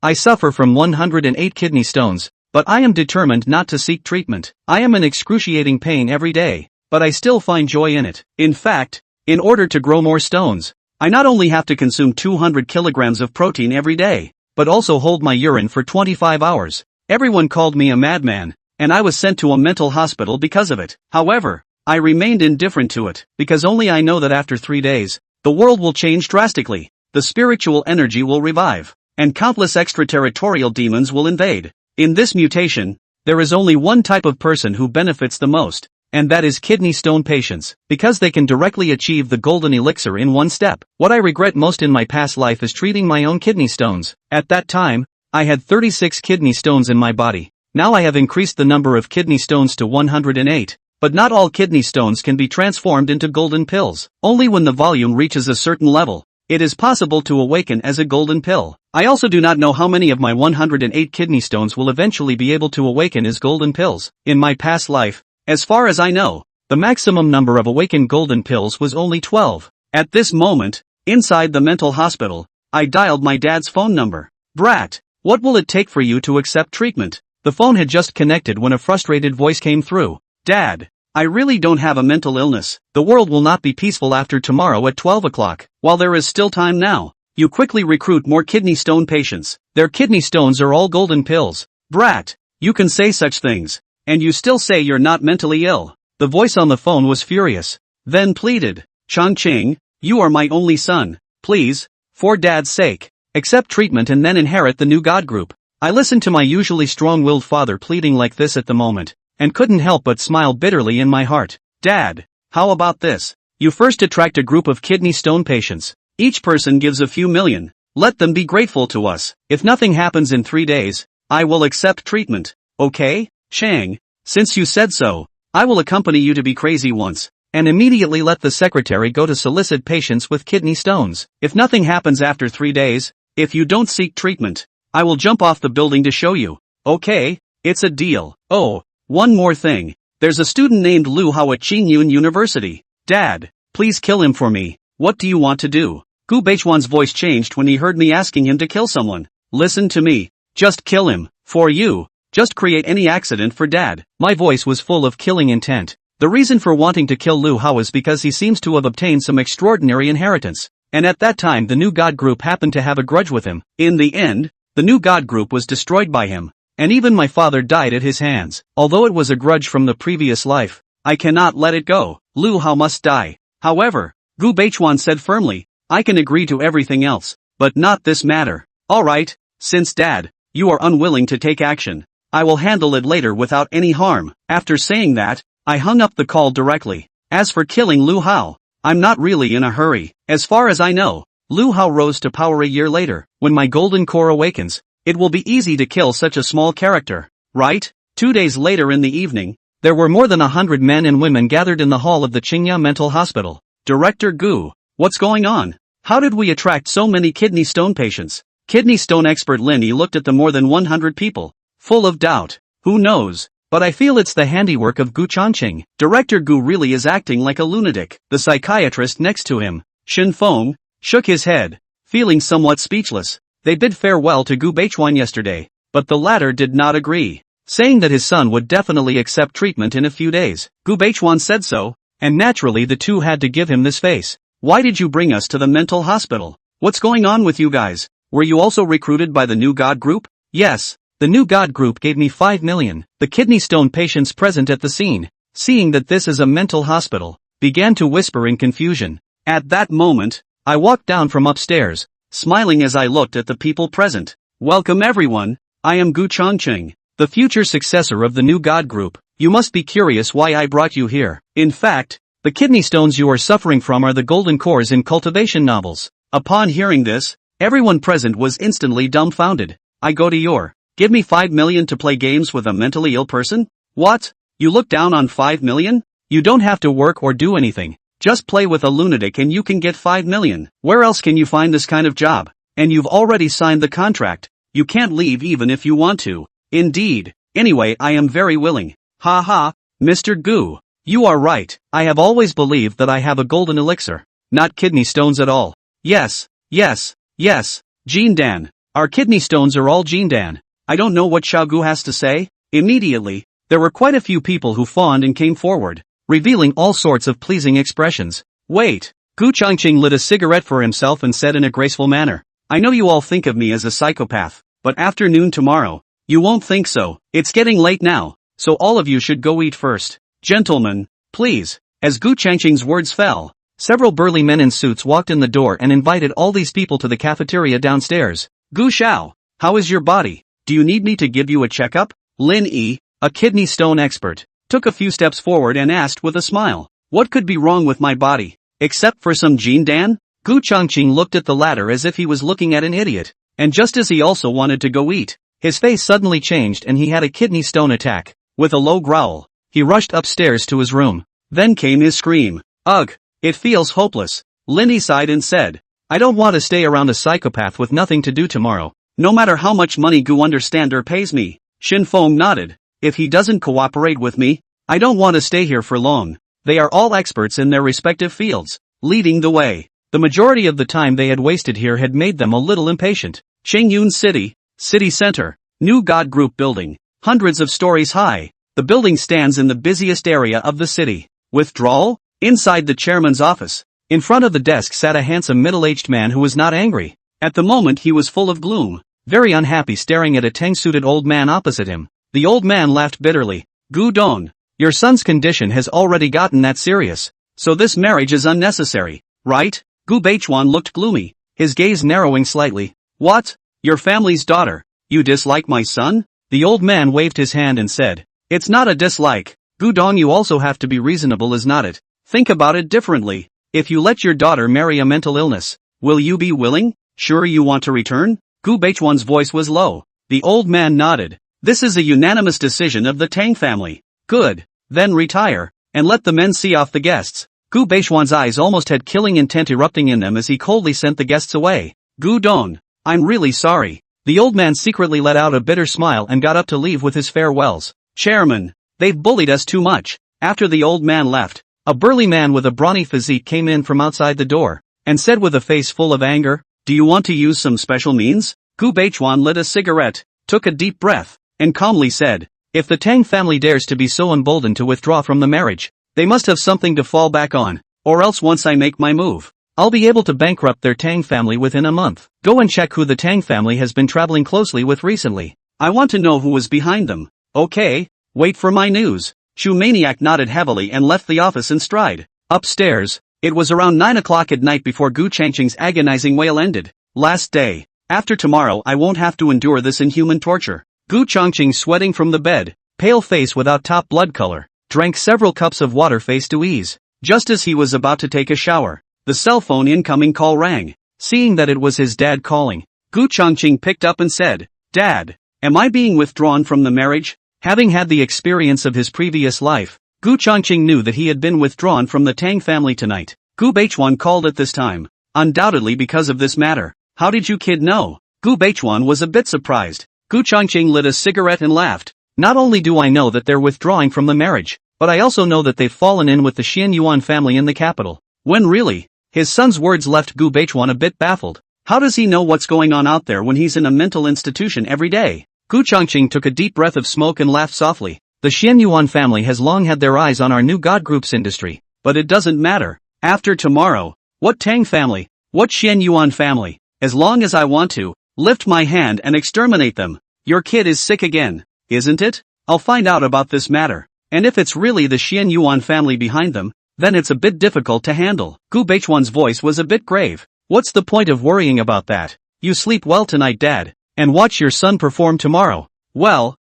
I suffer from 108 kidney stones, but I am determined not to seek treatment. I am in excruciating pain every day, but I still find joy in it. In fact, in order to grow more stones, I not only have to consume 200 kilograms of protein every day, but also hold my urine for 25 hours. Everyone called me a madman, and I was sent to a mental hospital because of it. However, I remained indifferent to it, because only I know that after 3 days, the world will change drastically, the spiritual energy will revive, and countless extraterritorial demons will invade. In this mutation, there is only one type of person who benefits the most, and that is kidney stone patients, because they can directly achieve the golden elixir in one step. What I regret most in my past life is treating my own kidney stones. At that time, I had 36 kidney stones in my body. Now I have increased the number of kidney stones to 108. But not all kidney stones can be transformed into golden pills. Only when the volume reaches a certain level, it is possible to awaken as a golden pill. I also do not know how many of my 108 kidney stones will eventually be able to awaken as golden pills. In my past life, as far as I know, the maximum number of awakened golden pills was only 12. At this moment, inside the mental hospital, I dialed my dad's phone number. "Brat, what will it take for you to accept treatment?" The phone had just connected when a frustrated voice came through. "Dad, I really don't have a mental illness. The world will not be peaceful after tomorrow at 12 o'clock. While there is still time now, you quickly recruit more kidney stone patients. Their kidney stones are all golden pills." "Brat, you can say such things, and you still say you're not mentally ill." The voice on the phone was furious, then pleaded, "Chongqing, you are my only son. Please, for Dad's sake, accept treatment and then inherit the new God group." I listened to my usually strong-willed father pleading like this at the moment, and couldn't help but smile bitterly in my heart. "Dad, how about this? You first attract a group of kidney stone patients. Each person gives a few million. Let them be grateful to us. If nothing happens in 3 days, I will accept treatment. Okay, Shang? Since you said so, I will accompany you to be crazy once, and immediately let the secretary go to solicit patients with kidney stones. If nothing happens after 3 days, if you don't seek treatment, I will jump off the building to show you. Okay, it's a deal. Oh, one more thing. There's a student named Lu Hao at Qingyun University. Dad, please kill him for me. What do you want to do?" Gu Beichuan's voice changed when he heard me asking him to kill someone. "Listen to me. Just kill him. For you. Just create any accident for Dad." My voice was full of killing intent. The reason for wanting to kill Lu Hao is because he seems to have obtained some extraordinary inheritance. And at that time the new God group happened to have a grudge with him. In the end, the new God group was destroyed by him. And even my father died at his hands. Although it was a grudge from the previous life, I cannot let it go. Lu Hao must die. However, Gu Beichuan said firmly, "I can agree to everything else, but not this matter." "Alright, since Dad, you are unwilling to take action, I will handle it later without any harm." After saying that, I hung up the call directly. As for killing Lu Hao, I'm not really in a hurry. As far as I know, Lu Hao rose to power a year later. When my golden core awakens, it will be easy to kill such a small character, right? 2 days later in the evening, there were more than 100 men and women gathered in the hall of the Qingya Mental Hospital. "Director Gu, what's going on? How did we attract so many kidney stone patients?" Kidney stone expert Lin Yi looked at the more than 100 people, full of doubt. "Who knows? But I feel it's the handiwork of Gu Chongqing. Director Gu really is acting like a lunatic." The psychiatrist next to him, Shin Feng, shook his head, feeling somewhat speechless. They bid farewell to Gu Beichuan yesterday, but the latter did not agree, saying that his son would definitely accept treatment in a few days. Gu Beichuan said so, and naturally the two had to give him this face. "Why did you bring us to the mental hospital? What's going on with you guys? Were you also recruited by the new God group?" "Yes, the new God group gave me 5 million. The kidney stone patients present at the scene, seeing that this is a mental hospital, began to whisper in confusion. At that moment, I walked down from upstairs, smiling as I looked at the people present. "Welcome everyone, I am Gu Chongqing, the future successor of the new God group. You must be curious why I brought you here. In fact, the kidney stones you are suffering from are the golden cores in cultivation novels." Upon hearing this, everyone present was instantly dumbfounded. "I go to your, give me 5 million to play games with a mentally ill person? What? You look down on 5 million? You don't have to work or do anything. Just play with a lunatic and you can get 5 million. Where else can you find this kind of job? And you've already signed the contract. You can't leave even if you want to." "Indeed. Anyway, I am very willing." "Ha ha, Mr. Gu. You are right. I have always believed that I have a golden elixir, not kidney stones at all." Yes. Jean Dan, Our kidney stones are all Jindan. I don't know what Xiaogu has to say. Immediately, there were quite a few people who fawned and came forward, revealing all sorts of pleasing expressions. Wait. Gu Changqing lit a cigarette for himself and said in a graceful manner, I know you all think of me as a psychopath, but after noon tomorrow, you won't think so. It's getting late now, so all of you should go eat first. Gentlemen, please. As Gu Changqing's words fell, several burly men in suits walked in the door and invited all these people to the cafeteria downstairs. Gu Xiao, how is your body? Do you need me to give you a checkup? Lin Yi, a kidney stone expert, took a few steps forward and asked with a smile, what could be wrong with my body? Except for some Jindan? Gu Changqing looked at the latter as if he was looking at an idiot, and just as he also wanted to go eat, his face suddenly changed and he had a kidney stone attack. With a low growl, he rushed upstairs to his room. Then came his scream. Ugh, it feels hopeless. Lin Yi sighed and said, I don't want to stay around a psychopath with nothing to do tomorrow, no matter how much money Gu Understander pays me. Xin Feng nodded. If he doesn't cooperate with me, I don't want to stay here for long. They are all experts in their respective fields, leading the way. The majority of the time they had wasted here had made them a little impatient. Qingyun City, city center, new God Group building, hundreds of stories high. The building stands in the busiest area of the city. Withdrawal? Inside the chairman's office, in front of the desk sat a handsome middle-aged man who was not angry. At the moment he was full of gloom, very unhappy, staring at a tang-suited old man opposite him. The old man laughed bitterly. Gu Dong, your son's condition has already gotten that serious, so this marriage is unnecessary, right? Gu Beichuan looked gloomy, his gaze narrowing slightly. What? Your family's daughter? You dislike my son? The old man waved his hand and said, it's not a dislike. Gu Dong, you also have to be reasonable, is not it? Think about it differently. If you let your daughter marry a mental illness, will you be willing? Sure you want to return? Gu Beichuan's voice was low. The old man nodded. This is a unanimous decision of the Tang family. Good. Then retire, and let the men see off the guests. Gu Beichuan's eyes almost had killing intent erupting in them as he coldly sent the guests away. Gu Dong, I'm really sorry. The old man secretly let out a bitter smile and got up to leave with his farewells. Chairman, they've bullied us too much. After the old man left, a burly man with a brawny physique came in from outside the door, and said with a face full of anger, do you want to use some special means? Gu Beichuan lit a cigarette, took a deep breath, and calmly said, if the Tang family dares to be so emboldened to withdraw from the marriage, they must have something to fall back on, or else once I make my move, I'll be able to bankrupt their Tang family within a month. Go and check who the Tang family has been traveling closely with recently. I want to know who was behind them. Okay, wait for my news. Chu Maniac nodded heavily and left the office in stride. Upstairs, it was around 9 o'clock at night before Gu Changqing's agonizing wail ended. Last day. After tomorrow I won't have to endure this inhuman torture. Gu Changqing, sweating from the bed, pale face without top blood color, drank several cups of water face to ease. Just as he was about to take a shower, the cell phone incoming call rang. Seeing that it was his dad calling, Gu Changqing picked up and said, Dad, am I being withdrawn from the marriage? Having had the experience of his previous life, Gu Changqing knew that he had been withdrawn from the Tang family tonight. Gu Beichuan called at this time, undoubtedly because of this matter. How did you kid know? Gu Beichuan was a bit surprised. Gu Changqing lit a cigarette and laughed. Not only do I know that they're withdrawing from the marriage, but I also know that they've fallen in with the Xian Yuan family in the capital. When really? His son's words left Gu Beichuan a bit baffled. How does he know what's going on out there when he's in a mental institution every day? Gu Changqing took a deep breath of smoke and laughed softly. The Xian Yuan family has long had their eyes on our new God Group's industry, but it doesn't matter. After tomorrow, what Tang family, what Xian Yuan family, as long as I want to, lift my hand and exterminate them. Your kid is sick again, isn't it? I'll find out about this matter, and if it's really the Xian Yuan family behind them, then it's a bit difficult to handle. Gu Beichuan's voice was a bit grave. What's the point of worrying about that? You sleep well tonight, Dad, and watch your son perform tomorrow. Well,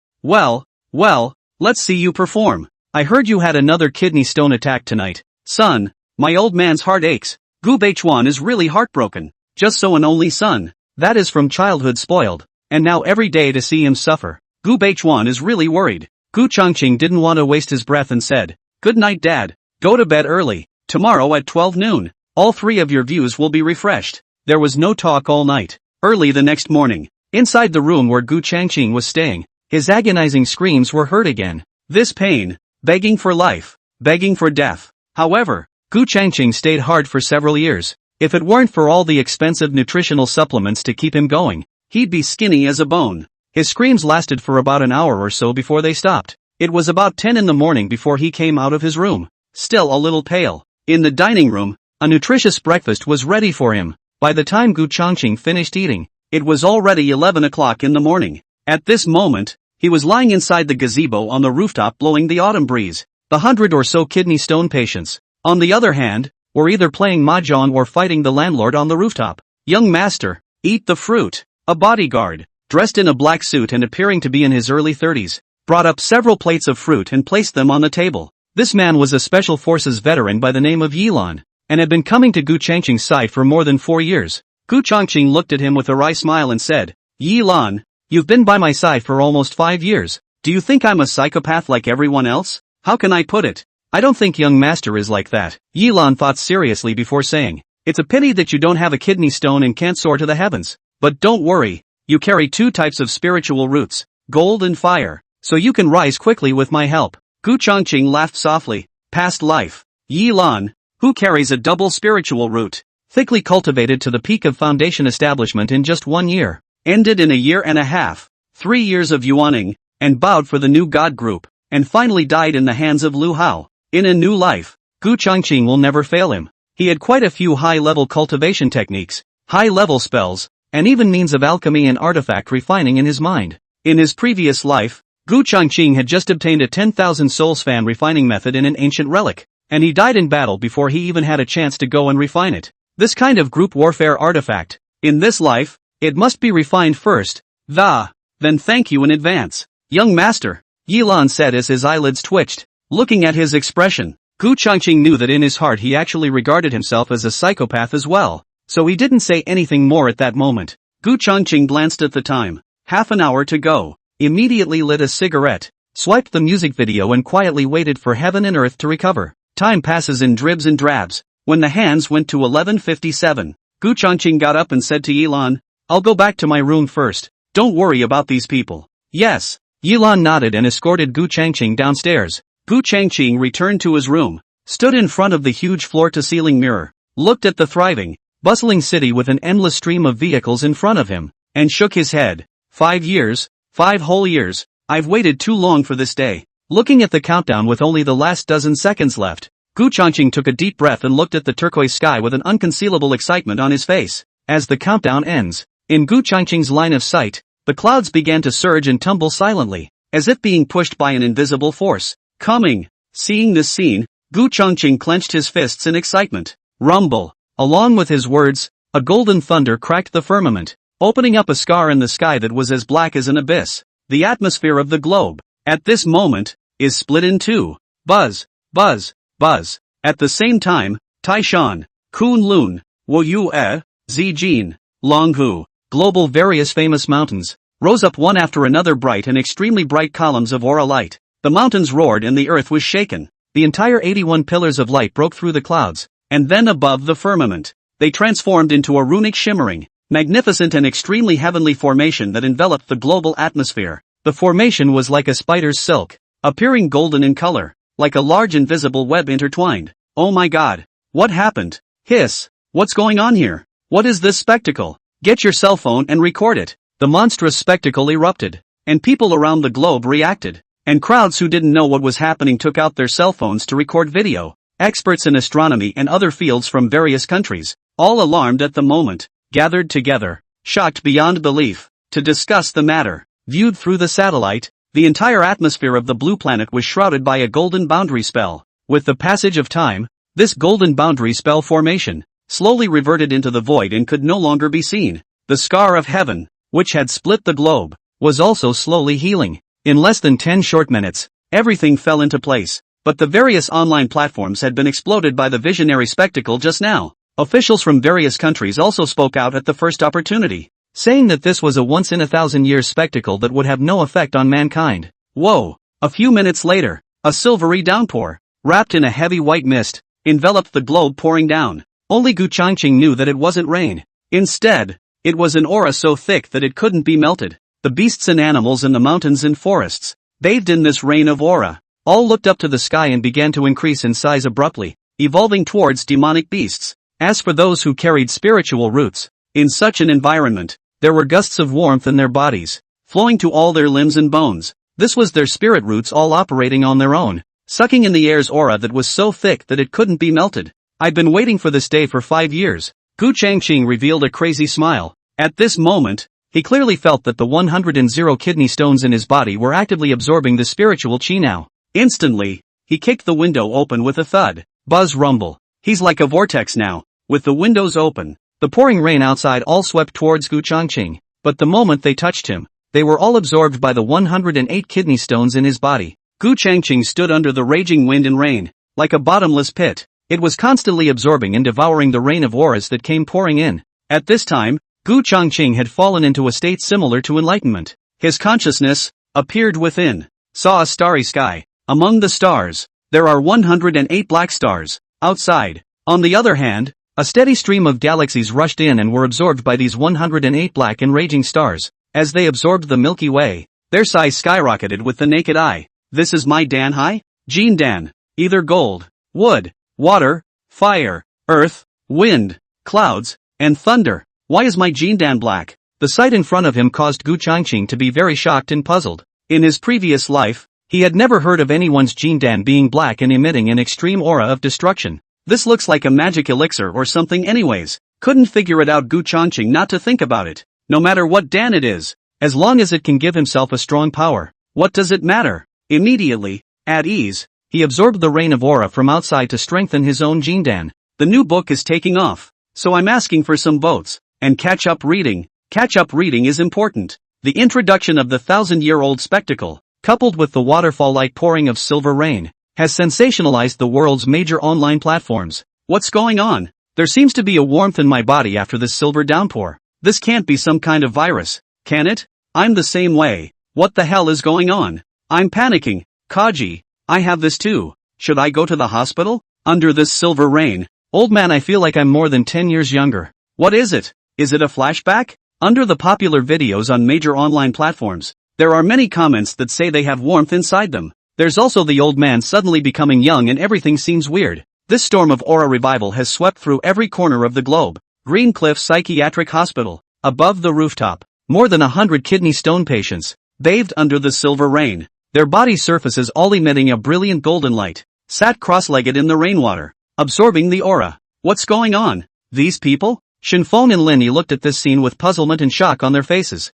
let's see you perform. I heard you had another kidney stone attack tonight. Son, my old man's heart aches. Gu Beichuan is really heartbroken. Just so an only son, that is from childhood spoiled, and now every day to see him suffer. Gu Beichuan is really worried. Gu Changqing didn't want to waste his breath and said, Good night, Dad. Go to bed early. Tomorrow at 12 noon, all three of your views will be refreshed. There was no talk all night. Early the next morning, inside the room where Gu Changqing was staying, his agonizing screams were heard again. This pain, begging for life, begging for death. However, Gu Changqing stayed hard for several years. If it weren't for all the expensive nutritional supplements to keep him going, he'd be skinny as a bone. His screams lasted for about an hour or so before they stopped. It was about 10 in the morning before he came out of his room, still a little pale. In the dining room, a nutritious breakfast was ready for him. By the time Gu Changqing finished eating, it was already 11 o'clock in the morning. At this moment, he was lying inside the gazebo on the rooftop blowing the autumn breeze. The 100 or so kidney stone patients, on the other hand, were either playing mahjong or fighting the landlord on the rooftop. Young master, eat the fruit. A bodyguard, dressed in a black suit and appearing to be in his early 30s, brought up several plates of fruit and placed them on the table. This man was a special forces veteran by the name of Yilan, and had been coming to Gu Changqing's side for more than 4 years. Gu Changqing looked at him with a wry smile and said, Yilan, you've been by my side for almost 5 years. Do you think I'm a psychopath like everyone else? How can I put it? I don't think young master is like that. Yilan thought seriously before saying, it's a pity that you don't have a kidney stone and can't soar to the heavens. But don't worry, you carry 2 types of spiritual roots, gold and fire, so you can rise quickly with my help. Gu Changqing laughed softly. Past life. Yilan, who carries a double spiritual root, thickly cultivated to the peak of foundation establishment in just 1 year, ended in a year and a half, 3 years of yuaning, and bowed for the new god group, and finally died in the hands of Lu Hao. In a new life, Gu Changqing will never fail him. He had quite a few high-level cultivation techniques, high-level spells, and even means of alchemy and artifact refining in his mind. In his previous life, Gu Changqing had just obtained a 10,000 souls fan refining method in an ancient relic, and he died in battle before he even had a chance to go and refine it. This kind of group warfare artifact, in this life, it must be refined first. Then thank you in advance. Young master, Yilan said as his eyelids twitched. Looking at his expression, Gu Changqing knew that in his heart he actually regarded himself as a psychopath as well. So he didn't say anything more at that moment. Gu Changqing glanced at the time. Half an hour to go. Immediately lit a cigarette, swiped the music video and quietly waited for heaven and earth to recover. Time passes in dribs and drabs. When the hands went to 11:57, Gu Changqing got up and said to Yilan, I'll go back to my room first. Don't worry about these people. Yes. Yilan nodded and escorted Gu Changqing downstairs. Gu Changqing returned to his room, stood in front of the huge floor-to-ceiling mirror, looked at the thriving, bustling city with an endless stream of vehicles in front of him, and shook his head. 5 years, 5 whole years, I've waited too long for this day. Looking at the countdown with only the last dozen seconds left, Gu Changqing took a deep breath and looked at the turquoise sky with an unconcealable excitement on his face. As the countdown ends, in Gu Changqing's line of sight, the clouds began to surge and tumble silently, as if being pushed by an invisible force. Coming. Seeing this scene, Gu Changqing clenched his fists in excitement. Rumble. Along with his words, a golden thunder cracked the firmament, opening up a scar in the sky that was as black as an abyss. The atmosphere of the globe, at this moment, is split in two. Buzz, buzz, buzz. At the same time, Taishan, Kunlun, Woyue, Zijin, Longhu, global various famous mountains, rose up one after another bright and extremely bright columns of aura light. The mountains roared and the earth was shaken. The entire 81 pillars of light broke through the clouds, and then above the firmament, they transformed into a runic shimmering, magnificent and extremely heavenly formation that enveloped the global atmosphere. The formation was like a spider's silk, appearing golden in color, like a large invisible web intertwined. Oh my god! What happened? Hiss! What's going on here? What is this spectacle? Get your cell phone and record it. The monstrous spectacle erupted, and people around the globe reacted. And crowds who didn't know what was happening took out their cell phones to record video. Experts in astronomy and other fields from various countries, all alarmed at the moment, gathered together, shocked beyond belief, to discuss the matter. Viewed through the satellite, the entire atmosphere of the blue planet was shrouded by a golden boundary spell. With the passage of time, this golden boundary spell formation slowly reverted into the void and could no longer be seen. The scar of heaven, which had split the globe, was also slowly healing. In less than 10 short minutes, everything fell into place, but the various online platforms had been exploded by the visionary spectacle just now. Officials from various countries also spoke out at the first opportunity, saying that this was a once-in-a-thousand-years spectacle that would have no effect on mankind. Whoa! A few minutes later, a silvery downpour, wrapped in a heavy white mist, enveloped the globe pouring down. Only Gu Changqing knew that it wasn't rain. Instead, it was an aura so thick that it couldn't be melted. The beasts and animals in the mountains and forests, bathed in this rain of aura, all looked up to the sky and began to increase in size abruptly, evolving towards demonic beasts. As for those who carried spiritual roots, in such an environment, There were gusts of warmth in their bodies, flowing to all their limbs and bones. This was their spirit roots all operating on their own, sucking in the air's aura that was so thick that it couldn't be melted. I'd been waiting for this day for 5 years. Gu Changqing revealed a crazy smile. At this moment, he clearly felt that the 100 kidney stones in his body were actively absorbing the spiritual qi now. Instantly, he kicked the window open with a thud. Buzz rumble. He's like a vortex now. With the windows open, the pouring rain outside all swept towards Gu Changqing. But the moment they touched him, they were all absorbed by the 108 kidney stones in his body. Gu Changqing stood under the raging wind and rain, like a bottomless pit. It was constantly absorbing and devouring the rain of auras that came pouring in. At this time, Gu Changqing had fallen into a state similar to enlightenment. His consciousness appeared within, saw a starry sky. Among the stars, there are 108 black stars. Outside, on the other hand, a steady stream of galaxies rushed in and were absorbed by these 108 black and raging stars. As they absorbed the Milky Way, their size skyrocketed with the naked eye. This is my Danhai? Jin Dan. Either gold, wood, water, fire, earth, wind, clouds, and thunder. Why is my Jin Dan black? The sight in front of him caused Gu Changqing to be very shocked and puzzled. In his previous life, he had never heard of anyone's Jin Dan being black and emitting an extreme aura of destruction. This looks like a magic elixir or something anyways. Couldn't figure it out. Gu Changqing not to think about it. No matter what Dan it is, as long as it can give himself a strong power, what does it matter? Immediately, at ease, he absorbed the rain of aura from outside to strengthen his own Jin Dan. The new book is taking off, so I'm asking for some votes. And catch up reading. Catch up reading is important. The introduction of the 1,000-year-old spectacle, coupled with the waterfall-like pouring of silver rain, has sensationalized the world's major online platforms. What's going on? There seems to be a warmth in my body after this silver downpour. This can't be some kind of virus, can it? I'm the same way. What the hell is going on? I'm panicking. Kaji, I have this too. Should I go to the hospital? Under this silver rain, old man, I feel like I'm more than 10 years younger. What is it? Is it a flashback? Under the popular videos on major online platforms, there are many comments that say they have warmth inside them. There's also the old man suddenly becoming young and everything seems weird. This storm of aura revival has swept through every corner of the globe. Green Cliff Psychiatric Hospital. Above the rooftop, more than 100 kidney stone patients, bathed under the silver rain, their body surfaces all emitting a brilliant golden light, sat cross-legged in the rainwater, absorbing the aura. What's going on? These people? Shinfeng and Linny looked at this scene with puzzlement and shock on their faces.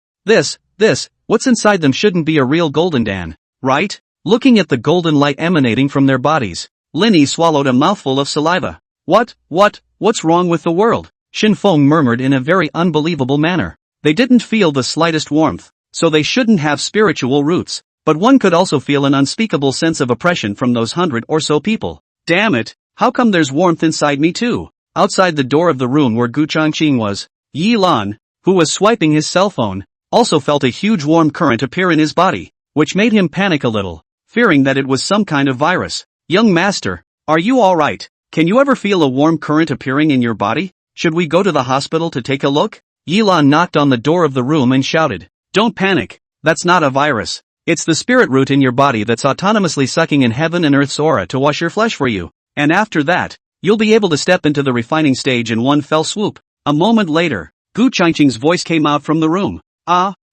What's inside them shouldn't be a real golden Dan, right? Looking at the golden light emanating from their bodies, Linny swallowed a mouthful of saliva. What's wrong with the world? Shinfeng murmured in a very unbelievable manner. They didn't feel the slightest warmth, so they shouldn't have spiritual roots. But one could also feel an unspeakable sense of oppression from those 100 or so people. Damn it, how come there's warmth inside me too? Outside the door of the room where Gu Changqing was, Yi Lan, who was swiping his cell phone, also felt a huge warm current appear in his body, which made him panic a little, fearing that it was some kind of virus. Young master, are you alright? Can you ever feel a warm current appearing in your body? Should we go to the hospital to take a look? Yi Lan knocked on the door of the room and shouted, Don't panic, that's not a virus. It's the spirit root in your body that's autonomously sucking in heaven and earth's aura to wash your flesh for you. And after that, you'll be able to step into the refining stage in one fell swoop. A moment later, Gu Changqing's voice came out from the room.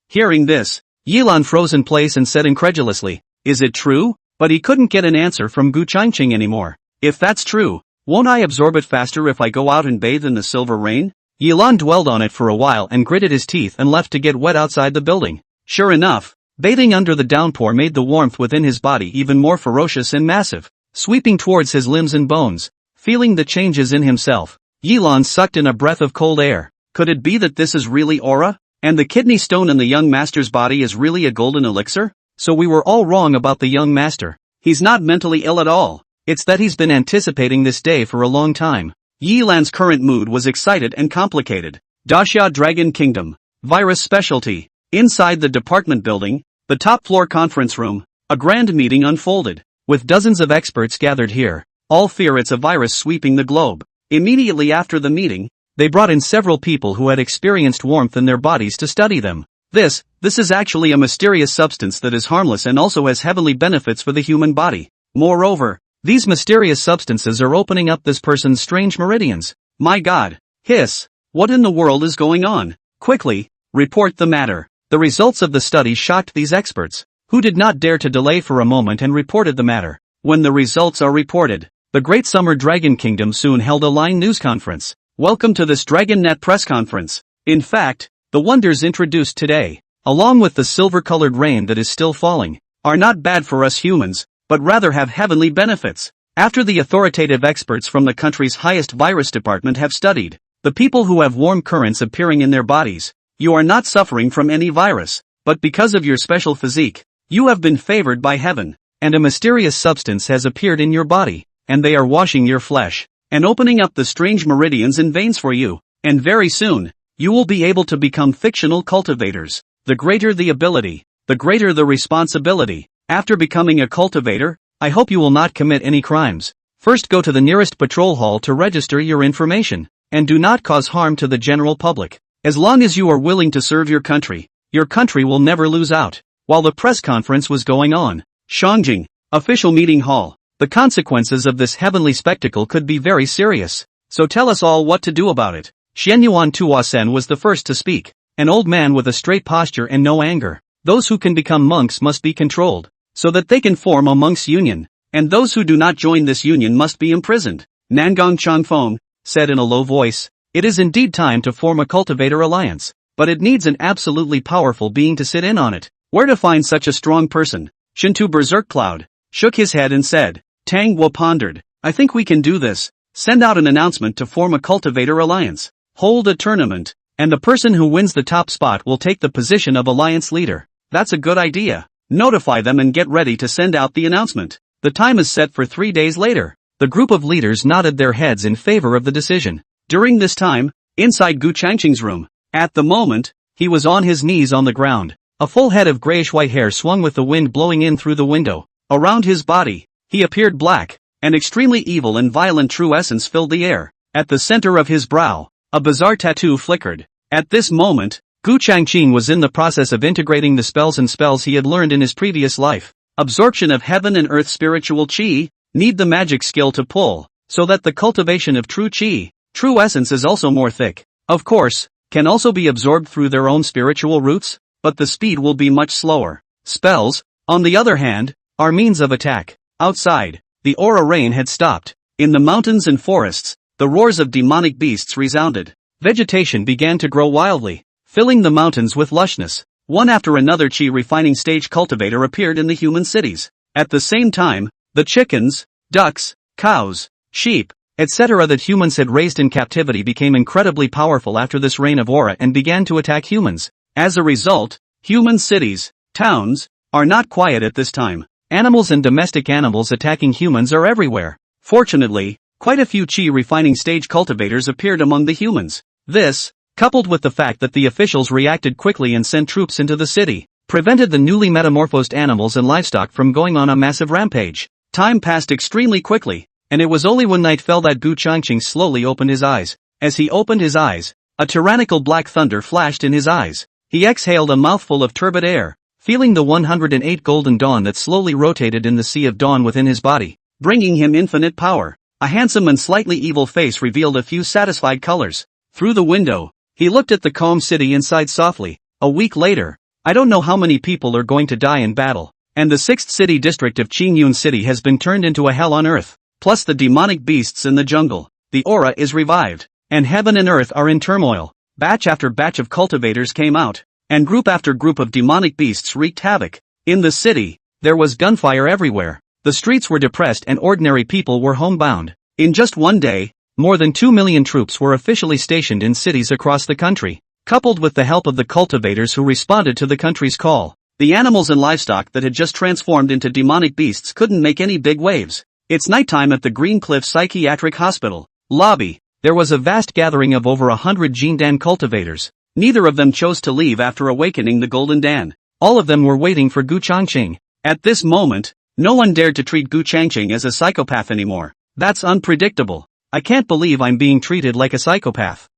Hearing this, Yilan froze in place and said incredulously, Is it true? But he couldn't get an answer from Gu Changqing anymore. If that's true, won't I absorb it faster if I go out and bathe in the silver rain? Yilan dwelled on it for a while and gritted his teeth and left to get wet outside the building. Sure enough, bathing under the downpour made the warmth within his body even more ferocious and massive, sweeping towards his limbs and bones. Feeling the changes in himself, Yilan sucked in a breath of cold air. Could it be that this is really aura? And the kidney stone in the young master's body is really a golden elixir? So we were all wrong about the young master. He's not mentally ill at all. It's that he's been anticipating this day for a long time. Yilan's current mood was excited and complicated. Daxia Dragon Kingdom. Virus specialty. Inside the department building, the top floor conference room, a grand meeting unfolded. With dozens of experts gathered here, all fear it's a virus sweeping the globe. Immediately after the meeting, they brought in several people who had experienced warmth in their bodies to study them. This is actually a mysterious substance that is harmless and also has heavenly benefits for the human body. Moreover, these mysterious substances are opening up this person's strange meridians. My God. Hiss. What in the world is going on? Quickly, Report the matter. The results of the study shocked these experts, who did not dare to delay for a moment and reported the matter. When the results are reported, the Great Summer Dragon Kingdom soon held a line news conference. Welcome to this DragonNet press conference. In fact, the wonders introduced today, along with the silver-colored rain that is still falling, are not bad for us humans, but rather have heavenly benefits. After the authoritative experts from the country's highest virus department have studied the people who have warm currents appearing in their bodies, you are not suffering from any virus, but because of your special physique, you have been favored by heaven, and a mysterious substance has appeared in your body, and they are washing your flesh, and opening up the strange meridians and veins for you, and very soon, you will be able to become fictional cultivators. The greater the ability, the greater the responsibility. After becoming a cultivator, I hope you will not commit any crimes. First go to the nearest patrol hall to register your information, and do not cause harm to the general public. As long as you are willing to serve your country will never lose out. While the press conference was going on, Shangjing, official meeting hall, the consequences of this heavenly spectacle could be very serious. So tell us all what to do about it. Xianyuan Tuasen was the first to speak, an old man with a straight posture and no anger. Those who can become monks must be controlled, so that they can form a monks' union, and those who do not join this union must be imprisoned. Nangong Changfeng said in a low voice, it is indeed time to form a cultivator alliance, but it needs an absolutely powerful being to sit in on it. Where to find such a strong person? Shintu Berserk Cloud shook his head and said. Tang Wo pondered, I think we can do this. Send out an announcement to form a cultivator alliance. Hold a tournament, and the person who wins the top spot will take the position of alliance leader. That's a good idea. Notify them and get ready to send out the announcement. The time is set for 3 days later. The group of leaders nodded their heads in favor of the decision. During this time, inside Gu Changqing's room, at the moment, he was on his knees on the ground. A full head of grayish-white hair swung with the wind blowing in through the window. Around his body, he appeared black. An extremely evil and violent true essence filled the air. At the center of his brow, a bizarre tattoo flickered. At this moment, Gu Changqing was in the process of integrating the spells he had learned in his previous life. Absorption of heaven and earth spiritual qi, need the magic skill to pull, so that the cultivation of true qi, true essence is also more thick. Of course, can also be absorbed through their own spiritual roots, but the speed will be much slower. Spells, on the other hand, are means of attack. Outside, the aura rain had stopped. In the mountains and forests, the roars of demonic beasts resounded. Vegetation began to grow wildly, filling the mountains with lushness. One after another chi-refining stage cultivator appeared in the human cities. At the same time, the chickens, ducks, cows, sheep, etc. that humans had raised in captivity became incredibly powerful after this rain of aura and began to attack humans. As a result, human cities, towns, are not quiet at this time. Animals and domestic animals attacking humans are everywhere. Fortunately, quite a few chi-refining stage cultivators appeared among the humans. This, coupled with the fact that the officials reacted quickly and sent troops into the city, prevented the newly metamorphosed animals and livestock from going on a massive rampage. Time passed extremely quickly, and it was only when night fell that Gu Changqing slowly opened his eyes. As he opened his eyes, a tyrannical black thunder flashed in his eyes. He exhaled a mouthful of turbid air, feeling the 108 golden dawn that slowly rotated in the sea of dawn within his body, bringing him infinite power. A handsome and slightly evil face revealed a few satisfied colors. Through the window, he looked at the calm city inside softly. A week later, I don't know how many people are going to die in battle, and the 6th city district of Qingyun City has been turned into a hell on earth, plus the demonic beasts in the jungle. The aura is revived, and heaven and earth are in turmoil. Batch after batch of cultivators came out, and group after group of demonic beasts wreaked havoc. In the city, there was gunfire everywhere. The streets were depressed and ordinary people were homebound. In just one day, more than 2 million troops were officially stationed in cities across the country. Coupled with the help of the cultivators who responded to the country's call, the animals and livestock that had just transformed into demonic beasts couldn't make any big waves. It's nighttime at the Green Cliff Psychiatric Hospital lobby. There was a vast gathering of over 100 Jindan cultivators. Neither of them chose to leave after awakening the Golden Dan. All of them were waiting for Gu Changqing. At this moment, no one dared to treat Gu Changqing as a psychopath anymore. That's unpredictable. I can't believe I'm being treated like a psychopath.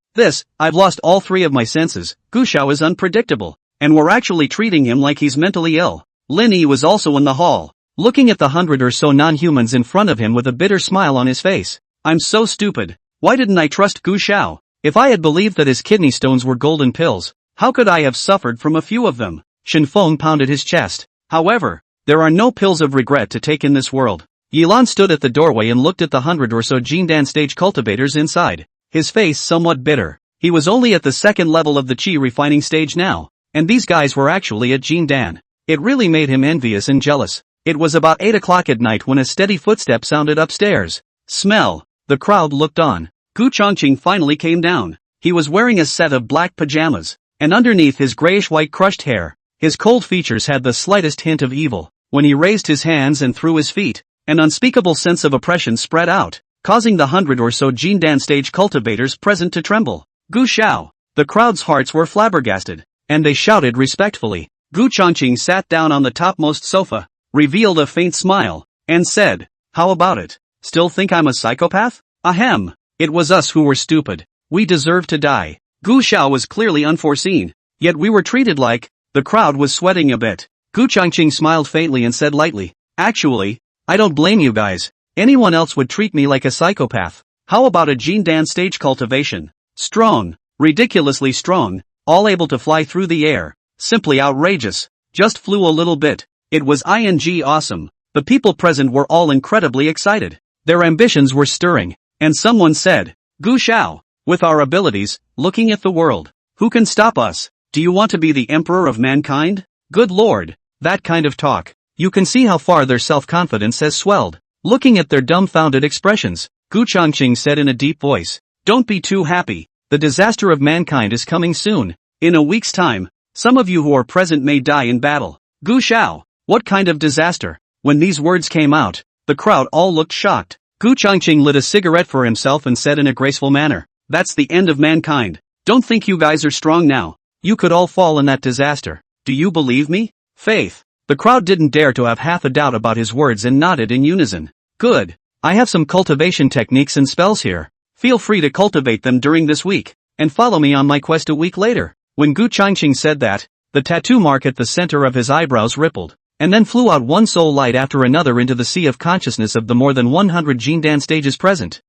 I've lost all 3 of my senses. Gu Xiao is unpredictable, and we're actually treating him like he's mentally ill. Lin Yi was also in the hall, looking at the 100 or so non-humans in front of him with a bitter smile on his face. I'm so stupid. Why didn't I trust Gu Xiao? If I had believed that his kidney stones were golden pills, How could I have suffered from a few of them? Shinfeng pounded his chest. However, there are no pills of regret to take in this world. Yilan stood at the doorway and looked at the 100 or so Jindan stage cultivators inside, his face somewhat bitter. He was only at the second level of the Qi refining stage now, and these guys were actually at Jindan. It really made him envious and jealous. It was about 8 o'clock at night when a steady footstep sounded upstairs. Smell. The crowd looked on. Gu Chongqing finally came down. He was wearing a set of black pajamas, and underneath his grayish-white crushed hair, his cold features had the slightest hint of evil. When he raised his hands and threw his feet, an unspeakable sense of oppression spread out, causing the 100 or so Jindan stage cultivators present to tremble. Gu Shao. The crowd's hearts were flabbergasted, and they shouted respectfully. Gu Chongqing sat down on the topmost sofa, revealed a faint smile, and said, "How about it? Still think I'm a psychopath? Ahem. It was us who were stupid. We deserve to die." Gu Shao was clearly unforeseen, yet we were treated like. The crowd was sweating a bit. Gu Chongqing smiled faintly and said lightly, "Actually, I don't blame you guys. Anyone else would treat me like a psychopath. How about a Jindan stage cultivation? Strong, ridiculously strong, all able to fly through the air. Simply outrageous. Just flew a little bit. It was awesome." The people present were all incredibly excited. Their ambitions were stirring, and someone said, "Gu Shao, with our abilities, looking at the world, who can stop us? Do you want to be the emperor of mankind?" Good lord, that kind of talk. You can see how far their self-confidence has swelled. Looking at their dumbfounded expressions, Gu Chongqing said in a deep voice, "Don't be too happy. The disaster of mankind is coming soon. In a week's time, some of you who are present may die in battle." Gu Shao, what kind of disaster? When these words came out, the crowd all looked shocked. Gu Chongqing lit a cigarette for himself and said in a graceful manner, "That's the end of mankind. Don't think you guys are strong now. You could all fall in that disaster. Do you believe me?" Faith. The crowd didn't dare to have half a doubt about his words and nodded in unison. "Good. I have some cultivation techniques and spells here. Feel free to cultivate them during this week, and follow me on my quest a week later." When Gu Chongqing said that, the tattoo mark at the center of his eyebrows rippled, and then flew out one soul light after another into the sea of consciousness of the more than 100 Jindan stages present.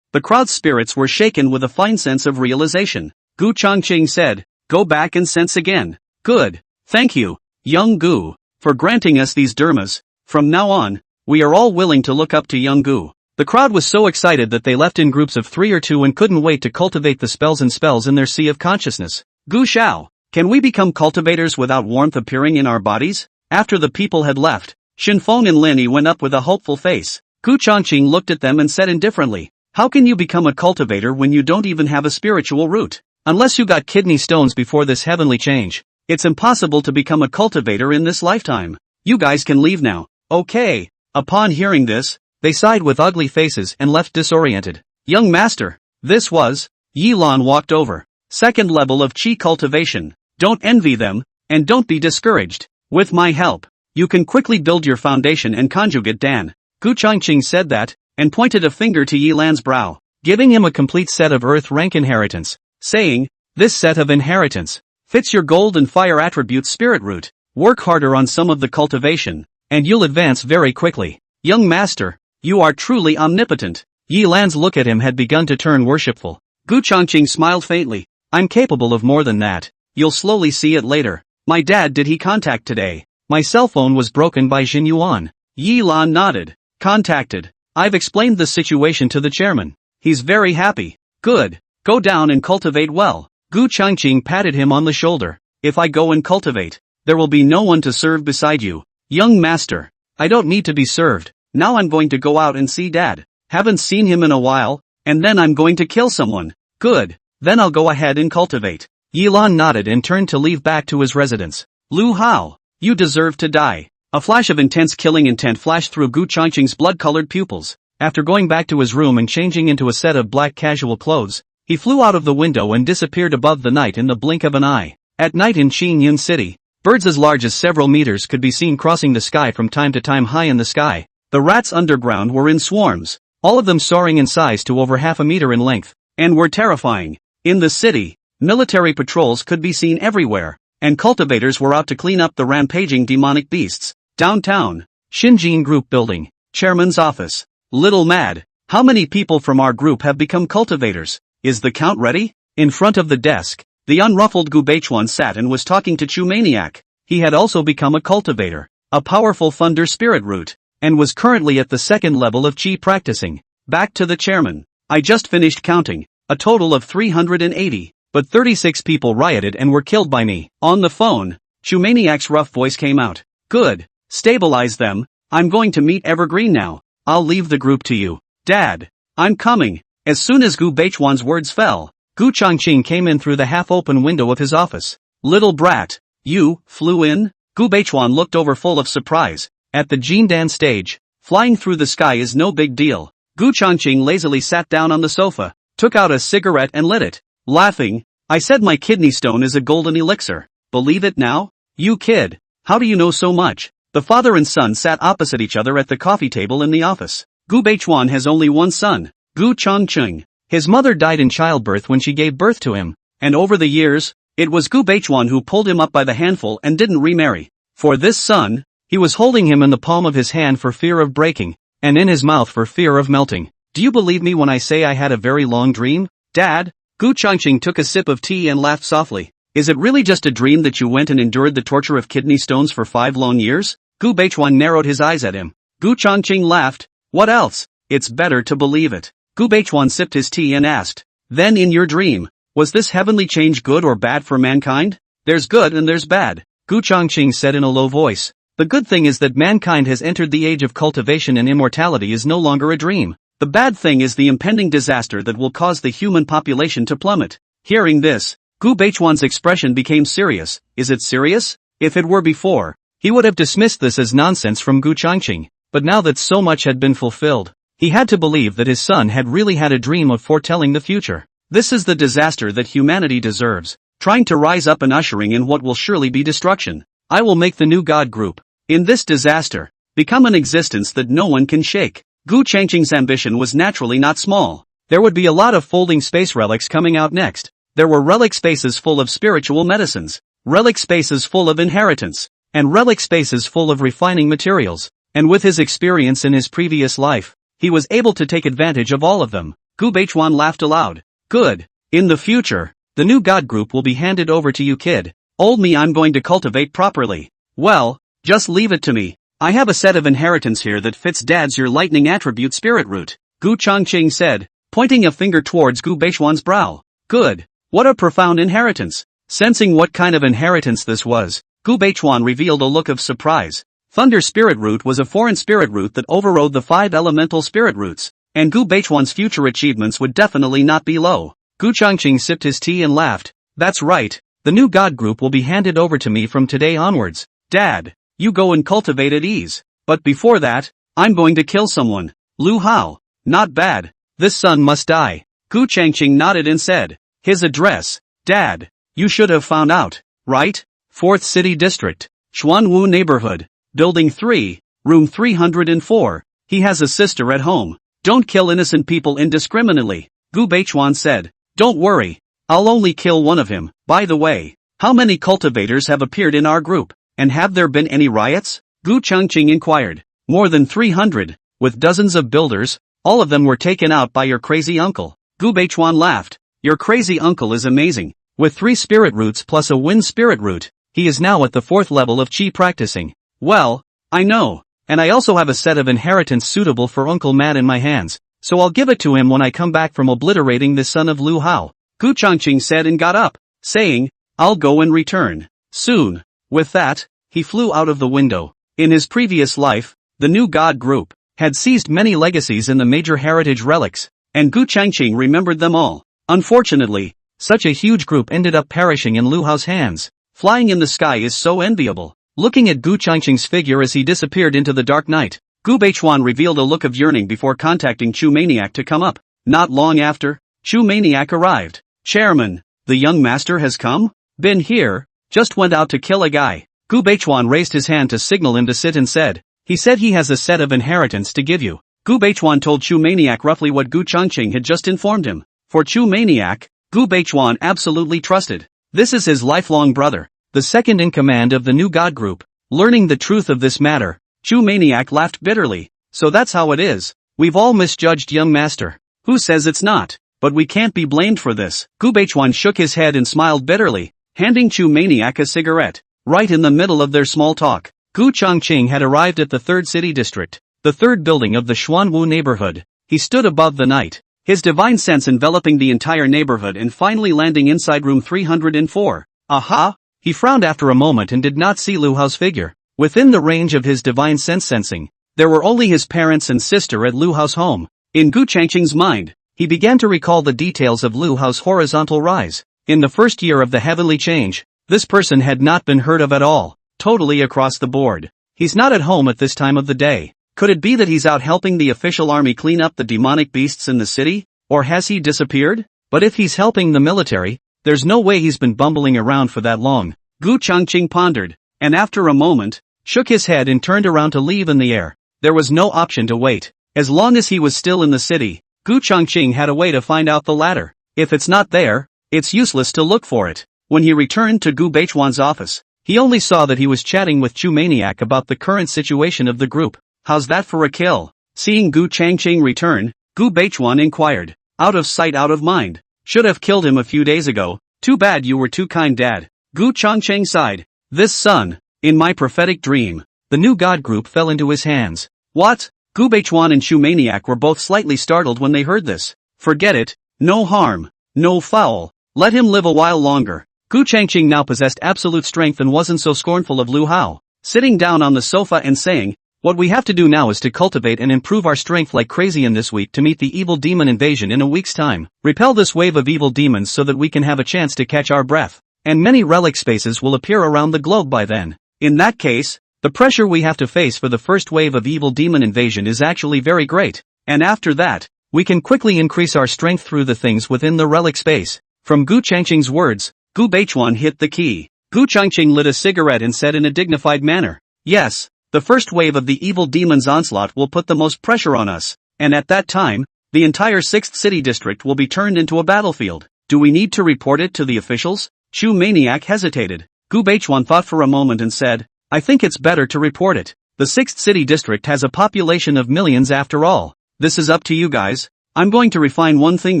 The crowd's spirits were shaken with a fine sense of realization. Gu Chongqing said, "Go back and sense again." "Good. Thank you, young Gu, for granting us these dermas. From now on, we are all willing to look up to young Gu." The crowd was so excited that they left in groups of 3 or 2 and couldn't wait to cultivate the spells in their sea of consciousness. "Gu Shao, can we become cultivators without warmth appearing in our bodies?" After the people had left, Shinfeng and Lin Yi went up with a hopeful face. Gu Chongqing looked at them and said indifferently, "How can you become a cultivator when you don't even have a spiritual root? Unless you got kidney stones before this heavenly change, it's impossible to become a cultivator in this lifetime. You guys can leave now." "Okay." Upon hearing this, they sighed with ugly faces and left disoriented. "Young master, this was..." Yilan walked over. "Second level of Qi cultivation. Don't envy them, and don't be discouraged. With my help, you can quickly build your foundation and conjugate Dan." Gu Chongqing said that, and pointed a finger to Yilan's brow, giving him a complete set of earth rank inheritance, saying, "This set of inheritance fits your gold and fire attribute spirit root. Work harder on some of the cultivation, and you'll advance very quickly. Young master, you are truly omnipotent." Yilan's look at him had begun to turn worshipful. Gu Chongqing smiled faintly. "I'm capable of more than that. You'll slowly see it later. My dad did he contact today? My cell phone was broken by Jin Yuan." Yilan nodded. "Contacted. I've explained the situation to the chairman. He's very happy." "Good. Go down and cultivate well." Gu Chongqing patted him on the shoulder. "If I go and cultivate, there will be no one to serve beside you. Young master, I don't need to be served. Now I'm going to go out and see Dad. Haven't seen him in a while, and then I'm going to kill someone." "Good. Then I'll go ahead and cultivate." Yilan nodded and turned to leave back to his residence. "Lu Hao, you deserve to die." A flash of intense killing intent flashed through Gu Chongqing's blood-colored pupils. After going back to his room and changing into a set of black casual clothes, he flew out of the window and disappeared above the night in the blink of an eye. At night in Xinyun City, birds as large as several meters could be seen crossing the sky from time to time high in the sky. The rats underground were in swarms, all of them soaring in size to over half a meter in length, and were terrifying. In the city, military patrols could be seen everywhere, and cultivators were out to clean up the rampaging demonic beasts. Downtown, Xinjiang Group Building, Chairman's Office. "Little Mad, how many people from our group have become cultivators? Is the count ready?" In front of the desk, The unruffled Gu Beichuan sat and was talking to Chu Maniac. He had also become a cultivator, a powerful thunder spirit root, and was currently at the second level of Qi practicing. Back to the chairman. I just finished counting, a total of 380, but 36 people rioted and were killed by me. On the phone, Chu Maniac's rough voice came out. Good. Stabilize them. I'm going to meet Evergreen now. I'll leave the group to you. Dad. I'm coming. As soon as Gu Beichuan's words fell, Gu Changqing came in through the half-open window of his office. Little brat. You flew in? Gu Beichuan looked over full of surprise. At the Jindan stage, flying through the sky is no big deal. Gu Changqing lazily sat down on the sofa, took out a cigarette and lit it. Laughing, I said my kidney stone is a golden elixir. Believe it now? You kid. How do you know so much? The father and son sat opposite each other at the coffee table in the office. Gu Beichuan has only one son, Gu Changqing. His mother died in childbirth when she gave birth to him, and over the years, it was Gu Beichuan who pulled him up by the handful and didn't remarry. For this son, he was holding him in the palm of his hand for fear of breaking, and in his mouth for fear of melting. Do you believe me when I say I had a very long dream? Dad? Gu Changqing took a sip of tea and laughed softly. Is it really just a dream that you went and endured the torture of kidney stones for 5 long years? Gu Beichuan narrowed his eyes at him. Gu Changqing laughed. What else? It's better to believe it. Gu Beichuan sipped his tea and asked. Then in your dream, was this heavenly change good or bad for mankind? There's good and there's bad, Gu Changqing said in a low voice. The good thing is that mankind has entered the age of cultivation and immortality is no longer a dream. The bad thing is the impending disaster that will cause the human population to plummet. Hearing this, Gu Beichuan's expression became serious. Is it serious? If it were before, he would have dismissed this as nonsense from Gu Changqing, but now that so much had been fulfilled, he had to believe that his son had really had a dream of foretelling the future. This is the disaster that humanity deserves, trying to rise up and ushering in what will surely be destruction. I will make the new God group, in this disaster, become an existence that no one can shake. Gu Changqing's ambition was naturally not small. There would be a lot of folding space relics coming out next. There were relic spaces full of spiritual medicines, relic spaces full of inheritance, and relic spaces full of refining materials. And with his experience in his previous life, he was able to take advantage of all of them. Gu Beichuan laughed aloud. Good. In the future, the new God group will be handed over to you, kid. Old me I'm going to cultivate properly. Well, just leave it to me. I have a set of inheritance here that fits Dad's your lightning attribute spirit root, Gu Changqing said, pointing a finger towards Gu Beichuan's brow. Good. What a profound inheritance. Sensing what kind of inheritance this was, Gu Beichuan revealed a look of surprise. Thunder spirit root was a foreign spirit root that overrode the 5 elemental spirit roots, and Gu Beichuan's future achievements would definitely not be low. Gu Changqing sipped his tea and laughed. That's right, the new God group will be handed over to me from today onwards. Dad, you go and cultivate at ease. But before that, I'm going to kill someone. Lu Hao. Not bad. This son must die. Gu Changqing nodded and said. His address. Dad, you should have found out, right? 4th City District, Xuanwu Neighborhood, Building 3, Room 304. He has a sister at home. Don't kill innocent people indiscriminately, Gu Beichuan said. Don't worry. I'll only kill one of him. By the way, how many cultivators have appeared in our group? And have there been any riots? Gu Changqing inquired. More than 300, with dozens of builders. All of them were taken out by your crazy uncle. Gu Beichuan laughed. Your crazy uncle is amazing. With 3 spirit roots plus a wind spirit root, he is now at the 4th level of Qi practicing. Well, I know, and I also have a set of inheritance suitable for Uncle Matt in my hands, so I'll give it to him when I come back from obliterating the son of Lu Hao. Gu Changqing said and got up, saying, I'll go and return soon. With that, he flew out of the window. In his previous life, the new God group had seized many legacies in the major heritage relics, and Gu Changqing remembered them all. Unfortunately, such a huge group ended up perishing in Lu Hao's hands. Flying in the sky is so enviable. Looking at Gu Changqing's figure as he disappeared into the dark night, Gu Beichuan revealed a look of yearning before contacting Chu Maniac to come up. Not long after, Chu Maniac arrived. Chairman, the young master has come? Been here, just went out to kill a guy. Gu Beichuan raised his hand to signal him to sit and said, he said he has a set of inheritance to give you. Gu Beichuan told Chu Maniac roughly what Gu Changqing had just informed him. For Chu Maniac, Gu Beichuan absolutely trusted. This is his lifelong brother, the second in command of the new God group. Learning the truth of this matter, Chu Maniac laughed bitterly. So that's how it is. We've all misjudged young master. Who says it's not? but we can't be blamed for this. Gu Beichuan shook his head and smiled bitterly, handing Chu Maniac a cigarette. Right in the middle of their small talk, Gu Chongqing had arrived at the 3rd City District, the 3rd building of the Xuanwu neighborhood. He stood above the night, his divine sense enveloping the entire neighborhood and finally landing inside room 304. Aha! He frowned after a moment and did not see Lu Hao's figure. Within the range of his divine sense sensing, there were only his parents and sister at Lu Hao's home. In Gu Changqing's mind, he began to recall the details of Lu Hao's horizontal rise. In the first year of the heavenly change, this person had not been heard of at all, totally across the board. He's not at home at this time of the day. Could it be that he's out helping the official army clean up the demonic beasts in the city? Or has he disappeared? But if he's helping the military, there's no way he's been bumbling around for that long. Gu Chongqing pondered, and after a moment, shook his head and turned around to leave in the air. There was no option to wait. As long as he was still in the city, Gu Chongqing had a way to find out the ladder. If it's not there, it's useless to look for it. When he returned to Gu Beichuan's office, he only saw that he was chatting with Chu Maniac about the current situation of the group. How's that for a kill? Seeing Gu Changqing return, Gu Beichuan inquired. Out of sight, out of mind. Should have killed him a few days ago. Too bad you were too kind, Dad. Gu Chongqing sighed. This son, in my prophetic dream, the new god group fell into his hands. What? Gu Beichuan and Chu Maniac were both slightly startled when they heard this. Forget it. No harm. No foul. Let him live a while longer. Gu Changqing now possessed absolute strength and wasn't so scornful of Lu Hao. Sitting down on the sofa and saying, what we have to do now is to cultivate and improve our strength like crazy in this week to meet the evil demon invasion in a week's time. Repel this wave of evil demons so that we can have a chance to catch our breath. And many relic spaces will appear around the globe by then. In that case, the pressure we have to face for the first wave of evil demon invasion is actually very great. And after that, we can quickly increase our strength through the things within the relic space. From Gu Changqing's words, Gu Beichuan hit the key. Gu Changqing lit a cigarette and said in a dignified manner, yes, the first wave of the evil demon's onslaught will put the most pressure on us, and at that time, the entire 6th City District will be turned into a battlefield. Do we need to report it to the officials? Chu Maniac hesitated. Gu Beichuan thought for a moment and said, I think it's better to report it. The 6th City District has a population of millions after all. This is up to you guys. I'm going to refine one thing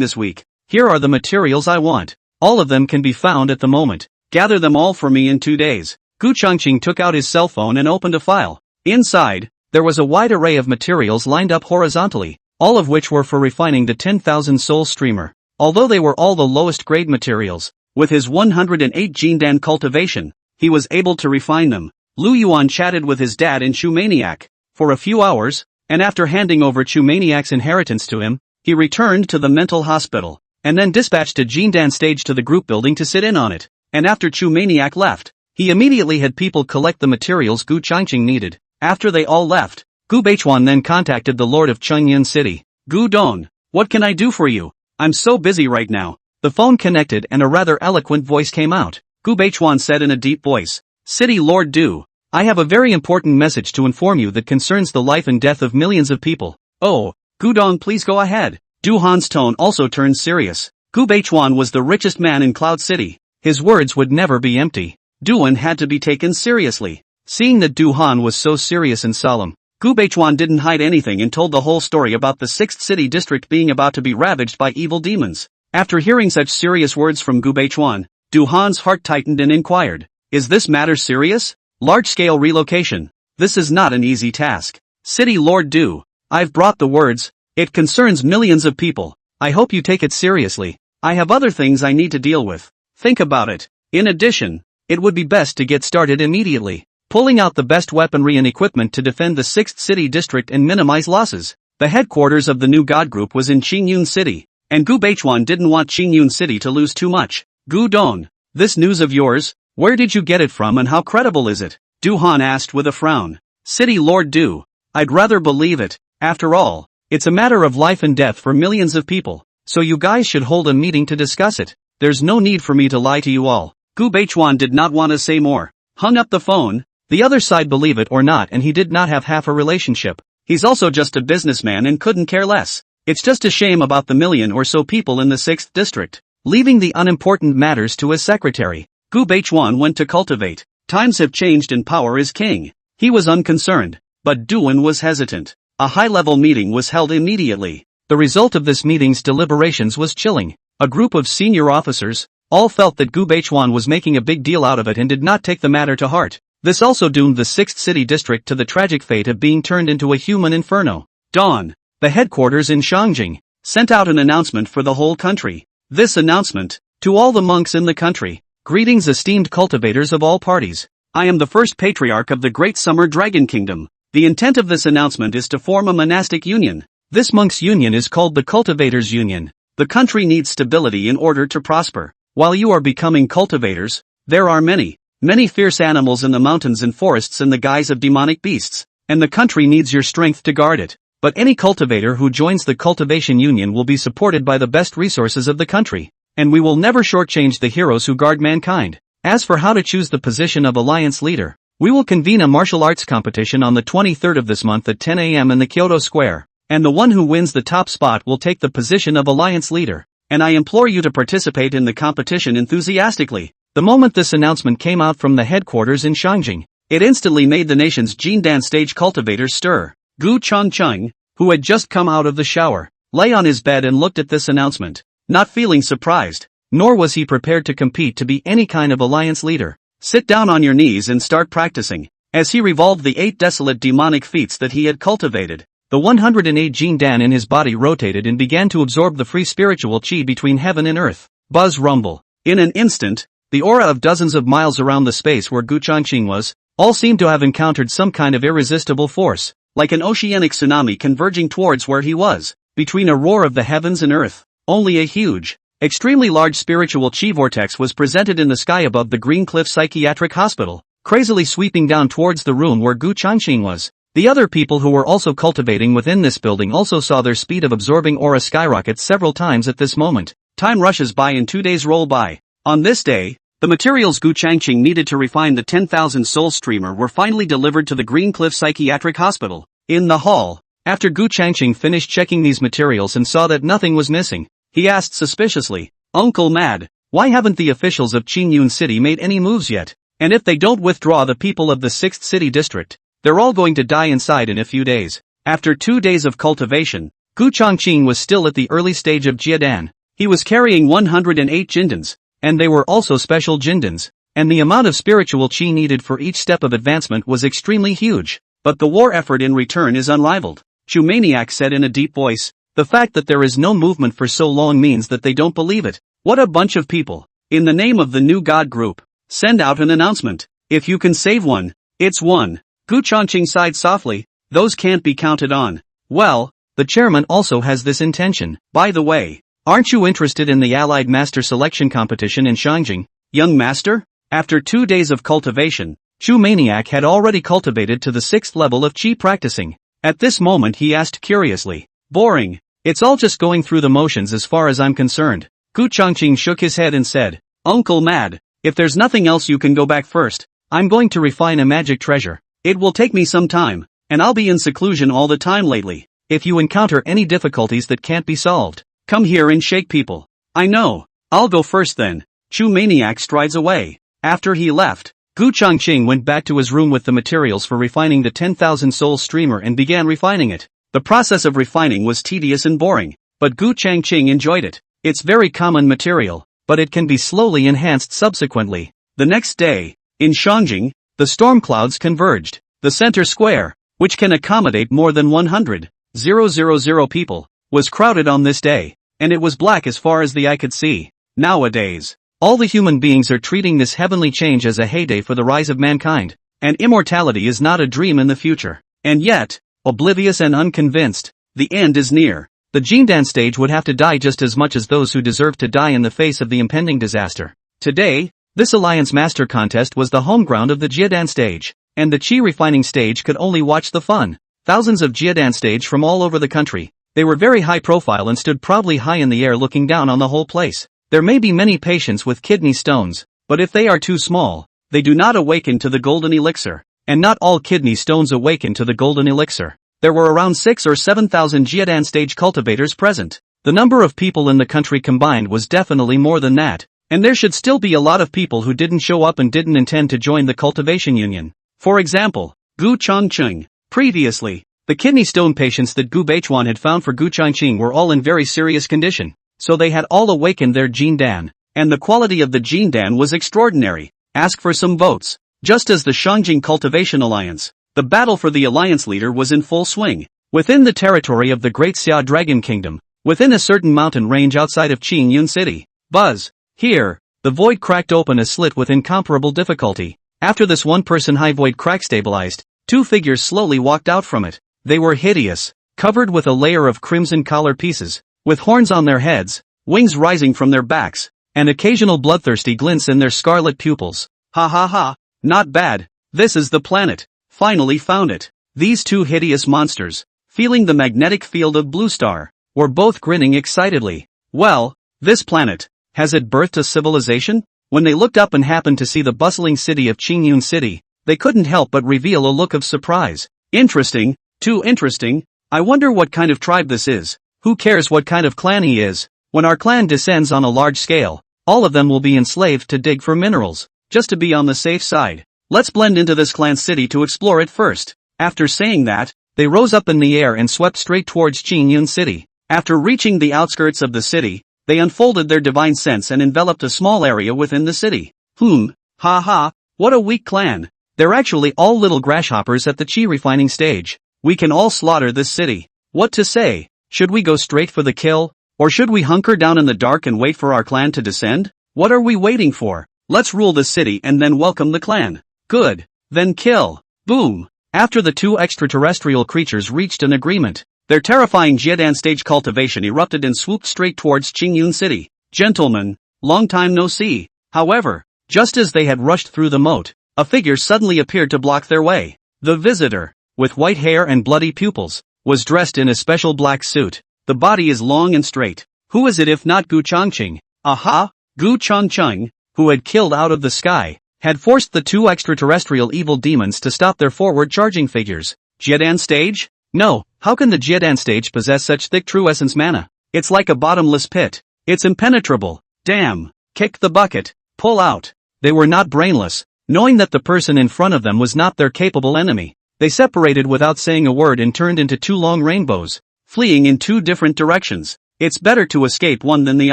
this week. Here are the materials I want. All of them can be found at the moment. Gather them all for me in 2 days. Gu Chongqing took out his cell phone and opened a file. Inside, there was a wide array of materials lined up horizontally, all of which were for refining the 10,000 soul streamer. Although they were all the lowest grade materials, with his 108 Jindan cultivation, he was able to refine them. Lu Yuan chatted with his dad and Chu Maniac for a few hours, and after handing over Chu Maniac's inheritance to him, he returned to the mental hospital, and then dispatched a Jindan stage to the group building to sit in on it. And after Chu Maniac left, he immediately had people collect the materials Gu Changqing needed. After they all left, Gu Beichuan then contacted the Lord of Chengyan City. Gu Dong, what can I do for you? I'm so busy right now. The phone connected and a rather eloquent voice came out. Gu Beichuan said in a deep voice, City Lord Du, I have a very important message to inform you that concerns the life and death of millions of people. Oh, Gu Dong, please go ahead. Du Han's tone also turned serious. Gu Beichuan was the richest man in Cloud City. His words would never be empty. Duan had to be taken seriously. Seeing that Du Han was so serious and solemn, Gu Beichuan didn't hide anything and told the whole story about the 6th City District being about to be ravaged by evil demons. After hearing such serious words from Gu Beichuan, Du Han's heart tightened and inquired, is this matter serious? Large-scale relocation. This is not an easy task. City Lord Du, I've brought the words. It concerns millions of people. I hope you take it seriously. I have other things I need to deal with. Think about it. In addition, it would be best to get started immediately, pulling out the best weaponry and equipment to defend the 6th City District and minimize losses. The headquarters of the new god group was in Qingyun City, and Gu Beichuan didn't want Qingyun City to lose too much. Gu Dong, this news of yours, where did you get it from and how credible is it? Du Han asked with a frown. City Lord Du, I'd rather believe it. After all, it's a matter of life and death for millions of people, so you guys should hold a meeting to discuss it. There's no need for me to lie to you all. Gu Beichuan did not want to say more. Hung up the phone. The other side, believe it or not, and he did not have half a relationship. He's also just a businessman and couldn't care less. It's just a shame about the million or so people in the 6th district. Leaving the unimportant matters to his secretary, Gu Beichuan went to cultivate. Times have changed and power is king. He was unconcerned, but Duan was hesitant. A high-level meeting was held immediately. The result of this meeting's deliberations was chilling. A group of senior officers all felt that Gu Baichuan was making a big deal out of it and did not take the matter to heart. This also doomed the 6th City District to the tragic fate of being turned into a human inferno. Dawn, the headquarters in Shangjing, sent out an announcement for the whole country. This announcement, to all the monks in the country, greetings esteemed cultivators of all parties. I am the first patriarch of the Great Summer Dragon Kingdom. The intent of this announcement is to form a monastic union. This monks' union is called the Cultivators' Union. The country needs stability in order to prosper. While you are becoming cultivators, there are many fierce animals in the mountains and forests in the guise of demonic beasts, and the country needs your strength to guard it. But any cultivator who joins the Cultivation Union will be supported by the best resources of the country, and we will never shortchange the heroes who guard mankind. As for how to choose the position of alliance leader, we will convene a martial arts competition on the 23rd of this month at 10 a.m. in the Kyoto Square, and the one who wins the top spot will take the position of alliance leader, and I implore you to participate in the competition enthusiastically. The moment this announcement came out from the headquarters in Shangjing, it instantly made the nation's Jindan stage cultivators stir. Gu Changcheng, who had just come out of the shower, lay on his bed and looked at this announcement, not feeling surprised, nor was he prepared to compete to be any kind of alliance leader. Sit down on your knees and start practicing. As he revolved the 8 desolate demonic feats that he had cultivated, the 108 Jindan in his body rotated and began to absorb the free spiritual chi between heaven and earth. Buzz rumble. In an instant, the aura of dozens of miles around the space where Gu Changqing was, all seemed to have encountered some kind of irresistible force, like an oceanic tsunami converging towards where he was. Between a roar of the heavens and earth, only a huge, extremely large spiritual chi vortex was presented in the sky above the Green Cliff Psychiatric Hospital, crazily sweeping down towards the room where Gu Changqing was. The other people who were also cultivating within this building also saw their speed of absorbing aura skyrocket several times at this moment. Time rushes by and 2 days roll by. On this day, the materials Gu Changqing needed to refine the 10,000 soul streamer were finally delivered to the Green Cliff Psychiatric Hospital. In the hall, after Gu Changqing finished checking these materials and saw that nothing was missing, he asked suspiciously, "Uncle Mad, why haven't the officials of Qingyun City made any moves yet? And if they don't withdraw the people of the 6th City District, they're all going to die inside in a few days." After 2 days of cultivation, Gu Changqing was still at the early stage of Jiedan. He was carrying 108 jindans, and they were also special jindans, and the amount of spiritual chi needed for each step of advancement was extremely huge. But the war effort in return is unrivaled. Chu Maniac said in a deep voice, "The fact that there is no movement for so long means that they don't believe it. What a bunch of people. In the name of the new God group, send out an announcement. If you can save one, it's one." Gu Changqing sighed softly, "Those can't be counted on." "Well, the chairman also has this intention. By the way, aren't you interested in the Allied Master Selection Competition in Shangjing, young master?" After 2 days of cultivation, Chu Maniac had already cultivated to the 6th level of chi practicing. At this moment he asked curiously, "Boring. It's all just going through the motions as far as I'm concerned." Gu Changqing shook his head and said, "Uncle Mad, if there's nothing else you can go back first. I'm going to refine a magic treasure. It will take me some time, and I'll be in seclusion all the time lately. If you encounter any difficulties that can't be solved, come here and shake people." "I know. I'll go first then." Chu Maniac strides away. After he left, Gu Changqing went back to his room with the materials for refining the 10,000 soul streamer and began refining it. The process of refining was tedious and boring, but Gu Changqing enjoyed it. It's very common material, but it can be slowly enhanced subsequently. The next day, in Shangjing, the storm clouds converged. The center square, which can accommodate more than 100,000 people, was crowded on this day, and it was black as far as the eye could see. Nowadays, all the human beings are treating this heavenly change as a heyday for the rise of mankind, and immortality is not a dream in the future. And yet, oblivious and unconvinced, the end is near. The Jindan stage would have to die just as much as those who deserve to die in the face of the impending disaster. Today, this Alliance Master Contest was the home ground of the Jiedan stage, and the Chi refining stage could only watch the fun. Thousands of Jiedan stage from all over the country. They were very high profile and stood proudly high in the air looking down on the whole place. There may be many patients with kidney stones, but if they are too small, they do not awaken to the golden elixir, and not all kidney stones awaken to the golden elixir. There were around 6 or 7,000 Jiedan stage cultivators present. The number of people in the country combined was definitely more than that, and there should still be a lot of people who didn't show up and didn't intend to join the cultivation union. For example, Gu Changqing. Previously, The kidney stone patients that Gu Baichuan had found for Gu Changqing were all in very serious condition, so they had all awakened their Jin Dan, and the quality of the Jin Dan was extraordinary. Ask for some votes. Just as the Shangjing Cultivation Alliance, the battle for the alliance leader was in full swing. Within the territory of the Great Xia Dragon Kingdom, within a certain mountain range outside of Qingyun City. Buzz. Here, the void cracked open a slit with incomparable difficulty. After this one-person high void crack stabilized, two figures slowly walked out from it. They were hideous, covered with a layer of crimson collar pieces, with horns on their heads, wings rising from their backs, and occasional bloodthirsty glints in their scarlet pupils. Ha ha ha, not bad. This is the planet. Finally found it. These two hideous monsters, feeling the magnetic field of Blue Star, were both grinning excitedly. Well, this planet, has it birthed a civilization? When they looked up and happened to see the bustling city of Qingyun City, they couldn't help but reveal a look of surprise. Interesting, too interesting. I wonder what kind of tribe this is. Who cares what kind of clan he is? When our clan descends on a large scale, all of them will be enslaved to dig for minerals, just to be on the safe side. Let's blend into this clan city to explore it first. After saying that, they rose up in the air and swept straight towards Qingyun City. After reaching the outskirts of the city, they unfolded their divine sense and enveloped a small area within the city. Ha ha, what a weak clan. They're actually all little grasshoppers at the chi refining stage. We can all slaughter this city. What to say? Should we go straight for the kill? Or should we hunker down in the dark and wait for our clan to descend? What are we waiting for? Let's rule the city and then welcome the clan. Good. Then kill. Boom. After the two extraterrestrial creatures reached an agreement, their terrifying Jiedan stage cultivation erupted and swooped straight towards Qingyun City. Gentlemen, long time no see. However, just as they had rushed through the moat, a figure suddenly appeared to block their way. The visitor, with white hair and bloody pupils, was dressed in a special black suit. The body is long and straight. Who is it if not Gu Changqing? Aha! Gu Changqing, who had killed out of the sky, had forced the two extraterrestrial evil demons to stop their forward charging figures. Jiedan stage? No, how can the Jiedan stage possess such thick true essence mana? It's like a bottomless pit. It's impenetrable. Damn. Kick the bucket. Pull out. They were not brainless. Knowing that the person in front of them was not their capable enemy, they separated without saying a word and turned into two long rainbows, fleeing in two different directions. It's better to escape one than the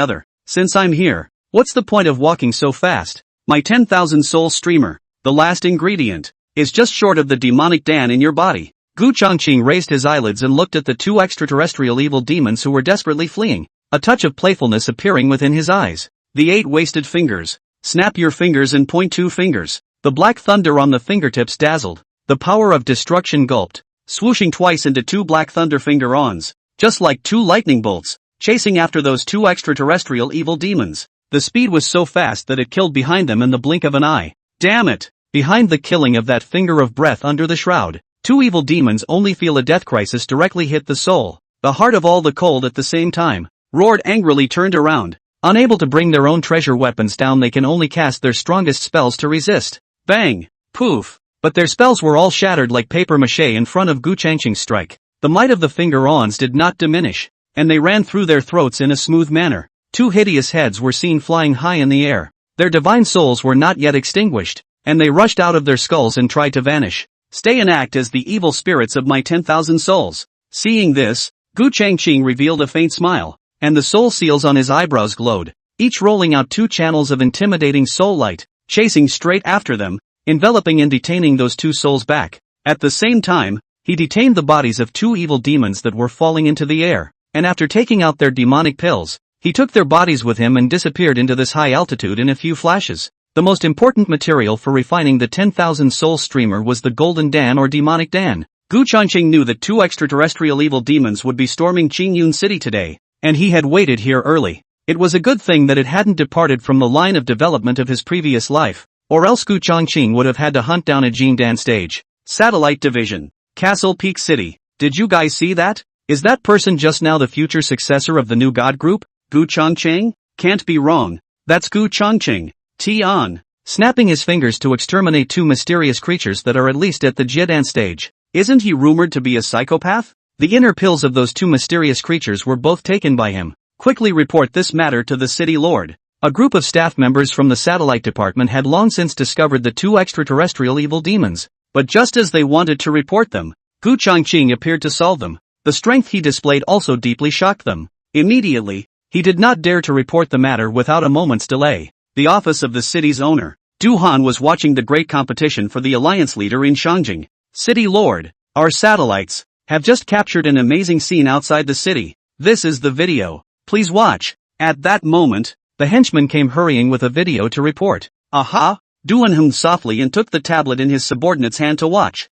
other. Since I'm here, what's the point of walking so fast? My 10,000 soul streamer, the last ingredient, is just short of the demonic Dan in your body. Gu Changqing raised his eyelids and looked at the two extraterrestrial evil demons who were desperately fleeing, a touch of playfulness appearing within his eyes. The 8 wasted fingers. Snap your fingers and point 2 fingers. The black thunder on the fingertips dazzled. The power of destruction gulped, swooshing twice into 2 black thunder finger-ons, just like 2 lightning bolts, chasing after those 2 extraterrestrial evil demons. The speed was so fast that it killed behind them in the blink of an eye. Damn it! Behind the killing of that finger of breath under the shroud, 2 evil demons only feel a death crisis directly hit the soul. The heart of all the cold at the same time, roared angrily turned around. Unable to bring their own treasure weapons down, they can only cast their strongest spells to resist. Bang! Poof! But their spells were all shattered like paper mache in front of Gu Changqing's strike. The might of the finger-ons did not diminish, and they ran through their throats in a smooth manner. 2 hideous heads were seen flying high in the air. Their divine souls were not yet extinguished, and they rushed out of their skulls and tried to vanish. Stay and act as the evil spirits of my 10,000 souls. Seeing this, Gu Changqing revealed a faint smile, and the soul seals on his eyebrows glowed, each rolling out 2 channels of intimidating soul light, chasing straight after them, enveloping and detaining those 2 souls back. At the same time, he detained the bodies of 2 evil demons that were falling into the air, and after taking out their demonic pills, he took their bodies with him and disappeared into this high altitude in a few flashes. The most important material for refining the 10,000 soul streamer was the golden Dan or demonic Dan. Gu Changqing knew that 2 extraterrestrial evil demons would be storming Qingyun City today, and he had waited here early. It was a good thing that it hadn't departed from the line of development of his previous life, or else Gu Changqing would have had to hunt down a Jindan stage. Satellite Division. Castle Peak City. Did you guys see that? Is that person just now the future successor of the new god group? Gu Changqing? Can't be wrong. That's Gu Changqing. T-on. Snapping his fingers to exterminate 2 mysterious creatures that are at least at the Jiedan stage. Isn't he rumored to be a psychopath? The inner pills of those 2 mysterious creatures were both taken by him. Quickly report this matter to the city lord. A group of staff members from the satellite department had long since discovered the 2 extraterrestrial evil demons, but just as they wanted to report them, Gu Changqing appeared to solve them. The strength he displayed also deeply shocked them. Immediately, he did not dare to report the matter without a moment's delay. The office of the city's owner, Du Han, was watching the great competition for the alliance leader in Shangjing. City Lord, our satellites have just captured an amazing scene outside the city. This is the video. Please watch. At that moment, the henchman came hurrying with a video to report. Aha! Duan hummed softly and took the tablet in his subordinate's hand to watch.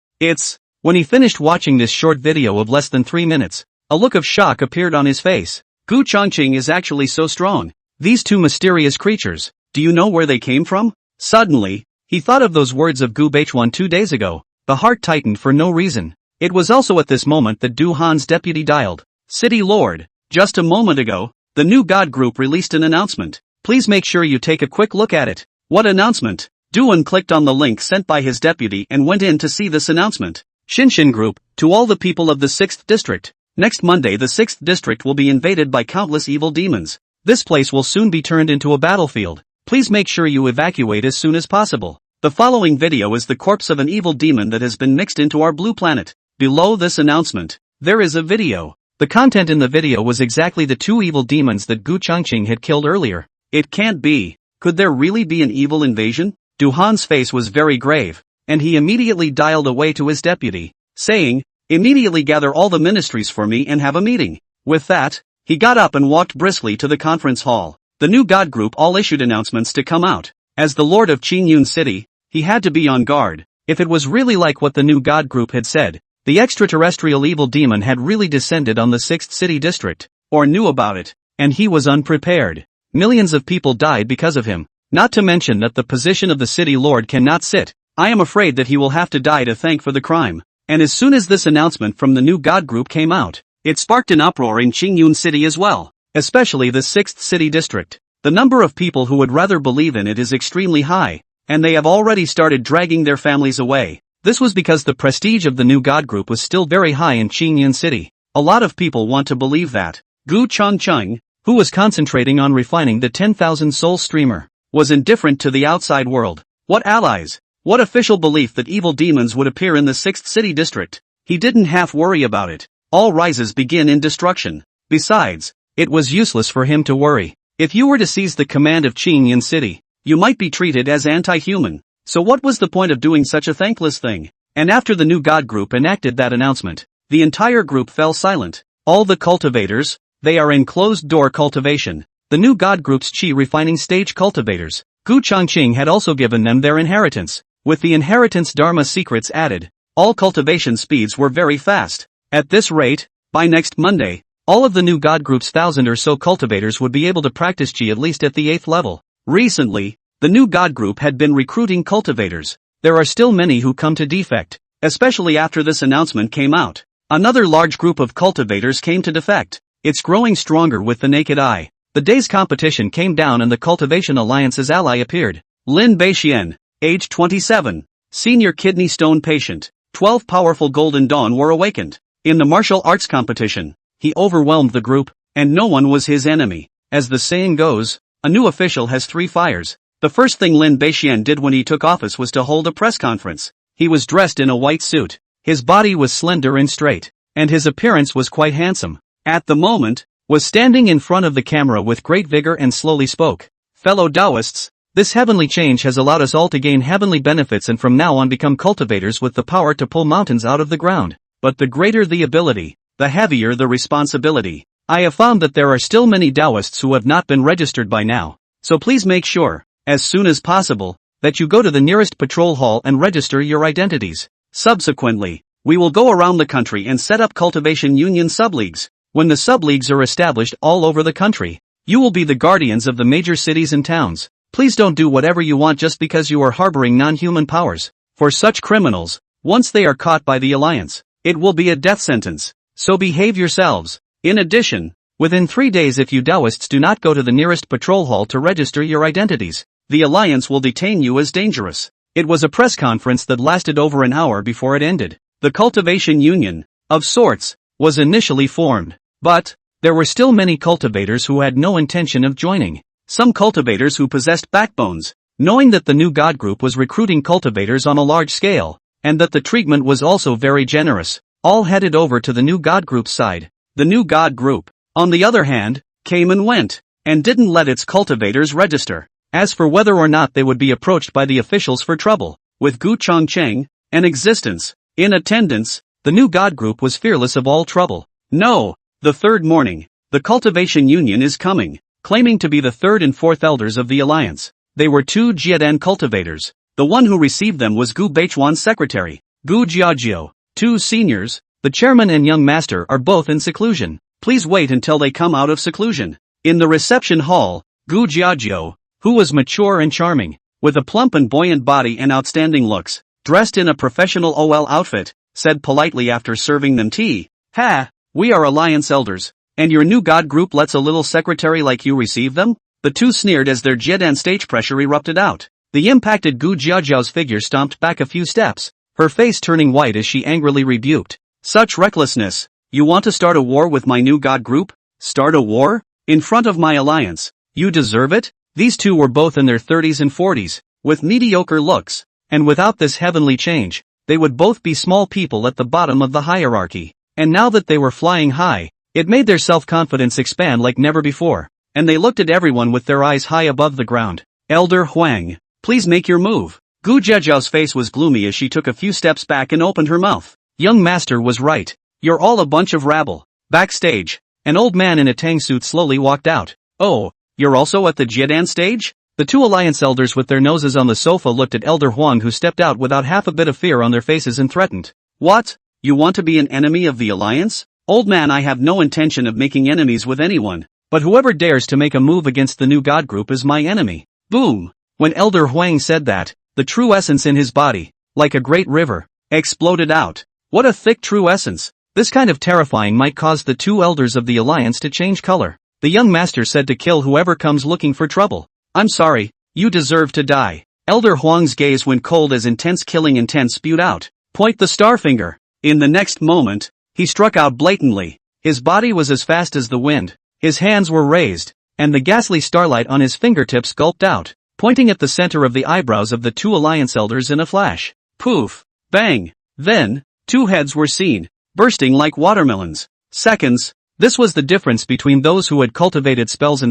When he finished watching this short video of less than 3 minutes, a look of shock appeared on his face. Gu Changqing is actually so strong. These two mysterious creatures, do you know where they came from? Suddenly, he thought of those words of Gu Baichuan 2 days ago. The heart tightened for no reason. It was also at this moment that Du Han's deputy dialed. City Lord, just a moment ago, the new God group released an announcement. Please make sure you take a quick look at it. What announcement? Duan clicked on the link sent by his deputy and went in to see this announcement. Shinshin Group, to all the people of the 6th District. Next Monday the 6th District will be invaded by countless evil demons. This place will soon be turned into a battlefield. Please make sure you evacuate as soon as possible. The following video is the corpse of an evil demon that has been mixed into our blue planet. Below this announcement, there is a video. The content in the video was exactly the 2 evil demons that Gu Changqing had killed earlier. It can't be. Could there really be an evil invasion? Du Han's face was very grave, and he immediately dialed away to his deputy, saying, immediately gather all the ministries for me and have a meeting. With that, he got up and walked briskly to the conference hall. The new God group all issued announcements to come out. As the lord of Qingyun City, he had to be on guard. If it was really like what the new God group had said, the extraterrestrial evil demon had really descended on the 6th city district, or knew about it, and he was unprepared. Millions of people died because of him. Not to mention that the position of the city lord cannot sit. I am afraid that he will have to die to thank for the crime. And as soon as this announcement from the new God group came out, it sparked an uproar in Qingyun City as well, especially the 6th city district. The number of people who would rather believe in it is extremely high, and they have already started dragging their families away. This was because the prestige of the new God group was still very high in Qingyun City. A lot of people want to believe that. Gu Changqing, who was concentrating on refining the 10,000 soul streamer, was indifferent to the outside world. What allies? What official belief that evil demons would appear in the 6th city district? He didn't half worry about it. All rises begin in destruction. Besides, it was useless for him to worry. If you were to seize the command of Qingyun City, you might be treated as anti-human. So what was the point of doing such a thankless thing? And after the new God group enacted that announcement, the entire group fell silent. All the cultivators, they are in closed-door cultivation. The new God group's chi refining stage cultivators, Gu Changqing had also given them their inheritance. With the inheritance Dharma secrets added, all cultivation speeds were very fast. At this rate, by next Monday, all of the new God group's 1,000 or so cultivators would be able to practice chi at least at the 8th level. Recently, the new God group had been recruiting cultivators. There are still many who come to defect, especially after this announcement came out. Another large group of cultivators came to defect. It's growing stronger with the naked eye. The day's competition came down and the Cultivation Alliance's ally appeared. Lin Beixian, age 27, senior kidney stone patient. 12 powerful Golden Dawn were awakened. In the martial arts competition, he overwhelmed the group, and no one was his enemy. As the saying goes, a new official has 3 fires. The first thing Lin Beixian did when he took office was to hold a press conference. He was dressed in a white suit. His body was slender and straight, and his appearance was quite handsome. At the moment, was standing in front of the camera with great vigor and slowly spoke. Fellow Taoists, this heavenly change has allowed us all to gain heavenly benefits and from now on become cultivators with the power to pull mountains out of the ground. But the greater the ability, the heavier the responsibility. I have found that there are still many Taoists who have not been registered by now. So please make sure, as soon as possible, that you go to the nearest patrol hall and register your identities. Subsequently, we will go around the country and set up cultivation union subleagues. When the subleagues are established all over the country, you will be the guardians of the major cities and towns. Please don't do whatever you want just because you are harboring non-human powers. For such criminals, once they are caught by the Alliance, it will be a death sentence. So behave yourselves. In addition, within 3 days if you Taoists do not go to the nearest patrol hall to register your identities, the Alliance will detain you as dangerous. It was a press conference that lasted over an hour before it ended. The Cultivation Union, of sorts, was initially formed. But, there were still many cultivators who had no intention of joining. Some cultivators who possessed backbones, knowing that the new God group was recruiting cultivators on a large scale, and that the treatment was also very generous, all headed over to the new God group's side. The new God group, on the other hand, came and went, and didn't let its cultivators register. As for whether or not they would be approached by the officials for trouble, with Gu Chongcheng, an existence, in attendance, the new God group was fearless of all trouble. No, the third morning, the Cultivation Union is coming, claiming to be the third and fourth elders of the alliance. They were two Jiedan cultivators. The one who received them was Gu Beichuan's secretary, Gu Jiajiao. Two seniors, the chairman and young master, are both in seclusion. Please wait until they come out of seclusion. In the reception hall, Gu Jiajiao, who was mature and charming, with a plump and buoyant body and outstanding looks, dressed in a professional OL outfit, said politely after serving them tea, "Ha, we are alliance elders, and your new God group lets a little secretary like you receive them?" The two sneered as their Jiedan stage pressure erupted out. The impacted Gu Jiajiao's figure stomped back a few steps, her face turning white as she angrily rebuked. "Such recklessness! You want to start a war with my new God group? Start a war? In front of my alliance? You deserve it?" These two were both in their 30s and 40s, with mediocre looks, and without this heavenly change, they would both be small people at the bottom of the hierarchy. And now that they were flying high, it made their self-confidence expand like never before, and they looked at everyone with their eyes high above the ground. "Elder Huang, please make your move." Gu Jiajiao's face was gloomy as she took a few steps back and opened her mouth. Young master was right. You're all a bunch of rabble. Backstage, an old man in a tang suit slowly walked out. "Oh, you're also at the Jiedan stage?" The two alliance elders with their noses on the sofa looked at Elder Huang, who stepped out without half a bit of fear on their faces, and threatened. "What? You want to be an enemy of the alliance?" "Old man, I have no intention of making enemies with anyone, but whoever dares to make a move against the new God group is my enemy." Boom! When Elder Huang said that, the true essence in his body, like a great river, exploded out. What a thick true essence! This kind of terrifying might cause the two elders of the alliance to change color. The young master said to kill whoever comes looking for trouble. "I'm sorry, you deserve to die." Elder Huang's gaze went cold as intense killing intent spewed out. "Point the star finger." In the next moment, he struck out blatantly. His body was as fast as the wind, his hands were raised, and the ghastly starlight on his fingertips gulped out, pointing at the center of the eyebrows of the two alliance elders in a flash. Poof! Bang! Then, two heads were seen, bursting like watermelons. Seconds. This was the difference between those who had cultivated spells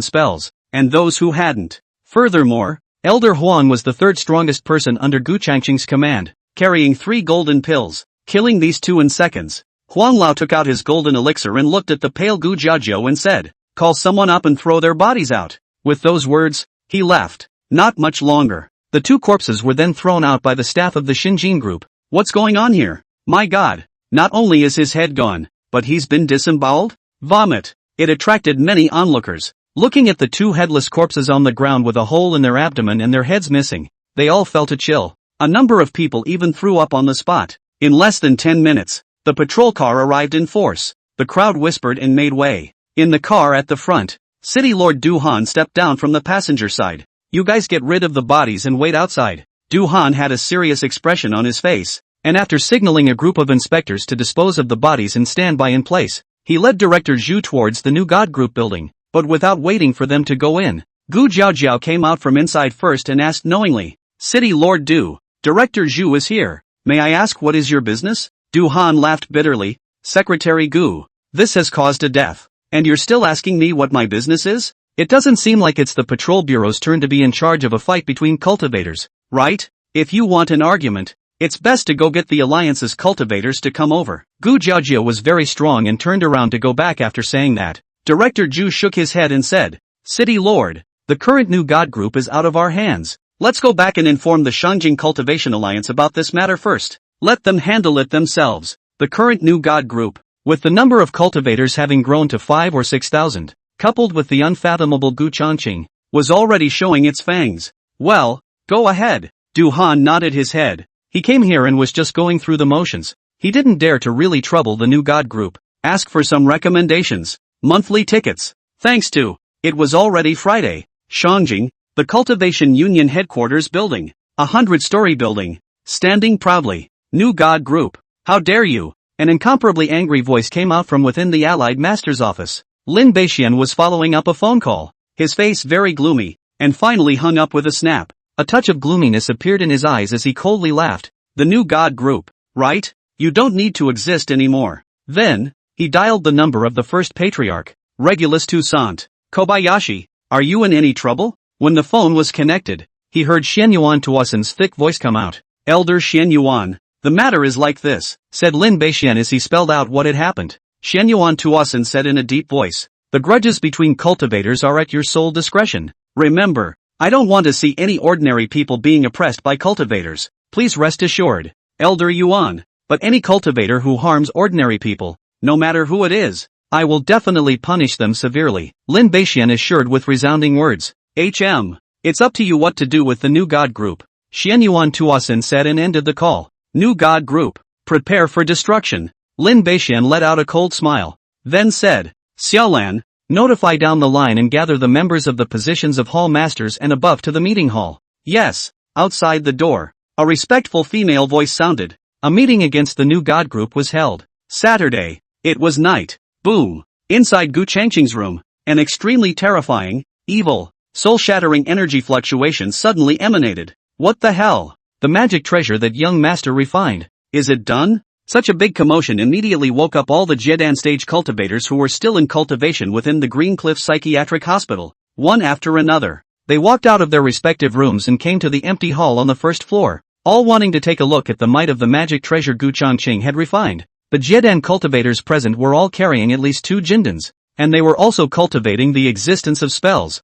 and those who hadn't. Furthermore, Elder Huang was the third strongest person under Gu Changqing's command, carrying 3 golden pills, killing these two in seconds. Huang Lao took out his golden elixir and looked at the pale Gu Jiajiao and said, "Call someone up and throw their bodies out." With those words, he left. Not much longer. The two corpses were then thrown out by the staff of the Xinjiang group. What's going on here? My God! Not only is his head gone, but he's been disemboweled? Vomit! It attracted many onlookers. Looking at the two headless corpses on the ground with a hole in their abdomen and their heads missing, they all felt a chill. A number of people even threw up on the spot. In less than 10 minutes, the patrol car arrived in force. The crowd whispered and made way. In the car at the front, City Lord Du Han stepped down from the passenger side. "You guys get rid of the bodies and wait outside." Du Han had a serious expression on his face, and after signaling a group of inspectors to dispose of the bodies and stand by in place, he led Director Zhu towards the new God Group building. But without waiting for them to go in, Gu Jiajiao came out from inside first and asked knowingly, "City Lord Du, Director Zhu is here. May I ask what is your business?" Du Han laughed bitterly. "Secretary Gu, this has caused a death, and you're still asking me what my business is? It doesn't seem like it's the patrol bureau's turn to be in charge of a fight between cultivators, right? If you want an argument, it's best to go get the alliance's cultivators to come over." Gu Jiajiao was very strong and turned around to go back after saying that. Director Zhu shook his head and said, "City Lord, the current new God group is out of our hands. Let's go back and inform the Shangjing Cultivation Alliance about this matter first. Let them handle it themselves." The current new God group, with the number of cultivators having grown to 5 or 6,000, coupled with the unfathomable Gu Changqing, was already showing its fangs. "Well, go ahead." Du Han nodded his head. He came here and was just going through the motions. He didn't dare to really trouble the new God group. Ask for some recommendations. Monthly tickets. Thanks to, it was already Friday. Shangjing, the Cultivation Union headquarters building. 100-story building. Standing proudly. New God group. "How dare you?" An incomparably angry voice came out from within the Allied Master's office. Lin Beixian was following up a phone call, his face very gloomy, and finally hung up with a snap. A touch of gloominess appeared in his eyes as he coldly laughed. "The new God group, right? You don't need to exist anymore. Then, he dialed the number of the first patriarch, Regulus Toussaint. Kobayashi, are you in any trouble? When the phone was connected, he heard Xianyuan Tuosan's thick voice come out. Elder Xianyuan, the matter is like this, said Lin Beixian as he spelled out what had happened. Xianyuan Tuosan said in a deep voice, the grudges between cultivators are at your sole discretion. Remember, I don't want to see any ordinary people being oppressed by cultivators. Please rest assured, Elder Yuan, but any cultivator who harms ordinary people, no matter who it is, I will definitely punish them severely, Lin Beixian assured with resounding words. It's up to you what to do with the new God group, Xianyuan Tuosan said and ended the call. New God group, prepare for destruction. Lin Beixian let out a cold smile, then said, Xiaolan, notify down the line and gather the members of the positions of hall masters and above to the meeting hall. Yes, outside the door, a respectful female voice sounded. A meeting against the new God group was held. Saturday, it was night. Boom. Inside Gu Changqing's room, an extremely terrifying, evil, soul-shattering energy fluctuation suddenly emanated. What the hell? The magic treasure that young master refined. Is it done? Such a big commotion immediately woke up all the Jedan stage cultivators who were still in cultivation within the Green Cliff Psychiatric Hospital. One after another, they walked out of their respective rooms and came to the empty hall on the first floor, all wanting to take a look at the might of the magic treasure Gu Changqing had refined. The Jedan cultivators present were all carrying at least 2 jindans, and they were also cultivating the existence of spells,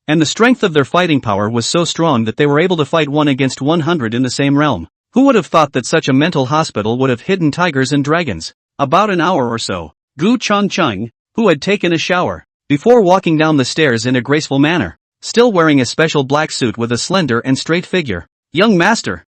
and the strength of their fighting power was so strong that they were able to fight 1 against 100 in the same realm. Who would have thought that such a mental hospital would have hidden tigers and dragons? About an hour or so, Gu Changqing, who had taken a shower, before walking down the stairs in a graceful manner, still wearing a special black suit with a slender and straight figure. Young master,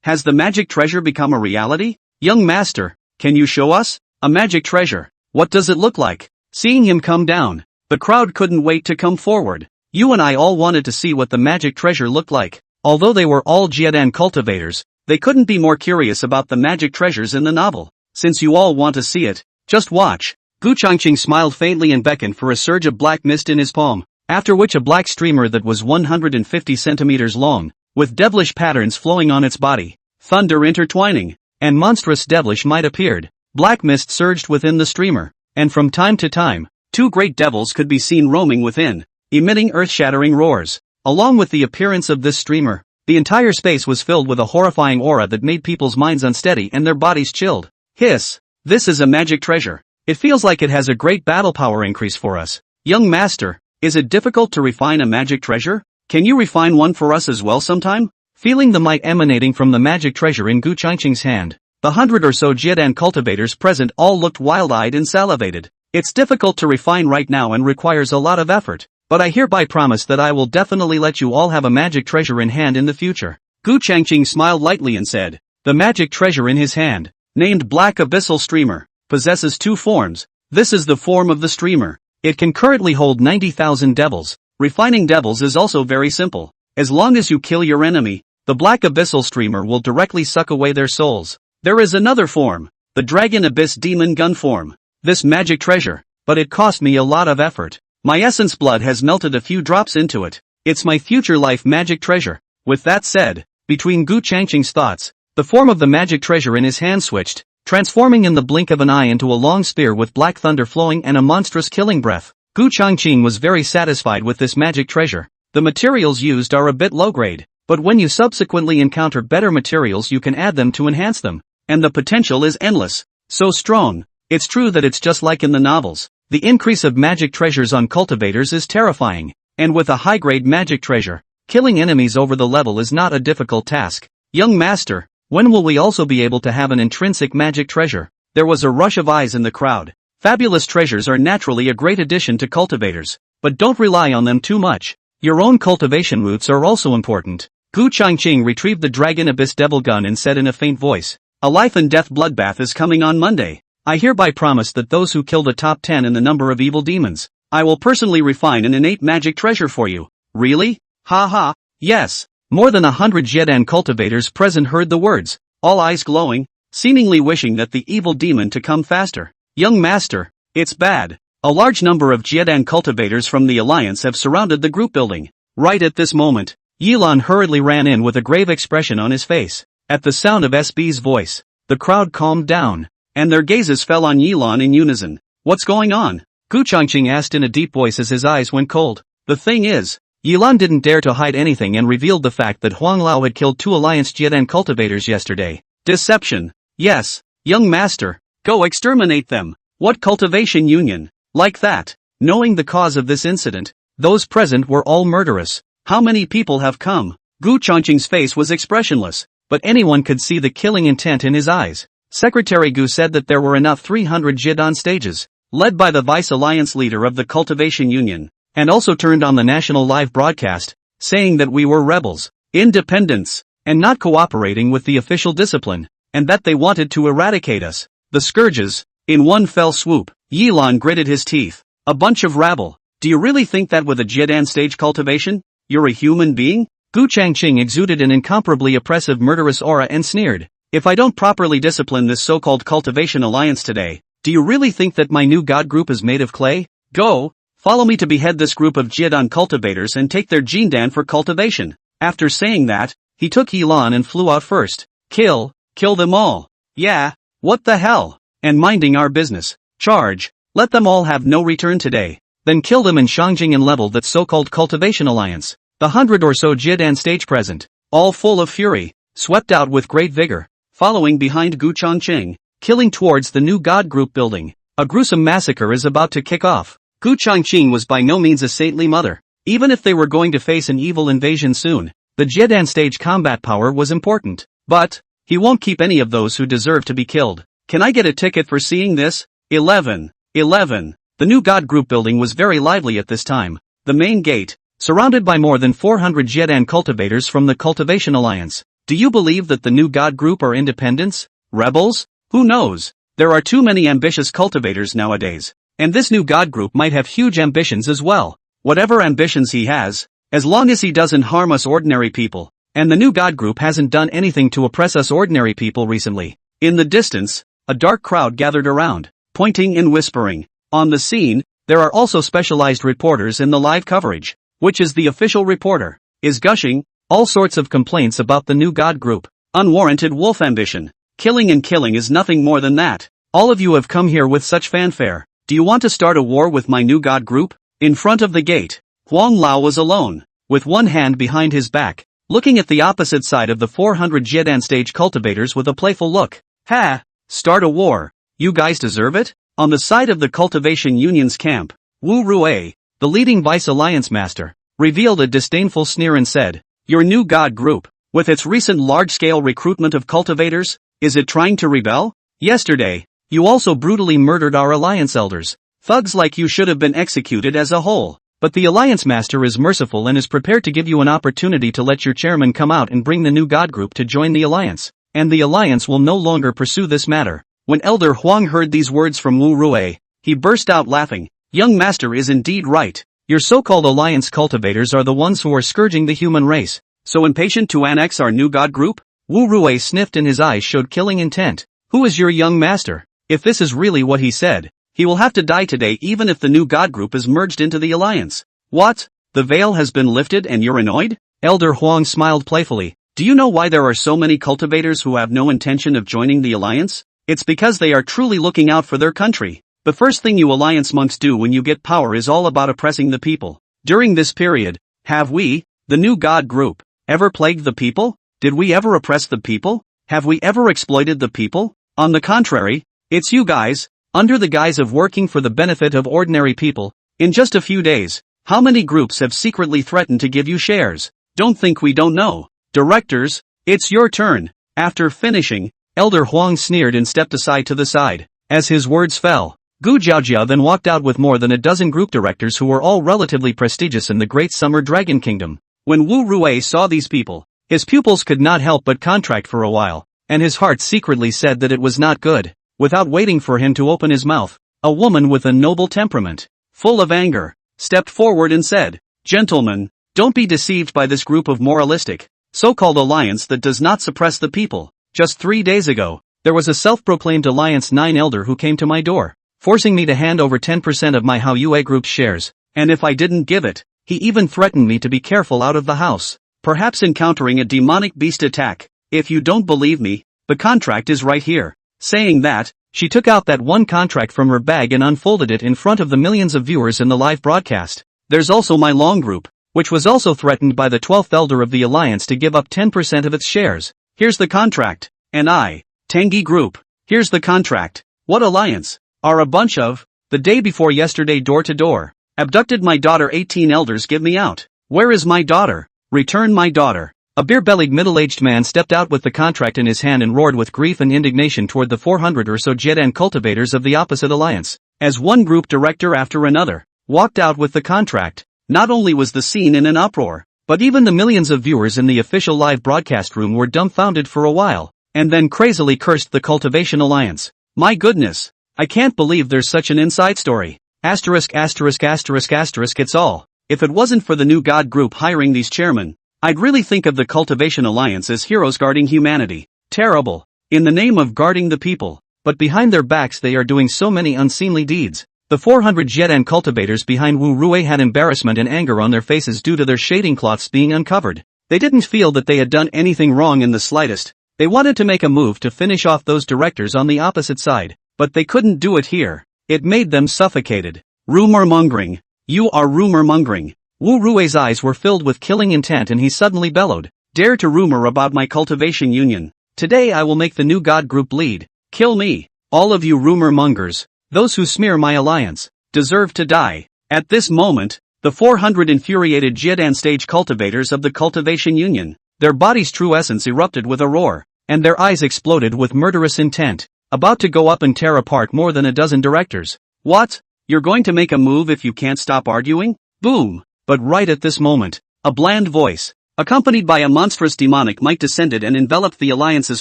has the magic treasure become a reality? Young master, can you show us? A magic treasure, what does it look like? Seeing him come down, the crowd couldn't wait to come forward. You and I all wanted to see what the magic treasure looked like. Although they were all Jedan cultivators, they couldn't be more curious about the magic treasures in the novel. Since you all want to see it, just watch. Gu Changqing smiled faintly and beckoned for a surge of black mist in his palm, after which a black streamer that was 150 centimeters long, with devilish patterns flowing on its body, thunder intertwining, and monstrous devilish might appeared. Black mist surged within the streamer, and from time to time, 2 great devils could be seen roaming within, emitting earth-shattering roars. Along with the appearance of this streamer, the entire space was filled with a horrifying aura that made people's minds unsteady and their bodies chilled. Hiss! This is a magic treasure. It feels like it has a great battle power increase for us. Young master, is it difficult to refine a magic treasure? Can you refine one for us as well sometime? Feeling the might emanating from the magic treasure in Gu Changqing's hand, the 100 or so Jedan cultivators present all looked wild-eyed and salivated. It's difficult to refine right now and requires a lot of effort. But I hereby promise that I will definitely let you all have a magic treasure in hand in the future. Gu Changqing smiled lightly and said, the magic treasure in his hand, named Black Abyssal Streamer, possesses 2 forms. This is the form of the streamer. It can currently hold 90,000 devils. Refining devils is also very simple. As long as you kill your enemy, the Black Abyssal Streamer will directly suck away their souls. There is another form, the Dragon Abyss Demon Gun form. This magic treasure, but it cost me a lot of effort. My essence blood has melted a few drops into it. It's my future life magic treasure. With that said, between Gu Changqing's thoughts, the form of the magic treasure in his hand switched, transforming in the blink of an eye into a long spear with black thunder flowing and a monstrous killing breath. Gu Changqing was very satisfied with this magic treasure. The materials used are a bit low grade, but when you subsequently encounter better materials you can add them to enhance them, and the potential is endless. So strong. It's true that it's just like in the novels. The increase of magic treasures on cultivators is terrifying, and with a high-grade magic treasure, killing enemies over the level is not a difficult task. Young master, when will we also be able to have an intrinsic magic treasure? There was a rush of eyes in the crowd. Fabulous treasures are naturally a great addition to cultivators, but don't rely on them too much. Your own cultivation routes are also important. Gu Changqing retrieved the Dragon Abyss Devil Gun and said in a faint voice, a life and death bloodbath is coming on Monday. I hereby promise that those who kill the top 10 in the number of evil demons, I will personally refine an innate magic treasure for you. Really? Ha ha, yes. More than 100 Jedan cultivators present heard the words, all eyes glowing, seemingly wishing that the evil demon to come faster. Young master, it's bad. A large number of Jedan cultivators from the Alliance have surrounded the group building. Right at this moment, Yilan hurriedly ran in with a grave expression on his face. At the sound of SB's voice, the crowd calmed down, and their gazes fell on Yilan in unison. What's going on? Gu Changqing asked in a deep voice as his eyes went cold. The thing is, Yilan didn't dare to hide anything and revealed the fact that Huang Lao had killed 2 Alliance Jiedan cultivators yesterday. Deception. Yes, young master, go exterminate them. What cultivation union? Like that. Knowing the cause of this incident, those present were all murderous. How many people have come? Gu Changqing's face was expressionless, but anyone could see the killing intent in his eyes. Secretary Gu said that there were enough 300 Jiedan stages, led by the Vice Alliance leader of the Cultivation Union, and also turned on the national live broadcast, saying that we were rebels, independents, and not cooperating with the official discipline, and that they wanted to eradicate us, the scourges, in one fell swoop. Yilan gritted his teeth. A bunch of rabble. Do you really think that with a Jiedan stage cultivation, you're a human being? Gu Changqing exuded an incomparably oppressive murderous aura and sneered. If I don't properly discipline this so-called cultivation alliance today, do you really think that my new god group is made of clay? Go, follow me to behead this group of Jiedan cultivators and take their Jindan for cultivation. After saying that, he took Yilan and flew out first. Kill them all. Yeah, what the hell? And minding our business. Charge, let them all have no return today. Then kill them in Shangjing and level that so-called cultivation alliance. The 100 or so Jiedan stage present, all full of fury, swept out with great vigor, following behind Gu Changqing, killing towards the new god group building. A gruesome massacre is about to kick off. Gu Changqing was by no means a saintly mother. Even if they were going to face an evil invasion soon, the Jiedan stage combat power was important. But he won't keep any of those who deserve to be killed. Can I get a ticket for seeing this? 11. The new god group building was very lively at this time. The main gate, surrounded by more than 400 Jiedan cultivators from the Cultivation Alliance. Do you believe that the new god group are independents? Rebels? Who knows? There are too many ambitious cultivators nowadays. And this new god group might have huge ambitions as well. Whatever ambitions he has, as long as he doesn't harm us ordinary people. And the new god group hasn't done anything to oppress us ordinary people recently. In the distance, a dark crowd gathered around, pointing and whispering. On the scene, there are also specialized reporters in the live coverage, which is the official reporter, is gushing, all sorts of complaints about the new god group. Unwarranted wolf ambition. Killing is nothing more than that. All of you have come here with such fanfare. Do you want to start a war with my new god group? In front of the gate, Huang Lao was alone, with one hand behind his back, looking at the opposite side of the 400 Jiedan stage cultivators with a playful look. Ha! Start a war. You guys deserve it? On the side of the Cultivation Union's camp, Wu Rui, the leading Vice Alliance Master, revealed a disdainful sneer and said, your new god group, with its recent large-scale recruitment of cultivators, is it trying to rebel? Yesterday, you also brutally murdered our Alliance elders. Thugs like you should have been executed as a whole. But the Alliance Master is merciful and is prepared to give you an opportunity to let your chairman come out and bring the new god group to join the Alliance. And the Alliance will no longer pursue this matter. When Elder Huang heard these words from Wu Rui, he burst out laughing. Young master is indeed right. Your so-called Alliance cultivators are the ones who are scourging the human race. So impatient to annex our new god group? Wu Rui sniffed and his eyes showed killing intent. Who is your young master? If this is really what he said, he will have to die today even if the new god group is merged into the Alliance. What? The veil has been lifted and you're annoyed? Elder Huang smiled playfully. Do you know why there are so many cultivators who have no intention of joining the Alliance? It's because they are truly looking out for their country. The first thing you Alliance monks do when you get power is all about oppressing the people. During this period, have we, the new god group, ever plagued the people? Did we ever oppress the people? Have we ever exploited the people? On the contrary, it's you guys, under the guise of working for the benefit of ordinary people. In just a few days, how many groups have secretly threatened to give you shares? Don't think we don't know. Directors, it's your turn. After finishing, Elder Huang sneered and stepped aside to the side. As his words fell, Gu Jiaojia then walked out with more than a dozen group directors who were all relatively prestigious in the Great Summer Dragon Kingdom. When Wu Rui saw these people, his pupils could not help but contract for a while, and his heart secretly said that it was not good. Without waiting for him to open his mouth, a woman with a noble temperament, full of anger, stepped forward and said, Gentlemen, don't be deceived by this group of moralistic, so-called alliance that does not suppress the people. Just 3 days ago, there was a self-proclaimed Alliance 9 elder who came to my door, forcing me to hand over 10% of my Hao Yue Group's shares, and if I didn't give it, he even threatened me to be careful out of the house, perhaps encountering a demonic beast attack. If you don't believe me, the contract is right here. Saying that, she took out that one contract from her bag and unfolded it in front of the millions of viewers in the live broadcast. There's also my long group, which was also threatened by the 12th elder of the alliance to give up 10% of its shares. Here's the contract. And I, Tengi Group. Here's the contract. What alliance? Are a bunch of, the day before yesterday door to door. Abducted my daughter 18 elders give me out. Where is my daughter? Return my daughter. A beer-bellied middle-aged man stepped out with the contract in his hand and roared with grief and indignation toward the 400 or so Jedan cultivators of the opposite alliance. As one group director after another walked out with the contract, not only was the scene in an uproar, but even the millions of viewers in the official live broadcast room were dumbfounded for a while, and then crazily cursed the Cultivation Alliance. My goodness! I can't believe there's such an inside story. Asterisk asterisk asterisk asterisk it's all. If it wasn't for the new God group hiring these chairmen, I'd really think of the Cultivation Alliance as heroes guarding humanity. Terrible. In the name of guarding the people, but behind their backs they are doing so many unseemly deeds. The 400 Jedan cultivators behind Wu Rui had embarrassment and anger on their faces due to their shading cloths being uncovered. They didn't feel that they had done anything wrong in the slightest. They wanted to make a move to finish off those directors on the opposite side, but they couldn't do it here. It made them suffocated. Rumor-mongering. You are rumor-mongering. Wu Rui's eyes were filled with killing intent and he suddenly bellowed. Dare to rumor about my cultivation union. Today I will make the new God group bleed. Kill me. All of you rumor-mongers. Those who smear my alliance deserve to die. At this moment, the 400 infuriated Jedan stage cultivators of the Cultivation Union, their body's true essence erupted with a roar, and their eyes exploded with murderous intent, about to go up and tear apart more than a dozen directors. What? You're going to make a move if you can't stop arguing? Boom! But right at this moment, a bland voice, accompanied by a monstrous demonic might descended and enveloped the alliance's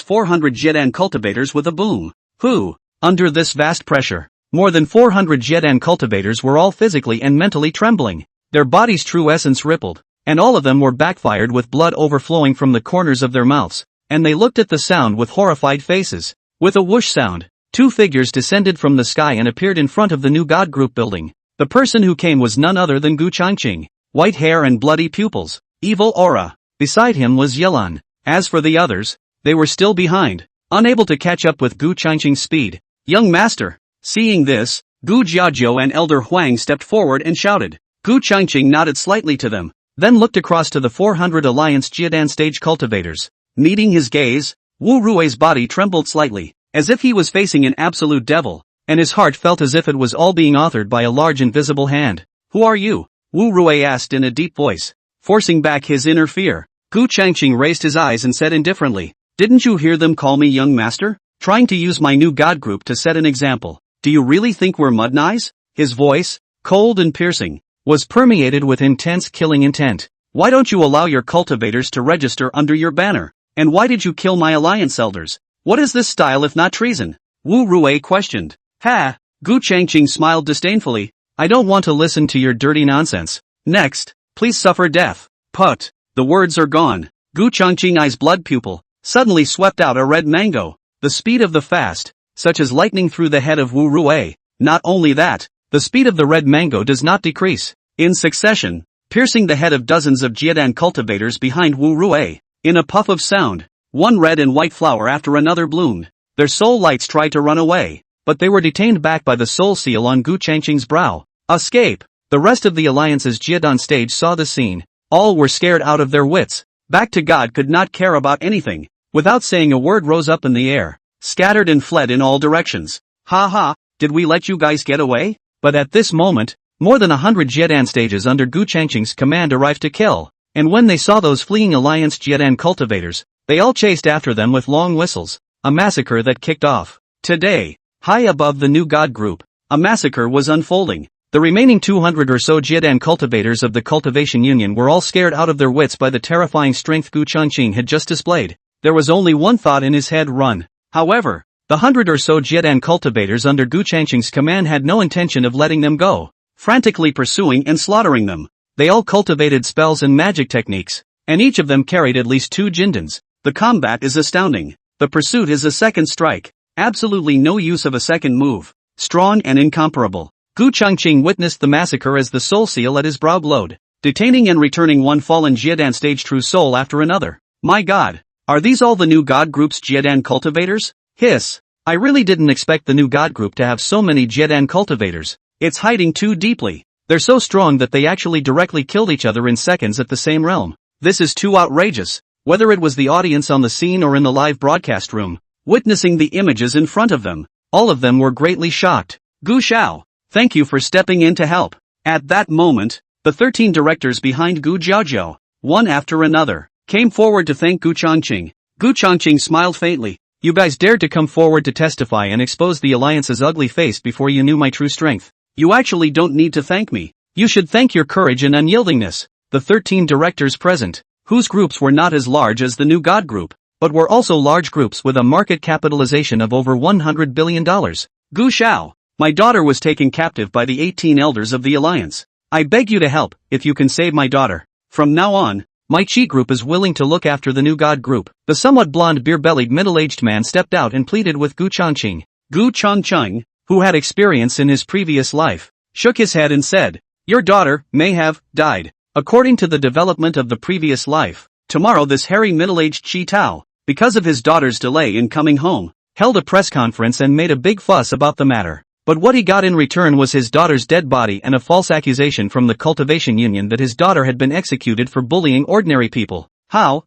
400 Jedan cultivators with a boom. Who? Under this vast pressure, more than 400 Jedan cultivators were all physically and mentally trembling. Their body's true essence rippled, and all of them were backfired with blood overflowing from the corners of their mouths, and they looked at the sound with horrified faces. With a whoosh sound, two figures descended from the sky and appeared in front of the new God group building. The person who came was none other than Gu Changqing. White hair and bloody pupils, evil aura. Beside him was Yelan. As for the others, they were still behind, unable to catch up with Gu Changqing's speed. Young master. Seeing this, Gu Jiajiu and Elder Huang stepped forward and shouted. Gu Changqing nodded slightly to them, then looked across to the 400 Alliance Jedan stage cultivators. Meeting his gaze, Wu Rui's body trembled slightly, as if he was facing an absolute devil, and his heart felt as if it was all being authored by a large invisible hand. Who are you? Wu Rui asked in a deep voice, forcing back his inner fear. Gu Changqing raised his eyes and said indifferently, didn't you hear them call me young master? Trying to use my new God group to set an example. Do you really think we're mud-knives? His voice, cold and piercing, was permeated with intense killing intent. Why don't you allow your cultivators to register under your banner? And why did you kill my alliance elders? What is this style if not treason? Wu Rui questioned. Ha! Gu Changqing smiled disdainfully. I don't want to listen to your dirty nonsense. Next, please suffer death. Put. The words are gone. Gu Changqing's blood pupil suddenly swept out a red mango. The speed of the fast, such as lightning through the head of Wu Rui. Not only that, the speed of the red mango does not decrease. In succession, piercing the head of dozens of Jedan cultivators behind Wu Rui. In a puff of sound, one red and white flower after another bloomed. Their soul lights tried to run away, but they were detained back by the soul seal on Gu Changqing's brow. Escape! The rest of the alliance's Jedan stage saw the scene. All were scared out of their wits. Back to God could not care about anything. Without saying a word rose up in the air, scattered and fled in all directions. Ha ha, did we let you guys get away? But at this moment, more than 100 Jedan stages under Gu Changqing's command arrived to kill, and when they saw those fleeing alliance Jedan cultivators, they all chased after them with long whistles. A massacre that kicked off. Today, high above the new God group, a massacre was unfolding. The remaining 200 or so Jedan cultivators of the Cultivation Union were all scared out of their wits by the terrifying strength Gu Changqing had just displayed. There was only one thought in his head: run. However, the 100 or so Jedan cultivators under Gu Changqing's command had no intention of letting them go, frantically pursuing and slaughtering them. They all cultivated spells and magic techniques, and each of them carried at least 2 jindans. The combat is astounding. The pursuit is a second strike. Absolutely no use of a second move. Strong and incomparable. Gu Changqing witnessed the massacre as the soul seal at his brow glowed, detaining and returning one fallen Jedan stage true soul after another. My God! Are these all the new god group's Jiedan cultivators? Hiss. I really didn't expect the new god group to have so many Jiedan cultivators. It's hiding too deeply. They're so strong that they actually directly killed each other in seconds at the same realm. This is too outrageous. Whether it was the audience on the scene or in the live broadcast room, witnessing the images in front of them, all of them were greatly shocked. Gu Xiao, thank you for stepping in to help. At that moment, the 13 directors behind Gu Jiaojiao, one after another, came forward to thank Gu Chongqing. Gu Chongqing smiled faintly. You guys dared to come forward to testify and expose the alliance's ugly face before you knew my true strength. You actually don't need to thank me. You should thank your courage and unyieldingness. The 13 directors present, whose groups were not as large as the new God group, but were also large groups with a market capitalization of over $100 billion. Gu Xiao, my daughter was taken captive by the 18 elders of the alliance. I beg you to help, if you can save my daughter. From now on, my Chi group is willing to look after the new God group. The somewhat blonde beer-bellied middle-aged man stepped out and pleaded with Gu Chongqing. Gu Chongqing, who had experience in his previous life, shook his head and said, your daughter may have died. According to the development of the previous life, tomorrow this hairy middle-aged Chi Tao, because of his daughter's delay in coming home, held a press conference and made a big fuss about the matter. But what he got in return was his daughter's dead body and a false accusation from the cultivation union that his daughter had been executed for bullying ordinary people. How?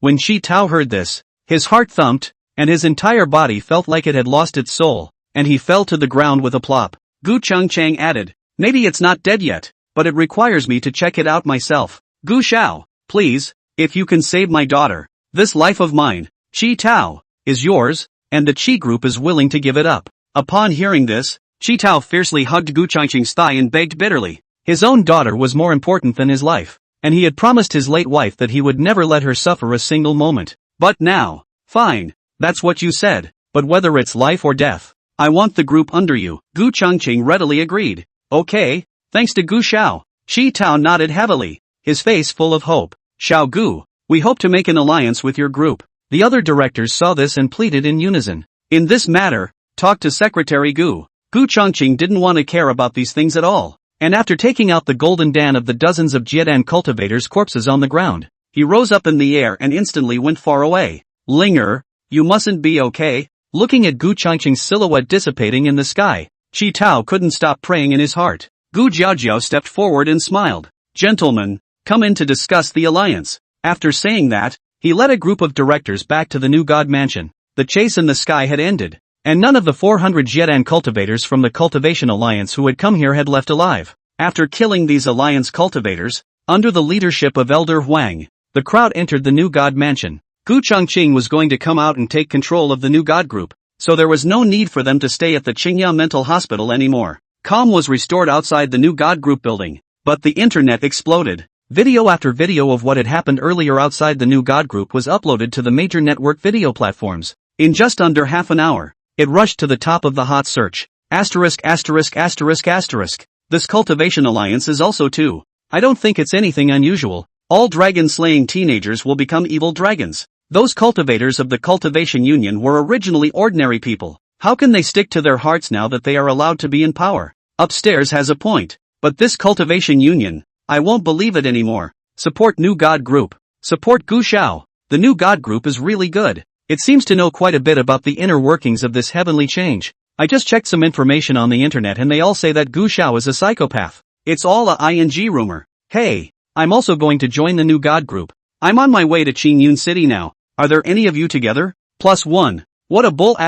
When Chi Tao heard this, his heart thumped, and his entire body felt like it had lost its soul, and he fell to the ground with a plop. Gu Chongqing added, maybe it's not dead yet, but it requires me to check it out myself. Gu Xiao, please, if you can save my daughter, this life of mine, Chi Tao, is yours, and the Chi group is willing to give it up. Upon hearing this, Chi Tao fiercely hugged Gu Chongqing's thigh and begged bitterly. His own daughter was more important than his life, and he had promised his late wife that he would never let her suffer a single moment. But now, fine, that's what you said, but whether it's life or death, I want the group under you. Gu Chongqing readily agreed. Okay, thanks to Gu Xiao. Chi Tao nodded heavily, his face full of hope. Xiao Gu, we hope to make an alliance with your group. The other directors saw this and pleaded in unison. In this matter, talk to Secretary Gu. Gu Chongqing didn't want to care about these things at all, and after taking out the golden dan of the dozens of Jiedan cultivators' corpses on the ground, he rose up in the air and instantly went far away. Linger, you mustn't be okay. Looking at Gu Chongqing's silhouette dissipating in the sky, Chi Tao couldn't stop praying in his heart. Gu Jiaojiao stepped forward and smiled. Gentlemen, come in to discuss the alliance. After saying that, he led a group of directors back to the new God mansion. The chase in the sky had ended, and none of the 400 Jiedan cultivators from the Cultivation Alliance who had come here had left alive. After killing these alliance cultivators, under the leadership of Elder Huang, the crowd entered the new God mansion. Gu Chongqing was going to come out and take control of the new God group, so there was no need for them to stay at the Qingya Mental Hospital anymore. Calm was restored outside the new God group building, but the internet exploded. Video after video of what had happened earlier outside the new God group was uploaded to the major network video platforms. In just under half an hour, it rushed to the top of the hot search. Asterisk. This cultivation alliance is also too. I don't think it's anything unusual. All dragon-slaying teenagers will become evil dragons. Those cultivators of the Cultivation Union were originally ordinary people. How can they stick to their hearts now that they are allowed to be in power? Upstairs has a point. But this Cultivation Union, I won't believe it anymore. Support new God group. Support Gu Xiao. The new God group is really good. It seems to know quite a bit about the inner workings of this heavenly change. I just checked some information on the internet and they all say that Gu Xiao is a psychopath. It's all a ing rumor. Hey, I'm also going to join the new God group. I'm on my way to Qingyun City now. Are there any of you together? +1. What a bull ****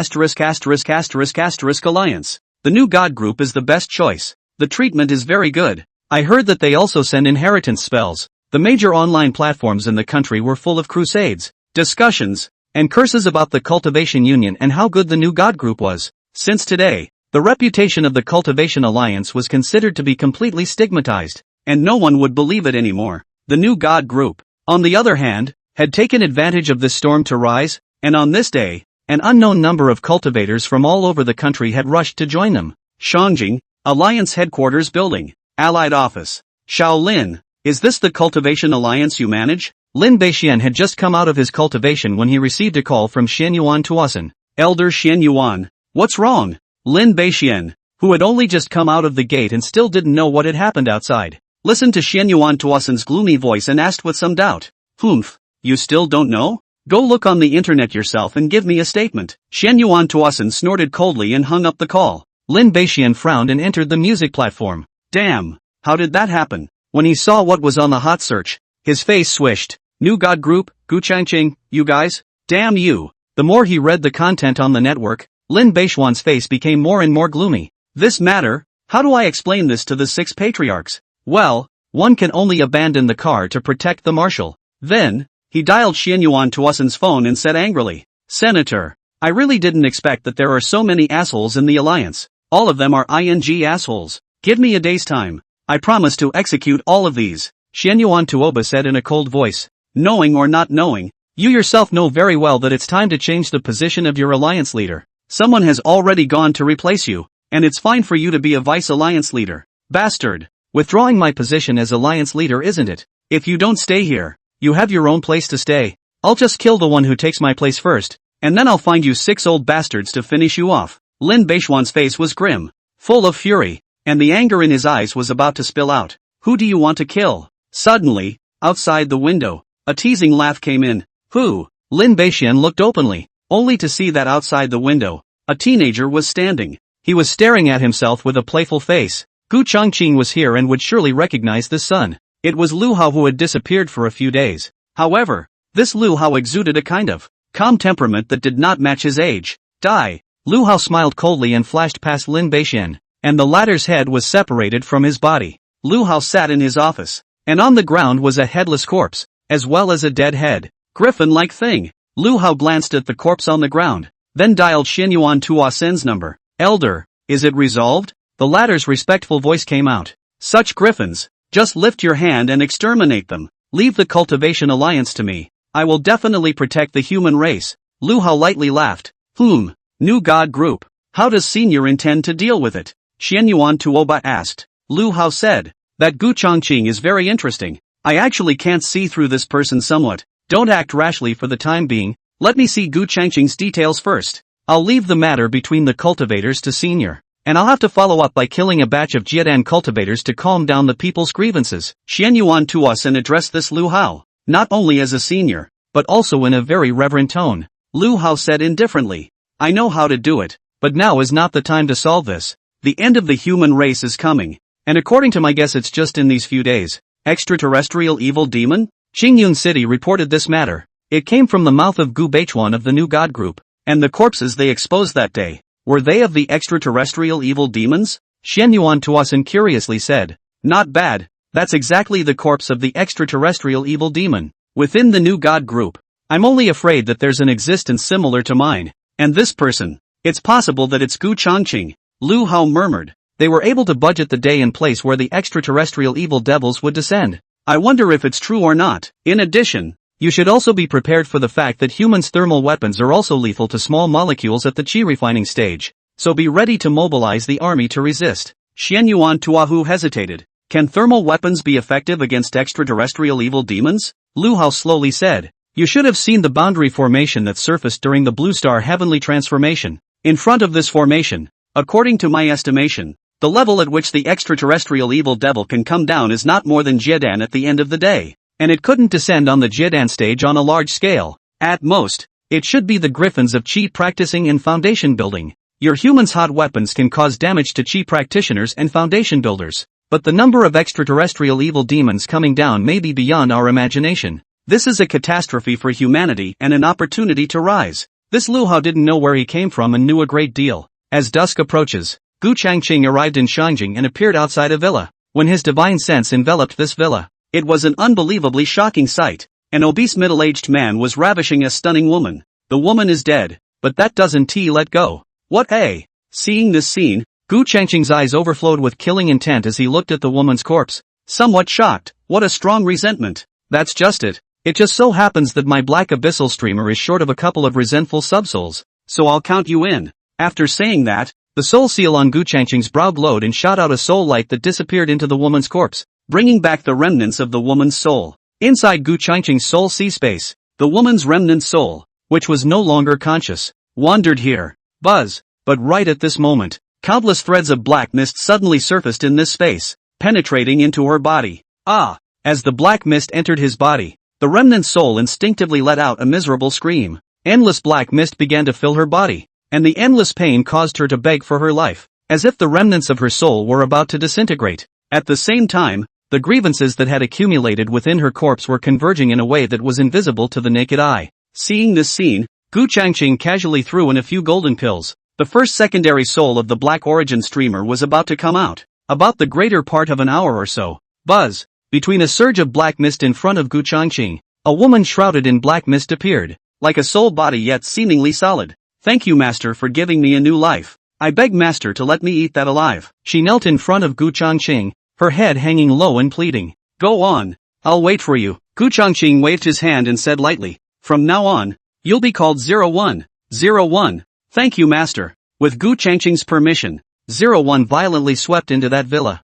alliance. The new God group is the best choice. The treatment is very good. I heard that they also send inheritance spells. The major online platforms in the country were full of crusades, discussions, and curses about the Cultivation Union and how good the new God group was. Since today, the reputation of the Cultivation Alliance was considered to be completely stigmatized, and no one would believe it anymore. The new God group, on the other hand, had taken advantage of this storm to rise, and on this day, an unknown number of cultivators from all over the country had rushed to join them. Shangjing, Alliance Headquarters Building, Allied Office. Shaolin, is this the Cultivation Alliance you manage? Lin Beixian had just come out of his cultivation when he received a call from Xianyuan Tuasen. Elder Xianyuan, what's wrong? Lin Beixian, who had only just come out of the gate and still didn't know what had happened outside, listened to Xianyuan Tuasen's gloomy voice and asked with some doubt. Humph, you still don't know? Go look on the internet yourself and give me a statement. Xian Yuan Tuasen snorted coldly and hung up the call. Lin Beixian frowned and entered the music platform. Damn, how did that happen? When he saw what was on the hot search, his face swished. New God Group, Gu Changqing, you guys? Damn you. The more he read the content on the network, Lin Beixian's face became more and more gloomy. This matter? How do I explain this to the 6 patriarchs? Well, one can only abandon the car to protect the marshal. Then, he dialed Xian Yuan Tuasen's phone and said angrily, Senator, I really didn't expect that there are so many assholes in the alliance. All of them are ing assholes. Give me a day's time. I promise to execute all of these. Xian Yuan Tuoba said in a cold voice. Knowing or not knowing, you yourself know very well that it's time to change the position of your alliance leader. Someone has already gone to replace you, and it's fine for you to be a vice alliance leader. Bastard. Withdrawing my position as alliance leader, isn't it? If you don't stay here, you have your own place to stay. I'll just kill the one who takes my place first, and then I'll find you 6 old bastards to finish you off. Lin Beixian's face was grim, full of fury, and the anger in his eyes was about to spill out. Who do you want to kill? Suddenly, outside the window, a teasing laugh came in. Who? Lin Beixian looked openly, only to see that outside the window, a teenager was standing. He was staring at himself with a playful face. Gu Changqing was here and would surely recognize this son. It was Lu Hao who had disappeared for a few days. However, this Lu Hao exuded a kind of calm temperament that did not match his age. Die. Lu Hao smiled coldly and flashed past Lin Beixian, and the latter's head was separated from his body. Lu Hao sat in his office, and on the ground was a headless corpse, as well as a dead head. Griffin-like thing. Lu Hao glanced at the corpse on the ground, then dialed Xian Yuan Tuasen's number. Elder, is it resolved? The latter's respectful voice came out. Such griffins, just lift your hand and exterminate them. Leave the cultivation alliance to me. I will definitely protect the human race. Lu Hao lightly laughed. New God Group. How does Senior intend to deal with it? Xian Yuan Tuoba asked. Lu Hao said. That Gu Changqing is very interesting. I actually can't see through this person somewhat. Don't act rashly for the time being. Let me see Gu Changqing's details first. I'll leave the matter between the cultivators to Senior. And I'll have to follow up by killing a batch of Jiedan cultivators to calm down the people's grievances. Xian Yuan Tuasen addressed this Lu Hao, not only as a senior, but also in a very reverent tone. Lu Hao said indifferently. I know how to do it, but now is not the time to solve this. The end of the human race is coming, and according to my guess it's just in these few days. Extraterrestrial evil demon? Qingyun City reported this matter. It came from the mouth of Gu Beichuan of the New God Group, and the corpses they exposed that day. Were they of the extraterrestrial evil demons? Xian Yuan Tuasen curiously said. Not bad, that's exactly the corpse of the extraterrestrial evil demon. Within the New God Group, I'm only afraid that there's an existence similar to mine. And this person, it's possible that it's Gu Changqing. Lu Hao murmured. They were able to budget the day and place where the extraterrestrial evil devils would descend. I wonder if it's true or not. In addition, you should also be prepared for the fact that humans' thermal weapons are also lethal to small molecules at the chi refining stage, so be ready to mobilize the army to resist. Xian Yuan Tuahu hesitated. Can thermal weapons be effective against extraterrestrial evil demons? Lu Hao slowly said. You should have seen the boundary formation that surfaced during the Blue Star Heavenly Transformation. In front of this formation, according to my estimation, the level at which the extraterrestrial evil devil can come down is not more than Jiedan at the end of the day. And it couldn't descend on the Jiedan stage on a large scale. At most, it should be the griffins of Qi practicing in foundation building. Your humans' hot weapons can cause damage to Qi practitioners and foundation builders, but the number of extraterrestrial evil demons coming down may be beyond our imagination. This is a catastrophe for humanity and an opportunity to rise. This Lu Hao didn't know where he came from and knew a great deal. As dusk approaches, Gu Changqing arrived in Shangjing and appeared outside a villa. When his divine sense enveloped this villa, it was an unbelievably shocking sight. An obese middle-aged man was ravishing a stunning woman. The woman is dead, but that doesn't let go. What a! Seeing this scene, Gu Changqing's eyes overflowed with killing intent as he looked at the woman's corpse. Somewhat shocked, what a strong resentment. That's just it. It just so happens that my black abyssal streamer is short of a couple of resentful subsouls, so I'll count you in. After saying that, the soul seal on Gu Changqing's brow glowed and shot out a soul light that disappeared into the woman's corpse, bringing back the remnants of the woman's soul. Inside Gu Changqing's soul sea space, the woman's remnant soul, which was no longer conscious, wandered here. Buzz. But right at this moment, countless threads of black mist suddenly surfaced in this space, penetrating into her body. Ah! As the black mist entered his body, The remnant soul instinctively let out a miserable scream. Endless black mist began to fill her body, and the endless pain caused her to beg for her life, as if the remnants of her soul were about to disintegrate. At the same time, the grievances that had accumulated within her corpse were converging in a way that was invisible to the naked eye. Seeing this scene, Gu Changqing casually threw in a few golden pills. The first secondary soul of the black origin streamer was about to come out. About the greater part of an hour or so. Buzz. Between a surge of black mist in front of Gu Changqing, a woman shrouded in black mist appeared, like a soul body yet seemingly solid. Thank you, Master, for giving me a new life. I beg Master to let me eat that alive. She knelt in front of Gu Changqing, her head hanging low and pleading. Go on. I'll wait for you. Gu Changqing waved his hand and said lightly, from now on, you'll be called 01. 01. Thank you, Master. With Gu Changqing's permission, 01 violently swept into that villa.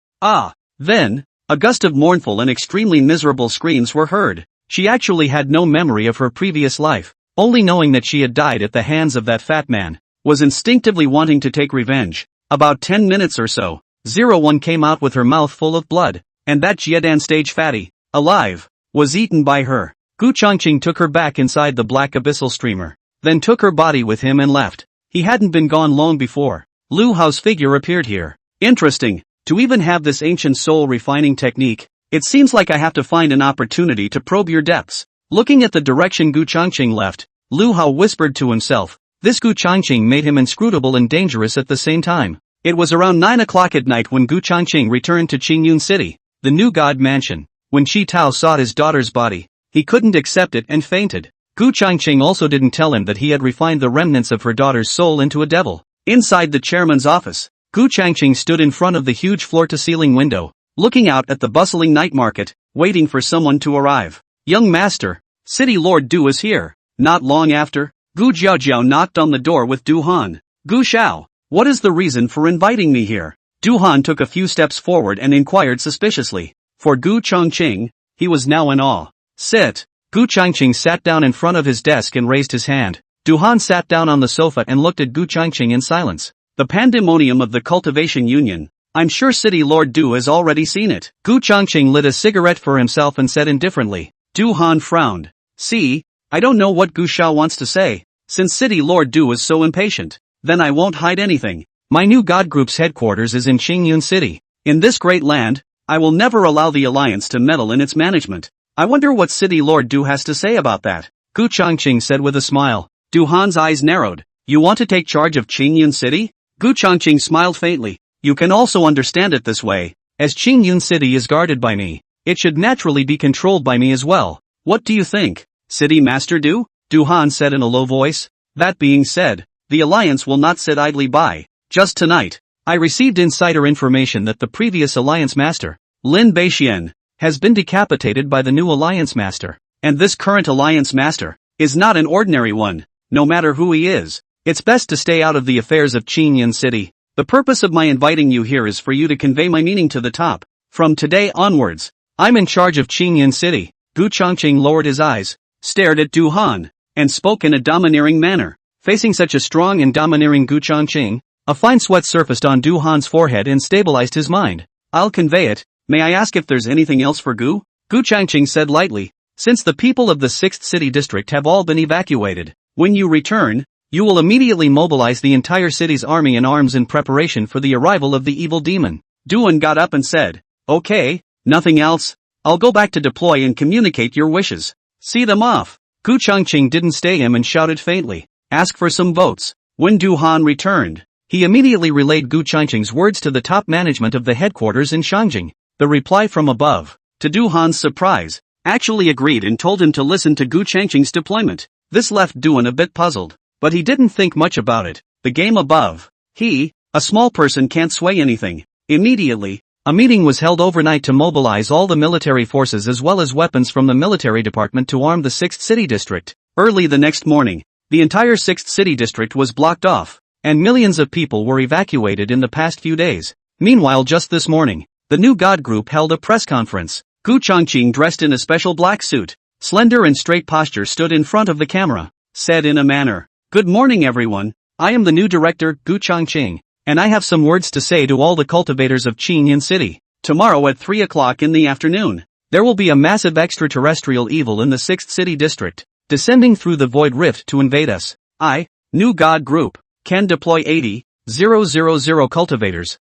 Then, a gust of mournful and extremely miserable screams were heard. She actually had no memory of her previous life, only knowing that she had died at the hands of that fat man, was instinctively wanting to take revenge. About 10 minutes or so, 01 came out with her mouth full of blood, and that Jiedan stage fatty, alive, was eaten by her. Gu Changqing took her back inside the black abyssal streamer, then took her body with him and left. He hadn't been gone long before Lu Hao's figure appeared here. Interesting, to even have this ancient soul refining technique. It seems like I have to find an opportunity to probe your depths. Looking at the direction Gu Changqing left, Lu Hao whispered to himself. This Gu Changqing made him inscrutable and dangerous at the same time. It was around 9 o'clock at night when Gu Changqing returned to Qingyun City, the new god mansion. When Chi Tao saw his daughter's body, he couldn't accept it and fainted. Gu Changqing also didn't tell him that he had refined the remnants of her daughter's soul into a devil. Inside the chairman's office, Gu Changqing stood in front of the huge floor-to-ceiling window, looking out at the bustling night market, waiting for someone to arrive. Young master, City Lord Du is here. Not long after, Gu Jiaojiao knocked on the door with Du Han. Gu Shao, what is the reason for inviting me here? Du Han took a few steps forward and inquired suspiciously. For Gu Changqing, he was now in awe. Sit. Gu Changqing sat down in front of his desk and raised his hand. Du Han sat down on the sofa and looked at Gu Changqing in silence. The pandemonium of the cultivation union. I'm sure City Lord Du has already seen it. Gu Changqing lit a cigarette for himself and said indifferently. Du Han frowned. See, I don't know what Gu Shao wants to say. Since City Lord Du is so impatient, then I won't hide anything. My new god group's headquarters is in Qingyun City. In this great land, I will never allow the Alliance to meddle in its management. I wonder what City Lord Du has to say about that. Gu Changqing said with a smile. Du Han's eyes narrowed. You want to take charge of Qingyun City? Gu Changqing smiled faintly. You can also understand it this way. As Qingyun City is guarded by me, it should naturally be controlled by me as well. What do you think, City Master Du? Du Han said in a low voice. That being said, the Alliance will not sit idly by. Just tonight, I received insider information that the previous Alliance Master, Lin Beixian, has been decapitated by the new Alliance Master. And this current Alliance Master is not an ordinary one. No matter who he is, it's best to stay out of the affairs of Qingyun City. The purpose of my inviting you here is for you to convey my meaning to the top. From today onwards, I'm in charge of Qingyun City. Gu Changqing lowered his eyes, stared at Du Han, and spoke in a domineering manner. Facing such a strong and domineering Gu Changqing, a fine sweat surfaced on Du Han's forehead and stabilized his mind. I'll convey it. May I ask if there's anything else for Gu? Gu Changqing said lightly. Since the people of the 6th city district have all been evacuated, when you return, you will immediately mobilize the entire city's army and arms in preparation for the arrival of the evil demon. Duan got up and said, okay, nothing else, I'll go back to deploy and communicate your wishes. See them off. Gu Changqing didn't stay him and shouted faintly, ask for some votes. When Du Han returned, he immediately relayed Gu Changqing's words to the top management of the headquarters in Shangjing. The reply from above, to Du Han's surprise, actually agreed and told him to listen to Gu Changqing's deployment. This left Duan a bit puzzled, but he didn't think much about it. The game above. He, a small person, can't sway anything. Immediately, a meeting was held overnight to mobilize all the military forces as well as weapons from the military department to arm the 6th city district. Early the next morning, the entire 6th city district was blocked off, and millions of people were evacuated in the past few days. Meanwhile, just this morning, the new god group held a press conference. Gu Changqing, dressed in a special black suit, slender and straight posture, stood in front of the camera, said in a manner, good morning everyone, I am the new director, Gu Changqing, and I have some words to say to all the cultivators of Qingyun City. Tomorrow at 3 o'clock in the afternoon, There will be a massive extraterrestrial evil in the 6th City District, descending through the Void Rift to invade us. New God Group, can deploy 80,000 cultivators.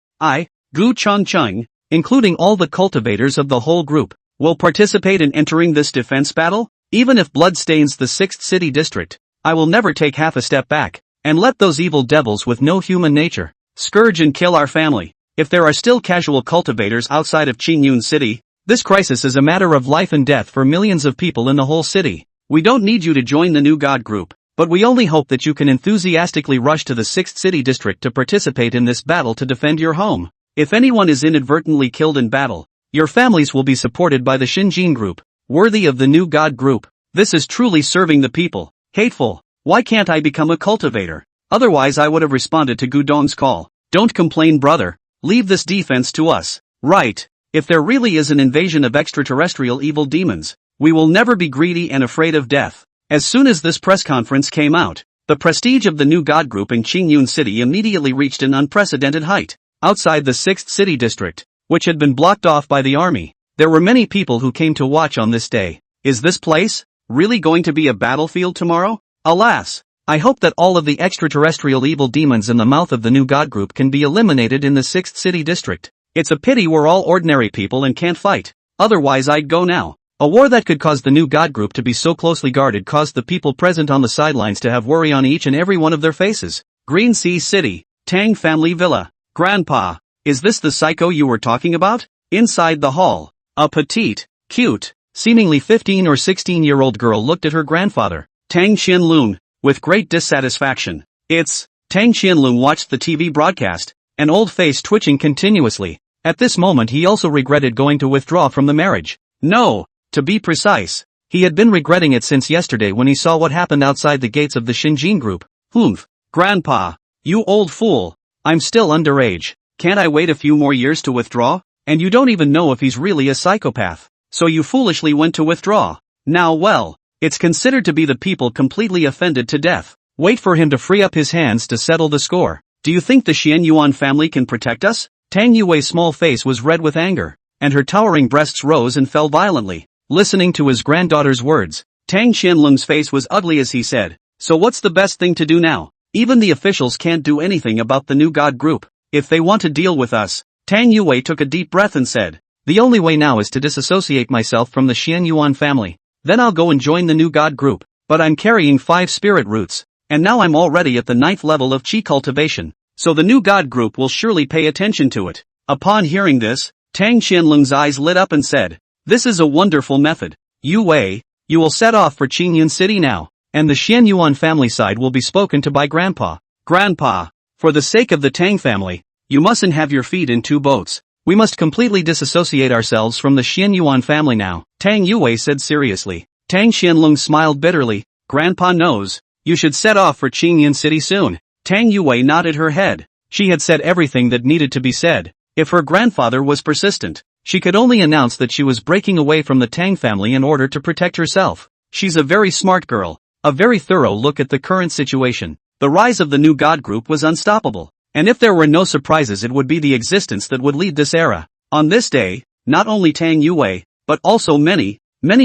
Gu Chang Chung, including all the cultivators of the whole group, will participate in entering this defense battle. Even if blood stains the 6th City District, I will never take half a step back, and let those evil devils with no human nature scourge and kill our family. If there are still casual cultivators outside of Qingyun City, this crisis is a matter of life and death for millions of people in the whole city. We don't need you to join the New God Group, but we only hope that you can enthusiastically rush to the 6th City District to participate in this battle to defend your home. If anyone is inadvertently killed in battle, your families will be supported by the Xinjiang Group, worthy of the New God Group. This is truly serving the people. Hateful. Why can't I become a cultivator? Otherwise I would have responded to Gudong's call. Don't complain, brother. Leave this defense to us. Right. If there really is an invasion of extraterrestrial evil demons, we will never be greedy and afraid of death. As soon as this press conference came out, the prestige of the New God Group in Qingyun City immediately reached an unprecedented height. Outside the 6th City District, which had been blocked off by the army, there were many people who came to watch on this day. Is this place really going to be a battlefield tomorrow? Alas! I hope that all of the extraterrestrial evil demons in the mouth of the New God Group can be eliminated in the 6th City District. It's a pity we're all ordinary people and can't fight. Otherwise I'd go now. A war that could cause the New God Group to be so closely guarded caused the people present on the sidelines to have worry on each and every one of their faces. Green Sea City, Tang Family Villa. Grandpa, is this the psycho you were talking about? Inside the hall, a petite, cute, seemingly 15 or 16-year-old girl looked at her grandfather, Tang Qianlong, with great dissatisfaction. Tang Qianlong watched the TV broadcast, an old face twitching continuously. At this moment he also regretted going to withdraw from the marriage. No, to be precise, he had been regretting it since yesterday when he saw what happened outside the gates of the Xinjiang Group. Grandpa, you old fool. I'm still underage. Can't I wait a few more years to withdraw? And you don't even know if he's really a psychopath. So you foolishly went to withdraw. Now well, it's considered to be the people completely offended to death. Wait for him to free up his hands to settle the score. Do you think the Xian Yuan family can protect us? Tang Yue's small face was red with anger, and her towering breasts rose and fell violently. Listening to his granddaughter's words, Tang Qianlong's face was ugly as he said, so what's the best thing to do now? Even the officials can't do anything about the New God Group. If they want to deal with us, Tang Yue took a deep breath and said, the only way now is to disassociate myself from the Xian Yuan family. Then I'll go and join the New God Group. But I'm carrying 5 spirit roots, and now I'm already at the 9th level of Qi cultivation, so the New God Group will surely pay attention to it. Upon hearing this, Tang Qianlong's eyes lit up and said, this is a wonderful method. Yue, you will set off for Qingyun City now, and the Xian Yuan family side will be spoken to by Grandpa. Grandpa, for the sake of the Tang family, you mustn't have your feet in 2 boats. We must completely disassociate ourselves from the Xian Yuan family now, Tang Yue said seriously. Tang Qianlong smiled bitterly. Grandpa knows. You should set off for Qingyun City soon. Tang Yue nodded her head. She had said everything that needed to be said. If her grandfather was persistent, she could only announce that she was breaking away from the Tang family in order to protect herself. She's a very smart girl. A very thorough look at the current situation. The rise of the New God Group was unstoppable. And if there were no surprises, it would be the existence that would lead this era. On this day, not only Tang Yue, but also many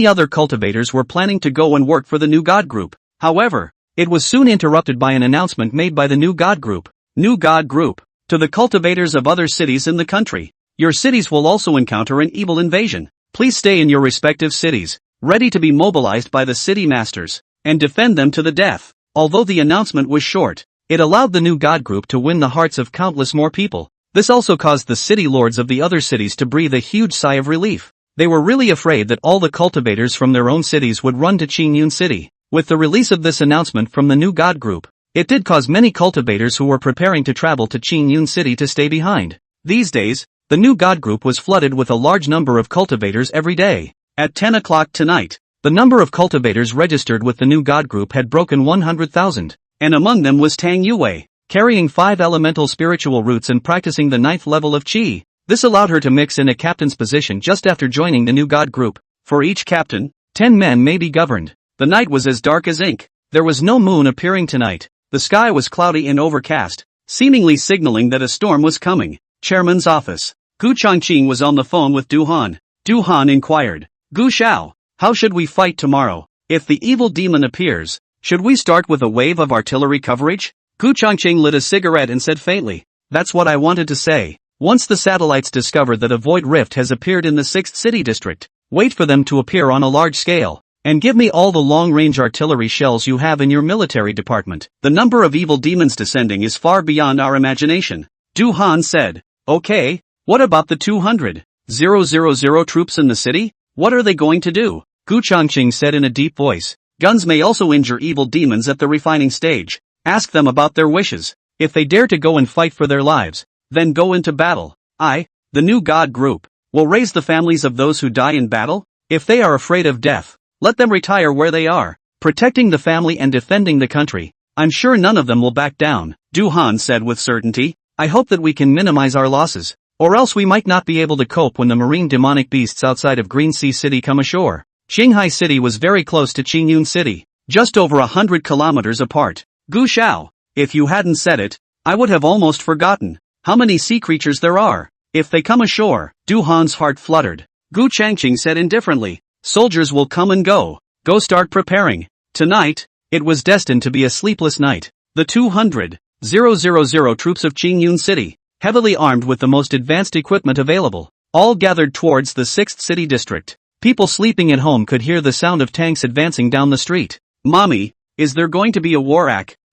other cultivators were planning to go and work for the New God Group. However, it was soon interrupted by an announcement made by the New God Group. New God Group. To the cultivators of other cities in the country. Your cities will also encounter an evil invasion. Please stay in your respective cities, ready to be mobilized by the city masters, and defend them to the death. Although the announcement was short, it allowed the New God Group to win the hearts of countless more people. This also caused the city lords of the other cities to breathe a huge sigh of relief. They were really afraid that all the cultivators from their own cities would run to Qingyun City. With the release of this announcement from the New God Group, it did cause many cultivators who were preparing to travel to Qingyun City to stay behind. These days, the New God Group was flooded with a large number of cultivators every day. At 10 o'clock tonight, the number of cultivators registered with the New God Group had broken 100,000. And among them was Tang Yue, carrying 5 elemental spiritual roots and practicing the 9th level of Qi. This allowed her to mix in a captain's position just after joining the New God Group. For each captain, 10 men may be governed. The night was as dark as ink. There was no moon appearing tonight. The sky was cloudy and overcast, seemingly signaling that a storm was coming. Chairman's office. Gu Changqing was on the phone with Du Han. Du Han inquired, Gu Shao, how should we fight tomorrow? If the evil demon appears, should we start with a wave of artillery coverage? Gu Changqing lit a cigarette and said faintly, that's what I wanted to say. Once the satellites discover that a void rift has appeared in the 6th city district, wait for them to appear on a large scale, and give me all the long-range artillery shells you have in your military department. The number of evil demons descending is far beyond our imagination. Du Han said, okay, what about the 200,000 troops in the city? What are they going to do? Gu Changqing said in a deep voice, guns may also injure evil demons at the refining stage. Ask them about their wishes. If they dare to go and fight for their lives, then go into battle. The new God group, will raise the families of those who die in battle. If they are afraid of death, let them retire where they are, protecting the family and defending the country. I'm sure none of them will back down. Du Han said with certainty, I hope that we can minimize our losses, or else we might not be able to cope when the marine demonic beasts outside of Green Sea City come ashore. Qinghai City was very close to Qingyun City, just over 100 kilometers apart. Gu Shao, if you hadn't said it, I would have almost forgotten how many sea creatures there are. If they come ashore, Du Han's heart fluttered. Gu Changqing said indifferently, soldiers will come and go. Go start preparing. Tonight, it was destined to be a sleepless night. The 200,000 troops of Qingyun City, heavily armed with the most advanced equipment available, all gathered towards the 6th city district. People sleeping at home could hear the sound of tanks advancing down the street. Mommy, is there going to be a war?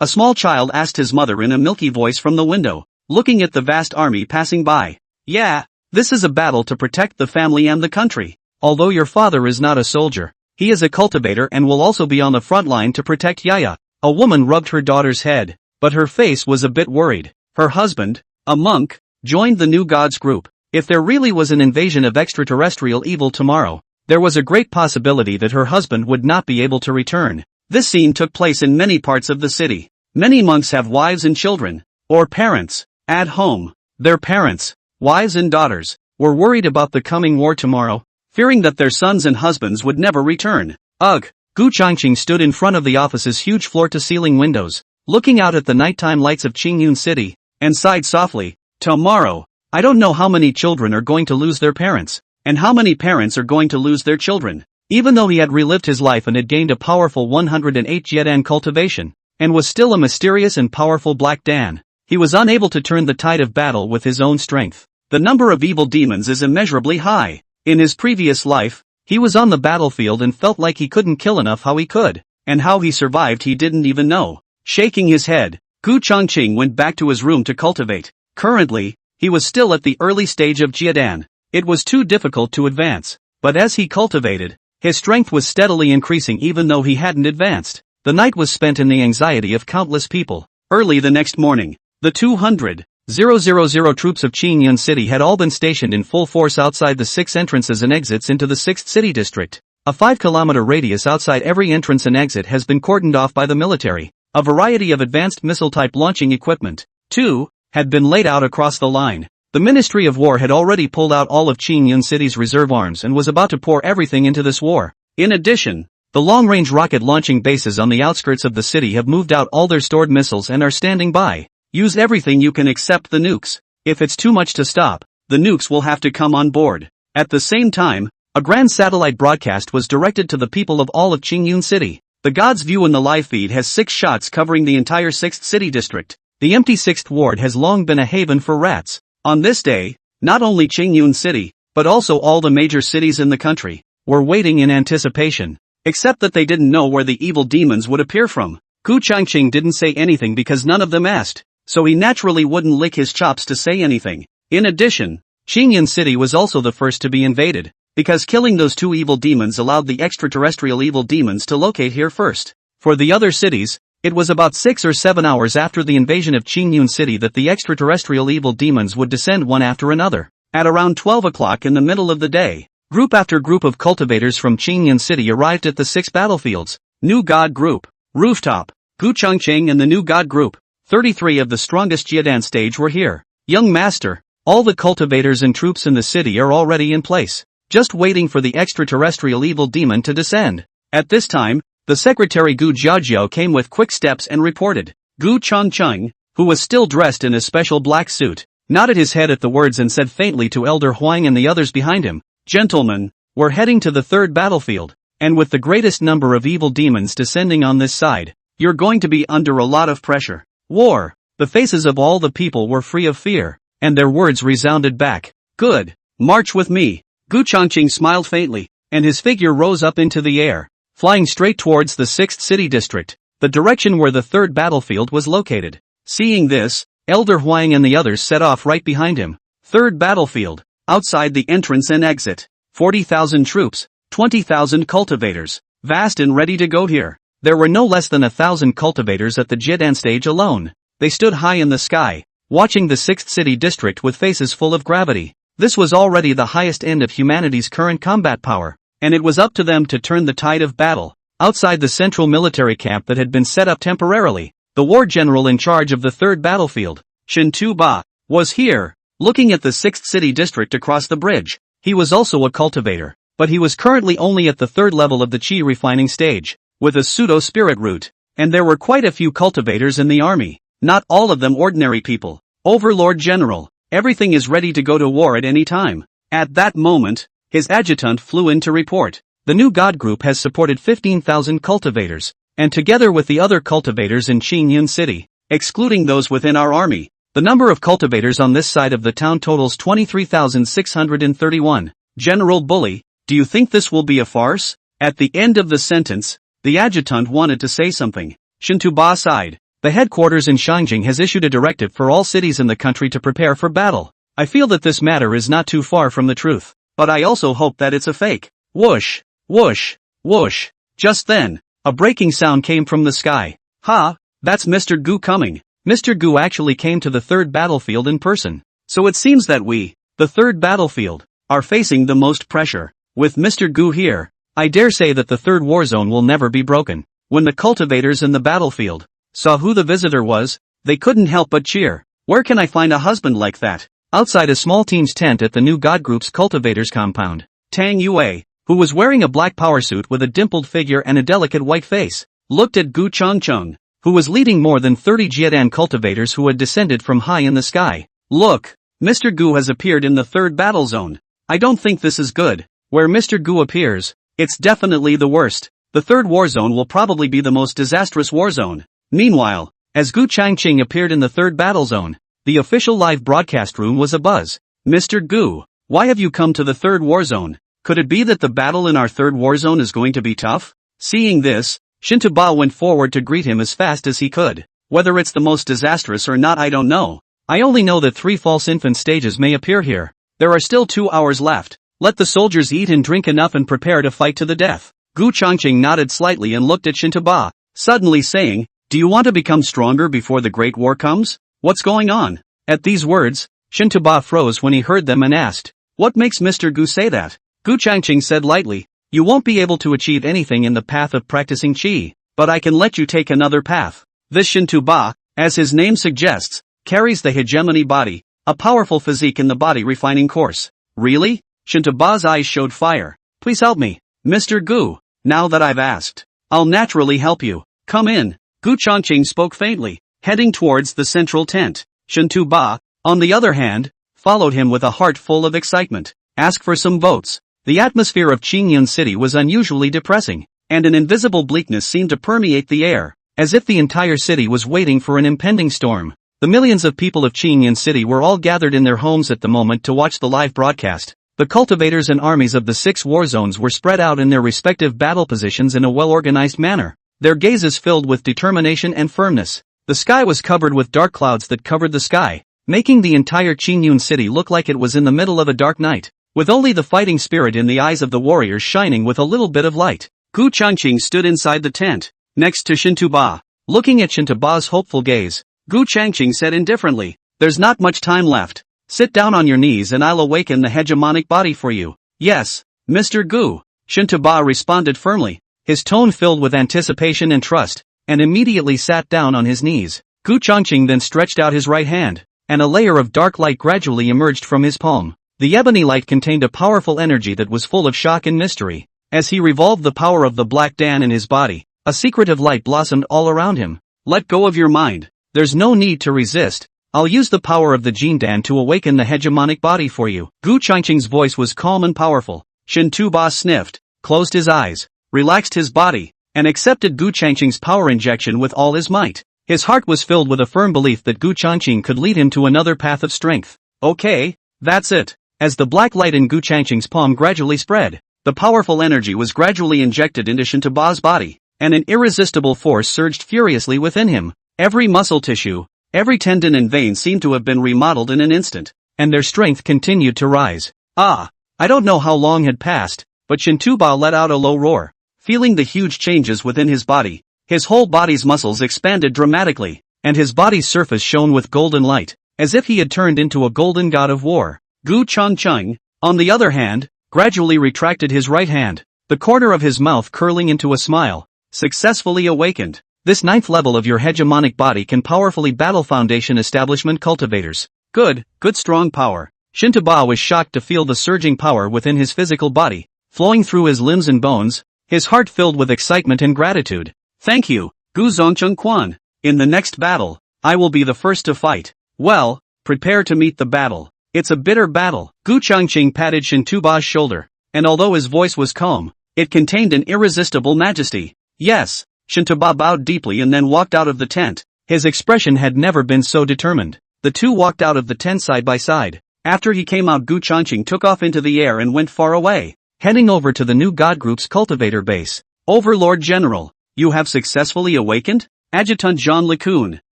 A small child asked his mother in a milky voice from the window, looking at the vast army passing by. Yeah, this is a battle to protect the family and the country. Although your father is not a soldier, he is a cultivator and will also be on the front line to protect Yaya. A woman rubbed her daughter's head, but her face was a bit worried. Her husband, a monk, joined the new gods group. If there really was an invasion of extraterrestrial evil tomorrow, there was a great possibility that her husband would not be able to return. This scene took place in many parts of the city. Many monks have wives and children, or parents, at home. Their parents, wives and daughters, were worried about the coming war tomorrow, fearing that their sons and husbands would never return. Ugh! Gu Changqing stood in front of the office's huge floor-to-ceiling windows, looking out at the nighttime lights of Qingyun City, and sighed softly. Tomorrow, I don't know how many children are going to lose their parents, and how many parents are going to lose their children. Even though he had relived his life and had gained a powerful 108 Jiedan cultivation, and was still a mysterious and powerful Black Dan, he was unable to turn the tide of battle with his own strength. The number of evil demons is immeasurably high. In his previous life, he was on the battlefield and felt like he couldn't kill enough. How he could, and how he survived he didn't even know. Shaking his head, Gu Changqing went back to his room to cultivate. Currently, he was still at the early stage of Jiedan. It was too difficult to advance, but as he cultivated, his strength was steadily increasing even though he hadn't advanced. The night was spent in the anxiety of countless people. Early the next morning, the 200,000 troops of Qingyun City had all been stationed in full force outside the 6 entrances and exits into the 6th city district. A 5-kilometer radius outside every entrance and exit has been cordoned off by the military. A variety of advanced missile-type launching equipment, too, had been laid out across the line. The Ministry of War had already pulled out all of Qingyun City's reserve arms and was about to pour everything into this war. In addition, the long-range rocket launching bases on the outskirts of the city have moved out all their stored missiles and are standing by. Use everything you can except the nukes. If it's too much to stop, the nukes will have to come on board. At the same time, a grand satellite broadcast was directed to the people of all of Qingyun City. The God's View in the live feed has 6 shots covering the entire 6th city district. The empty 6th ward has long been a haven for rats. On this day, not only Qingyun City, but also all the major cities in the country, were waiting in anticipation. Except that they didn't know where the evil demons would appear from. Gu Changqing didn't say anything because none of them asked, so he naturally wouldn't lick his chops to say anything. In addition, Qingyun City was also the first to be invaded, because killing those 2 evil demons allowed the extraterrestrial evil demons to locate here first. For the other cities, it was about 6 or 7 hours after the invasion of Qingyun City that the extraterrestrial evil demons would descend one after another. At around 12 o'clock in the middle of the day, group after group of cultivators from Qingyun City arrived at the 6 battlefields. New God Group, Rooftop, Gu Changqing and the New God Group, 33 of the strongest Jiedan stage were here. Young Master, all the cultivators and troops in the city are already in place, just waiting for the extraterrestrial evil demon to descend. At this time, the secretary Gu Jiajiao came with quick steps and reported. Gu Changqing, who was still dressed in a special black suit, nodded his head at the words and said faintly to Elder Huang and the others behind him, "Gentlemen, We're heading to the third battlefield, and with the greatest number of evil demons descending on this side, you're going to be under a lot of pressure. War. The faces of all the people were free of fear, and their words resounded back. Good. March with me. Gu Changqing smiled faintly, and his figure rose up into the air, flying straight towards the 6th city district, the direction where the third battlefield was located. Seeing this, Elder Huang and the others set off right behind him. Third battlefield. Outside the entrance and exit. 40,000 troops, 20,000 cultivators, vast and ready to go here. There were no less than 1,000 cultivators at the Jidan stage alone. They stood high in the sky, watching the 6th city district with faces full of gravity. This was already the highest end of humanity's current combat power, and it was up to them to turn the tide of battle. Outside the central military camp that had been set up temporarily, the war general in charge of the third battlefield, Shin Tu-ba, was here, looking at the 6th city district across the bridge. He was also a cultivator, but he was currently only at the third level of the chi refining stage, with a pseudo-spirit root, and there were quite a few cultivators in the army, not all of them ordinary people. Overlord General, everything is ready to go to war at any time. At that moment, his adjutant flew in to report. The new God group has supported 15,000 cultivators, and together with the other cultivators in Qingyun City, excluding those within our army, the number of cultivators on this side of the town totals 23,631. General Bully, do you think this will be a farce? At the end of the sentence, the adjutant wanted to say something. Shintuba sighed. The headquarters in Shangjing has issued a directive for all cities in the country to prepare for battle. I feel that this matter is not too far from the truth, but I also hope that it's a fake. Whoosh, whoosh, whoosh. Just then, a breaking sound came from the sky. Ha, that's Mr. Gu coming. Mr. Gu actually came to the third battlefield in person. So it seems that we, the third battlefield, are facing the most pressure. With Mr. Gu here, I dare say that the third war zone will never be broken. When the cultivators in the battlefield saw who the visitor was, they couldn't help but cheer. Where can I find a husband like that? Outside a small team's tent at the new God Group's cultivators compound, Tang Yue, who was wearing a black power suit with a dimpled figure and a delicate white face, looked at Gu Changcheng, who was leading more than 30 Jiedan cultivators who had descended from high in the sky. Look, Mr. Gu has appeared in the third battle zone. I don't think this is good. Where Mr. Gu appears, it's definitely the worst. The third war zone will probably be the most disastrous war zone. Meanwhile, as Gu Changqing appeared in the third battle zone, the official live broadcast room was abuzz. Mr. Gu, why have you come to the third war zone? Could it be that the battle in our third war zone is going to be tough? Seeing this, Shintuba went forward to greet him as fast as he could. Whether it's the most disastrous or not, I don't know. I only know that 3 false infant stages may appear here. There are still 2 hours left. Let the soldiers eat and drink enough and prepare to fight to the death. Gu Changqing nodded slightly and looked at Shintuba, suddenly saying, do you want to become stronger before the Great War comes? What's going on? At these words, Shintuba froze when he heard them and asked, what makes Mr. Gu say that? Gu Changqing said lightly, you won't be able to achieve anything in the path of practicing qi, but I can let you take another path. This Shintuba, as his name suggests, carries the hegemony body, a powerful physique in the body refining course. Really? Shintuba's eyes showed fire. Please help me, Mr. Gu. Now that I've asked, I'll naturally help you. Come in. Gu Changqing spoke faintly, heading towards the central tent. Shintuba, on the other hand, followed him with a heart full of excitement. Ask for some votes. The atmosphere of Qingyun City was unusually depressing, and an invisible bleakness seemed to permeate the air, as if the entire city was waiting for an impending storm. The millions of people of Qingyun City were all gathered in their homes at the moment to watch the live broadcast. The cultivators and armies of the 6 war zones were spread out in their respective battle positions in a well-organized manner, their gazes filled with determination and firmness. The sky was covered with dark clouds that covered the sky, making the entire Qingyun City look like it was in the middle of a dark night, with only the fighting spirit in the eyes of the warriors shining with a little bit of light. Gu Changqing stood inside the tent, next to Shintuba. Looking at Shintuba's hopeful gaze, Gu Changqing said indifferently, there's not much time left. Sit down on your knees and I'll awaken the hegemonic body for you. Yes, Mr. Gu. Shintuba responded firmly, his tone filled with anticipation and trust, and immediately sat down on his knees. Gu Changqing then stretched out his right hand, and a layer of dark light gradually emerged from his palm. The ebony light contained a powerful energy that was full of shock and mystery. As he revolved the power of the Black Dan in his body, a secretive light blossomed all around him. Let go of your mind. There's no need to resist. I'll use the power of the Jin Dan to awaken the hegemonic body for you. Gu Changqing's voice was calm and powerful. Shintuba sniffed, closed his eyes, relaxed his body, and accepted Gu Changqing's power injection with all his might. His heart was filled with a firm belief that Gu Changqing could lead him to another path of strength. Okay, that's it. As the black light in Gu Changqing's palm gradually spread, the powerful energy was gradually injected into Shintuba's body, and an irresistible force surged furiously within him. Every muscle tissue, every tendon and vein seemed to have been remodeled in an instant, and their strength continued to rise. I don't know how long had passed, but Shintuba let out a low roar. Feeling the huge changes within his body, his whole body's muscles expanded dramatically, and his body's surface shone with golden light, as if he had turned into a golden god of war. Gu Changqing, on the other hand, gradually retracted his right hand, the corner of his mouth curling into a smile. Successfully awakened. This 9th level of your hegemonic body can powerfully battle Foundation establishment cultivators. Good strong power. Shintuba was shocked to feel the surging power within his physical body, flowing through his limbs and bones, his heart filled with excitement and gratitude. Thank you, Gu Zongcheng Quan. In the next battle, I will be the first to fight. Well, prepare to meet the battle. It's a bitter battle. Gu Changqing patted Shintuba's shoulder, and although his voice was calm, it contained an irresistible majesty. Yes, Shintuba bowed deeply and then walked out of the tent. His expression had never been so determined. The two walked out of the tent side by side. After he came out, Gu Changqing took off into the air and went far away, heading over to the new God Group's cultivator base. Overlord General, you have successfully awakened? Adjutant Jean LeCun,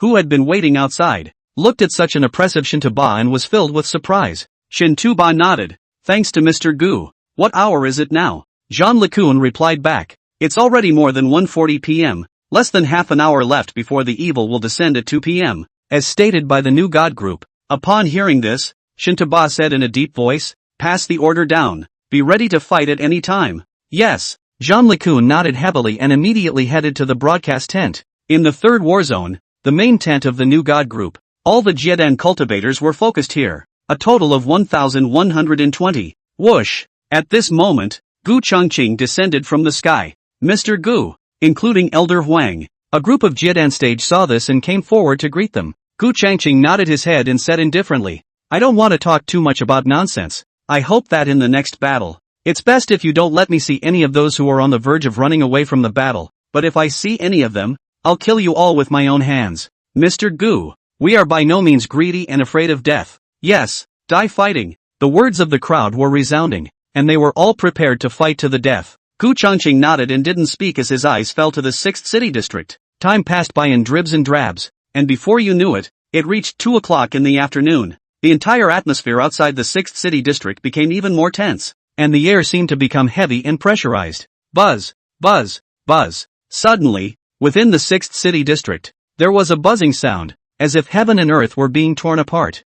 who had been waiting outside, looked at such an impressive Shintuba and was filled with surprise. Shintuba nodded. Thanks to Mr. Gu. What hour is it now? Jean LeCun replied back. It's already more than 1:40 p.m., less than half an hour left before the evil will descend at 2 p.m., as stated by the new God Group. Upon hearing this, Shintuba said in a deep voice, pass the order down. Be ready to fight at any time. Yes. Jean LeCun nodded heavily and immediately headed to the broadcast tent. In the third war zone, the main tent of the new God Group, all the Jiedan cultivators were focused here. A total of 1,120. Whoosh! At this moment, Gu Changqing descended from the sky. Mr. Gu, including Elder Huang, a group of Jiedan stage saw this and came forward to greet them. Gu Changqing nodded his head and said indifferently, I don't want to talk too much about nonsense. I hope that in the next battle, it's best if you don't let me see any of those who are on the verge of running away from the battle, but if I see any of them, I'll kill you all with my own hands. Mr. Gu, we are by no means greedy and afraid of death. Yes, die fighting. The words of the crowd were resounding, and they were all prepared to fight to the death. Gu Changqing nodded and didn't speak as his eyes fell to the 6th city district. Time passed by in dribs and drabs, and before you knew it, it reached 2 o'clock in the afternoon. The entire atmosphere outside the 6th city district became even more tense, and the air seemed to become heavy and pressurized. Buzz, buzz, buzz. Suddenly, within the 6th city district, there was a buzzing sound, as if heaven and earth were being torn apart.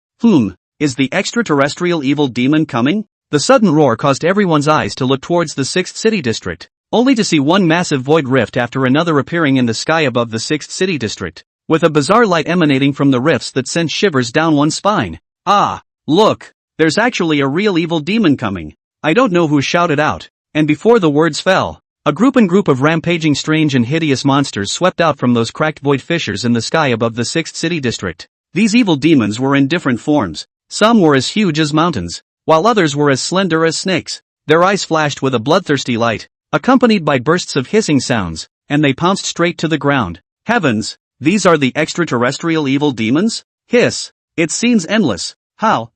Is the extraterrestrial evil demon coming? The sudden roar caused everyone's eyes to look towards the 6th city district, only to see one massive void rift after another appearing in the sky above the 6th city district, with a bizarre light emanating from the rifts that sent shivers down one's spine. Ah, look, there's actually a real evil demon coming. I don't know who shouted out, and before the words fell, a group of rampaging strange and hideous monsters swept out from those cracked void fissures in the sky above the 6th city district. These evil demons were in different forms. Some were as huge as mountains, while others were as slender as snakes. Their eyes flashed with a bloodthirsty light, accompanied by bursts of hissing sounds, and they pounced straight to the ground. Heavens, these are the extraterrestrial evil demons? Hiss. It seems endless. How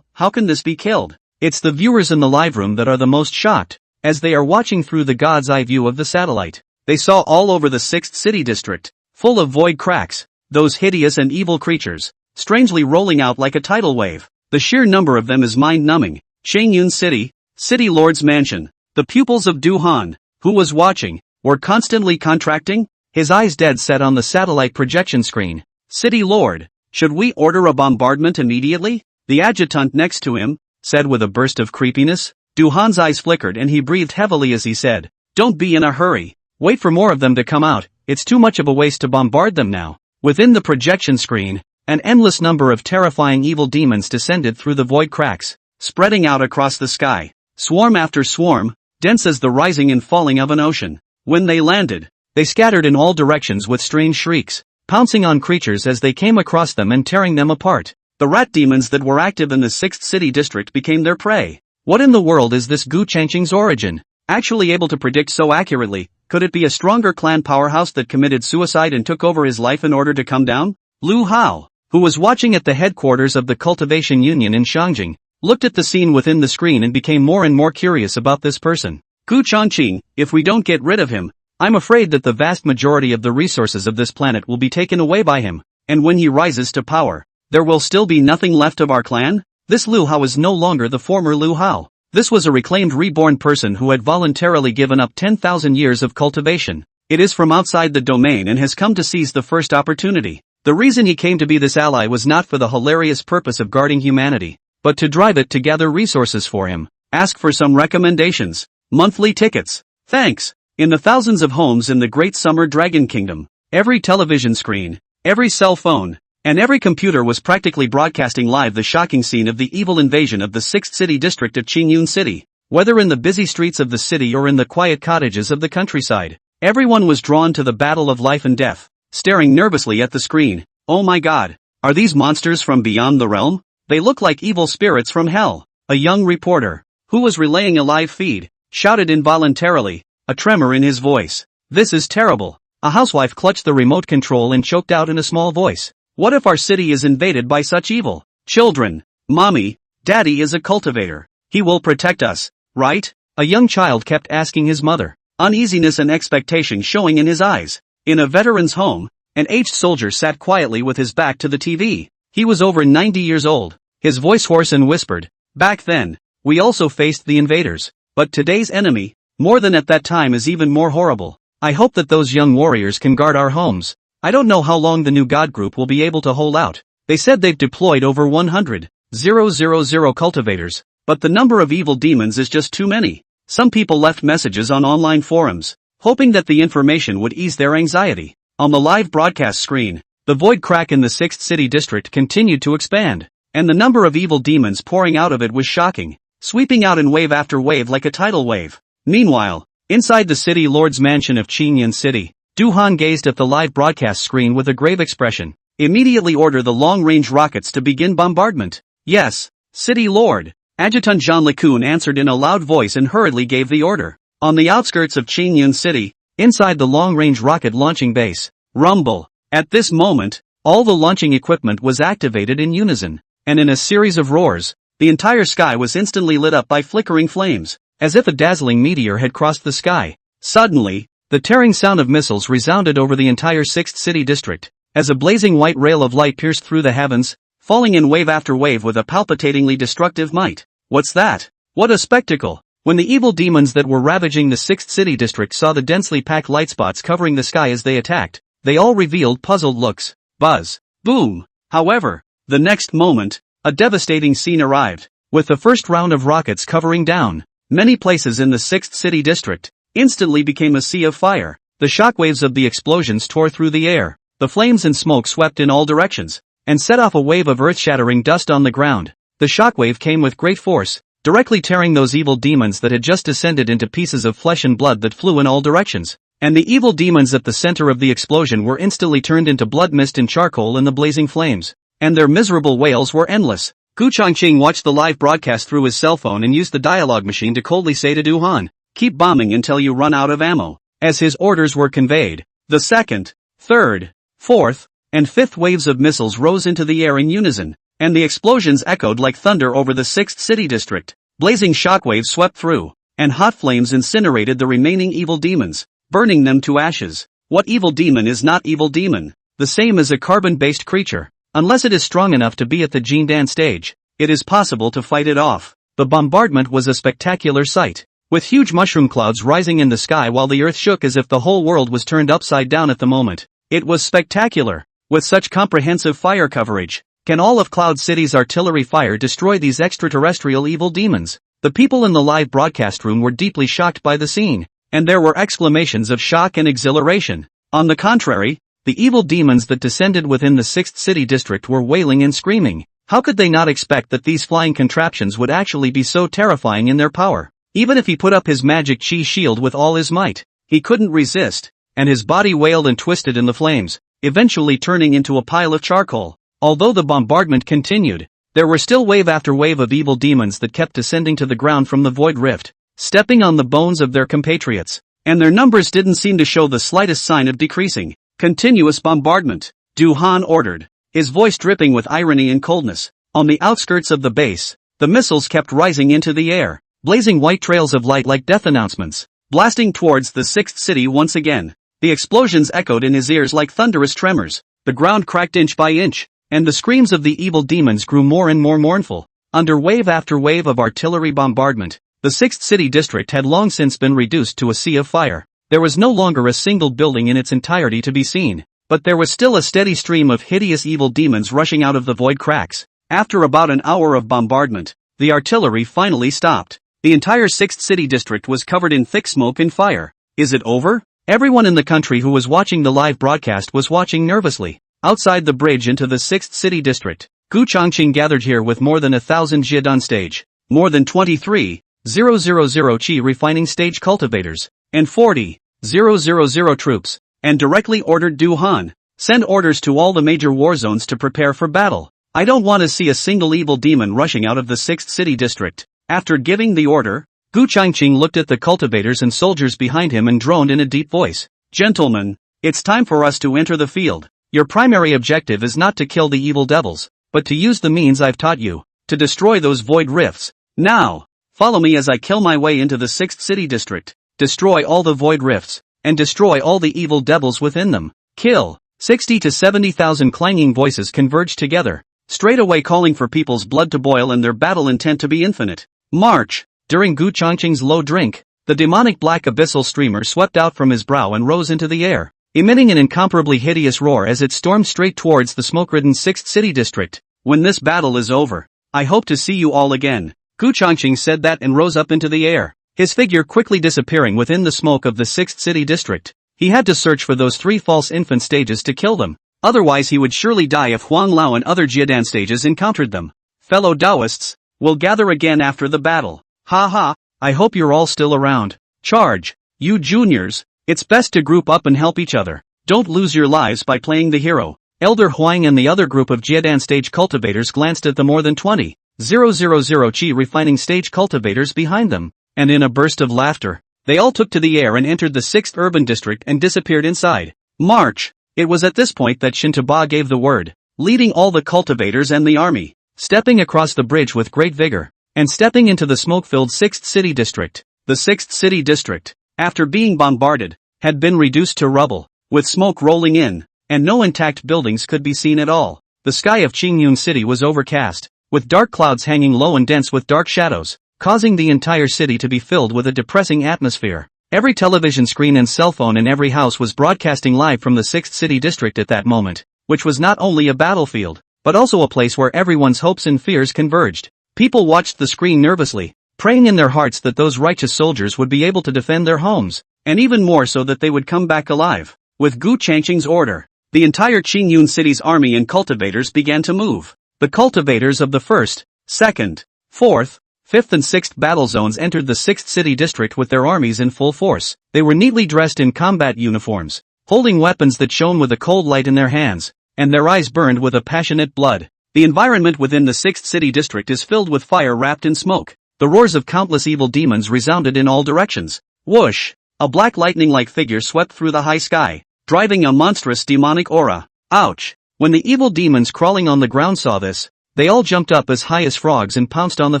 can this be killed? It's the viewers in the live room that are the most shocked, as they are watching through the God's eye view of the satellite. They saw all over the 6th city district, full of void cracks, those hideous and evil creatures, strangely rolling out like a tidal wave. The sheer number of them is mind-numbing. Changyun City, City Lord's mansion. The pupils of Du Han, who was watching, were constantly contracting, his eyes dead set on the satellite projection screen. City Lord, should we order a bombardment immediately? The adjutant next to him said with a burst of creepiness. Du Han's eyes flickered and he breathed heavily as he said, don't be in a hurry. Wait for more of them to come out. It's too much of a waste to bombard them now. Within the projection screen, an endless number of terrifying evil demons descended through the void cracks, spreading out across the sky. Swarm after swarm, dense as the rising and falling of an ocean. When they landed, they scattered in all directions with strange shrieks, pouncing on creatures as they came across them and tearing them apart. The rat demons that were active in the 6th city district became their prey. What in the world is this Gu Changqing's origin? Actually able to predict so accurately, could it be a stronger clan powerhouse that committed suicide and took over his life in order to come down? Lu Hao, who was watching at the headquarters of the Cultivation Union in Shangjing, looked at the scene within the screen and became more and more curious about this person. Gu Changqing, if we don't get rid of him, I'm afraid that the vast majority of the resources of this planet will be taken away by him, and when he rises to power, there will still be nothing left of our clan? This Lu Hao is no longer the former Lu Hao. This was a reclaimed reborn person who had voluntarily given up 10,000 years of cultivation. It is from outside the domain and has come to seize the first opportunity. The reason he came to be this ally was not for the hilarious purpose of guarding humanity, but to drive it to gather resources for him. Ask for some recommendations. Monthly tickets. Thanks. In the thousands of homes in the Great Summer Dragon Kingdom, every television screen, every cell phone, and every computer was practically broadcasting live the shocking scene of the evil invasion of the 6th city district of Qingyun City. Whether in the busy streets of the city or in the quiet cottages of the countryside, everyone was drawn to the battle of life and death, staring nervously at the screen. Oh my god, are these monsters from beyond the realm? They look like evil spirits from hell. A young reporter, who was relaying a live feed, shouted involuntarily, a tremor in his voice. This is terrible. A housewife clutched the remote control and choked out in a small voice. What if our city is invaded by such evil? Children, mommy, daddy is a cultivator. He will protect us, right? A young child kept asking his mother, uneasiness and expectation showing in his eyes. In a veteran's home, an aged soldier sat quietly with his back to the TV. He was over 90 years old, his voice hoarse and whispered, back then, we also faced the invaders, but today's enemy, more than at that time, is even more horrible. I hope that those young warriors can guard our homes. I don't know how long the new God group will be able to hold out. They said they've deployed over 100,000 cultivators, but the number of evil demons is just too many. Some people left messages on online forums, hoping that the information would ease their anxiety. On the live broadcast screen, the void crack in the 6th city district continued to expand, and the number of evil demons pouring out of it was shocking, sweeping out in wave after wave like a tidal wave. Meanwhile, inside the city lord's mansion of Qingyun City, Du Han gazed at the live broadcast screen with a grave expression. Immediately order the long-range rockets to begin bombardment. Yes, City Lord. Adjutant Jean LeCun answered in a loud voice and hurriedly gave the order. On the outskirts of Qingyun City, inside the long-range rocket launching base, rumble. At this moment, all the launching equipment was activated in unison, and in a series of roars, the entire sky was instantly lit up by flickering flames, as if a dazzling meteor had crossed the sky. Suddenly, the tearing sound of missiles resounded over the entire 6th city district, as a blazing white rail of light pierced through the heavens, falling in wave after wave with a palpitatingly destructive might. What's that? What a spectacle! When the evil demons that were ravaging the 6th city district saw the densely packed light spots covering the sky as they attacked, they all revealed puzzled looks. Buzz. Boom! However, the next moment, a devastating scene arrived. With the first round of rockets covering down, many places in the 6th city district instantly became a sea of fire. The shockwaves of the explosions tore through the air. The flames and smoke swept in all directions, and set off a wave of earth-shattering dust on the ground. The shockwave came with great force, directly tearing those evil demons that had just descended into pieces of flesh and blood that flew in all directions. And the evil demons at the center of the explosion were instantly turned into blood mist and charcoal in the blazing flames. And their miserable wails were endless. Gu Changqing watched the live broadcast through his cell phone and used the dialogue machine to coldly say to Du Han, keep bombing until you run out of ammo. As his orders were conveyed, the second, third, fourth, and fifth waves of missiles rose into the air in unison, and the explosions echoed like thunder over the 6th city district. Blazing shockwaves swept through, and hot flames incinerated the remaining evil demons, burning them to ashes. What evil demon is not evil demon? The same as a carbon-based creature. Unless it is strong enough to be at the Jindan stage, it is possible to fight it off. The bombardment was a spectacular sight, with huge mushroom clouds rising in the sky while the earth shook as if the whole world was turned upside down at the moment. It was spectacular. With such comprehensive fire coverage, can all of Cloud City's artillery fire destroy these extraterrestrial evil demons? The people in the live broadcast room were deeply shocked by the scene, and there were exclamations of shock and exhilaration. On the contrary, the evil demons that descended within the 6th city district were wailing and screaming. How could they not expect that these flying contraptions would actually be so terrifying in their power? Even if he put up his magic chi shield with all his might, he couldn't resist, and his body wailed and twisted in the flames, eventually turning into a pile of charcoal. Although the bombardment continued, there were still wave after wave of evil demons that kept descending to the ground from the void rift, stepping on the bones of their compatriots. And their numbers didn't seem to show the slightest sign of decreasing. Continuous bombardment, Du Han ordered, his voice dripping with irony and coldness. On the outskirts of the base, the missiles kept rising into the air, blazing white trails of light like death announcements, blasting towards the sixth city once again. The explosions echoed in his ears like thunderous tremors. The ground cracked inch by inch, and the screams of the evil demons grew more and more mournful. Under wave after wave of artillery bombardment, the sixth city district had long since been reduced to a sea of fire. There was no longer a single building in its entirety to be seen, but there was still a steady stream of hideous evil demons rushing out of the void cracks. After about an hour of bombardment, the artillery finally stopped. The entire sixth city district was covered in thick smoke and fire. Is it over? Everyone in the country who was watching the live broadcast was watching nervously. Outside the bridge into the sixth city district, Gu Changqing gathered here with more than 1,000 Jiadan stage, more than 23,000 Qi refining stage cultivators, and 40,000 troops, and directly ordered Du Han, send orders to all the major war zones to prepare for battle. I don't want to see a single evil demon rushing out of the sixth city district. After giving the order, Gu Changqing looked at the cultivators and soldiers behind him and droned in a deep voice. Gentlemen, it's time for us to enter the field. Your primary objective is not to kill the evil devils, but to use the means I've taught you, to destroy those void rifts. Now, follow me as I kill my way into the sixth city district, destroy all the void rifts, and destroy all the evil devils within them. Kill. 60 to 70,000 clanging voices converged together, straightaway calling for people's blood to boil and their battle intent to be infinite. March! During Gu Changqing's low drink, the demonic black abyssal streamer swept out from his brow and rose into the air, emitting an incomparably hideous roar as it stormed straight towards the smoke-ridden sixth city district. When this battle is over, I hope to see you all again. Gu Changqing said that and rose up into the air, his figure quickly disappearing within the smoke of the sixth city district. He had to search for those 3 false infant stages to kill them, otherwise he would surely die if Huang Lao and other Jiadan stages encountered them. Fellow Taoists, we'll gather again after the battle. Ha ha, I hope you're all still around. Charge, you juniors, it's best to group up and help each other. Don't lose your lives by playing the hero. Elder Huang and the other group of Jiadan stage cultivators glanced at the more than 20,000 Qi refining stage cultivators behind them, and in a burst of laughter, they all took to the air and entered the 6th urban district and disappeared inside. March! It was at this point that Shintaba gave the word, leading all the cultivators and the army, stepping across the bridge with great vigor, and stepping into the smoke-filled 6th city district. The 6th city district, after being bombarded, had been reduced to rubble, with smoke rolling in, and no intact buildings could be seen at all. The sky of Qingyun City was overcast, with dark clouds hanging low and dense with dark shadows, causing the entire city to be filled with a depressing atmosphere. Every television screen and cell phone in every house was broadcasting live from the 6th city district at that moment, which was not only a battlefield, but also a place where everyone's hopes and fears converged. People watched the screen nervously, praying in their hearts that those righteous soldiers would be able to defend their homes, and even more so that they would come back alive. With Gu Changqing's order, the entire Qingyun City's army and cultivators began to move. The cultivators of the 1st, 2nd, 4th, 5th and 6th battle zones entered the 6th city district with their armies in full force. They were neatly dressed in combat uniforms, holding weapons that shone with a cold light in their hands, and their eyes burned with a passionate blood. The environment within the 6th city district is filled with fire wrapped in smoke. The roars of countless evil demons resounded in all directions. Whoosh! A black lightning-like figure swept through the high sky, driving a monstrous demonic aura. Ouch! When the evil demons crawling on the ground saw this, they all jumped up as high as frogs and pounced on the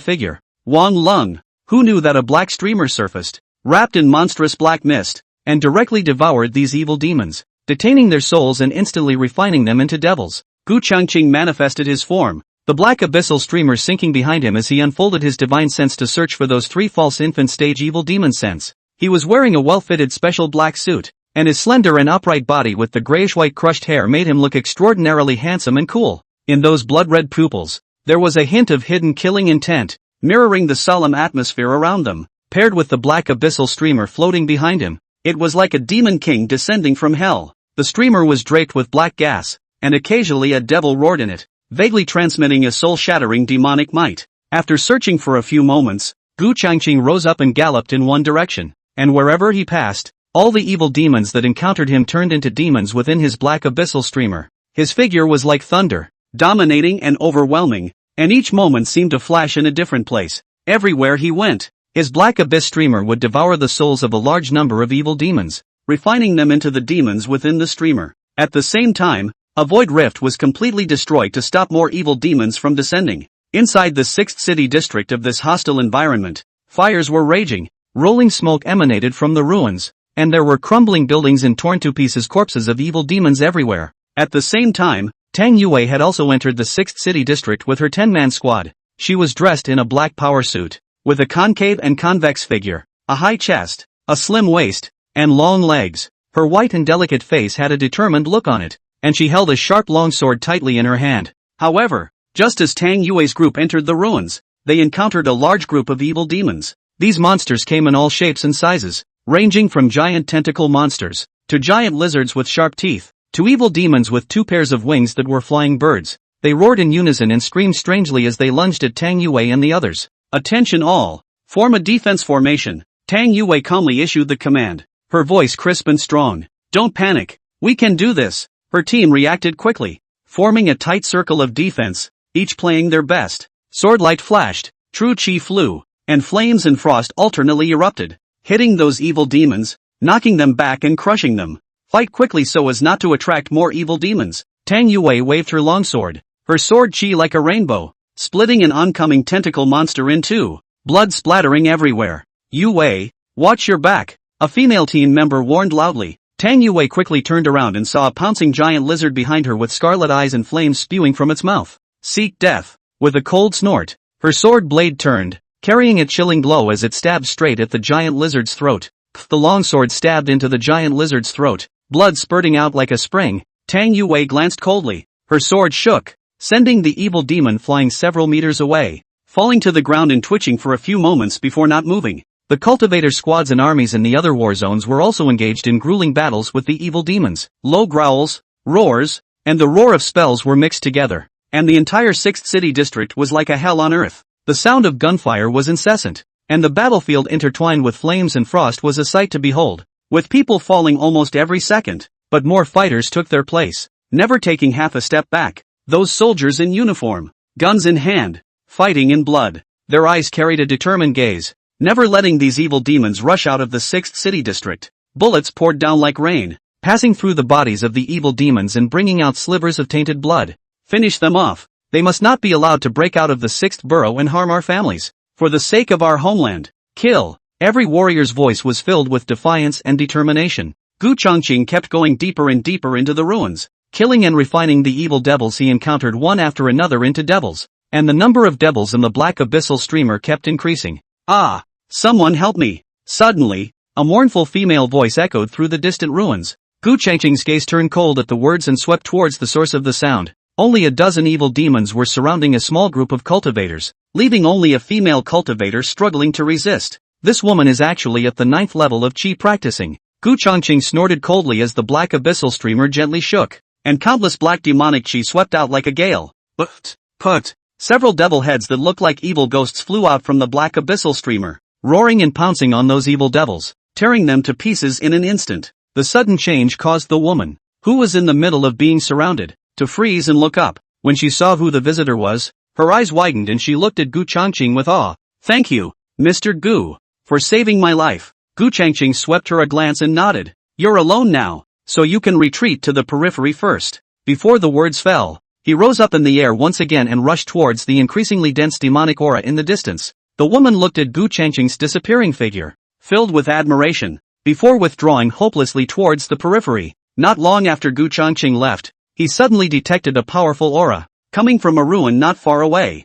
figure. Wang Lung, who knew that a black streamer surfaced, wrapped in monstrous black mist, and directly devoured these evil demons, detaining their souls and instantly refining them into devils. Gu Changqing manifested his form, the black abyssal streamer sinking behind him as he unfolded his divine sense to search for those 3 false infant stage evil demon sense. He was wearing a well-fitted special black suit, and his slender and upright body with the grayish-white crushed hair made him look extraordinarily handsome and cool. In those blood-red pupils, there was a hint of hidden killing intent, mirroring the solemn atmosphere around them, paired with the black abyssal streamer floating behind him. It was like a demon king descending from hell. The streamer was draped with black gas, and occasionally a devil roared in it, vaguely transmitting a soul-shattering demonic might. After searching for a few moments, Gu Changqing rose up and galloped in one direction, and wherever he passed, all the evil demons that encountered him turned into demons within his black abyssal streamer. His figure was like thunder, dominating and overwhelming, and each moment seemed to flash in a different place. Everywhere he went, his black abyss streamer would devour the souls of a large number of evil demons, refining them into the demons within the streamer. At the same time, a void rift was completely destroyed to stop more evil demons from descending. Inside the 6th city district of this hostile environment, fires were raging, rolling smoke emanated from the ruins, and there were crumbling buildings and torn to pieces corpses of evil demons everywhere. At the same time, Tang Yue had also entered the 6th city district with her 10-man squad. She was dressed in a black power suit, with a concave and convex figure, a high chest, a slim waist, and long legs. Her white and delicate face had a determined look on it, and she held a sharp longsword tightly in her hand. However, just as Tang Yue's group entered the ruins, they encountered a large group of evil demons. These monsters came in all shapes and sizes, ranging from giant tentacle monsters, to giant lizards with sharp teeth, to evil demons with 2 pairs of wings that were flying birds. They roared in unison and screamed strangely as they lunged at Tang Yue and the others. Attention all! Form a defense formation. Tang Yue calmly issued the command, her voice crisp and strong. Don't panic, we can do this. Her team reacted quickly, forming a tight circle of defense, each playing their best. Swordlight flashed, true chi flew, and flames and frost alternately erupted, hitting those evil demons, knocking them back and crushing them. Fight quickly so as not to attract more evil demons. Tang Yue waved her longsword, her sword chi like a rainbow, splitting an oncoming tentacle monster in two, blood splattering everywhere. Yue, watch your back, a female team member warned loudly. Tang Yue quickly turned around and saw a pouncing giant lizard behind her with scarlet eyes and flames spewing from its mouth. Seek death. With a cold snort, her sword blade turned, carrying a chilling blow as it stabbed straight at the giant lizard's throat. The longsword stabbed into the giant lizard's throat, blood spurting out like a spring. Tang Yue glanced coldly. Her sword shook, sending the evil demon flying several meters away, falling to the ground and twitching for a few moments before not moving. The cultivator squads and armies in the other war zones were also engaged in grueling battles with the evil demons. Low growls, roars, and the roar of spells were mixed together, and the entire 6th city district was like a hell on earth. The sound of gunfire was incessant, and the battlefield intertwined with flames and frost was a sight to behold, with people falling almost every second. But more fighters took their place, never taking half a step back. Those soldiers in uniform, guns in hand, fighting in blood, their eyes carried a determined gaze, never letting these evil demons rush out of the 6th city district. Bullets poured down like rain, passing through the bodies of the evil demons and bringing out slivers of tainted blood. Finish them off. They must not be allowed to break out of the 6th borough and harm our families. For the sake of our homeland, kill. Every warrior's voice was filled with defiance and determination. Gu Chongqing kept going deeper and deeper into the ruins, killing and refining the evil devils he encountered one after another into devils, and the number of devils in the black abyssal streamer kept increasing. Ah! Someone help me! Suddenly, a mournful female voice echoed through the distant ruins. Gu Chongqing's gaze turned cold at the words and swept towards the source of the sound. Only a dozen evil demons were surrounding a small group of cultivators, leaving only a female cultivator struggling to resist. This woman is actually at the 9th level of chi practicing. Gu Chongqing snorted coldly as the black abyssal streamer gently shook, and countless black demonic chi swept out like a gale. Put! Several devil heads that looked like evil ghosts flew out from the black abyssal streamer, roaring and pouncing on those evil devils, tearing them to pieces in an instant. The sudden change caused the woman, who was in the middle of being surrounded, to freeze and look up. When she saw who the visitor was, her eyes widened and she looked at Gu Chongqing with awe. Thank you, Mr. Gu, for saving my life. Gu Chongqing swept her a glance and nodded. You're alone now, so you can retreat to the periphery first. Before the words fell, he rose up in the air once again and rushed towards the increasingly dense demonic aura in the distance. The woman looked at Gu Chongqing's disappearing figure, filled with admiration, before withdrawing hopelessly towards the periphery. Not long after Gu Chongqing left, he suddenly detected a powerful aura, coming from a ruin not far away.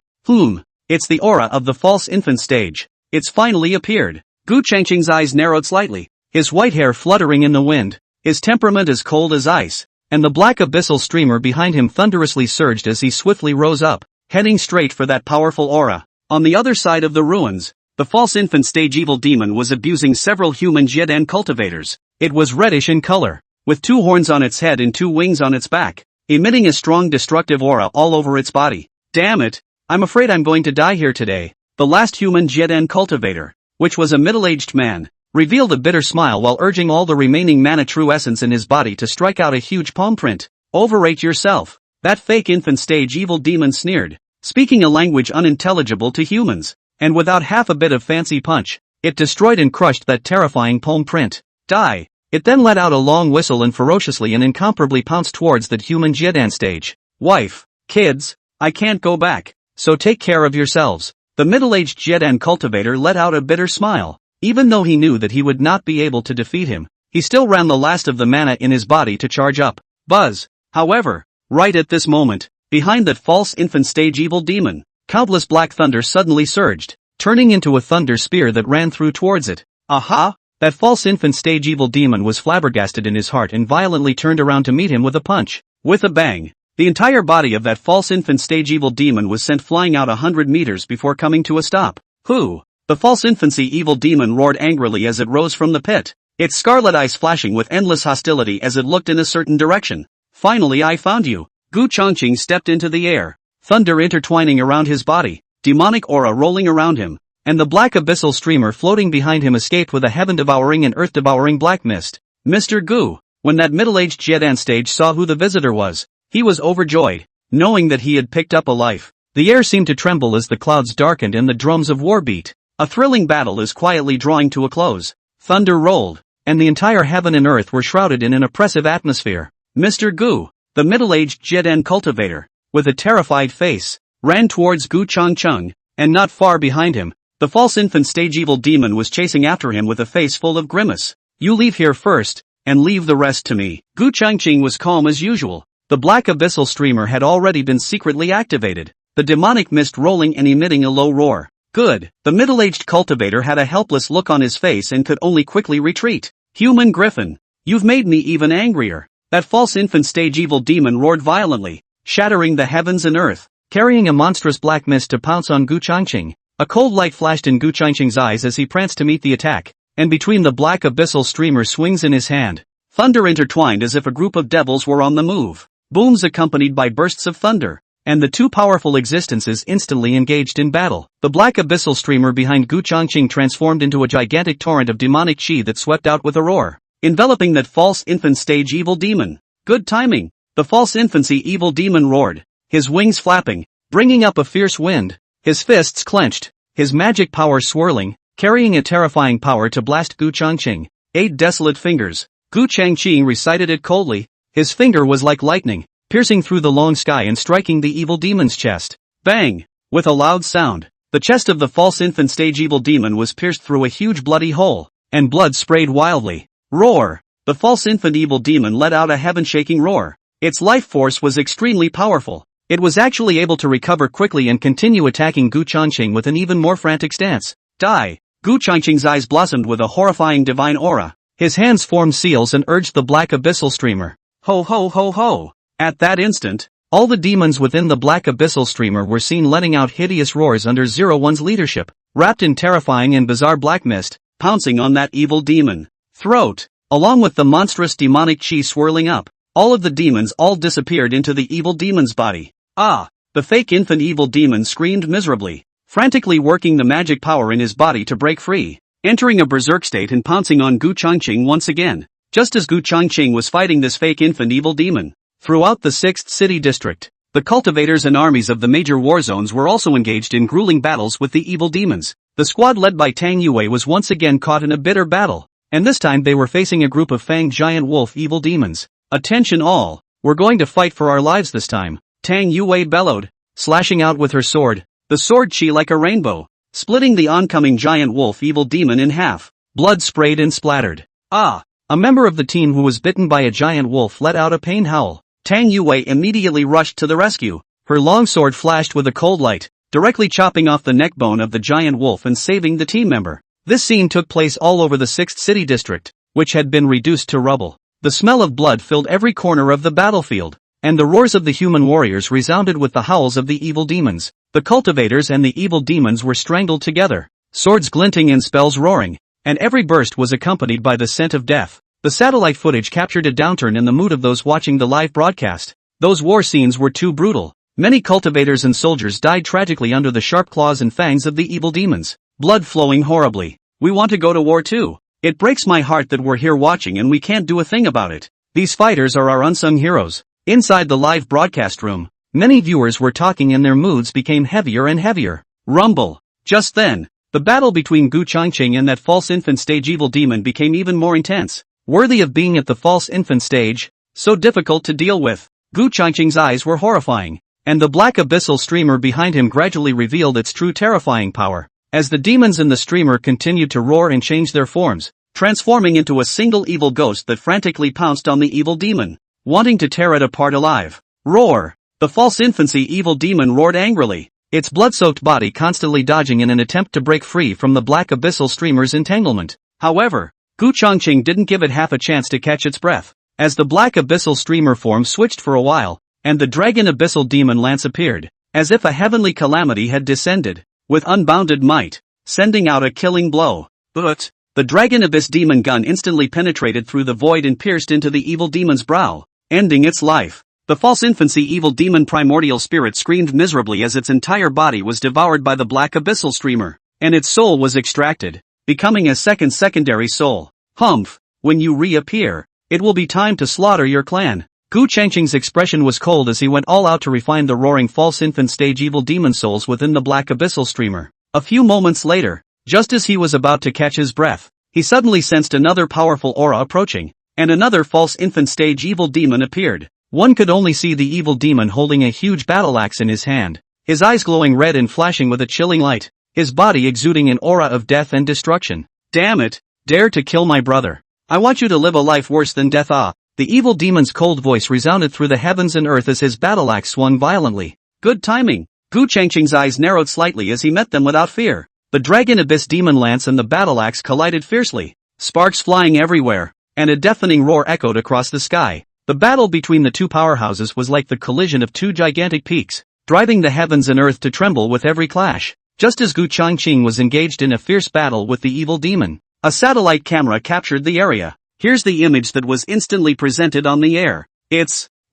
It's the aura of the false infant stage. It's finally appeared. Gu Chongqing's eyes narrowed slightly, his white hair fluttering in the wind, his temperament as cold as ice, and the black abyssal streamer behind him thunderously surged as he swiftly rose up, heading straight for that powerful aura. On the other side of the ruins, the false infant stage evil demon was abusing several human Jiedan cultivators. It was reddish in color, with 2 horns on its head and 2 wings on its back, emitting a strong destructive aura all over its body. Damn it, I'm afraid I'm going to die here today. The last human Jiedan cultivator, which was a middle-aged man, revealed a bitter smile while urging all the remaining mana true essence in his body to strike out a huge palm print. Overrate yourself. That fake infant stage evil demon sneered. speaking a language unintelligible to humans. And without half a bit of fancy punch, it destroyed and crushed that terrifying palm print. Die. It then let out a long whistle and ferociously and incomparably pounced towards that human Showdown stage. Wife, kids, I can't go back, so take care of yourselves. The middle-aged Showdown cultivator let out a bitter smile. Even though he knew that he would not be able to defeat him, he still ran the last of the mana in his body to charge up. Buzz. However, right at this moment, behind that false infant stage evil demon, countless black thunder suddenly surged, turning into a thunder spear that ran through towards it. Aha! That false infant stage evil demon was flabbergasted in his heart and violently turned around to meet him with a punch. With a bang, the entire body of that false infant stage evil demon was sent flying out 100 meters before coming to a stop. Who? The false infancy evil demon roared angrily as it rose from the pit, its scarlet eyes flashing with endless hostility as it looked in a certain direction. Finally I found you. Gu Changqing stepped into the air, thunder intertwining around his body, demonic aura rolling around him, and the black abyssal streamer floating behind him escaped with a heaven-devouring and earth-devouring black mist. Mr. Gu, when that middle-aged Showdown stage saw who the visitor was, he was overjoyed, knowing that he had picked up a life. The air seemed to tremble as the clouds darkened and the drums of war beat. A thrilling battle is quietly drawing to a close. Thunder rolled, and the entire heaven and earth were shrouded in an oppressive atmosphere. Mr. Gu, the middle-aged Showdown cultivator, with a terrified face, ran towards Gu Changqing, and not far behind him, the false infant stage evil demon was chasing after him with a face full of grimace. You leave here first, and leave the rest to me. Gu Changqing was calm as usual. The black abyssal streamer had already been secretly activated, the demonic mist rolling and emitting a low roar. Good. The middle-aged cultivator had a helpless look on his face and could only quickly retreat. Human Griffin, you've made me even angrier. That false infant stage evil demon roared violently, shattering the heavens and earth, carrying a monstrous black mist to pounce on Gu Changqing. A cold light flashed in Gu Changqing's eyes as he pranced to meet the attack, and between the black abyssal streamer swings in his hand, thunder intertwined as if a group of devils were on the move. Booms accompanied by bursts of thunder, and the two powerful existences instantly engaged in battle. The black abyssal streamer behind Gu Changqing transformed into a gigantic torrent of demonic chi that swept out with a roar, enveloping that false infant stage evil demon. Good timing. The false infancy evil demon roared, his wings flapping, bringing up a fierce wind, his fists clenched, his magic power swirling, carrying a terrifying power to blast Gu Changqing. 8 desolate fingers. Gu Changqing recited it coldly. His finger was like lightning, piercing through the long sky and striking the evil demon's chest. Bang! With a loud sound, the chest of the false infant stage evil demon was pierced through a huge bloody hole, and blood sprayed wildly. Roar! The false infant evil demon let out a heaven-shaking roar. Its life force was extremely powerful. It was actually able to recover quickly and continue attacking Gu Changqing with an even more frantic stance. Die! Gu Changqing's eyes blossomed with a horrifying divine aura. His hands formed seals and urged the black abyssal streamer. Ho ho ho ho! At that instant, all the demons within the black abyssal streamer were seen letting out hideous roars under 01's leadership, wrapped in terrifying and bizarre black mist, pouncing on that evil demon. Throat! Along with the monstrous demonic chi swirling up, all of the demons all disappeared into the evil demon's body. Ah! The fake infant evil demon screamed miserably, frantically working the magic power in his body to break free, entering a berserk state and pouncing on Gu Changqing once again. Just as Gu Changqing was fighting this fake infant evil demon, throughout the 6th City District, the cultivators and armies of the major war zones were also engaged in grueling battles with the evil demons. The squad led by Tang Yue was once again caught in a bitter battle, and this time they were facing a group of fanged giant wolf evil demons. Attention all, we're going to fight for our lives this time, Tang Yue bellowed, slashing out with her sword, the sword chi like a rainbow, splitting the oncoming giant wolf evil demon in half. Blood sprayed and splattered. Ah! A member of the team who was bitten by a giant wolf let out a pain howl. Tang Yue immediately rushed to the rescue. Her long sword flashed with a cold light, directly chopping off the neck bone of the giant wolf and saving the team member. This scene took place all over the 6th City District, which had been reduced to rubble. The smell of blood filled every corner of the battlefield, and the roars of the human warriors resounded with the howls of the evil demons. The cultivators and the evil demons were strangled together, swords glinting and spells roaring, and every burst was accompanied by the scent of death. The satellite footage captured a downturn in the mood of those watching the live broadcast. Those war scenes were too brutal. Many cultivators and soldiers died tragically under the sharp claws and fangs of the evil demons, blood flowing horribly. We want to go to war too. It breaks my heart that we're here watching and we can't do a thing about it. These fighters are our unsung heroes. Inside the live broadcast room, Many viewers were talking and their moods became heavier and heavier. Rumble. Just then, the battle between Gu Changqing and that false infant stage evil demon became even more intense. Worthy of being at the false infant stage, so difficult to deal with. Gu Changqing's eyes were horrifying, and the black abyssal streamer behind him gradually revealed its true terrifying power. As the demons in the streamer continued to roar and change their forms, transforming into a single evil ghost that frantically pounced on the evil demon, wanting to tear it apart alive. Roar! The false infancy evil demon roared angrily, its blood-soaked body constantly dodging in an attempt to break free from the black abyssal streamer's entanglement. However, Gu Changqing didn't give it half a chance to catch its breath. As the black abyssal streamer form switched for a while, and the dragon abyssal demon lance appeared, as if a heavenly calamity had descended, with unbounded might, sending out a killing blow. But the dragon abyss demon gun instantly penetrated through the void and pierced into the evil demon's brow, ending its life. The false infancy evil demon primordial spirit screamed miserably as its entire body was devoured by the black abyssal streamer, and its soul was extracted, becoming a secondary soul. Humph, when you reappear, it will be time to slaughter your clan. Gu Changqing's expression was cold as he went all out to refine the roaring false infant stage evil demon souls within the black abyssal streamer. A few moments later, just as he was about to catch his breath, he suddenly sensed another powerful aura approaching, and another false infant stage evil demon appeared. One could only see the evil demon holding a huge battle axe in his hand, his eyes glowing red and flashing with a chilling light, his body exuding an aura of death and destruction. Damn it, dare to kill my brother. I want you to live a life worse than death. Ah! The evil demon's cold voice resounded through the heavens and earth as his battle axe swung violently. Good timing. Gu Changqing's eyes narrowed slightly as he met them without fear. The dragon abyss demon lance and the battle axe collided fiercely, sparks flying everywhere, and a deafening roar echoed across the sky. The battle between the two powerhouses was like the collision of two gigantic peaks, driving the heavens and earth to tremble with every clash. Just as Gu Changqing was engaged in a fierce battle with the evil demon, a satellite camera captured the area. Here's the image that was instantly presented on the air.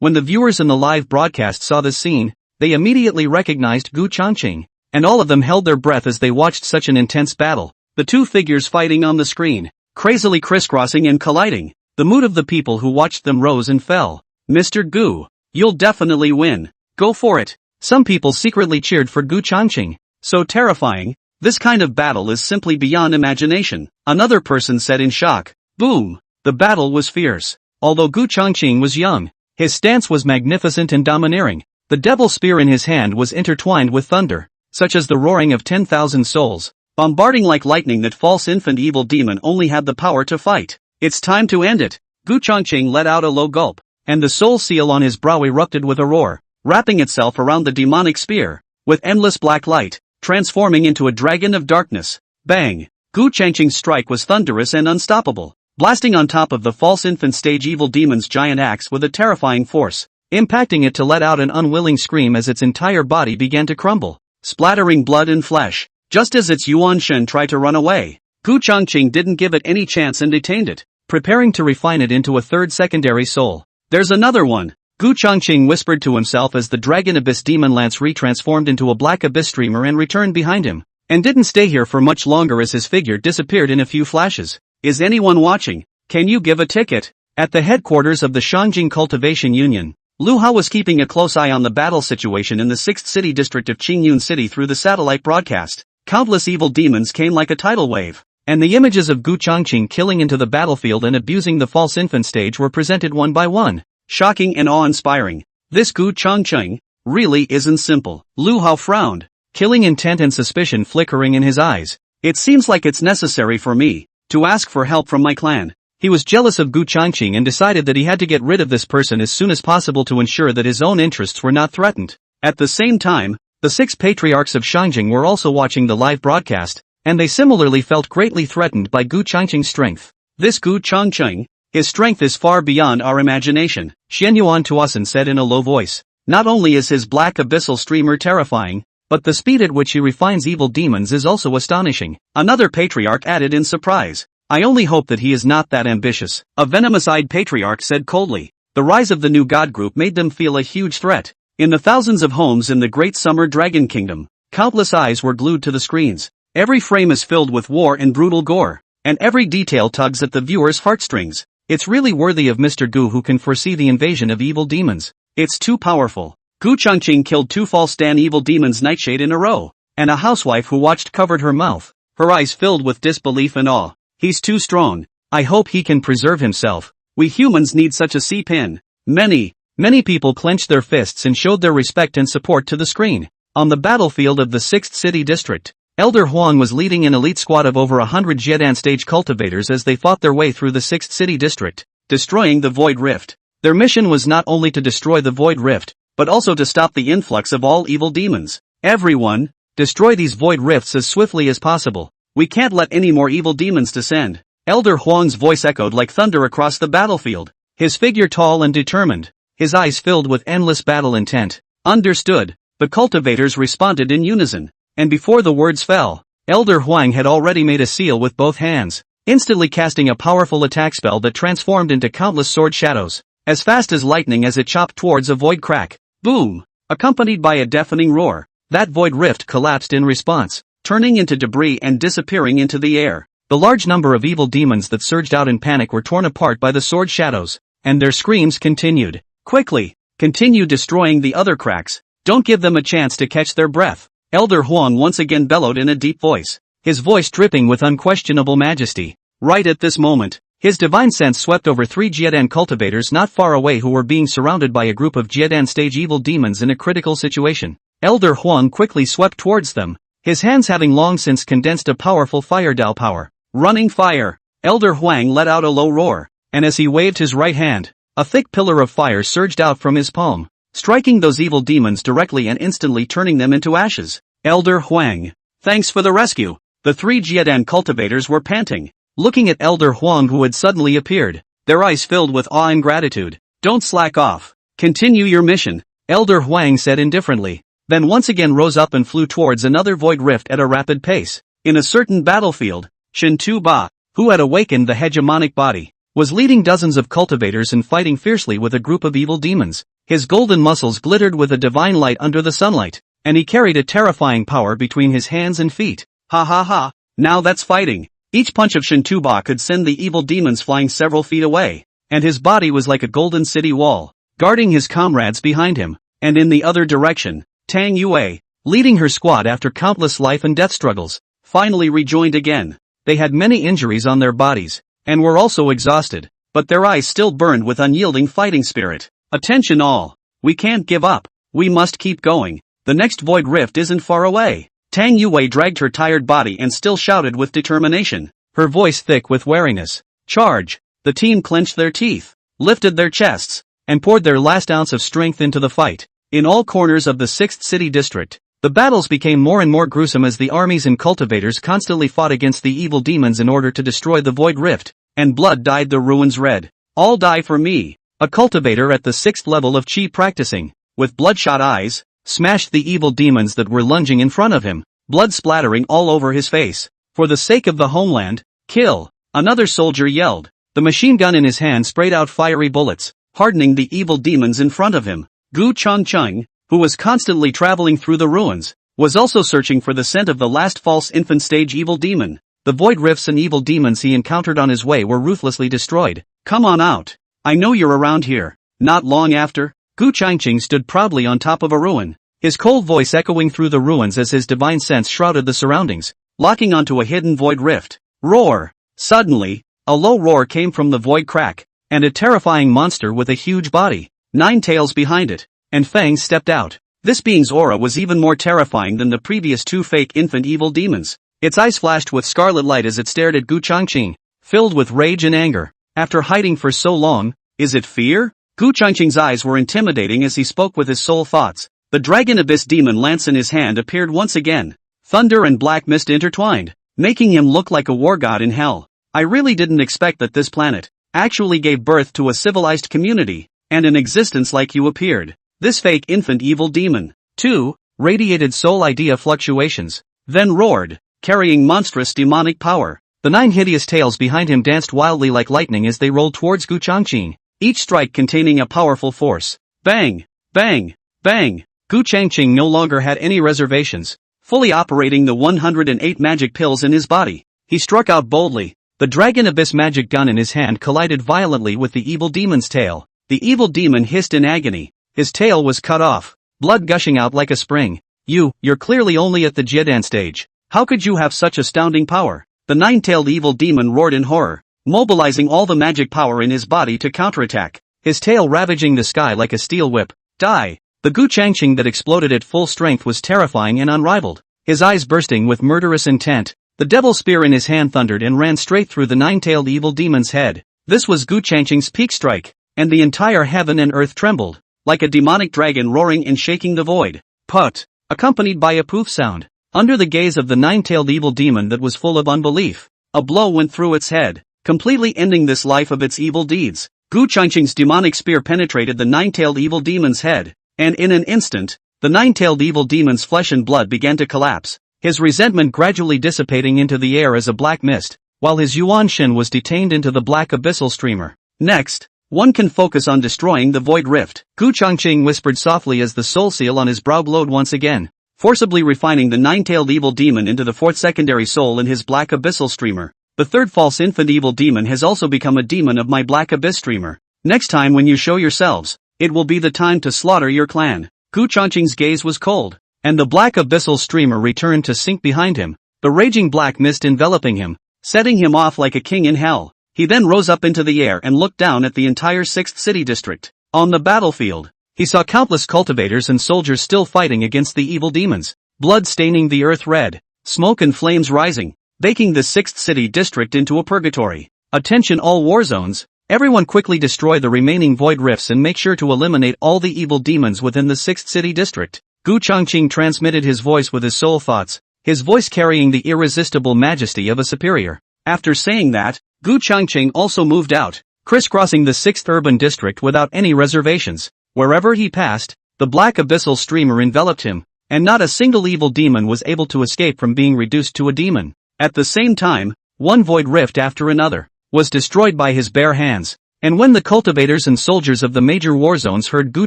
When the viewers in the live broadcast saw this scene, they immediately recognized Gu Changqing, and all of them held their breath as they watched such an intense battle. The two figures fighting on the screen, crazily crisscrossing and colliding. The mood of the people who watched them rose and fell. Mr. Gu, you'll definitely win. Go for it. Some people secretly cheered for Gu Changqing. So terrifying. This kind of battle is simply beyond imagination. Another person said in shock. Boom. The battle was fierce. Although Gu Changqing was young, his stance was magnificent and domineering. The devil spear in his hand was intertwined with thunder, such as the roaring of 10,000 souls, bombarding like lightning. That false infant evil demon only had the power to fight. It's time to end it. Gu Changqing let out a low gulp, and the soul seal on his brow erupted with a roar, wrapping itself around the demonic spear, with endless black light, transforming into a dragon of darkness. Bang! Gu Changqing's strike was thunderous and unstoppable, blasting on top of the false infant stage evil demon's giant axe with a terrifying force, impacting it to let out an unwilling scream as its entire body began to crumble, splattering blood and flesh. Just as its Yuan Shen tried to run away, Gu Changqing didn't give it any chance and detained it, preparing to refine it into a third secondary soul. There's another one, Gu Changqing whispered to himself as the dragon abyss demon lance retransformed into a black abyss streamer and returned behind him, and didn't stay here for much longer as his figure disappeared in a few flashes. Is anyone watching? Can you give a ticket? At the headquarters of the Shangjing Cultivation Union, Lu Hao was keeping a close eye on the battle situation in the 6th city district of Qingyun City through the satellite broadcast. Countless evil demons came like a tidal wave, and the images of Gu Changqing killing into the battlefield and abusing the false infant stage were presented one by one. Shocking and awe-inspiring. This Gu Changqing really isn't simple. Lu Hao frowned, killing intent and suspicion flickering in his eyes. It seems like it's necessary for me to ask for help from my clan. He was jealous of Gu Changqing and decided that he had to get rid of this person as soon as possible to ensure that his own interests were not threatened. At the same time, the 6 patriarchs of Shangjing were also watching the live broadcast, and they similarly felt greatly threatened by Gu Changqing's strength. This Gu Changqing, his strength is far beyond our imagination, Xian Yuan Tuasen said in a low voice. Not only is his black abyssal streamer terrifying, but the speed at which he refines evil demons is also astonishing. Another patriarch added in surprise. I only hope that he is not that ambitious. A venomous-eyed patriarch said coldly. The rise of the new god group made them feel a huge threat. In the thousands of homes in the Great Summer Dragon Kingdom, countless eyes were glued to the screens. Every frame is filled with war and brutal gore, and every detail tugs at the viewer's heartstrings. It's really worthy of Mr. Gu, who can foresee the invasion of evil demons. It's too powerful. Gu Changqing killed 2 false Dan evil demons Nightshade in a row, and a housewife who watched covered her mouth, her eyes filled with disbelief and awe. He's too strong. I hope he can preserve himself. We humans need such a C-pin. Many people clenched their fists and showed their respect and support to the screen. On the battlefield of the 6th City District, Elder Huang was leading an elite squad of over 100 Jiedan stage cultivators as they fought their way through the 6th City District, destroying the Void Rift. Their mission was not only to destroy the Void Rift, but also to stop the influx of all evil demons. Everyone, destroy these Void Rifts as swiftly as possible. We can't let any more evil demons descend. Elder Huang's voice echoed like thunder across the battlefield, his figure tall and determined, his eyes filled with endless battle intent. Understood. The cultivators responded in unison, and before the words fell, Elder Huang had already made a seal with both hands, instantly casting a powerful attack spell that transformed into countless sword shadows, as fast as lightning as it chopped towards a void crack. Boom! Accompanied by a deafening roar, that void rift collapsed in response, turning into debris and disappearing into the air. The large number of evil demons that surged out in panic were torn apart by the sword shadows, and their screams continued. Quickly, continue destroying the other cracks. Don't give them a chance to catch their breath. Elder Huang once again bellowed in a deep voice, his voice dripping with unquestionable majesty. Right at this moment, his divine sense swept over 3 Jiedan cultivators not far away who were being surrounded by a group of Jiedan stage evil demons in a critical situation. Elder Huang quickly swept towards them, his hands having long since condensed a powerful fire Dao power. Running fire! Elder Huang let out a low roar, and as he waved his right hand, a thick pillar of fire surged out from his palm, striking those evil demons directly and instantly turning them into ashes. Elder Huang, thanks for the rescue. The 3 Jiedan cultivators were panting, looking at Elder Huang who had suddenly appeared, their eyes filled with awe and gratitude. Don't slack off. Continue your mission, Elder Huang said indifferently, then once again rose up and flew towards another void rift at a rapid pace. In a certain battlefield, Shen Tu Ba, who had awakened the hegemonic body, was leading dozens of cultivators and fighting fiercely with a group of evil demons. His golden muscles glittered with a divine light under the sunlight, and he carried a terrifying power between his hands and feet. Ha ha ha, now that's fighting. Each punch of Shen Tu Ba could send the evil demons flying several feet away, and his body was like a golden city wall, guarding his comrades behind him. And in the other direction, Tang Yue, leading her squad after countless life and death struggles, finally rejoined again. They had many injuries on their bodies, and were also exhausted, but their eyes still burned with unyielding fighting spirit. Attention all! We can't give up. We must keep going. The next void rift isn't far away. Tang Yue dragged her tired body and still shouted with determination, her voice thick with wariness. Charge! The team clenched their teeth, lifted their chests, and poured their last ounce of strength into the fight. In all corners of the 6th City District, the battles became more and more gruesome as the armies and cultivators constantly fought against the evil demons in order to destroy the Void Rift, and blood dyed the ruins red. All die for me. A cultivator at the 6th level of Qi practicing, with bloodshot eyes, smashed the evil demons that were lunging in front of him, blood splattering all over his face. For the sake of the homeland, kill! Another soldier yelled. The machine gun in his hand sprayed out fiery bullets, hardening the evil demons in front of him. Gu Changqing, who was constantly traveling through the ruins, was also searching for the scent of the last false infant stage evil demon. The void rifts and evil demons he encountered on his way were ruthlessly destroyed. Come on out. I know you're around here. Not long after, Gu Changqing stood proudly on top of a ruin, his cold voice echoing through the ruins as his divine sense shrouded the surroundings, locking onto a hidden void rift. Roar! Suddenly, a low roar came from the void crack, and a terrifying monster with a huge body, 9 tails behind it, and fangs stepped out. This being's aura was even more terrifying than the previous 2 fake infant evil demons. Its eyes flashed with scarlet light as it stared at Gu Changqing, filled with rage and anger. After hiding for so long, is it fear? Gu Changqing's eyes were intimidating as he spoke with his soul thoughts. The dragon abyss demon lance in his hand appeared once again. Thunder and black mist intertwined, making him look like a war god in hell. I really didn't expect that this planet actually gave birth to a civilized community, and an existence like you appeared. This fake infant evil demon, too, radiated soul idea fluctuations, then roared, carrying monstrous demonic power. The 9 hideous tails behind him danced wildly like lightning as they rolled towards Gu Changqing, each strike containing a powerful force. Bang! Bang! Bang! Gu Changqing no longer had any reservations, fully operating the 108 magic pills in his body. He struck out boldly. The Dragon Abyss magic gun in his hand collided violently with the evil demon's tail. The evil demon hissed in agony. His tail was cut off. blood gushing out like a spring. You're clearly only at the Jiedan stage. How could you have such astounding power? The nine-tailed evil demon roared in horror, mobilizing all the magic power in his body to counterattack, his tail ravaging the sky like a steel whip. Die! The Gu Changqing that exploded at full strength was terrifying and unrivaled, his eyes bursting with murderous intent. The devil spear in his hand thundered and ran straight through the nine-tailed evil demon's head. This was Gu Changqing's peak strike, and the entire heaven and earth trembled, like a demonic dragon roaring and shaking the void. Put! Accompanied by a poof sound. Under the gaze of the nine-tailed evil demon that was full of unbelief, a blow went through its head, completely ending this life of its evil deeds. Gu Changqing's demonic spear penetrated the nine-tailed evil demon's head, and in an instant, the nine-tailed evil demon's flesh and blood began to collapse, his resentment gradually dissipating into the air as a black mist, while his Yuan Shin was detained into the black abyssal streamer. Next, one can focus on destroying the void rift. Gu Changqing whispered softly as the soul seal on his brow glowed once again, forcibly refining the nine-tailed evil demon into the fourth secondary soul in his black abyssal streamer. The third false infant evil demon has also become a demon of my black abyss streamer. Next time when you show yourselves, it will be the time to slaughter your clan. Gu Changqing's gaze was cold, and the black abyssal streamer returned to sink behind him, the raging black mist enveloping him, setting him off like a king in hell. He then rose up into the air and looked down at the entire 6th city district. On the battlefield, he saw countless cultivators and soldiers still fighting against the evil demons, blood staining the earth red, smoke and flames rising, baking the 6th city district into a purgatory. Attention all war zones, everyone quickly destroy the remaining void rifts and make sure to eliminate all the evil demons within the 6th city district. Gu Changqing transmitted his voice with his soul thoughts, his voice carrying the irresistible majesty of a superior. After saying that, Gu Changqing also moved out, crisscrossing the 6th urban district without any reservations. Wherever he passed, the black abyssal streamer enveloped him, and not a single evil demon was able to escape from being reduced to a demon. At the same time, one void rift after another was destroyed by his bare hands, and when the cultivators and soldiers of the major war zones heard Gu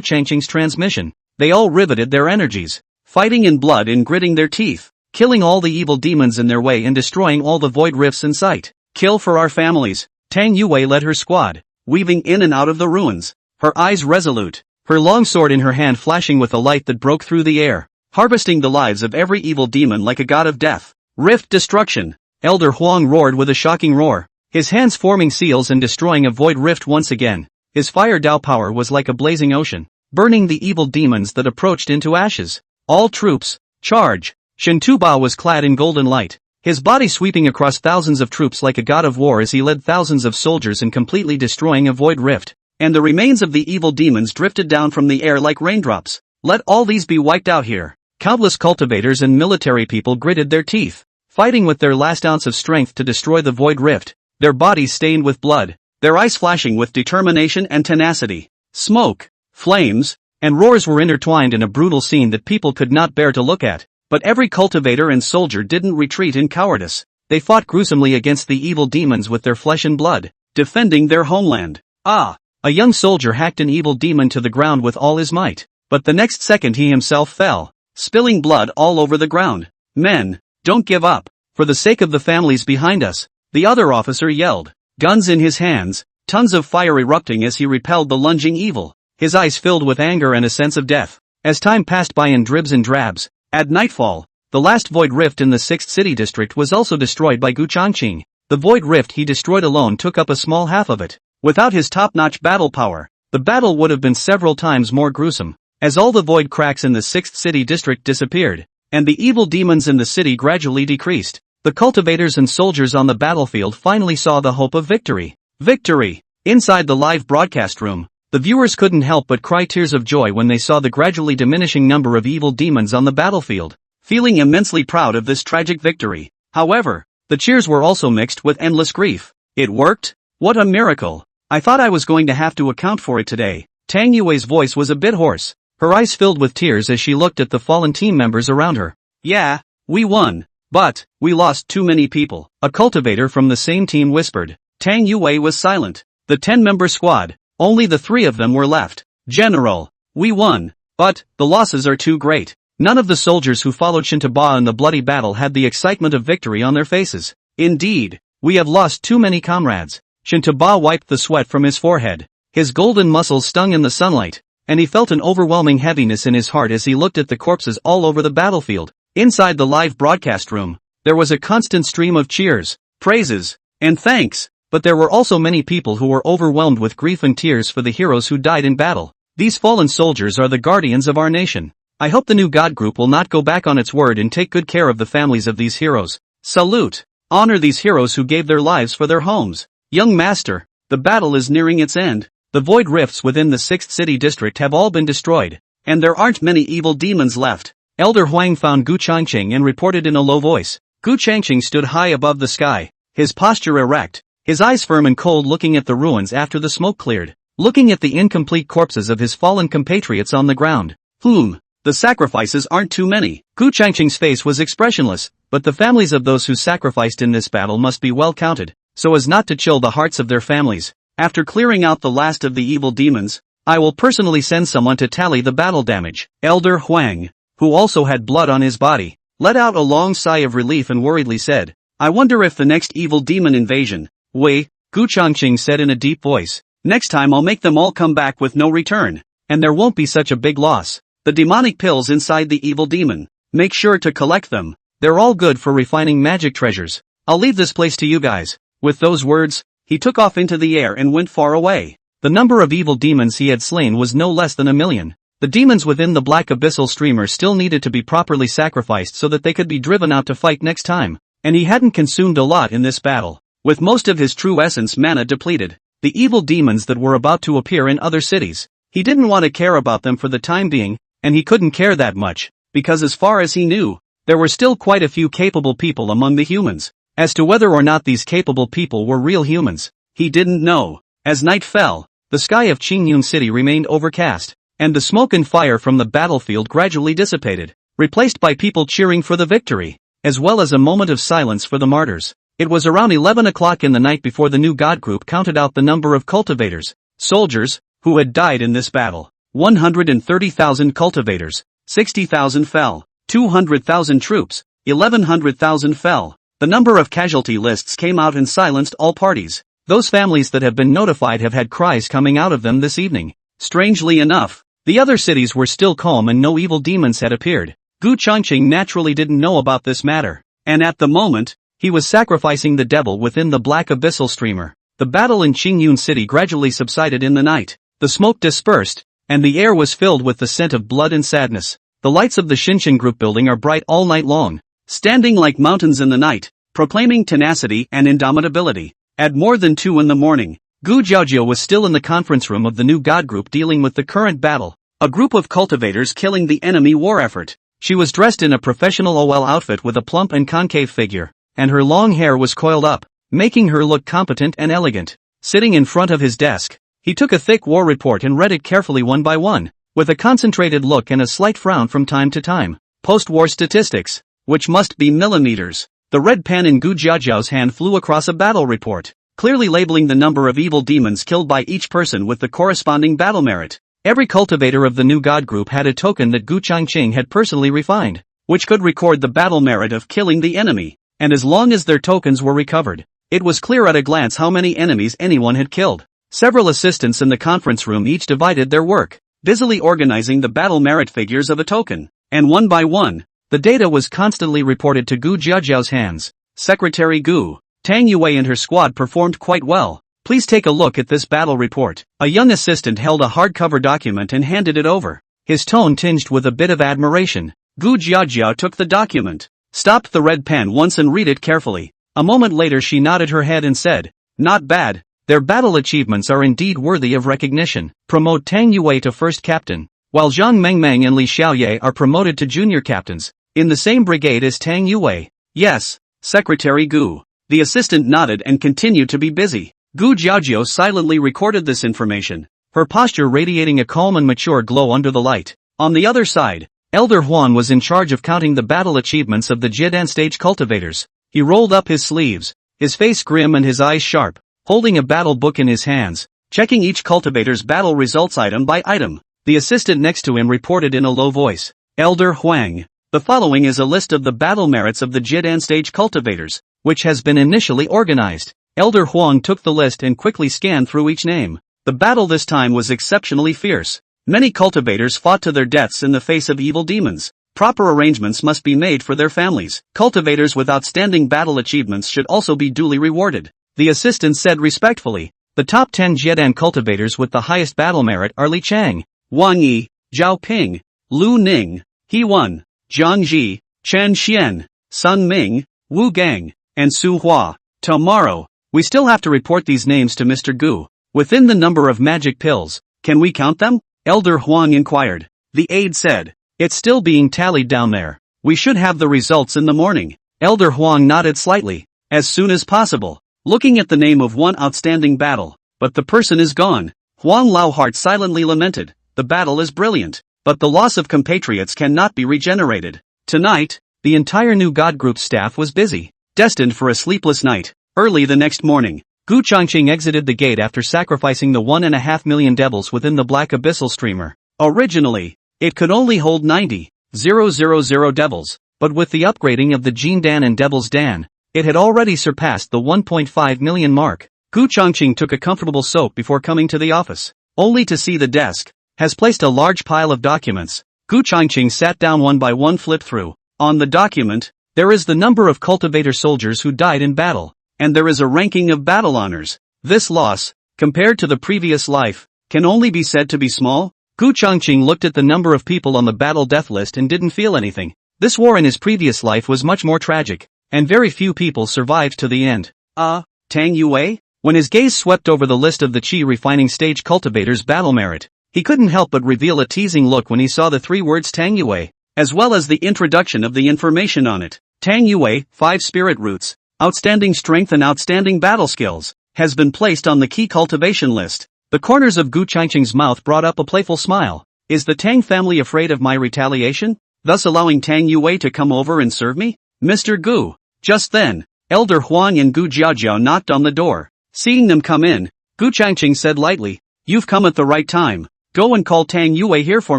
Changqing's transmission, they all riveted their energies, fighting in blood and gritting their teeth, killing all the evil demons in their way and destroying all the void rifts in sight. Kill for our families. Tang Yue led her squad, weaving in and out of the ruins, her eyes resolute, her long sword in her hand flashing with a light that broke through the air, harvesting the lives of every evil demon like a god of death. Rift destruction. Elder Huang roared with a shocking roar, his hands forming seals and destroying a void rift once again. His fire Dao power was like a blazing ocean, burning the evil demons that approached into ashes. All troops, charge! Shen Tuba was clad in golden light, his body sweeping across thousands of troops like a god of war as he led thousands of soldiers in completely destroying a void rift, and the remains of the evil demons drifted down from the air like raindrops. Let all these be wiped out here. Countless cultivators and military people gritted their teeth, fighting with their last ounce of strength to destroy the void rift, their bodies stained with blood, their eyes flashing with determination and tenacity. Smoke, flames, and roars were intertwined in a brutal scene that people could not bear to look at. But every cultivator and soldier didn't retreat in cowardice. They fought gruesomely against the evil demons with their flesh and blood, defending their homeland. A young soldier hacked an evil demon to the ground with all his might, but the next second he himself fell, spilling blood all over the ground. Men, don't give up, for the sake of the families behind us, the other officer yelled, guns in his hands, tons of fire erupting as he repelled the lunging evil, his eyes filled with anger and a sense of death. As time passed by in dribs and drabs, at nightfall, the last void rift in the 6th city district was also destroyed by Gu Changqing. The void rift he destroyed alone took up a small half of it. Without his top-notch battle power, the battle would have been several times more gruesome, as all the void cracks in the 6th city district disappeared, and the evil demons in the city gradually decreased. The cultivators and soldiers on the battlefield finally saw the hope of victory. Victory! Inside the live broadcast room, the viewers couldn't help but cry tears of joy when they saw the gradually diminishing number of evil demons on the battlefield, feeling immensely proud of this tragic victory. However, the cheers were also mixed with endless grief. It worked? What a miracle! I thought I was going to have to account for it today. Tang Yue's voice was a bit hoarse, her eyes filled with tears as she looked at the fallen team members around her. Yeah, we won, but we lost too many people, a cultivator from the same team whispered. Tang Yue was silent. The 10-member squad, only the 3 of them were left. General, we won, but the losses are too great. None of the soldiers who followed Shintaba in the bloody battle had the excitement of victory on their faces. Indeed, we have lost too many comrades. Shintaba wiped the sweat from his forehead. His golden muscles stung in the sunlight, and he felt an overwhelming heaviness in his heart as he looked at the corpses all over the battlefield. Inside the live broadcast room, there was a constant stream of cheers, praises, and thanks, but there were also many people who were overwhelmed with grief and tears for the heroes who died in battle. These fallen soldiers are the guardians of our nation. I hope the new God group will not go back on its word and take good care of the families of these heroes. Salute! Honor these heroes who gave their lives for their homes. Young master, the battle is nearing its end. The void rifts within the 6th city district have all been destroyed, and there aren't many evil demons left. Elder Huang found Gu Changqing and reported in a low voice. Gu Changqing stood high above the sky, his posture erect, his eyes firm and cold, looking at the ruins after the smoke cleared, looking at the incomplete corpses of his fallen compatriots on the ground. The sacrifices aren't too many. Gu Changqing's face was expressionless, but the families of those who sacrificed in this battle must be well counted, so as not to chill the hearts of their families. After clearing out the last of the evil demons, I will personally send someone to tally the battle damage. Elder Huang, who also had blood on his body, let out a long sigh of relief and worriedly said, I wonder if the next evil demon invasion. Wei, Gu Changqing said in a deep voice, next time I'll make them all come back with no return, and there won't be such a big loss. The demonic pills inside the evil demon, make sure to collect them, they're all good for refining magic treasures. I'll leave this place to you guys. With those words, he took off into the air and went far away. The number of evil demons he had slain was no less than 1,000,000. The demons within the black abyssal streamer still needed to be properly sacrificed so that they could be driven out to fight next time, and he hadn't consumed a lot in this battle. With most of his true essence mana depleted, the evil demons that were about to appear in other cities, he didn't want to care about them for the time being, and he couldn't care that much, because as far as he knew, there were still quite a few capable people among the humans. As to whether or not these capable people were real humans, he didn't know. As night fell, the sky of Qingyun City remained overcast, and the smoke and fire from the battlefield gradually dissipated, replaced by people cheering for the victory, as well as a moment of silence for the martyrs. It was around 11 o'clock in the night before the new God group counted out the number of cultivators, soldiers, who had died in this battle. 130,000 cultivators, 60,000 fell, 200,000 troops, 1,100,000 fell. The number of casualty lists came out and silenced all parties. Those families that have been notified have had cries coming out of them this evening. Strangely enough, the other cities were still calm and no evil demons had appeared. Gu Changqing naturally didn't know about this matter, and at the moment, he was sacrificing the devil within the black abyssal streamer. The battle in Qingyun City gradually subsided in the night. The smoke dispersed, and the air was filled with the scent of blood and sadness. The lights of the Shinshin Group building are bright all night long, standing like mountains in the night, proclaiming tenacity and indomitability. At more than 2 in the morning, Gu Jiaojiao was still in the conference room of the new God group dealing with the current battle, a group of cultivators killing the enemy war effort. She was dressed in a professional OL outfit with a plump and concave figure, and her long hair was coiled up, making her look competent and elegant. Sitting in front of his desk, he took a thick war report and read it carefully one by one, with a concentrated look and a slight frown from time to time. Post-war statistics, which must be millimeters. The red pen in Gu Jiaojiao's hand flew across a battle report, clearly labeling the number of evil demons killed by each person with the corresponding battle merit. Every cultivator of the new God group had a token that Gu Changqing had personally refined, which could record the battle merit of killing the enemy, and as long as their tokens were recovered, it was clear at a glance how many enemies anyone had killed. Several assistants in the conference room each divided their work, busily organizing the battle merit figures of a token, and one by one, the data was constantly reported to Gu Jiaojiao's hands. Secretary Gu, Tang Yue and her squad performed quite well. Please take a look at this battle report. A young assistant held a hardcover document and handed it over, his tone tinged with a bit of admiration. Gu Jiaojiao took the document, stopped the red pen once and read it carefully. A moment later she nodded her head and said, not bad. Their battle achievements are indeed worthy of recognition. Promote Tang Yue to first captain, while Zhang Mengmeng and Li Xiaoye are promoted to junior captains, in the same brigade as Tang Yue. Yes, Secretary Gu. The assistant nodded and continued to be busy. Gu Jiaojiao silently recorded this information, her posture radiating a calm and mature glow under the light. On the other side, Elder Huan was in charge of counting the battle achievements of the Jidan stage cultivators. He rolled up his sleeves, his face grim and his eyes sharp, holding a battle book in his hands, checking each cultivator's battle results item by item. The assistant next to him reported in a low voice, Elder Huang, the following is a list of the battle merits of the Jidan stage cultivators, which has been initially organized. Elder Huang took the list and quickly scanned through each name. The battle this time was exceptionally fierce. Many cultivators fought to their deaths in the face of evil demons. Proper arrangements must be made for their families. Cultivators with outstanding battle achievements should also be duly rewarded. The assistant said respectfully. The top 10 Jiedan cultivators with the highest battle merit are Li Chang, Wang Yi, Zhao Ping, Lu Ning, He Wen, Jiang Ji, Chen Xian, Sun Ming, Wu Gang, and Su Hua. Tomorrow, we still have to report these names to Mr. Gu. Within the number of magic pills, can we count them? Elder Huang inquired. The aide said. It's still being tallied down there. We should have the results in the morning. Elder Huang nodded slightly. As soon as possible. Looking at the name of one outstanding battle. But the person is gone. Huang Laohart silently lamented. The battle is brilliant. But the loss of compatriots cannot be regenerated. Tonight, the entire new God Group staff was busy. Destined for a sleepless night. Early the next morning, Gu Changqing exited the gate after sacrificing the 1.5 million devils within the Black Abyssal Streamer. Originally, it could only hold 90,000 devils, but with the upgrading of the Jin Dan and Devil's Dan, it had already surpassed the 1.5 million mark. Gu Changqing took a comfortable soak before coming to the office, only to see the desk has placed a large pile of documents. Gu Changqing sat down one by one, flipped through. On the document, there is the number of cultivator soldiers who died in battle, and there is a ranking of battle honors. This loss, compared to the previous life, can only be said to be small. Gu Changqing looked at the number of people on the battle death list and didn't feel anything. This war in his previous life was much more tragic, and very few people survived to the end. Tang Yue? When his gaze swept over the list of the Qi refining stage cultivators' battle merit, he couldn't help but reveal a teasing look when he saw the 3 words Tang Yue, as well as the introduction of the information on it. Tang Yue, 5 spirit roots, outstanding strength and outstanding battle skills, has been placed on the key cultivation list. The corners of Gu Changqing's mouth brought up a playful smile. Is the Tang family afraid of my retaliation, thus allowing Tang Yue to come over and serve me? Mr. Gu. Just then, Elder Huang and Gu Jiaojiao knocked on the door. Seeing them come in, Gu Changqing said lightly, "You've come at the right time. Go and call Tang Yue here for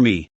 me."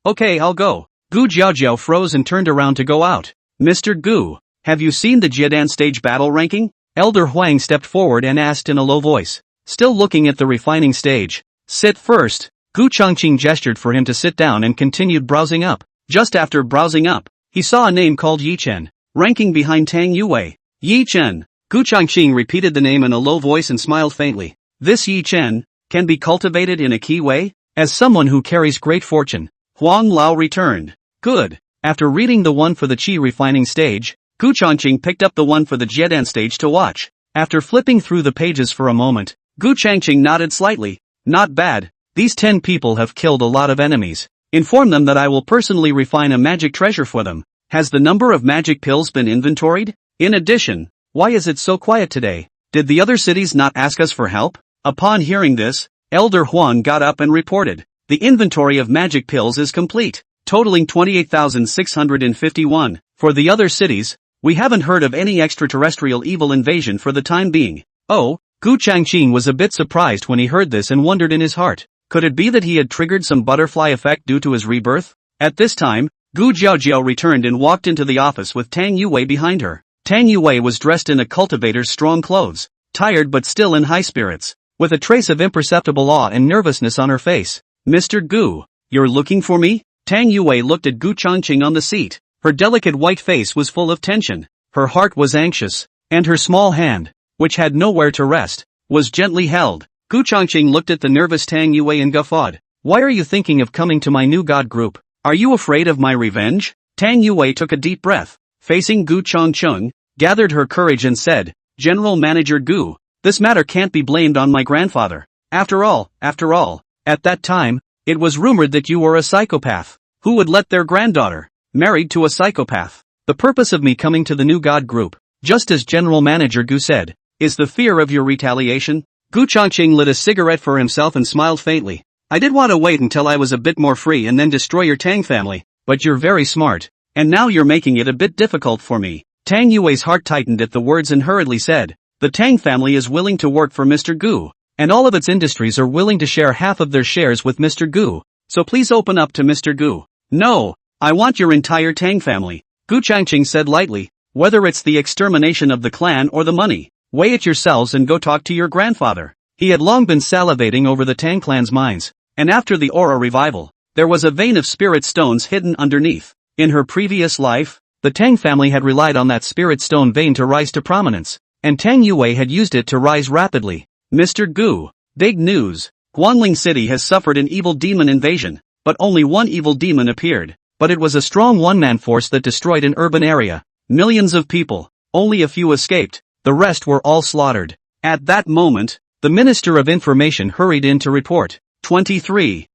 Okay, I'll go. Gu Jiaojiao froze and turned around to go out. Mr. Gu, have you seen the Jiedan stage battle ranking? Elder Huang stepped forward and asked in a low voice. Still looking at the refining stage. Sit first. Gu Changqing gestured for him to sit down and continued browsing up. Just after browsing up, he saw a name called Yi Chen, ranking behind Tang Yue. Yi Chen. Gu Changqing repeated the name in a low voice and smiled faintly. This Yi Chen can be cultivated in a key way? As someone who carries great fortune, Huang Lao returned. Good. After reading the one for the Qi refining stage, Gu Changqing picked up the one for the Jiedan stage to watch. After flipping through the pages for a moment, Gu Changqing nodded slightly. Not bad. These 10 people have killed a lot of enemies. Inform them that I will personally refine a magic treasure for them. Has the number of magic pills been inventoried? In addition, why is it so quiet today? Did the other cities not ask us for help? Upon hearing this, Elder Huang got up and reported. The inventory of magic pills is complete, totaling 28,651. For the other cities, we haven't heard of any extraterrestrial evil invasion for the time being. Oh, Gu Changqing was a bit surprised when he heard this and wondered in his heart. Could it be that he had triggered some butterfly effect due to his rebirth? At this time, Gu Jiaojiao returned and walked into the office with Tang Yue behind her. Tang Yue was dressed in a cultivator's strong clothes, tired but still in high spirits, with a trace of imperceptible awe and nervousness on her face. Mr. Gu, you're looking for me? Tang Yue looked at Gu Changqing on the seat. Her delicate white face was full of tension. Her heart was anxious, and her small hand, which had nowhere to rest, was gently held. Gu Changqing looked at the nervous Tang Yue and guffawed. Why are you thinking of coming to my new god group? Are you afraid of my revenge? Tang Yue took a deep breath, facing Gu Changqing, gathered her courage and said, General Manager Gu, this matter can't be blamed on my grandfather. After all, at that time, it was rumored that you were a psychopath. Who would let their granddaughter, married to a psychopath? The purpose of me coming to the new god group, just as General Manager Gu said, is the fear of your retaliation. Gu Changqing lit a cigarette for himself and smiled faintly. I did want to wait until I was a bit more free and then destroy your Tang family, but you're very smart, and now you're making it a bit difficult for me. Tang Yue's heart tightened at the words and hurriedly said, the Tang family is willing to work for Mr. Gu, and all of its industries are willing to share half of their shares with Mr. Gu, so please open up to Mr. Gu. No, I want your entire Tang family, Gu Changqing said lightly, whether it's the extermination of the clan or the money, weigh it yourselves and go talk to your grandfather. He had long been salivating over the Tang clan's mines, and after the aura revival, there was a vein of spirit stones hidden underneath. In her previous life, the Tang family had relied on that spirit stone vein to rise to prominence, and Tang Yue had used it to rise rapidly. Mr. Gu, big news. Guangling City has suffered an evil demon invasion, but only one evil demon appeared. But it was a strong one-man force that destroyed an urban area. Millions of people, only a few escaped, the rest were all slaughtered. At that moment, the Minister of Information hurried in to report. 23.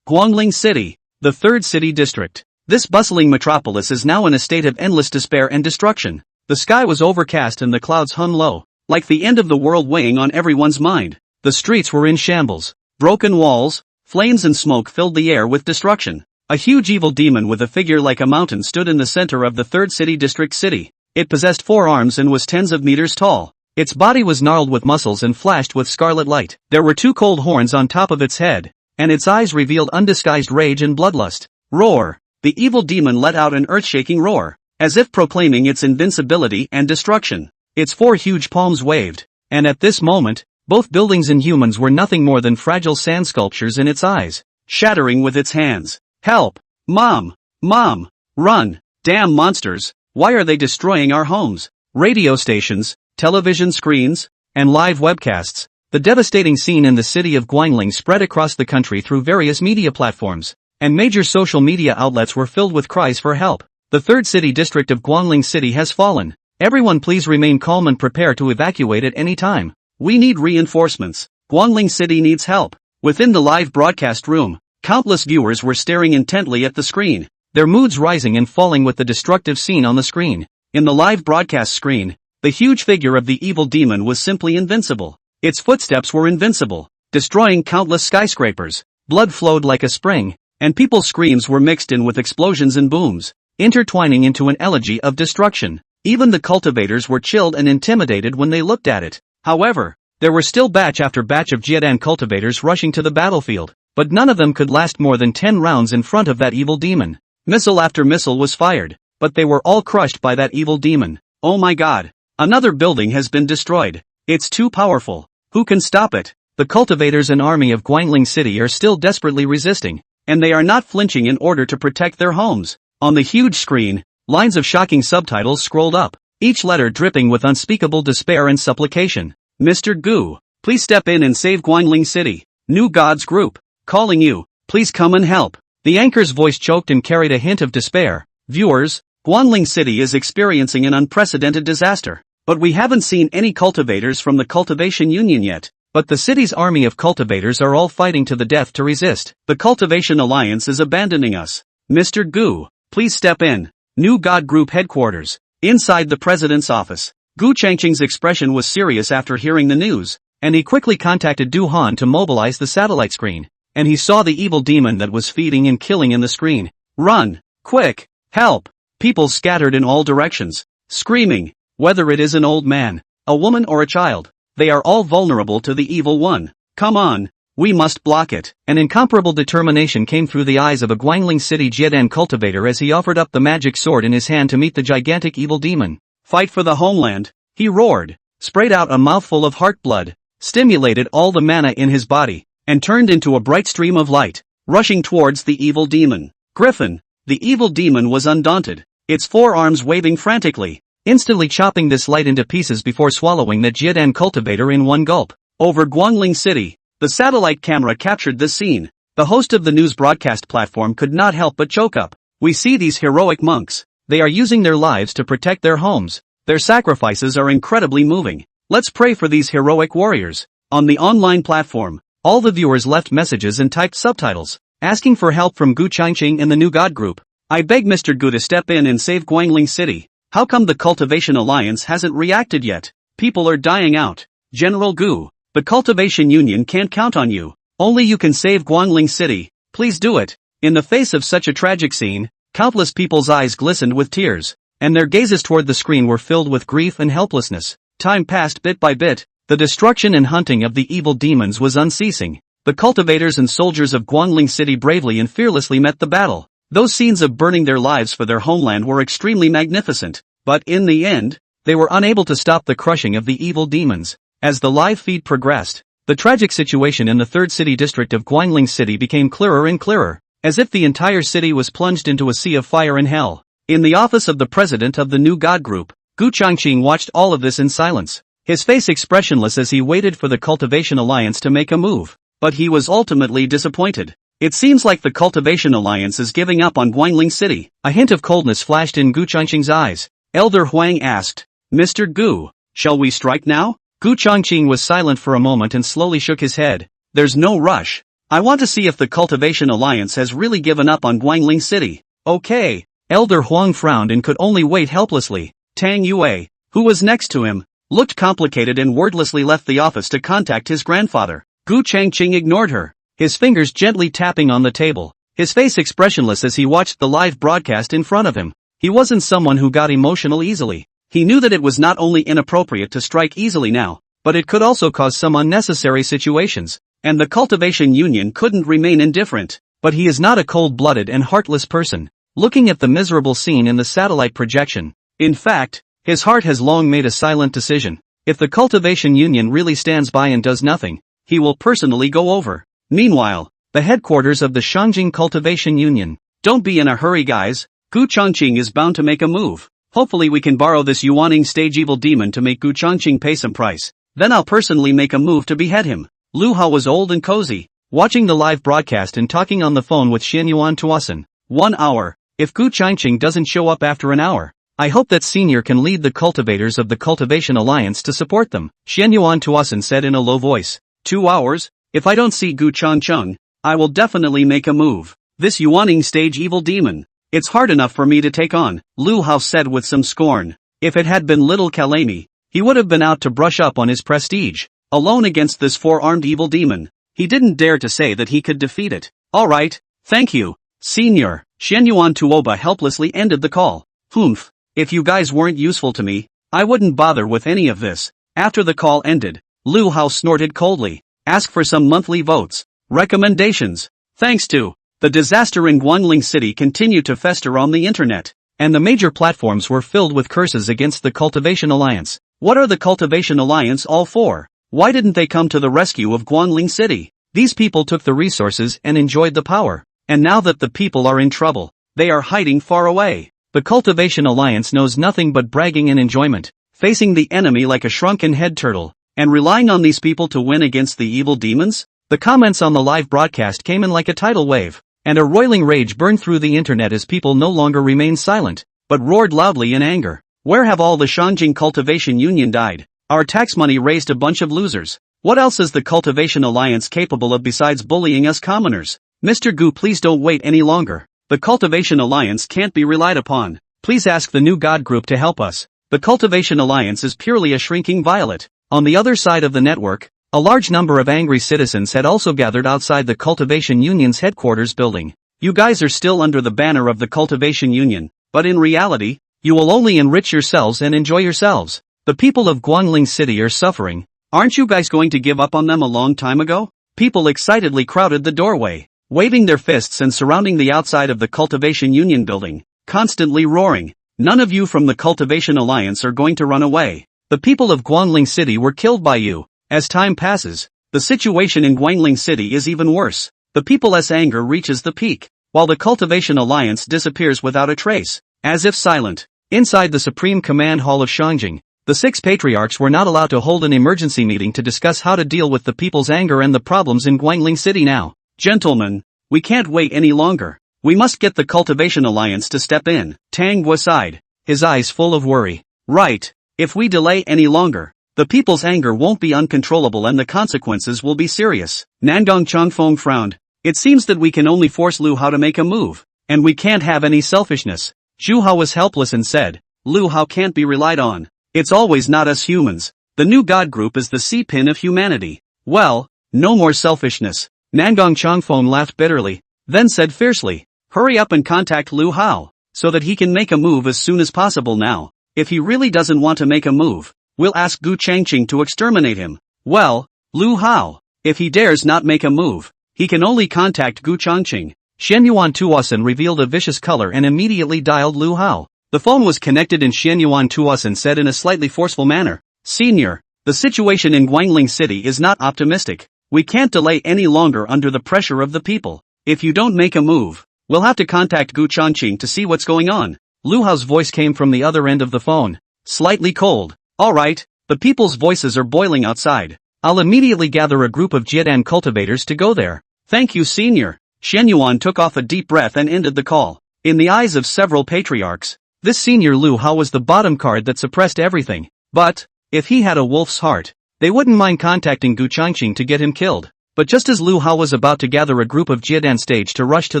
Guangling City, the third city district. This bustling metropolis is now in a state of endless despair and destruction. The sky was overcast and the clouds hung low, like the end of the world weighing on everyone's mind. The streets were in shambles. Broken walls, flames and smoke filled the air with destruction. A huge evil demon with a figure like a mountain stood in the center of the third city district city. It possessed 4 arms and was tens of meters tall. Its body was gnarled with muscles and flashed with scarlet light. There were 2 cold horns on top of its head, and its eyes revealed undisguised rage and bloodlust. Roar! The evil demon let out an earth-shaking roar, as if proclaiming its invincibility and destruction. Its 4 huge palms waved, and at this moment, both buildings and humans were nothing more than fragile sand sculptures in its eyes, shattering with its hands. Help! Mom! Mom! Run! Damn monsters! Why are they destroying our homes? Radio stations, television screens, and live webcasts. The devastating scene in the city of Guangling spread across the country through various media platforms, and major social media outlets were filled with cries for help. The third city district of Guangling City has fallen. Everyone please remain calm and prepare to evacuate at any time. We need reinforcements. Guangling City needs help. Within the live broadcast room, countless viewers were staring intently at the screen, their moods rising and falling with the destructive scene on the screen. In the live broadcast screen, the huge figure of the evil demon was simply invincible. Its footsteps were invincible, destroying countless skyscrapers. Blood flowed like a spring, and people's screams were mixed in with explosions and booms, intertwining into an elegy of destruction. Even the cultivators were chilled and intimidated when they looked at it. However, there were still batch after batch of Jiadan cultivators rushing to the battlefield, but none of them could last more than 10 rounds in front of that evil demon. Missile after missile was fired, but they were all crushed by that evil demon. Oh my god! Another building has been destroyed. It's too powerful. Who can stop it? The cultivators and army of Guangling City are still desperately resisting, and they are not flinching in order to protect their homes. On the huge screen, lines of shocking subtitles scrolled up, each letter dripping with unspeakable despair and supplication. Mr. Gu, please step in and save Guangling City. New Gods Group, calling you, please come and help. The anchor's voice choked and carried a hint of despair. Viewers, Guangling City is experiencing an unprecedented disaster, but we haven't seen any cultivators from the Cultivation Union yet. But the city's army of cultivators are all fighting to the death to resist. The Cultivation Alliance is abandoning us. Mr. Gu, please step in. New God Group headquarters. Inside the president's office, Gu Changqing's expression was serious after hearing the news, and he quickly contacted Du Han to mobilize the satellite screen, and he saw the evil demon that was feeding and killing in the screen. Run! Quick! Help! People scattered in all directions, screaming, whether it is an old man, a woman or a child. They are all vulnerable to the evil one. Come on, we must block it. An incomparable determination came through the eyes of a Guangling City Jiadan cultivator as he offered up the magic sword in his hand to meet the gigantic evil demon. Fight for the homeland, he roared, sprayed out a mouthful of heart blood, stimulated all the mana in his body, and turned into a bright stream of light, rushing towards the evil demon. Griffin, the evil demon was undaunted, its 4 arms waving frantically, instantly chopping this light into pieces before swallowing the Jiadan cultivator in one gulp. Over Guangling City, the satellite camera captured this scene. The host of the news broadcast platform could not help but choke up. We see these heroic monks. They are using their lives to protect their homes. Their sacrifices are incredibly moving. Let's pray for these heroic warriors. On the online platform, all the viewers left messages and typed subtitles, asking for help from Gu Changqing and the New God Group. I beg Mr. Gu to step in and save Guangling City. How come the Cultivation Alliance hasn't reacted yet? People are dying out. General Gu, the Cultivation Union can't count on you. Only you can save Guangling City. Please do it. In the face of such a tragic scene, countless people's eyes glistened with tears, and their gazes toward the screen were filled with grief and helplessness. Time passed bit by bit. The destruction and hunting of the evil demons was unceasing. The cultivators and soldiers of Guangling City bravely and fearlessly met the battle. Those scenes of burning their lives for their homeland were extremely magnificent, but in the end, they were unable to stop the crushing of the evil demons. As the live feed progressed, The tragic situation in the third city district of Guangling City became clearer and clearer, as if the entire city was plunged into a sea of fire and hell. In the office of the president of the new God group, Gu Changqing watched all of this in silence, his face expressionless as he waited for the Cultivation Alliance to make a move. But he was ultimately disappointed. It seems like the Cultivation Alliance is giving up on Guangling City. A hint of coldness flashed in Gu Changqing's eyes. Elder Huang asked, Mr. Gu, shall we strike now? Gu Changqing was silent for a moment and slowly shook his head. There's no rush. I want to see if the Cultivation Alliance has really given up on Guangling City. Okay. Elder Huang frowned and could only wait helplessly. Tang Yue, who was next to him, looked complicated and wordlessly left the office to contact his grandfather. Gu Changqing ignored her, his fingers gently tapping on the table, his face expressionless as he watched the live broadcast in front of him. He wasn't someone who got emotional easily. He knew that it was not only inappropriate to strike easily now, but it could also cause some unnecessary situations, and the Cultivation Union couldn't remain indifferent. But he is not a cold-blooded and heartless person. Looking at the miserable scene in the satellite projection, in fact, his heart has long made a silent decision. If the Cultivation Union really stands by and does nothing, he will personally go over. Meanwhile, the headquarters of the Shangjing Cultivation Union. Don't be in a hurry, guys. Gu Changqing is bound to make a move. Hopefully we can borrow this Yuaning stage evil demon to make Gu Changqing pay some price. Then I'll personally make a move to behead him. Lu Hao was old and cozy, watching the live broadcast and talking on the phone with Xianyuan Tuasen. 1 hour. If Gu Changqing doesn't show up after an hour, I hope that Senior can lead the cultivators of the Cultivation Alliance to support them, Xianyuan Tuasen said in a low voice. 2 hours? If I don't see Gu Changqing, I will definitely make a move. This Yuaning stage evil demon. It's hard enough for me to take on, Lu Hao said with some scorn. If it had been little Kalemi, he would have been out to brush up on his prestige. Alone against this 4-armed evil demon, he didn't dare to say that he could defeat it. Alright, thank you, Senior. Xianyuan Tuoba helplessly ended the call. Humph, if you guys weren't useful to me, I wouldn't bother with any of this. After the call ended, Lu Hao snorted coldly. Ask for some monthly votes. Recommendations. Thanks to the disaster in Guangling City continued to fester on the internet, and the major platforms were filled with curses against the Cultivation Alliance. What are the Cultivation Alliance all for? Why didn't they come to the rescue of Guangling City? These people took the resources and enjoyed the power, and now that the people are in trouble, they are hiding far away. The Cultivation Alliance knows nothing but bragging and enjoyment, facing the enemy like a shrunken head turtle, and relying on these people to win against the evil demons? The comments on the live broadcast came in like a tidal wave, and a roiling rage burned through the internet as people no longer remained silent, but roared loudly in anger. Where have all the Shangjing Cultivation Union died? Our tax money raised a bunch of losers. What else is the Cultivation Alliance capable of besides bullying us commoners? Mr. Gu, please don't wait any longer. The Cultivation Alliance can't be relied upon. Please ask the new God group to help us. The Cultivation Alliance is purely a shrinking violet. On the other side of the network, a large number of angry citizens had also gathered outside the Cultivation Union's headquarters building. You guys are still under the banner of the Cultivation Union, but in reality, you will only enrich yourselves and enjoy yourselves. The people of Guangling City are suffering. Aren't you guys going to give up on them a long time ago? People excitedly crowded the doorway, waving their fists and surrounding the outside of the Cultivation Union building, constantly roaring. None of you from the Cultivation Alliance are going to run away. The people of Guangling City were killed by you. As time passes, the situation in Guangling City is even worse. The people's anger reaches the peak, while the Cultivation Alliance disappears without a trace, as if silent. Inside the Supreme Command Hall of Shangjing, the 6 patriarchs were not allowed to hold an emergency meeting to discuss how to deal with the people's anger and the problems in Guangling City now. Gentlemen, we can't wait any longer. We must get the Cultivation Alliance to step in. Tang Wu sighed, his eyes full of worry. Right, if we delay any longer, the people's anger won't be uncontrollable and the consequences will be serious. Nangong Changfeng frowned. It seems that we can only force Lu Hao to make a move, and we can't have any selfishness. Zhu Hao was helpless and said, Lu Hao can't be relied on. It's always not us humans. The new God group is the C-pin of humanity. Well, no more selfishness. Nangong Changfeng laughed bitterly, then said fiercely, hurry up and contact Lu Hao, so that he can make a move as soon as possible now. If he really doesn't want to make a move, we'll ask Gu Changqing to exterminate him. Well, Lu Hao, if he dares not make a move, he can only contact Gu Changqing. Xianyuan Tuasen revealed a vicious color and immediately dialed Lu Hao. The phone was connected and Xianyuan Tuasen said in a slightly forceful manner, Senior, The situation in Guangling City is not optimistic. We can't delay any longer under the pressure of the people. If you don't make a move, we'll have to contact Gu Changqing to see what's going on. Lu Hao's voice came from the other end of the phone. Slightly cold. Alright, the people's voices are boiling outside. I'll immediately gather a group of Jiedan cultivators to go there. Thank you, senior. Shen Yuan took off a deep breath and ended the call. In the eyes of several patriarchs, this senior Lu Hao was the bottom card that suppressed everything. But, if he had a wolf's heart, they wouldn't mind contacting Gu Changqing to get him killed. But just as Lu Hao was about to gather a group of Jiedan stage to rush to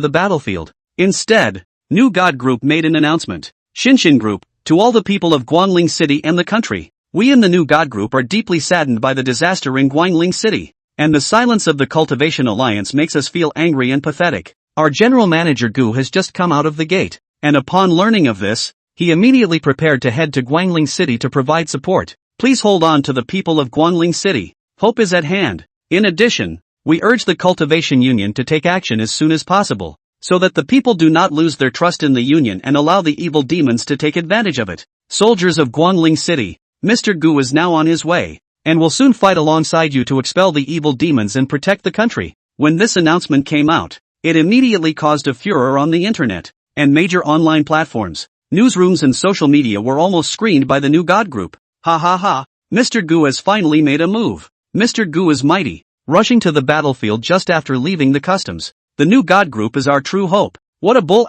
the battlefield, instead, New God Group made an announcement. Shinshin Group, to all the people of Guangling City and the country, we in the New God Group are deeply saddened by the disaster in Guangling City, and the silence of the Cultivation Alliance makes us feel angry and pathetic. Our general manager Gu has just come out of the gate, and upon learning of this, he immediately prepared to head to Guangling City to provide support. Please hold on to the people of Guangling City. Hope is at hand. In addition, we urge the Cultivation Union to take action as soon as possible, so that the people do not lose their trust in the Union and allow the evil demons to take advantage of it. Soldiers of Guangling City, Mr. Gu is now on his way, and will soon fight alongside you to expel the evil demons and protect the country. When this announcement came out, it immediately caused a furor on the internet, and major online platforms. Newsrooms and social media were almost screened by the New God Group. Ha ha ha, Mr. Gu has finally made a move. Mr. Gu is mighty, rushing to the battlefield just after leaving the customs. The New God Group is our true hope. What a bull ******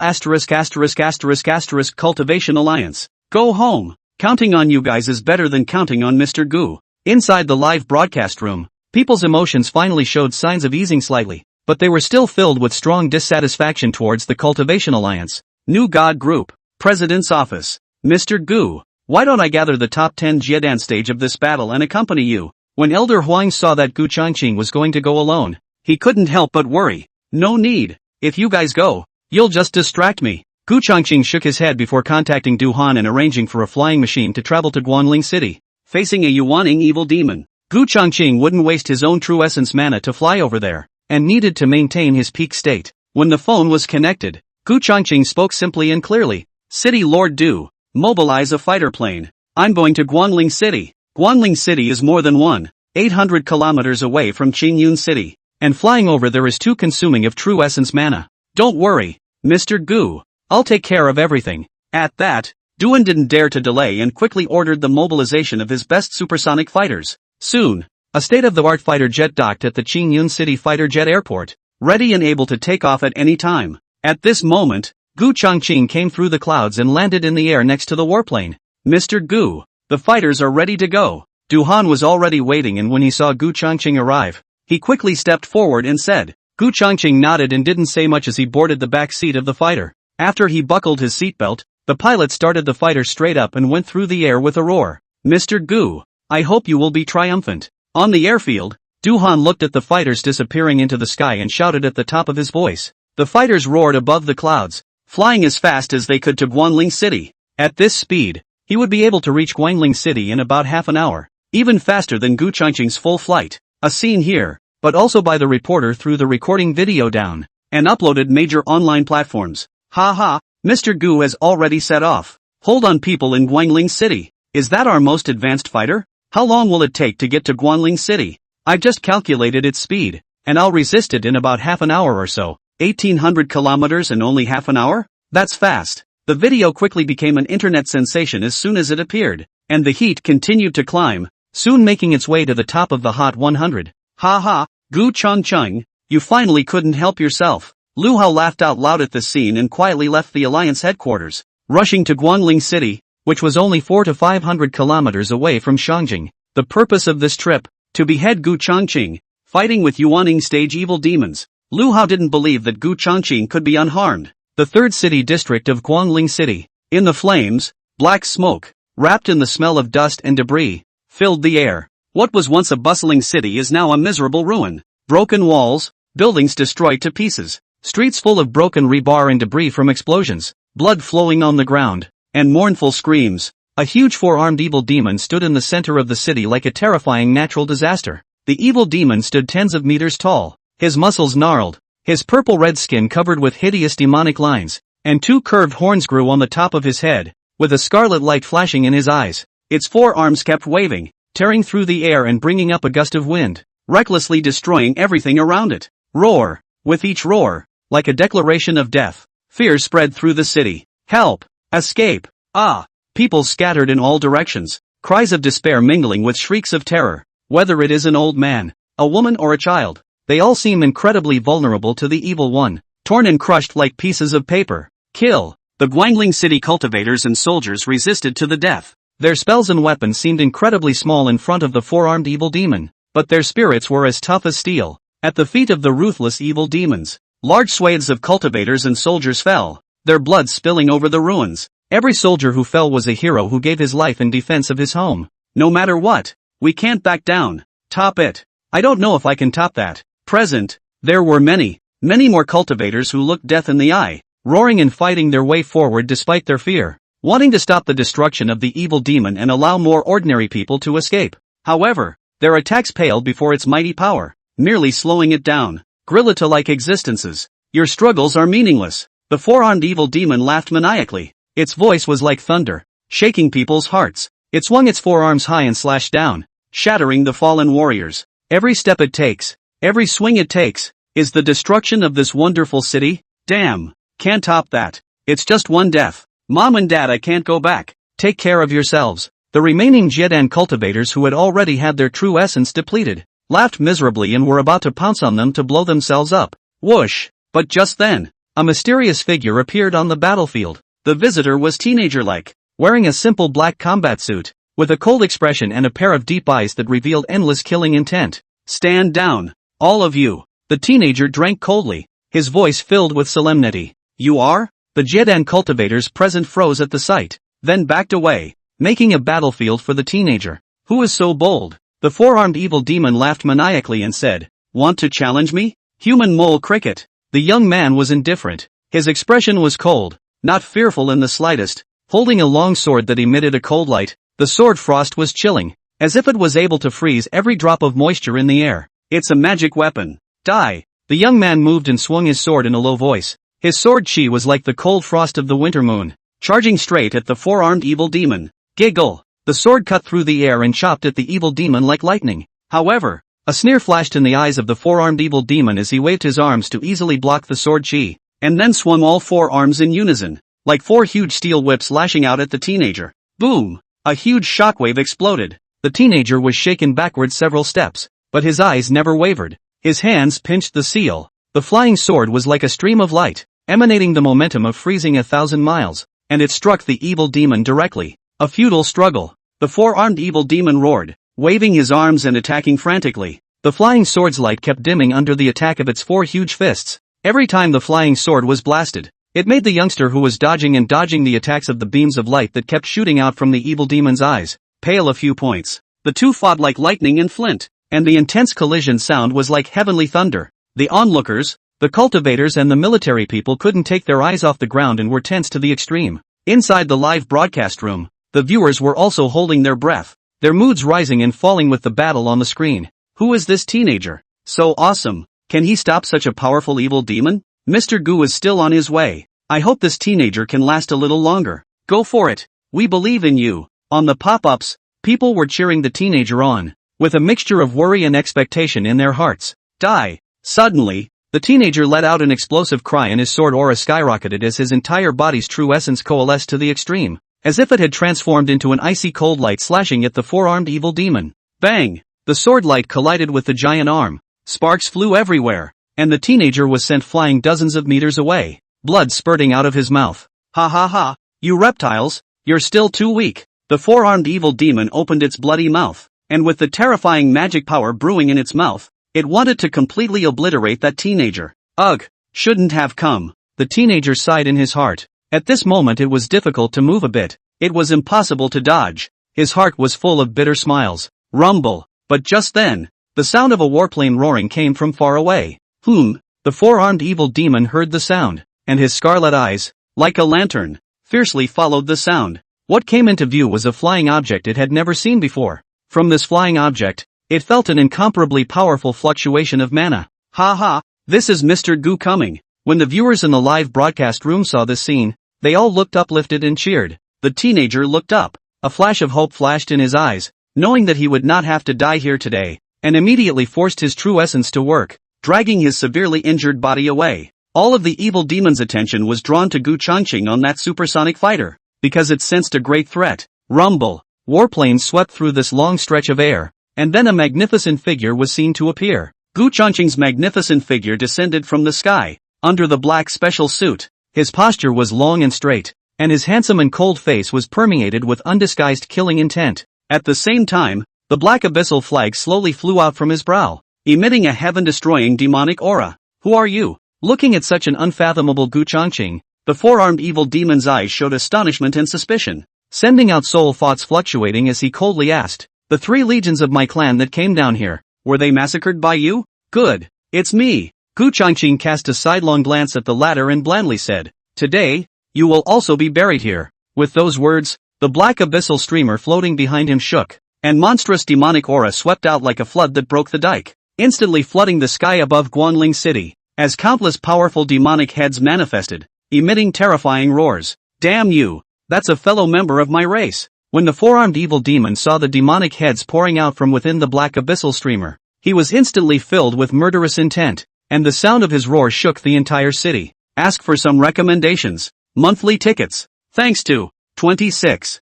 Cultivation Alliance. Go home. Counting on you guys is better than counting on Mr. Gu. Inside the live broadcast room, people's emotions finally showed signs of easing slightly, but they were still filled with strong dissatisfaction towards the Cultivation Alliance. New God Group. President's Office. Mr. Gu, why don't I gather the top 10 Jiedan stage of this battle and accompany you? When Elder Huang saw that Gu Changqing was going to go alone, he couldn't help but worry. No need. If you guys go, you'll just distract me. Gu Changqing shook his head before contacting Du Han and arranging for a flying machine to travel to Guangling City. Facing a Yuaning evil demon, Gu Changqing wouldn't waste his own true essence mana to fly over there, and needed to maintain his peak state. When the phone was connected, Gu Changqing spoke simply and clearly. City Lord Du, mobilize a fighter plane. I'm going to Guangling City. Guangling City is more than 800 kilometers away from Qingyun City, and flying over there is too consuming of true essence mana. Don't worry, Mr. Gu, I'll take care of everything. At that, Duan didn't dare to delay and quickly ordered the mobilization of his best supersonic fighters. Soon, a state-of-the-art fighter jet docked at the Qingyun City Fighter Jet Airport, ready and able to take off at any time. At this moment, Gu Changqing came through the clouds and landed in the air next to the warplane. Mr. Gu, the fighters are ready to go. Du Han was already waiting, and when he saw Gu Changqing arrive, he quickly stepped forward and said. Gu Changqing nodded and didn't say much as he boarded the back seat of the fighter. After he buckled his seatbelt, the pilot started the fighter straight up and went through the air with a roar. Mr. Gu, I hope you will be triumphant. On the airfield, Du Han looked at the fighters disappearing into the sky and shouted at the top of his voice. The fighters roared above the clouds, flying as fast as they could to Guangling City. At this speed, he would be able to reach Guangling City in about half an hour, even faster than Gu Changqing's full flight. A scene here, but also by the reporter threw the recording video down and uploaded major online platforms. Ha ha, Mr. Gu has already set off. Hold on, people in Guangling City. Is that our most advanced fighter? How long will it take to get to Guangling City? I've just calculated its speed, and I'll resist it in about half an hour or so. 1800 kilometers in only half an hour? That's fast. The video quickly became an internet sensation as soon as it appeared, and the heat continued to climb, soon making its way to the top of the Hot 100. Ha ha, Gu Changqing, you finally couldn't help yourself. Lu Hao laughed out loud at this scene and quietly left the Alliance headquarters, rushing to Guangling City, which was only 400 to 500 kilometers away from Shangjing. The purpose of this trip, to behead Gu Changqing, fighting with Yuaning stage evil demons. Lu Hao didn't believe that Gu Changqing could be unharmed. The third city district of Guangling City. In the flames, black smoke, wrapped in the smell of dust and debris, filled the air. What was once a bustling city is now a miserable ruin. Broken walls, buildings destroyed to pieces, streets full of broken rebar and debris from explosions, blood flowing on the ground, and mournful screams. A huge four-armed evil demon stood in the center of the city like a terrifying natural disaster. The evil demon stood tens of meters tall, his muscles gnarled, his purple-red skin covered with hideous demonic lines, and two curved horns grew on the top of his head, with a scarlet light flashing in his eyes. Its four arms kept waving, tearing through the air and bringing up a gust of wind, recklessly destroying everything around it. Roar! With each roar, like a declaration of death, fear spread through the city. Help! Escape! Ah! People scattered in all directions, cries of despair mingling with shrieks of terror. Whether it is an old man, a woman or a child, they all seem incredibly vulnerable to the evil one, torn and crushed like pieces of paper. Kill! The Guangling city cultivators and soldiers resisted to the death. Their spells and weapons seemed incredibly small in front of the four-armed evil demon, but their spirits were as tough as steel. At the feet of the ruthless evil demons, large swathes of cultivators and soldiers fell, their blood spilling over the ruins. Every soldier who fell was a hero who gave his life in defense of his home. No matter what, we can't back down. Top it. I don't know if I can top that. Present, there were many more cultivators who looked death in the eye, roaring and fighting their way forward despite their fear, wanting to stop the destruction of the evil demon and allow more ordinary people to escape. However, their attacks paled before its mighty power, merely slowing it down. Gorilla-like existences, your struggles are meaningless. The four-armed evil demon laughed maniacally. Its voice was like thunder, shaking people's hearts. It swung its forearms high and slashed down, shattering the fallen warriors. Every step it takes, every swing it takes, is the destruction of this wonderful city. Damn, can't top that. It's just one death. Mom and Dad, I can't go back. Take care of yourselves. The remaining Jiedan cultivators who had already had their true essence depleted, laughed miserably and were about to pounce on them to blow themselves up. Whoosh! But just then, a mysterious figure appeared on the battlefield. The visitor was teenager-like, wearing a simple black combat suit, with a cold expression and a pair of deep eyes that revealed endless killing intent. Stand down, all of you. The teenager drank coldly, his voice filled with solemnity. You are? The Jiedan cultivators present froze at the sight, then backed away, making a battlefield for the teenager. Who is so bold? The four-armed evil demon laughed maniacally and said, Want to challenge me? Human mole cricket. The young man was indifferent. His expression was cold, not fearful in the slightest. Holding a long sword that emitted a cold light, the sword frost was chilling, as if it was able to freeze every drop of moisture in the air. It's a magic weapon. Die! The young man moved and swung his sword in a low voice. His sword chi was like the cold frost of the winter moon, charging straight at the four-armed evil demon. Giggle! The sword cut through the air and chopped at the evil demon like lightning. However, a sneer flashed in the eyes of the four-armed evil demon as he waved his arms to easily block the sword chi, and then swung all four arms in unison, like four huge steel whips lashing out at the teenager. Boom! A huge shockwave exploded. The teenager was shaken backward several steps, but his eyes never wavered. His hands pinched the seal. The flying sword was like a stream of light, emanating the momentum of freezing 1,000 miles, and it struck the evil demon directly. A futile struggle. The four-armed evil demon roared, waving his arms and attacking frantically. The flying sword's light kept dimming under the attack of its four huge fists. Every time the flying sword was blasted, it made the youngster who was dodging the attacks of the beams of light that kept shooting out from the evil demon's eyes, pale a few points. The two fought like lightning and flint, and the intense collision sound was like heavenly thunder. The onlookers, the cultivators and the military people couldn't take their eyes off the ground and were tense to the extreme. Inside the live broadcast room, the viewers were also holding their breath, their moods rising and falling with the battle on the screen. Who is this teenager? So awesome. Can he stop such a powerful evil demon? Mr. Gu is still on his way. I hope this teenager can last a little longer. Go for it. We believe in you. On the pop-ups, people were cheering the teenager on, with a mixture of worry and expectation in their hearts. Die. Suddenly, the teenager let out an explosive cry and his sword aura skyrocketed as his entire body's true essence coalesced to the extreme, as if it had transformed into an icy cold light slashing at the four-armed evil demon. Bang! The sword light collided with the giant arm. Sparks flew everywhere, and the teenager was sent flying dozens of meters away, blood spurting out of his mouth. Ha ha ha, you reptiles, you're still too weak. The four-armed evil demon opened its bloody mouth, and with the terrifying magic power brewing in its mouth, it wanted to completely obliterate that teenager. Ugh, shouldn't have come. The teenager sighed in his heart. At this moment it was difficult to move a bit. It was impossible to dodge. His heart was full of bitter smiles. Rumble. But just then, the sound of a warplane roaring came from far away. The four-armed evil demon heard the sound, and his scarlet eyes, like a lantern, fiercely followed the sound. What came into view was a flying object it had never seen before. From this flying object, it felt an incomparably powerful fluctuation of mana. Ha ha, this is Mr. Gu coming. When the viewers in the live broadcast room saw this scene, they all looked uplifted and cheered. The teenager looked up. A flash of hope flashed in his eyes. knowing that he would not have to die here today, and immediately forced his true essence to work, dragging his severely injured body away. All of the evil demon's attention was drawn to Gu Changqing on that supersonic fighter, because it sensed a great threat. Rumble. Warplanes swept through this long stretch of air, and then a magnificent figure was seen to appear. Gu Changqing's magnificent figure descended from the sky, under the black special suit. His posture was long and straight, and his handsome and cold face was permeated with undisguised killing intent. At the same time, the black abyssal flag slowly flew out from his brow, emitting a heaven-destroying demonic aura. Who are you? Looking at such an unfathomable Gu Changqing, the four-armed evil demon's eyes showed astonishment and suspicion, sending out soul thoughts fluctuating as he coldly asked, "The 3 legions of my clan that came down here, were they massacred by you?" "Good. It's me." Gu Changqing cast a sidelong glance at the latter and blandly said, "Today, you will also be buried here." With those words, the black abyssal streamer floating behind him shook, and monstrous demonic aura swept out like a flood that broke the dike, instantly flooding the sky above Guangling City, as countless powerful demonic heads manifested, emitting terrifying roars. "Damn you! That's a fellow member of my race." When the four-armed evil demon saw the demonic heads pouring out from within the black abyssal streamer, he was instantly filled with murderous intent, and the sound of his roar shook the entire city. Ask for some recommendations. Monthly tickets. Thanks to 26.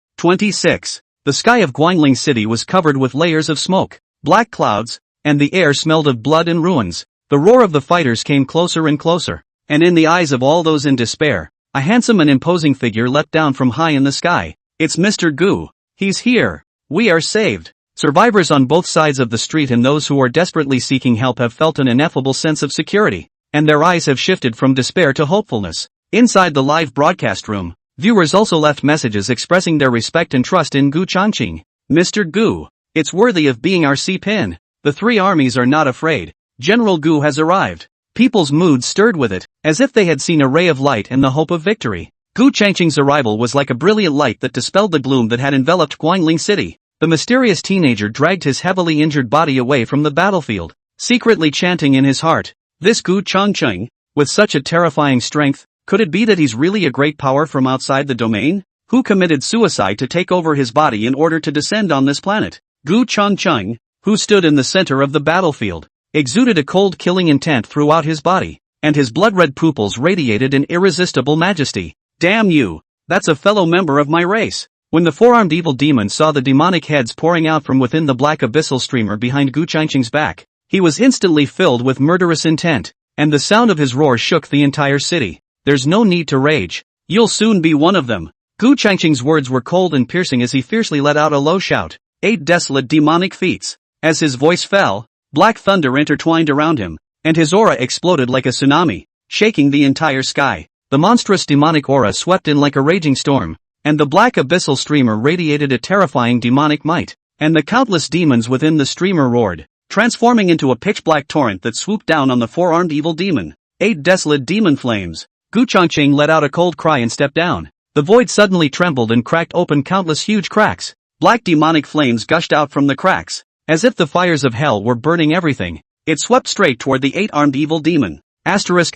The sky of Guangling City was covered with layers of smoke, black clouds, and the air smelled of blood and ruins. The roar of the fighters came closer and closer, and in the eyes of all those in despair, a handsome and imposing figure leapt down from high in the sky. "It's Mr. Gu. He's here. We are saved." Survivors on both sides of the street and those who are desperately seeking help have felt an ineffable sense of security, and their eyes have shifted from despair to hopefulness. Inside the live broadcast room, viewers also left messages expressing their respect and trust in Gu Changqing. "Mr. Gu, it's worthy of being our C-pin. The 3 armies are not afraid. General Gu has arrived." People's moods stirred with it, as if they had seen a ray of light and the hope of victory. Gu Changqing's arrival was like a brilliant light that dispelled the gloom that had enveloped Guangling City. The mysterious teenager dragged his heavily injured body away from the battlefield, secretly chanting in his heart, "This Gu Changqing, with such a terrifying strength, could it be that he's really a great power from outside the domain? Who committed suicide to take over his body in order to descend on this planet?" Gu Changqing, who stood in the center of the battlefield, exuded a cold killing intent throughout his body, and his blood-red pupils radiated an irresistible majesty. "Damn you! That's a fellow member of my race." When the four-armed evil demon saw the demonic heads pouring out from within the black abyssal streamer behind Gu Changqing's back, he was instantly filled with murderous intent, and the sound of his roar shook the entire city. "There's no need to rage. You'll soon be one of them." Gu Changqing's words were cold and piercing as he fiercely let out a low shout. 8 desolate demonic feats. As his voice fell, black thunder intertwined around him, and his aura exploded like a tsunami, shaking the entire sky. The monstrous demonic aura swept in like a raging storm, and the black abyssal streamer radiated a terrifying demonic might, and the countless demons within the streamer roared, transforming into a pitch-black torrent that swooped down on the four-armed evil demon. 8 desolate demon flames. Gu Changqing let out a cold cry and stepped down. The void suddenly trembled and cracked open countless huge cracks. Black demonic flames gushed out from the cracks, as if the fires of hell were burning everything. It swept straight toward the 8-armed evil demon. Asterisk.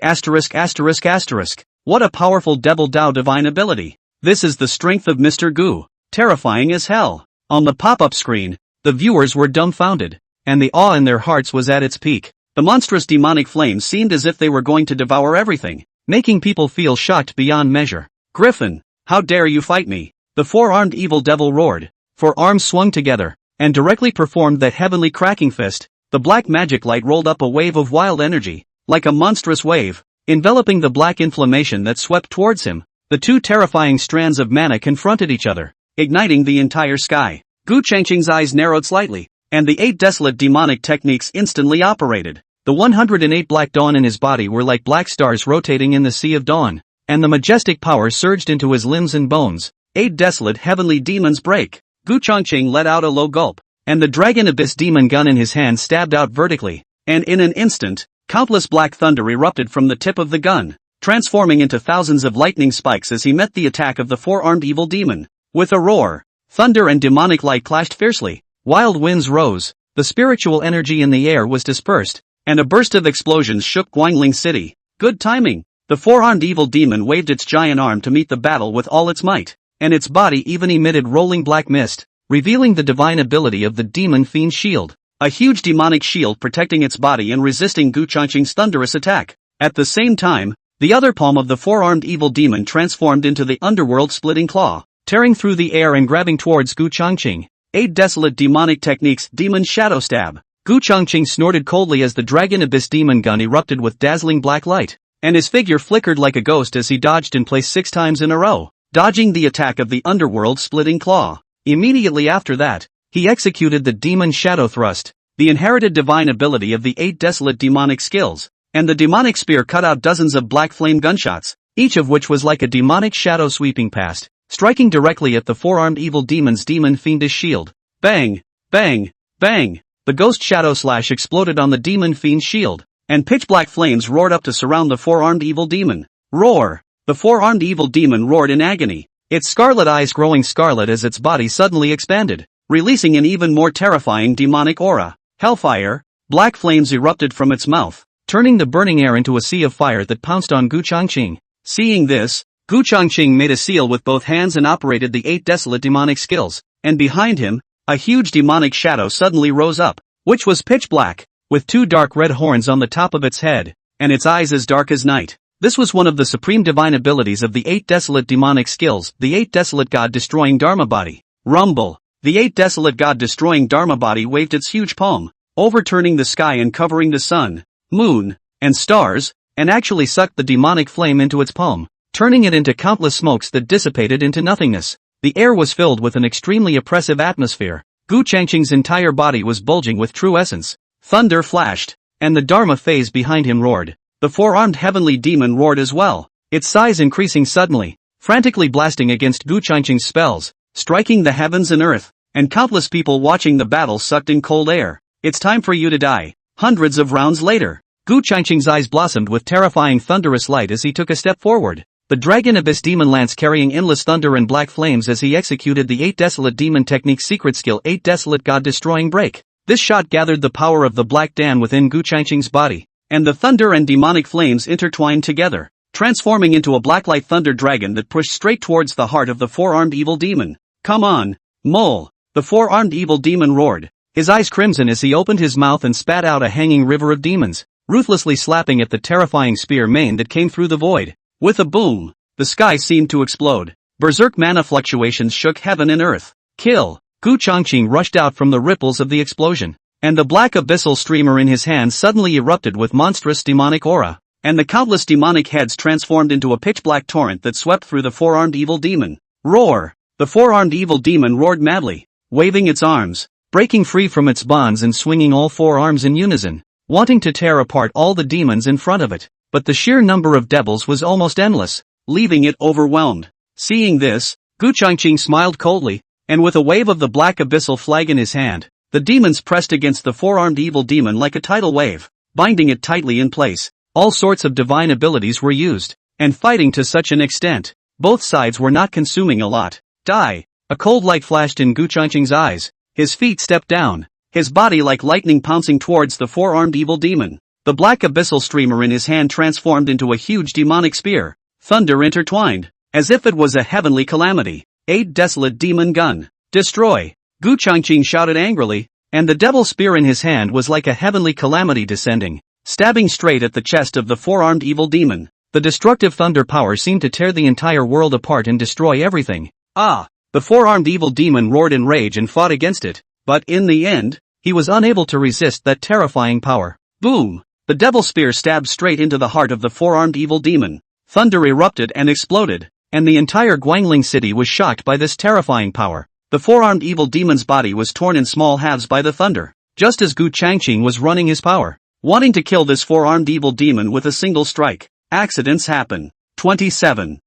What a powerful Devil Dao divine ability. This is the strength of Mr. Gu. Terrifying as hell. On the pop-up screen, the viewers were dumbfounded, and the awe in their hearts was at its peak. The monstrous demonic flames seemed as if they were going to devour everything, making people feel shocked beyond measure. "Griffin, how dare you fight me?" The four-armed evil devil roared. 4 arms swung together, and directly performed that heavenly cracking fist. The black magic light rolled up a wave of wild energy, like a monstrous wave, enveloping the black inflammation that swept towards him. The 2 terrifying strands of mana confronted each other, igniting the entire sky. Gu Changqing's eyes narrowed slightly, and the 8 desolate demonic techniques instantly operated. The 108 black dawn in his body were like black stars rotating in the sea of dawn, and the majestic power surged into his limbs and bones. 8 desolate heavenly demons break. Gu Changqing let out a low gulp, and the dragon abyss demon gun in his hand stabbed out vertically, and in an instant, countless black thunder erupted from the tip of the gun, transforming into thousands of lightning spikes as he met the attack of the four-armed evil demon. With a roar, thunder and demonic light clashed fiercely. Wild winds rose, the spiritual energy in the air was dispersed, and a burst of explosions shook Guangling City. Good timing. The four-armed evil demon waved its giant arm to meet the battle with all its might, and its body even emitted rolling black mist. revealing the divine ability of the demon fiend shield. A huge demonic shield protecting its body and resisting Gu Changqing's thunderous attack. At the same time, the other palm of the four-armed evil demon transformed into the underworld splitting claw, tearing through the air and grabbing towards Gu Changqing. 8 desolate demonic techniques. Demon shadow stab. Gu Changqing snorted coldly as the dragon abyss demon gun erupted with dazzling black light, and his figure flickered like a ghost as he dodged in place 6 times in a row, dodging the attack of the underworld splitting claw. Immediately after that, he executed the demon shadow thrust, the inherited divine ability of the 8 desolate demonic skills, and the demonic spear cut out dozens of black flame gunshots, each of which was like a demonic shadow sweeping past, striking directly at the four-armed evil demon's demon fiendish shield. Bang! Bang! Bang! The ghost shadow slash exploded on the demon fiend's shield, and pitch-black flames roared up to surround the four-armed evil demon. Roar! The four-armed evil demon roared in agony, its scarlet eyes growing scarlet as its body suddenly expanded, releasing an even more terrifying demonic aura. Hellfire! Black flames erupted from its mouth, turning the burning air into a sea of fire that pounced on Gu Changqing. Seeing this, Gu Changqing made a seal with both hands and operated the 8 desolate demonic skills, and behind him, a huge demonic shadow suddenly rose up, which was pitch black, with 2 dark red horns on the top of its head, and its eyes as dark as night. This was one of the supreme divine abilities of the 8 desolate demonic skills, the 8 desolate god-destroying Dharma body. Rumble! The 8 desolate god-destroying Dharma body waved its huge palm, overturning the sky and covering the sun, moon, and stars, and actually sucked the demonic flame into its palm, turning it into countless smokes that dissipated into nothingness. The air was filled with an extremely oppressive atmosphere. Gu Changqing's entire body was bulging with true essence. Thunder flashed, and the Dharma phase behind him roared. The four-armed heavenly demon roared as well, its size increasing suddenly, frantically blasting against Gu Changqing's spells, striking the heavens and earth, and countless people watching the battle sucked in cold air. It's time for you to die. Hundreds of rounds later, Gu Changqing's eyes blossomed with terrifying thunderous light as he took a step forward. The dragon abyss demon lance carrying endless thunder and black flames as he executed the 8 desolate demon technique secret skill 8 desolate god destroying break. This shot gathered the power of the black Dan within Gu Changqing's body, and the thunder and demonic flames intertwined together, transforming into a blacklight thunder dragon that pushed straight towards the heart of the four-armed evil demon. Come on, mole! The four-armed evil demon roared, his eyes crimson as he opened his mouth and spat out a hanging river of demons, ruthlessly slapping at the terrifying spear mane that came through the void. With a boom, the sky seemed to explode. Berserk mana fluctuations shook heaven and earth. Kill! Gu Changqing rushed out from the ripples of the explosion, and the black abyssal streamer in his hand suddenly erupted with monstrous demonic aura, and the countless demonic heads transformed into a pitch-black torrent that swept through the four-armed evil demon. Roar! The four-armed evil demon roared madly, waving its arms, breaking free from its bonds and swinging all 4 arms in unison, wanting to tear apart all the demons in front of it. But the sheer number of devils was almost endless, leaving it overwhelmed. Seeing this, Gu Changqing smiled coldly, and with a wave of the black abyssal flag in his hand, the demons pressed against the four-armed evil demon like a tidal wave, binding it tightly in place. All sorts of divine abilities were used, and fighting to such an extent, both sides were not consuming a lot. Die! A cold light flashed in Gu Changqing's eyes, his feet stepped down, his body like lightning pouncing towards the four-armed evil demon. The black abyssal streamer in his hand transformed into a huge demonic spear, thunder intertwined, as if it was a heavenly calamity. 8 desolate demon gun. Destroy! Gu Changqing shouted angrily, and the devil spear in his hand was like a heavenly calamity descending, stabbing straight at the chest of the four-armed evil demon. The destructive thunder power seemed to tear the entire world apart and destroy everything. Ah! The four-armed evil demon roared in rage and fought against it, but in the end, he was unable to resist that terrifying power. Boom! The devil spear stabbed straight into the heart of the four-armed evil demon. Thunder erupted and exploded, and the entire Guangling city was shocked by this terrifying power. The four-armed evil demon's body was torn in small halves by the thunder, just as Gu Changqing was running his power, wanting to kill this four-armed evil demon with a single strike. Accidents happen. 27.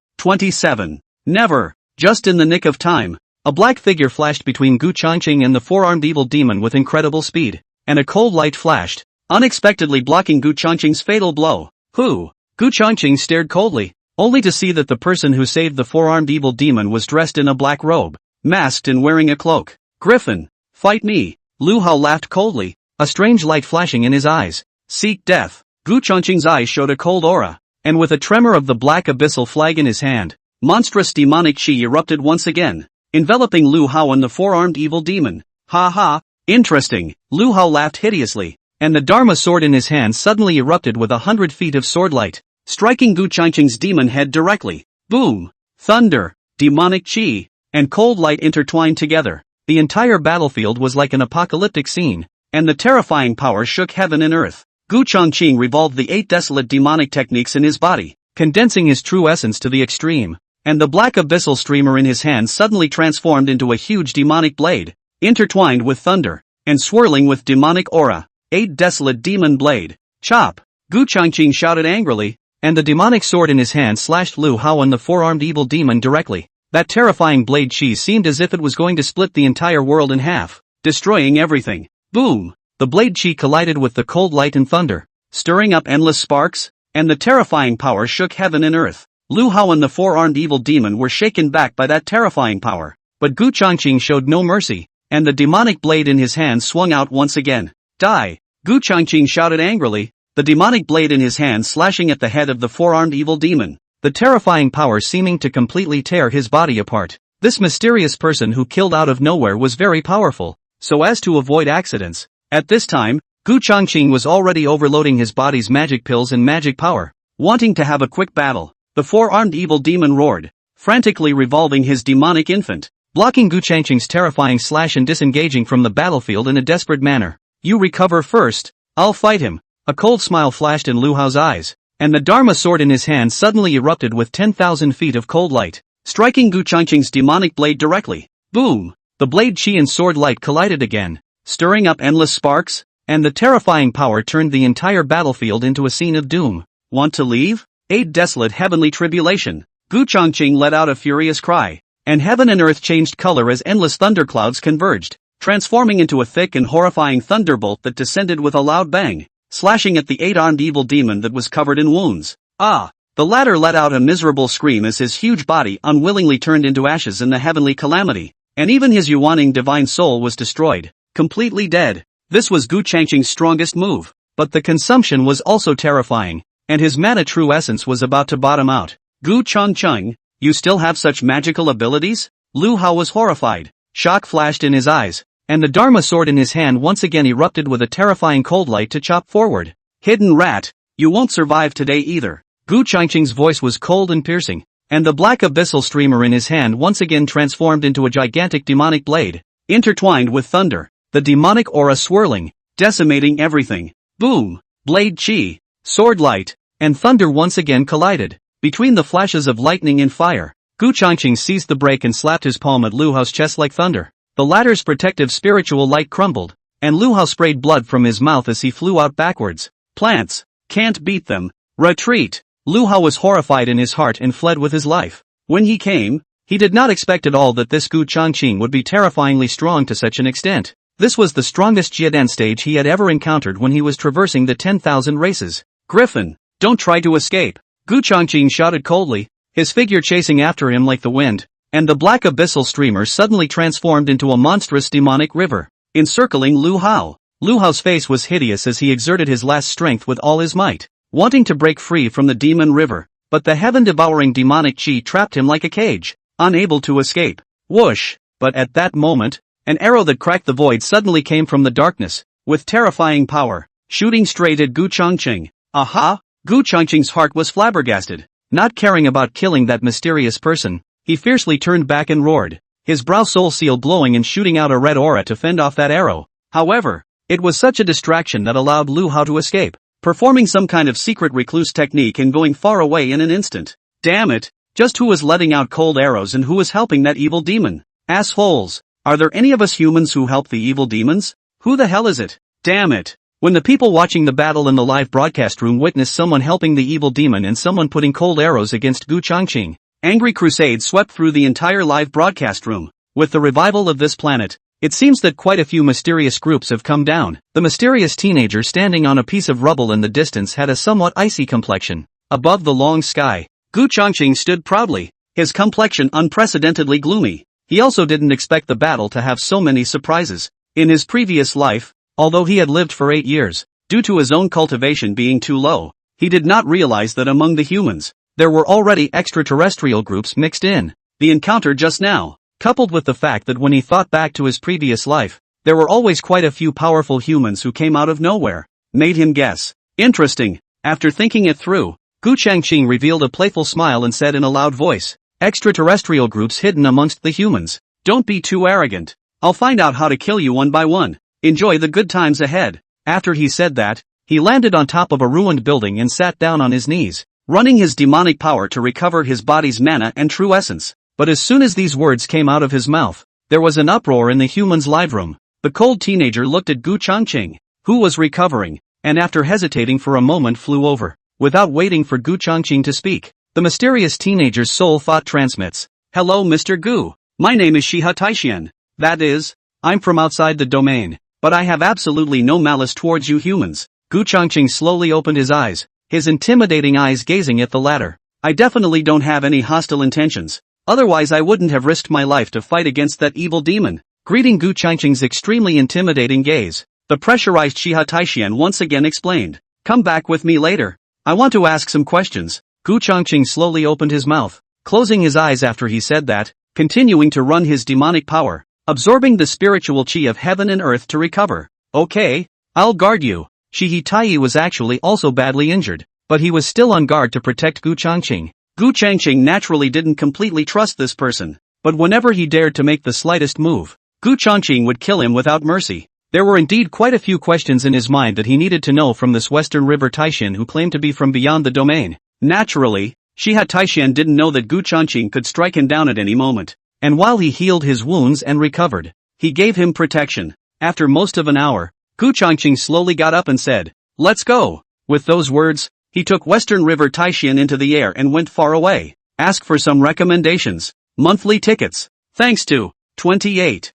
Never! Just in the nick of time, a black figure flashed between Gu Changqing and the four-armed evil demon with incredible speed, and a cold light flashed, unexpectedly blocking Gu Changqing's fatal blow. Who? Gu Changqing stared coldly, only to see that the person who saved the four-armed evil demon was dressed in a black robe, masked and wearing a cloak. Griffin, fight me! Lu Hao laughed coldly, a strange light flashing in his eyes. Seek death. Gu Changqing's eyes showed a cold aura, and with a tremor of the black abyssal flag in his hand, monstrous demonic chi erupted once again, enveloping Lu Hao and the four-armed evil demon. Ha ha, interesting. Lu Hao laughed hideously, and the Dharma sword in his hand suddenly erupted with 100 feet of swordlight, striking Gu Changqing's demon head directly. Boom! Thunder, demonic chi, and cold light intertwined together. The entire battlefield was like an apocalyptic scene, and the terrifying power shook heaven and earth. Gu Changqing revolved the 8 desolate demonic techniques in his body, condensing his true essence to the extreme, and the black abyssal streamer in his hand suddenly transformed into a huge demonic blade, intertwined with thunder, and swirling with demonic aura. 8 desolate demon blade. Chop! Gu Changqing shouted angrily, and the demonic sword in his hand slashed Lu Hao and the four-armed evil demon directly. That terrifying blade chi seemed as if it was going to split the entire world in half, destroying everything. Boom! The blade chi collided with the cold light and thunder, stirring up endless sparks, and the terrifying power shook heaven and earth. Lu Hao and the four-armed evil demon were shaken back by that terrifying power, but Gu Changqing showed no mercy, and the demonic blade in his hand swung out once again. Die! Gu Changqing shouted angrily, the demonic blade in his hand slashing at the head of the four-armed evil demon, the terrifying power seeming to completely tear his body apart. This mysterious person who killed out of nowhere was very powerful, so as to avoid accidents. At this time, Gu Changqing was already overloading his body's magic pills and magic power, wanting to have a quick battle. The four-armed evil demon roared, frantically revolving his demonic infant, blocking Gu Changqing's terrifying slash and disengaging from the battlefield in a desperate manner. You recover first, I'll fight him. A cold smile flashed in Lu Hao's eyes, and the Dharma sword in his hand suddenly erupted with 10,000 feet of cold light, striking Gu Changqing's demonic blade directly. Boom! The blade chi and sword light collided again, stirring up endless sparks, and the terrifying power turned the entire battlefield into a scene of doom. Want to leave? 8 desolate heavenly tribulation. Gu Changqing let out a furious cry, and heaven and earth changed color as endless thunderclouds converged, transforming into a thick and horrifying thunderbolt that descended with a loud bang, slashing at the 8-armed evil demon that was covered in wounds. Ah! The latter let out a miserable scream as his huge body unwillingly turned into ashes in the heavenly calamity, and even his Yuaning divine soul was destroyed, completely dead. This was Gu Changqing's strongest move, but the consumption was also terrifying, and his mana true essence was about to bottom out. Gu Changqing, you still have such magical abilities? Lu Hao was horrified. Shock flashed in his eyes, and the Dharma sword in his hand once again erupted with a terrifying cold light to chop forward. Hidden rat, you won't survive today either. Gu Changqing's voice was cold and piercing, and the black abyssal streamer in his hand once again transformed into a gigantic demonic blade, intertwined with thunder, the demonic aura swirling, decimating everything. Boom! Blade chi, sword light, and thunder once again collided. Between the flashes of lightning and fire, Gu Changqing seized the break and slapped his palm at Lu Hao's chest like thunder. The latter's protective spiritual light crumbled, and Lu Hao sprayed blood from his mouth as he flew out backwards. Plants, can't beat them. Retreat! Lu Hao was horrified in his heart and fled with his life. When he came, he did not expect at all that this Gu Changqing would be terrifyingly strong to such an extent. This was the strongest Jiadan stage he had ever encountered when he was traversing the 10,000 races. Griffin, don't try to escape. Gu Changqing shouted coldly, his figure chasing after him like the wind, and the black abyssal streamer suddenly transformed into a monstrous demonic river, encircling Lu Hao. Lu Hao's face was hideous as he exerted his last strength with all his might, wanting to break free from the demon river, but the heaven-devouring demonic chi trapped him like a cage, unable to escape. Whoosh! But at that moment, an arrow that cracked the void suddenly came from the darkness, with terrifying power, shooting straight at Gu Changqing. Aha! Gu Changqing's heart was flabbergasted. Not caring about killing that mysterious person, he fiercely turned back and roared, his brow soul seal glowing and shooting out a red aura to fend off that arrow. However, it was such a distraction that allowed Lu Hao to escape, performing some kind of secret recluse technique and going far away in an instant. Damn it, just who was letting out cold arrows and who was helping that evil demon? Assholes, are there any of us humans who help the evil demons? Who the hell is it? Damn it. When the people watching the battle in the live broadcast room witnessed someone helping the evil demon and someone putting cold arrows against Gu Changqing, angry crusades swept through the entire live broadcast room. With the revival of this planet, it seems that quite a few mysterious groups have come down. The mysterious teenager standing on a piece of rubble in the distance had a somewhat icy complexion. Above the long sky, Gu Changqing stood proudly, his complexion unprecedentedly gloomy. He also didn't expect the battle to have so many surprises. In his previous life, although he had lived for 8 years, due to his own cultivation being too low, he did not realize that among the humans, there were already extraterrestrial groups mixed in. The encounter just now, coupled with the fact that when he thought back to his previous life, there were always quite a few powerful humans who came out of nowhere, made him guess. Interesting. After thinking it through, Gu Changqing revealed a playful smile and said in a loud voice, extraterrestrial groups hidden amongst the humans. Don't be too arrogant. I'll find out how to kill you one by one. Enjoy the good times ahead. After he said that, he landed on top of a ruined building and sat down on his knees, running his demonic power to recover his body's mana and true essence. But as soon as these words came out of his mouth, there was an uproar in the humans' live room. The cold teenager looked at Gu Changqing, who was recovering, and after hesitating for a moment flew over. Without waiting for Gu Changqing to speak, the mysterious teenager's soul thought transmits. Hello Mr. Gu. My name is Shiha Taishian. That is, I'm from outside the domain, but I have absolutely no malice towards you humans. Gu Changqing slowly opened his eyes, his intimidating eyes gazing at the latter. I definitely don't have any hostile intentions. Otherwise I wouldn't have risked my life to fight against that evil demon. Greeting Gu Changqing's extremely intimidating gaze, the pressurized Shiha Taishian once again explained. Come back with me later. I want to ask some questions. Gu Changqing slowly opened his mouth, closing his eyes after he said that, continuing to run his demonic power, absorbing the spiritual chi of heaven and earth to recover. Okay, I'll guard you. Shihi Taiyi was actually also badly injured, but he was still on guard to protect Gu Changqing. Gu Changqing naturally didn't completely trust this person, but whenever he dared to make the slightest move, Gu Changqing would kill him without mercy. There were indeed quite a few questions in his mind that he needed to know from this Western River Taishan who claimed to be from beyond the domain. Naturally, Shiha Taishan didn't know that Gu Changqing could strike him down at any moment, and while he healed his wounds and recovered, he gave him protection. After most of an hour, Gu Changqing slowly got up and said, let's go. With those words, he took Western River Taishan into the air and went far away. Ask for some recommendations. Monthly tickets. Thanks to 28.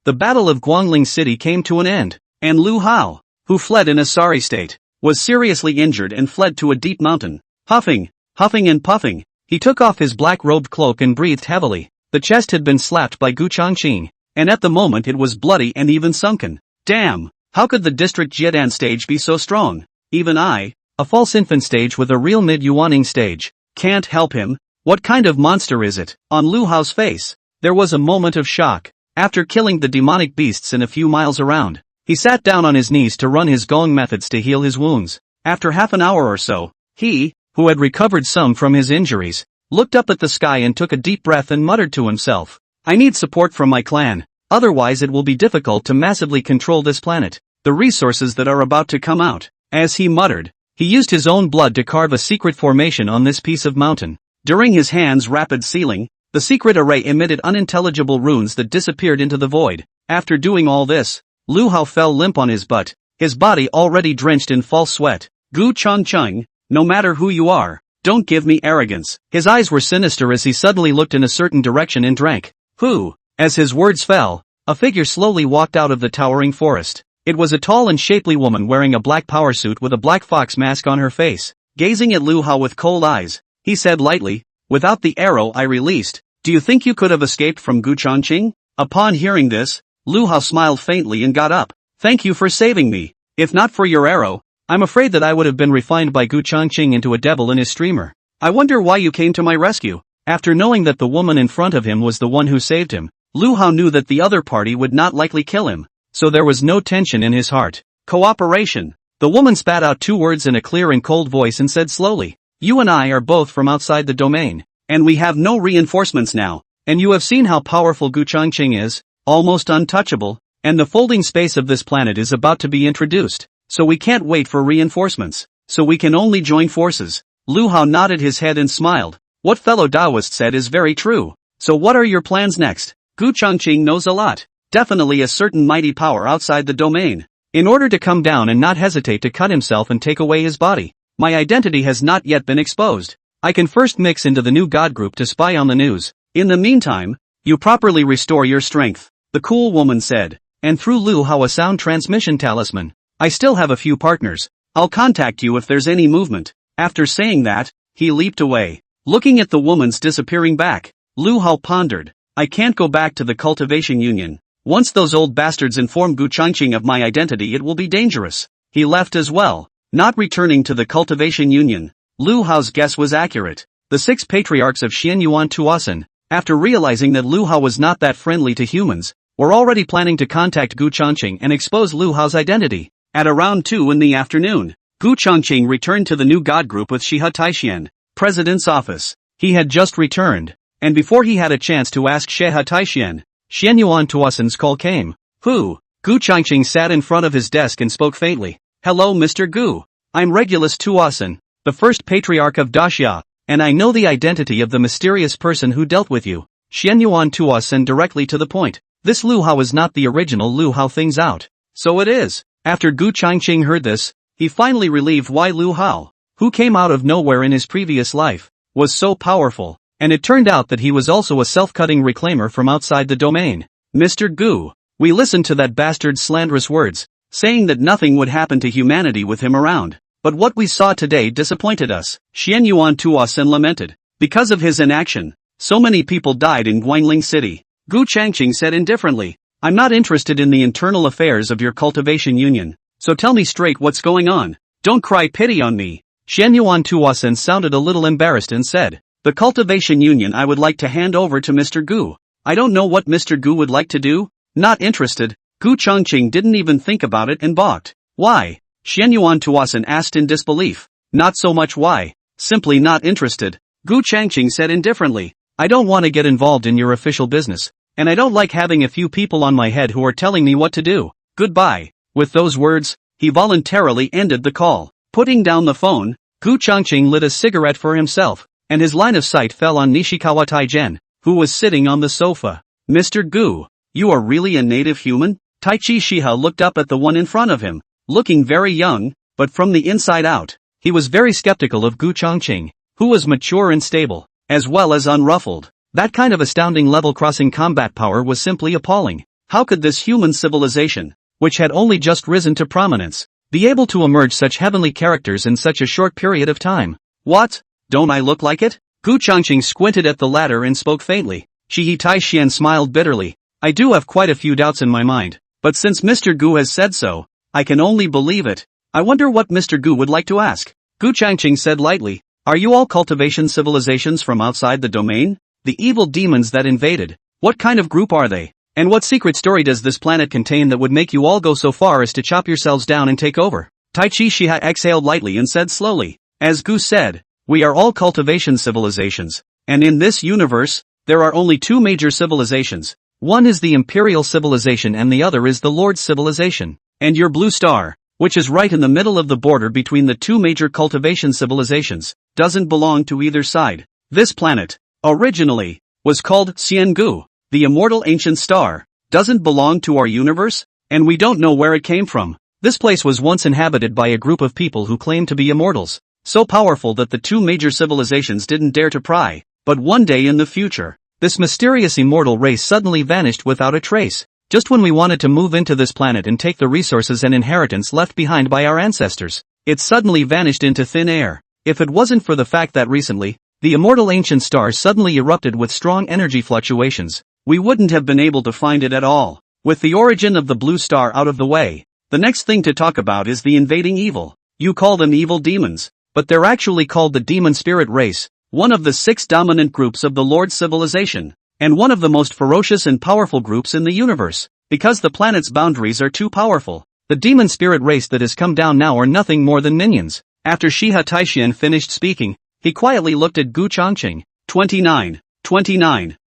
The Battle of Guangling City came to an end, and Lu Hao, who fled in a sorry state, was seriously injured and fled to a deep mountain. Huffing and puffing, he took off his black-robed cloak and breathed heavily. The chest had been slapped by Gu Changqing, and at the moment it was bloody and even sunken. Damn, how could the district Jiedan stage be so strong? Even I, a false infant stage with a real mid-yuaning stage, can't help him. What kind of monster is it? On Lu Hao's face, there was a moment of shock. After killing the demonic beasts in a few miles around, he sat down on his knees to run his Gong methods to heal his wounds. After half an hour or so, he, who had recovered some from his injuries, looked up at the sky and took a deep breath and muttered to himself, I need support from my clan, otherwise it will be difficult to massively control this planet. The resources that are about to come out. As he muttered, he used his own blood to carve a secret formation on this piece of mountain. During his hand's rapid sealing, the secret array emitted unintelligible runes that disappeared into the void. After doing all this, Lu Hao fell limp on his butt, his body already drenched in false sweat. Gu Changqing, no matter who you are, don't give me arrogance. His eyes were sinister as he suddenly looked in a certain direction and drank. Who? As his words fell, a figure slowly walked out of the towering forest. It was a tall and shapely woman wearing a black power suit with a black fox mask on her face. Gazing at Lu Hao with cold eyes, he said lightly, without the arrow I released, do you think you could have escaped from Gu Changqing? Upon hearing this, Lu Hao smiled faintly and got up. Thank you for saving me. If not for your arrow, I'm afraid that I would have been refined by Gu Changqing into a devil in his streamer. I wonder why you came to my rescue. After knowing that the woman in front of him was the one who saved him, Lu Hao knew that the other party would not likely kill him, so there was no tension in his heart. Cooperation. The woman spat out two words in a clear and cold voice and said slowly, you and I are both from outside the domain, and we have no reinforcements now, and you have seen how powerful Gu Changqing is, almost untouchable, and the folding space of this planet is about to be introduced, so we can't wait for reinforcements, so we can only join forces. Lu Hao nodded his head and smiled. What fellow Taoist said is very true. So what are your plans next? Gu Changqing knows a lot. Definitely a certain mighty power outside the domain. In order to come down and not hesitate to cut himself and take away his body, my identity has not yet been exposed. I can first mix into the new god group to spy on the news. In the meantime, you properly restore your strength, the cool woman said, and threw Lu Hao a sound transmission talisman. I still have a few partners. I'll contact you if there's any movement. After saying that, he leaped away. Looking at the woman's disappearing back, Lu Hao pondered, I can't go back to the cultivation union. Once those old bastards inform Gu Changqing of my identity it will be dangerous. He left as well, not returning to the cultivation union. Lu Hao's guess was accurate. The 6 patriarchs of Xianyuan Tuasan, after realizing that Lu Hao was not that friendly to humans, were already planning to contact Gu Changqing and expose Lu Hao's identity. At around 2 in the afternoon, Gu Changqing returned to the new god group with Shihe Taixian, president's office. He had just returned, and before he had a chance to ask Shihe Taixian, Xianyuan Tuasan's call came. Who? Gu Changqing sat in front of his desk and spoke faintly. Hello Mr. Gu. I'm Regulus Tuasan, the first patriarch of Daxia, and I know the identity of the mysterious person who dealt with you. Xianyuan Tuasan directly to the point. This Lu Hao is not the original Lu Hao things out. So it is. After Gu Changqing heard this, he finally relieved why Lu Hao, who came out of nowhere in his previous life, was so powerful, and it turned out that he was also a self-cutting reclaimer from outside the domain. Mr. Gu, we listened to that bastard's slanderous words, saying that nothing would happen to humanity with him around. But what we saw today disappointed us. Xianyuan Tuasan lamented. Because of his inaction, so many people died in Guangling City. Gu Changqing said indifferently. I'm not interested in the internal affairs of your cultivation union, so tell me straight what's going on. Don't cry pity on me. Xianyuan Tuasan sounded a little embarrassed and said, the cultivation union I would like to hand over to Mr. Gu. I don't know what Mr. Gu would like to do. Not interested. Gu Changqing didn't even think about it and balked. Why? Xianyuan Tuasan asked in disbelief. Not so much why. Simply not interested. Gu Changqing said indifferently. I don't want to get involved in your official business, and I don't like having a few people on my head who are telling me what to do. Goodbye. With those words, he voluntarily ended the call. Putting down the phone, Gu Changqing lit a cigarette for himself, and his line of sight fell on Nishikawa Taijen, who was sitting on the sofa. Mr. Gu, you are really a native human? Taichi Shihe looked up at the one in front of him, looking very young, but from the inside out, he was very skeptical of Gu Changqing, who was mature and stable, as well as unruffled. That kind of astounding level-crossing combat power was simply appalling. How could this human civilization, which had only just risen to prominence, be able to emerge such heavenly characters in such a short period of time? What? Don't I look like it? Gu Changqing squinted at the latter and spoke faintly. Shihe Taixian smiled bitterly. I do have quite a few doubts in my mind, but since Mr. Gu has said so, I can only believe it. I wonder what Mr. Gu would like to ask. Gu Changqing said lightly, are you all cultivation civilizations from outside the domain? The evil demons that invaded, what kind of group are they? And what secret story does this planet contain that would make you all go so far as to chop yourselves down and take over? Taichi Shihe exhaled lightly and said slowly, as Gu said, we are all cultivation civilizations, and in this universe, there are only two major civilizations. One is the Imperial Civilization and the other is the Lord's Civilization. And your blue star, which is right in the middle of the border between the two major cultivation civilizations, doesn't belong to either side. This planet, originally, was called Xiangu, the immortal ancient star, doesn't belong to our universe, and we don't know where it came from. This place was once inhabited by a group of people who claimed to be immortals, so powerful that the two major civilizations didn't dare to pry. But one day in the future, this mysterious immortal race suddenly vanished without a trace. Just when we wanted to move into this planet and take the resources and inheritance left behind by our ancestors, it suddenly vanished into thin air. If it wasn't for the fact that recently, the immortal ancient star suddenly erupted with strong energy fluctuations, we wouldn't have been able to find it at all. With the origin of the blue star out of the way, the next thing to talk about is the invading evil. You call them evil demons, but they're actually called the demon spirit race, one of the 6 dominant groups of the Lord's civilization, and one of the most ferocious and powerful groups in the universe. Because the planet's boundaries are too powerful, the demon spirit race that has come down now are nothing more than minions. After Shihe Taixian finished speaking, he quietly looked at Gu Changqing. 29.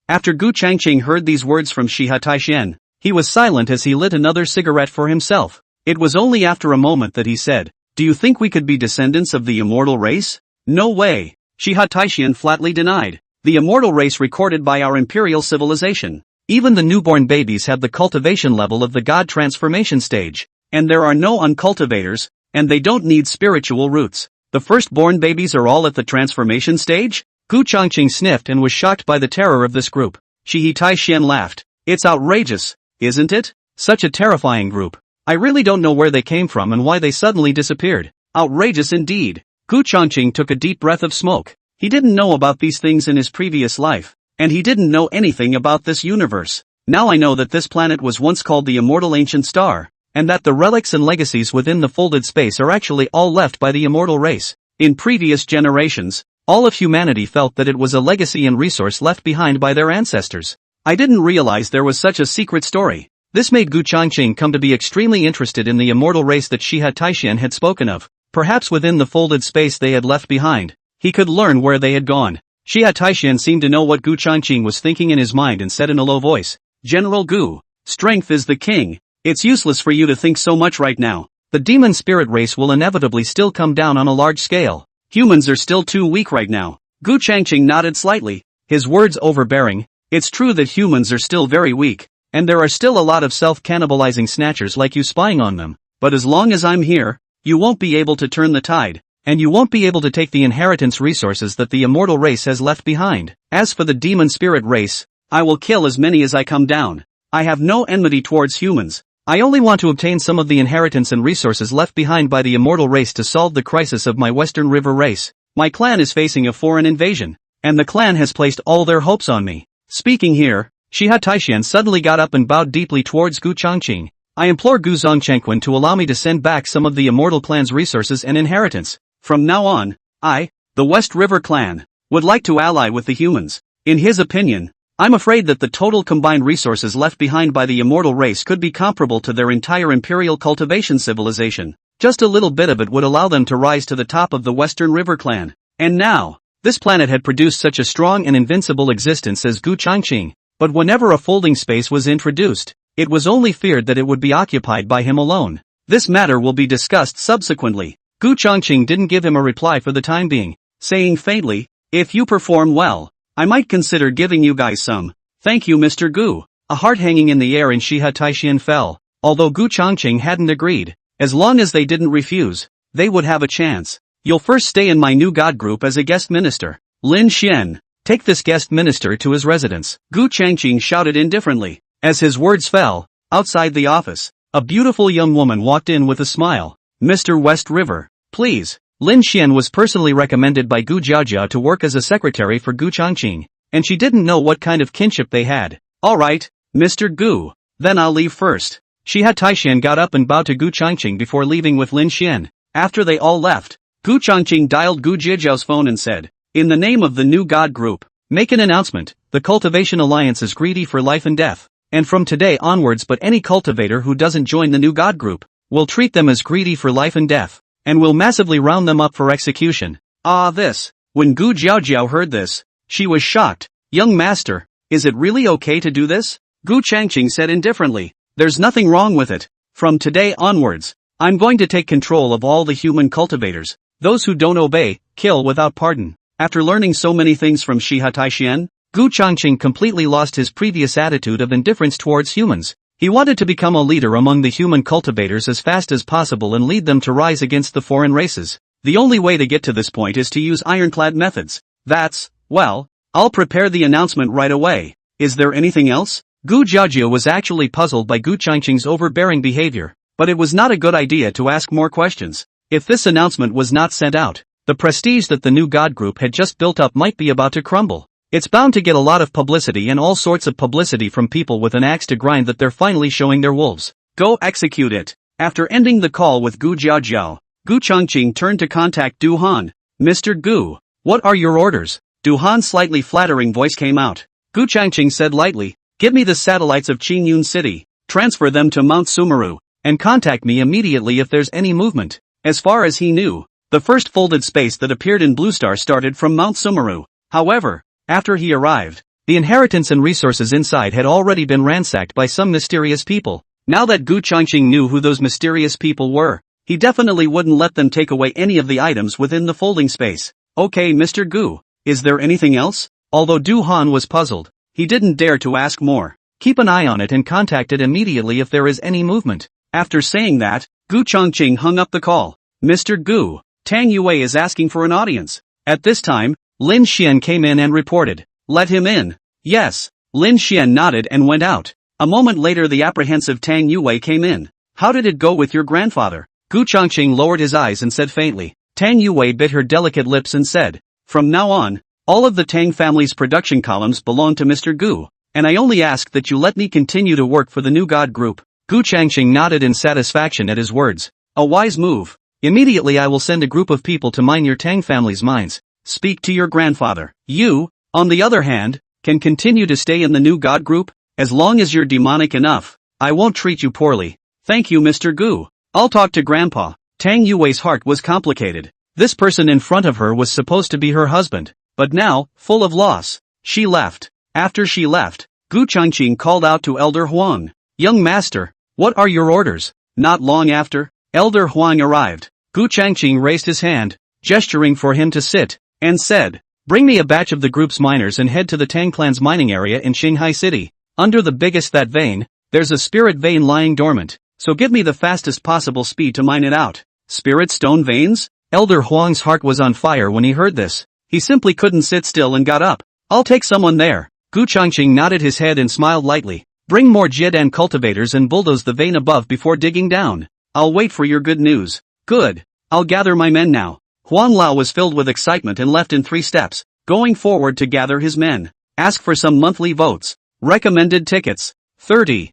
After Gu Changqing heard these words from Shihe Taixian, he was silent as he lit another cigarette for himself. It was only after a moment that he said, do you think we could be descendants of the immortal race? No way. Shihe Taixian flatly denied. The immortal race recorded by our imperial civilization. Even the newborn babies have the cultivation level of the god transformation stage. And there are no uncultivators, and they don't need spiritual roots. The firstborn babies are all at the transformation stage? Gu Changqing sniffed and was shocked by the terror of this group. Shihe Taixian laughed. It's outrageous, isn't it? Such a terrifying group. I really don't know where they came from and why they suddenly disappeared. Outrageous indeed. Gu Changqing took a deep breath of smoke. He didn't know about these things in his previous life, and he didn't know anything about this universe. Now I know that this planet was once called the Immortal Ancient Star, and that the relics and legacies within the folded space are actually all left by the immortal race. In previous generations, All of humanity felt that it was a legacy and resource left behind by their ancestors. I didn't realize there was such a secret story. This made Gu Changqing come to be extremely interested in the immortal race that Shiha Taishan had spoken of. Perhaps within the folded space they had left behind, he could learn where they had gone. Shiha Taishan seemed to know what Gu Changqing was thinking in his mind and said in a low voice, "General Gu, strength is the king. It's useless for you to think so much right now. The demon spirit race will inevitably still come down on a large scale. Humans are still too weak right now." Gu Changqing nodded slightly, his words overbearing. It's true that humans are still very weak, and there are still a lot of self-cannibalizing snatchers like you spying on them, but as long as I'm here, you won't be able to turn the tide, and you won't be able to take the inheritance resources that the immortal race has left behind. As for the demon spirit race, I will kill as many as I come down. I have no enmity towards humans. I only want to obtain some of the inheritance and resources left behind by the immortal race to solve the crisis of my Western River race. My clan is facing a foreign invasion, and the clan has placed all their hopes on me. Speaking here, Shiha Taishan suddenly got up and bowed deeply towards Gu Changqing. I implore Gu Zongchengquan to allow me to send back some of the immortal clan's resources and inheritance. From now on, I, the West River clan, would like to ally with the humans. In his opinion, I'm afraid that the total combined resources left behind by the immortal race could be comparable to their entire imperial cultivation civilization. Just a little bit of it would allow them to rise to the top of the Western River clan. And now, this planet had produced such a strong and invincible existence as Gu Changqing, but whenever a folding space was introduced, it was only feared that it would be occupied by him alone. This matter will be discussed subsequently. Gu Changqing didn't give him a reply for the time being, saying faintly, "If you perform well, I might consider giving you guys some." "Thank you, Mr. Gu." A heart hanging in the air in Shiha Taishan fell, although Gu Changqing hadn't agreed. As long as they didn't refuse, they would have a chance. "You'll first stay in my new god group as a guest minister. Lin Xian, take this guest minister to his residence." Gu Changqing shouted indifferently. As his words fell, outside the office, a beautiful young woman walked in with a smile. "Mr. West River, please." Lin Xian was personally recommended by Gu Jiajia to work as a secretary for Gu Changqing, and she didn't know what kind of kinship they had. "Alright, Mr. Gu, then I'll leave first." Shiha Taishan got up and bowed to Gu Changqing before leaving with Lin Xian. After they all left, Gu Changqing dialed Gu Jiajiao's phone and said, "In the name of the new god group, make an announcement. The Cultivation Alliance is greedy for life and death, and from today onwards any cultivator who doesn't join the new god group, will treat them as greedy for life and death, and will massively round them up for execution." When Gu Jiaojiao heard this, she was shocked. "Young master, is it really okay to do this?" Gu Changqing said indifferently, "There's nothing wrong with it. From today onwards, I'm going to take control of all the human cultivators. Those who don't obey, kill without pardon." After learning so many things from Shiha Taishan, Gu Changqing completely lost his previous attitude of indifference towards humans. He wanted to become a leader among the human cultivators as fast as possible and lead them to rise against the foreign races. The only way to get to this point is to use ironclad methods. I'll prepare the announcement right away. Is there anything else? Gu Jiajia was actually puzzled by Gu Changqing's overbearing behavior, but it was not a good idea to ask more questions. If this announcement was not sent out, the prestige that the new god group had just built up might be about to crumble. It's bound to get a lot of publicity and all sorts of publicity from people with an axe to grind that they're finally showing their wolves. Go execute it. After ending the call with Gu Jiajiao, Gu Changqing turned to contact Du Han. "Mr. Gu, what are your orders?" Du Han's slightly flattering voice came out. Gu Changqing said lightly, "Give me the satellites of Qingyun City, transfer them to Mount Sumeru, and contact me immediately if there's any movement." As far as he knew, the first folded space that appeared in Blue Star started from Mount Sumeru. However, after he arrived, the inheritance and resources inside had already been ransacked by some mysterious people. Now that Gu Changqing knew who those mysterious people were, he definitely wouldn't let them take away any of the items within the folding space. "Okay, Mr. Gu, is there anything else?" Although Du Han was puzzled, he didn't dare to ask more. "Keep an eye on it and contact it immediately if there is any movement." After saying that, Gu Changqing hung up the call. "Mr. Gu, Tang Yue is asking for an audience." At this time, Lin Xian came in and reported. "Let him in." "Yes." Lin Xian nodded and went out. A moment later the apprehensive Tang Yue came in. "How did it go with your grandfather?" Gu Changqing lowered his eyes and said faintly. Tang Yue bit her delicate lips and said, "From now on, all of the Tang family's production columns belong to Mr. Gu, and I only ask that you let me continue to work for the new god group." Gu Changqing nodded in satisfaction at his words. "A wise move. Immediately I will send a group of people to mine your Tang family's mines, speak to your grandfather. You, on the other hand, can continue to stay in the new god group, as long as you're demonic enough. I won't treat you poorly. Thank you, Mr. Gu. I'll talk to Grandpa. Tang Yui's heart was complicated. This person in front of her was supposed to be her husband, but now, full of loss, she left. After she left, Gu Changqing called out to Elder Huang. Young master, what are your orders? Not long after, Elder Huang arrived. Gu Changqing raised his hand, gesturing for him to sit, and said, bring me a batch of the group's miners and head to the Tang clan's mining area in Shanghai City. Under the biggest that vein, there's a spirit vein lying dormant, so give me the fastest possible speed to mine it out. Spirit stone veins? Elder Huang's heart was on fire when he heard this. He simply couldn't sit still and got up. I'll take someone there. Gu Changqing nodded his head and smiled lightly. Bring more Jiedan cultivators and bulldoze the vein above before digging down. I'll wait for your good news. Good. I'll gather my men now. Huang Lao was filled with excitement and left in 3 steps, going forward to gather his men. Ask for some monthly votes. Recommended tickets. 30.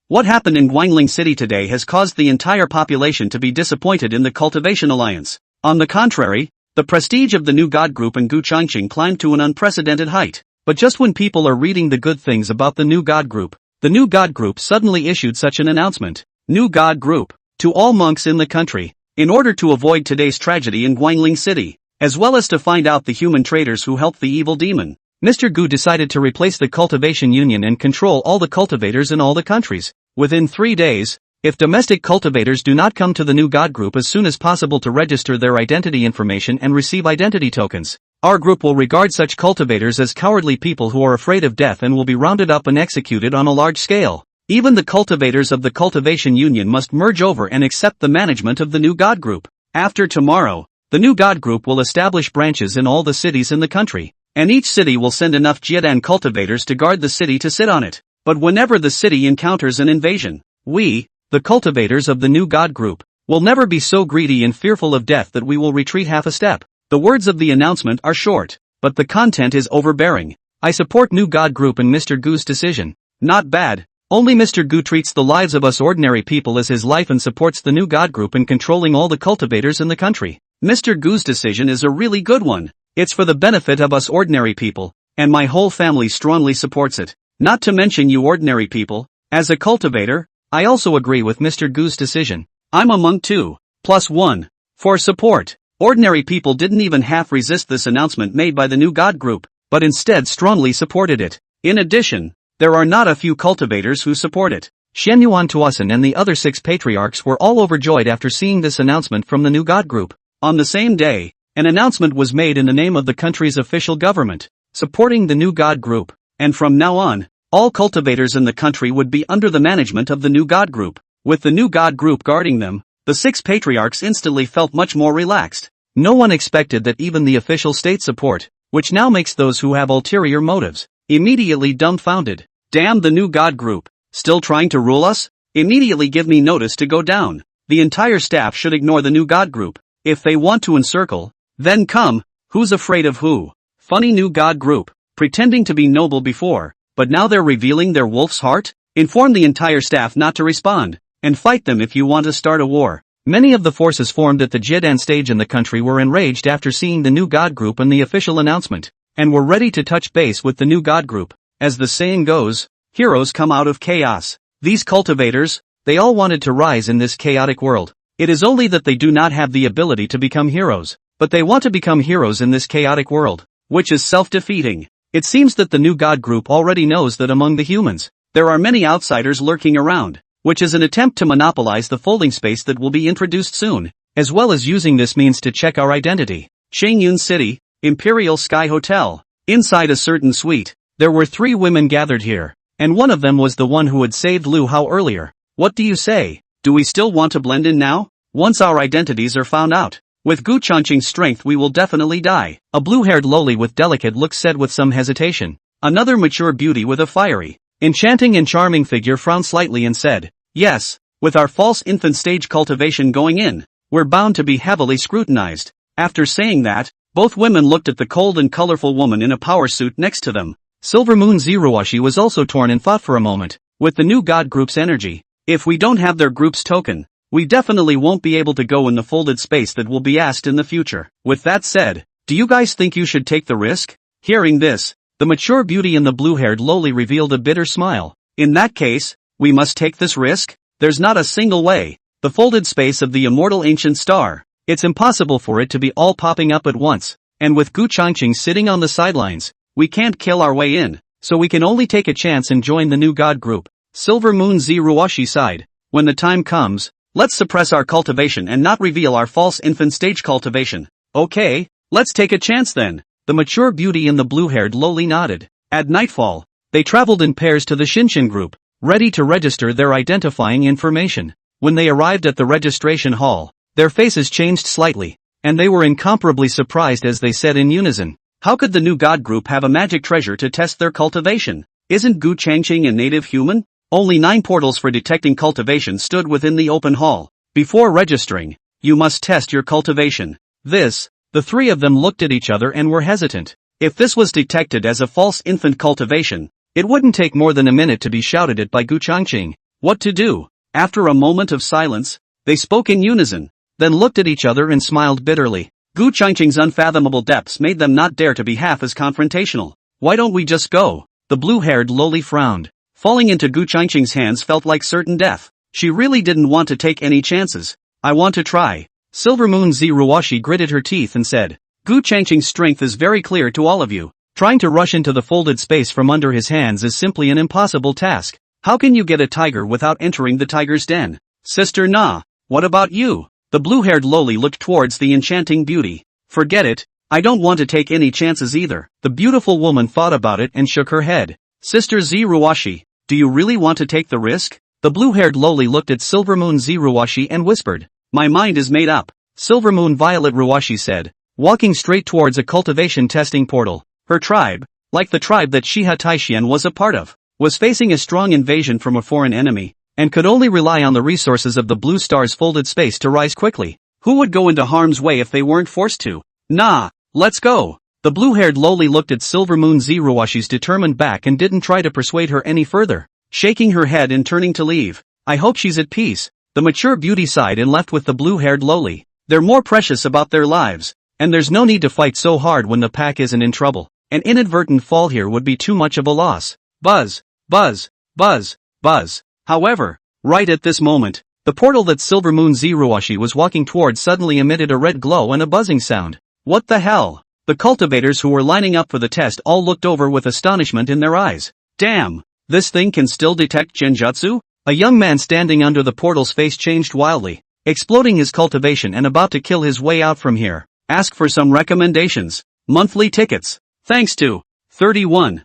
What happened in Guangling City today has caused the entire population to be disappointed in the Cultivation Alliance. On the contrary, the prestige of the new God group and Gu Changqing climbed to an unprecedented height. But just when people are reading the good things about the new God group, the new God group suddenly issued such an announcement. New God group. To all monks in the country. In order to avoid today's tragedy in Guangling City, as well as to find out the human traitors who helped the evil demon, Mr. Gu decided to replace the Cultivation Union and control all the cultivators in all the countries. Within 3 days, if domestic cultivators do not come to the new God group as soon as possible to register their identity information and receive identity tokens, our group will regard such cultivators as cowardly people who are afraid of death and will be rounded up and executed on a large scale. Even the cultivators of the Cultivation Union must merge over and accept the management of the new God group. After tomorrow, the new God group will establish branches in all the cities in the country, and each city will send enough Jiedan cultivators to guard the city to sit on it. But whenever the city encounters an invasion, we, the cultivators of the new God group, will never be so greedy and fearful of death that we will retreat half a step. The words of the announcement are short, but the content is overbearing. I support new God group and Mr. Gu's decision. Not bad. Only Mr. Gu treats the lives of us ordinary people as his life and supports the new God group in controlling all the cultivators in the country. Mr. Gu's decision is a really good one. It's for the benefit of us ordinary people, and my whole family strongly supports it. Not to mention you ordinary people. As a cultivator, I also agree with Mr. Gu's decision. I'm a monk too. +1. For support. Ordinary people didn't even half resist this announcement made by the new God group, but instead strongly supported it. In addition, there are not a few cultivators who support it. Shen Yuan Tuasan and the other 6 patriarchs were all overjoyed after seeing this announcement from the new God group. On the same day, an announcement was made in the name of the country's official government, supporting the new God group, and from now on, all cultivators in the country would be under the management of the new God group. With the new God group guarding them, the 6 patriarchs instantly felt much more relaxed. No one expected that even the official state support, which now makes those who have ulterior motives, immediately dumbfounded. Damn the new God group, still trying to rule us? Immediately give me notice to go down. The entire staff should ignore the new God group. If they want to encircle, then come. Who's afraid of who? Funny new God group, pretending to be noble before, but now they're revealing their wolf's heart? Inform the entire staff not to respond, and fight them if you want to start a war. Many of the forces formed at the Jiedan stage in the country were enraged after seeing the new God group and the official announcement, and were ready to touch base with the new God group. As the saying goes, heroes come out of chaos. These cultivators, they all wanted to rise in this chaotic world. It is only that they do not have the ability to become heroes, but they want to become heroes in this chaotic world, which is self-defeating. It seems that the new God group already knows that among the humans, there are many outsiders lurking around, which is an attempt to monopolize the folding space that will be introduced soon, as well as using this means to check our identity. Changyun City, Imperial Sky Hotel. Inside a certain suite, there were 3 women gathered here, and one of them was the one who had saved Lu Hao earlier. What do you say? Do we still want to blend in now? Once our identities are found out, with Gu Changqing's strength we will definitely die. A blue-haired lowly with delicate looks said with some hesitation. Another mature beauty with a fiery, enchanting and charming figure frowned slightly and said, yes, with our false infant stage cultivation going in, we're bound to be heavily scrutinized. After saying that, both women looked at the cold and colorful woman in a power suit next to them. Silver Moon Zeruashi was also torn and thought for a moment. With the new God group's energy, if we don't have their group's token, we definitely won't be able to go in the folded space that will be asked in the future. With that said, Do you guys think you should take the risk? Hearing this, the mature beauty in the blue-haired lowly revealed a bitter smile. In that case, we must take this risk? There's not a single way. The folded space of the immortal ancient star. It's impossible for it to be all popping up at once. And with Gu Changqing sitting on the sidelines, we can't kill our way in, so we can only take a chance and join the new god group. Silver Moon Z Ruashi sighed. When the time comes, let's suppress our cultivation and not reveal our false infant stage cultivation. Okay, let's take a chance then. The mature beauty in the blue-haired lowly nodded. At nightfall, they traveled in pairs to the Shinshin group, ready to register their identifying information. When they arrived at the registration hall, their faces changed slightly, and they were incomparably surprised as they said in unison, how could the new god group have a magic treasure to test their cultivation? Isn't Gu Changqing a native human? Only 9 portals for detecting cultivation stood within the open hall. Before registering, you must test your cultivation. The 3 of them looked at each other and were hesitant. If this was detected as a false infant cultivation, it wouldn't take more than a minute to be shouted at by Gu Changqing. What to do? After a moment of silence, they spoke in unison, then looked at each other and smiled bitterly. Gu Changqing's unfathomable depths made them not dare to be half as confrontational. Why don't we just go? The blue-haired lowly frowned. Falling into Gu Changqing's hands felt like certain death. She really didn't want to take any chances. I want to try. Silver Moon Z Ruashi gritted her teeth and said, Gu Changqing's strength is very clear to all of you. Trying to rush into the folded space from under his hands is simply an impossible task. How can you get a tiger without entering the tiger's den? Sister Na, what about you? The blue-haired lowly looked towards the enchanting beauty. Forget it, I don't want to take any chances either. The beautiful woman thought about it and shook her head. Sister Z Ruashi, do you really want to take the risk? The blue-haired lowly looked at Silver Moon Z Ruashi and whispered, my mind is made up. Silver Moon Violet Ruashi said, walking straight towards a cultivation testing portal. Her tribe, like the tribe that Shiha Taishian was a part of, was facing a strong invasion from a foreign enemy, and could only rely on the resources of the blue star's folded space to rise quickly. Who would go into harm's way if they weren't forced to? Nah, let's go. The blue-haired lowly looked at Silver Moon Z Ruashi's determined back and didn't try to persuade her any further, shaking her head and turning to leave. I hope she's at peace. The mature beauty sighed and left with the blue-haired lowly. They're more precious about their lives, and there's no need to fight so hard when the pack isn't in trouble. An inadvertent fall here would be too much of a loss. Buzz, buzz, buzz, buzz. However, right at this moment, the portal that Silver Moon Z Ruashi was walking towards suddenly emitted a red glow and a buzzing sound. What the hell? The cultivators who were lining up for the test all looked over with astonishment in their eyes. Damn, this thing can still detect genjutsu? A young man standing under the portal's face changed wildly, exploding his cultivation and about to kill his way out from here. Ask for some recommendations. Monthly tickets. Thanks to 31.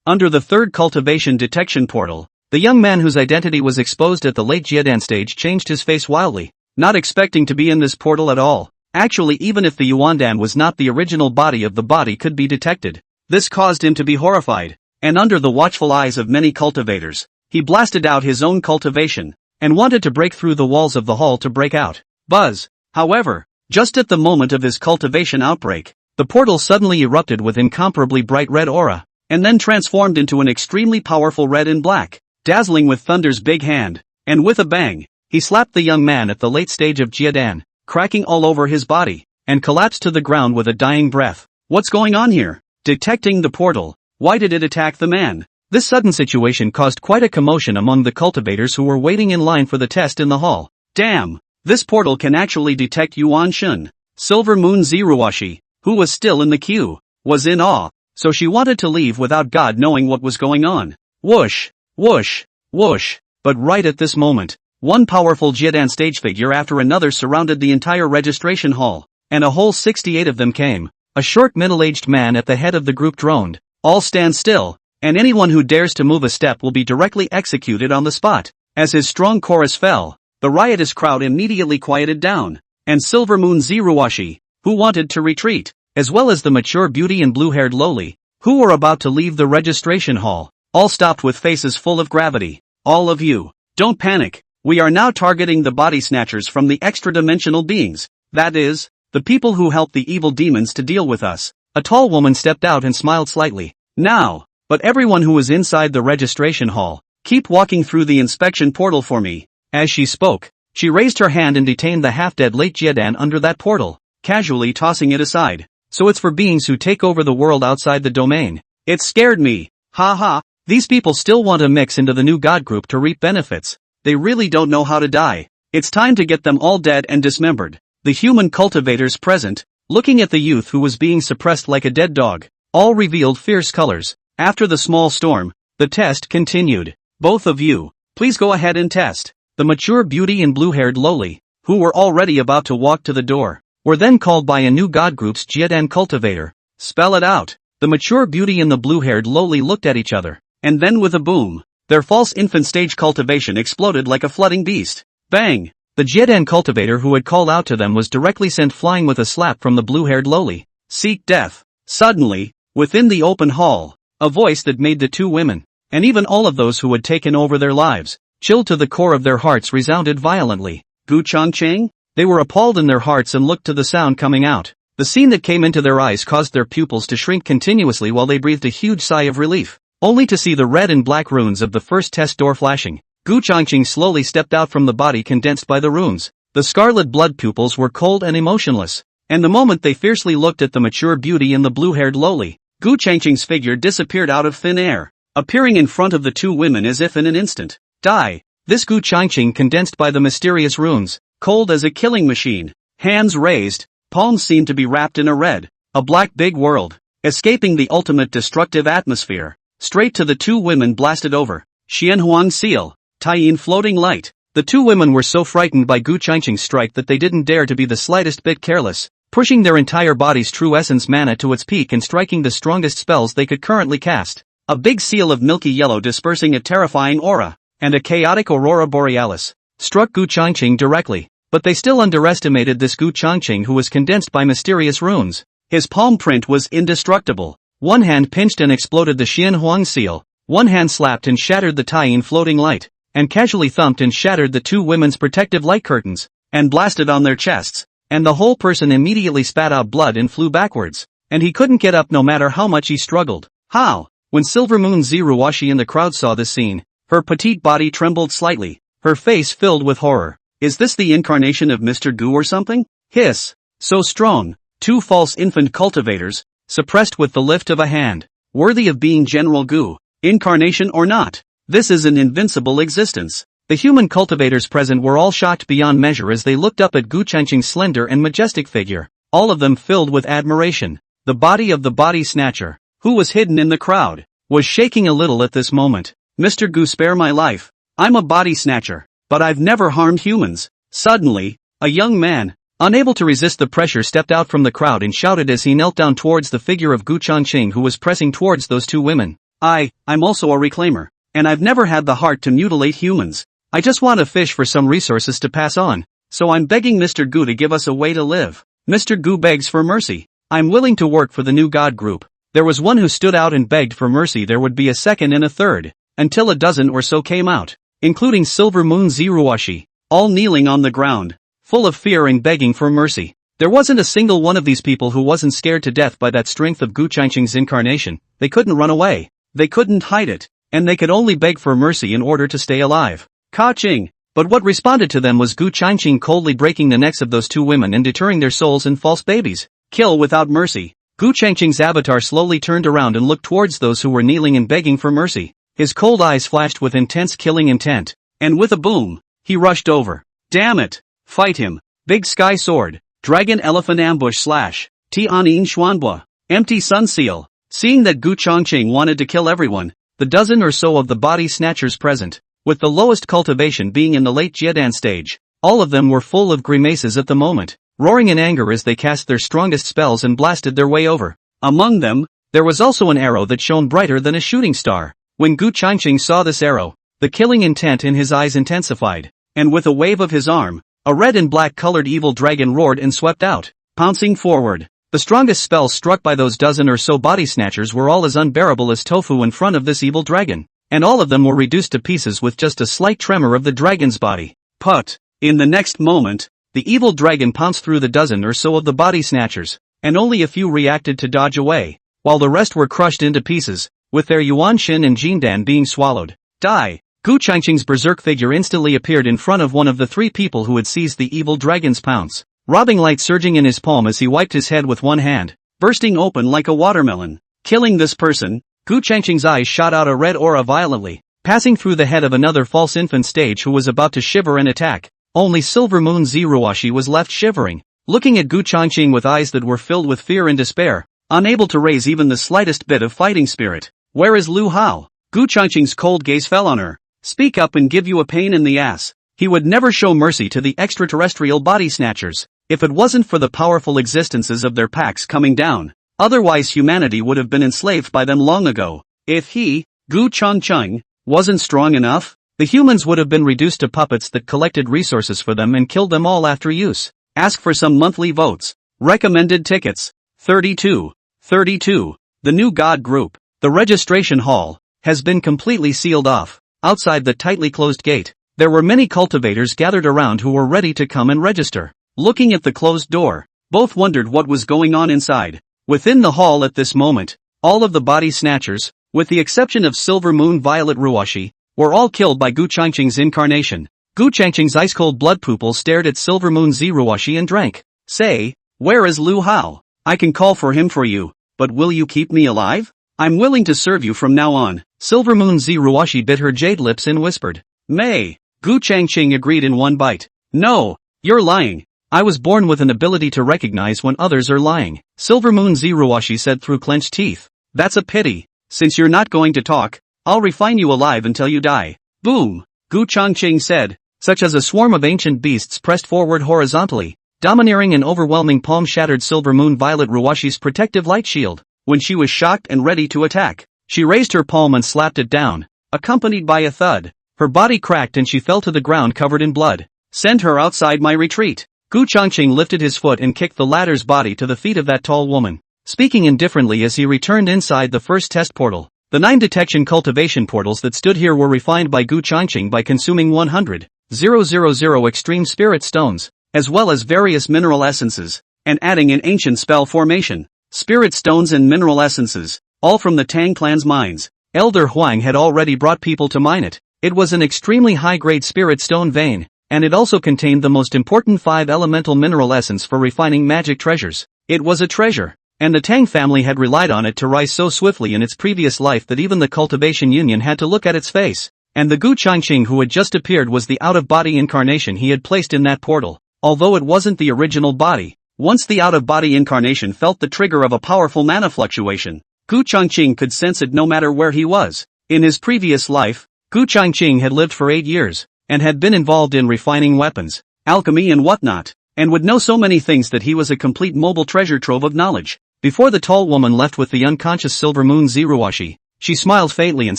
Under the 3rd cultivation detection portal, the young man whose identity was exposed at the late Jiedan stage changed his face wildly, not expecting to be in this portal at all. Actually, even if the Yuandan was not the original body of the body could be detected. This caused him to be horrified, and under the watchful eyes of many cultivators, he blasted out his own cultivation, and wanted to break through the walls of the hall to break out. Buzz. However, just at the moment of his cultivation outbreak, the portal suddenly erupted with incomparably bright red aura, and then transformed into an extremely powerful red and black, dazzling with Thunder's big hand, and with a bang, he slapped the young man at the late stage of Jiedan, cracking all over his body, and collapsed to the ground with a dying breath. What's going on here? Detecting the portal, why did it attack the man? This sudden situation caused quite a commotion among the cultivators who were waiting in line for the test in the hall. Damn, this portal can actually detect Yuan Shun. Silver Moon Ziruashi, who was still in the queue, was in awe, so she wanted to leave without God knowing what was going on. Whoosh, whoosh, whoosh. But right at this moment, one powerful Jiedan stage figure after another surrounded the entire registration hall, and a whole 68 of them came. A short middle-aged man at the head of the group droned, "All stand still, and anyone who dares to move a step will be directly executed on the spot." As his strong chorus fell, the riotous crowd immediately quieted down, and Silver Moon Ziruashi, who wanted to retreat, as well as the mature beauty and blue-haired lowly, who were about to leave the registration hall, all stopped with faces full of gravity. All of you, don't panic. We are now targeting the body snatchers from the extra-dimensional beings, that is, the people who help the evil demons to deal with us. A tall woman stepped out and smiled slightly. Now, but everyone who was inside the registration hall, keep walking through the inspection portal for me. As she spoke, she raised her hand and detained the half-dead late Jiedan under that portal. casually tossing it aside. So it's for beings who take over the world outside the domain. It scared me. Ha ha, these people still want to mix into the new god group to reap benefits. They really don't know how to die. It's time to get them all dead and dismembered. The human cultivators present, looking at the youth who was being suppressed like a dead dog, all revealed fierce colors. After the small storm, the test continued. Both of you, please go ahead and test. The mature beauty and blue-haired lowly, who were already about to walk to the door, were then called by a new god group's Jiedan cultivator. Spell it out. The mature beauty and the blue-haired lowly looked at each other, and then with a boom, their false infant stage cultivation exploded like a flooding beast. Bang! The Jiedan cultivator who had called out to them was directly sent flying with a slap from the blue-haired lowly. Seek death. Suddenly, within the open hall, a voice that made the two women, and even all of those who had taken over their lives, chilled to the core of their hearts resounded violently. Gu Changcheng? They were appalled in their hearts and looked to the sound coming out. The scene that came into their eyes caused their pupils to shrink continuously while they breathed a huge sigh of relief, only to see the red and black runes of the first test door flashing. Gu Changcheng slowly stepped out from the body condensed by the runes. The scarlet blood pupils were cold and emotionless, and the moment they fiercely looked at the mature beauty and the blue-haired lowly, Gu Changcheng's figure disappeared out of thin air, appearing in front of the two women as if in an instant. Die! This Gu Changcheng condensed by the mysterious runes, cold as a killing machine, hands raised, palms seemed to be wrapped in a black big world, escaping the ultimate destructive atmosphere. Straight to the two women blasted over. Xianhuang seal, Taiyin floating light. The two women were so frightened by Gu Changcheng's strike that they didn't dare to be the slightest bit careless, pushing their entire body's true essence mana to its peak and striking the strongest spells they could currently cast. A big seal of milky yellow dispersing a terrifying aura, and a chaotic aurora borealis, struck Gu Changcheng directly, but they still underestimated this Gu Changcheng who was condensed by mysterious runes. His palm print was indestructible. One hand pinched and exploded the Xianhuang seal, one hand slapped and shattered the Taiyin floating light, and casually thumped and shattered the two women's protective light curtains, and blasted on their chests, and the whole person immediately spat out blood and flew backwards, and he couldn't get up no matter how much he struggled. How? When Silver Moon Ziruwashi in the crowd saw this scene, her petite body trembled slightly, her face filled with horror. Is this the incarnation of Mr. Gu or something? Hiss. So strong. Two false infant cultivators, suppressed with the lift of a hand. Worthy of being General Gu. Incarnation or not, this is an invincible existence. The human cultivators present were all shocked beyond measure as they looked up at Gu Changcheng's slender and majestic figure, all of them filled with admiration. The body of the body snatcher, who was hidden in the crowd, was shaking a little at this moment. Mr. Gu, spare my life. I'm a body snatcher, but I've never harmed humans. Suddenly, a young man, unable to resist the pressure, stepped out from the crowd and shouted as he knelt down towards the figure of Gu Changcheng who was pressing towards those two women. I'm also a reclaimer, and I've never had the heart to mutilate humans. I just want to fish for some resources to pass on, so I'm begging Mr. Gu to give us a way to live. Mr. Gu begs for mercy. I'm willing to work for the new god group. There was one who stood out and begged for mercy. There would be a second and a third, until a dozen or so came out, including Silver Moon Ziruwashi, all kneeling on the ground, full of fear and begging for mercy. There wasn't a single one of these people who wasn't scared to death by that strength of Gu Changcheng's incarnation. They couldn't run away, they couldn't hide it, and they could only beg for mercy in order to stay alive. Ka-ching! But what responded to them was Gu Changcheng coldly breaking the necks of those two women and deterring their souls and false babies. Kill without mercy. Gu Changcheng's avatar slowly turned around and looked towards those who were kneeling and begging for mercy. His cold eyes flashed with intense killing intent, and with a boom, he rushed over. Damn it! Fight him! Big sky sword, dragon elephant ambush slash, Tianyin Xuanbua, empty sun seal. Seeing that Gu Changcheng wanted to kill everyone, the dozen or so of the body snatchers present, with the lowest cultivation being in the late Jiedan stage, all of them were full of grimaces at the moment, roaring in anger as they cast their strongest spells and blasted their way over. Among them, there was also an arrow that shone brighter than a shooting star. When Gu Changcheng saw this arrow, the killing intent in his eyes intensified, and with a wave of his arm, a red and black colored evil dragon roared and swept out, pouncing forward. The strongest spells struck by those dozen or so body snatchers were all as unbearable as tofu in front of this evil dragon, and all of them were reduced to pieces with just a slight tremor of the dragon's body. Put! In the next moment, the evil dragon pounced through the dozen or so of the body snatchers, and only a few reacted to dodge away, while the rest were crushed into pieces, with their Yuanshin and Jindan being swallowed. Die! Gu Changcheng's berserk figure instantly appeared in front of one of the three people who had seized the evil dragon's pounce. robbing light surging in his palm as he wiped his head with one hand, bursting open like a watermelon. Killing this person, Gu Changqing's eyes shot out a red aura violently, passing through the head of another false infant stage who was about to shiver and attack. Only Silver Moon Ziruashi was left shivering, looking at Gu Changqing with eyes that were filled with fear and despair, unable to raise even the slightest bit of fighting spirit. Where is Lu Hao? Gu Changqing's cold gaze fell on her. Speak up and give you a pain in the ass. He would never show mercy to the extraterrestrial body snatchers, if it wasn't for the powerful existences of their packs coming down. Otherwise humanity would have been enslaved by them long ago. If he, Gu Changqing, wasn't strong enough, the humans would have been reduced to puppets that collected resources for them and killed them all after use. Ask for some monthly votes. Recommended tickets. 32. The new God group. The registration hall has been completely sealed off. Outside the tightly closed gate, there were many cultivators gathered around who were ready to come and register. Looking at the closed door, both wondered what was going on inside. Within the hall at this moment, all of the body snatchers, with the exception of Silver Moon Violet Ruashi, were all killed by Gu Changqing's incarnation. Gu Changqing's ice-cold blood pupil stared at Silver Moon Ziruashi and drank. Say, where is Lu Hao? I can call for him for you, but will you keep me alive? I'm willing to serve you from now on. Silver Moon Ziruashi bit her jade lips and whispered. May. Gu Changqing agreed in one bite. No, you're lying. I was born with an ability to recognize when others are lying. Silver Moon Ziruashi said through clenched teeth. That's a pity. Since you're not going to talk, I'll refine you alive until you die. Boom. Gu Changqing said. Such as a swarm of ancient beasts pressed forward horizontally, domineering and overwhelming palm shattered Silver Moon Violet Ruashi's protective light shield. When she was shocked and ready to attack, she raised her palm and slapped it down, accompanied by a thud. Her body cracked and she fell to the ground covered in blood. Send her outside my retreat. Gu Changqing lifted his foot and kicked the latter's body to the feet of that tall woman, speaking indifferently as he returned inside the first test portal. The 9 detection cultivation portals that stood here were refined by Gu Changqing by consuming 100,000 extreme spirit stones, as well as various mineral essences, and adding an ancient spell formation. Spirit stones and mineral essences, all from the Tang clan's mines. Elder Huang had already brought people to mine it. It was an extremely high-grade spirit stone vein, and it also contained the most important 5 elemental mineral essence for refining magic treasures. It was a treasure, and the Tang family had relied on it to rise so swiftly in its previous life that even the cultivation union had to look at its face. And the Gu Changqing who had just appeared was the out-of-body incarnation he had placed in that portal, although it wasn't the original body. Once the out-of-body incarnation felt the trigger of a powerful mana fluctuation, Gu Changqing could sense it no matter where he was. In his previous life, Gu Changqing had lived for 8 years, and had been involved in refining weapons, alchemy and whatnot, and would know so many things that he was a complete mobile treasure trove of knowledge. Before the tall woman left with the unconscious Silver Moon Ziruashi, she smiled faintly and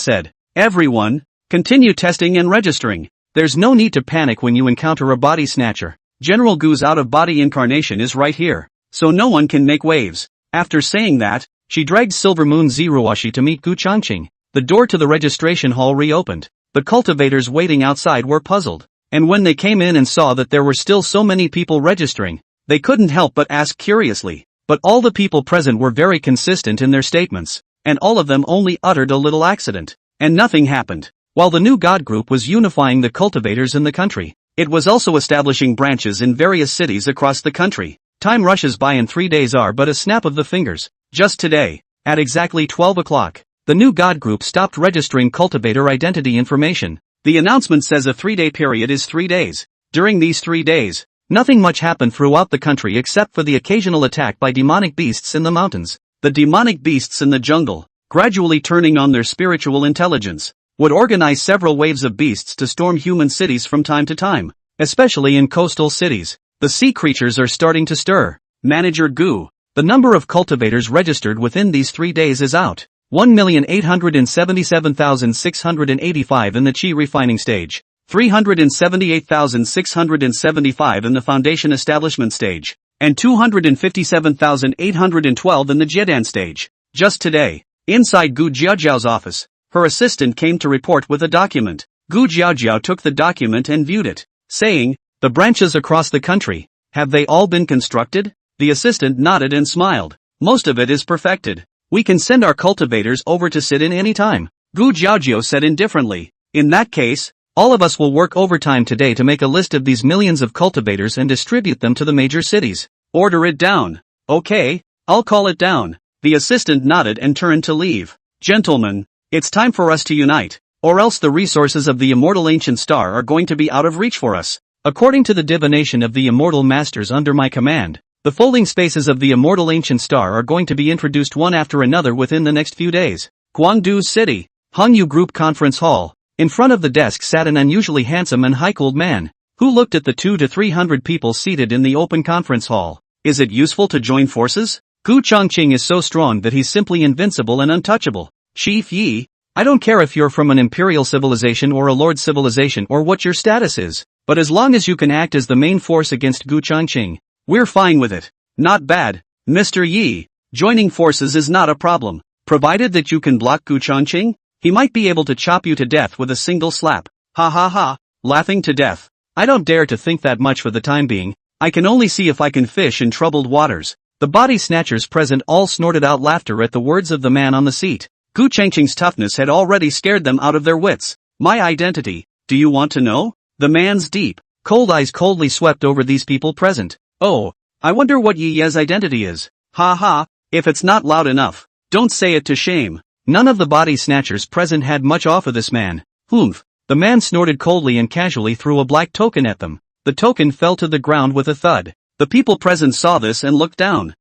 said, Everyone, continue testing and registering. There's no need to panic when you encounter a body snatcher. General Gu's out-of-body incarnation is right here, so no one can make waves. After saying that, she dragged Silver Moon Ziruashi to meet Gu Changqing. The door to the registration hall reopened. The cultivators waiting outside were puzzled, and when they came in and saw that there were still so many people registering, they couldn't help but ask curiously. But all the people present were very consistent in their statements, and all of them only uttered a little accident, and nothing happened. While the new God group was unifying the cultivators in the country, it was also establishing branches in various cities across the country. Time rushes by and 3 days are but a snap of the fingers. Just today, at exactly 12 o'clock, the new God group stopped registering cultivator identity information. The announcement says a 3-day period is 3 days. During these 3 days, nothing much happened throughout the country except for the occasional attack by demonic beasts in the mountains. The demonic beasts in the jungle, gradually turning on their spiritual intelligence, would organize several waves of beasts to storm human cities from time to time, especially in coastal cities. The sea creatures are starting to stir. Manager Gu, the number of cultivators registered within these 3 days is out. 1,877,685 in the Qi refining stage, 378,675 in the foundation establishment stage, and 257,812 in the Jedan stage. Just today, inside Gu Jiaojiao's office, her assistant came to report with a document. Gu Jiaojiao took the document and viewed it, saying, The branches across the country, have they all been constructed? The assistant nodded and smiled. Most of it is perfected. We can send our cultivators over to sit in any time. Gu Jiaojiao said indifferently. In that case, All of us will work overtime today to make a list of these millions of cultivators and distribute them to the major cities. Order it down. Okay, I'll call it down. The assistant nodded and turned to leave. Gentlemen, it's time for us to unite, or else the resources of the immortal ancient star are going to be out of reach for us. According to the divination of the immortal masters under my command, the folding spaces of the immortal ancient star are going to be introduced one after another within the next few days. Guangdu City, Hangyu Group Conference Hall. In front of the desk sat an unusually handsome and high-cooled man, who looked at the 200 to 300 people seated in the open conference hall. Is it useful to join forces? Gu Chongqing is so strong that he's simply invincible and untouchable. Chief Yi, I don't care if you're from an imperial civilization or a lord civilization or what your status is, but as long as you can act as the main force against Gu Chongqing, we're fine with it. Not bad, Mr. Yi. Joining forces is not a problem, provided that you can block Gu Chongqing. He might be able to chop you to death with a single slap. Ha ha ha, laughing to death. I don't dare to think that much for the time being. I can only see if I can fish in troubled waters. The body snatchers present all snorted out laughter at the words of the man on the seat. Gu Chongqing's toughness had already scared them out of their wits. My identity, do you want to know? The man's deep, cold eyes coldly swept over these people present. Oh, I wonder what Yi Ye's identity is. Ha ha, if it's not loud enough, don't say it to shame. None of the body snatchers present had much off of this man. Humph. The man snorted coldly and casually threw a black token at them. The token fell to the ground with a thud. The people present saw this and looked down.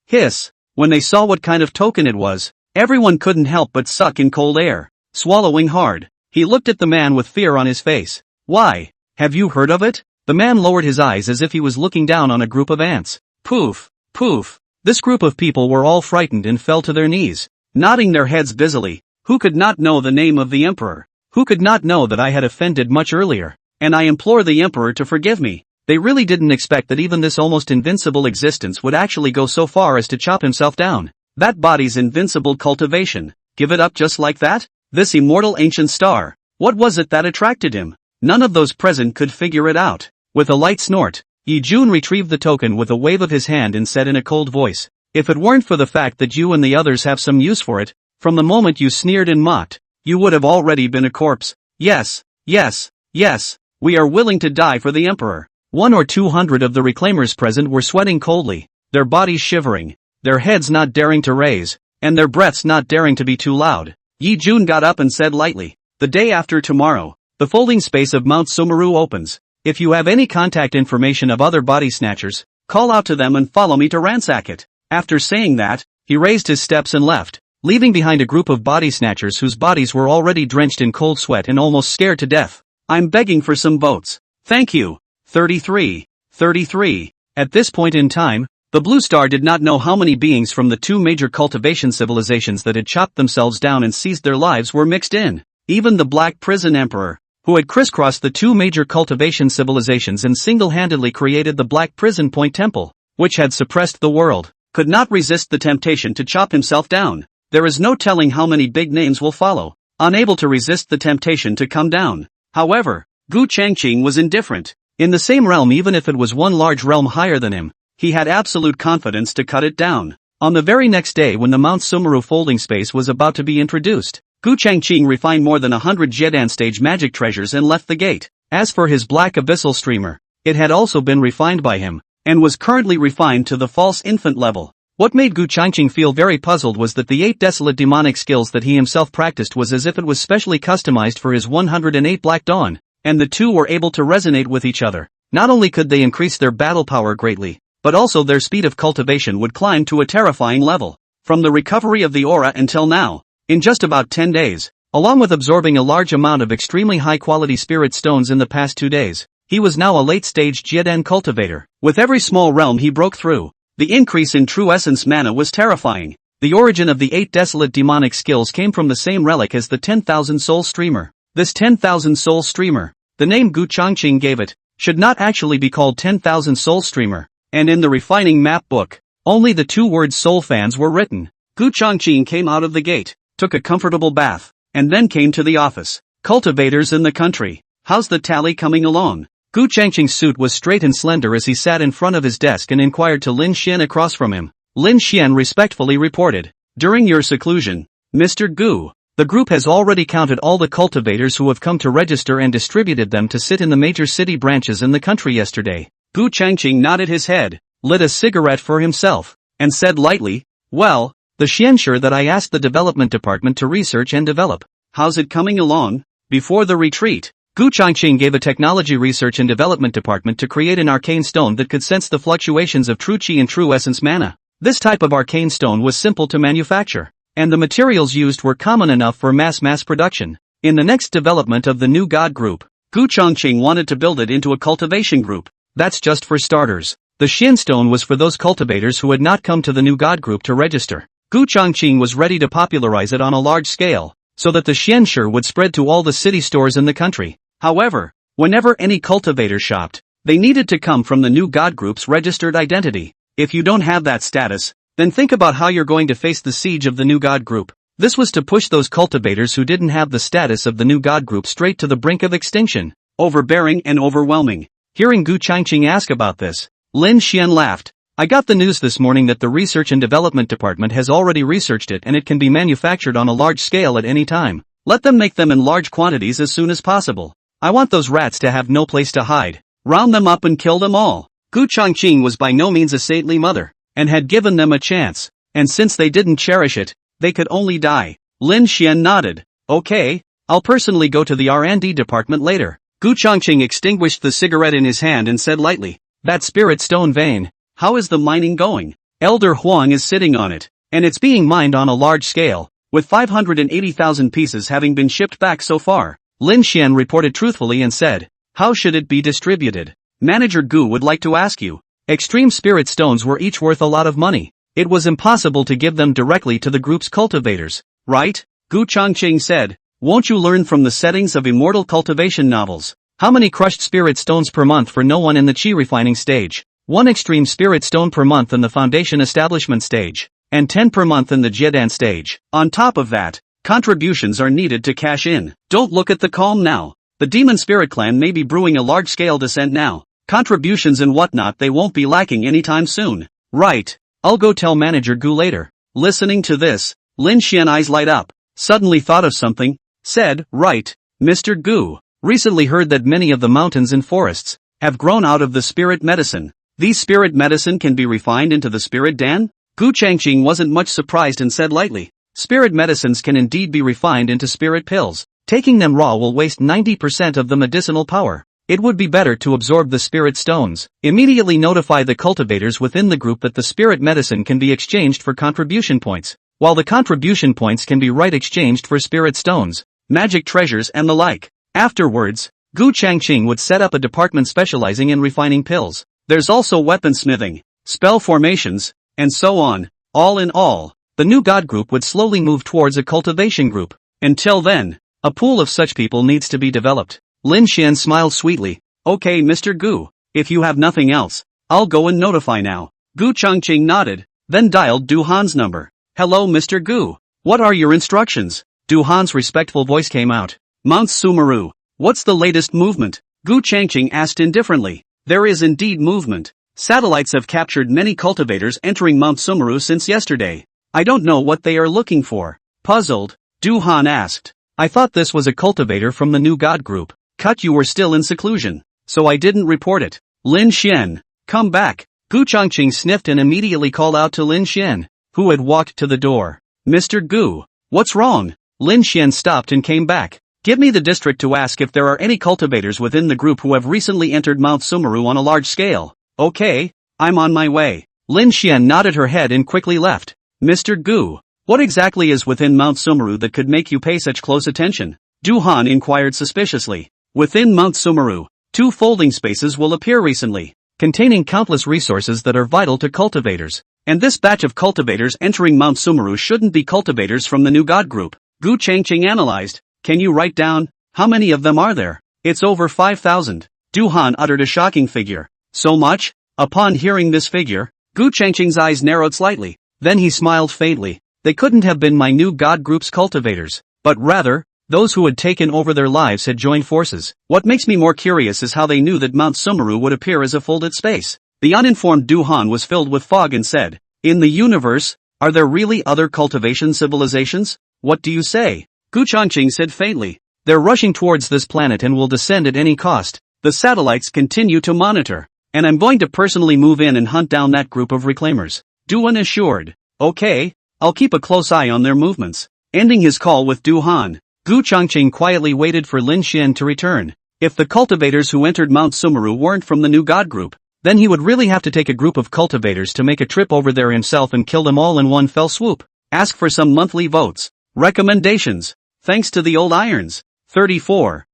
Hiss. When they saw what kind of token it was, everyone couldn't help but suck in cold air, swallowing hard. He looked at the man with fear on his face. Why? Have you heard of it? The man lowered his eyes as if he was looking down on a group of ants. Poof. Poof. This group of people were all frightened and fell to their knees, nodding their heads busily. Who could not know the name of the emperor? Who could not know that I had offended much earlier? And I implore the emperor to forgive me. They really didn't expect that even this almost invincible existence would actually go so far as to chop himself down. That body's invincible cultivation. Give it up just like that? This immortal ancient star. What was it that attracted him? None of those present could figure it out. With a light snort, Yi Jun retrieved the token with a wave of his hand and said in a cold voice, if it weren't for the fact that you and the others have some use for it, from the moment you sneered and mocked, you would have already been a corpse. Yes, yes, yes, we are willing to die for the emperor. 100 or 200 of the reclaimers present were sweating coldly, their bodies shivering, their heads not daring to raise, and their breaths not daring to be too loud. Yi Jun got up and said lightly, the day after tomorrow, the folding space of Mount Sumeru opens. If you have any contact information of other body snatchers, call out to them and follow me to ransack it. After saying that, he raised his steps and left, leaving behind a group of body snatchers whose bodies were already drenched in cold sweat and almost scared to death. I'm begging for some votes. Thank you. 33. 33. At this point in time, the Blue Star did not know how many beings from the two major cultivation civilizations that had chopped themselves down and seized their lives were mixed in. Even the Black Prison Emperor, who had crisscrossed the two major cultivation civilizations and single-handedly created the Black Prison Point Temple, which had suppressed the world, could not resist the temptation to chop himself down. There is no telling how many big names will follow, unable to resist the temptation to come down. However, Gu Chongqing was indifferent. In the same realm, even if it was one large realm higher than him, he had absolute confidence to cut it down. On the very next day when the Mount Sumeru folding space was about to be introduced, Gu Chongqing refined more than 100 Jedan stage magic treasures and left the gate. As for his black abyssal streamer, it had also been refined by him, and was currently refined to the false infant level. What made Gu Chongqing feel very puzzled was that the 8 desolate demonic skills that he himself practiced was as if it was specially customized for his 108 Black Dawn, and the two were able to resonate with each other. Not only could they increase their battle power greatly, but also their speed of cultivation would climb to a terrifying level. From the recovery of the aura until now, in just about 10 days, along with absorbing a large amount of extremely high-quality spirit stones in the past 2 days, he was now a late-stage Jedan cultivator. With every small realm he broke through, the increase in true essence mana was terrifying. The origin of the 8 desolate demonic skills came from the same relic as the 10,000 soul streamer. This 10,000 soul streamer, the name Gu Chongqing gave it, should not actually be called 10,000 soul streamer, and in the refining map book, only the 2 words soul fans were written. Gu Chongqing came out of the gate, took a comfortable bath, and then came to the office. Cultivators in the country, how's the tally coming along? Gu Chongqing's suit was straight and slender as he sat in front of his desk and inquired to Lin Xian across from him. Lin Xian respectfully reported, during your seclusion, Mr. Gu, The group has already counted all the cultivators who have come to register and distributed them to sit in the major city branches in the country yesterday. Gu Changqing nodded his head, lit a cigarette for himself, and said lightly, well, the xianxure that I asked the development department to research and develop. How's it coming along? Before the retreat, Gu Changqing gave a technology research and development department to create an arcane stone that could sense the fluctuations of true qi and true essence mana. This type of arcane stone was simple to manufacture, and the materials used were common enough for mass production. In the next development of the new god group, Gu Changqing wanted to build it into a cultivation group. That's just for starters. The Xian stone was for those cultivators who had not come to the new god group to register. Gu Changqing was ready to popularize it on a large scale, so that the xianxure would spread to all the city stores in the country. However, whenever any cultivator shopped, they needed to come from the new god group's registered identity. If you don't have that status, then think about how you're going to face the siege of the new god group. This was to push those cultivators who didn't have the status of the new god group straight to the brink of extinction. Overbearing and overwhelming. Hearing Gu Changqing ask about this, Lin Xian laughed. I got the news this morning that the Research and Development Department has already researched it and it can be manufactured on a large scale at any time. Let them make them in large quantities as soon as possible. I want those rats to have no place to hide. Round them up and kill them all. Gu Changqing was by no means a saintly mother, and had given them a chance, and since they didn't cherish it, they could only die. Lin Xian nodded. Okay, I'll personally go to the R&D department later. Gu Changqing extinguished the cigarette in his hand and said lightly, that spirit stone vein, how is the mining going? Elder Huang is sitting on it, and it's being mined on a large scale, with 580,000 pieces having been shipped back so far. Lin Xian reported truthfully and said, how should it be distributed? Manager Gu would like to ask you. Extreme spirit stones were each worth a lot of money. It was impossible to give them directly to the group's cultivators, right? Gu Changqing said, won't you learn from the settings of immortal cultivation novels? How many crushed spirit stones per month for no one in the qi refining stage? 1 extreme spirit stone per month in the foundation establishment stage, and 10 per month in the Jiedan stage. On top of that, contributions are needed to cash in. Don't look at the calm now. The demon spirit clan may be brewing a large-scale descent now. Contributions and whatnot they won't be lacking anytime soon. Right. I'll go tell Manager Gu later. Listening to this, Lin Xian eyes light up, suddenly thought of something, said, right, Mr. Gu, recently heard that many of the mountains and forests have grown out of the spirit medicine. These spirit medicine can be refined into the spirit dan? Gu Changqing wasn't much surprised and said lightly, spirit medicines can indeed be refined into spirit pills. Taking them raw will waste 90% of the medicinal power. It would be better to absorb the spirit stones. Immediately notify the cultivators within the group that the spirit medicine can be exchanged for contribution points, while the contribution points can be exchanged for spirit stones, magic treasures and the like. Afterwards, Gu Changqing would set up a department specializing in refining pills. There's also weaponsmithing, spell formations, and so on. All in all, the new god group would slowly move towards a cultivation group. Until then, a pool of such people needs to be developed. Lin Xian smiled sweetly. Okay Mr. Gu, if you have nothing else, I'll go and notify now. Gu Changqing nodded, then dialed Du Han's number. Hello Mr. Gu, what are your instructions? Du Han's respectful voice came out. Mount Sumeru, what's the latest movement? Gu Changqing asked indifferently. There is indeed movement. Satellites have captured many cultivators entering Mount Sumeru since yesterday. I don't know what they are looking for. Puzzled, Du Han asked. I thought this was a cultivator from the new god group. Cut, you were still in seclusion, so I didn't report it. Lin Xian, come back. Gu Changqing sniffed and immediately called out to Lin Xian, who had walked to the door. Mr. Gu, what's wrong? Lin Xian stopped and came back. Give me the district to ask if there are any cultivators within the group who have recently entered Mount Sumeru on a large scale. Okay, I'm on my way. Lin Xian nodded her head and quickly left. Mr. Gu, what exactly is within Mount Sumeru that could make you pay such close attention? Du Han inquired suspiciously. Within Mount Sumeru, 2 folding spaces will appear recently, containing countless resources that are vital to cultivators. And this batch of cultivators entering Mount Sumeru shouldn't be cultivators from the new god group. Gu Changqing analyzed. Can you write down, how many of them are there? It's over 5,000. Du Han uttered a shocking figure. So much? Upon hearing this figure, Gu Changqing's eyes narrowed slightly. Then he smiled faintly. They couldn't have been my new god group's cultivators, but rather, those who had taken over their lives had joined forces. What makes me more curious is how they knew that Mount Sumeru would appear as a folded space. The uninformed Du Han was filled with fog and said, in the universe, are there really other cultivation civilizations? What do you say? Gu Changqing said faintly. They're rushing towards this planet and will descend at any cost. The satellites continue to monitor. And I'm going to personally move in and hunt down that group of reclaimers. Duan assured. Okay, I'll keep a close eye on their movements. Ending his call with Du Han, Gu Changqing quietly waited for Lin Xian to return. If the cultivators who entered Mount Sumeru weren't from the new god group, then he would really have to take a group of cultivators to make a trip over there himself and kill them all in one fell swoop. Ask for some monthly votes. Recommendations. Thanks to the old irons. 34.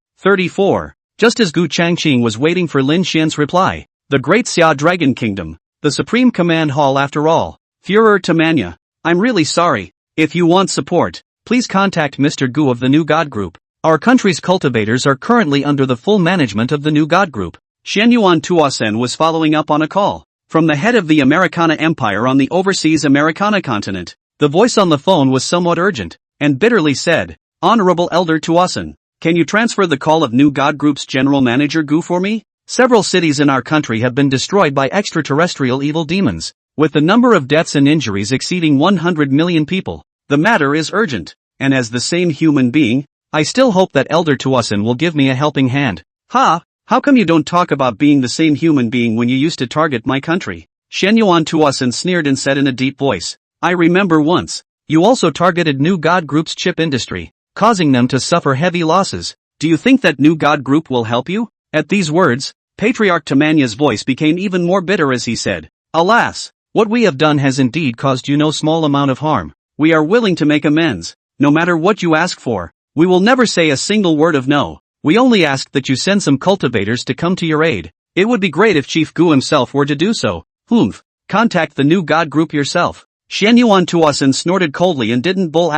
Just as Gu Changqing was waiting for Lin Xian's reply, the Great Xia Dragon Kingdom, the Supreme Command Hall after all. Führer Tamanya, I'm really sorry. If you want support, please contact Mr. Gu of the New God Group. Our country's cultivators are currently under the full management of the New God Group. Xianyuan Tuasen was following up on a call from the head of the Americana Empire on the overseas Americana continent. The voice on the phone was somewhat urgent, and bitterly said, Honorable Elder Tuasen, can you transfer the call of New God Group's General Manager Gu for me? Several cities in our country have been destroyed by extraterrestrial evil demons, with the number of deaths and injuries exceeding 100 million people. The matter is urgent, and as the same human being, I still hope that Elder Tuasen will give me a helping hand. Ha! How come you don't talk about being the same human being when you used to target my country? Shenyuan Tuasen sneered and said in a deep voice. I remember once, you also targeted New God Group's chip industry, causing them to suffer heavy losses. Do you think that New God Group will help you? At these words, Patriarch Tamanya's voice became even more bitter as he said, Alas! What we have done has indeed caused you no small amount of harm. We are willing to make amends, no matter what you ask for. We will never say a single word of no. We only ask that you send some cultivators to come to your aid. It would be great if Chief Gu himself were to do so. Contact the New God Group yourself. Shenyuan Tuasen snorted coldly and didn't bull ****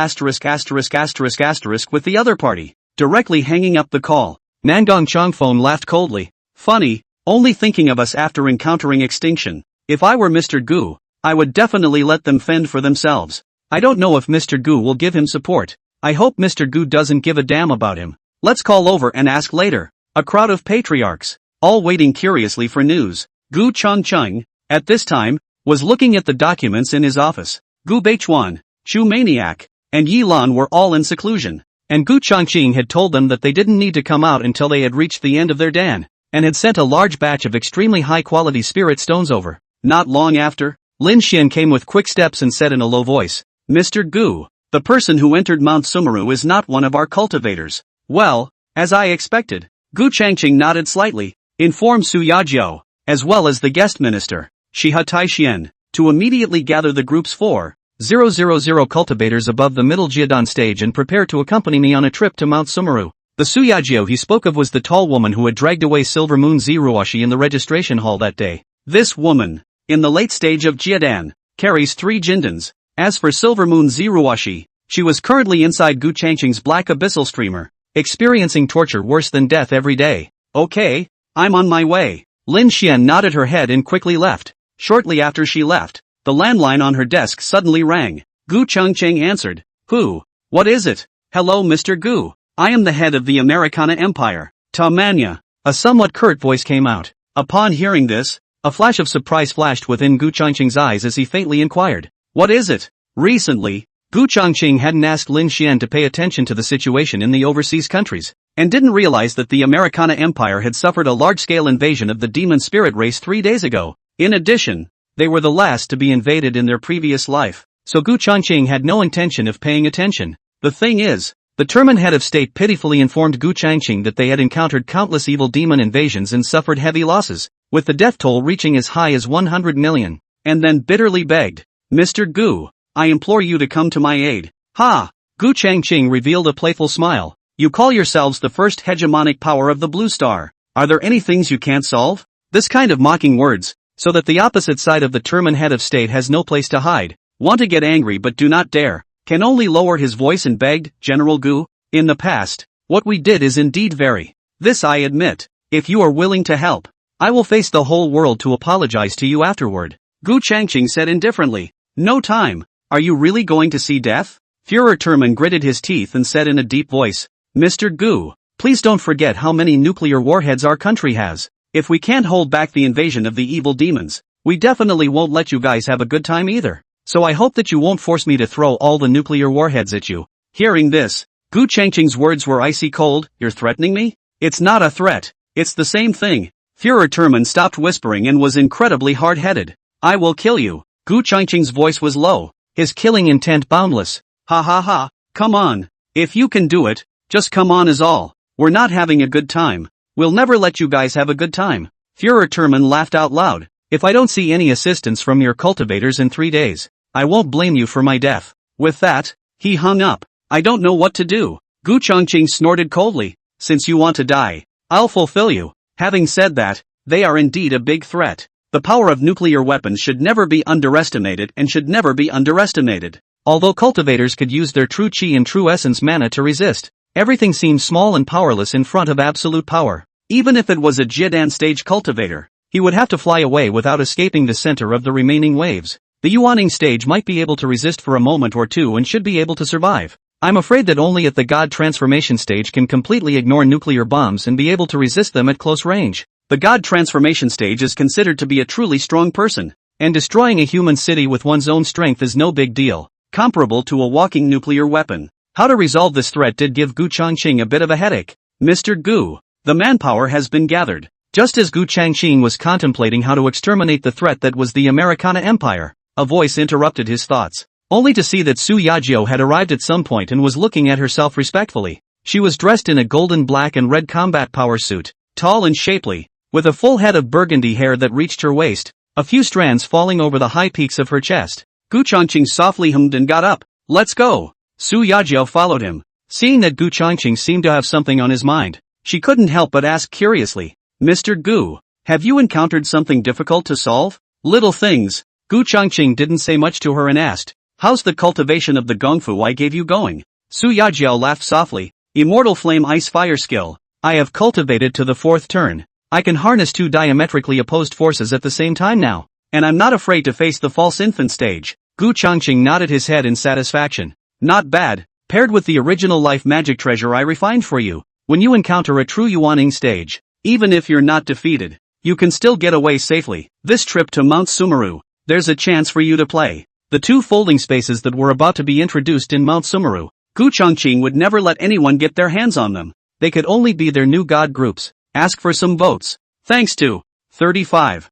with the other party, directly hanging up the call. Nangong Changphone laughed coldly. Funny, only thinking of us after encountering extinction. If I were Mr. Gu, I would definitely let them fend for themselves. I don't know if Mr. Gu will give him support. I hope Mr. Gu doesn't give a damn about him. Let's call over and ask later. A crowd of patriarchs, all waiting curiously for news. Gu Changcheng, at this time, was looking at the documents in his office. Gu Beichuan, Chu Maniac, and Yi Lan were all in seclusion. And Gu Changqing had told them that they didn't need to come out until they had reached the end of their dan, and had sent a large batch of extremely high-quality spirit stones over. Not long after, Lin Xian came with quick steps and said in a low voice, Mr. Gu, the person who entered Mount Sumeru is not one of our cultivators. Well, as I expected. Gu Changqing nodded slightly, informed Su Yajiao, as well as the guest minister, Shiha Taixian, to immediately gather the group's 4,000 cultivators above the middle Jiadan stage and prepare to accompany me on a trip to Mount Sumeru. The Su Yajiao he spoke of was the tall woman who had dragged away Silver Moon Ziruashi in the registration hall that day. This woman, in the late stage of Jiadan, carries 3 jindans. As for Silver Moon Ziruashi, she was currently inside Gu Changqing's black abyssal streamer, experiencing torture worse than death every day. Okay, I'm on my way. Lin Xian nodded her head and quickly left. Shortly after she left, the landline on her desk suddenly rang. Gu Changqing answered. Who? What is it? Hello Mr. Gu. I am the head of the Americana Empire. Tamanya. A somewhat curt voice came out. Upon hearing this, a flash of surprise flashed within Gu Changqing's eyes as he faintly inquired. What is it? Recently, Gu Changqing hadn't asked Lin Xian to pay attention to the situation in the overseas countries, and didn't realize that the Americana Empire had suffered a large-scale invasion of the demon spirit race 3 days ago. In addition, they were the last to be invaded in their previous life, so Gu Changqing had no intention of paying attention. The thing is, the Turman head of state pitifully informed Gu Changqing that they had encountered countless evil demon invasions and suffered heavy losses, with the death toll reaching as high as 100 million, and then bitterly begged, Mr. Gu, I implore you to come to my aid. Ha! Gu Changqing revealed a playful smile. You call yourselves the first hegemonic power of the Blue Star. Are there any things you can't solve? This kind of mocking words, so that the opposite side of the Turman head of state has no place to hide, want to get angry but do not dare, can only lower his voice and begged, General Gu, in the past, what we did is indeed very. This I admit. If you are willing to help, I will face the whole world to apologize to you afterward. Gu Changqing said indifferently. No time. Are you really going to see death? Führer Turman gritted his teeth and said in a deep voice, Mr. Gu, please don't forget how many nuclear warheads our country has. If we can't hold back the invasion of the evil demons, we definitely won't let you guys have a good time either. So I hope that you won't force me to throw all the nuclear warheads at you. Hearing this, Gu Changqing's words were icy cold. You're threatening me? It's not a threat. It's the same thing. Führer Terman stopped whispering and was incredibly hard-headed. I will kill you. Gu Changqing's voice was low, his killing intent boundless. Ha ha ha, come on. If you can do it, just come on is all. We're not having a good time. We'll never let you guys have a good time. Führer Terman laughed out loud. If I don't see any assistance from your cultivators in 3 days, I won't blame you for my death. With that, he hung up. I don't know what to do. Gu Changqing snorted coldly. Since you want to die, I'll fulfill you. Having said that, they are indeed a big threat. The power of nuclear weapons should never be underestimated and should never be underestimated. Although cultivators could use their true chi and true essence mana to resist, everything seems small and powerless in front of absolute power. Even if it was a Jidan stage cultivator, he would have to fly away without escaping the center of the remaining waves. The Yuaning stage might be able to resist for a moment or two and should be able to survive. I'm afraid that only at the God transformation stage can completely ignore nuclear bombs and be able to resist them at close range. The God transformation stage is considered to be a truly strong person, and destroying a human city with one's own strength is no big deal, comparable to a walking nuclear weapon. How to resolve this threat did give Gu Changqing a bit of a headache. Mr. Gu, the manpower has been gathered. Just as Gu Changqing was contemplating how to exterminate the threat that was the Americana Empire, a voice interrupted his thoughts, only to see that Su Yajiao had arrived at some point and was looking at herself respectfully. She was dressed in a golden black and red combat power suit, tall and shapely, with a full head of burgundy hair that reached her waist, a few strands falling over the high peaks of her chest. Gu Changqing softly hummed and got up. Let's go. Su Yajiao followed him. Seeing that Gu Changqing seemed to have something on his mind, she couldn't help but ask curiously, Mr. Gu, have you encountered something difficult to solve? Little things. Gu Changqing didn't say much to her and asked, how's the cultivation of the gongfu I gave you going? Su Yajiao laughed softly. Immortal flame ice fire skill. I have cultivated to the 4th turn. I can harness 2 diametrically opposed forces at the same time now, and I'm not afraid to face the false infant stage. Gu Changqing nodded his head in satisfaction. Not bad, paired with the original life magic treasure I refined for you. When you encounter a true Yuaning stage, even if you're not defeated, you can still get away safely. This trip to Mount Sumeru, there's a chance for you to play. The 2 folding spaces that were about to be introduced in Mount Sumeru, Gu Changqing would never let anyone get their hands on them. They could only be their new god groups. Ask for some votes. Thanks to 35.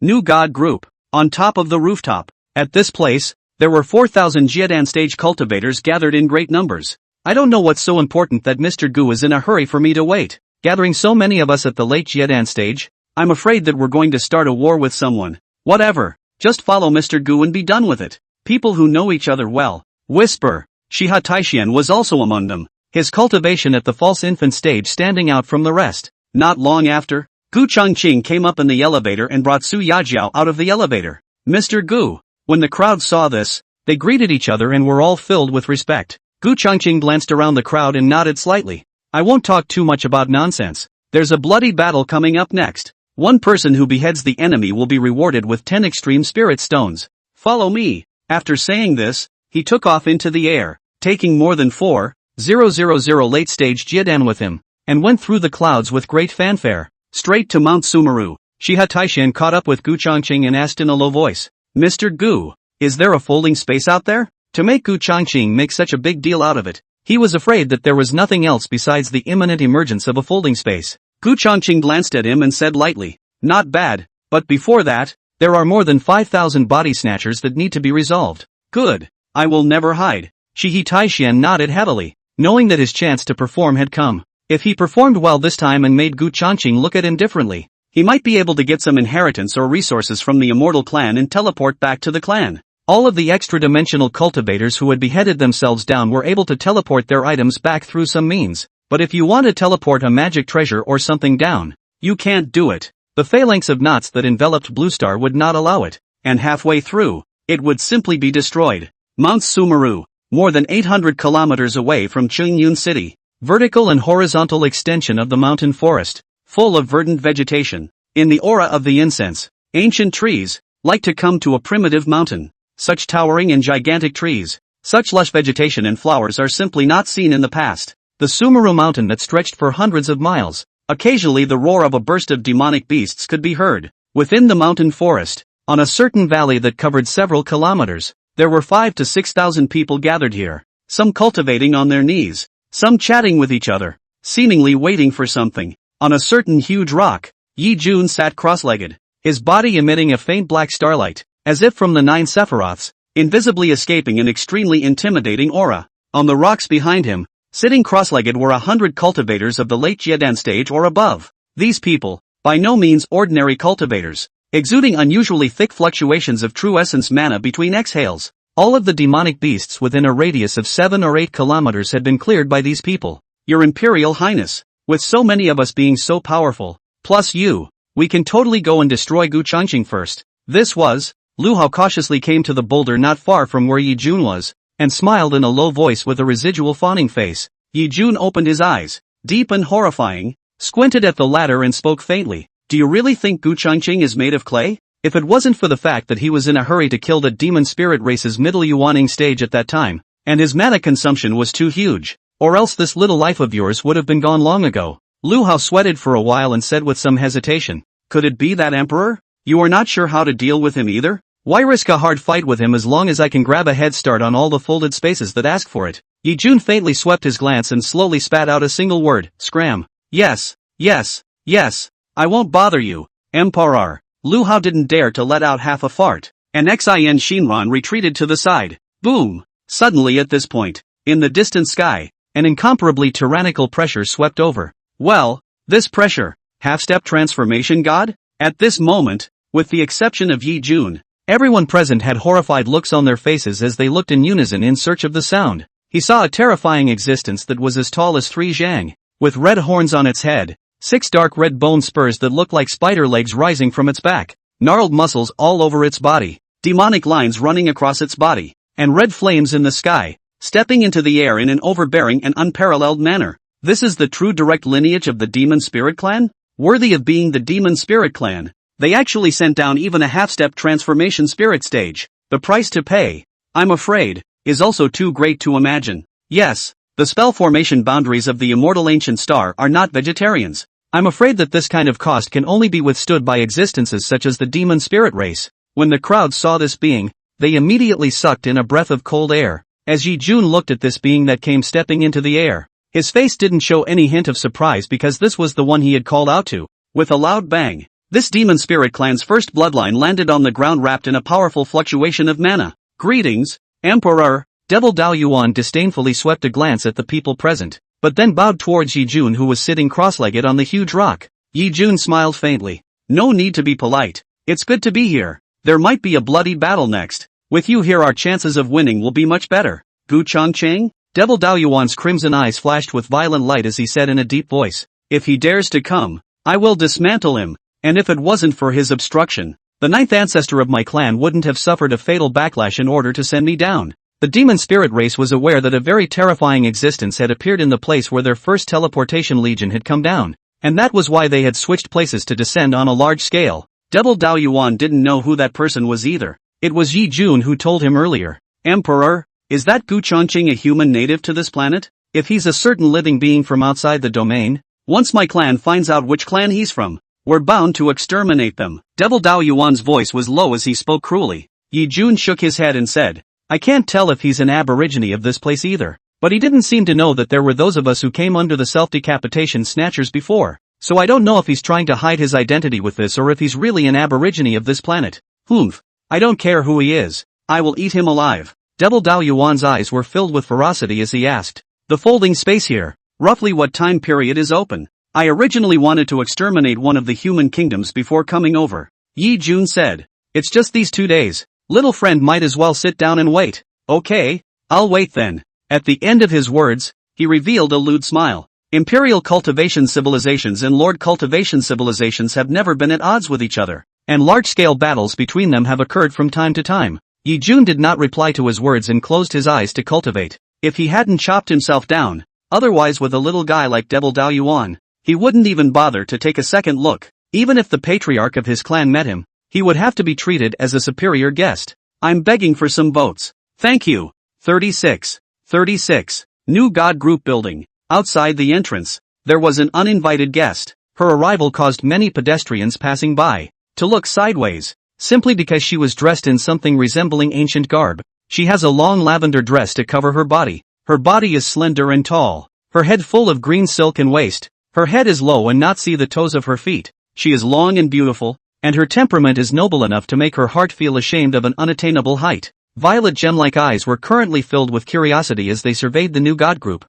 New god group. On top of the rooftop. At this place, there were 4,000 Jiadan stage cultivators gathered in great numbers. I don't know what's so important that Mr. Gu is in a hurry for me to wait. Gathering so many of us at the late Jiadan stage, I'm afraid that we're going to start a war with someone. Whatever. Just follow Mr. Gu and be done with it. People who know each other well. Whisper. Shiha Taixian was also among them, his cultivation at the false infant stage standing out from the rest. Not long after, Gu Changqing came up in the elevator and brought Su Yajiao out of the elevator. Mr. Gu. When the crowd saw this, they greeted each other and were all filled with respect. Gu Changqing glanced around the crowd and nodded slightly. I won't talk too much about nonsense. There's a bloody battle coming up next. One person who beheads the enemy will be rewarded with 10 extreme spirit stones. Follow me. After saying this, he took off into the air, taking more than 4,000 late-stage Jiadan with him, and went through the clouds with great fanfare, straight to Mount Sumeru. Shiha Taixian caught up with Gu Changqing and asked in a low voice, Mr. Gu, is there a folding space out there? To make Gu Changqing make such a big deal out of it, he was afraid that there was nothing else besides the imminent emergence of a folding space. Gu Changqing glanced at him and said lightly, not bad, but before that, there are more than 5,000 body snatchers that need to be resolved. Good. I will never hide. Shihi Taixian nodded heavily, knowing that his chance to perform had come. If he performed well this time and made Gu Changqing look at him differently, he might be able to get some inheritance or resources from the immortal clan and teleport back to the clan. All of the extra-dimensional cultivators who had beheaded themselves down were able to teleport their items back through some means. But if you want to teleport a magic treasure or something down, you can't do it. The phalanx of knots that enveloped Blue Star would not allow it, and halfway through, it would simply be destroyed. Mount Sumeru, more than 800 kilometers away from Qingyun City, vertical and horizontal extension of the mountain forest, full of verdant vegetation. In the aura of the incense, ancient trees, like to come to a primitive mountain. Such towering and gigantic trees, such lush vegetation and flowers are simply not seen in the past. The Sumeru mountain that stretched for hundreds of miles. Occasionally the roar of a burst of demonic beasts could be heard. Within the mountain forest, on a certain valley that covered several kilometers, there were 5,000 to 6,000 people gathered here. some cultivating on their knees, some chatting with each other, seemingly waiting for something. On a certain huge rock, Yi Jun sat cross-legged, his body emitting a faint black starlight, as if from the 9 Sephiroths, invisibly escaping an extremely intimidating aura. On the rocks behind him, sitting cross-legged, were 100 cultivators of the late Jiedan stage or above. These people, by no means ordinary cultivators, exuding unusually thick fluctuations of true essence mana between exhales. All of the demonic beasts within a radius of 7 or 8 kilometers had been cleared by these people. Your Imperial Highness, with so many of us being so powerful, plus you, we can totally go and destroy Guchangqing first. This was, Lu Hao cautiously came to the boulder not far from where Yi Jun was, and smiled in a low voice with a residual fawning face. Yi Jun opened his eyes, deep and horrifying, squinted at the latter and spoke faintly. Do you really think Guchangqing is made of clay? If it wasn't for the fact that he was in a hurry to kill the demon spirit race's middle Yuaning stage at that time, and his mana consumption was too huge, or else this little life of yours would have been gone long ago. Lu Hao sweated for a while and said with some hesitation, could it be that emperor? You are not sure how to deal with him either? Why risk a hard fight with him as long as I can grab a head start on all the folded spaces that ask for it? Yi Jun faintly swept his glance and slowly spat out a single word, scram. Yes, yes, yes, I won't bother you, Emperor. Lu Hao didn't dare to let out half a fart, and Xin Shinran retreated to the side. Boom! Suddenly at this point, in the distant sky, an incomparably tyrannical pressure swept over. Well, this pressure, half-step transformation god? At this moment, with the exception of Yi Jun, everyone present had horrified looks on their faces as they looked in unison in search of the sound. He saw a terrifying existence that was as tall as 3 zhang, with red horns on its head, 6 dark red bone spurs that looked like spider legs rising from its back, gnarled muscles all over its body, demonic lines running across its body, and red flames in the sky, stepping into the air in an overbearing and unparalleled manner. This is the true direct lineage of the Demon Spirit Clan? Worthy of being the Demon Spirit Clan. They actually sent down even a half-step transformation spirit stage. The price to pay, I'm afraid, is also too great to imagine. Yes, the spell formation boundaries of the immortal ancient star are not vegetarians. I'm afraid that this kind of cost can only be withstood by existences such as the demon spirit race. When the crowd saw this being, they immediately sucked in a breath of cold air. As Yi Jun looked at this being that came stepping into the air, his face didn't show any hint of surprise because this was the one he had called out to. With a loud bang, this demon spirit clan's first bloodline landed on the ground wrapped in a powerful fluctuation of mana. Greetings, Emperor. Devil Dao Yuan disdainfully swept a glance at the people present, but then bowed towards Yi Jun, who was sitting cross-legged on the huge rock. Yi Jun smiled faintly. No need to be polite. It's good to be here. There might be a bloody battle next. With you here our chances of winning will be much better. Guchangqing? Devil Dao Yuan's crimson eyes flashed with violent light as he said in a deep voice, if he dares to come, I will dismantle him, and if it wasn't for his obstruction, the 9th ancestor of my clan wouldn't have suffered a fatal backlash in order to send me down. The demon spirit race was aware that a very terrifying existence had appeared in the place where their first teleportation legion had come down, and that was why they had switched places to descend on a large scale. Devil Dao Yuan didn't know who that person was either. It was Yi Jun who told him earlier. Emperor, is that Guchangqing a human native to this planet? If he's a certain living being from outside the domain, once my clan finds out which clan he's from, we're bound to exterminate them. Devil Dao Yuan's voice was low as he spoke cruelly. Yi Jun shook his head and said, I can't tell if he's an aborigine of this place either, but he didn't seem to know that there were those of us who came under the self-decapitation snatchers before, so I don't know if he's trying to hide his identity with this or if he's really an aborigine of this planet. Humph. I don't care who he is, I will eat him alive. Devil Dao Yuan's eyes were filled with ferocity as he asked, the folding space here, roughly what time period is open? I originally wanted to exterminate one of the human kingdoms before coming over. Yi Jun said, it's just these 2 days. Little friend might as well sit down and wait. Okay, I'll wait then. At the end of his words, he revealed a lewd smile. Imperial cultivation civilizations and Lord cultivation civilizations have never been at odds with each other, and large-scale battles between them have occurred from time to time. Yi Jun did not reply to his words and closed his eyes to cultivate. If he hadn't chopped himself down, otherwise with a little guy like Devil Dao Yuan, he wouldn't even bother to take a second look. Even if the patriarch of his clan met him, he would have to be treated as a superior guest. I'm begging for some votes. Thank you. 36. 36. New God Group Building. Outside the entrance, there was an uninvited guest. Her arrival caused many pedestrians passing by to look sideways, simply because she was dressed in something resembling ancient garb. She has a long lavender dress to cover her body, Her body is slender and tall. Her head full of green silk and waist. Her head is low and not see the toes of her feet. She is long and beautiful, and her temperament is noble enough to make her heart feel ashamed of an unattainable height. Violet gem-like eyes were currently filled with curiosity as they surveyed the new god group.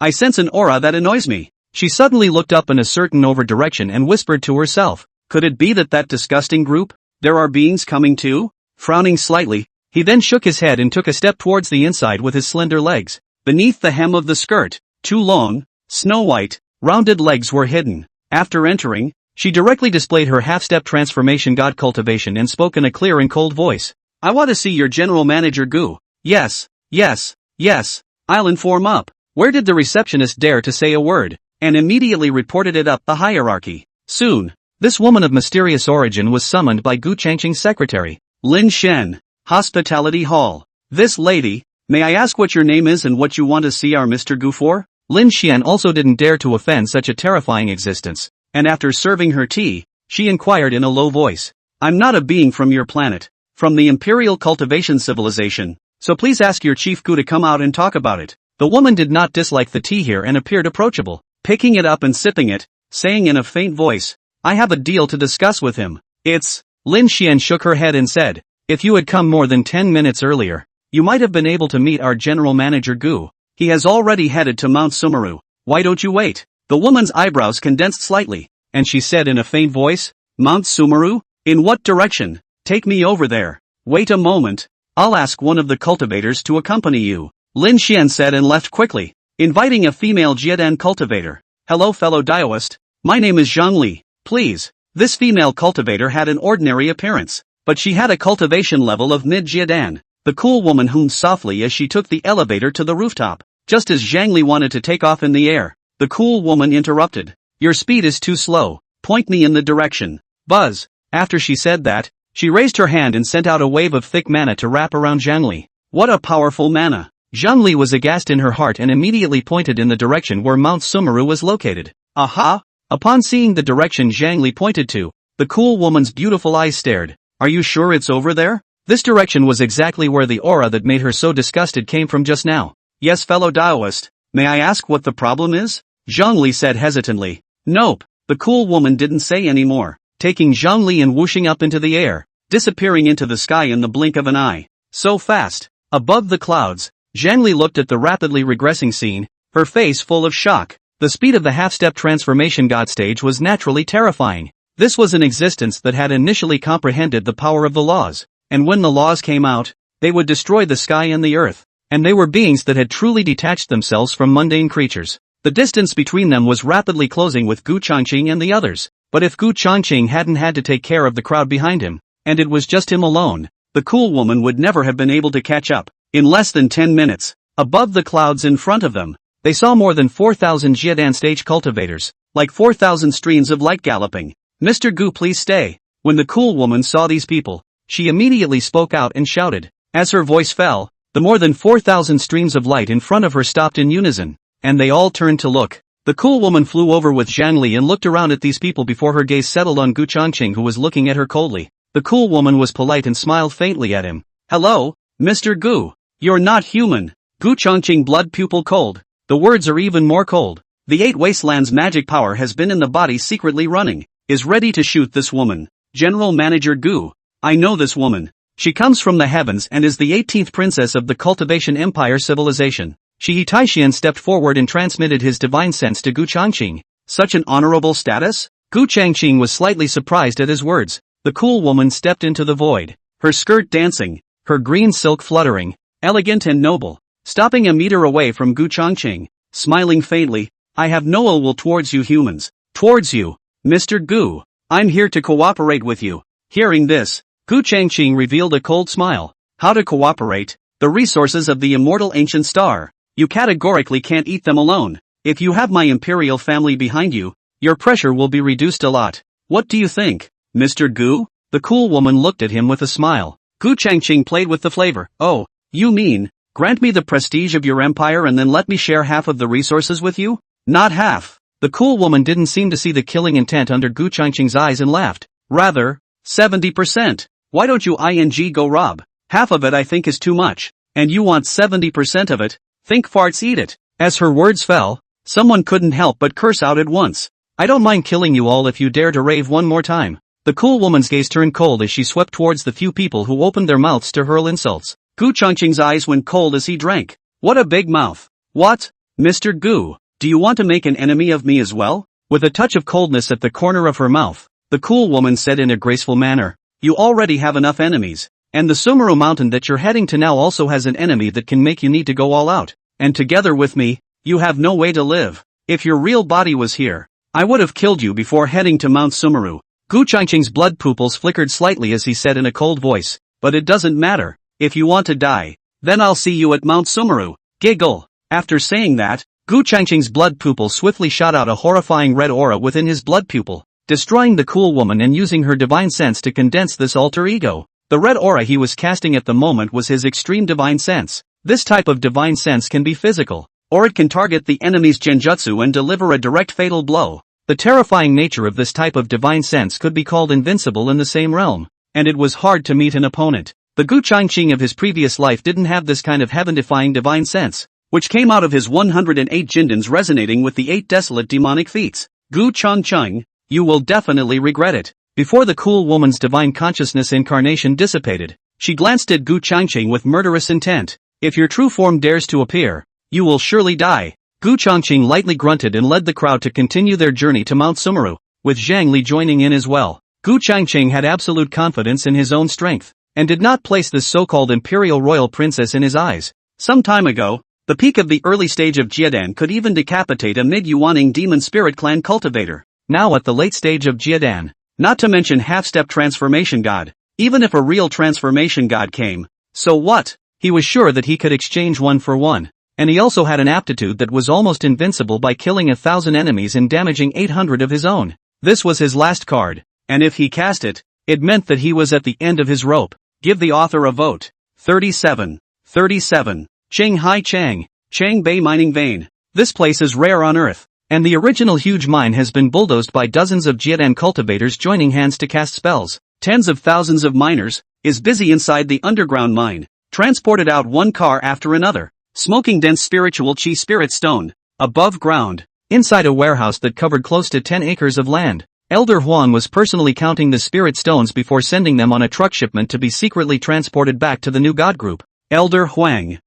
I sense an aura that annoys me. She suddenly looked up in a certain over direction and whispered to herself, could it be that disgusting group? There are beings coming too? Frowning slightly, he then shook his head and took a step towards the inside with his slender legs. Beneath the hem of the skirt, two long, snow-white, rounded legs were hidden. After entering, she directly displayed her half-step transformation god cultivation and spoke in a clear and cold voice. I want to see your general manager Gu. Yes, I'll inform up. Where did the receptionist dare to say a word? And immediately reported it up the hierarchy. Soon, this woman of mysterious origin was summoned by Gu Changqing's secretary, Lin Shen. Hospitality Hall. This lady, may I ask what your name is and what you want to see our Mr. Gu for? Lin Xian also didn't dare to offend such a terrifying existence, and after serving her tea, she inquired in a low voice. I'm not a being from your planet, from the Imperial Cultivation Civilization, so please ask your Chief Gu to come out and talk about it. The woman did not dislike the tea here and appeared approachable, picking it up and sipping it, saying in a faint voice, I have a deal to discuss with him. It's, Lin Xian shook her head and said, if you had come more than 10 minutes earlier, you might have been able to meet our general manager Gu. He has already headed to Mount Sumeru. Why don't you wait? The woman's eyebrows condensed slightly, and she said in a faint voice, Mount Sumeru? In what direction? Take me over there. Wait a moment. I'll ask one of the cultivators to accompany you. Lin Xian said and left quickly, inviting a female Jiadan cultivator. Hello fellow Daoist. My name is Zhang Li. Please. This female cultivator had an ordinary appearance, but she had a cultivation level of mid-Jiadan. The cool woman hummed softly as she took the elevator to the rooftop. Just as Zhang Li wanted to take off in the air, the cool woman interrupted. Your speed is too slow. Point me in the direction. Buzz. After she said that, she raised her hand and sent out a wave of thick mana to wrap around Zhang Li. What a powerful mana. Zhang Li was aghast in her heart and immediately pointed in the direction where Mount Sumeru was located. Aha! Upon seeing the direction Zhang Li pointed to, the cool woman's beautiful eyes stared. Are you sure it's over there? This direction was exactly where the aura that made her so disgusted came from just now. Yes fellow Daoist, may I ask what the problem is? Zhang Li said hesitantly. Nope, the cool woman didn't say any more, taking Zhang Li and whooshing up into the air, disappearing into the sky in the blink of an eye. So fast. Above the clouds, Zhang Li looked at the rapidly regressing scene, her face full of shock. The speed of the half-step transformation god stage was naturally terrifying. This was an existence that had initially comprehended the power of the laws, and when the laws came out, they would destroy the sky and the earth, and they were beings that had truly detached themselves from mundane creatures. The distance between them was rapidly closing with Gu Changqing and the others, but if Gu Changqing hadn't had to take care of the crowd behind him, and it was just him alone, the cool woman would never have been able to catch up. In less than 10 minutes, above the clouds in front of them, they saw more than 4,000 Jiadan stage cultivators, like 4,000 streams of light galloping. Mr. Gu, please stay. When the cool woman saw these people, she immediately spoke out and shouted. As her voice fell, the more than 4,000 streams of light in front of her stopped in unison, and they all turned to look. The cool woman flew over with Zhang Li and looked around at these people before her gaze settled on Gu Changqing, who was looking at her coldly. The cool woman was polite and smiled faintly at him. Hello, Mr. Gu. You're not human. Gu Changqing blood pupil cold. The words are even more cold. The 8 Wastelands magic power has been in the body secretly running, is ready to shoot this woman. General Manager Gu. I know this woman. She comes from the heavens and is the 18th princess of the Cultivation Empire civilization. Shi Taishian stepped forward and transmitted his divine sense to Gu Changqing. Such an honorable status? Gu Changqing was slightly surprised at his words. The cool woman stepped into the void, her skirt dancing, her green silk fluttering, elegant and noble, stopping a meter away from Gu Changqing, smiling faintly. I have no ill will towards you humans. Towards you, Mr. Gu. I'm here to cooperate with you. Hearing this, Gu Changqing revealed a cold smile. How to cooperate? The resources of the immortal ancient star. You categorically can't eat them alone. If you have my imperial family behind you, your pressure will be reduced a lot. What do you think, Mr. Gu? The cool woman looked at him with a smile. Gu Changqing played with the flavor. Oh, you mean, grant me the prestige of your empire and then let me share half of the resources with you? Not half. The cool woman didn't seem to see the killing intent under Gu Changqing's eyes and laughed. Rather, 70%. Why don't you go rob? Half of it I think is too much. And you want 70% of it? Think farts eat it. As her words fell, someone couldn't help but curse out at once. I don't mind killing you all if you dare to rave one more time. The cool woman's gaze turned cold as she swept towards the few people who opened their mouths to hurl insults. Gu Changqing's eyes went cold as he drank. What a big mouth. What? Mr. Gu, do you want to make an enemy of me as well? With a touch of coldness at the corner of her mouth, the cool woman said in a graceful manner, you already have enough enemies, and the Sumeru mountain that you're heading to now also has an enemy that can make you need to go all out, and together with me, you have no way to live. If your real body was here, I would have killed you before heading to Mount Sumeru. Gu Changqing's blood pupils flickered slightly as he said in a cold voice, but it doesn't matter. If you want to die, then I'll see you at Mount Sumeru. Giggle. After saying that, Gu Changqing's blood pupil swiftly shot out a horrifying red aura within his blood pupil, destroying the cool woman and using her divine sense to condense this alter ego. The red aura he was casting at the moment was his extreme divine sense. This type of divine sense can be physical, or it can target the enemy's genjutsu and deliver a direct fatal blow. The terrifying nature of this type of divine sense could be called invincible in the same realm, and it was hard to meet an opponent. The Gu Changqing of his previous life didn't have this kind of heaven-defying divine sense, which came out of his 108 jindans resonating with the 8 desolate demonic feats. Gu Changqing, you will definitely regret it. Before the cool woman's divine consciousness incarnation dissipated, she glanced at Gu Changqing with murderous intent. If your true form dares to appear, you will surely die. Gu Changqing lightly grunted and led the crowd to continue their journey to Mount Sumeru, with Zhang Li joining in as well. Gu Changqing had absolute confidence in his own strength, and did not place this so-called imperial royal princess in his eyes. Some time ago, the peak of the early stage of Jiedan could even decapitate a mid-Yuaning demon spirit clan cultivator. Now at the late stage of Jiedan, not to mention half-step transformation god, even if a real transformation god came, so what? He was sure that he could exchange one for one. And he also had an aptitude that was almost invincible by killing 1,000 enemies and damaging 800 of his own. This was his last card, and if he cast it, it meant that he was at the end of his rope. Give the author a vote. 37. 37. Cheng Hai Chang, Chang Bei Mining Vein. This place is rare on Earth, and the original huge mine has been bulldozed by dozens of Jiedan cultivators joining hands to cast spells. Tens of thousands of miners is busy inside the underground mine, transported out one car after another. Smoking dense spiritual chi spirit stone, above ground, inside a warehouse that covered close to 10 acres of land. Elder Huang was personally counting the spirit stones before sending them on a truck shipment to be secretly transported back to the new god group. Elder Huang,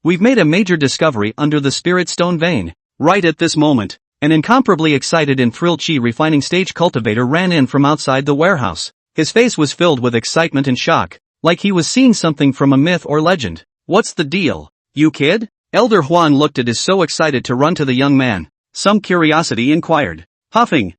we've made a major discovery under the spirit stone vein. Right at this moment, an incomparably excited and thrilled chi refining stage cultivator ran in from outside the warehouse. His face was filled with excitement and shock, like he was seeing something from a myth or legend. What's the deal, you kid? Elder Huang looked at is so excited to run to the young man. Some curiosity inquired. Huffing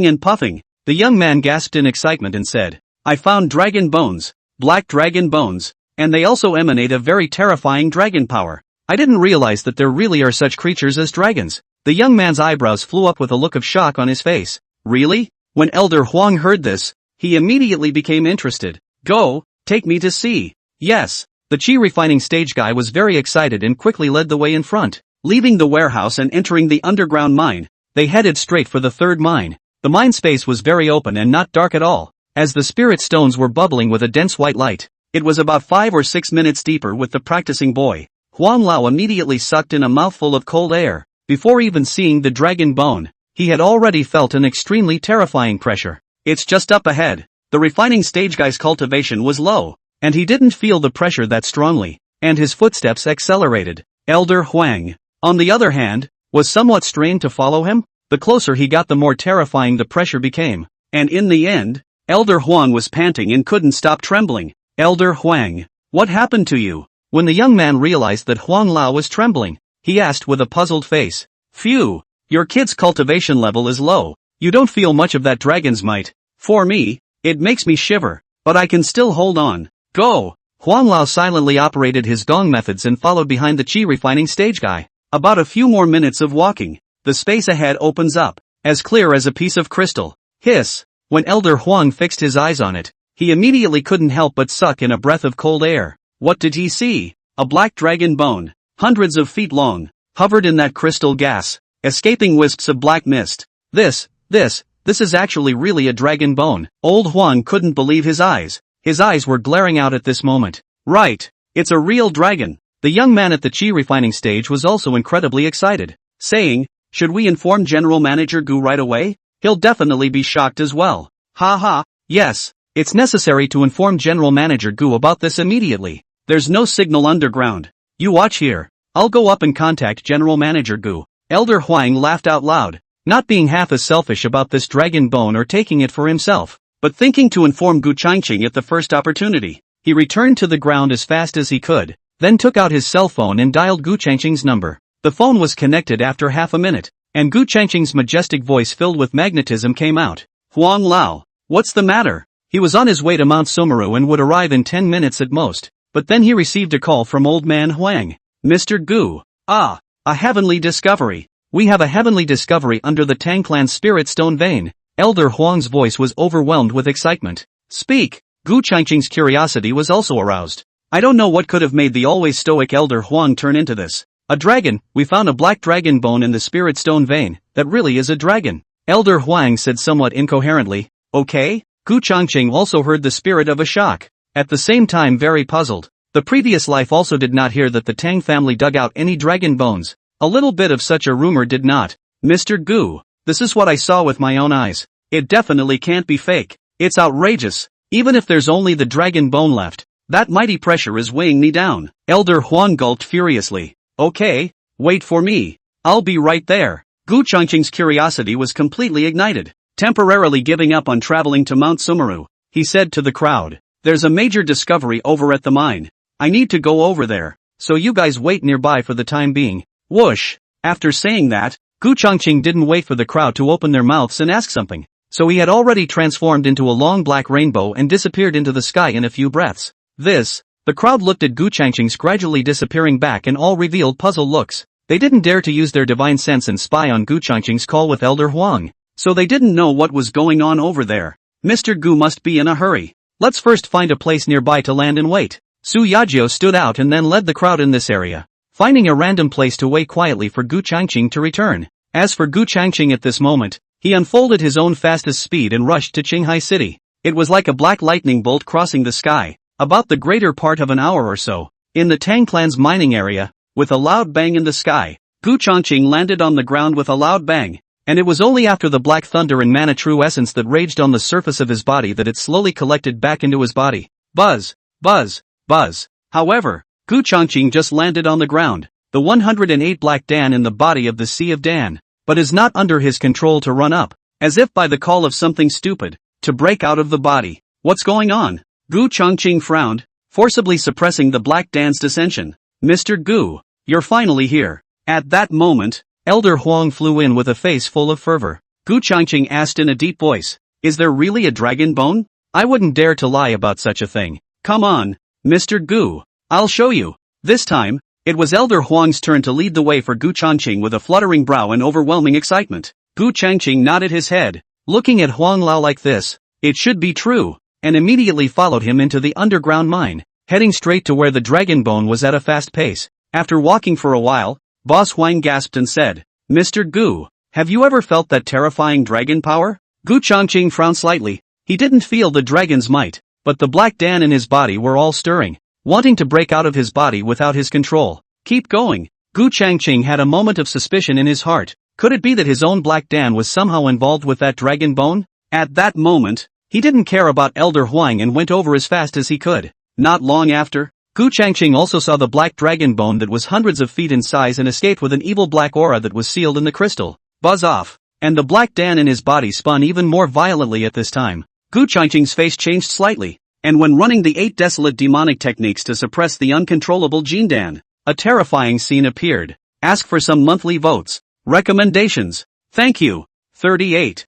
and puffing, the young man gasped in excitement and said, I found dragon bones, black dragon bones, and they also emanate a very terrifying dragon power. I didn't realize that there really are such creatures as dragons. The young man's eyebrows flew up with a look of shock on his face. Really? When Elder Huang heard this, he immediately became interested. Go, take me to see. Yes. The chi refining stage guy was very excited and quickly led the way in front. Leaving the warehouse and entering the underground mine, they headed straight for the third mine. The mine space was very open and not dark at all, as the spirit stones were bubbling with a dense white light. It was about 5 or 6 minutes deeper with the practicing boy. Huang Lao immediately sucked in a mouthful of cold air. Before even seeing the dragon bone, he had already felt an extremely terrifying pressure. It's just up ahead. The refining stage guy's cultivation was low, and he didn't feel the pressure that strongly, and his footsteps accelerated. Elder Huang, on the other hand, was somewhat strained to follow him. The closer he got the more terrifying the pressure became, and in the end, Elder Huang was panting and couldn't stop trembling. Elder Huang, what happened to you? When the young man realized that Huang Lao was trembling, he asked with a puzzled face. Phew, your kid's cultivation level is low. You don't feel much of that dragon's might. For me, it makes me shiver, but I can still hold on. Go! Huang Lao silently operated his gong methods and followed behind the chi refining stage guy. About a few more minutes of walking, the space ahead opens up, as clear as a piece of crystal. Hiss! When Elder Huang fixed his eyes on it, he immediately couldn't help but suck in a breath of cold air. What did he see? A black dragon bone, hundreds of feet long, hovered in that crystal gas, escaping wisps of black mist. This is actually really a dragon bone. Old Huang couldn't believe his eyes. His eyes were glaring out at this moment. Right, it's a real dragon. The young man at the chi refining stage was also incredibly excited, saying, "Should we inform General Manager Gu right away? He'll definitely be shocked as well." Haha, yes, it's necessary to inform General Manager Gu about this immediately. There's no signal underground. You watch here. I'll go up and contact General Manager Gu. Elder Huang laughed out loud, not being half as selfish about this dragon bone or taking it for himself, but thinking to inform Gu Changqing at the first opportunity. He returned to the ground as fast as he could, then took out his cell phone and dialed Gu Changqing's number. The phone was connected after half a minute, and Gu Changqing's majestic voice filled with magnetism came out. "Huang Lao, what's the matter?" He was on his way to Mount Sumeru and would arrive in 10 minutes at most, but then he received a call from Old Man Huang. "Mr. Gu. Ah, a heavenly discovery. We have a heavenly discovery under the Tang Clan's spirit stone vein." Elder Huang's voice was overwhelmed with excitement. "Speak." Gu Changqing's curiosity was also aroused. I don't know what could have made the always stoic Elder Huang turn into this. "A dragon, we found a black dragon bone in the spirit stone vein, that really is a dragon." Elder Huang said somewhat incoherently. "Okay?" Gu Changqing also heard the spirit of a shock. At the same time very puzzled. The previous life also did not hear that the Tang family dug out any dragon bones. A little bit of such a rumor did not. "Mr. Gu, this is what I saw with my own eyes. It definitely can't be fake. It's outrageous. Even if there's only the dragon bone left, that mighty pressure is weighing me down." Elder Huang gulped furiously. "Okay, wait for me. I'll be right there." Gu Changqing's curiosity was completely ignited. Temporarily giving up on traveling to Mount Sumeru, he said to the crowd, "There's a major discovery over at the mine. I need to go over there, so you guys wait nearby for the time being." Whoosh! After saying that, Gu Changqing didn't wait for the crowd to open their mouths and ask something, so he had already transformed into a long black rainbow and disappeared into the sky in a few breaths. The crowd looked at Gu Changqing's gradually disappearing back and all revealed puzzled looks. They didn't dare to use their divine sense and spy on Gu Changqing's call with Elder Huang, so they didn't know what was going on over there. Mr. Gu must be in a hurry. Let's first find a place nearby to land and wait. Su Yajio stood out and then led the crowd in this area, finding a random place to wait quietly for Gu Changqing to return. As for Gu Changqing at this moment, he unfolded his own fastest speed and rushed to Qinghai City. It was like a black lightning bolt crossing the sky, about the greater part of an hour or so. In the Tang Clan's mining area, with a loud bang in the sky, Gu Changqing landed on the ground with a loud bang, and it was only after the black thunder and mana true essence that raged on the surface of his body that it slowly collected back into his body. Buzz, buzz, buzz. However, Gu Changqing just landed on the ground, the 108 black Dan in the body of the Sea of Dan, but is not under his control to run up, as if by the call of something stupid, to break out of the body. What's going on? Gu Changqing frowned, forcibly suppressing the black Dan's dissension. "Mr. Gu, you're finally here." At that moment, Elder Huang flew in with a face full of fervor. Gu Changqing asked in a deep voice, "Is there really a dragon bone? I wouldn't dare to lie about such a thing." "Come on, Mr. Gu, I'll show you." This time, it was Elder Huang's turn to lead the way for Gu Changqing with a fluttering brow and overwhelming excitement. Gu Changqing nodded his head, looking at Huang Lao like this, "It should be true," and immediately followed him into the underground mine, heading straight to where the dragon bone was at a fast pace. After walking for a while, Boss Huang gasped and said, "Mr. Gu, have you ever felt that terrifying dragon power?" Gu Changqing frowned slightly. He didn't feel the dragon's might, but the black Dan in his body were all stirring, wanting to break out of his body without his control. "Keep going." Gu Changqing had a moment of suspicion in his heart. Could it be that his own black Dan was somehow involved with that dragon bone? At that moment, he didn't care about Elder Huang and went over as fast as he could. Not long after, Gu Changqing also saw the black dragon bone that was hundreds of feet in size and escaped with an evil black aura that was sealed in the crystal. Buzz off. And the black Dan in his body spun even more violently at this time. Gu Changqing's face changed slightly, and when running the 8 desolate demonic techniques to suppress the uncontrollable Jin Dan, a terrifying scene appeared. Ask for some monthly votes. Recommendations. Thank you. 38.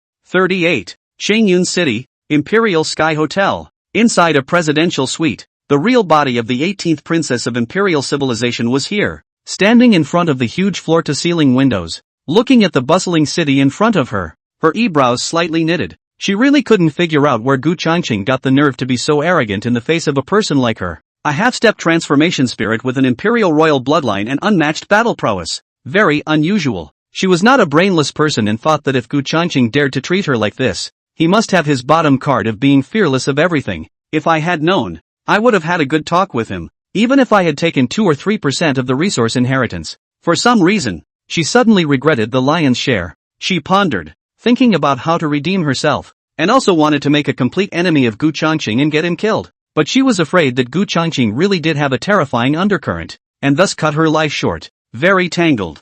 Qingyun City, Imperial Sky Hotel. Inside a presidential suite, the real body of the 18th princess of Imperial civilization was here, standing in front of the huge floor-to-ceiling windows, looking at the bustling city in front of her, her eyebrows slightly knitted. She really couldn't figure out where Gu Changqing got the nerve to be so arrogant in the face of a person like her. A half-step transformation spirit with an imperial royal bloodline and unmatched battle prowess. Very unusual. She was not a brainless person and thought that if Gu Changqing dared to treat her like this, he must have his bottom card of being fearless of everything. If I had known, I would have had a good talk with him. even if I had taken 2 or 3% of the resource inheritance. For some reason, she suddenly regretted the lion's share. She pondered, thinking about how to redeem herself, and also wanted to make a complete enemy of Gu Changqing and get him killed. But she was afraid that Gu Changqing really did have a terrifying undercurrent, and thus cut her life short. Very tangled.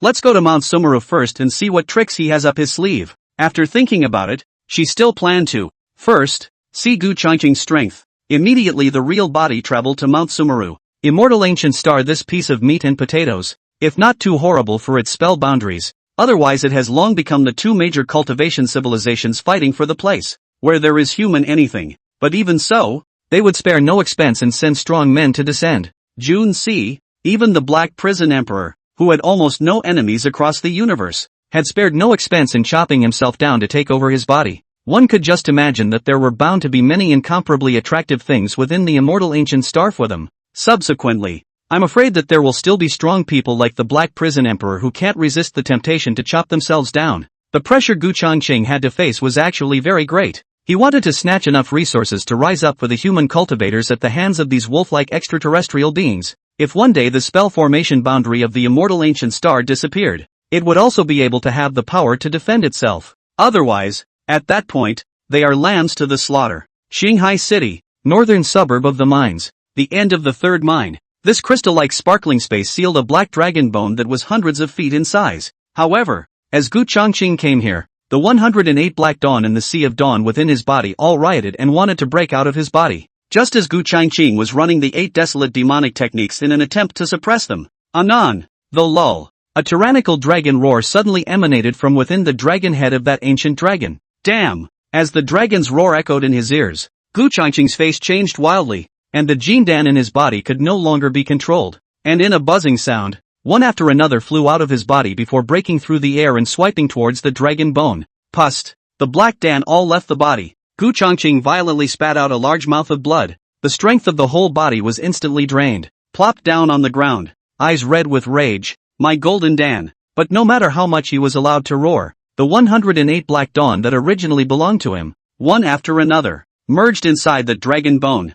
Let's go to Mount Sumeru first and see what tricks he has up his sleeve. After thinking about it, she still planned to, first, see Gu Changqing's strength. Immediately the real body traveled to Mount Sumeru. Immortal ancient star, this piece of meat and potatoes, if not too horrible for its spell boundaries, otherwise it has long become the two major cultivation civilizations fighting for the place, where there is human anything. But even so, they would spare no expense and send strong men to descend. June C, even the Black Prison Emperor, who had almost no enemies across the universe, had spared no expense in chopping himself down to take over his body. One could just imagine that there were bound to be many incomparably attractive things within the immortal ancient star for them. Subsequently, I'm afraid that there will still be strong people like the Black Prison Emperor who can't resist the temptation to chop themselves down. The pressure Gu Changqing had to face was actually very great. He wanted to snatch enough resources to rise up for the human cultivators at the hands of these wolf-like extraterrestrial beings. If one day the spell formation boundary of the immortal ancient star disappeared, it would also be able to have the power to defend itself. Otherwise, at that point, they are lambs to the slaughter. Qinghai City, northern suburb of the mines. The end of the third mine. This crystal-like sparkling space sealed a black dragon bone that was hundreds of feet in size. However, as Gu Changqing came here, the 108 Black Dawn and the Sea of Dawn within his body all rioted and wanted to break out of his body. Just as Gu Changqing was running the 8 desolate demonic techniques in an attempt to suppress them. Anon, the lull. A tyrannical dragon roar suddenly emanated from within the dragon head of that ancient dragon. Damn! As the dragon's roar echoed in his ears, Gu Changqing's face changed wildly, and the Jindan in his body could no longer be controlled. And in a buzzing sound, one after another flew out of his body before breaking through the air and swiping towards the dragon bone. Pust! The Black Dan all left the body. Gu Changqing violently spat out a large mouth of blood. The strength of the whole body was instantly drained. Plopped down on the ground, eyes red with rage. My golden Dan. But no matter how much he was allowed to roar, the 108 Black Dawn that originally belonged to him, one after another, merged inside the dragon bone.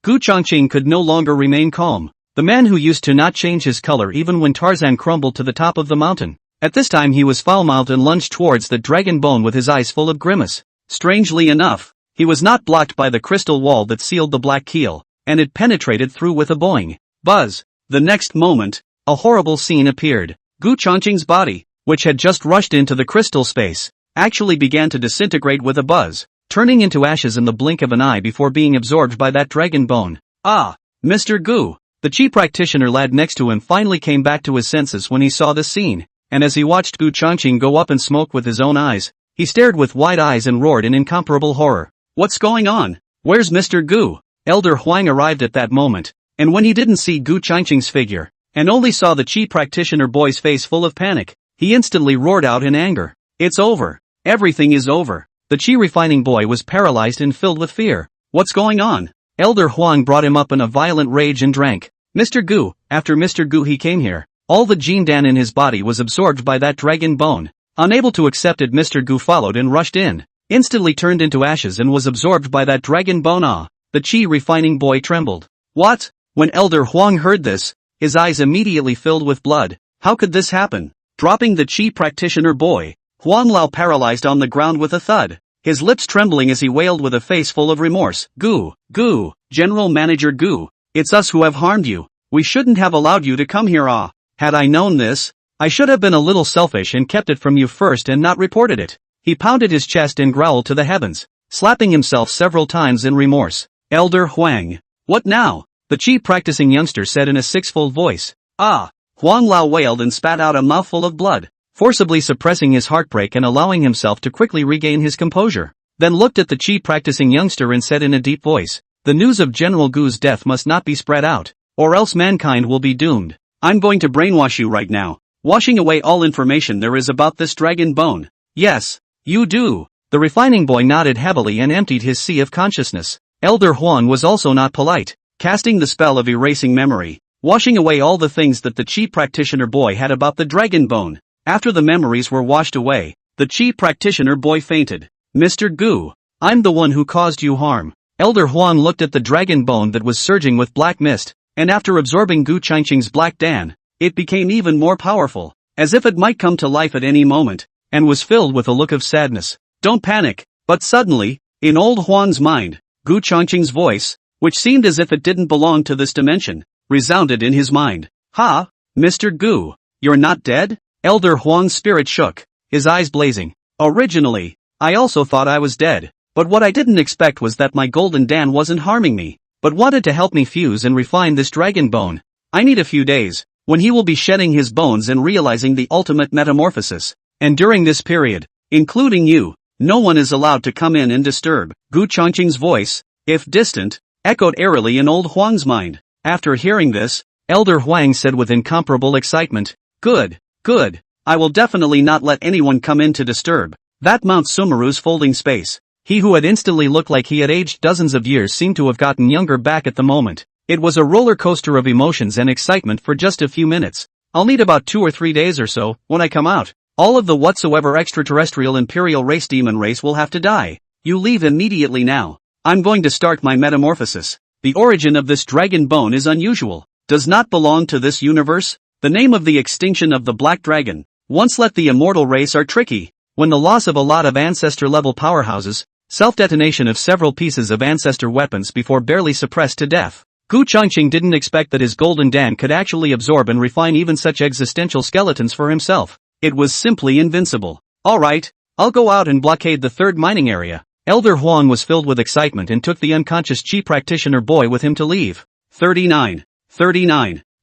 Gu Changqing could no longer remain calm. The man who used to not change his color even when Tarzan crumbled to the top of the mountain. At this time he was foul-mouthed and lunged towards the dragon bone with his eyes full of grimace. Strangely enough, he was not blocked by the crystal wall that sealed the black keel, and it penetrated through with a boing. Buzz. The next moment, a horrible scene appeared. Gu Changqing's body, which had just rushed into the crystal space, actually began to disintegrate with a buzz, turning into ashes in the blink of an eye before being absorbed by that dragon bone. Ah, Mr. Gu. The chi practitioner lad next to him finally came back to his senses when he saw this scene, and as he watched Gu Changqing go up in smoke with his own eyes, he stared with wide eyes and roared in incomparable horror. What's going on? Where's Mr. Gu? Elder Huang arrived at that moment, and when he didn't see Gu Changqing's figure, and only saw the chi practitioner boy's face full of panic, he instantly roared out in anger. It's over. Everything is over. The chi refining boy was paralyzed and filled with fear. What's going on? Elder Huang brought him up in a violent rage and drank. Mr. Gu, after Mr. Gu he came here. All the Jindan in his body was absorbed by that dragon bone. Unable to accept it, Mr. Gu followed and rushed in. Instantly turned into ashes and was absorbed by that dragon bone. Ah, the chi refining boy trembled. What? When Elder Huang heard this, his eyes immediately filled with blood. How could this happen? Dropping the chi practitioner boy, Huang Lao paralyzed on the ground with a thud, his lips trembling as he wailed with a face full of remorse. Gu, General Manager Gu, it's us who have harmed you. We shouldn't have allowed you to come here. Ah, had I known this, I should have been a little selfish and kept it from you first and not reported it. He pounded his chest and growled to the heavens, slapping himself several times in remorse. Elder Huang. What now? The chi practicing youngster said in a sixfold voice. Ah, Huang Lao wailed and spat out a mouthful of blood, forcibly suppressing his heartbreak and allowing himself to quickly regain his composure. Then looked at the chi practicing youngster and said in a deep voice, the news of General Gu's death must not be spread out, or else mankind will be doomed. I'm going to brainwash you right now, washing away all information there is about this dragon bone. Yes, you do. The refining boy nodded heavily and emptied his sea of consciousness. Elder Huang was also not polite, casting the spell of erasing memory, washing away all the things that the chi practitioner boy had about the dragon bone. After the memories were washed away, the chi practitioner boy fainted. Mr. Gu, I'm the one who caused you harm. Elder Huang looked at the dragon bone that was surging with black mist, and after absorbing Gu Changqing's black dan, it became even more powerful, as if it might come to life at any moment, and was filled with a look of sadness. Don't panic. But suddenly, in old Huang's mind, Gu Changqing's voice, which seemed as if it didn't belong to this dimension, resounded in his mind. Ha! Mr. Gu, you're not dead? Elder Huang's spirit shook, his eyes blazing. Originally, I also thought I was dead, but what I didn't expect was that my golden dan wasn't harming me, but wanted to help me fuse and refine this dragon bone. I need a few days, when he will be shedding his bones and realizing the ultimate metamorphosis. And during this period, including you, no one is allowed to come in and disturb. Gu Changqing's voice, if distant, echoed eerily in old Huang's mind. After hearing this, Elder Huang said with incomparable excitement, Good, good. I will definitely not let anyone come in to disturb that Mount Sumeru's folding space. He who had instantly looked like he had aged dozens of years seemed to have gotten younger back at the moment. It was a roller coaster of emotions and excitement for just a few minutes. I'll need about 2 or 3 days or so, when I come out. All of the whatsoever extraterrestrial imperial race demon race will have to die. You leave immediately now. I'm going to start my metamorphosis. The origin of this dragon bone is unusual. Does not belong to this universe. The name of the extinction of the black dragon. Once let the immortal race are tricky. When the loss of a lot of ancestor-level powerhouses, self-detonation of several pieces of ancestor weapons before barely suppressed to death. Gu Changqing didn't expect that his golden dan could actually absorb and refine even such existential skeletons for himself. It was simply invincible. Alright, I'll go out and blockade the third mining area. Elder Huang was filled with excitement and took the unconscious chi practitioner boy with him to leave. 39.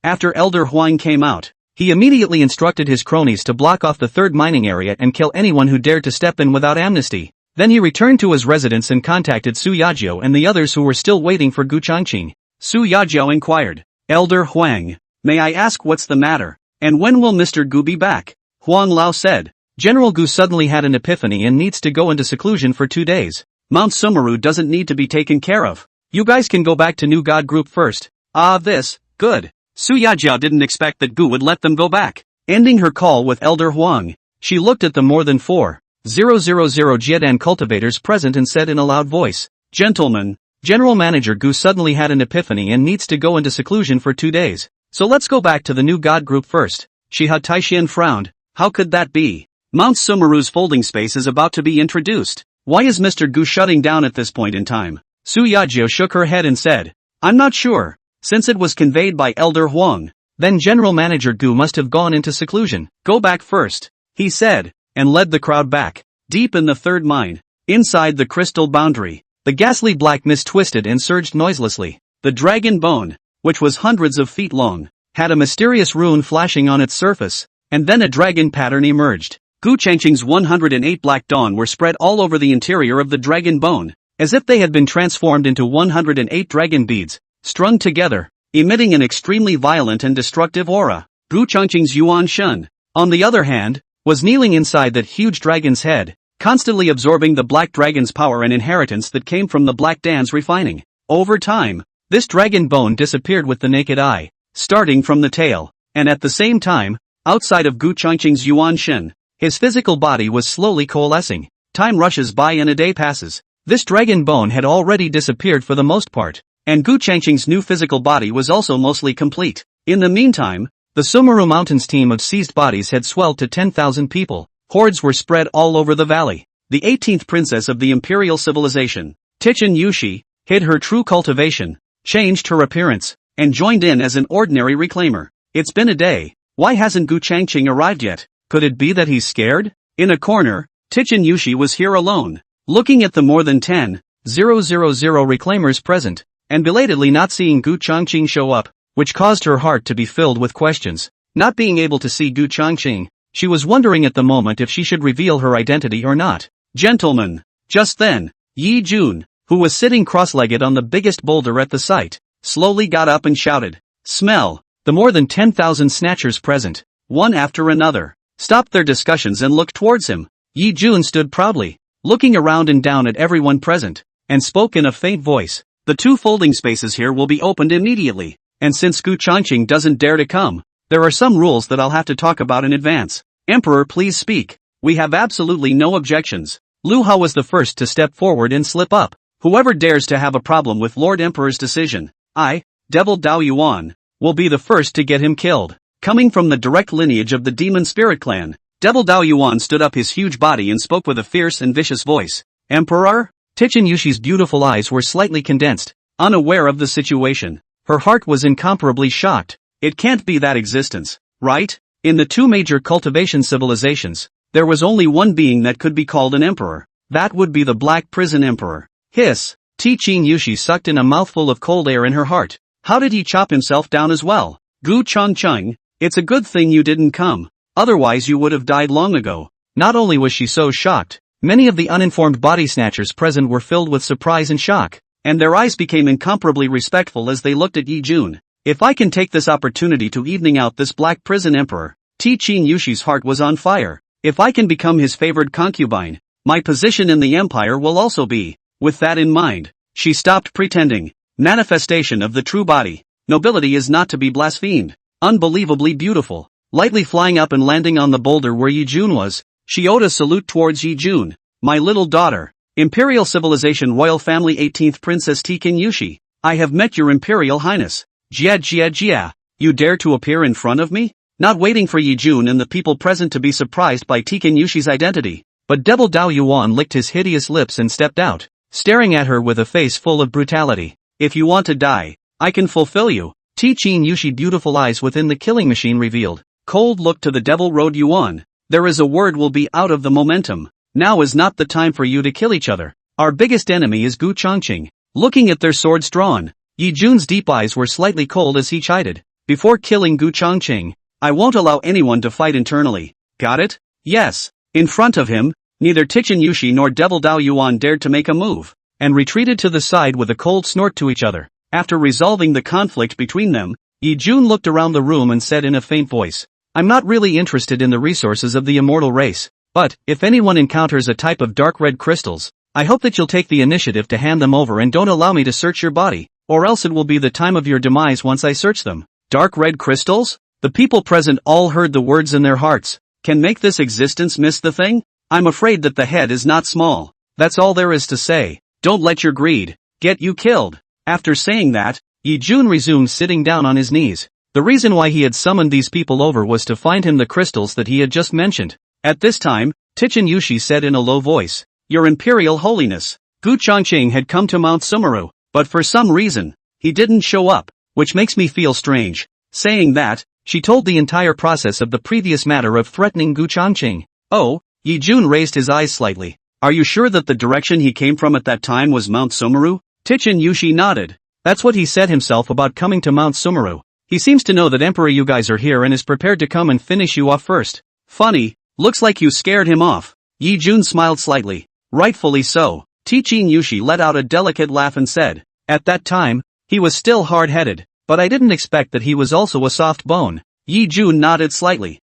After Elder Huang came out, he immediately instructed his cronies to block off the third mining area and kill anyone who dared to step in without amnesty. Then he returned to his residence and contacted Su Yajiao and the others who were still waiting for Gu Changqing. Su Yajiao inquired, Elder Huang, may I ask what's the matter, and when will Mr. Gu be back? Huang Lao said, General Gu suddenly had an epiphany and needs to go into seclusion for 2 days. Mount Sumeru doesn't need to be taken care of. You guys can go back to New God Group first. Good. Su Yajiao didn't expect that Gu would let them go back. Ending her call with Elder Huang, she looked at the more than 4,000 Jiedan cultivators present and said in a loud voice, Gentlemen, General Manager Gu suddenly had an epiphany and needs to go into seclusion for 2 days. So let's go back to the New God Group first. Shiha Taixian frowned. How could that be? Mount Sumeru's folding space is about to be introduced. Why is Mr. Gu shutting down at this point in time? Su Yajiao shook her head and said, I'm not sure. Since it was conveyed by Elder Huang, then General Manager Gu must have gone into seclusion. Go back first, he said, and led the crowd back. Deep in the third mine, inside the crystal boundary, the ghastly black mist twisted and surged noiselessly. The dragon bone, which was hundreds of feet long, had a mysterious rune flashing on its surface, and then a dragon pattern emerged. Gu Changqing's 108 black dawn were spread all over the interior of the dragon bone, as if they had been transformed into 108 dragon beads, strung together, emitting an extremely violent and destructive aura. Gu Changqing's Yuan Shun, on the other hand, was kneeling inside that huge dragon's head, constantly absorbing the black dragon's power and inheritance that came from the black dan's refining. Over time, this dragon bone disappeared with the naked eye, starting from the tail, and at the same time, outside of Gu Changqing's Yuan Shen, his physical body was slowly coalescing. Time rushes by and a day passes. This dragon bone had already disappeared for the most part, and Gu Changqing's new physical body was also mostly complete. In the meantime, the Sumeru Mountains team of seized bodies had swelled to 10,000 people. Hordes were spread all over the valley. The 18th princess of the imperial civilization, Tichin Yushi, hid her true cultivation, changed her appearance, and joined in as an ordinary reclaimer. It's been a day. Why hasn't Gu Changqing arrived yet? Could it be that he's scared? In a corner, Tichin Yushi was here alone, looking at the more than 10,000 reclaimers present, and belatedly not seeing Gu Changqing show up, which caused her heart to be filled with questions. Not being able to see Gu Changqing, she was wondering at the moment if she should reveal her identity or not. Gentlemen. Just then, Yi Jun, who was sitting cross-legged on the biggest boulder at the site, slowly got up and shouted, Smell! The more than 10,000 snatchers present, one after another, stopped their discussions and looked towards him. Yi Jun stood proudly, looking around and down at everyone present, and spoke in a faint voice. The 2 folding spaces here will be opened immediately, and since Gu Changqing doesn't dare to come, there are some rules that I'll have to talk about in advance. Emperor, please speak. We have absolutely no objections. Lu Hao was the first to step forward and slip up. Whoever dares to have a problem with Lord Emperor's decision, I, Devil Dao Yuan, will be the first to get him killed. Coming from the direct lineage of the Demon Spirit Clan, Devil Dao Yuan stood up his huge body and spoke with a fierce and vicious voice. Emperor? Tichin Yushi's beautiful eyes were slightly condensed, unaware of the situation. Her heart was incomparably shocked. It can't be that existence, right? In the two major cultivation civilizations, there was only one being that could be called an emperor. That would be the Black Prison Emperor. Hiss! Tichin Yushi sucked in a mouthful of cold air in her heart. How did he chop himself down as well? Gu Changcheng, it's a good thing you didn't come. Otherwise you would have died long ago. Not only was she so shocked, many of the uninformed body snatchers present were filled with surprise and shock, and their eyes became incomparably respectful as they looked at Yi Jun. If I can take this opportunity to evening out this Black Prison Emperor, Tichin Yushi's heart was on fire. If I can become his favored concubine, my position in the empire will also be. With that in mind, she stopped pretending. Manifestation of the true body. Nobility is not to be blasphemed. Unbelievably beautiful. Lightly flying up and landing on the boulder where Yi Jun was, she owed a salute towards Yi Jun. My little daughter. Imperial Civilization Royal Family 18th Princess Tichin Yushi. I have met your Imperial Highness. Jia. You dare to appear in front of me? Not waiting for Yi Jun and the people present to be surprised by Tichin Yushi's identity, but Devil Dao Yuan licked his hideous lips and stepped out, staring at her with a face full of brutality. If you want to die, I can fulfill you. Tichin Yushi beautiful eyes within the killing machine revealed. Cold look to the Devil Road Yuan. There is a word will be out of the momentum. Now is not the time for you to kill each other. Our biggest enemy is Gu Changqing. Looking at their swords drawn, Yi Jun's deep eyes were slightly cold as he chided. Before killing Gu Changqing, I won't allow anyone to fight internally. Got it? Yes. In front of him, neither Tichin Yushi nor Devil Dao Yuan dared to make a move, and retreated to the side with a cold snort to each other. After resolving the conflict between them, Yi Jun looked around the room and said in a faint voice, I'm not really interested in the resources of the immortal race, but, if anyone encounters a type of dark red crystals, I hope that you'll take the initiative to hand them over and don't allow me to search your body, or else it will be the time of your demise once I search them. Dark red crystals? The people present all heard the words in their hearts. Can make this existence miss the thing? I'm afraid that the head is not small. That's all there is to say. Don't let your greed get you killed. After saying that, Yi Jun resumed sitting down on his knees. The reason why he had summoned these people over was to find him the crystals that he had just mentioned. At this time, Tichin Yushi said in a low voice, Your Imperial Holiness, Gu Changqing had come to Mount Sumeru, but for some reason, he didn't show up, which makes me feel strange. Saying that, she told the entire process of the previous matter of threatening Gu Changqing. Oh, Yi Jun raised his eyes slightly. Are you sure that the direction he came from at that time was Mount Sumeru? Tichin Yushi nodded. That's what he said himself about coming to Mount Sumeru. He seems to know that Emperor you guys are here and is prepared to come and finish you off first. Funny, looks like you scared him off. Yi Jun smiled slightly. Rightfully so. Tichin Yushi let out a delicate laugh and said, At that time, he was still hard-headed, but I didn't expect that he was also a soft bone. Yi Jun nodded slightly.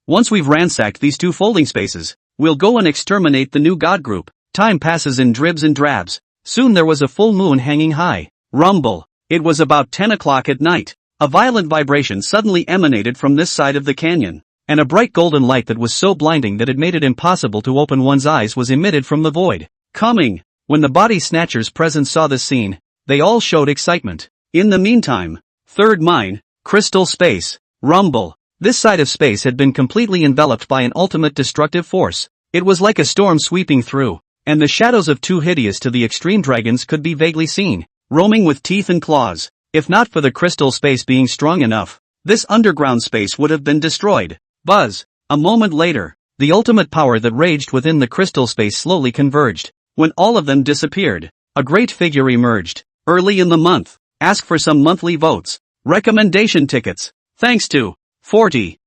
Once we've ransacked these two folding spaces, we'll go and exterminate the new god group. Time passes in dribs and drabs. Soon there was a full moon hanging high. Rumble. It was about 10 o'clock at night. A violent vibration suddenly emanated from this side of the canyon, and a bright golden light that was so blinding that it made it impossible to open one's eyes was emitted from the void. Coming. When the body snatchers present saw this scene, they all showed excitement. In the meantime, third mine, crystal space, rumble. This side of space had been completely enveloped by an ultimate destructive force. It was like a storm sweeping through, and the shadows of two hideous to the extreme dragons could be vaguely seen, roaming with teeth and claws. If not for the crystal space being strong enough, this underground space would have been destroyed. Buzz. A moment later, the ultimate power that raged within the crystal space slowly converged. When all of them disappeared, a great figure emerged. Early in the month, ask for some monthly votes. Recommendation tickets. Thanks to 40.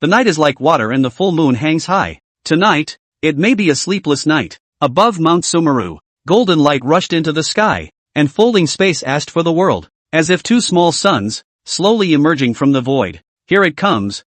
The night is like water and the full moon hangs high. Tonight, it may be a sleepless night. Above Mount Sumeru, golden light rushed into the sky, and folding space asked for the world, as if two small suns, slowly emerging from the void. Here it comes,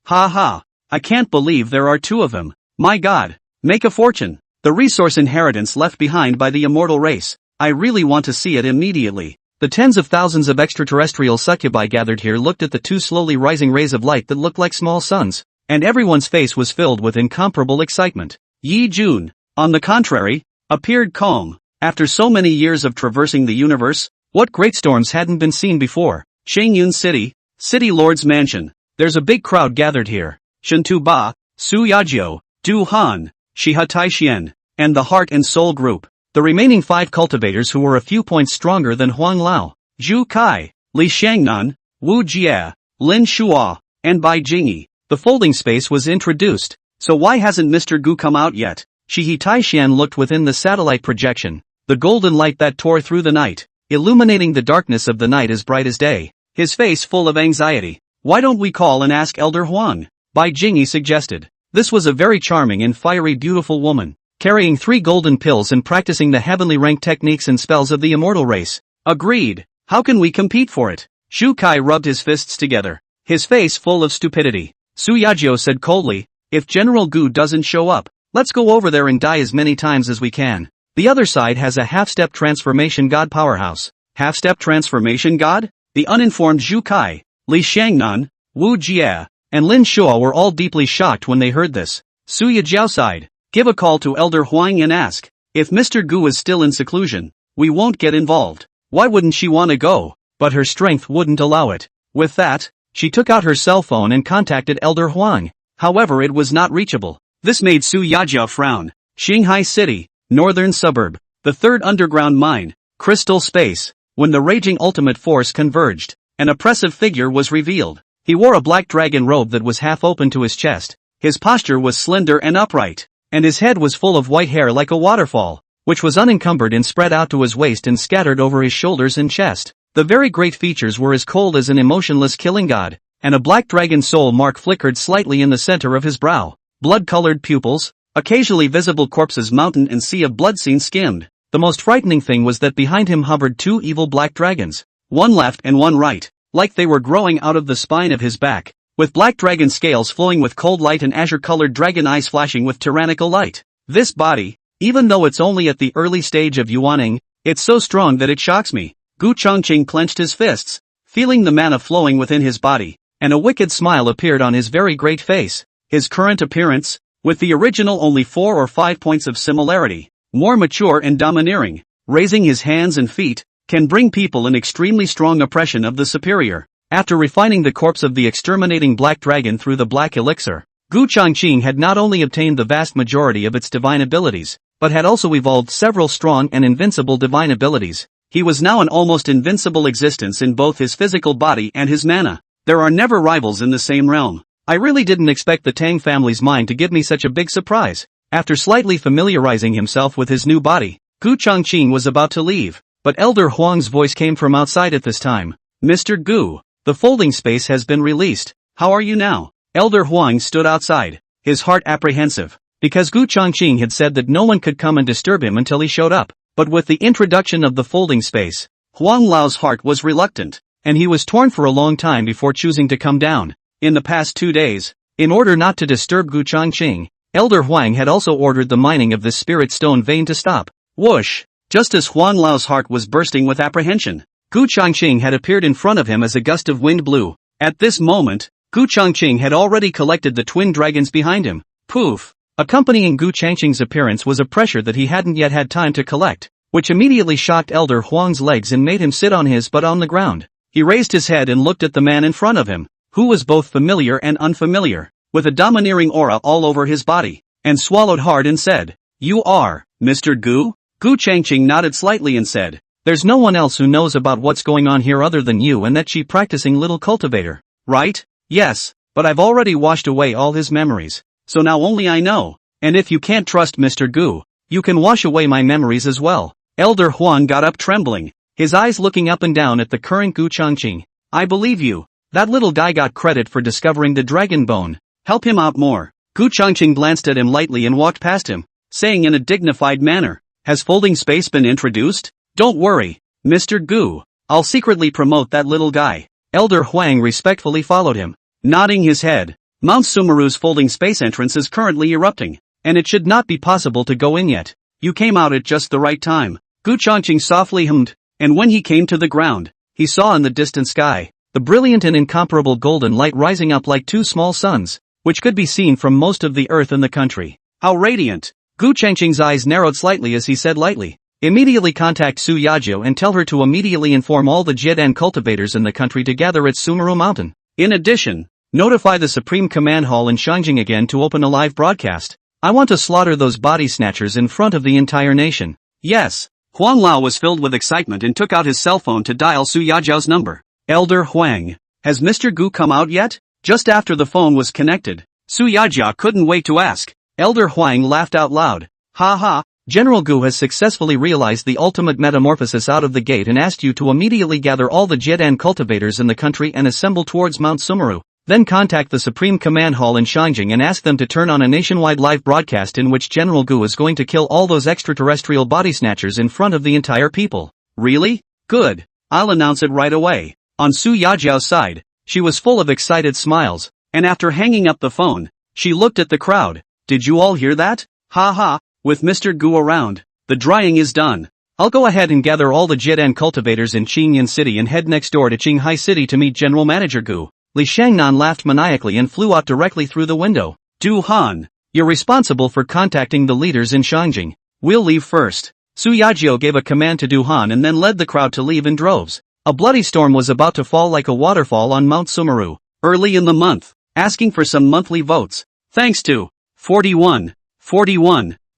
ha ha. I can't believe there are two of them. My god, make a fortune. The resource inheritance left behind by the immortal race. I really want to see it immediately. The tens of thousands of extraterrestrial succubi gathered here looked at the two slowly rising rays of light that looked like small suns, and everyone's face was filled with incomparable excitement. Yi Jun, on the contrary, appeared calm. After so many years of traversing the universe, what great storms hadn't been seen before? Shangyun City, City Lord's Mansion. There's a big crowd gathered here. Shentu Ba, Su Yajio, Du Han, Shiha Taixien, and the Heart and Soul Group. The remaining 5 cultivators who were a few points stronger than Huang Lao, Zhu Kai, Li Shangnan, Wu Jie, Lin Shuo, and Bai Jingyi. The folding space was introduced. So why hasn't Mr. Gu come out yet? Shihi Taishian looked within the satellite projection. The golden light that tore through the night, illuminating the darkness of the night as bright as day. His face full of anxiety. Why don't we call and ask Elder Huang? Bai Jingyi suggested. This was a very charming and fiery beautiful woman, carrying 3 golden pills and practicing the heavenly rank techniques and spells of the immortal race. Agreed. How can we compete for it? Shu Kai rubbed his fists together, his face full of stupidity. Su Yajio said coldly, if General Gu doesn't show up, let's go over there and die as many times as we can. The other side has a half-step transformation god powerhouse. Half-step transformation god? The uninformed Zhu Kai, Li Shangnan, Wu Jie, and Lin Shuo were all deeply shocked when they heard this. Su Yajiao sighed. Give a call to Elder Huang and ask, if Mr. Gu is still in seclusion, we won't get involved. Why wouldn't she want to go? But her strength wouldn't allow it. With that, she took out her cell phone and contacted Elder Huang. However, it was not reachable. This made Su Yajia frown. Shanghai City, northern suburb, the 3rd underground mine, crystal space. When the raging ultimate force converged, an oppressive figure was revealed. He wore a black dragon robe that was half open to his chest. His posture was slender and upright, and his head was full of white hair like a waterfall, which was unencumbered and spread out to his waist and scattered over his shoulders and chest. The very great features were as cold as an emotionless killing god, and a black dragon soul mark flickered slightly in the center of his brow. Blood-colored pupils, occasionally visible corpses mountain and sea of blood seen skimmed. The most frightening thing was that behind him hovered 2 evil black dragons, one left and one right, like they were growing out of the spine of his back, with black dragon scales flowing with cold light and azure-colored dragon eyes flashing with tyrannical light. This body, even though it's only at the early stage of yuaning, it's so strong that it shocks me. Gu Chongqing clenched his fists, feeling the mana flowing within his body, and a wicked smile appeared on his very great face. His current appearance, with the original only 4 or 5 points of similarity, more mature and domineering, raising his hands and feet, can bring people an extremely strong impression of the superior. After refining the corpse of the exterminating black dragon through the black elixir, Gu Chongqing had not only obtained the vast majority of its divine abilities, but had also evolved several strong and invincible divine abilities. He was now an almost invincible existence in both his physical body and his mana. There are never rivals in the same realm. I really didn't expect the Tang family's mind to give me such a big surprise. After slightly familiarizing himself with his new body, Gu Chongqing was about to leave, but Elder Huang's voice came from outside at this time. Mr. Gu, the folding space has been released. How are you now? Elder Huang stood outside, his heart apprehensive, because Gu Chongqing had said that no one could come and disturb him until he showed up. But with the introduction of the folding space, Huang Lao's heart was reluctant, and he was torn for a long time before choosing to come down. In the past 2 days, in order not to disturb Gu Chongqing, Elder Huang had also ordered the mining of this spirit stone vein to stop. Whoosh! Just as Huang Lao's heart was bursting with apprehension, Gu Chongqing had appeared in front of him as a gust of wind blew. At this moment, Gu Chongqing had already collected the twin dragons behind him. Poof! Accompanying Gu Chongqing's appearance was a pressure that he hadn't yet had time to collect, which immediately shocked Elder Huang's legs and made him sit on his butt on the ground. He raised his head and looked at the man in front of him, who was both familiar and unfamiliar, with a domineering aura all over his body, and swallowed hard and said, "You are, Mr. Gu?" Gu Chongqing nodded slightly and said, "There's no one else who knows about what's going on here other than you and that cheap practicing little cultivator, right?" "Yes, but I've already washed away all his memories, so now only I know, and if you can't trust Mr. Gu, you can wash away my memories as well." Elder Huang got up trembling, his eyes looking up and down at the current Gu Chongqing. "I believe you. That little guy got credit for discovering the dragon bone. Help him out more." Gu Chongqing glanced at him lightly and walked past him, saying in a dignified manner, "Has folding space been introduced? Don't worry, Mr. Gu. I'll secretly promote that little guy." Elder Huang respectfully followed him, nodding his head. Mount Sumeru's folding space entrance is currently erupting, and it should not be possible to go in yet. You came out at just the right time. Gu Chongqing softly hummed, and when he came to the ground, he saw in the distant sky the brilliant and incomparable golden light rising up like 2 small suns, which could be seen from most of the earth in the country. How radiant! Gu Changqing's eyes narrowed slightly as he said lightly. Immediately contact Su Yajiu and tell her to immediately inform all the Jiedan cultivators in the country to gather at Sumeru Mountain. In addition, notify the Supreme Command Hall in Shangjing again to open a live broadcast. I want to slaughter those body snatchers in front of the entire nation. Yes. Huang Lao was filled with excitement and took out his cell phone to dial Su Yajiu's number. Elder Huang. Has Mr. Gu come out yet? Just after the phone was connected, Su Yajiu couldn't wait to ask. Elder Huang laughed out loud. Ha ha, General Gu has successfully realized the ultimate metamorphosis out of the gate and asked you to immediately gather all the Jiedan cultivators in the country and assemble towards Mount Sumeru. Then contact the Supreme Command Hall in Shangjing and ask them to turn on a nationwide live broadcast in which General Gu is going to kill all those extraterrestrial body snatchers in front of the entire people. Really? Good. I'll announce it right away. On Su Yajiu's side, she was full of excited smiles, and after hanging up the phone, she looked at the crowd. Did you all hear that? Ha ha, with Mr. Gu around, the drying is done. I'll go ahead and gather all the Jiedan cultivators in Qingyan City and head next door to Qinghai City to meet General Manager Gu. Li Shangnan laughed maniacally and flew out directly through the window. Du Han, you're responsible for contacting the leaders in Shangjing. We'll leave first. Su Yajiu gave a command to Du Han and then led the crowd to leave in droves. A bloody storm was about to fall like a waterfall on Mount Sumeru, early in the month, asking for some monthly votes. Thanks to 41.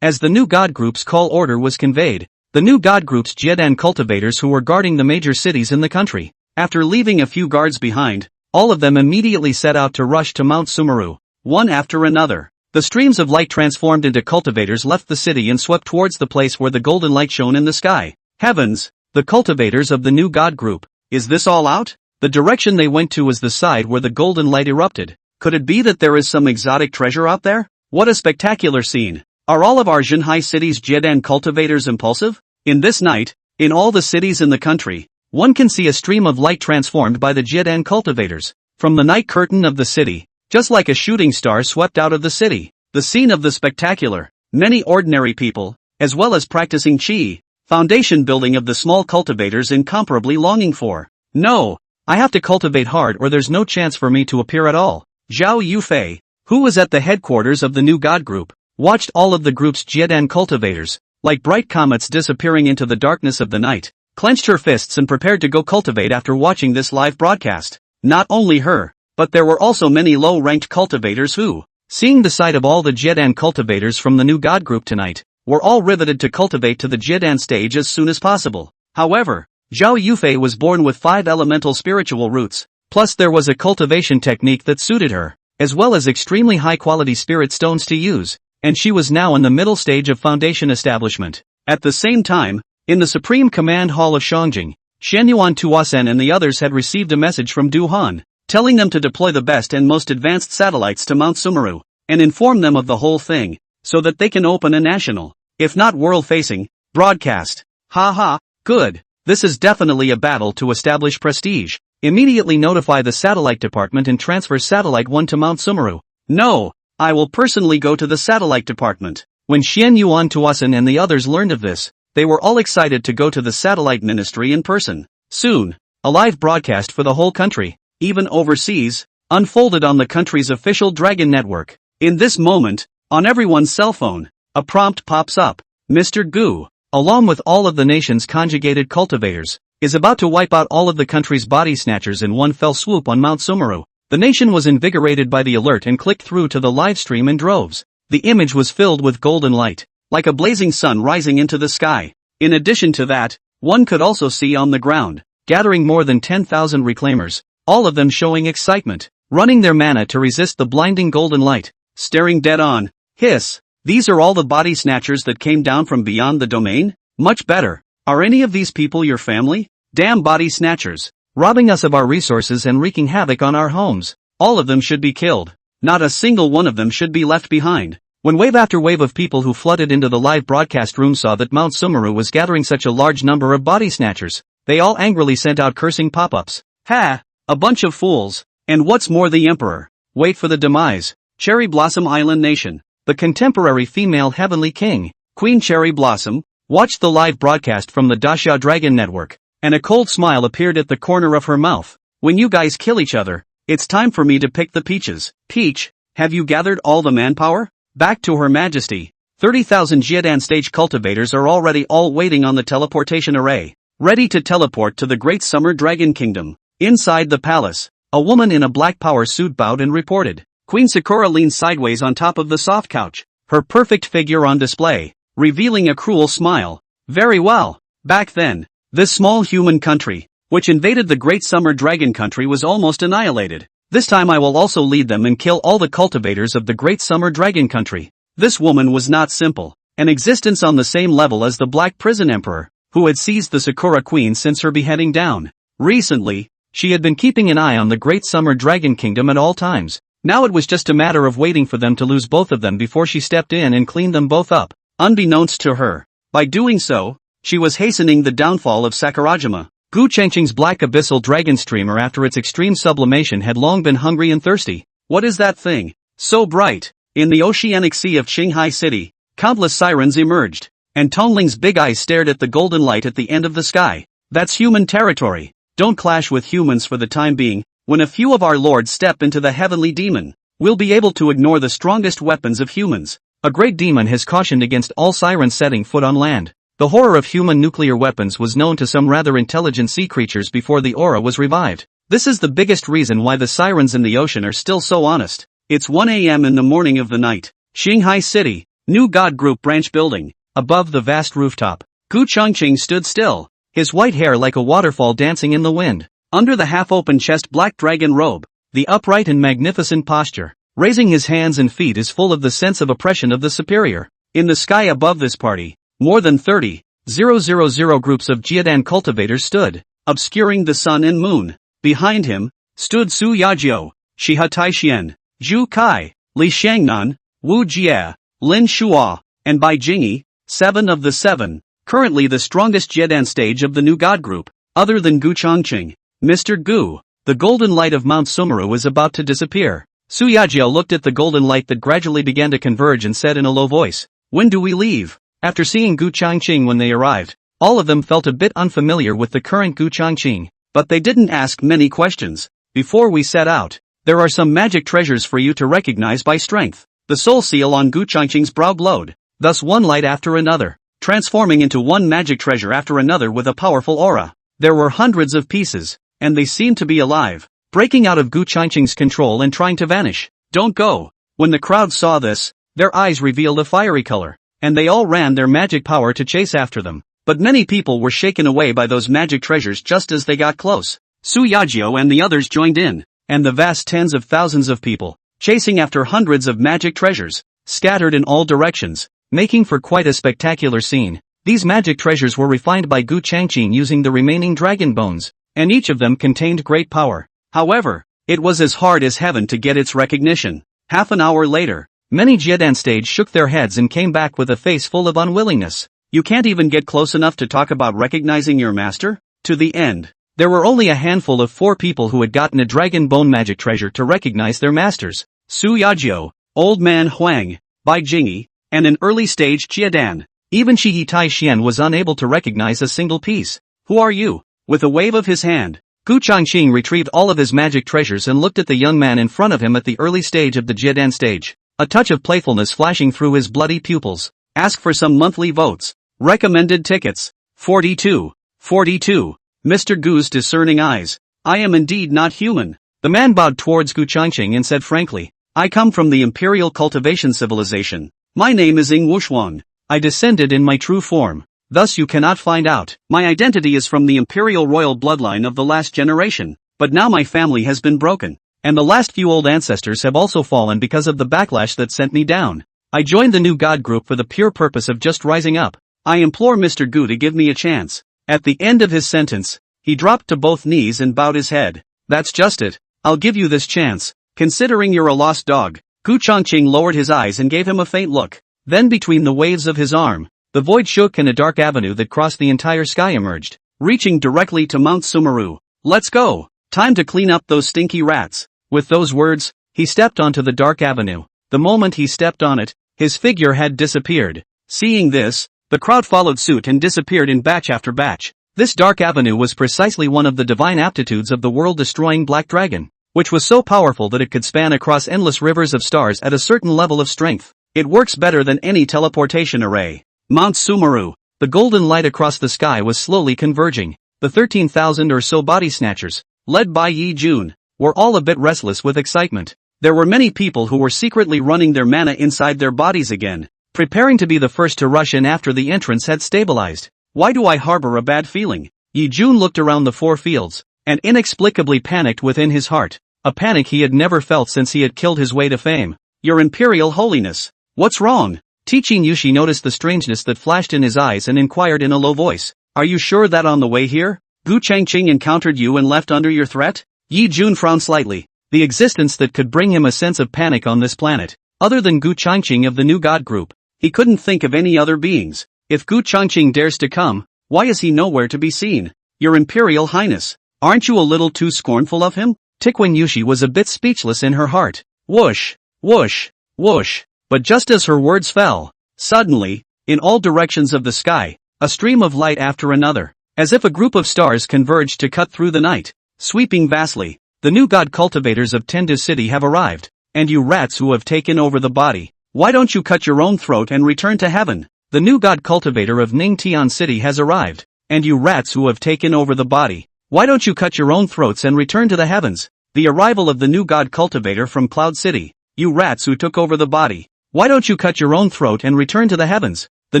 As the new God Group's call order was conveyed, the new God Group's Jiedan cultivators who were guarding the major cities in the country, after leaving a few guards behind, all of them immediately set out to rush to Mount Sumeru, one after another. The streams of light transformed into cultivators left the city and swept towards the place where the golden light shone in the sky. Heavens! The cultivators of the new God Group. Is this all out? The direction they went to was the side where the golden light erupted. Could it be that there is some exotic treasure out there? What a spectacular scene! Are all of our Qinghai city's Jiedan cultivators impulsive? In this night, in all the cities in the country, one can see a stream of light transformed by the Jiedan cultivators, from the night curtain of the city, just like a shooting star swept out of the city. The scene of the spectacular, many ordinary people, as well as practicing qi, foundation building of the small cultivators incomparably longing for. No, I have to cultivate hard or there's no chance for me to appear at all. Zhao Yufei, who was at the headquarters of the new God Group, watched all of the group's Jiedan cultivators, like bright comets disappearing into the darkness of the night, clenched her fists and prepared to go cultivate after watching this live broadcast. Not only her, but there were also many low-ranked cultivators who, seeing the sight of all the Jiedan cultivators from the new God Group tonight, were all riveted to cultivate to the Jiedan stage as soon as possible. However, Zhao Yufei was born with 5 elemental spiritual roots, plus there was a cultivation technique that suited her, as well as extremely high-quality spirit stones to use, and she was now in the middle stage of foundation establishment. At the same time, in the Supreme Command Hall of Shangjing, Shenyuan Tuasen and the others had received a message from Du Han, telling them to deploy the best and most advanced satellites to Mount Sumeru, and inform them of the whole thing, so that they can open a national, if not world-facing, broadcast. Ha ha, good, this is definitely a battle to establish prestige. Immediately notify the satellite department and transfer Satellite 1 to Mount Sumeru. No, I will personally go to the satellite department. When Xian Yuan Tuasen and the others learned of this, they were all excited to go to the satellite ministry in person. Soon, a live broadcast for the whole country, even overseas, unfolded on the country's official Dragon network. In this moment, on everyone's cell phone, a prompt pops up. Mr. Gu, along with all of the nation's conjugated cultivators, is about to wipe out all of the country's body snatchers in one fell swoop on Mount Sumeru. The nation was invigorated by the alert and clicked through to the live stream in droves. The image was filled with golden light, like a blazing sun rising into the sky. In addition to that, one could also see on the ground, gathering more than 10,000 reclaimers, all of them showing excitement, running their mana to resist the blinding golden light, staring dead on. Hiss, these are all the body snatchers that came down from beyond the domain? Much better. Are any of these people your family? Damn body snatchers, robbing us of our resources and wreaking havoc on our homes. All of them should be killed. Not a single one of them should be left behind. When wave after wave of people who flooded into the live broadcast room saw that Mount Sumeru was gathering such a large number of body snatchers, they all angrily sent out cursing pop-ups. Ha! A bunch of fools. And what's more, the Emperor. Wait for the demise. Cherry Blossom Island Nation. The contemporary female heavenly king, Queen Cherry Blossom, watched the live broadcast from the Dasha Dragon Network, and a cold smile appeared at the corner of her mouth. When you guys kill each other, it's time for me to pick the peaches. Peach, have you gathered all the manpower? Back to Her Majesty. 30,000 Jiadan stage cultivators are already all waiting on the teleportation array, ready to teleport to the Great Summer Dragon Kingdom. Inside the palace, a woman in a black power suit bowed and reported. Queen Sakura leaned sideways on top of the soft couch, her perfect figure on display, revealing a cruel smile. Very well. Back then, this small human country, which invaded the Great Summer Dragon Country, was almost annihilated. This time I will also lead them and kill all the cultivators of the Great Summer Dragon Country. This woman was not simple, an existence on the same level as the Black Prison Emperor, who had seized the Sakura Queen since her beheading down. Recently, she had been keeping an eye on the Great Summer Dragon Kingdom at all times. Now it was just a matter of waiting for them to lose both of them before she stepped in and cleaned them both up. Unbeknownst to her, by doing so, she was hastening the downfall of Sakurajima. Gu Changqing's black abyssal dragon streamer, after its extreme sublimation, had long been hungry and thirsty. What is that thing? So bright. In the oceanic sea of Qinghai City, countless sirens emerged, and Tongling's big eyes stared at the golden light at the end of the sky. That's human territory. Don't clash with humans for the time being. When a few of our lords step into the heavenly demon, we'll be able to ignore the strongest weapons of humans. A great demon has cautioned against all sirens setting foot on land. The horror of human nuclear weapons was known to some rather intelligent sea creatures before the aura was revived. This is the biggest reason why the sirens in the ocean are still so honest. It's 1 a.m. in the morning of the night. Qinghai City, New God Group branch building. Above the vast rooftop, Gu Changqing stood still, his white hair like a waterfall dancing in the wind. Under the half-open chest black dragon robe, the upright and magnificent posture, raising his hands and feet, is full of the sense of oppression of the superior. In the sky above this party, more than 30,000 groups of Jiadan cultivators stood, obscuring the sun and moon. Behind him, stood Su Yajiu, Shiha Taixien, Zhu Kai, Li Shangnan, Wu Jie, Lin Shua, and Bai Jingyi, 7 of the 7, currently the strongest Jiadan stage of the New God Group. Other than Gu Changqing, Mr. Gu, the golden light of Mount Sumeru is about to disappear. Su Yajiu looked at the golden light that gradually began to converge and said in a low voice, "When do we leave?" After seeing Gu Changqing when they arrived, all of them felt a bit unfamiliar with the current Gu Changqing, but they didn't ask many questions. Before we set out, there are some magic treasures for you to recognize by strength. The soul seal on Gu Changqing's brow glowed, thus one light after another, transforming into one magic treasure after another with a powerful aura. There were hundreds of pieces, and they seemed to be alive, breaking out of Gu Changqing's control and trying to vanish. Don't go. When the crowd saw this, their eyes revealed a fiery color, and they all ran their magic power to chase after them. But many people were shaken away by those magic treasures just as they got close. Su Yajiu and the others joined in, and the vast tens of thousands of people, chasing after hundreds of magic treasures, scattered in all directions, making for quite a spectacular scene. These magic treasures were refined by Gu Changqing using the remaining dragon bones, and each of them contained great power. However, it was as hard as heaven to get its recognition. Half an hour later, many Jiadan stage shook their heads and came back with a face full of unwillingness. You can't even get close enough to talk about recognizing your master? To the end, there were only a handful of 4 people who had gotten a dragon bone magic treasure to recognize their masters. Su Yajiu, Old Man Huang, Bai Jingyi, and an early stage Jiadan. Even Shihi Taixien was unable to recognize a single piece. Who are you? With a wave of his hand, Gu Changqing retrieved all of his magic treasures and looked at the young man in front of him at the early stage of the Jiadan stage, a touch of playfulness flashing through his bloody pupils. Ask for some monthly votes. Recommended tickets. 42. 42. Mr. Gu's discerning eyes. I am indeed not human. The man bowed towards Gu Changqing and said frankly, I come from the Imperial Cultivation Civilization. My name is Ing Wushuang. I descended in my true form. Thus you cannot find out. My identity is from the Imperial Royal bloodline of the last generation, but now my family has been broken, and the last few old ancestors have also fallen because of the backlash that sent me down. I joined the New God Group for the pure purpose of just rising up. I implore Mr. Gu to give me a chance. At the end of his sentence, he dropped to both knees and bowed his head. That's just it. I'll give you this chance, considering you're a lost dog. Gu Changqing lowered his eyes and gave him a faint look. Then between the waves of his arm, the void shook and a dark avenue that crossed the entire sky emerged, reaching directly to Mount Sumeru. Let's go. Time to clean up those stinky rats. With those words, he stepped onto the dark avenue. The moment he stepped on it, his figure had disappeared. Seeing this, the crowd followed suit and disappeared in batch after batch. This dark avenue was precisely one of the divine aptitudes of the world-destroying black dragon, which was so powerful that it could span across endless rivers of stars at a certain level of strength. It works better than any teleportation array. Mount Sumeru. The golden light across the sky was slowly converging. The 13,000 or so body snatchers, led by Yi Jun, were all a bit restless with excitement. There were many people who were secretly running their mana inside their bodies again, preparing to be the first to rush in after the entrance had stabilized. Why do I harbor a bad feeling? Yi Jun looked around the four fields, and inexplicably panicked within his heart. A panic he had never felt since he had killed his way to fame. Your Imperial Holiness. What's wrong? Teaching Yushi noticed the strangeness that flashed in his eyes and inquired in a low voice. Are you sure that on the way here, Gu Changqing encountered you and left under your threat? Yi Jun frowned slightly. The existence that could bring him a sense of panic on this planet, other than Gu Changqing of the new god group. He couldn't think of any other beings. If Gu Changqing dares to come, why is he nowhere to be seen? Your Imperial Highness, aren't you a little too scornful of him? Tiquin Yushi was a bit speechless in her heart. Whoosh, whoosh, whoosh. But just as her words fell, suddenly, in all directions of the sky, a stream of light after another, as if a group of stars converged to cut through the night, sweeping vastly. The new god cultivators of Tendu City have arrived, and you rats who have taken over the body, why don't you cut your own throat and return to heaven? The new god cultivator of Ningtian City has arrived, and you rats who have taken over the body, why don't you cut your own throats and return to the heavens? The arrival of the new god cultivator from Cloud City, you rats who took over the body, why don't you cut your own throat and return to the heavens? The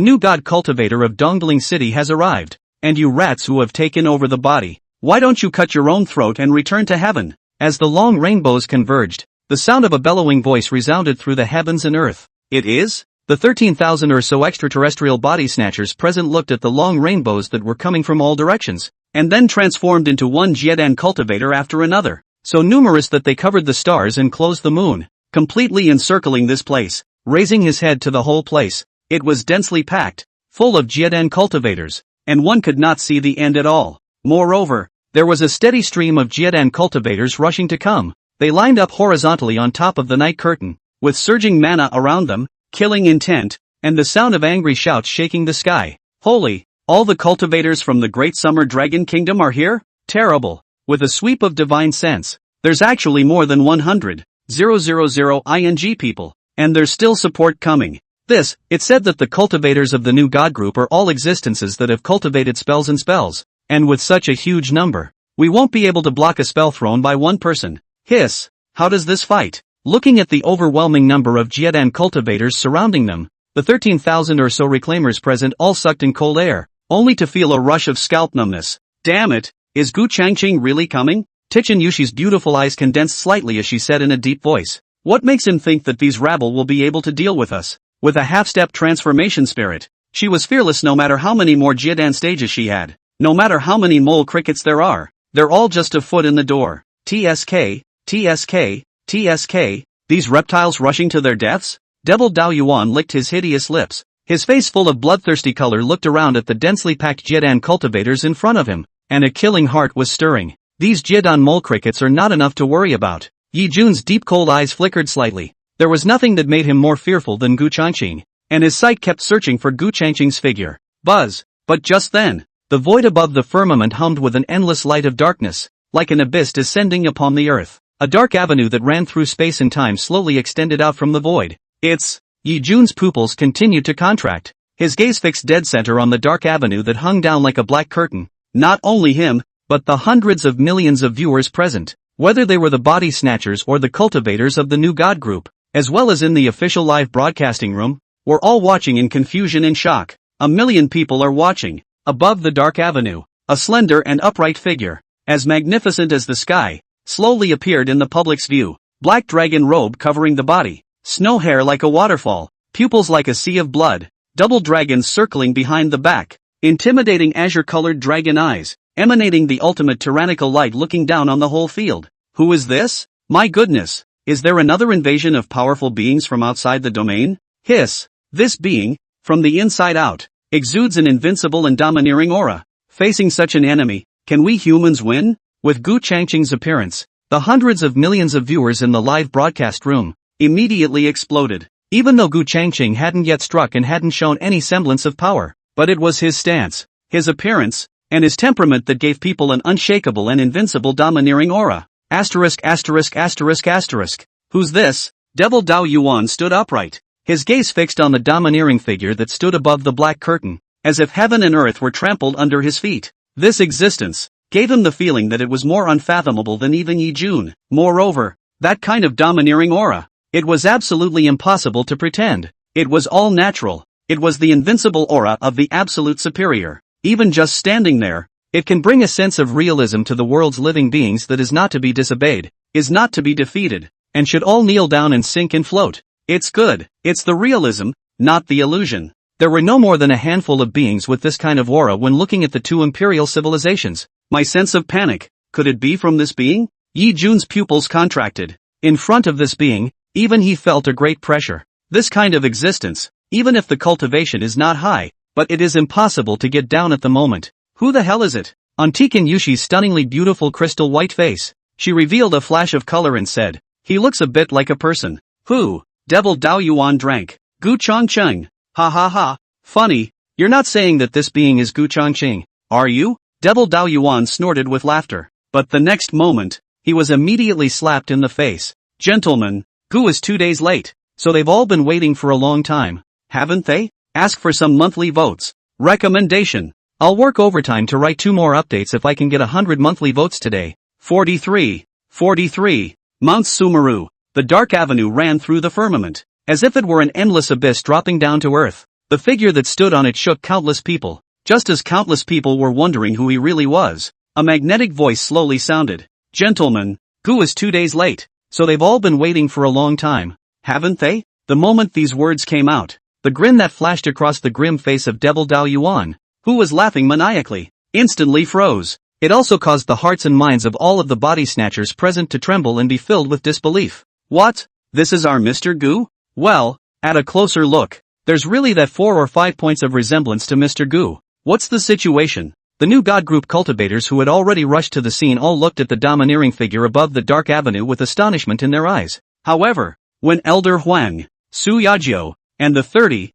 new god cultivator of Dongling City has arrived, and you rats who have taken over the body, why don't you cut your own throat and return to heaven? As the long rainbows converged, the sound of a bellowing voice resounded through the heavens and earth. It is? The 13,000 or so extraterrestrial body snatchers present looked at the long rainbows that were coming from all directions, and then transformed into one Jiedan cultivator after another, so numerous that they covered the stars and closed the moon, completely encircling this place. Raising his head to the whole place, it was densely packed, full of Jiedan cultivators, and one could not see the end at all. Moreover, there was a steady stream of Jiedan cultivators rushing to come. They lined up horizontally on top of the night curtain, with surging mana around them, killing intent, and the sound of angry shouts shaking the sky. Holy, all the cultivators from the Great Summer Dragon Kingdom are here? Terrible. With a sweep of divine sense, there's actually more than 100,000 ING people. And there's still support coming. It said that the cultivators of the new god group are all existences that have cultivated spells and spells, and with such a huge number, we won't be able to block a spell thrown by one person. Hiss, how does this fight? Looking at the overwhelming number of Jiedan cultivators surrounding them, the 13,000 or so reclaimers present all sucked in cold air, only to feel a rush of scalp numbness. Damn it, is Gu Changqing really coming? Tichin Yushi's beautiful eyes condensed slightly as she said in a deep voice. What makes him think that these rabble will be able to deal with us? With a half-step transformation spirit, she was fearless no matter how many more Jiedan stages she had. No matter how many mole crickets there are, they're all just a foot in the door. TSK, TSK, TSK, these reptiles rushing to their deaths? Devil Dao Yuan licked his hideous lips. His face full of bloodthirsty color looked around at the densely packed Jiedan cultivators in front of him, and a killing heart was stirring. These Jiedan mole crickets are not enough to worry about. Yi Jun's deep cold eyes flickered slightly. There was nothing that made him more fearful than Gu Changqing, and his sight kept searching for Gu Changqing's figure. Buzz! But just then, the void above the firmament hummed with an endless light of darkness, like an abyss descending upon the earth. A dark avenue that ran through space and time slowly extended out from the void. Yi Jun's pupils continued to contract, his gaze fixed dead center on the dark avenue that hung down like a black curtain. Not only him, but the hundreds of millions of viewers present, whether they were the body snatchers or the cultivators of the new god group, as well as in the official live broadcasting room, were all watching in confusion and shock. 1 million people are watching. Above the dark avenue, a slender and upright figure, as magnificent as the sky, slowly appeared in the public's view. Black dragon robe covering the body, snow hair like a waterfall, pupils like a sea of blood, double dragons circling behind the back, intimidating azure-colored dragon eyes, emanating the ultimate tyrannical light looking down on the whole field. Who is this? My goodness, is there another invasion of powerful beings from outside the domain? Hiss, this being, from the inside out, exudes an invincible and domineering aura. Facing such an enemy, can we humans win? With Gu Changqing's appearance, the hundreds of millions of viewers in the live broadcast room immediately exploded. Even though Gu Changqing hadn't yet struck and hadn't shown any semblance of power, but it was his stance, his appearance, and his temperament that gave people an unshakable and invincible domineering aura. Asterisk asterisk asterisk asterisk. Who's this? Devil Dao Yuan stood upright, his gaze fixed on the domineering figure that stood above the black curtain, as if heaven and earth were trampled under his feet. This existence gave him the feeling that it was more unfathomable than even Yi Jun. Moreover, that kind of domineering aura. It was absolutely impossible to pretend. It was all natural. It was the invincible aura of the absolute superior. Even just standing there, it can bring a sense of realism to the world's living beings that is not to be disobeyed, is not to be defeated, and should all kneel down and sink and float. It's good. It's the realism, not the illusion. There were no more than a handful of beings with this kind of aura when looking at the two imperial civilizations. My sense of panic, could it be from this being? Yi Jun's pupils contracted. In front of this being, even he felt a great pressure. This kind of existence, even if the cultivation is not high, but it is impossible to get down at the moment. Who the hell is it? On Tikan Yushi's stunningly beautiful crystal white face, she revealed a flash of color and said, he looks a bit like a person. Who? Devil Dao Yuan drank. Gu Changcheng. Ha ha ha. Funny, you're not saying that this being is Gu Changcheng, are you? Devil Dao Yuan snorted with laughter. But the next moment, he was immediately slapped in the face. Gentlemen, Gu is 2 days late, so they've all been waiting for a long time, haven't they? Ask for some monthly votes. Recommendation. I'll work overtime to write 2 more updates if I can get 100 monthly votes today. 43. 43. Mount Sumeru. The dark avenue ran through the firmament, as if it were an endless abyss dropping down to earth. The figure that stood on it shook countless people, just as countless people were wondering who he really was. A magnetic voice slowly sounded. Gentlemen, Gu is 2 days late, so they've all been waiting for a long time, haven't they? The moment these words came out, the grin that flashed across the grim face of Devil Dao Yuan, who was laughing maniacally, instantly froze. It also caused the hearts and minds of all of the body snatchers present to tremble and be filled with disbelief. What? This is our Mr. Gu? Well, at a closer look, there's really that 4 or 5 points of resemblance to Mr. Gu. What's the situation? The new God Group cultivators who had already rushed to the scene all looked at the domineering figure above the dark avenue with astonishment in their eyes. However, when Elder Huang, Su Yajio, and the 30,000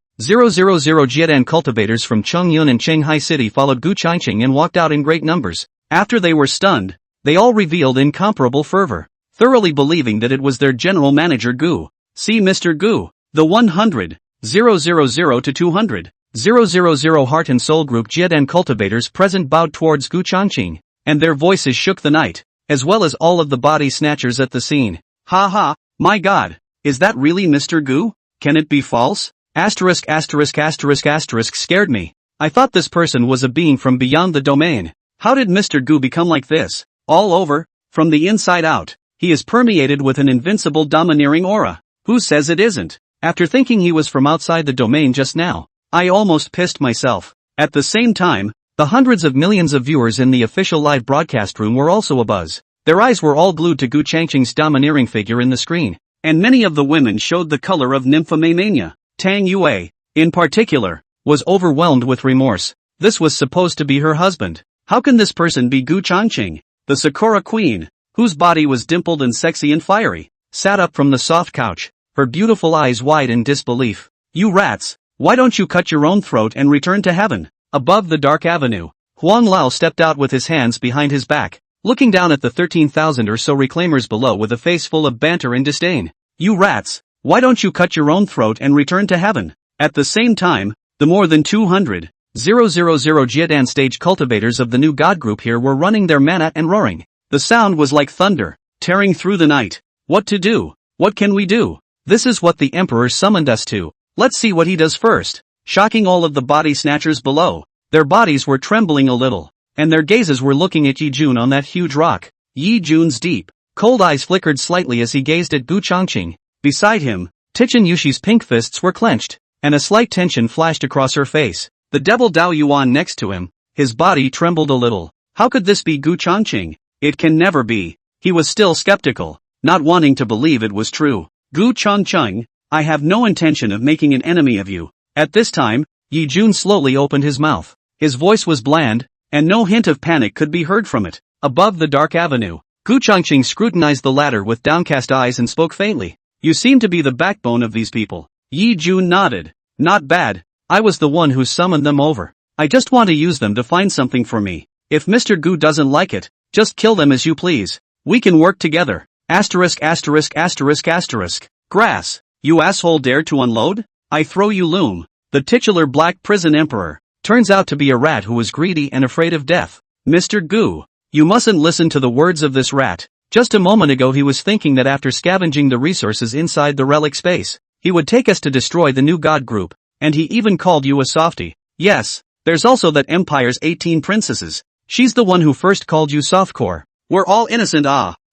Jiedan cultivators from Chongyun and Shanghai City followed Gu Changqing and walked out in great numbers, after they were stunned, they all revealed incomparable fervor, thoroughly believing that it was their general manager Gu. See Mr. Gu, the 100,000 to 200,000 Heart and Soul Group Jiedan cultivators present bowed towards Gu Changqing, and their voices shook the night, as well as all of the body snatchers at the scene. Ha ha, my god, is that really Mr. Gu? Can it be false? Asterisk scared me. I thought this person was a being from beyond the domain. How did Mr. Gu become like this? All over, from the inside out, he is permeated with an invincible domineering aura. Who says it isn't? After thinking he was from outside the domain just now, I almost pissed myself. At the same time, the hundreds of millions of viewers in the official live broadcast room were also abuzz. Their eyes were all glued to Gu Changqing's domineering figure in the screen, and many of the women showed the color of nymphomania. Tang Yue, in particular, was overwhelmed with remorse. This was supposed to be her husband. How can this person be Gu Changqing? The Sakura Queen, whose body was dimpled and sexy and fiery, sat up from the soft couch, her beautiful eyes wide in disbelief. You rats, why don't you cut your own throat and return to heaven? Above the dark avenue, Huang Lao stepped out with his hands behind his back, looking down at the 13,000 or so reclaimers below with a face full of banter and disdain. You rats, why don't you cut your own throat and return to heaven? At the same time, the more than 200,000 Jiedan stage cultivators of the new God Group here were running their manat and roaring. The sound was like thunder, tearing through the night. What to do? What can we do? This is what the Emperor summoned us to. Let's see what he does first. Shocking all of the body snatchers below, their bodies were trembling a little, and their gazes were looking at Yi Jun on that huge rock. Yi Jun's deep, cold eyes flickered slightly as he gazed at Gu Changqing. Beside him, Tikan Yushi's pink fists were clenched, and a slight tension flashed across her face. The Devil Dao Yuan next to him, his body trembled a little. How could this be Gu Changqing? It can never be. He was still skeptical, not wanting to believe it was true. Gu Changqing, I have no intention of making an enemy of you. At this time, Yi Jun slowly opened his mouth. His voice was bland, and no hint of panic could be heard from it. Above the dark avenue, Gu Changqing scrutinized the latter with downcast eyes and spoke faintly. You seem to be the backbone of these people. Yi Jun nodded. Not bad. I was the one who summoned them over. I just want to use them to find something for me. If Mr. Gu doesn't like it, just kill them as you please. We can work together. Grass. You asshole dare to unload? I throw you Loom. The titular Black Prison Emperor turns out to be a rat who was greedy and afraid of death. Mr. Gu, you mustn't listen to the words of this rat. Just a moment ago he was thinking that after scavenging the resources inside the relic space, he would take us to destroy the new god group, and he even called you a softie. Yes, there's also that Empire's 18 princesses. She's the one who first called you softcore. We're all innocent.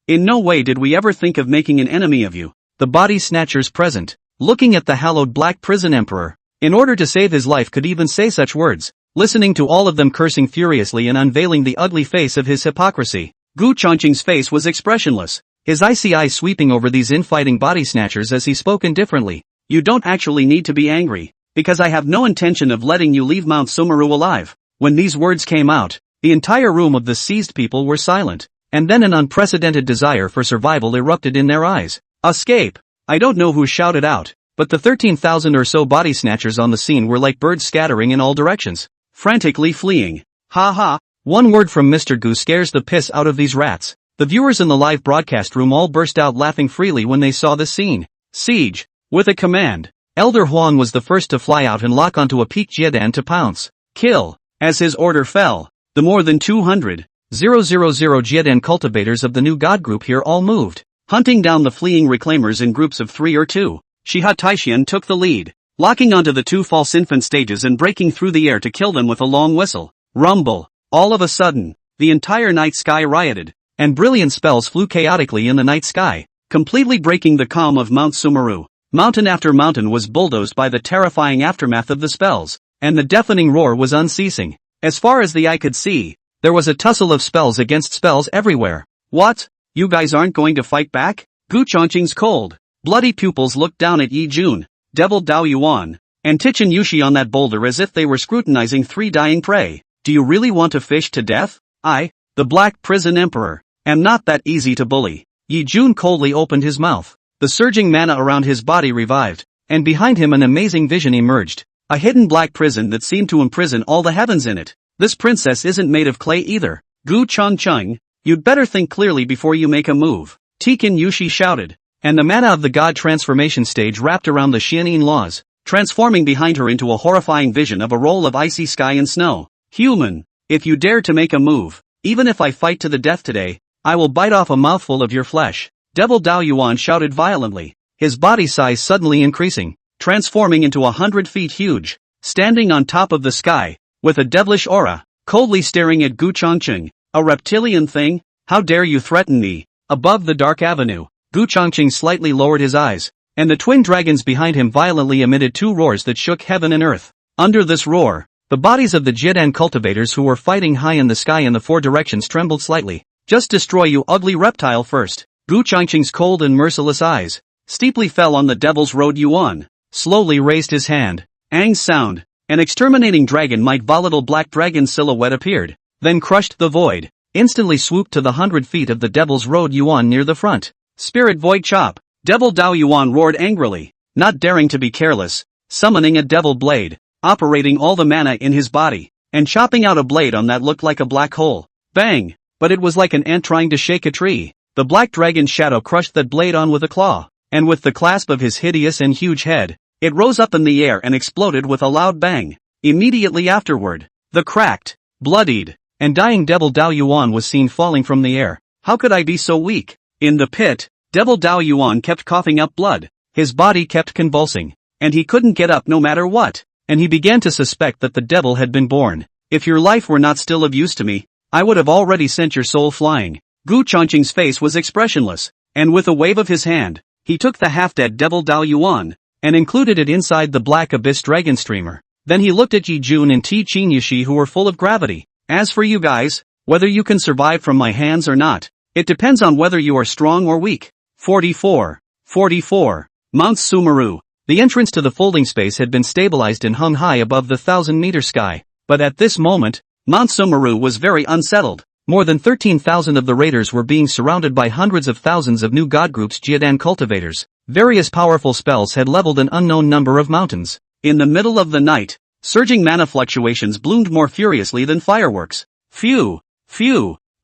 In no way did we ever think of making an enemy of you. The body snatchers present, looking at the hallowed Black Prison Emperor, in order to save his life could even say such words, listening to all of them cursing furiously and unveiling the ugly face of his hypocrisy. Gu Chongqing's face was expressionless, his icy eyes sweeping over these infighting body snatchers as he spoke indifferently. You don't actually need to be angry, because I have no intention of letting you leave Mount Sumeru alive. When these words came out, the entire room of the seized people were silent, and then an unprecedented desire for survival erupted in their eyes. Escape! I don't know who shouted out, but the 13,000 or so body snatchers on the scene were like birds scattering in all directions, frantically fleeing. Ha ha! One word from Mr. Gu scares the piss out of these rats. The viewers in the live broadcast room all burst out laughing freely when they saw the scene. Siege! With a command, Elder Huang was the first to fly out and lock onto a peak Jiedan to pounce. Kill! As his order fell, the more than 200,000 Jiedan cultivators of the new god group here all moved, hunting down the fleeing reclaimers in groups of 3 or 2. Shiha Taixian took the lead, locking onto the 2 false infant stages and breaking through the air to kill them with a long whistle. Rumble! All of a sudden, the entire night sky rioted, and brilliant spells flew chaotically in the night sky, completely breaking the calm of Mount Sumeru. Mountain after mountain was bulldozed by the terrifying aftermath of the spells, and the deafening roar was unceasing. As far as the eye could see, there was a tussle of spells against spells everywhere. What? You guys aren't going to fight back? Gu Chongqing's cold, bloody pupils looked down at Yi Jun, Devil Dao Yuan, and Tichin Yushi on that boulder as if they were scrutinizing 3 dying prey. Do you really want to fish to death? I, the Black Prison Emperor, am not that easy to bully. Yi Jun coldly opened his mouth. The surging mana around his body revived, and behind him an amazing vision emerged. A hidden black prison that seemed to imprison all the heavens in it. This princess isn't made of clay either. Gu Chongqing, you'd better think clearly before you make a move. Tikin Yushi shouted, and the mana of the god transformation stage wrapped around the Xianin laws, transforming behind her into a horrifying vision of a roll of icy sky and snow. Human, if you dare to make a move, even if I fight to the death today, I will bite off a mouthful of your flesh. Devil Dao Yuan shouted violently, his body size suddenly increasing, transforming into 100 feet huge, standing on top of the sky, with a devilish aura, coldly staring at Gu Chongqing. A reptilian thing? How dare you threaten me? Above the dark avenue, Gu Chongqing slightly lowered his eyes, and the twin dragons behind him violently emitted 2 roars that shook heaven and earth. Under this roar, the bodies of the Jiedan cultivators who were fighting high in the sky in the 4 directions trembled slightly. Just destroy you ugly reptile first. Gu Chongqing's cold and merciless eyes steeply fell on the Devil's Road Yuan, slowly raised his hand. Ang's sound, an exterminating dragon might volatile black dragon silhouette appeared, then crushed the void, instantly swooped to the 100 feet of the Devil's Road Yuan near the front. Spirit Void Chop! Devil Dao Yuan roared angrily, not daring to be careless, summoning a devil blade, operating all the mana in his body, and chopping out a blade on that looked like a black hole. Bang! But it was like an ant trying to shake a tree. The black dragon's shadow crushed that blade on with a claw, and with the clasp of his hideous and huge head, it rose up in the air and exploded with a loud bang. Immediately afterward, the cracked, bloodied, and dying Devil Dao Yuan was seen falling from the air. How could I be so weak? In the pit, Devil Dao Yuan kept coughing up blood, his body kept convulsing, and he couldn't get up no matter what, and he began to suspect that the devil had been born. If your life were not still of use to me, I would have already sent your soul flying. Gu Chongqing's face was expressionless, and with a wave of his hand, he took the half-dead Devil Dao Yuan, and included it inside the Black Abyss Dragon Streamer. Then he looked at Yi Jun and Tichin Yushi who were full of gravity. As for you guys, whether you can survive from my hands or not, it depends on whether you are strong or weak. 44. Mount Sumeru. The entrance to the folding space had been stabilized and hung high above the 1,000-meter sky, but at this moment, Mount Sumeru was very unsettled. More than 13,000 of the raiders were being surrounded by hundreds of thousands of new god groups Jiedan cultivators. Various powerful spells had leveled an unknown number of mountains. In the middle of the night, surging mana fluctuations bloomed more furiously than fireworks. Phew!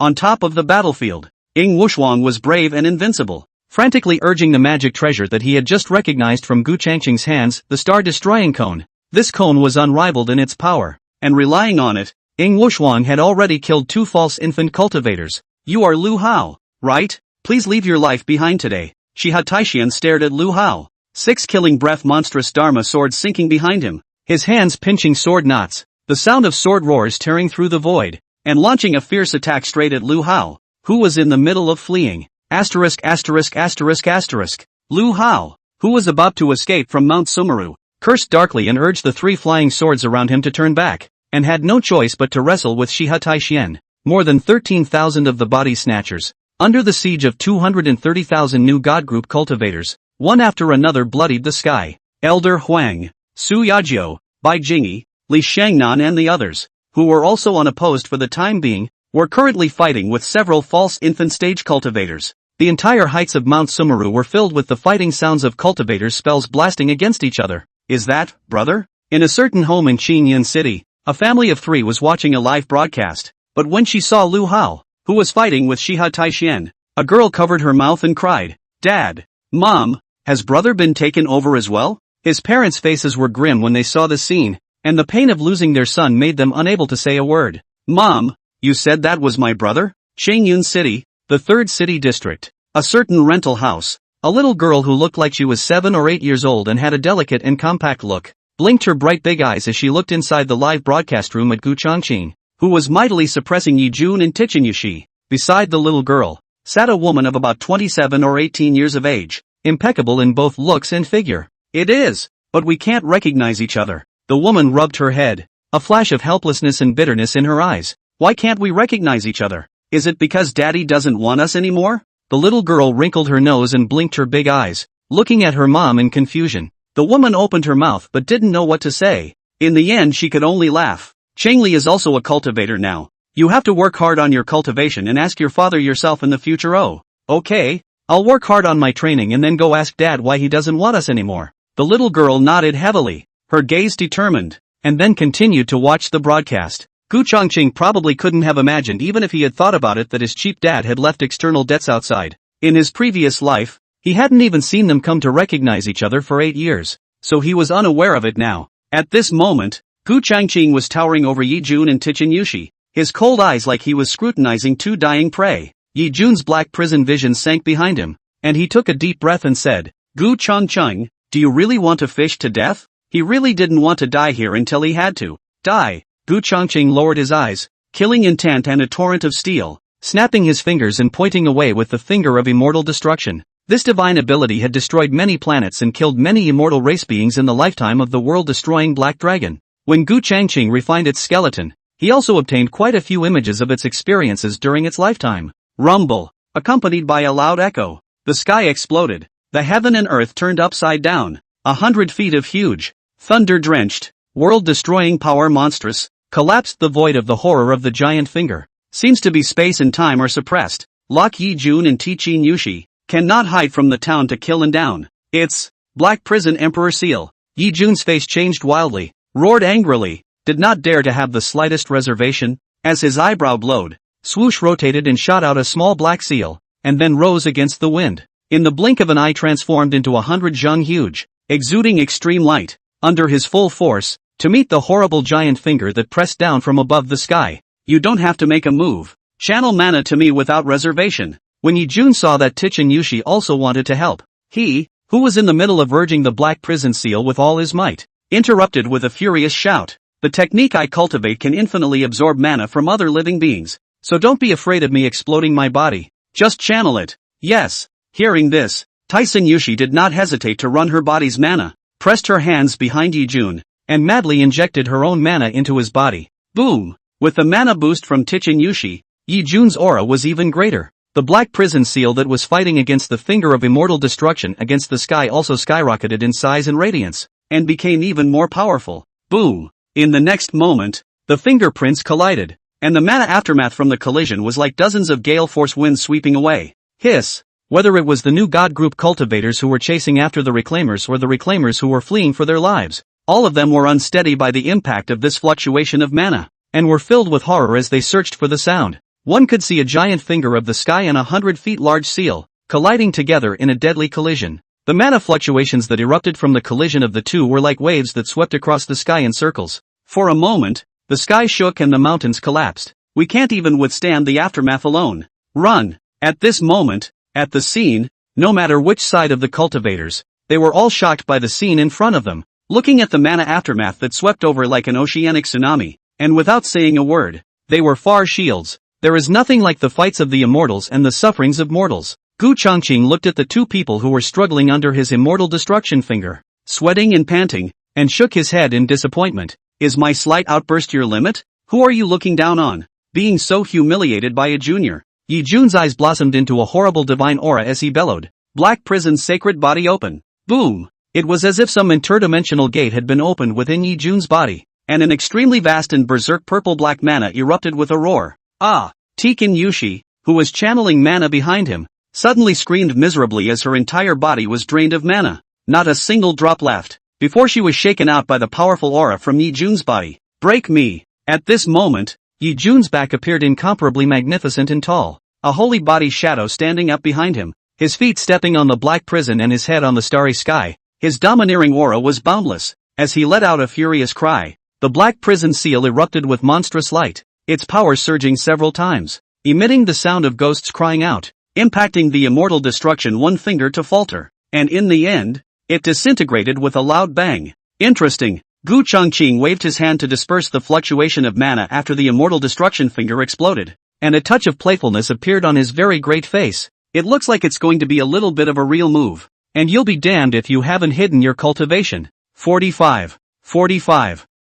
On top of the battlefield, Ying Wushuang was brave and invincible. frantically urging the magic treasure that he had just recognized from Gu Changqing's hands, the star-destroying cone. This cone was unrivaled in its power, and relying on it, Ying Wushuang had already killed 2 false infant cultivators. You are Lu Hao, right? Please leave your life behind today. Shiha Taixian stared at Lu Hao. 6 killing breath monstrous Dharma sword sinking behind him, his hands pinching sword knots, the sound of sword roars tearing through the void, and launching a fierce attack straight at Lu Hao, who was in the middle of fleeing. Asterisk asterisk asterisk asterisk. Lu Hao, who was about to escape from Mount Sumeru, cursed darkly and urged the 3 flying swords around him to turn back, and had no choice but to wrestle with Shiha Taixian. More than 13,000 of the body snatchers, under the siege of 230,000 new god group cultivators, one after another bloodied the sky. Elder Huang, Su Yajiu, Bai Jingyi, Li Shangnan and the others, who were also unopposed for the time being, were currently fighting with several false infant stage cultivators. The entire heights of Mount Sumeru were filled with the fighting sounds of cultivators' spells blasting against each other. Is that, brother? In a certain home in Qingyun City, a family of 3 was watching a live broadcast, but when she saw Lu Hao, who was fighting with Shiha Taixian, a girl covered her mouth and cried, "Dad! Mom! Has brother been taken over as well?" His parents' faces were grim when they saw the scene, and the pain of losing their son made them unable to say a word. "Mom, you said that was my brother?" Qingyun City, the 3rd city district. A certain rental house. A little girl who looked like she was 7 or 8 years old and had a delicate and compact look, blinked her bright big eyes as she looked inside the live broadcast room at Gu Changqing, who was mightily suppressing Yi Jun and Tichenyushi. Beside the little girl, sat a woman of about 27 or 18 years of age, impeccable in both looks and figure. "It is, but we can't recognize each other." The woman rubbed her head, a flash of helplessness and bitterness in her eyes. "Why can't we recognize each other? Is it because Daddy doesn't want us anymore?" The little girl wrinkled her nose and blinked her big eyes, looking at her mom in confusion. The woman opened her mouth but didn't know what to say. In the end she could only laugh. "Chengli is also a cultivator now. You have to work hard on your cultivation and ask your father yourself in the future." "Oh, okay. I'll work hard on my training and then go ask Dad why he doesn't want us anymore." The little girl nodded heavily, her gaze determined, and then continued to watch the broadcast. Gu Changqing probably couldn't have imagined even if he had thought about it that his cheap dad had left external debts outside. In his previous life, he hadn't even seen them come to recognize each other for 8 years, so he was unaware of it now. At this moment, Gu Changqing was towering over Yi Jun and Tichenyushi, his cold eyes like he was scrutinizing 2 dying prey. Yi Jun's black prison vision sank behind him, and he took a deep breath and said, "Gu Changqing, do you really want to fish to death?" He really didn't want to die here until he had to die. Gu Changqing lowered his eyes, killing intent and a torrent of steel, snapping his fingers and pointing away with the finger of immortal destruction. This divine ability had destroyed many planets and killed many immortal race beings in the lifetime of the world-destroying Black Dragon. When Gu Changqing refined its skeleton, he also obtained quite a few images of its experiences during its lifetime. Rumble, accompanied by a loud echo. The sky exploded. The heaven and earth turned upside down. 100 feet of huge, thunder-drenched, world-destroying power monstrous, collapsed the void of the horror of the giant finger. Seems to be space and time are suppressed. Lock Yi Jun and Tichenyushi cannot hide from the town to kill and down. It's Black Prison Emperor Seal. Yi Jun's face changed wildly, roared angrily, did not dare to have the slightest reservation. As his eyebrow glowed, swoosh rotated and shot out a small black seal, and then rose against the wind. In the blink of an eye transformed into 100 zheng huge, exuding extreme light, under his full force, to meet the horrible giant finger that pressed down from above the sky. "You don't have to make a move. Channel mana to me without reservation." When Yi Jun saw that Tichenyushi also wanted to help, he, who was in the middle of urging the black prison seal with all his might, interrupted with a furious shout. "The technique I cultivate can infinitely absorb mana from other living beings, so don't be afraid of me exploding my body. Just channel it." Yes. Hearing this, Tichenyushi did not hesitate to run her body's mana, pressed her hands behind Yi Jun, and madly injected her own mana into his body. Boom! With the mana boost from Tichenyushi, Yi Jun's aura was even greater. The black prison seal that was fighting against the finger of immortal destruction against the sky also skyrocketed in size and radiance, and became even more powerful. Boom! In the next moment, the fingerprints collided, and the mana aftermath from the collision was like dozens of gale force winds sweeping away. Hiss! Whether it was the new god group cultivators who were chasing after the reclaimers or the reclaimers who were fleeing for their lives, all of them were unsteady by the impact of this fluctuation of mana, and were filled with horror as they searched for the sound. One could see a giant finger of the sky and 100 feet large seal, colliding together in a deadly collision. The mana fluctuations that erupted from the collision of the two were like waves that swept across the sky in circles. For a moment, the sky shook and the mountains collapsed. We can't even withstand the aftermath alone. Run! At this moment, at the scene, no matter which side of the cultivators, they were all shocked by the scene in front of them, looking at the mana aftermath that swept over like an oceanic tsunami, and without saying a word, they were far shields. There is nothing like the fights of the immortals and the sufferings of mortals. Gu Changqing looked at the two people who were struggling under his immortal destruction finger, sweating and panting, and shook his head in disappointment. Is my slight outburst your limit? Who are you looking down on? Being so humiliated by a junior. Yi Jun's eyes blossomed into a horrible divine aura as he bellowed. Black Prison's sacred body open. Boom! It was as if some interdimensional gate had been opened within Yi Jun's body, and an extremely vast and berserk purple-black mana erupted with a roar. Ah! Tikin Yushi, who was channeling mana behind him, suddenly screamed miserably as her entire body was drained of mana. Not a single drop left, before she was shaken out by the powerful aura from Yi Jun's body. Break me! At this moment, Yi Jun's back appeared incomparably magnificent and tall, a holy body shadow standing up behind him, his feet stepping on the black prison and his head on the starry sky. His domineering aura was boundless. As he let out a furious cry, the black prison seal erupted with monstrous light, its power surging several times, emitting the sound of ghosts crying out, impacting the immortal destruction one finger to falter, and in the end, it disintegrated with a loud bang. Interesting. Gu Changqing waved his hand to disperse the fluctuation of mana after the immortal destruction finger exploded, and a touch of playfulness appeared on his very great face. It looks like it's going to be a little bit of a real move, and you'll be damned if you haven't hidden your cultivation. 45.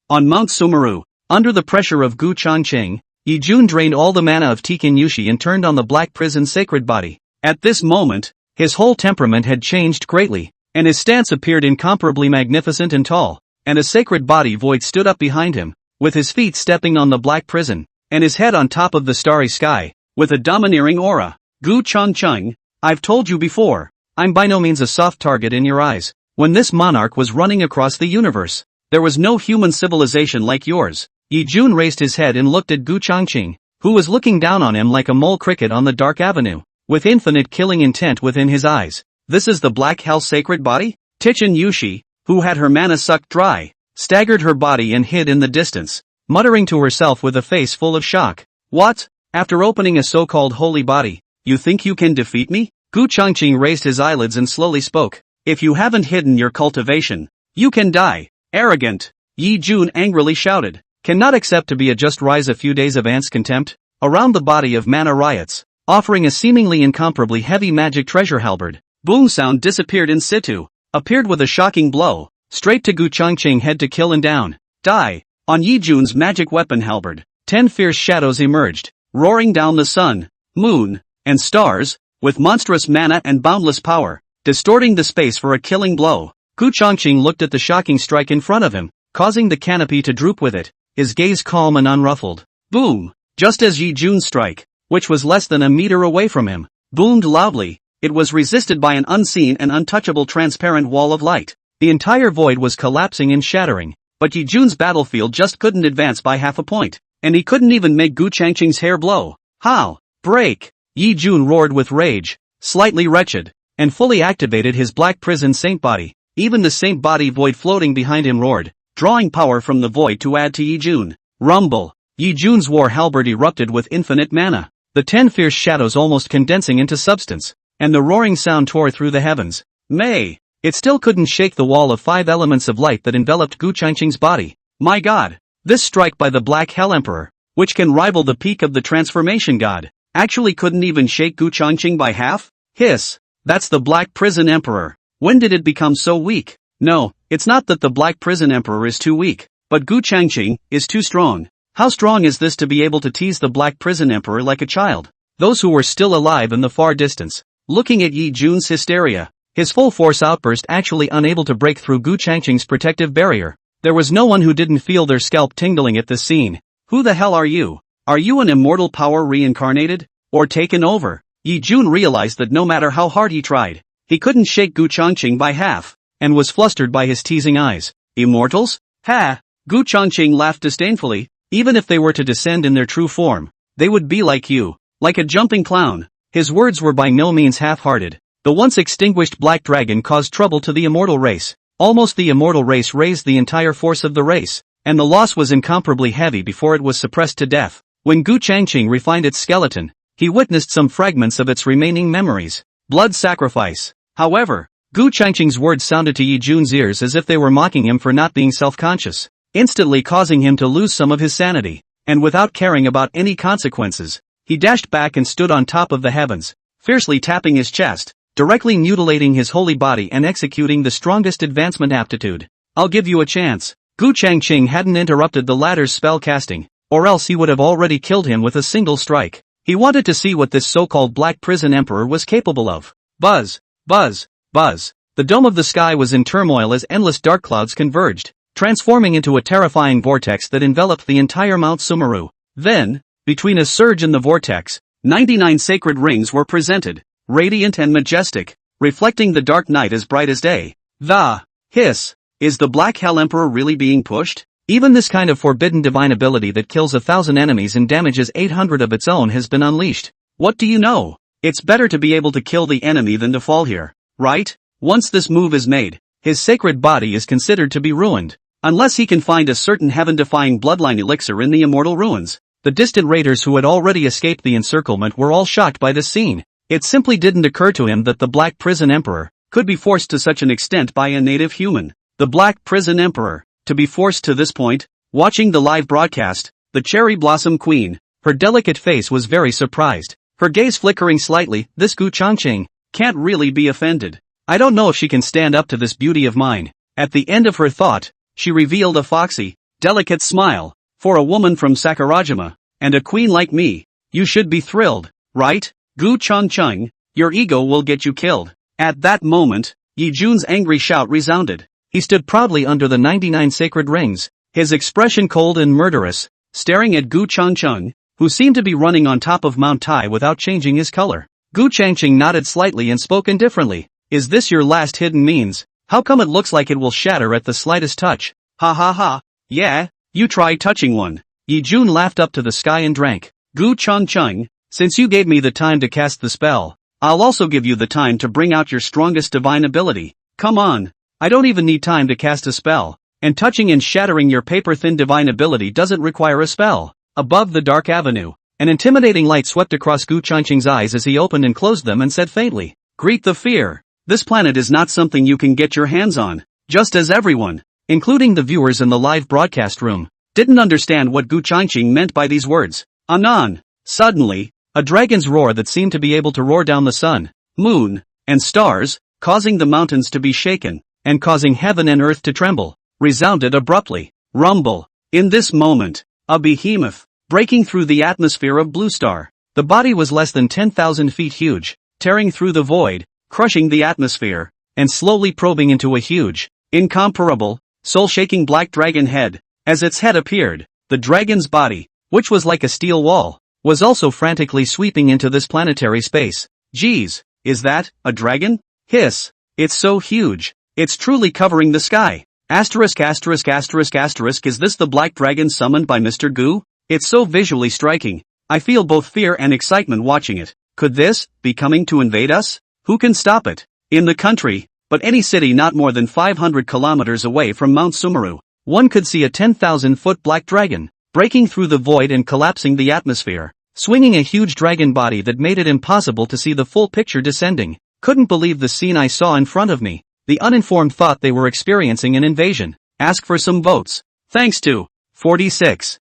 On Mount Sumeru, under the pressure of Gu Changqing, Yi Jun drained all the mana of Tikin Yushi and turned on the black prison's sacred body. At this moment, his whole temperament had changed greatly, and his stance appeared incomparably magnificent and tall, and a sacred body void stood up behind him, with his feet stepping on the black prison, and his head on top of the starry sky, with a domineering aura. Gu Changqing, I've told you before, I'm by no means a soft target in your eyes. When this monarch was running across the universe, there was no human civilization like yours. Yi Jun raised his head and looked at Gu Changqing, who was looking down on him like a mole cricket on the dark avenue, with infinite killing intent within his eyes. This is the Black Hell sacred body? Tikin Yushi, who had her mana sucked dry, staggered her body and hid in the distance, muttering to herself with a face full of shock. What? After opening a so-called holy body, you think you can defeat me? Gu Changqing raised his eyelids and slowly spoke. If you haven't hidden your cultivation, you can die. Arrogant! Yi Jun angrily shouted. Cannot accept to be a just rise a few days of ants contempt? Around the body of mana riots, offering a seemingly incomparably heavy magic treasure halberd. Boom sound disappeared in situ, appeared with a shocking blow, straight to Gu Changqing head to kill and down. Die! On Yi Jun's magic weapon halberd, 10 fierce shadows emerged, roaring down the sun, moon, and stars, with monstrous mana and boundless power, distorting the space for a killing blow. Gu Changqing looked at the shocking strike in front of him, causing the canopy to droop with it, his gaze calm and unruffled. Boom! Just as Yi Jun's strike, which was less than a meter away from him, boomed loudly, it was resisted by an unseen and untouchable transparent wall of light. The entire void was collapsing and shattering, but Yi Jun's battlefield just couldn't advance by half a point, and he couldn't even make Gu Changqing's hair blow. How? Break! Yi Jun roared with rage, slightly wretched, and fully activated his black prison saint body. Even the saint body void floating behind him roared, drawing power from the void to add to Yi Jun. Rumble! Yi Jun's war halberd erupted with infinite mana, the 10 fierce shadows almost condensing into substance, and the roaring sound tore through the heavens. May! It still couldn't shake the wall of 5 elements of light that enveloped Gu Changqing's body. My god! This strike by the Black Hell Emperor, which can rival the peak of the transformation god, actually couldn't even shake Gu Changqing by half? Hiss! That's the Black Prison Emperor. When did it become so weak? No, it's not that the Black Prison Emperor is too weak, but Gu Changqing is too strong. How strong is this to be able to tease the Black Prison Emperor like a child? Those who were still alive in the far distance, looking at Yi Jun's hysteria, his full force outburst actually unable to break through Gu Changqing's protective barrier. There was no one who didn't feel their scalp tingling at this scene. Who the hell are you? Are you an immortal power reincarnated? Or taken over? Yi Jun realized that no matter how hard he tried, he couldn't shake Gu Changqing by half, and was flustered by his teasing eyes. Immortals? Ha! Gu Changqing laughed disdainfully. Even if they were to descend in their true form, they would be like you, like a jumping clown. His words were by no means half-hearted. The once extinguished black dragon caused trouble to the immortal race. Almost the immortal race raised the entire force of the race, and the loss was incomparably heavy before it was suppressed to death. When Gu Changqing refined its skeleton, he witnessed some fragments of its remaining memories. Blood sacrifice. However, Gu Changqing's words sounded to Yi Jun's ears as if they were mocking him for not being self-conscious, instantly causing him to lose some of his sanity, and without caring about any consequences, he dashed back and stood on top of the heavens, fiercely tapping his chest, directly mutilating his holy body and executing the strongest advancement aptitude. I'll give you a chance. Gu Changqing hadn't interrupted the latter's spell casting, or else he would have already killed him with a single strike. He wanted to see what this so-called Black Prison Emperor was capable of. Buzz, buzz, buzz. The dome of the sky was in turmoil as endless dark clouds converged, transforming into a terrifying vortex that enveloped the entire Mount Sumeru. Then, between a surge in the vortex, 99 sacred rings were presented, radiant and majestic, reflecting the dark night as bright as day. The hiss. Is the Black Hell Emperor really being pushed? Even this kind of forbidden divine ability that kills 1,000 enemies and damages 800 of its own has been unleashed. What do you know? It's better to be able to kill the enemy than to fall here, right? Once this move is made, his sacred body is considered to be ruined. Unless he can find a certain heaven-defying bloodline elixir in the immortal ruins. The distant raiders who had already escaped the encirclement were all shocked by this scene. It simply didn't occur to him that the Black Prison Emperor could be forced to such an extent by a native human. The Black Prison Emperor, to be forced to this point. Watching the live broadcast, the Cherry Blossom Queen, her delicate face was very surprised, her gaze flickering slightly. This Gu Changqing can't really be offended. I don't know if she can stand up to this beauty of mine. At the end of her thought, she revealed a foxy, delicate smile. For a woman from Sakurajima, and a queen like me, you should be thrilled, right? Gu Changqing, your ego will get you killed. At that moment, Yi Jun's angry shout resounded. He stood proudly under the 99 sacred rings, his expression cold and murderous, staring at Gu Changqing, who seemed to be running on top of Mount Tai without changing his color. Gu Changqing nodded slightly and spoke indifferently. Is this your last hidden means? How come it looks like it will shatter at the slightest touch? Ha ha ha. Yeah, you try touching one. Yi Jun laughed up to the sky and drank. Gu Changqing, since you gave me the time to cast the spell, I'll also give you the time to bring out your strongest divine ability. Come on. I don't even need time to cast a spell, and touching and shattering your paper-thin divine ability doesn't require a spell. Above the dark avenue, an intimidating light swept across Gu Changqing's eyes as he opened and closed them and said faintly, "Greet the fear. This planet is not something you can get your hands on." Just as everyone, including the viewers in the live broadcast room, didn't understand what Gu Changqing meant by these words. Anon. Suddenly, a dragon's roar that seemed to be able to roar down the sun, moon, and stars, causing the mountains to be shaken, and causing heaven and earth to tremble, resounded abruptly. Rumble. In this moment, a behemoth, breaking through the atmosphere of Blue Star. The body was less than 10,000 feet huge, tearing through the void, crushing the atmosphere, and slowly probing into a huge, incomparable, soul-shaking black dragon head. As its head appeared, the dragon's body, which was like a steel wall, was also frantically sweeping into this planetary space. Geez, is that a dragon? Hiss. It's so huge. It's truly covering the sky. Asterisk asterisk asterisk asterisk. Is this the black dragon summoned by Mr. Gu? It's so visually striking. I feel both fear and excitement watching it. Could this be coming to invade us? Who can stop it? In the country, but any city not more than 500 kilometers away from Mount Sumeru, one could see a 10,000-foot black dragon, breaking through the void and collapsing the atmosphere, swinging a huge dragon body that made it impossible to see the full picture descending. Couldn't believe the scene I saw in front of me. The uninformed thought they were experiencing an invasion. Ask for some votes. Thanks to 46.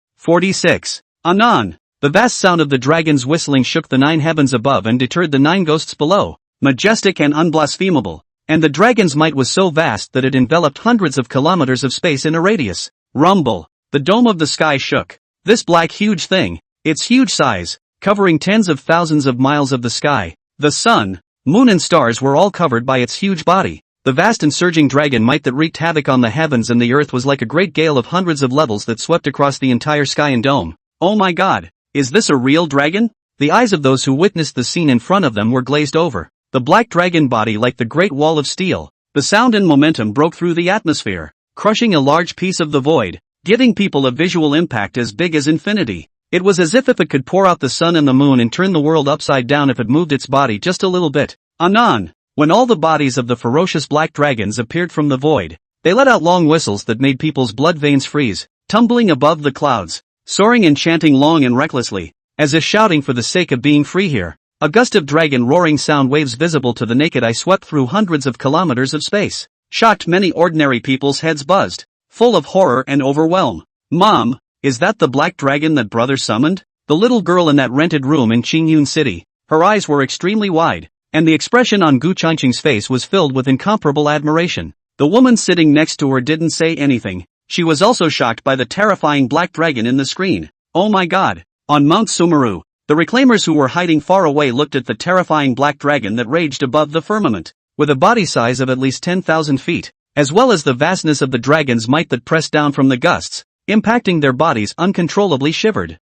Anon. The vast sound of the dragon's whistling shook the 9 heavens above and deterred the 9 ghosts below. Majestic and unblasphemable. And the dragon's might was so vast that it enveloped hundreds of kilometers of space in a radius. Rumble. The dome of the sky shook. This black huge thing, its huge size, covering tens of thousands of miles of the sky. The sun, moon and stars were all covered by its huge body. The vast and surging dragon might that wreaked havoc on the heavens and the earth was like a great gale of hundreds of levels that swept across the entire sky and dome. Oh my god, is this a real dragon? The eyes of those who witnessed the scene in front of them were glazed over. The black dragon body like the great wall of steel. The sound and momentum broke through the atmosphere, crushing a large piece of the void, giving people a visual impact as big as infinity. It was as if it could pour out the sun and the moon and turn the world upside down if it moved its body just a little bit. Anon, when all the bodies of the ferocious black dragons appeared from the void, they let out long whistles that made people's blood veins freeze, tumbling above the clouds, soaring and chanting long and recklessly, as if shouting for the sake of being free here. A gust of dragon roaring sound waves visible to the naked eye swept through hundreds of kilometers of space. Shocked, many ordinary people's heads buzzed, full of horror and overwhelm. Mom, is that the black dragon that brother summoned? The little girl in that rented room in Qingyun City, her eyes were extremely wide, and the expression on Gu Changqing's face was filled with incomparable admiration. The woman sitting next to her didn't say anything. She was also shocked by the terrifying black dragon in the screen. Oh my god! On Mount Sumeru, the reclaimers who were hiding far away looked at the terrifying black dragon that raged above the firmament, with a body size of at least 10,000 feet, as well as the vastness of the dragon's might that pressed down from the gusts, impacting their bodies uncontrollably shivered.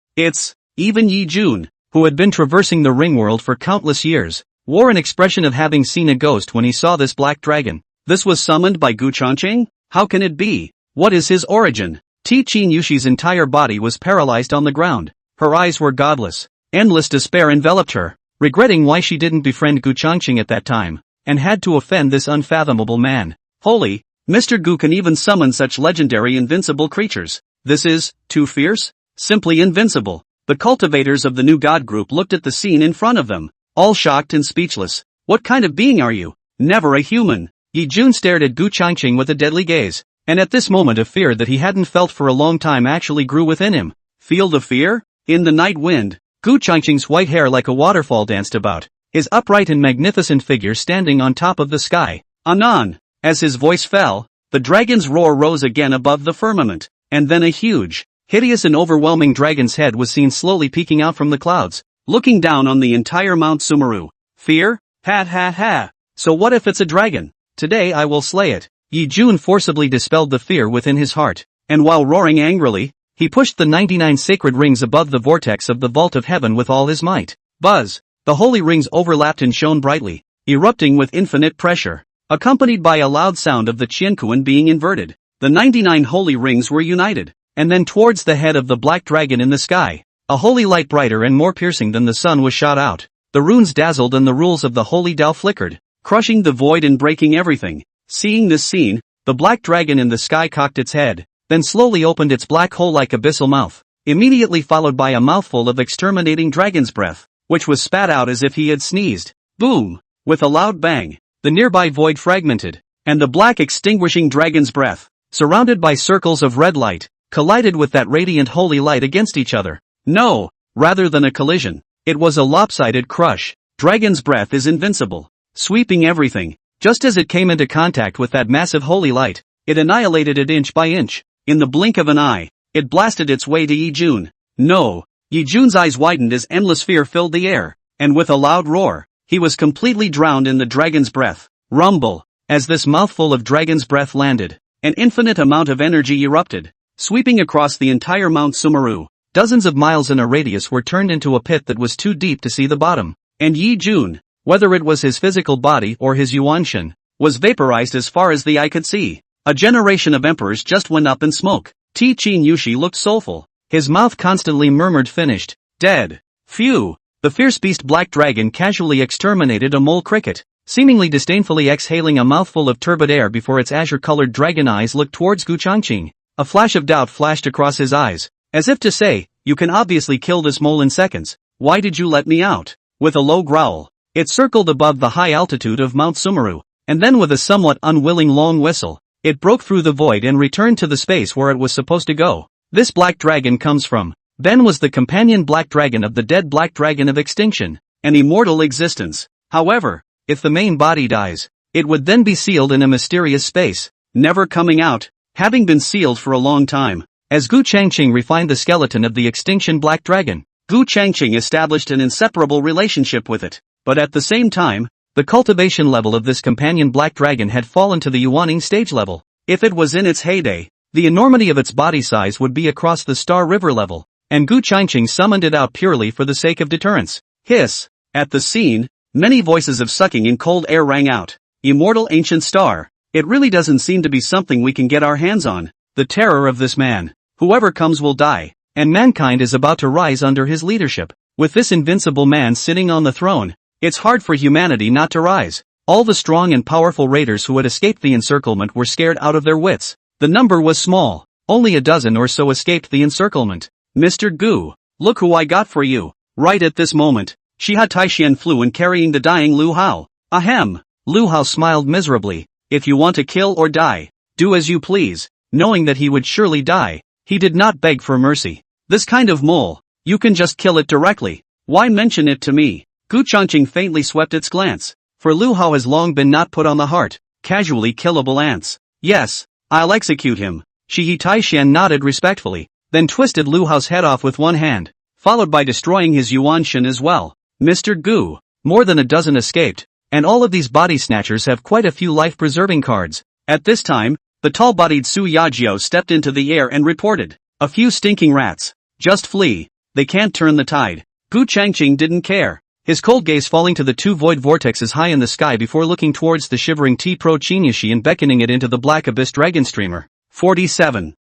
Even Yi Jun, who had been traversing the ring world for countless years, wore an expression of having seen a ghost when he saw this black dragon. This was summoned by Gu Changqing? How can it be? What is his origin? Qin Yushi's entire body was paralyzed on the ground. Her eyes were godless. Endless despair enveloped her, regretting why she didn't befriend Gu Changqing at that time, and had to offend this unfathomable man. Holy, Mr. Gu can even summon such legendary invincible creatures. This is too fierce? Simply invincible. The cultivators of the new god group looked at the scene in front of them, all shocked and speechless. What kind of being are you? Never a human. Yi Jun stared at Gu Changqing with a deadly gaze, and at this moment a fear that he hadn't felt for a long time actually grew within him. Feel the fear? In the night wind, Gu Changqing's white hair like a waterfall danced about, his upright and magnificent figure standing on top of the sky. Anon, as his voice fell, the dragon's roar rose again above the firmament, and then a huge, hideous and overwhelming dragon's head was seen slowly peeking out from the clouds, looking down on the entire Mount Sumeru. Fear? Ha ha ha. So what if it's a dragon? Today I will slay it. Yi Jun forcibly dispelled the fear within his heart, and while roaring angrily, he pushed the 99 sacred rings above the vortex of the vault of heaven with all his might. Buzz! The holy rings overlapped and shone brightly, erupting with infinite pressure, accompanied by a loud sound of the Qiankuan being inverted. The 99 holy rings were united, and then towards the head of the black dragon in the sky, a holy light brighter and more piercing than the sun was shot out. The runes dazzled and the rules of the holy Tao flickered, crushing the void and breaking everything. Seeing this scene, the black dragon in the sky cocked its head, then slowly opened its black hole-like abyssal mouth, immediately followed by a mouthful of exterminating dragon's breath, which was spat out as if he had sneezed. Boom! With a loud bang, the nearby void fragmented, and the black extinguishing dragon's breath, surrounded by circles of red light, collided with that radiant holy light against each other. No, rather than a collision, it was a lopsided crush. Dragon's breath is invincible, sweeping everything. Just as it came into contact with that massive holy light, it annihilated it inch by inch. In the blink of an eye, it blasted its way to Yi Jun. No! Yi Jun's eyes widened as endless fear filled the air, and with a loud roar, he was completely drowned in the dragon's breath. Rumble! As this mouthful of dragon's breath landed, an infinite amount of energy erupted, sweeping across the entire Mount Sumeru. Dozens of miles in a radius were turned into a pit that was too deep to see the bottom, and Yi Jun, whether it was his physical body or his yuanshan, was vaporized as far as the eye could see. A generation of emperors just went up in smoke. Qin Yushi looked soulful. His mouth constantly murmured finished. Dead. Phew. The fierce beast black dragon casually exterminated a mole cricket, seemingly disdainfully exhaling a mouthful of turbid air before its azure-colored dragon eyes looked towards Gu Changqing. A flash of doubt flashed across his eyes, as if to say, you can obviously kill this mole in seconds. Why did you let me out? With a low growl, it circled above the high altitude of Mount Sumeru, and then with a somewhat unwilling long whistle, it broke through the void and returned to the space where it was supposed to go. This black dragon comes from. Ben was the companion black dragon of the dead black dragon of extinction, an immortal existence. However, if the main body dies, it would then be sealed in a mysterious space, never coming out, having been sealed for a long time. As Gu Changqing refined the skeleton of the extinction black dragon, Gu Changqing established an inseparable relationship with it, but at the same time, the cultivation level of this companion black dragon had fallen to the Yuaning stage level. If it was in its heyday, the enormity of its body size would be across the Star River level, and Gu Changqing summoned it out purely for the sake of deterrence. Hiss! At the scene, many voices of sucking in cold air rang out. Immortal ancient star, it really doesn't seem to be something we can get our hands on. The terror of this man. Whoever comes will die. and mankind is about to rise under his leadership. With this invincible man sitting on the throne, it's hard for humanity not to rise. All the strong and powerful raiders who had escaped the encirclement were scared out of their wits. The number was small, only a dozen or so escaped the encirclement. Mr. Gu, look who I got for you. Right at this moment, Shiha Taishian flew in carrying the dying Lu Hao. Ahem. Lu Hao smiled miserably. If you want to kill or die, do as you please. Knowing that he would surely die, he did not beg for mercy. This kind of mole, you can just kill it directly. Why mention it to me? Gu Changqing faintly swept its glance. For Lu Hao has long been not put on the heart, casually killable ants. Yes, I'll execute him. Shihi Taishian nodded respectfully, then twisted Lu Hao's head off with one hand, followed by destroying his Yuanshan as well. Mr. Gu, more than a dozen escaped, and all of these body snatchers have quite a few life-preserving cards. At this time, the tall-bodied Su Yajiao stepped into the air and reported, a few stinking rats. Just flee, they can't turn the tide. Gu Changqing didn't care, his cold gaze falling to the two void vortexes high in the sky before looking towards the shivering T-Pro Chinyashi and beckoning it into the black abyss dragon streamer. 47.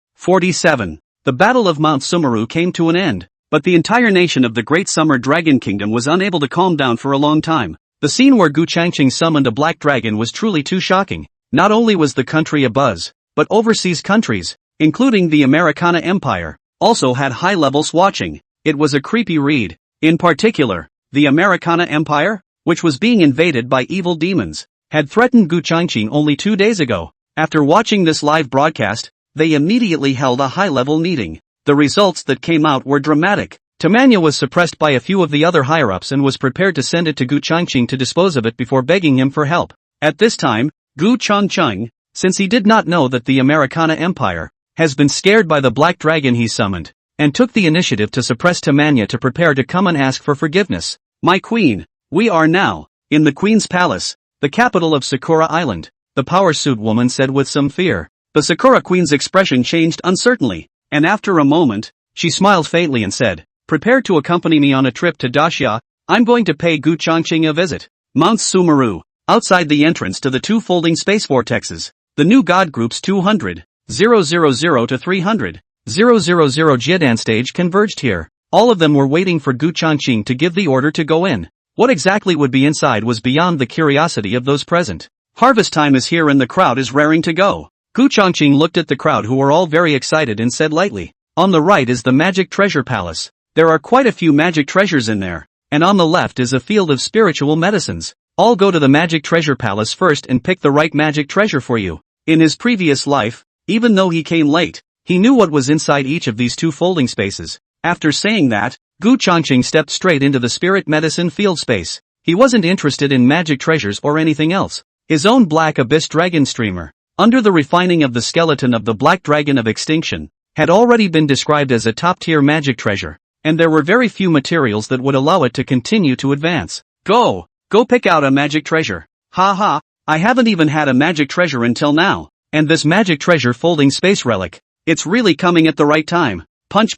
The Battle of Mount Sumeru came to an end, but the entire nation of the Great Summer Dragon Kingdom was unable to calm down for a long time. The scene where Gu Changqing summoned a black dragon was truly too shocking. Not only was the country abuzz, but overseas countries, including the Americana Empire, also had high levels watching. It was a creepy read. In particular, the Americana Empire, which was being invaded by evil demons, had threatened Gu Changqing only 2 days ago. After watching this live broadcast, they immediately held a high-level meeting. The results that came out were dramatic. Tamanya was suppressed by a few of the other higher-ups and was prepared to send it to Gu Changqing to dispose of it before begging him for help. At this time, Gu Changqing, since he did not know that the Americana Empire has been scared by the black dragon he summoned, and took the initiative to suppress Tamanya to prepare to come and ask for forgiveness. My queen, we are now in the Queen's Palace, the capital of Sakura Island, the power suit woman said with some fear. The Sakura Queen's expression changed uncertainly, and after a moment, she smiled faintly and said, prepare to accompany me on a trip to Daxia. I'm going to pay Gu Changqing a visit. Mount Sumeru, outside the entrance to the two folding space vortexes, the new god groups 200, 000 to 300, 000 Jiedan stage converged here. All of them were waiting for Gu Changqing to give the order to go in. What exactly would be inside was beyond the curiosity of those present. Harvest time is here and the crowd is raring to go. Gu Changqing looked at the crowd who were all very excited and said lightly, on the right is the Magic Treasure Palace. There are quite a few magic treasures in there, and on the left is a field of spiritual medicines. I'll go to the Magic Treasure Palace first and pick the right magic treasure for you. In his previous life, even though he came late, he knew what was inside each of these two folding spaces. After saying that, Gu Changqing stepped straight into the spirit medicine field space. He wasn't interested in magic treasures or anything else. His own black abyss dragon streamer, under the refining of the skeleton of the black dragon of extinction, had already been described as a top-tier magic treasure, and there were very few materials that would allow it to continue to advance. Go pick out a magic treasure. Ha, I haven't even had a magic treasure until now, and this magic treasure folding space relic, it's really coming at the right time. Punch.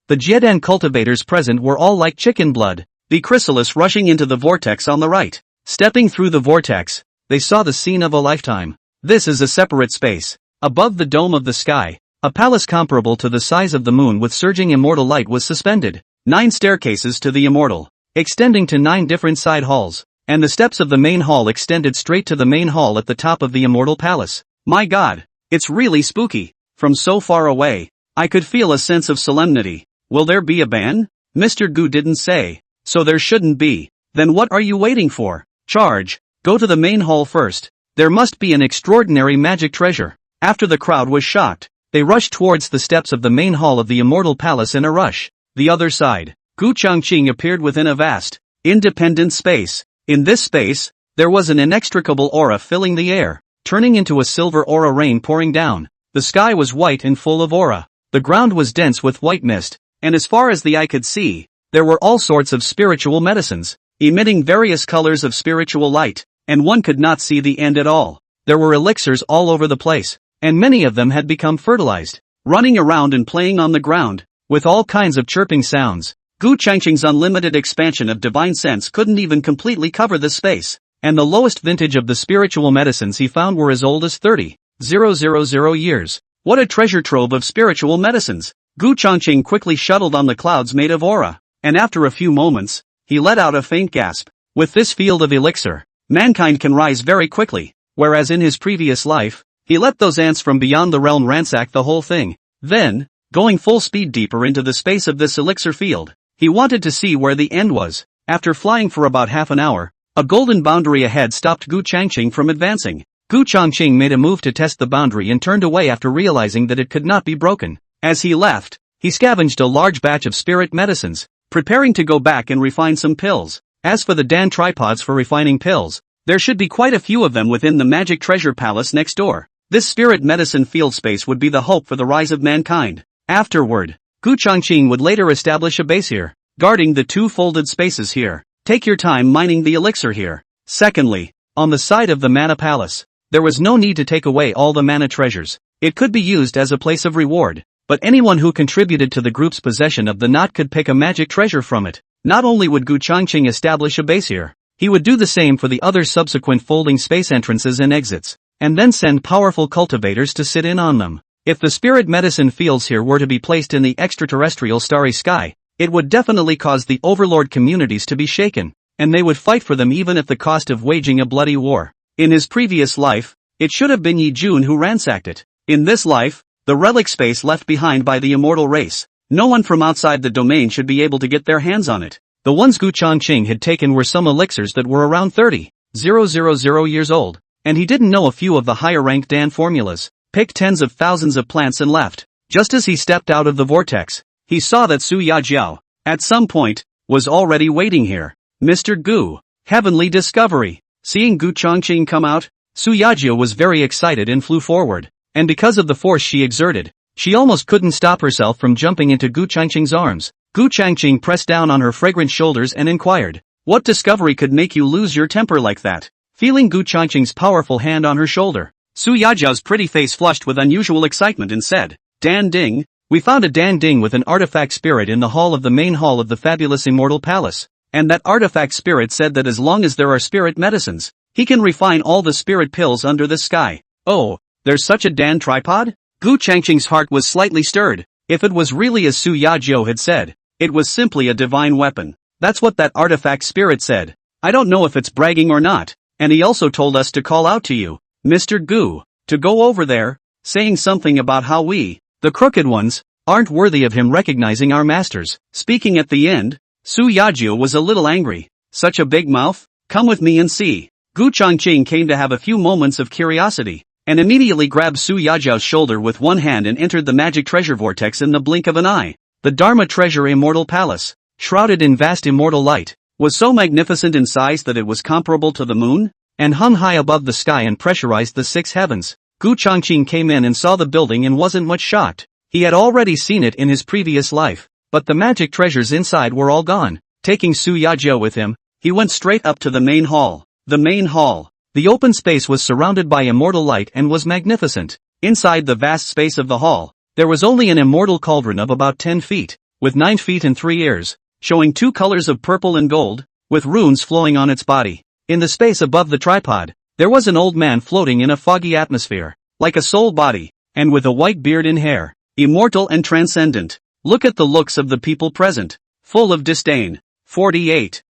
The Jiedan cultivators present were all like chicken blood, the chrysalis rushing into the vortex on the right. Stepping through the vortex, they saw the scene of a lifetime. This is a separate space. Above the dome of the sky, a palace comparable to the size of the moon with surging immortal light was suspended. 9 staircases to the immortal, extending to 9 different side halls, and the steps of the main hall extended straight to the main hall at the top of the immortal palace. My god, it's really spooky. From so far away, I could feel a sense of solemnity. Will there be a ban? Mr. Gu didn't say, so there shouldn't be. Then what are you waiting for? Charge, go to the main hall first. There must be an extraordinary magic treasure. After the crowd was shocked, they rushed towards the steps of the main hall of the immortal palace in a rush. The other side, Gu Changqing appeared within a vast, independent space. In this space, there was an inextricable aura filling the air, turning into a silver aura rain pouring down. The sky was white and full of aura. The ground was dense with white mist, and as far as the eye could see, there were all sorts of spiritual medicines, emitting various colors of spiritual light, and one could not see the end at all. There were elixirs all over the place, and many of them had become fertilized, running around and playing on the ground, with all kinds of chirping sounds. Gu Changqing's unlimited expansion of divine sense couldn't even completely cover this space, and the lowest vintage of the spiritual medicines he found were as old as 30,000 years. What a treasure trove of spiritual medicines! Gu Changqing quickly shuttled on the clouds made of aura, and after a few moments, he let out a faint gasp. With this field of elixir, mankind can rise very quickly, whereas in his previous life, he let those ants from beyond the realm ransack the whole thing. Then, going full speed deeper into the space of this elixir field, he wanted to see where the end was. After flying for about half an hour, a golden boundary ahead stopped Gu Changqing from advancing. Gu Changqing made a move to test the boundary and turned away after realizing that it could not be broken. As he left, he scavenged a large batch of spirit medicines, preparing to go back and refine some pills. As for the Dan tripods for refining pills, there should be quite a few of them within the magic treasure palace next door. This spirit medicine field space would be the hope for the rise of mankind. Afterward, Gu Changqing would later establish a base here, guarding the two folded spaces here. Take your time mining the elixir here. Secondly, on the side of the mana palace, there was no need to take away all the mana treasures. It could be used as a place of reward, but anyone who contributed to the group's possession of the knot could pick a magic treasure from it. Not only would Gu Changqing establish a base here, he would do the same for the other subsequent folding space entrances and exits, and then send powerful cultivators to sit in on them. If the spirit medicine fields here were to be placed in the extraterrestrial starry sky, it would definitely cause the overlord communities to be shaken, and they would fight for them even at the cost of waging a bloody war. In his previous life, it should have been Yi Jun who ransacked it. In this life, the relic space left behind by the immortal race, no one from outside the domain should be able to get their hands on it. The ones Gu Changqing had taken were some elixirs that were around 30,000 years old, and he didn't know a few of the higher-ranked Dan formulas, picked tens of thousands of plants and left. Just as he stepped out of the vortex, he saw that Su Yajiao, at some point, was already waiting here. Mr. Gu, heavenly discovery. Seeing Gu Changqing come out, Su Yajiao was very excited and flew forward, and because of the force she exerted, she almost couldn't stop herself from jumping into Gu Changqing's arms. Gu Changqing pressed down on her fragrant shoulders and inquired, "What discovery could make you lose your temper like that?" Feeling Gu Changqing's powerful hand on her shoulder, Su Yajiao's pretty face flushed with unusual excitement and said, "Dan Ding, we found a Dan Ding with an artifact spirit in the hall of the main hall of the fabulous immortal palace, and that artifact spirit said that as long as there are spirit medicines, he can refine all the spirit pills under the sky." "Oh, there's such a Dan tripod?" Gu Changqing's heart was slightly stirred. If it was really as Su Yajiao had said, it was simply a divine weapon. That's what that artifact spirit said. I don't know if it's bragging or not, and he also told us to call out to you, Mr. Gu, to go over there, saying something about how we, the crooked ones, aren't worthy of him recognizing our masters. Speaking at the end, Su Yajiao was a little angry. Such a big mouth? Come with me and see. Gu Changqing came to have a few moments of curiosity, and immediately grabbed Su Yajiao's shoulder with one hand and entered the magic treasure vortex in the blink of an eye. The Dharma Treasure Immortal Palace, shrouded in vast immortal light, was so magnificent in size that it was comparable to the moon, and hung high above the sky and pressurized the six heavens. Gu Changqing came in and saw the building and wasn't much shocked. He had already seen it in his previous life, but the magic treasures inside were all gone. Taking Su Yajiao with him, he went straight up to the main hall. The main hall. The open space was surrounded by immortal light and was magnificent. Inside the vast space of the hall, there was only an immortal cauldron of about 10 feet, with 9 feet and 3 ears, showing 2 colors of purple and gold, with runes flowing on its body. In the space above the tripod, there was an old man floating in a foggy atmosphere, like a soul body, and with a white beard and hair, immortal and transcendent. Look at the looks of the people present, full of disdain. 48.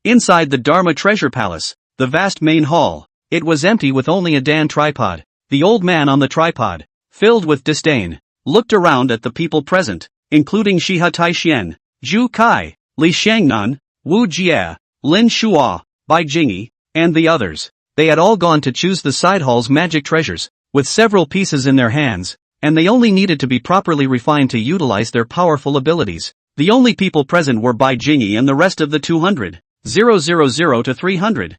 Inside the Dharma Treasure Palace, the vast main hall, it was empty with only a Dan tripod. The old man on the tripod, filled with disdain, looked around at the people present, including Shiha Taixien, Zhu Kai, Li Shangnan, Wu Jie, Lin Shua, Bai Jingyi, and the others. They had all gone to choose the side hall's magic treasures, with several pieces in their hands, and they only needed to be properly refined to utilize their powerful abilities. The only people present were Bai Jingyi and the rest of the 200,000 to 300,000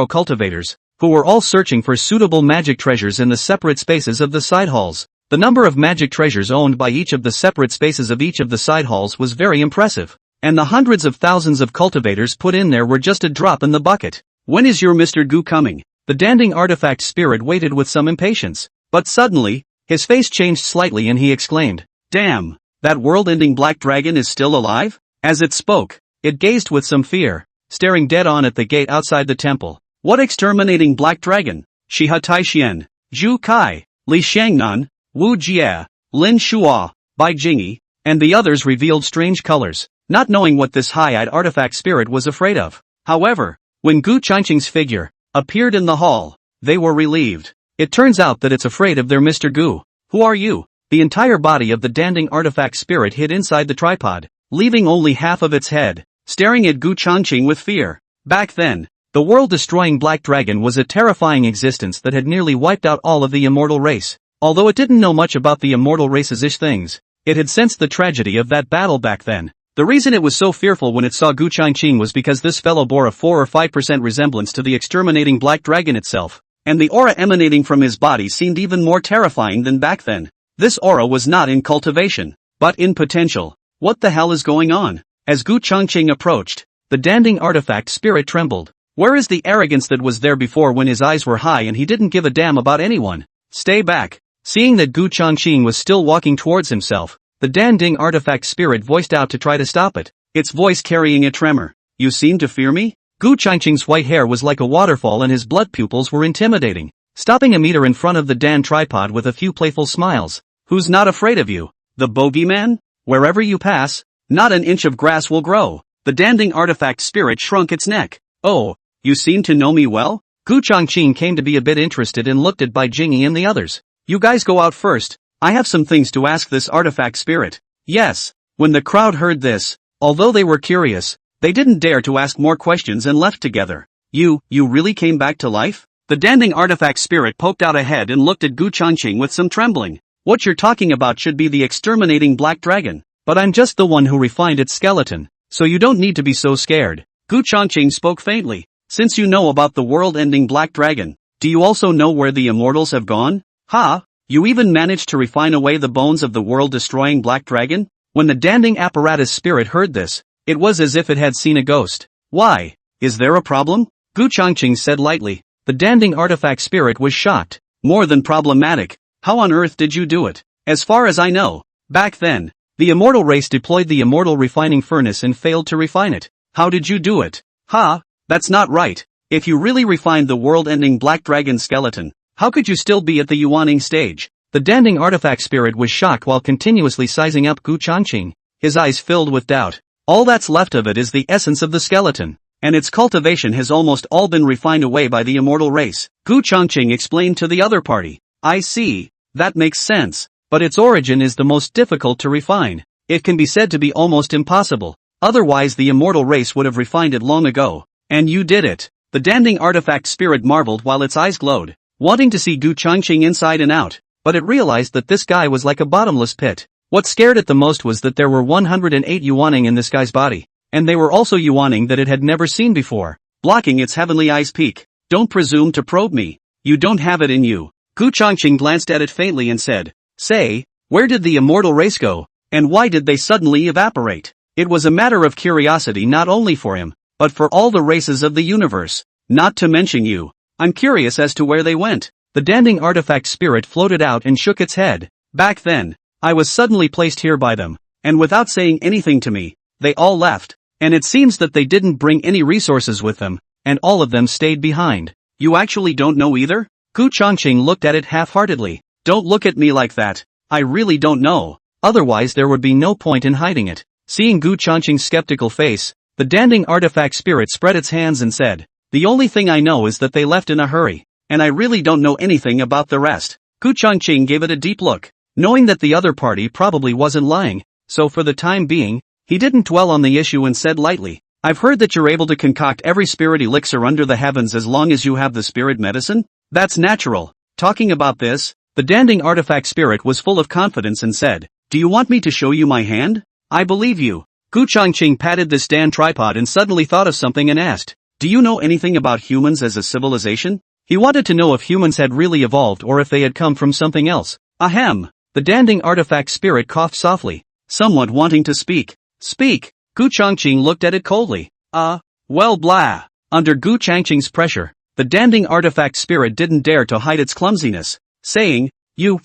cultivators, who were all searching for suitable magic treasures in the separate spaces of the side halls. The number of magic treasures owned by each of the separate spaces of each of the side halls was very impressive, and the hundreds of thousands of cultivators put in there were just a drop in the bucket. When is your Mr. Gu coming? The Danding artifact spirit waited with some impatience, but suddenly, his face changed slightly and he exclaimed, "Damn, that world-ending black dragon is still alive?" As it spoke, it gazed with some fear, staring dead on at the gate outside the temple. What exterminating black dragon? Shiha Taixien, Zhu Kai, Li Shangnan, Wu Jie, Lin Shua, Bai Jingyi, and the others revealed strange colors, not knowing what this high-eyed artifact spirit was afraid of. However, when Gu Changqing's figure appeared in the hall, they were relieved. It turns out that it's afraid of their Mr. Gu. Who are you? The entire body of the Danding artifact spirit hid inside the tripod, leaving only half of its head, staring at Gu Changqing with fear. Back then, the world-destroying black dragon was a terrifying existence that had nearly wiped out all of the immortal race. Although it didn't know much about the immortal race's things, it had sensed the tragedy of that battle back then. The reason it was so fearful when it saw Gu Changqing was because this fellow bore a 4 or 5% resemblance to the exterminating black dragon itself, and the aura emanating from his body seemed even more terrifying than back then. This aura was not in cultivation, but in potential. What the hell is going on? As Gu Changqing approached, the Danding artifact spirit trembled. Where is the arrogance that was there before when his eyes were high and he didn't give a damn about anyone? Stay back. Seeing that Gu Changqing was still walking towards himself, the Danding artifact spirit voiced out to try to stop it, its voice carrying a tremor. You seem to fear me? Gu Changqing's white hair was like a waterfall and his blood pupils were intimidating. Stopping a meter in front of the Dan tripod with a few playful smiles. Who's not afraid of you? The bogeyman? Wherever you pass, not an inch of grass will grow. The Danding artifact spirit shrunk its neck. Oh, you seem to know me well? Gu Changqing came to be a bit interested and looked at Bai Jingyi and the others. You guys go out first. I have some things to ask this artifact spirit. Yes. When the crowd heard this, although they were curious, they didn't dare to ask more questions and left together. You really came back to life? The Danding artifact spirit poked out a head and looked at Gu Changqing with some trembling. What you're talking about should be the exterminating black dragon, but I'm just the one who refined its skeleton, so you don't need to be so scared. Gu Changqing spoke faintly. Since you know about the world-ending black dragon, do you also know where the immortals have gone? Ha! You even managed to refine away the bones of the world-destroying black dragon? When the Danding apparatus spirit heard this, it was as if it had seen a ghost. Why? Is there a problem? Gu Changqing said lightly. The Danding artifact spirit was shocked. More than problematic. How on earth did you do it? As far as I know, back then, the immortal race deployed the immortal refining furnace and failed to refine it. How did you do it? Ha! That's not right. If you really refined the world-ending black dragon skeleton, how could you still be at the yuaning stage? The Danding artifact spirit was shocked while continuously sizing up Gu Changqing, his eyes filled with doubt. All that's left of it is the essence of the skeleton, and its cultivation has almost all been refined away by the immortal race. Gu Changqing explained to the other party. I see. That makes sense. But its origin is the most difficult to refine. It can be said to be almost impossible. Otherwise the immortal race would have refined it long ago. And you did it. The Danding artifact spirit marveled while its eyes glowed, wanting to see Gu Changqing inside and out, but it realized that this guy was like a bottomless pit. What scared it the most was that there were 108 yuaning in this guy's body, and they were also yuaning that it had never seen before, blocking its heavenly eyes peak. Don't presume to probe me. You don't have it in you. Gu Changqing glanced at it faintly and said, Say, where did the immortal race go, and why did they suddenly evaporate? It was a matter of curiosity not only for him, but for all the races of the universe, not to mention you. I'm curious as to where they went. The Danding artifact spirit floated out and shook its head. Back then, I was suddenly placed here by them, and without saying anything to me, they all left, and it seems that they didn't bring any resources with them, and all of them stayed behind. You actually don't know either? Gu Changqing looked at it half-heartedly. Don't look at me like that. I really don't know. Otherwise there would be no point in hiding it. Seeing Gu Changqing's skeptical face, the Danding artifact spirit spread its hands and said, The only thing I know is that they left in a hurry, and I really don't know anything about the rest. Gu Changqing gave it a deep look, knowing that the other party probably wasn't lying, so for the time being, he didn't dwell on the issue and said lightly, I've heard that you're able to concoct every spirit elixir under the heavens as long as you have the spirit medicine? That's natural. Talking about this, the Danding artifact spirit was full of confidence and said, Do you want me to show you my hand? I believe you. Gu Changqing patted this Dan tripod and suddenly thought of something and asked, Do you know anything about humans as a civilization? He wanted to know if humans had really evolved or if they had come from something else. Ahem. The Danding artifact spirit coughed softly, somewhat wanting to speak. Speak. Gu Changqing looked at it coldly. Well blah. Under Gu Changqing's pressure, the Danding artifact spirit didn't dare to hide its clumsiness, saying, You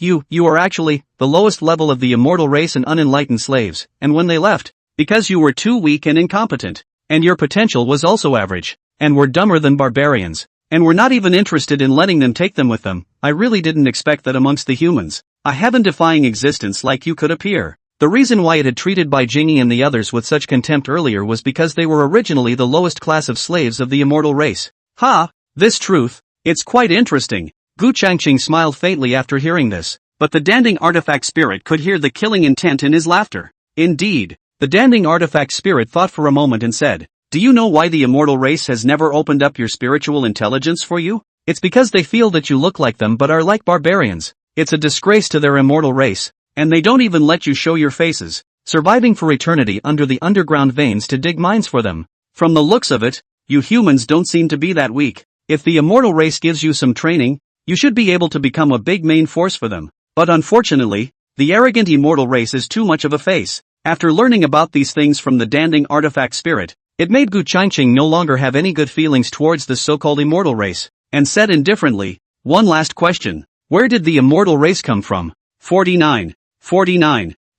are actually the lowest level of the immortal race and unenlightened slaves, and when they left, because you were too weak and incompetent, and your potential was also average, and were dumber than barbarians, and were not even interested in letting them take them with them, I really didn't expect that amongst the humans. a heaven-defying existence like you could appear. The reason why it had treated Bai Jingyi and the others with such contempt earlier was because they were originally the lowest class of slaves of the immortal race. Ha! This truth, it's quite interesting. Gu Changqing smiled faintly after hearing this, but the Danding artifact spirit could hear the killing intent in his laughter. Indeed, the Danding artifact spirit thought for a moment and said, "Do you know why the immortal race has never opened up your spiritual intelligence for you? It's because they feel that you look like them but are like barbarians. It's a disgrace to their immortal race, and they don't even let you show your faces, surviving for eternity under the underground veins to dig mines for them. From the looks of it, you humans don't seem to be that weak. If the immortal race gives you some training, you should be able to become a big main force for them. But unfortunately, the arrogant immortal race is too much of a face." After learning about these things from the Danding artifact spirit, it made Gu Changqing no longer have any good feelings towards the so-called immortal race, and said indifferently, "One last question. Where did the immortal race come from?" 49.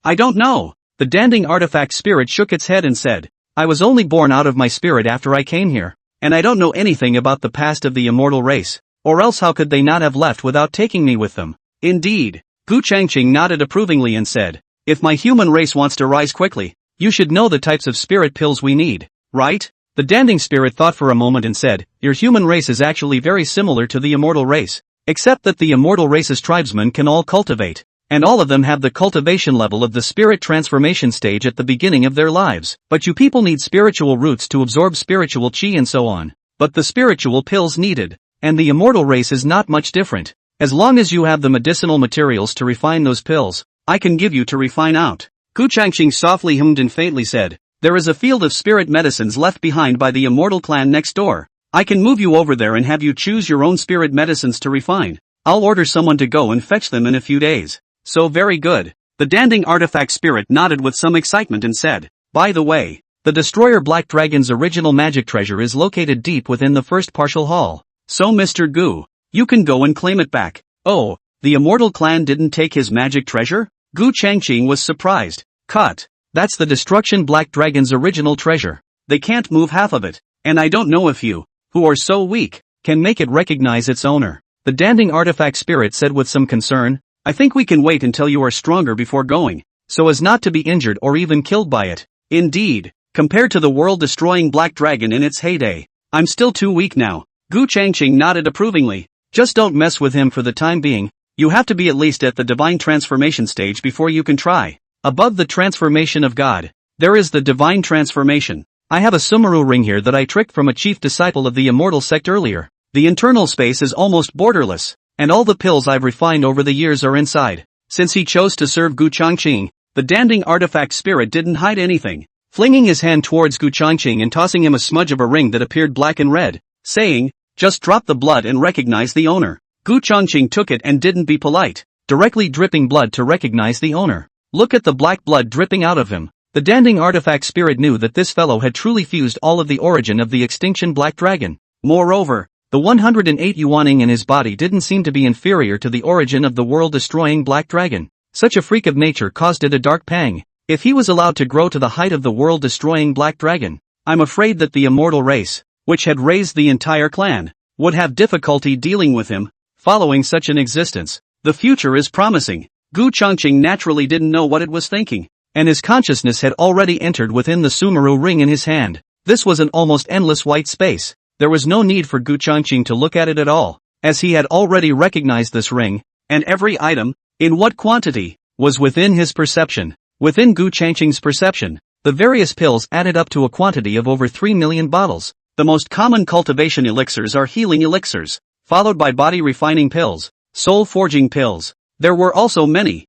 I don't know. The Danding artifact spirit shook its head and said, "I was only born out of my spirit after I came here, and I don't know anything about the past of the immortal race, or else how could they not have left without taking me with them?" Indeed. Gu Changqing nodded approvingly and said, "If my human race wants to rise quickly, you should know the types of spirit pills we need, right?" The Danding spirit thought for a moment and said, "Your human race is actually very similar to the immortal race, except that the immortal race's tribesmen can all cultivate, and all of them have the cultivation level of the spirit transformation stage at the beginning of their lives. But you people need spiritual roots to absorb spiritual chi and so on. But the spiritual pills needed, and the immortal race is not much different. As long as you have the medicinal materials to refine those pills, I can give you to refine out." Gu Changqing softly hummed and faintly said, "There is a field of spirit medicines left behind by the immortal clan next door. I can move you over there and have you choose your own spirit medicines to refine. I'll order someone to go and fetch them in a few days." "So very good." The Danding artifact spirit nodded with some excitement and said, "By the way, the destroyer Black Dragon's original magic treasure is located deep within the first partial hall. So Mr. Gu, you can go and claim it back." "Oh, the immortal clan didn't take his magic treasure?" Gu Changqing was surprised. "Cut. That's the destruction Black Dragon's original treasure. They can't move half of it, and I don't know if you, who are so weak, can make it recognize its owner." The Danding artifact spirit said with some concern, "I think we can wait until you are stronger before going, so as not to be injured or even killed by it." Indeed, compared to the world-destroying Black Dragon in its heyday, I'm still too weak now. Gu Changqing nodded approvingly. "Just don't mess with him for the time being. You have to be at least at the divine transformation stage before you can try. Above the transformation of God, there is the divine transformation. I have a Sumeru ring here that I tricked from a chief disciple of the immortal sect earlier. The internal space is almost borderless, and all the pills I've refined over the years are inside." Since he chose to serve Gu Changqing, the Danding artifact spirit didn't hide anything, flinging his hand towards Gu Changqing and tossing him a smudge of a ring that appeared black and red, saying, "Just drop the blood and recognize the owner." Gu Changqing took it and didn't be polite, directly dripping blood to recognize the owner. Look at the black blood dripping out of him. The Danding artifact spirit knew that this fellow had truly fused all of the origin of the extinction Black Dragon. Moreover, the 108 yuaning in his body didn't seem to be inferior to the origin of the world-destroying Black Dragon. Such a freak of nature caused it a dark pang. If he was allowed to grow to the height of the world-destroying Black Dragon, I'm afraid that the immortal race, which had raised the entire clan, would have difficulty dealing with him, following such an existence. The future is promising. Gu Changqing naturally didn't know what it was thinking, and his consciousness had already entered within the Sumeru ring in his hand. This was an almost endless white space. There was no need for Gu Changqing to look at it at all, as he had already recognized this ring, and every item, in what quantity, was within his perception. Within Gu Changqing's perception, the various pills added up to a quantity of over 3 million bottles. The most common cultivation elixirs are healing elixirs, followed by body-refining pills, soul-forging pills. There were also many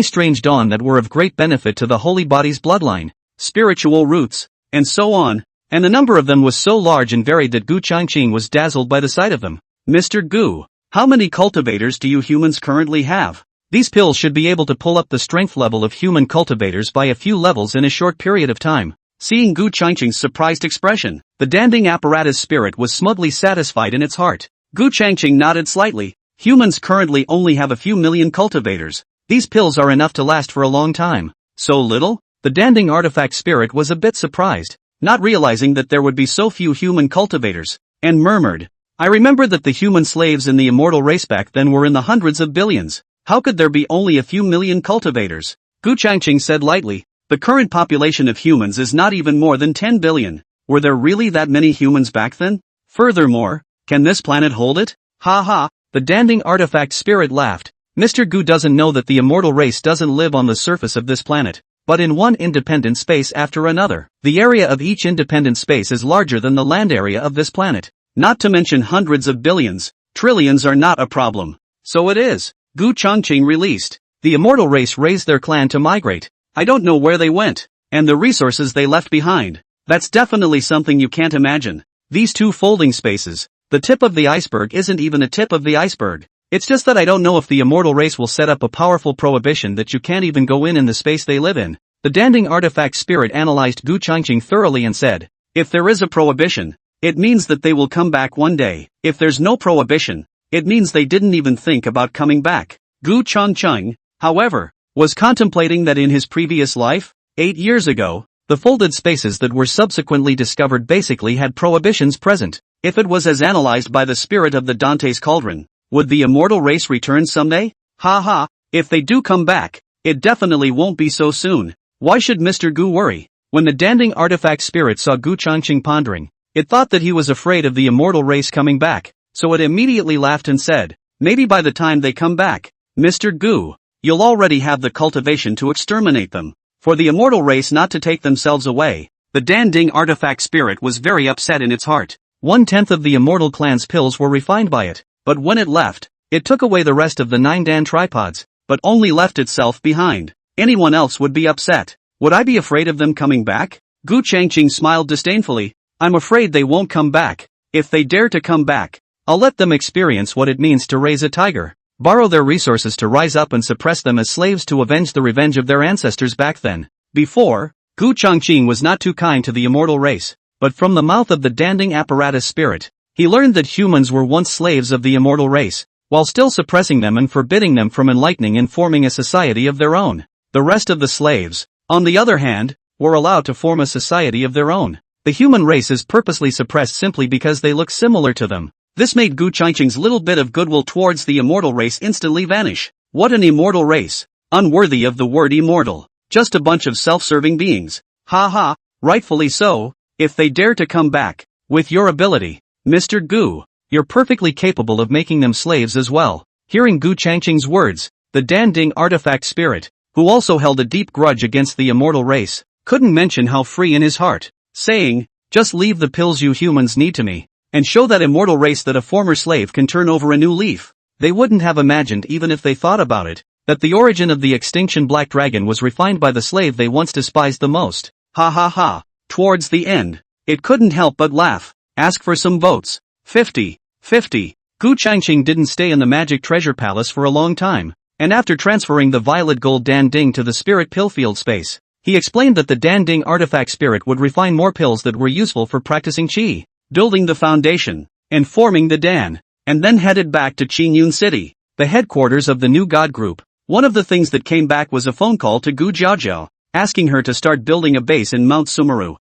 strange dawn that were of great benefit to the holy body's bloodline, spiritual roots, and so on, and the number of them was so large and varied that Gu Changqing was dazzled by the sight of them. "Mr. Gu, how many cultivators do you humans currently have? These pills should be able to pull up the strength level of human cultivators by a few levels in a short period of time." Seeing Gu Changqing's surprised expression, the Danding apparatus spirit was smugly satisfied in its heart. Gu Changqing nodded slightly. "Humans currently only have a few million cultivators. These pills are enough to last for a long time." "So little?" The Danding artifact spirit was a bit surprised, not realizing that there would be so few human cultivators, and murmured, "I remember that the human slaves in the immortal race back then were in the hundreds of billions. How could there be only a few million cultivators? Gu Changqing said lightly. The current population of humans is not even more than 10 billion. Were there really that many humans back then? Furthermore, can this planet hold it? Ha ha, the danding artifact spirit laughed. Mr. Gu doesn't know that the immortal race doesn't live on the surface of this planet, but in one independent space after another. The area of each independent space is larger than the land area of this planet. Not to mention hundreds of billions, trillions are not a problem. So it is. Gu Changqing released. The immortal race raised their clan to migrate. I don't know where they went, and the resources they left behind. That's definitely something you can't imagine. These two folding spaces, the tip of the iceberg isn't even a tip of the iceberg. It's just that I don't know if the immortal race will set up a powerful prohibition that you can't even go in the space they live in. The danding artifact spirit analyzed Gu Changqing thoroughly and said, if there is a prohibition, it means that they will come back one day. If there's no prohibition, it means they didn't even think about coming back. Gu Changqing, however, was contemplating that in his previous life, 8 years ago, the folded spaces that were subsequently discovered basically had prohibitions present. If it was as analyzed by the spirit of the Dante's Cauldron, would the immortal race return someday? Ha ha, if they do come back, it definitely won't be so soon. Why should Mr. Gu worry? When the danding artifact spirit saw Gu Changqing pondering, it thought that he was afraid of the immortal race coming back, so it immediately laughed and said, maybe by the time they come back, Mr. Gu, you'll already have the cultivation to exterminate them. For the immortal race not to take themselves away, the danding artifact spirit was very upset in its heart. 1/10 of the immortal clan's pills were refined by it, but when it left, it took away the rest of the 9 Dan tripods, but only left itself behind. Anyone else would be upset. Would I be afraid of them coming back? Gu Changqing smiled disdainfully. I'm afraid they won't come back. If they dare to come back, I'll let them experience what it means to raise a tiger. Borrow their resources to rise up and suppress them as slaves to avenge the revenge of their ancestors back then. Before, Gu Changqing was not too kind to the immortal race, but from the mouth of the danding apparatus spirit, he learned that humans were once slaves of the immortal race, while still suppressing them and forbidding them from enlightening and forming a society of their own. The rest of the slaves, on the other hand, were allowed to form a society of their own. The human race is purposely suppressed simply because they look similar to them. This made Gu Changqing's little bit of goodwill towards the immortal race instantly vanish. What an immortal race! Unworthy of the word immortal. Just a bunch of self-serving beings. Ha ha, rightfully so, if they dare to come back. With your ability, Mr. Gu, you're perfectly capable of making them slaves as well. Hearing Gu Changqing's words, the danding artifact spirit, who also held a deep grudge against the immortal race, couldn't mention how free in his heart, saying, just leave the pills you humans need to me, and show that immortal race that a former slave can turn over a new leaf. They wouldn't have imagined, even if they thought about it, that the origin of the extinction black dragon was refined by the slave they once despised the most. Ha ha ha. Towards the end, it couldn't help but laugh. Ask for some votes. 50. 50. Gu Changqing didn't stay in the magic treasure palace for a long time, and after transferring the violet gold danding to the spirit pill field space, he explained that the danding artifact spirit would refine more pills that were useful for practicing qi, building the foundation, and forming the dan, and then headed back to Qingyun City, the headquarters of the new god group. One of the things that came back was a phone call to Gu Jiajiao, asking her to start building a base in Mount Sumeru.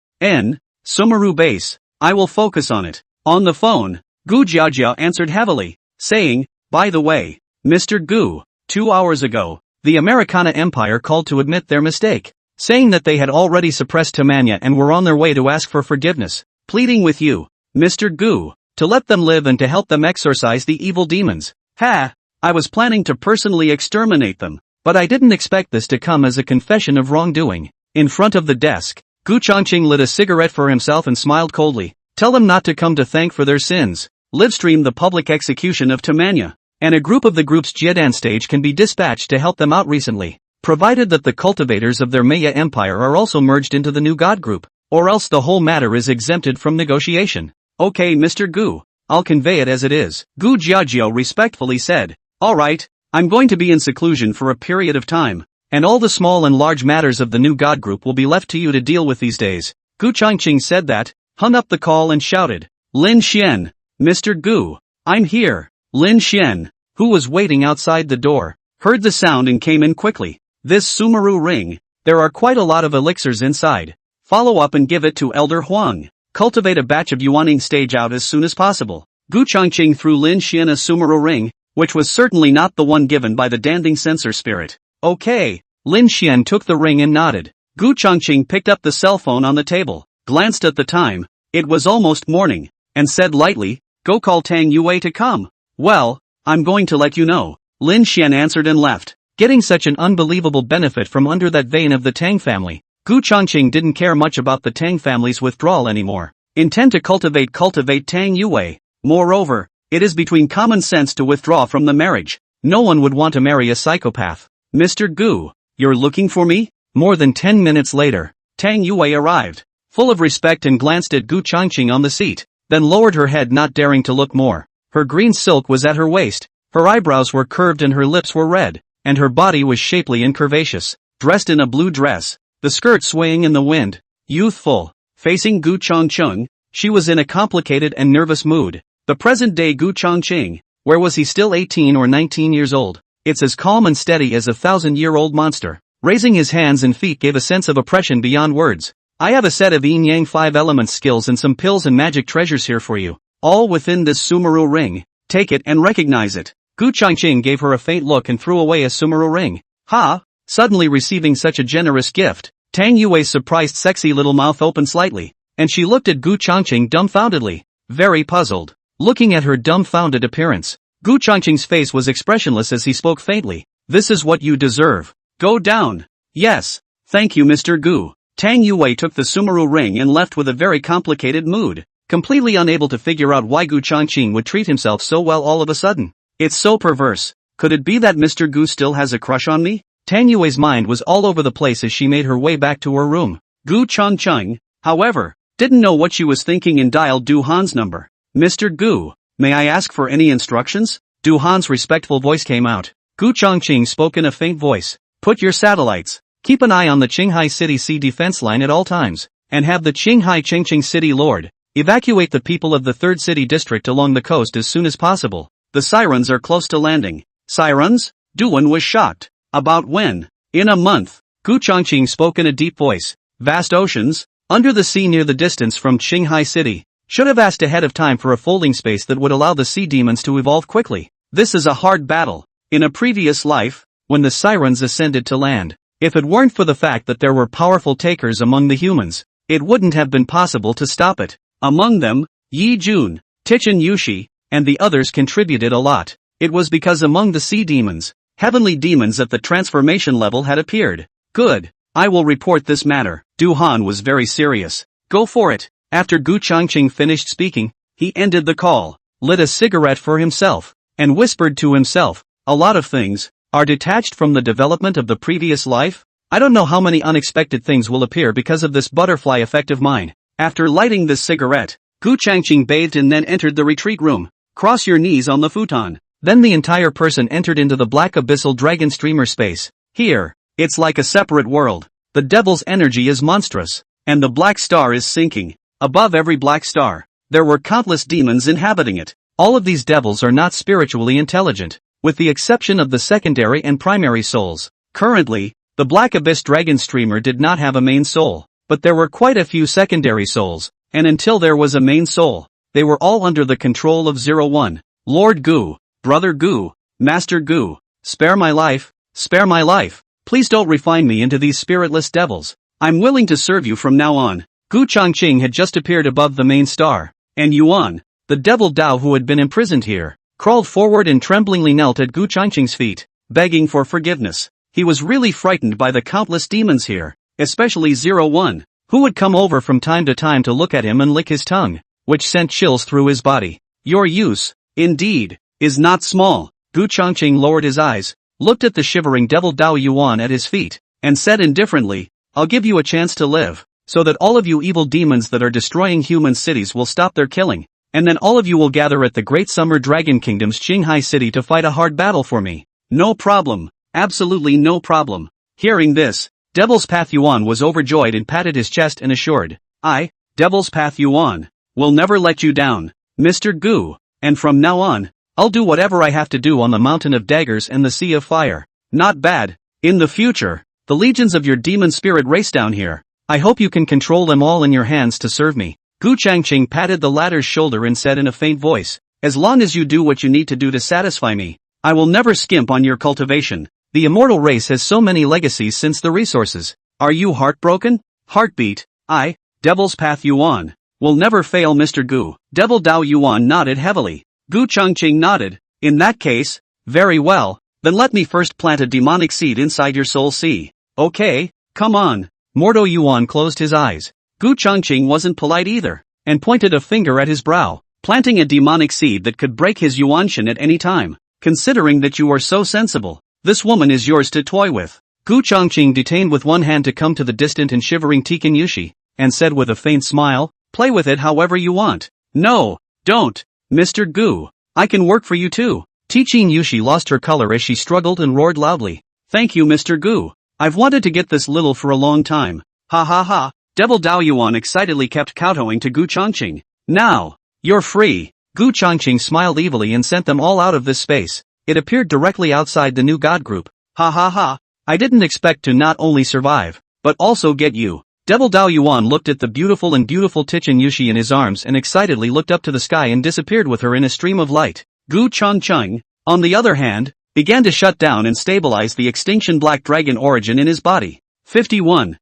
Sumeru base. I will focus on it. On the phone, Gu Jiajiao answered heavily, saying, by the way, Mr. Gu, 2 hours ago, the Americana Empire called to admit their mistake, saying that they had already suppressed Tamanya and were on their way to ask for forgiveness, pleading with you, Mr. Gu, to let them live and to help them exorcise the evil demons. Ha! I was planning to personally exterminate them, but I didn't expect this to come as a confession of wrongdoing. In front of the desk, Gu Changqing lit a cigarette for himself and smiled coldly. Tell them not to come to thank for their sins. Livestream the public execution of Tamanya, and a group of the group's Jiedan stage can be dispatched to help them out recently, provided that the cultivators of their Maya Empire are also merged into the new god group, or else the whole matter is exempted from negotiation. Okay, Mr. Gu, I'll convey it as it is. Gu Jiajiao respectfully said, alright, I'm going to be in seclusion for a period of time, and all the small and large matters of the new god group will be left to you to deal with these days. Gu Changqing said that, hung up the call and shouted, Lin Xian, Mr. Gu, I'm here. Lin Xian, who was waiting outside the door, heard the sound and came in quickly. This Sumeru ring, there are quite a lot of elixirs inside. Follow up and give it to Elder Huang. Cultivate a batch of Yuaning stage out as soon as possible. Gu Changqing threw Lin Xian a Sumeru ring, which was certainly not the one given by the danding censor spirit. Okay. Lin Xian took the ring and nodded. Gu Changqing picked up the cell phone on the table, glanced at the time, it was almost morning, and said lightly, "Go call Tang Yue to come." "Well, I'm going to let you know," Lin Xian answered and left. Getting such an unbelievable benefit from under that vein of the Tang family, Gu Changqing didn't care much about the Tang family's withdrawal anymore. Intend to cultivate Tang Yue. Moreover, it is between common sense to withdraw from the marriage. No one would want to marry a psychopath. "Mr. Gu, you're looking for me?" More than 10 minutes later, Tang Yue arrived, full of respect, and glanced at Gu Changqing on the seat, then lowered her head, not daring to look more. Her green silk was at her waist, her eyebrows were curved and her lips were red, and her body was shapely and curvaceous, dressed in a blue dress, the skirt swaying in the wind. Youthful. Facing Gu Changqing, she was in a complicated and nervous mood. The present-day Gu Changqing, where was he, still 18 or 19 years old? It's as calm and steady as a 1,000-year-old monster. Raising his hands and feet gave a sense of oppression beyond words. "I have a set of yin-yang 5 elements skills and some pills and magic treasures here for you, all within this Sumeru ring. Take it and recognize it." Gu Changqing gave her a faint look and threw away a Sumeru ring. "Ha!" Suddenly receiving such a generous gift, Tang Yue's surprised sexy little mouth opened slightly, and she looked at Gu Changqing dumbfoundedly, very puzzled. Looking at her dumbfounded appearance, Gu Changqing's face was expressionless as he spoke faintly. "This is what you deserve. Go down." "Yes, thank you, Mr. Gu." Tang Yue took the Sumeru ring and left with a very complicated mood, completely unable to figure out why Gu Changqing would treat himself so well all of a sudden. It's so perverse. Could it be that Mr. Gu still has a crush on me? Tang Yue's mind was all over the place as she made her way back to her room. Gu Changqing, however, didn't know what she was thinking and dialed Du Han's number. "Mr. Gu, may I ask for any instructions?" Du Han's respectful voice came out. Gu Changqing spoke in a faint voice. "Put your satellites. Keep an eye on the Qinghai City Sea defense line at all times, and have the Qinghai Qingqing City Lord evacuate the people of the 3rd City District along the coast as soon as possible. The sirens are close to landing." "Sirens?" Duan was shocked. "About when?" "In a month." Gu Changqing spoke in a deep voice. "Vast oceans? Under the sea near the distance from Qinghai City. Should have asked ahead of time for a folding space that would allow the sea demons to evolve quickly. This is a hard battle. In a previous life, when the sirens ascended to land, if it weren't for the fact that there were powerful takers among the humans, it wouldn't have been possible to stop it. Among them, Yi Jun, Tichin Yushi, and the others contributed a lot. It was because among the sea demons, heavenly demons at the transformation level had appeared. Good. I will report this matter." Du Han was very serious. "Go for it." After Gu Changqing finished speaking, he ended the call, lit a cigarette for himself, and whispered to himself, "A lot of things are detached from the development of the previous life. I don't know how many unexpected things will appear because of this butterfly effect of mine." After lighting this cigarette, Gu Changqing bathed and then entered the retreat room. "Cross your knees on the futon." Then the entire person entered into the black abyssal dragon streamer space. Here, it's like a separate world. The devil's energy is monstrous, and the black star is sinking. Above every black star, there were countless demons inhabiting it. All of these devils are not spiritually intelligent, with the exception of the secondary and primary souls. Currently, the Black Abyss Dragon Streamer did not have a main soul, but there were quite a few secondary souls, and until there was a main soul, they were all under the control of 01. "Lord Gu, Brother Gu, Master Gu, spare my life, spare my life. Please don't refine me into these spiritless devils. I'm willing to serve you from now on." Gu Changqing had just appeared above the main star, and Yuan, the devil Dao who had been imprisoned here, crawled forward and tremblingly knelt at Gu Changqing's feet, begging for forgiveness. He was really frightened by the countless demons here, especially 01, who would come over from time to time to look at him and lick his tongue, which sent chills through his body. "Your use, indeed, is not small." Gu Changqing lowered his eyes, looked at the shivering devil Dao Yuan at his feet, and said indifferently, "I'll give you a chance to live, so that all of you evil demons that are destroying human cities will stop their killing, and then all of you will gather at the Great Summer Dragon Kingdom's Qinghai City to fight a hard battle for me." "No problem, absolutely no problem." Hearing this, Devil's Path Yuan was overjoyed and patted his chest and assured, "I, Devil's Path Yuan, will never let you down, Mr. Gu, and from now on, I'll do whatever I have to do on the Mountain of Daggers and the Sea of Fire." "Not bad. In the future, the legions of your demon spirit race down here. I hope you can control them all in your hands to serve me." Gu Changqing patted the latter's shoulder and said in a faint voice, "As long as you do what you need to do to satisfy me, I will never skimp on your cultivation. The immortal race has so many legacies since the resources. Are you heartbroken? Heartbeat, I, Devil's Path Yuan. Will never fail Mr. Gu. Devil Dao Yuan nodded heavily. Gu Changqing nodded. In that case, very well, then let me first plant a demonic seed inside your soul. See? Okay, come on. Mordo Yuan closed his eyes. Gu Changqing wasn't polite either, and pointed a finger at his brow, planting a demonic seed that could break his Yuanshan at any time. Considering that you are so sensible, this woman is yours to toy with. Gu Changqing detained with one hand to come to the distant and shivering Tikan Yushi, and said with a faint smile, play with it however you want. No, don't, Mr. Gu. I can work for you too. Tichin Yushi lost her color as she struggled and roared loudly. Thank you Mr. Gu. I've wanted to get this little for a long time. Ha ha ha. Devil Dao Yuan excitedly kept kowtowing to Gu Changqing. Now, you're free. Gu Changqing smiled evilly and sent them all out of this space. It appeared directly outside the new god group. Ha ha ha. I didn't expect to not only survive, but also get you. Devil Dao Yuan looked at the beautiful Tichin Yushi in his arms and excitedly looked up to the sky and disappeared with her in a stream of light. Gu Changqing, on the other hand, began to shut down and stabilize the extinction black dragon origin in his body. 51.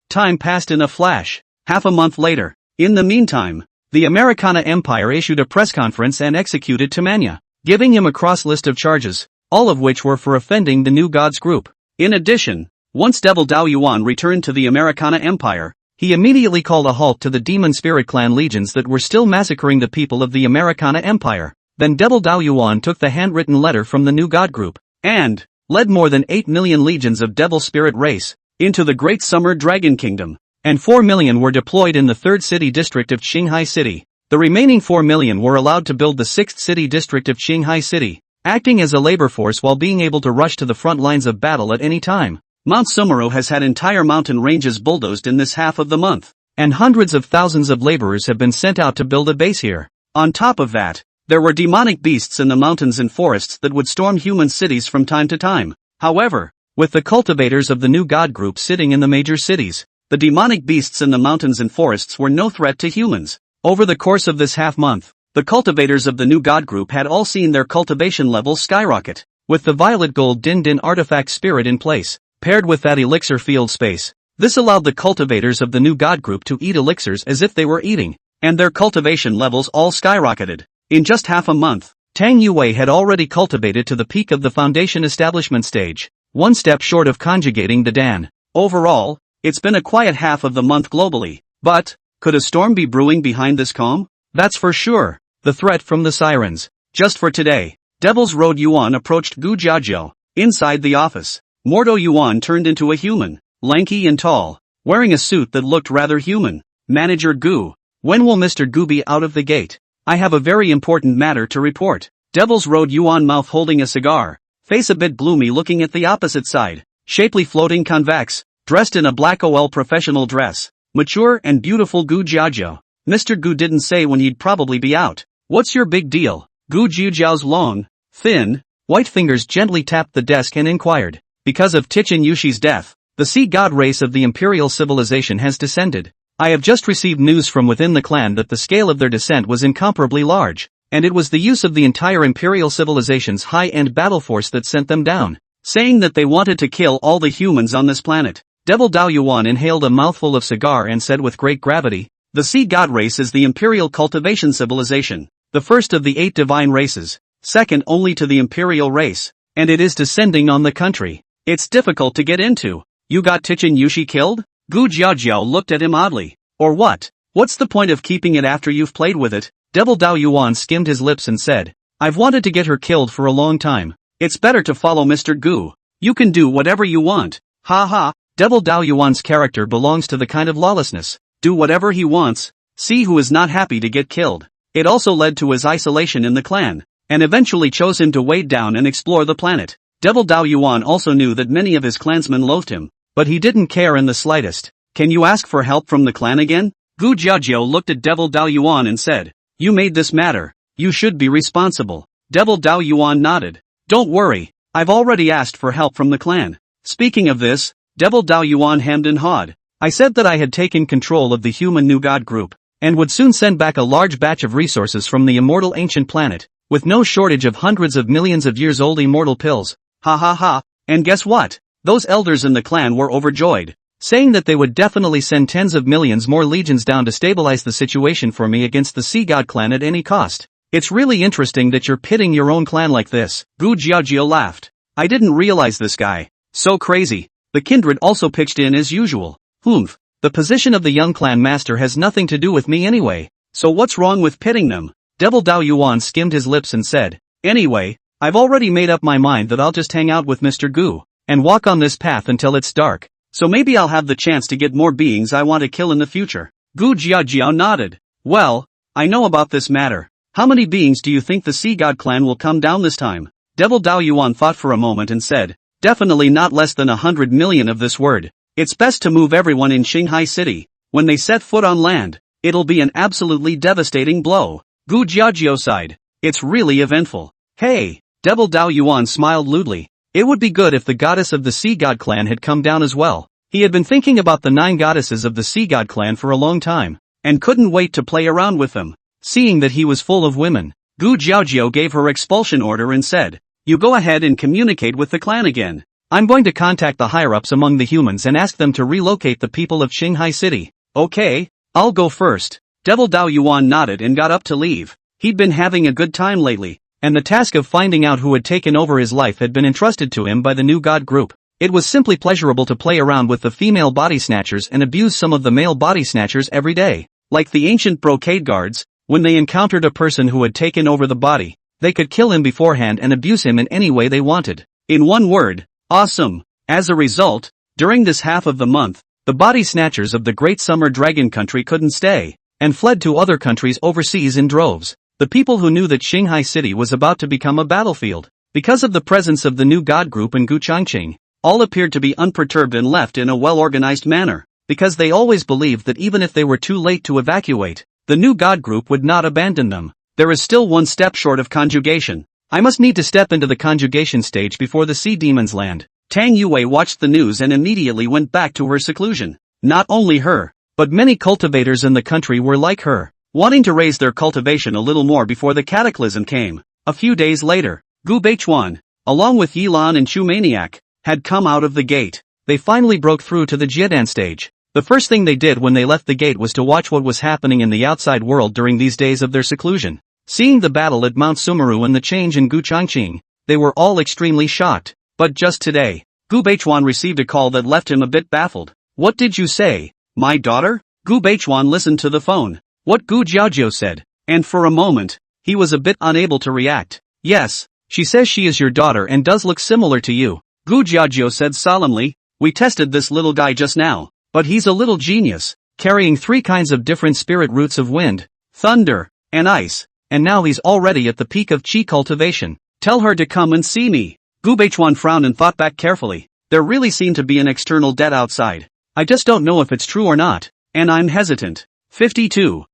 Time passed in a flash. Half a month later. In the meantime, the Americana Empire issued a press conference and executed Tamanya, giving him a cross list of charges, all of which were for offending the new gods group. In addition, once Devil Dao Yuan returned to the Americana Empire, he immediately called a halt to the Demon Spirit Clan legions that were still massacring the people of the Americana Empire. Then Devil Dao Yuan took the handwritten letter from the new god group, and led more than 8 million legions of Devil Spirit race into the Great Summer Dragon Kingdom, and 4 million were deployed in the 3rd city district of Qinghai City. The remaining 4 million were allowed to build the 6th city district of Qinghai City, acting as a labor force while being able to rush to the front lines of battle at any time. Mount Sumeru has had entire mountain ranges bulldozed in this half of the month, and hundreds of thousands of laborers have been sent out to build a base here. On top of that, there were demonic beasts in the mountains and forests that would storm human cities from time to time. However, with the cultivators of the new god group sitting in the major cities, the demonic beasts in the mountains and forests were no threat to humans. Over the course of this half-month, the cultivators of the new god group had all seen their cultivation levels skyrocket. With the violet gold Din Din artifact spirit in place, paired with that elixir field space, this allowed the cultivators of the new god group to eat elixirs as if they were eating, and their cultivation levels all skyrocketed. In just half a month, Tang Yue had already cultivated to the peak of the foundation establishment stage, one step short of conjugating the Dan. Overall, it's been a quiet half of the month globally, but could a storm be brewing behind this calm? That's for sure. The threat from the sirens. Just for today, Devil's Road Yuan approached Gu Jiajiao. Inside the office, Mordo Yuan turned into a human, lanky and tall, wearing a suit that looked rather human. Manager Gu, when will Mr. Gu be out of the gate? I have a very important matter to report. Devil's Road Yuan, mouth holding a cigar, face a bit gloomy, looking at the opposite side, shapely floating convex, dressed in a black OL professional dress, mature and beautiful Gu Jiajiao. Mr. Gu didn't say when he'd probably be out. What's your big deal? Gu Jiajiao's long, thin, white fingers gently tapped the desk and inquired. Because of Tichin Yushi's death, the sea god race of the imperial civilization has descended. I have just received news from within the clan that the scale of their descent was incomparably large, and it was the use of the entire imperial civilization's high-end battle force that sent them down, saying that they wanted to kill all the humans on this planet. Devil Dao Yuan inhaled a mouthful of cigar and said with great gravity, the sea god race is the imperial cultivation civilization, the first of the 8 divine races, second only to the imperial race, and it is descending on the country. It's difficult to get into. You got Tichin Yushi killed? Gu Jiajiao looked at him oddly. Or what? What's the point of keeping it after you've played with it? Devil Dao Yuan skimmed his lips and said, I've wanted to get her killed for a long time. It's better to follow Mr. Gu. You can do whatever you want. Ha ha. Devil Dao Yuan's character belongs to the kind of lawlessness. Do whatever he wants. See who is not happy to get killed. It also led to his isolation in the clan, and eventually chose him to wade down and explore the planet. Devil Dao Yuan also knew that many of his clansmen loathed him, but he didn't care in the slightest. Can you ask for help from the clan again? Gu Jiajiao looked at Devil Dao Yuan and said, you made this matter. You should be responsible. Devil Dao Yuan nodded. Don't worry, I've already asked for help from the clan. Speaking of this, Devil Dao Yuan hemmed and hawed. I said that I had taken control of the human new god group, and would soon send back a large batch of resources from the immortal ancient planet, with no shortage of hundreds of millions of years old immortal pills. Ha ha ha, and guess what? Those elders in the clan were overjoyed, saying that they would definitely send tens of millions more legions down to stabilize the situation for me against the Sea God clan at any cost. It's really interesting that you're pitting your own clan like this. Gu Jiajiao laughed. I didn't realize this guy. So crazy. The kindred also pitched in as usual. Humph. The position of the young clan master has nothing to do with me anyway. So what's wrong with pitting them? Devil Dao Yuan skimmed his lips and said, anyway, I've already made up my mind that I'll just hang out with Mr. Gu, and walk on this path until it's dark. So maybe I'll have the chance to get more beings I want to kill in the future. Gu Jiajiao nodded. Well, I know about this matter. How many beings do you think the Sea God clan will come down this time? Devil Dao Yuan thought for a moment and said, definitely not less than 100 million of this word. It's best to move everyone in Shanghai City. When they set foot on land, it'll be an absolutely devastating blow. Gu Jiajiao sighed. It's really eventful. Hey, Devil Dao Yuan smiled lewdly. It would be good if the goddess of the Sea God clan had come down as well. He had been thinking about the 9 goddesses of the Sea God clan for a long time, and couldn't wait to play around with them. Seeing that he was full of women, Gu Jiajiao gave her expulsion order and said, you go ahead and communicate with the clan again. I'm going to contact the higher-ups among the humans and ask them to relocate the people of Shanghai City. Okay, I'll go first. Devil Dao Yuan nodded and got up to leave. He'd been having a good time lately, and the task of finding out who had taken over his life had been entrusted to him by the new god group. It was simply pleasurable to play around with the female body snatchers and abuse some of the male body snatchers every day. Like the ancient brocade guards, when they encountered a person who had taken over the body, they could kill him beforehand and abuse him in any way they wanted. In one word, awesome. As a result, during this half of the month, the body snatchers of the Great Summer Dragon Country couldn't stay, and fled to other countries overseas in droves. The people who knew that Shanghai City was about to become a battlefield, because of the presence of the new god group in Guchangqing, all appeared to be unperturbed and left in a well-organized manner, because they always believed that even if they were too late to evacuate, the new god group would not abandon them. There is still one step short of conjugation. I must need to step into the conjugation stage before the sea demons land. Tang Yue watched the news and immediately went back to her seclusion. Not only her, but many cultivators in the country were like her, wanting to raise their cultivation a little more before the cataclysm came. A few days later, Gu Beichuan, along with Yilan and Chu Maniac, had come out of the gate. They finally broke through to the Jiedan stage. The first thing they did when they left the gate was to watch what was happening in the outside world during these days of their seclusion. Seeing the battle at Mount Sumeru and the change in Guchangqing, they were all extremely shocked. But just today, Gu Beichuan received a call that left him a bit baffled. What did you say? My daughter? Gu Beichuan listened to the phone. What Gu Jiajiao said, and for a moment, he was a bit unable to react. Yes, she says she is your daughter and does look similar to you. Gu Jiajiao said solemnly, we tested this little guy just now. But he's a little genius, carrying 3 kinds of different spirit roots of wind, thunder, and ice, and now he's already at the peak of chi cultivation. Tell her to come and see me. Gu Beichuan frowned and thought back carefully. There really seemed to be an external debt outside. I just don't know if it's true or not, and I'm hesitant. 52.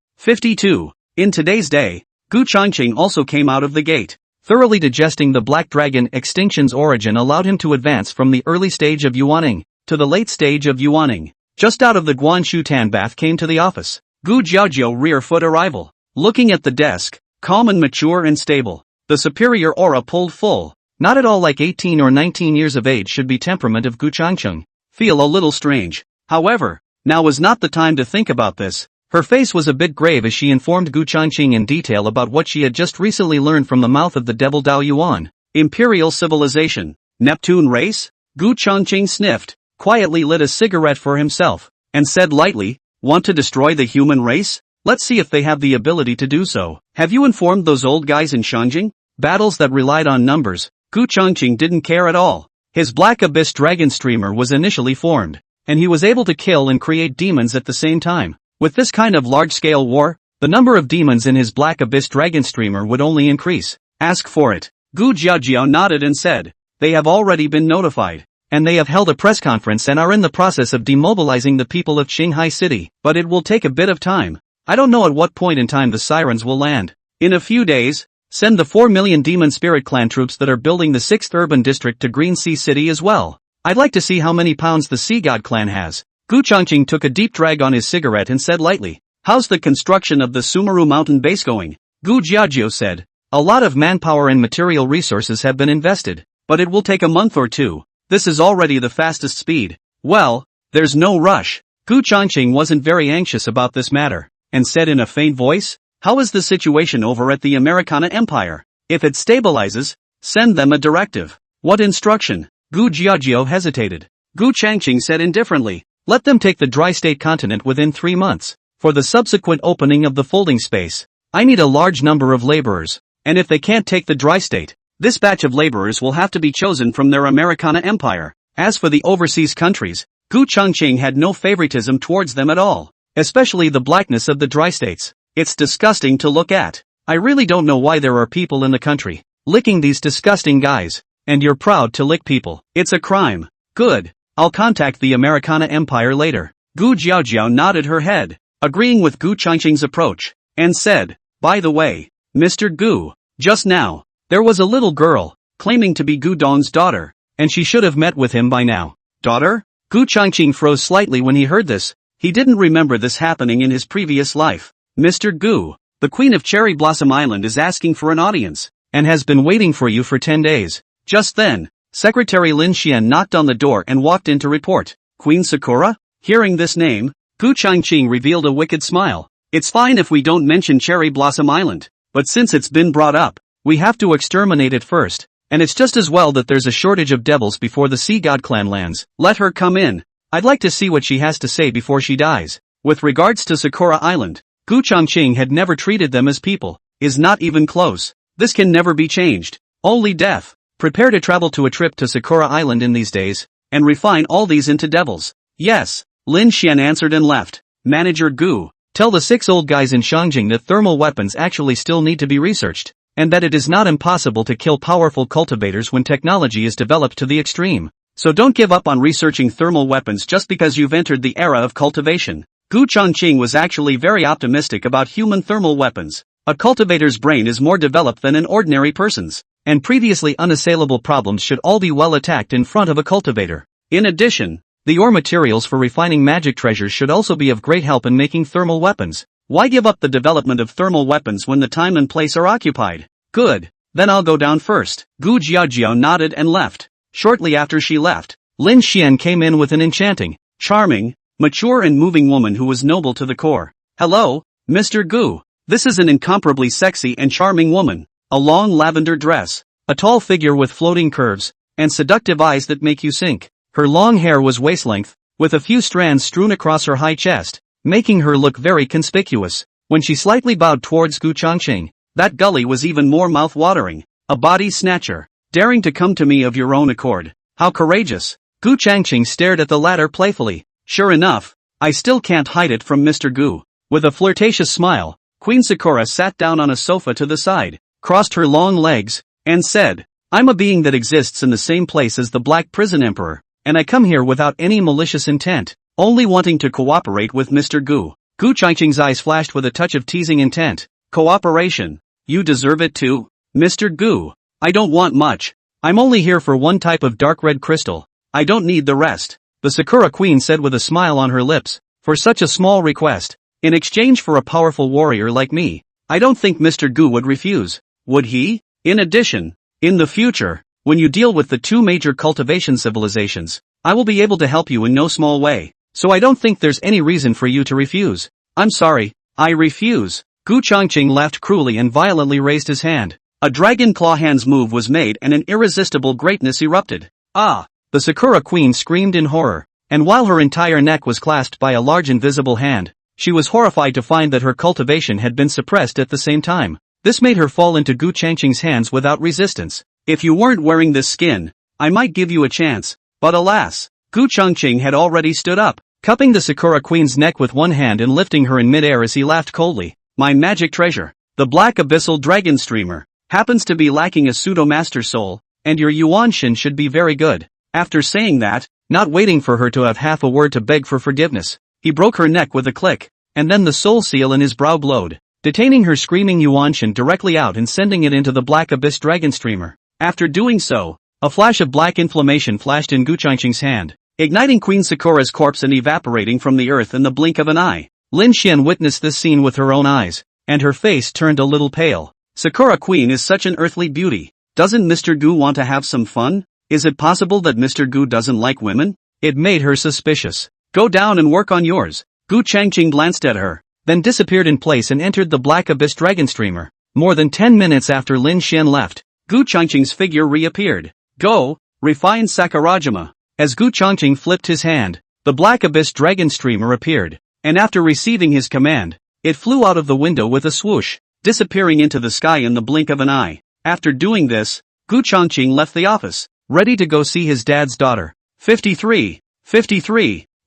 In today's day, Gu Changqing also came out of the gate. Thoroughly digesting the Black Dragon extinction's origin allowed him to advance from the early stage of Yuaning to the late stage of Yuaning. Just out of the Guanshu Tan bath came to the office. Gu Jiajiao rear foot arrival. Looking at the desk, calm and mature and stable. The superior aura pulled full. Not at all like 18 or 19 years of age should be temperament of Gu Changqing. Feel a little strange. However, now was not the time to think about this. Her face was a bit grave as she informed Gu Changqing in detail about what she had just recently learned from the mouth of the Devil Dao Yuan. Imperial civilization. Neptune race? Gu Changqing sniffed, quietly lit a cigarette for himself, and said lightly, want to destroy the human race? Let's see if they have the ability to do so. Have you informed those old guys in Shangjing? Battles that relied on numbers, Gu Changqing didn't care at all. His Black Abyss Dragon Streamer was initially formed, and he was able to kill and create demons at the same time. With this kind of large-scale war, the number of demons in his Black Abyss Dragon Streamer would only increase. Ask for it. Gu Jiajiao nodded and said, they have already been notified, and they have held a press conference and are in the process of demobilizing the people of Shanghai City, but it will take a bit of time. I don't know at what point in time the sirens will land. In a few days, send the 4 million Demon Spirit Clan troops that are building the 6th urban district to Green Sea City as well. I'd like to see how many pounds the Sea God Clan has. Gu Changqing took a deep drag on his cigarette and said lightly, how's the construction of the Sumeru mountain base going? Gu Jiajiao said, A lot of manpower and material resources have been invested, but it will take a month or two. This is already the fastest speed. Well, there's no rush. Gu Changqing wasn't very anxious about this matter, and said in a faint voice, "How is the situation over at the Americana Empire? If it stabilizes, send them a directive." "What instruction?" Gu Jiajiao hesitated. Gu Changqing said indifferently, "Let them take the dry state continent within 3 months. For the subsequent opening of the folding space, I need a large number of laborers, and if they can't take the dry state, this batch of laborers will have to be chosen from their Americana Empire." As for the overseas countries, Gu Changqing had no favoritism towards them at all, especially the blackness of the dry states. "It's disgusting to look at. I really don't know why there are people in the country licking these disgusting guys, and you're proud to lick people. It's a crime." "Good. I'll contact the Americana Empire later." Gu Jiajiao nodded her head, agreeing with Gu Changqing's approach, and said, "By the way, Mr. Gu, just now, there was a little girl, claiming to be Gu Dong's daughter, and she should have met with him by now." "Daughter?" Gu Changqing froze slightly when he heard this. He didn't remember this happening in his previous life. "Mr. Gu, the Queen of Cherry Blossom Island is asking for an audience, and has been waiting for you for 10 days. Just then, Secretary Lin Xian knocked on the door and walked in to report. "Queen Sakura?" Hearing this name, Gu Changqing revealed a wicked smile. "It's fine if we don't mention Cherry Blossom Island, but since it's been brought up, we have to exterminate it first, and it's just as well that there's a shortage of devils before the Sea God clan lands. Let her come in. I'd like to see what she has to say before she dies." With regards to Sakura Island, Gu Changqing had never treated them as people. Is not even close. This can never be changed. Only death. Prepare to travel to a trip to Sakura Island in these days, and refine all these into devils. "Yes," Lin Xian answered and left. "Manager Gu, tell the 6 old guys in Shangjing that thermal weapons actually still need to be researched, and that it is not impossible to kill powerful cultivators when technology is developed to the extreme. So don't give up on researching thermal weapons just because you've entered the era of cultivation." Gu Changqing was actually very optimistic about human thermal weapons. A cultivator's brain is more developed than an ordinary person's, and previously unassailable problems should all be well attacked in front of a cultivator. In addition, the ore materials for refining magic treasures should also be of great help in making thermal weapons. Why give up the development of thermal weapons when the time and place are occupied? "Good, then I'll go down first." Gu Jiajiao nodded and left. Shortly after she left, Lin Xian came in with an enchanting, charming, mature and moving woman who was noble to the core. "Hello, Mr. Gu. This is an incomparably sexy and charming woman. A long lavender dress, a tall figure with floating curves, and seductive eyes that make you sink. Her long hair was waist-length, with a few strands strewn across her high chest, making her look very conspicuous. When she slightly bowed towards Gu Changqing, that gully was even more mouth-watering. "A body snatcher, daring to come to me of your own accord. How courageous." Gu Changqing stared at the latter playfully. "Sure enough, I still can't hide it from Mr. Gu." With a flirtatious smile, Queen Sakura sat down on a sofa to the side, crossed her long legs, and said, "I'm a being that exists in the same place as the Black Prison Emperor, and I come here without any malicious intent, only wanting to cooperate with Mr. Gu." Gu Changqing's eyes flashed with a touch of teasing intent. "Cooperation? You deserve it too, Mr. Gu. I don't want much. I'm only here for one type of dark red crystal. I don't need the rest," the Sakura Queen said with a smile on her lips. "For such a small request, in exchange for a powerful warrior like me, I don't think Mr. Gu would refuse, would he? In addition, in the future, when you deal with the 2 major cultivation civilizations, I will be able to help you in no small way, so I don't think there's any reason for you to refuse." "I'm sorry, I refuse." Gu Changqing laughed cruelly and violently raised his hand. A dragon claw hands move was made and an irresistible greatness erupted. "Ah!" The Sakura Queen screamed in horror, and while her entire neck was clasped by a large invisible hand, she was horrified to find that her cultivation had been suppressed at the same time. This made her fall into Gu Changqing's hands without resistance. "If you weren't wearing this skin, I might give you a chance, but alas." Gu Changqing had already stood up, cupping the Sakura Queen's neck with one hand and lifting her in midair as he laughed coldly. "My magic treasure, the Black Abyssal Dragon Streamer, happens to be lacking a pseudo-master soul, and your Yuanshin should be very good." After saying that, not waiting for her to have half a word to beg for forgiveness, he broke her neck with a click, and then the soul seal in his brow glowed, detaining her screaming Yuanshin directly out and sending it into the Black Abyss Dragon Streamer. After doing so, a flash of black inflammation flashed in Gu Changqing's hand, igniting Queen Sakura's corpse and evaporating from the earth in the blink of an eye. Lin Xian witnessed this scene with her own eyes, and her face turned a little pale. Sakura Queen is such an earthly beauty. Doesn't Mr. Gu want to have some fun? Is it possible that Mr. Gu doesn't like women? It made her suspicious. Go down and work on yours. Gu Changqing glanced at her, then disappeared in place and entered the Black Abyss Dragon Streamer. More than 10 minutes after Lin Xian left, Gu Changqing's figure reappeared. Go, refine Sakurajima. As Gu Changqing flipped his hand, the Black Abyss Dragon Streamer appeared, and after receiving his command, it flew out of the window with a swoosh, disappearing into the sky in the blink of an eye. After doing this, Gu Changqing left the office, ready to go see his dad's daughter. 53.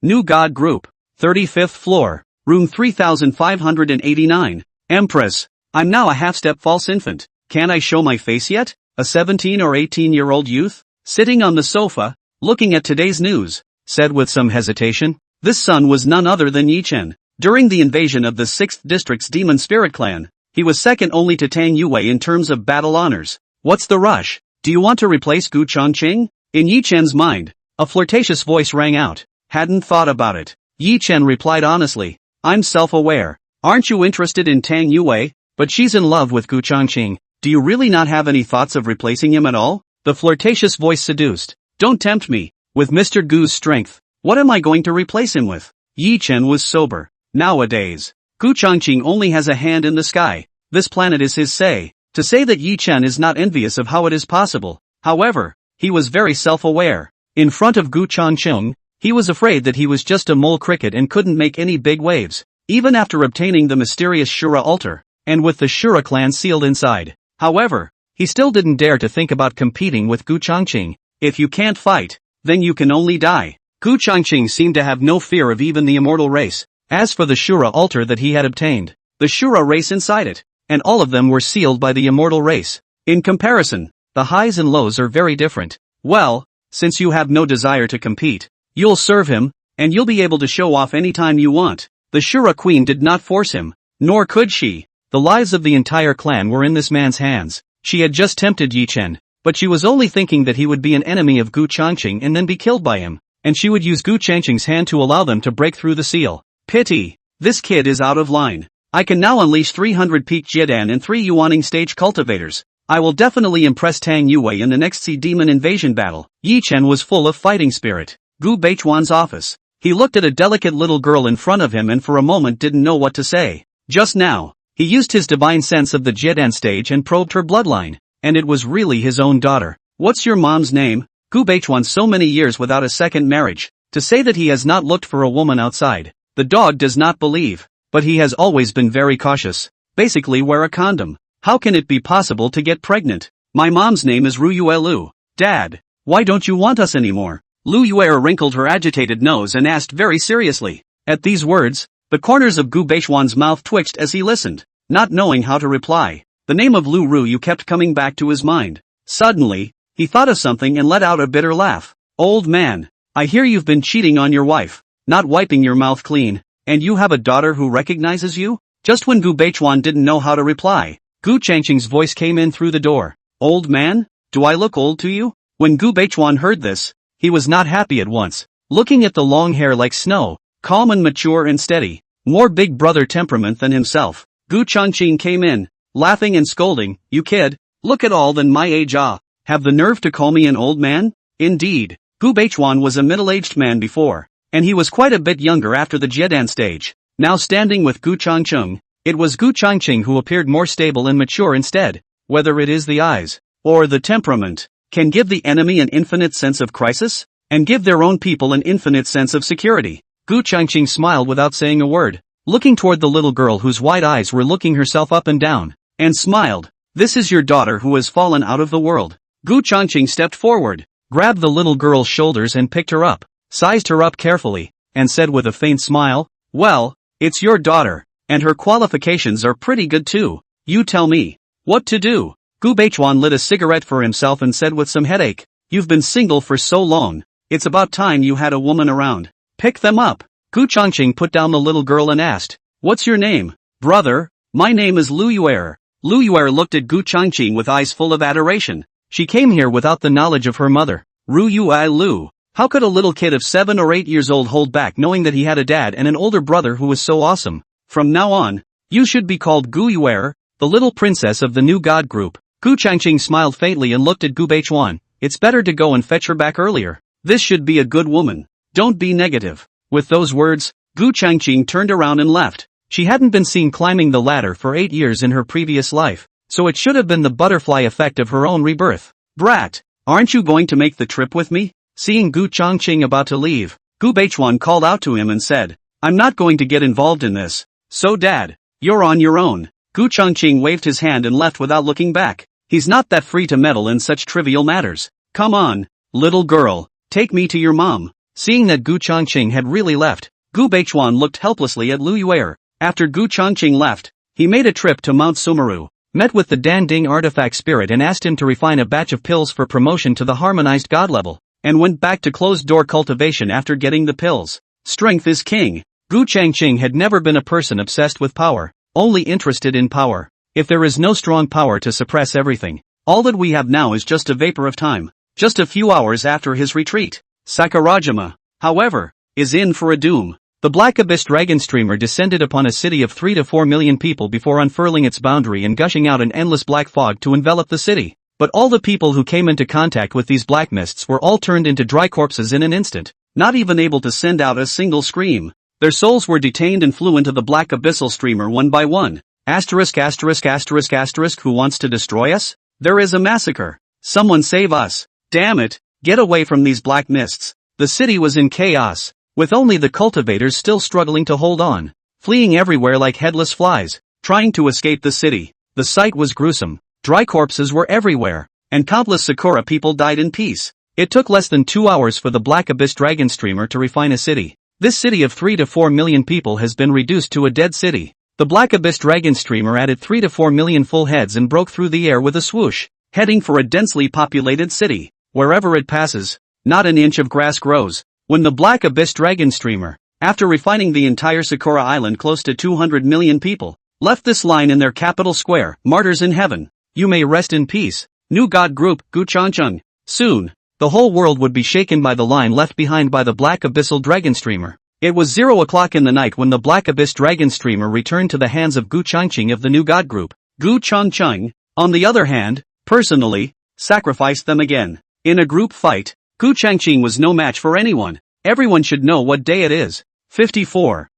New God Group. 35th floor. Room 3589. Empress. I'm now a half-step false infant. Can't I show my face yet? A 17 or 18-year-old youth, sitting on the sofa, looking at today's news, said with some hesitation. This son was none other than Yi Chen. During the invasion of the 6th District's Demon Spirit Clan, he was second only to Tang Yue in terms of battle honors. What's the rush? Do you want to replace Gu Changqing? In Yi Chen's mind, a flirtatious voice rang out. Hadn't thought about it. Yi Chen replied honestly. I'm self-aware. Aren't you interested in Tang Yue? But she's in love with Gu Changqing. Do you really not have any thoughts of replacing him at all? The flirtatious voice seduced. Don't tempt me. With Mr. Gu's strength, what am I going to replace him with? Yi Chen was sober. Nowadays, Gu Changqing only has a hand in the sky. This planet is his say. To say that Yi Chen is not envious of how it is possible. However, he was very self-aware. In front of Gu Changqing, he was afraid that he was just a mole cricket and couldn't make any big waves, even after obtaining the mysterious Shura altar, and with the Shura clan sealed inside. However, he still didn't dare to think about competing with Gu Changqing. If you can't fight, then you can only die. Gu Changqing seemed to have no fear of even the immortal race. As for the Shura altar that he had obtained, the Shura race inside it, and all of them were sealed by the immortal race. In comparison, the highs and lows are very different. Well, since you have no desire to compete, you'll serve him, and you'll be able to show off anytime you want. The Shura Queen did not force him, nor could she. The lives of the entire clan were in this man's hands. She had just tempted Yi Chen, but she was only thinking that he would be an enemy of Gu Changqing and then be killed by him, and she would use Gu Changqing's hand to allow them to break through the seal. Pity. This kid is out of line. I can now unleash 300 peak Jiedan and 3 Yuaning stage cultivators. I will definitely impress Tang Yue in the next Sea Demon invasion battle. Yi Chen was full of fighting spirit. Gu Beichuan's office. He looked at a delicate little girl in front of him and for a moment didn't know what to say. Just now, he used his divine sense of the Jiedan stage and probed her bloodline, and it was really his own daughter. What's your mom's name? Gu Beichuan so many years without a second marriage. To say that he has not looked for a woman outside. The dog does not believe. But he has always been very cautious. Basically wear a condom. How can it be possible to get pregnant? My mom's name is Ru Yue Lu. Dad, why don't you want us anymore? Lu Yue wrinkled her agitated nose and asked very seriously. At these words, the corners of Gu Beichuan's mouth twitched as he listened, not knowing how to reply. The name of Lu Ru Yu kept coming back to his mind. Suddenly, he thought of something and let out a bitter laugh. Old man, I hear you've been cheating on your wife, not wiping your mouth clean. And you have a daughter who recognizes you? Just when Gu Beichuan didn't know how to reply, Gu Changqing's voice came in through the door. Old man, do I look old to you? When Gu Beichuan heard this, he was not happy at once. Looking at the long hair like snow, calm and mature and steady, more big brother temperament than himself, Gu Changqing came in, laughing and scolding. You kid, look at all than my age have the nerve to call me an old man? Indeed, Gu Beichuan was a middle-aged man before. And he was quite a bit younger after the Jiedan stage. Now standing with Gu Changqing, it was Gu Changqing who appeared more stable and mature instead. Whether it is the eyes, or the temperament, can give the enemy an infinite sense of crisis, and give their own people an infinite sense of security. Gu Changqing smiled without saying a word, looking toward the little girl whose wide eyes were looking herself up and down, and smiled. This is your daughter who has fallen out of the world. Gu Changqing stepped forward, grabbed the little girl's shoulders and picked her up. Sized her up carefully, and said with a faint smile, well, it's your daughter, and her qualifications are pretty good too. You tell me what to do. Gu Beichuan lit a cigarette for himself and said with some headache, you've been single for so long, it's about time you had a woman around. Pick them up. Gu Changqing put down the little girl and asked, what's your name? Brother, my name is Lu Yue. Lu Yue looked at Gu Changqing with eyes full of adoration. She came here without the knowledge of her mother. Ru Yue Lu. How could a little kid of 7 or 8 years old hold back knowing that he had a dad and an older brother who was so awesome? From now on, you should be called Gu Yue. the little princess of the new god group. Gu Changqing smiled faintly and looked at Gu Beichuan. It's better to go and fetch her back earlier. This should be a good woman. Don't be negative. With those words, Gu Changqing turned around and left. She hadn't been seen climbing the ladder for 8 years in her previous life, so it should have been the butterfly effect of her own rebirth. Brat, aren't you going to make the trip with me? Seeing Gu Changqing about to leave, Gu Beichuan called out to him and said, I'm not going to get involved in this. So Dad, you're on your own. Gu Changqing waved his hand and left without looking back. He's not that free to meddle in such trivial matters. Come on, little girl, take me to your mom. Seeing that Gu Changqing had really left, Gu Beichuan looked helplessly at Lu Yuer. After Gu Changqing left, he made a trip to Mount Sumeru, met with the Dan Ding artifact spirit and asked him to refine a batch of pills for promotion to the harmonized god level, and went back to closed-door cultivation after getting the pills. Strength is king. Gu Changqing had never been a person obsessed with power, only interested in power. If there is no strong power to suppress everything, all that we have now is just a vapor of time. Just a few hours after his retreat, Sakurajima, however, is in for a doom. The Black Abyss dragon streamer descended upon a city of 3 to 4 million people before unfurling its boundary and gushing out an endless black fog to envelop the city. But all the people who came into contact with these black mists were all turned into dry corpses in an instant, not even able to send out a single scream. Their souls were detained and flew into the black abyssal streamer one by one. Asterisk asterisk asterisk asterisk, who wants to destroy us? There is a massacre. Someone save us. Damn it, get away from these black mists. The city was in chaos, with only the cultivators still struggling to hold on, fleeing everywhere like headless flies, trying to escape the city. The sight was gruesome. Dry corpses were everywhere, and countless Sakura people died in peace. It took less than 2 hours for the Black Abyss dragon streamer to refine a city. This city of 3 to 4 million people has been reduced to a dead city. The Black Abyss dragon streamer added 3 to 4 million full heads and broke through the air with a swoosh, heading for a densely populated city. Wherever it passes, not an inch of grass grows. When the Black Abyss dragon streamer, after refining the entire Sakura Island, close to 200 million people, left this line in their capital square, martyrs in heaven, you may rest in peace, new god group, Gu Changqing. Soon, the whole world would be shaken by the line left behind by the Black Abyssal dragon streamer. It was 0 o'clock in the night when the Black Abyss dragon streamer returned to the hands of Gu Changqing of the new god group. Gu Changqing, on the other hand, personally, sacrificed them again. In a group fight, Gu Changqing was no match for anyone. Everyone should know what day it is. 54.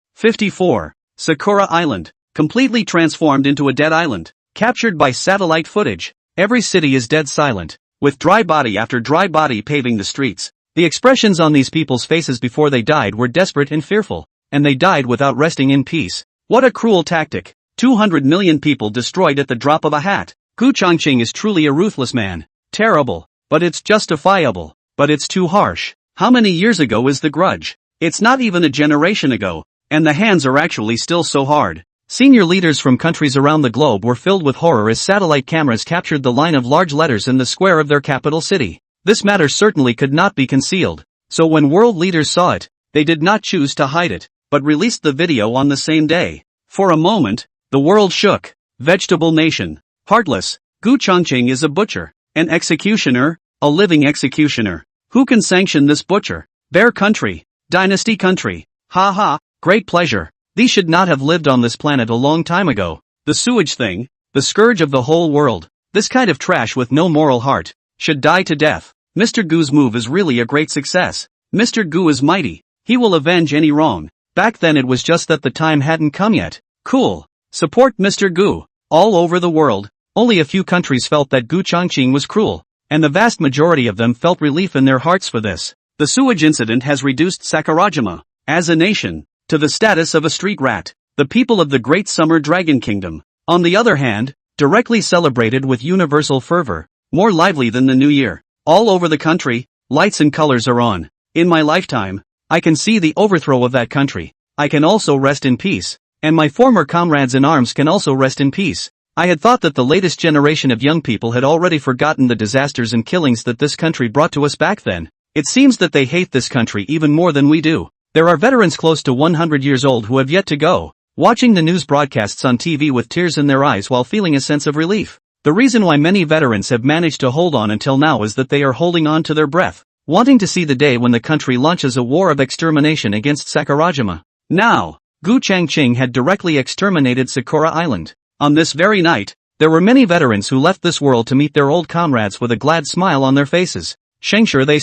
Sakura Island, completely transformed into a dead island, captured by satellite footage. Every city is dead silent, with dry body after dry body paving the streets. The expressions on these people's faces before they died were desperate and fearful, and they died without resting in peace. What a cruel tactic. 200 million people destroyed at the drop of a hat. Gu Changqing is truly a ruthless man. Terrible, but it's justifiable. But it's too harsh. How many years ago is the grudge? It's not even a generation ago, and the hands are actually still so hard. Senior leaders from countries around the globe were filled with horror as satellite cameras captured the line of large letters in the square of their capital city. This matter certainly could not be concealed, so when world leaders saw it, they did not choose to hide it, but released the video on the same day. For a moment, the world shook. Vegetable nation. Heartless. Gu Changqing is a butcher, an executioner, a living executioner. Who can sanction this butcher? Bear country. Dynasty country. Ha ha, great pleasure. These should not have lived on this planet a long time ago. The sewage thing, the scourge of the whole world. This kind of trash with no moral heart, should die to death. Mr. Gu's move is really a great success. Mr. Gu is mighty. He will avenge any wrong. Back then it was just that the time hadn't come yet. Cool. Support Mr. Gu. All over the world, only a few countries felt that Gu Changqing was cruel, and the vast majority of them felt relief in their hearts for this. The sewage incident has reduced Sakurajima, as a nation, to the status of a street rat. The people of the Great Summer Dragon Kingdom, on the other hand, directly celebrated with universal fervor, more lively than the New Year. All over the country, lights and colors are on. In my lifetime, I can see the overthrow of that country. I can also rest in peace, and my former comrades in arms can also rest in peace. I had thought that the latest generation of young people had already forgotten the disasters and killings that this country brought to us back then. It seems that they hate this country even more than we do. There are veterans close to 100 years old who have yet to go, watching the news broadcasts on TV with tears in their eyes while feeling a sense of relief. The reason why many veterans have managed to hold on until now is that they are holding on to their breath, wanting to see the day when the country launches a war of extermination against Sakurajima. Now, Gu Changqing had directly exterminated Sakura Island. On this very night, there were many veterans who left this world to meet their old comrades with a glad smile on their faces. Shengshe they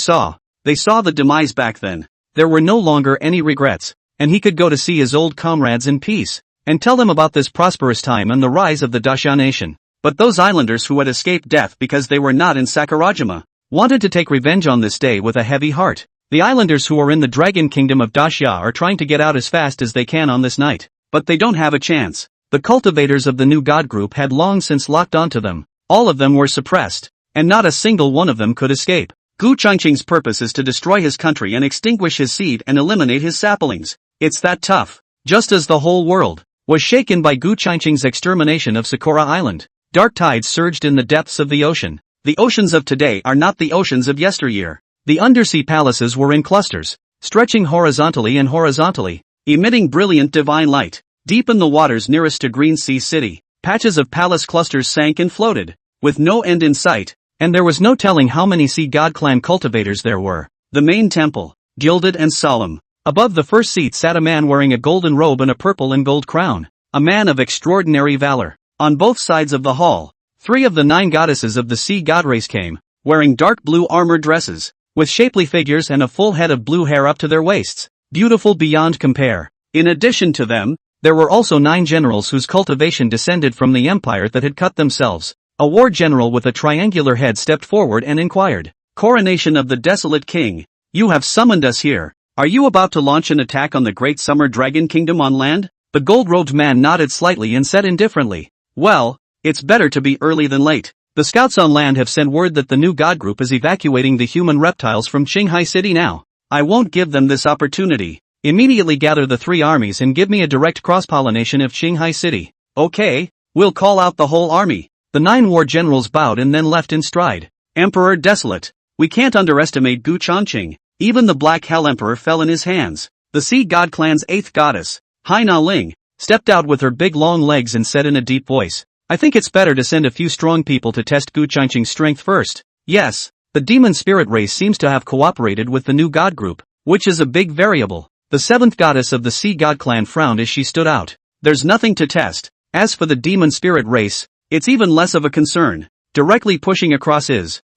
saw the demise back then. There were no longer any regrets, and he could go to see his old comrades in peace, and tell them about this prosperous time and the rise of the Daxia nation. But those islanders who had escaped death because they were not in Sakurajima, wanted to take revenge on this day with a heavy heart. The islanders who are in the dragon kingdom of Daxia are trying to get out as fast as they can on this night, but they don't have a chance. The cultivators of the new god group had long since locked onto them. All of them were suppressed, and not a single one of them could escape. Gu Changqing's purpose is to destroy his country and extinguish his seed and eliminate his saplings. It's that tough. Just as the whole world was shaken by Gu Changqing's extermination of Sakura Island, dark tides surged in the depths of the ocean. The oceans of today are not the oceans of yesteryear. The undersea palaces were in clusters, stretching horizontally and horizontally, emitting brilliant divine light. Deep in the waters nearest to Green Sea City, patches of palace clusters sank and floated, with no end in sight, and there was no telling how many Sea God clan cultivators there were. The main temple, gilded and solemn. Above the first seat sat a man wearing a golden robe and a purple and gold crown, a man of extraordinary valor. On both sides of the hall, 3 of the 9 goddesses of the Sea God race came, wearing dark blue armor dresses, with shapely figures and a full head of blue hair up to their waists, beautiful beyond compare. In addition to them, there were also 9 generals whose cultivation descended from the empire that had cut themselves. A war general with a triangular head stepped forward and inquired, "Coronation of the desolate king, you have summoned us here. Are you about to launch an attack on the great summer dragon kingdom on land?" The gold-robed man nodded slightly and said indifferently, "Well, it's better to be early than late. The scouts on land have sent word that the new god group is evacuating the human reptiles from Qinghai City now. I won't give them this opportunity. Immediately gather the 3 armies and give me a direct cross-pollination of Qinghai City." "Okay, we'll call out the whole army." The 9 war generals bowed and then left in stride. "Emperor Desolate, we can't underestimate Gu Changqing." Even the Black Hell Emperor fell in his hands. The Sea God clan's 8th goddess, Hai Na Ling, stepped out with her big long legs and said in a deep voice, "I think it's better to send a few strong people to test Gu Changqing's strength first." Yes, the demon spirit race seems to have cooperated with the new god group, which is a big variable. The 7th goddess of the Sea God clan frowned as she stood out. "There's nothing to test. As for the demon spirit race, it's even less of a concern. Directly pushing across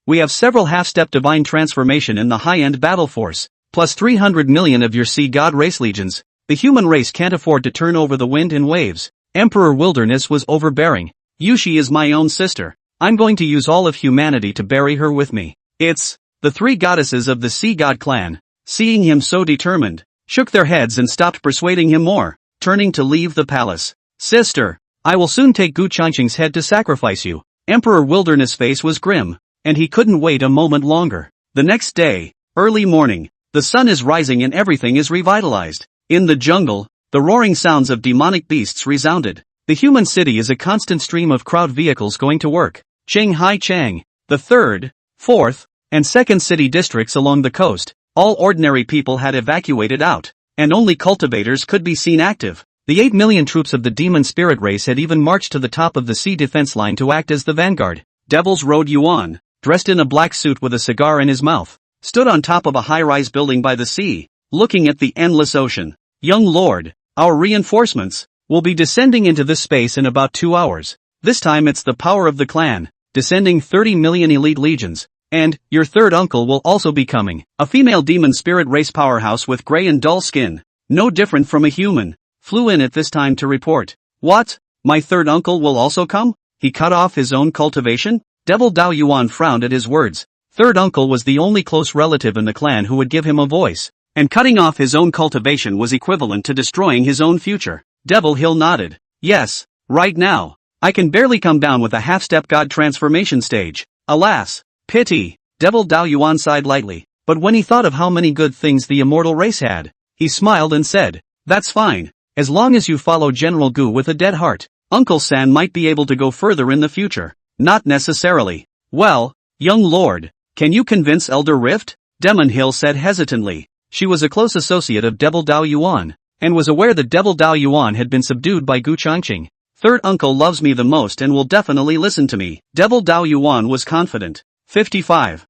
we have several half-step divine transformation in the high-end battle force, plus 300 million of your Sea God race legions. The human race can't afford to turn over the wind in waves." Emperor Wilderness was overbearing. "Yushi is my own sister. I'm going to use all of humanity to bury her with me." The 3 goddesses of the Sea God clan, seeing him so determined, shook their heads and stopped persuading him more, turning to leave the palace. "Sister, I will soon take Gu Changqing's head to sacrifice you." Emperor Wilderness' face was grim, and he couldn't wait a moment longer. The next day, early morning, the sun is rising and everything is revitalized. In the jungle, the roaring sounds of demonic beasts resounded. The human city is a constant stream of crowd vehicles going to work. Qinghai Chang, the 3rd, 4th, and 2nd city districts along the coast, all ordinary people had evacuated out, and only cultivators could be seen active. The 8 million troops of the demon spirit race had even marched to the top of the sea defense line to act as the vanguard. Devil's Road Yuan, dressed in a black suit with a cigar in his mouth, stood on top of a high-rise building by the sea, looking at the endless ocean. "Young lord, our reinforcements will be descending into this space in about 2 hours. This time it's the power of the clan, descending 30 million elite legions. And, your 3rd uncle will also be coming. A female demon spirit race powerhouse with gray and dull skin, no different from a human, flew in at this time to report." "What? My 3rd uncle will also come? He cut off his own cultivation?" Devil Dao Yuan frowned at his words. 3rd uncle was the only close relative in the clan who would give him a voice, and cutting off his own cultivation was equivalent to destroying his own future. Devil Hill nodded. "Yes, right now, I can barely come down with a half-step god transformation stage. Alas, pity." Devil Dao Yuan sighed lightly, but when he thought of how many good things the immortal race had, he smiled and said, "That's fine, as long as you follow General Gu with a dead heart. Uncle San might be able to go further in the future." "Not necessarily." "Well, young lord, can you convince Elder Rift?" Demon Hill said hesitantly. She was a close associate of Devil Dao Yuan, and was aware that Devil Dao Yuan had been subdued by Gu Changqing. "3rd uncle loves me the most and will definitely listen to me." Devil Dao Yuan was confident. 55.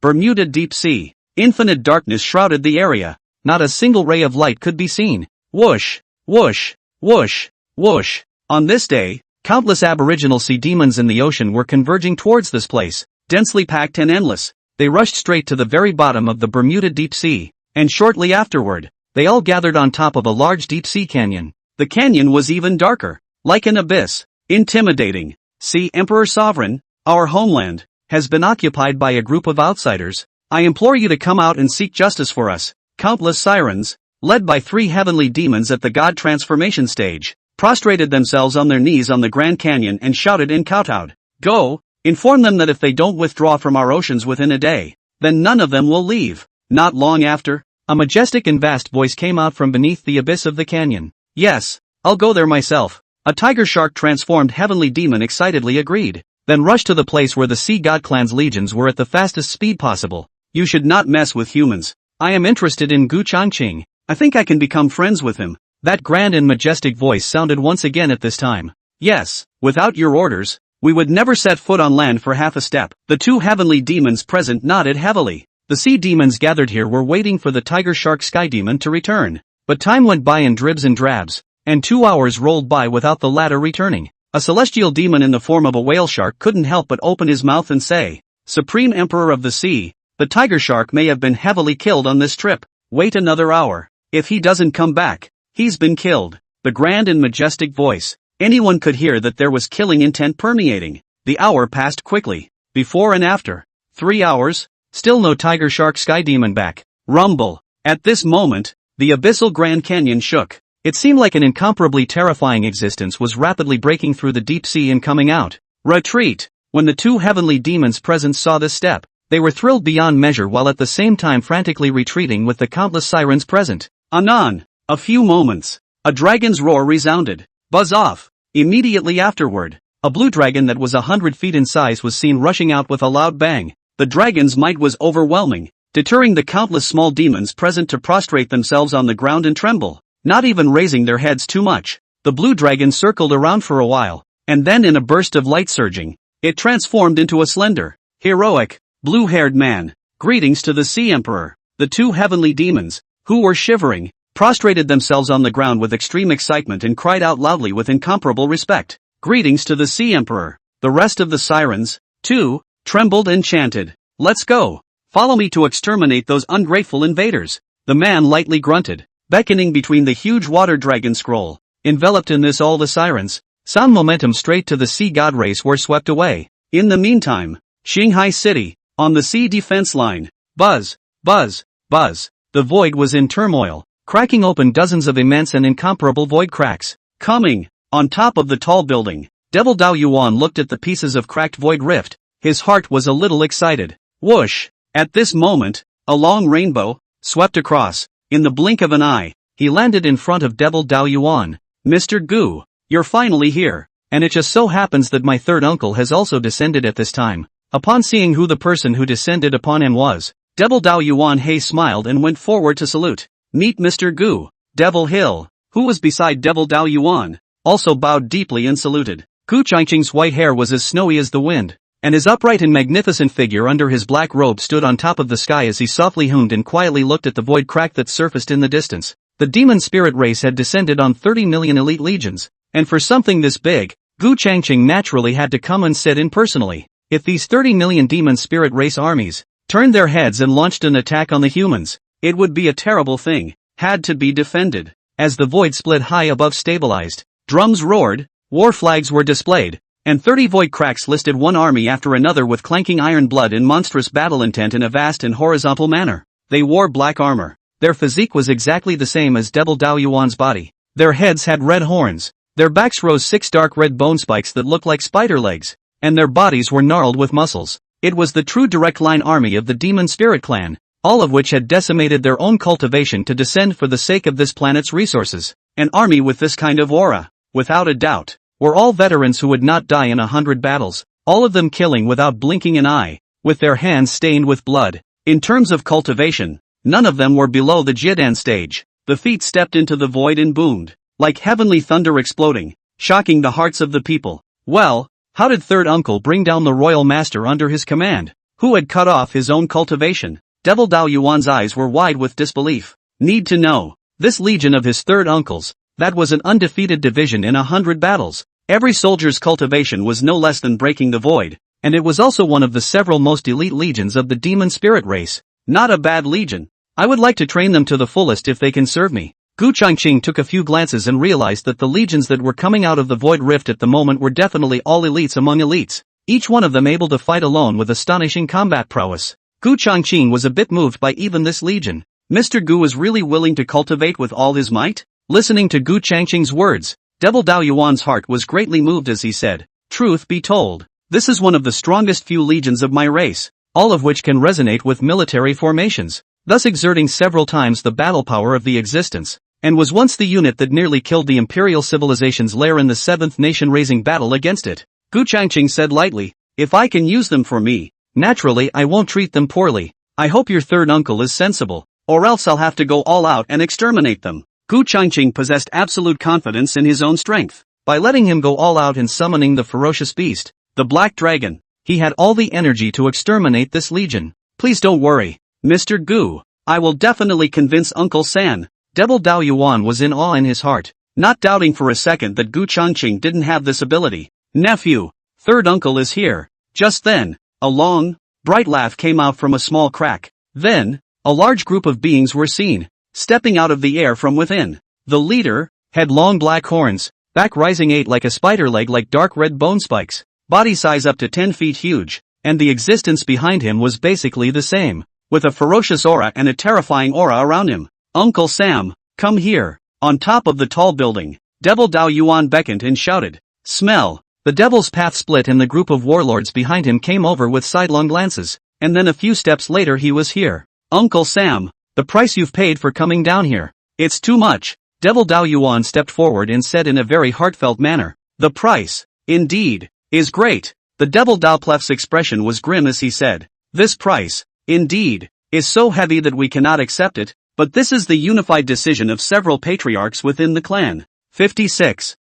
Bermuda Deep Sea. Infinite darkness shrouded the area. Not a single ray of light could be seen. Whoosh, whoosh, whoosh, whoosh. On this day, countless aboriginal sea demons in the ocean were converging towards this place, densely packed and endless. They rushed straight to the very bottom of the Bermuda Deep Sea, and shortly afterward, they all gathered on top of a large deep sea canyon. The canyon was even darker, like an abyss. Intimidating. Sea Emperor Sovereign, our homeland, has been occupied by a group of outsiders. I implore you to come out and seek justice for us. Countless sirens, led by 3 heavenly demons at the god transformation stage, prostrated themselves on their knees on the Grand Canyon and shouted in kowtowed, "Go, inform them that if they don't withdraw from our oceans within a day, then none of them will leave." Not long after, a majestic and vast voice came out from beneath the abyss of the canyon. "Yes, I'll go there myself." A tiger shark transformed heavenly demon excitedly agreed, then rushed to the place where the sea god clan's legions were at the fastest speed possible. "You should not mess with humans. I am interested in Gu Changqing. I think I can become friends with him." That grand and majestic voice sounded once again at this time. "Yes, without your orders, we would never set foot on land for half a step." The 2 heavenly demons present nodded heavily. The sea demons gathered here were waiting for the tiger shark sky demon to return. But time went by in dribs and drabs, and 2 hours rolled by without the latter returning. A celestial demon in the form of a whale shark couldn't help but open his mouth and say, "Supreme Emperor of the Sea, the tiger shark may have been heavily killed on this trip. Wait another hour. If he doesn't come back, he's been killed." The grand and majestic voice. Anyone could hear that there was killing intent permeating. The hour passed quickly. Before and after. 3 hours, still no tiger shark sky demon back. Rumble. At this moment, the abyssal Grand Canyon shook. It seemed like an incomparably terrifying existence was rapidly breaking through the deep sea and coming out. Retreat. When the 2 heavenly demons present saw this step, they were thrilled beyond measure while at the same time frantically retreating with the countless sirens present. Anon. A few moments. A dragon's roar resounded. "Buzz off." Immediately afterward, a blue dragon that was 100 feet in size was seen rushing out with a loud bang. The dragon's might was overwhelming, deterring the countless small demons present to prostrate themselves on the ground and tremble, not even raising their heads too much. The blue dragon circled around for a while, and then in a burst of light surging, it transformed into a slender, heroic, blue-haired man. Greetings to the Sea Emperor. The 2 heavenly demons, who were shivering, prostrated themselves on the ground with extreme excitement and cried out loudly with incomparable respect. "Greetings to the Sea Emperor." The rest of the sirens, too, trembled and chanted, "Let's go. Follow me to exterminate those ungrateful invaders." The man lightly grunted, beckoning between the huge water dragon scroll. Enveloped in this, all the sirens, sound momentum straight to the sea god race were swept away. In the meantime, Shanghai City, on the sea defense line, buzz, buzz, buzz. The void was in turmoil, cracking open dozens of immense and incomparable void cracks. Coming, on top of the tall building, Devil Dao Yuan looked at the pieces of cracked void rift. His heart was a little excited. Whoosh! At this moment, a long rainbow swept across. In the blink of an eye, he landed in front of Devil Dao Yuan. "Mr. Gu, you're finally here, and it just so happens that my 3rd uncle has also descended at this time." Upon seeing who the person who descended upon him was, Devil Dao Yuan smiled and went forward to salute. "Meet Mr. Gu." Devil Hill, who was beside Devil Dao Yuan, also bowed deeply and saluted. Gu Changqing's white hair was as snowy as the wind, and his upright and magnificent figure under his black robe stood on top of the sky as he softly hummed and quietly looked at the void crack that surfaced in the distance. The demon spirit race had descended on 30 million elite legions, and for something this big, Gu Changqing naturally had to come and sit in personally. If these 30 million demon spirit race armies turned their heads and launched an attack on the humans, it would be a terrible thing. Had to be defended. As the void split high above stabilized, drums roared, war flags were displayed, and 30 void cracks listed one army after another with clanking iron blood and monstrous battle intent in a vast and horizontal manner. They wore black armor. Their physique was exactly the same as Devil Dao Yuan's body. Their heads had red horns. Their backs rose 6 dark red bone spikes that looked like spider legs, and their bodies were gnarled with muscles. It was the true direct line army of the Demon Spirit Clan, all of which had decimated their own cultivation to descend for the sake of this planet's resources. An army with this kind of aura, without a doubt, were all veterans who would not die in 100 battles, all of them killing without blinking an eye, with their hands stained with blood. In terms of cultivation, none of them were below the Jidan stage. The feet stepped into the void and boomed, like heavenly thunder exploding, shocking the hearts of the people. Well, how did third uncle bring down the royal master under his command, who had cut off his own cultivation? Devil Dao Yuan's eyes were wide with disbelief. Need to know. This legion of his third uncles, That was an undefeated division in 100 battles. Every soldier's cultivation was no less than breaking the void, and it was also one of the several most elite legions of the demon spirit race. Not a bad legion. I would like to train them to the fullest if they can serve me. Gu Changqing took a few glances and realized that the legions that were coming out of the void rift at the moment were definitely all elites among elites, each one of them able to fight alone with astonishing combat prowess. Gu Changqing was a bit moved by even this legion. Mr. Gu was really willing to cultivate with all his might? Listening to Gu Changqing's words, Devil Dao Yuan's heart was greatly moved as he said, "Truth be told, this is one of the strongest few legions of my race, all of which can resonate with military formations, thus exerting several times the battle power of the existence, and was once the unit that nearly killed the imperial civilization's lair in the 7th nation-raising battle against it." Gu Changqing said lightly, "If I can use them for me, naturally I won't treat them poorly. I hope your third uncle is sensible, or else I'll have to go all out and exterminate them." Gu Changqing possessed absolute confidence in his own strength. By letting him go all out and summoning the ferocious beast, the Black Dragon, he had all the energy to exterminate this legion. "Please don't worry, Mr. Gu. I will definitely convince Uncle San." Devil Dao Yuan was in awe in his heart, not doubting for a second that Gu Changqing didn't have this ability. "Nephew, third uncle is here." Just then, a long, bright laugh came out from a small crack. Then, a large group of beings were seen, stepping out of the air from within. The leader had long black horns, back rising 8 like a spider leg like dark red bone spikes, body size up to 10 feet huge, and the existence behind him was basically the same, with a ferocious aura and a terrifying aura around him. "Uncle Sam, come here." On top of the tall building, Devil Dao Yuan beckoned and shouted, "Smell." The devil's path split and the group of warlords behind him came over with sidelong glances, and then a few steps later he was here. "Uncle Sam, the price you've paid for coming down here. It's too much." Devil Dao Yuan stepped forward and said in a very heartfelt manner, "The price, indeed, is great." The Devil Dao Plef's expression was grim as he said, "This price, indeed, is so heavy that we cannot accept it, but this is the unified decision of several patriarchs within the clan." 56.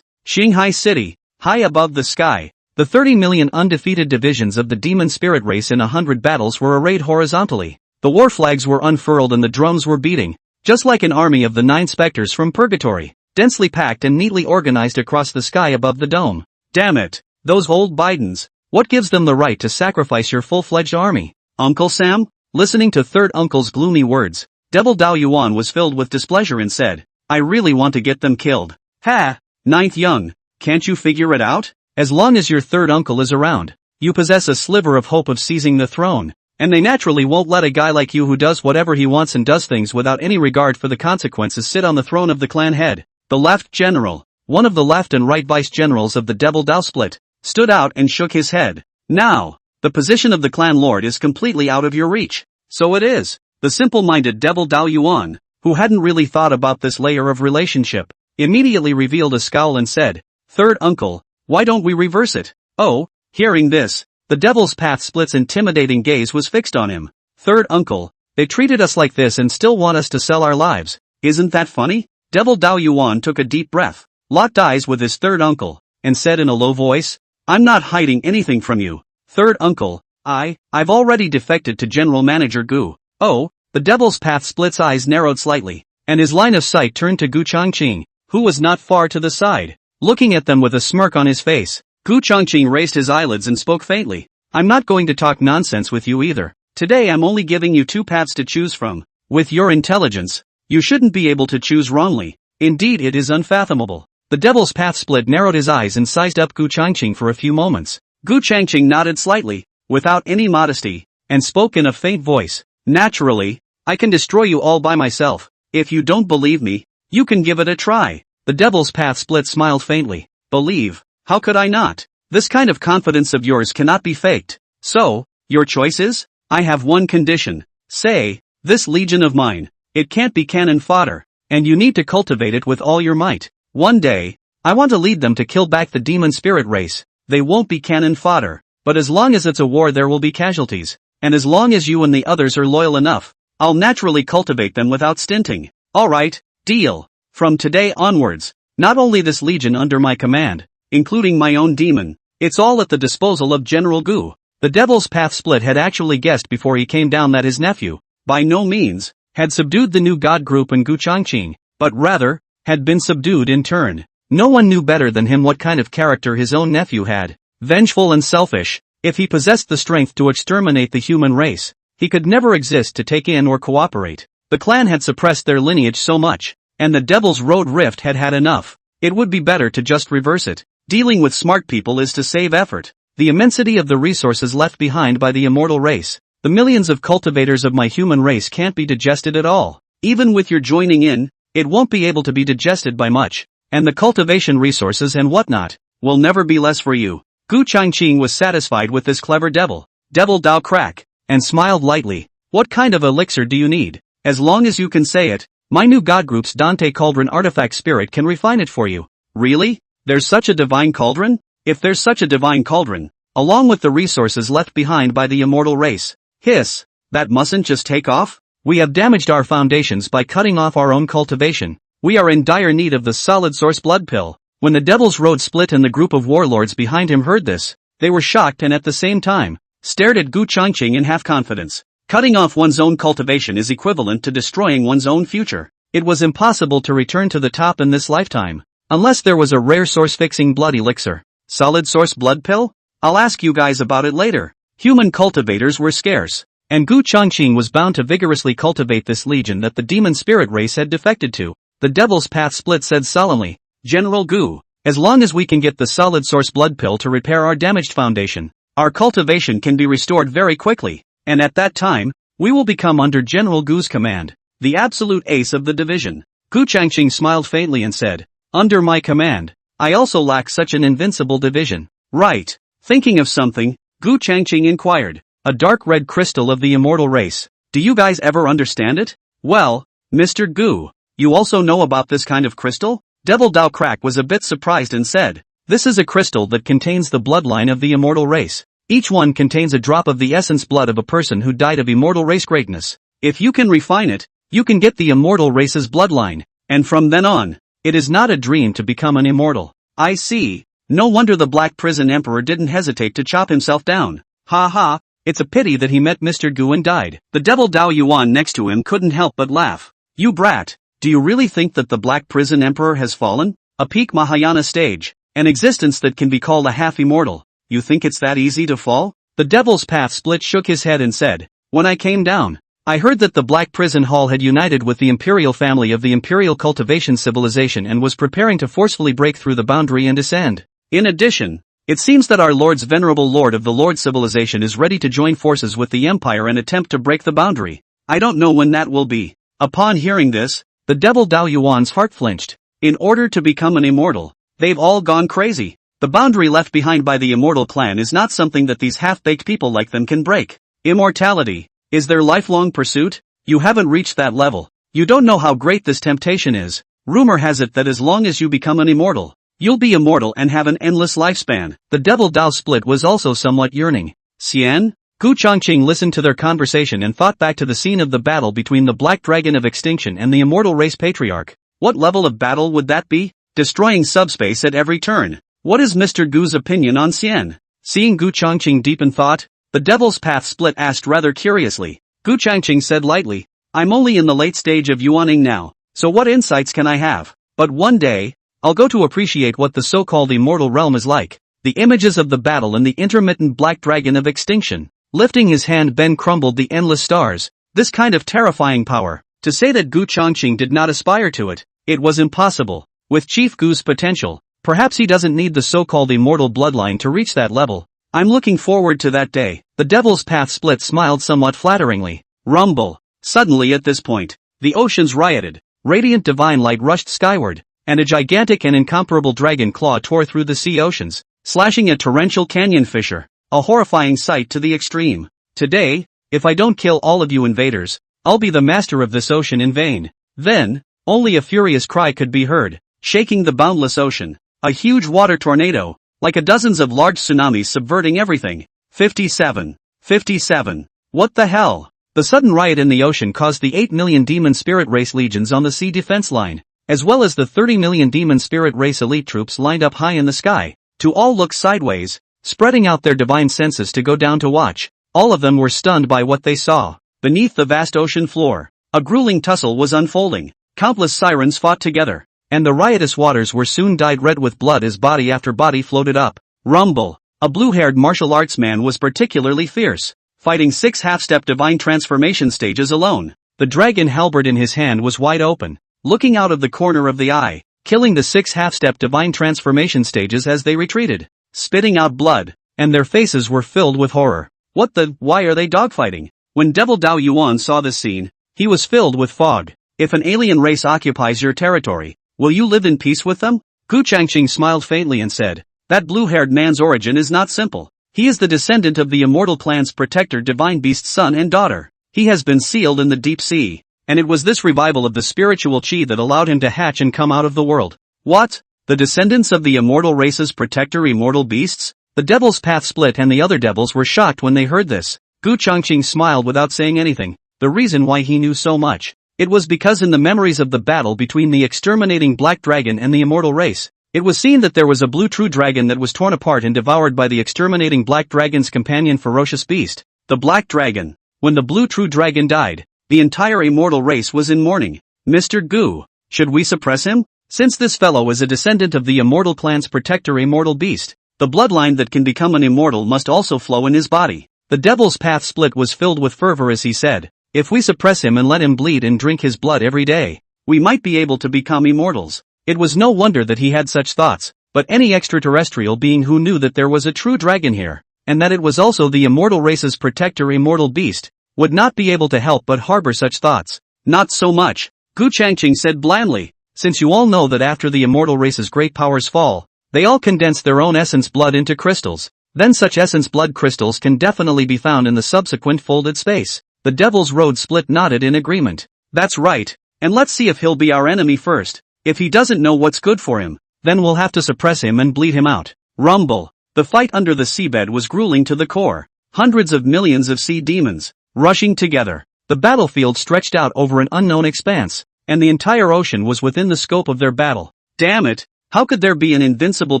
Shanghai City, high above the sky, the 30 million undefeated divisions of the demon spirit race in 100 battles were arrayed horizontally. The war flags were unfurled and the drums were beating, just like an army of the 9 specters from purgatory, densely packed and neatly organized across the sky above the dome. "Damn it, those old Bidens, what gives them the right to sacrifice your full-fledged army?" Uncle Sam? Listening to third uncle's gloomy words, Devil Dao Yuan was filled with displeasure and said, "I really want to get them killed." "Ha! Ninth Young, can't you figure it out? As long as your third uncle is around, you possess a sliver of hope of seizing the throne, and they naturally won't let a guy like you who does whatever he wants and does things without any regard for the consequences sit on the throne of the clan head." The left general, one of the left and right vice generals of the Devil Dao split, stood out and shook his head. "Now, the position of the clan lord is completely out of your reach." "So it is." The simple-minded Devil Dao Yuan, who hadn't really thought about this layer of relationship, immediately revealed a scowl and said, "Third uncle, why don't we reverse it?" "Oh." Hearing this, the Devil's Path Split's intimidating gaze was fixed on him. "Third uncle, they treated us like this and still want us to sell our lives. Isn't that funny?" Devil Dao Yuan took a deep breath, locked eyes with his third uncle, and said in a low voice, "I'm not hiding anything from you, third uncle. I've already defected to General Manager Gu." "Oh." The Devil's Path Split's eyes narrowed slightly, and his line of sight turned to Gu Changqing, who was not far to the side, looking at them with a smirk on his face. Gu Changqing raised his eyelids and spoke faintly, "I'm not going to talk nonsense with you either. Today I'm only giving you 2 paths to choose from. With your intelligence, you shouldn't be able to choose wrongly. Indeed it is unfathomable." The Devil's Path Split narrowed his eyes and sized up Gu Changqing for a few moments. Gu Changqing nodded slightly, without any modesty, and spoke in a faint voice, "Naturally, I can destroy you all by myself. If you don't believe me, you can give it a try." The Devil's Path Split smiled faintly. "Believe? How could I not? This kind of confidence of yours cannot be faked. So, your choice is? I have one condition. Say, this legion of mine, it can't be cannon fodder, and you need to cultivate it with all your might. One day, I want to lead them to kill back the demon spirit race. They won't be cannon fodder, but as long as it's a war there will be casualties, and as long as you and the others are loyal enough, I'll naturally cultivate them without stinting. Alright, deal. From today onwards, not only this legion under my command, including my own demon, it's all at the disposal of General Gu." The Devil's Path Split had actually guessed before he came down that his nephew, by no means, had subdued the new god group and Gu Changqing, but rather, had been subdued in turn. No one knew better than him what kind of character his own nephew had. Vengeful and selfish. If he possessed the strength to exterminate the human race, he could never exist to take in or cooperate. The clan had suppressed their lineage so much, and the Devil's Road Rift had had enough. It would be better to just reverse it. Dealing with smart people is to save effort. The immensity of the resources left behind by the immortal race. The millions of cultivators of my human race can't be digested at all. Even with your joining in, it won't be able to be digested by much. And the cultivation resources and whatnot will never be less for you. Gu Changqing was satisfied with this clever devil Dao crack, and smiled lightly. What kind of elixir do you need? As long as you can say it, my new god group's Dante Cauldron artifact spirit can refine it for you. Really? There's such a divine cauldron? If there's such a divine cauldron, along with the resources left behind by the immortal race, hiss, that mustn't just take off? We have damaged our foundations by cutting off our own cultivation. We are in dire need of the solid source blood pill. When the Devil's Road split and the group of warlords behind him heard this, they were shocked and at the same time, stared at Gu Changqing in half-confidence. Cutting off one's own cultivation is equivalent to destroying one's own future. It was impossible to return to the top in this lifetime, unless there was a rare source-fixing blood elixir. Solid source blood pill? I'll ask you guys about it later. Human cultivators were scarce, and Gu Changqing was bound to vigorously cultivate this legion that the demon spirit race had defected to. The Devil's Path Split said solemnly, General Gu, as long as we can get the solid source blood pill to repair our damaged foundation, our cultivation can be restored very quickly, and at that time, we will become under General Gu's command, the absolute ace of the division. Gu Changqing smiled faintly and said, under my command, I also lack such an invincible division. Right. Thinking of something, Gu Changqing inquired, a dark red crystal of the immortal race. Do you guys ever understand it? Well, Mr. Gu, you also know about this kind of crystal? Dao Crack was a bit surprised and said, this is a crystal that contains the bloodline of the immortal race. Each one contains a drop of the essence blood of a person who died of immortal race greatness. If you can refine it, you can get the immortal race's bloodline, and from then on, it is not a dream to become an immortal. I see. No wonder the Black Prison Emperor didn't hesitate to chop himself down. Ha ha, it's a pity that he met Mr. Gu and died. The devil Dao Yuan next to him couldn't help but laugh. You brat, do you really think that the Black Prison Emperor has fallen? A peak Mahayana stage, an existence that can be called a half-immortal. You think it's that easy to fall? The Devil's Path Split shook his head and said, when I came down, I heard that the Black Prison Hall had united with the imperial family of the Imperial Cultivation Civilization and was preparing to forcefully break through the boundary and descend. In addition, it seems that our Lord's venerable Lord of the Lord Civilization is ready to join forces with the Empire and attempt to break the boundary. I don't know when that will be. Upon hearing this, the devil Dao Yuan's heart flinched. In order to become an immortal, they've all gone crazy. The boundary left behind by the immortal clan is not something that these half-baked people like them can break. Immortality is their lifelong pursuit? You haven't reached that level. You don't know how great this temptation is. Rumor has it that as long as you become an immortal, you'll be immortal and have an endless lifespan. The devil Dao Split was also somewhat yearning. Xian? Gu Changqing listened to their conversation and thought back to the scene of the battle between the Black Dragon of Extinction and the immortal race patriarch. What level of battle would that be? Destroying subspace at every turn. What is Mr. Gu's opinion on Xian? Seeing Gu Changqing deep in thought, the Devil's Path Split asked rather curiously. Gu Changqing said lightly, I'm only in the late stage of yuaning now, so what insights can I have? But one day, I'll go to appreciate what the so-called immortal realm is like. The images of the battle and the intermittent Black Dragon of Extinction. Lifting his hand, Ben crumbled the endless stars. This kind of terrifying power. To say that Gu Changqing did not aspire to it, it was impossible. With Chief Gu's potential, perhaps he doesn't need the so-called immortal bloodline to reach that level. I'm looking forward to that day. The Devil's Path Split smiled somewhat flatteringly. Rumble. Suddenly at this point, the oceans rioted. Radiant divine light rushed skyward, and a gigantic and incomparable dragon claw tore through the sea oceans, slashing a torrential canyon fissure. A horrifying sight to the extreme. Today, if I don't kill all of you invaders, I'll be the master of this ocean in vain. Then, only a furious cry could be heard, shaking the boundless ocean. A huge water tornado, like a dozens of large tsunamis subverting everything. 57. 57. What the hell? The sudden riot in the ocean caused the 8 million demon spirit race legions on the sea defense line, as well as the 30 million demon spirit race elite troops lined up high in the sky, to all look sideways, spreading out their divine senses to go down to watch. All of them were stunned by what they saw. Beneath the vast ocean floor, a grueling tussle was unfolding. Countless sirens fought together. and the riotous waters were soon dyed red with blood as body after body floated up. Rumble. A blue-haired martial arts man was particularly fierce, fighting 6 half-step divine transformation stages alone. The dragon halberd in his hand was wide open, looking out of the corner of the eye, killing the 6 half-step divine transformation stages as they retreated, spitting out blood, and their faces were filled with horror. Why are they dogfighting? When Devil Dao Yuan saw this scene, he was filled with fog. If an alien race occupies your territory, will you live in peace with them? Gu Changqing smiled faintly and said, that blue-haired man's origin is not simple. He is the descendant of the immortal clan's protector divine beast's son and daughter. He has been sealed in the deep sea, and it was this revival of the spiritual chi that allowed him to hatch and come out of the world. What? The descendants of the immortal race's protector immortal beasts? The devil's path split and the other devils were shocked when they heard this. Gu Changqing smiled without saying anything. The reason why he knew so much. It was because in the memories of the battle between the exterminating black dragon and the immortal race, it was seen that there was a blue true dragon that was torn apart and devoured by the exterminating black dragon's companion ferocious beast, the black dragon. When the blue true dragon died, the entire immortal race was in mourning. Mr. Gu, should we suppress him? Since this fellow is a descendant of the immortal clan's protector immortal beast, the bloodline that can become an immortal must also flow in his body. The devil's path split was filled with fervor as he said, if we suppress him and let him bleed and drink his blood every day, we might be able to become immortals. It was no wonder that he had such thoughts, but any extraterrestrial being who knew that there was a true dragon here, and that it was also the immortal race's protector immortal beast, would not be able to help but harbor such thoughts. Not so much, Gu Changqing said blandly, since you all know that after the immortal race's great powers fall, they all condense their own essence blood into crystals, then such essence blood crystals can definitely be found in the subsequent folded space. The devil's road split nodded in agreement. That's right, and let's see if he'll be our enemy first. If he doesn't know what's good for him, then we'll have to suppress him and bleed him out. Rumble. The fight under the seabed was grueling to the core. Hundreds of millions of sea demons, rushing together. The battlefield stretched out over an unknown expanse, and the entire ocean was within the scope of their battle. Damn it, how could there be an invincible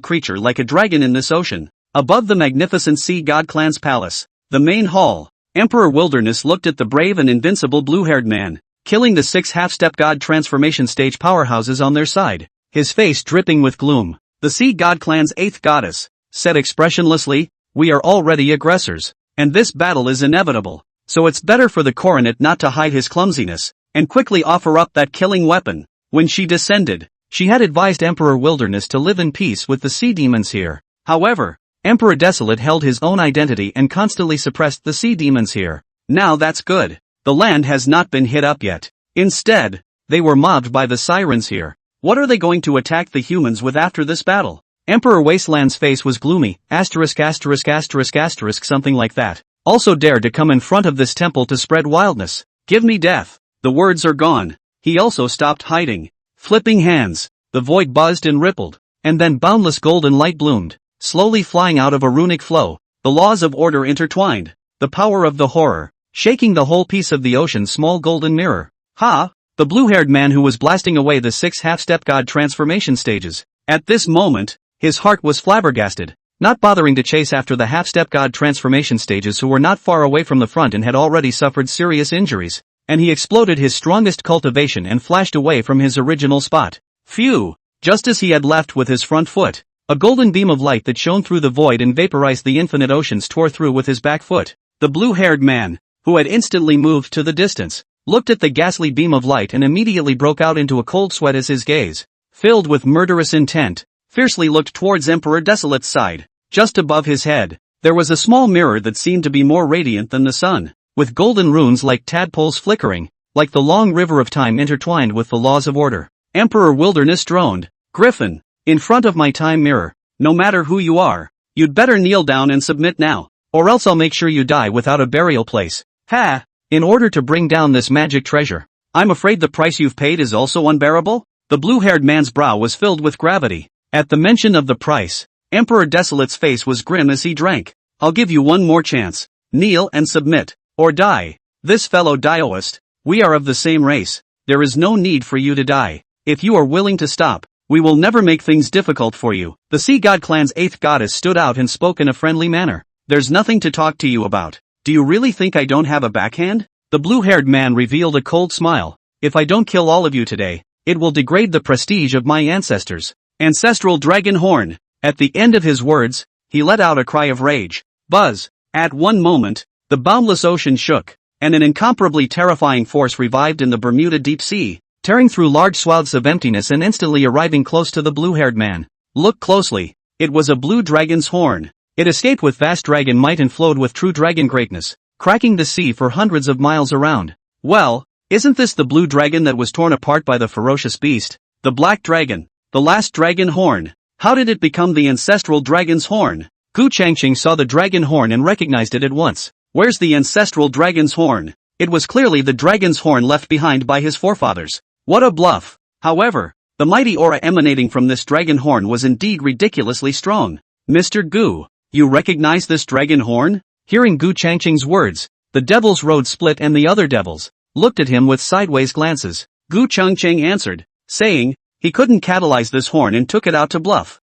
creature like a dragon in this ocean? Above the magnificent sea god clan's palace, the main hall, Emperor Wilderness looked at the brave and invincible blue-haired man, killing the 6 half-step god transformation stage powerhouses on their side, his face dripping with gloom. The sea god clan's 8th goddess said expressionlessly, we are already aggressors, and this battle is inevitable, so it's better for the coronet not to hide his clumsiness, and quickly offer up that killing weapon. When she descended, she had advised Emperor Wilderness to live in peace with the sea demons here. However, Emperor Desolate held his own identity and constantly suppressed the sea demons here. Now that's good. The land has not been hit up yet. Instead, they were mobbed by the sirens here. What are they going to attack the humans with after this battle? Emperor Wasteland's face was gloomy, asterisk asterisk asterisk asterisk something like that. Also dared to come in front of this temple to spread wildness. Give me death. The words are gone. He also stopped hiding. Flipping hands, the void buzzed and rippled, and then boundless golden light bloomed, slowly flying out of a runic flow. The laws of order intertwined. The power of the horror, shaking the whole piece of the ocean's small golden mirror. Ha! The blue-haired man who was blasting away the 6 half-step god transformation stages. At this moment, his heart was flabbergasted, not bothering to chase after the half-step god transformation stages who were not far away from the front and had already suffered serious injuries, and he exploded his strongest cultivation and flashed away from his original spot. Phew! Just as he had left with his front foot, a golden beam of light that shone through the void and vaporized the infinite oceans tore through with his back foot. The blue-haired man, who had instantly moved to the distance, looked at the ghastly beam of light and immediately broke out into a cold sweat as his gaze, filled with murderous intent, fiercely looked towards Emperor Desolate's side. Just above his head, there was a small mirror that seemed to be more radiant than the sun, with golden runes like tadpoles flickering, like the long river of time intertwined with the laws of order. Emperor Wilderness droned, Griffin, in front of my time mirror, no matter who you are, you'd better kneel down and submit now, or else I'll make sure you die without a burial place. Ha! In order to bring down this magic treasure, I'm afraid the price you've paid is also unbearable? The blue-haired man's brow was filled with gravity. At the mention of the price, Emperor Desolate's face was grim as he drank. I'll give you one more chance. Kneel and submit, or die. This fellow Daoist, we are of the same race. There is no need for you to die. If you are willing to stop, we will never make things difficult for you. The Sea God clan's 8th goddess stood out and spoke in a friendly manner. There's nothing to talk to you about. Do you really think I don't have a backhand? The blue-haired man revealed a cold smile. If I don't kill all of you today, It will degrade the prestige of my ancestors. Ancestral dragon horn. At the end of his words, he let out a cry of rage. Buzz. At one moment, the boundless ocean shook, and an incomparably terrifying force revived in the Bermuda deep sea, tearing through large swaths of emptiness and instantly arriving close to the blue-haired man. Look closely. It was a blue dragon's horn. It escaped with vast dragon might and flowed with true dragon greatness, cracking the sea for hundreds of miles around. Well, isn't this the blue dragon that was torn apart by the ferocious beast? The black dragon. The last dragon horn. How did it become the ancestral dragon's horn? Gu Changqing saw the dragon horn and recognized it at once. Where's the ancestral dragon's horn? It was clearly the dragon's horn left behind by his forefathers. What a bluff! However, the mighty aura emanating from this dragon horn was indeed ridiculously strong. Mr. Gu, you recognize this dragon horn? Hearing Gu Changqing's words, the devil's road split and the other devils looked at him with sideways glances. Gu Changqing answered, saying, he couldn't catalyze this horn and took it out to bluff.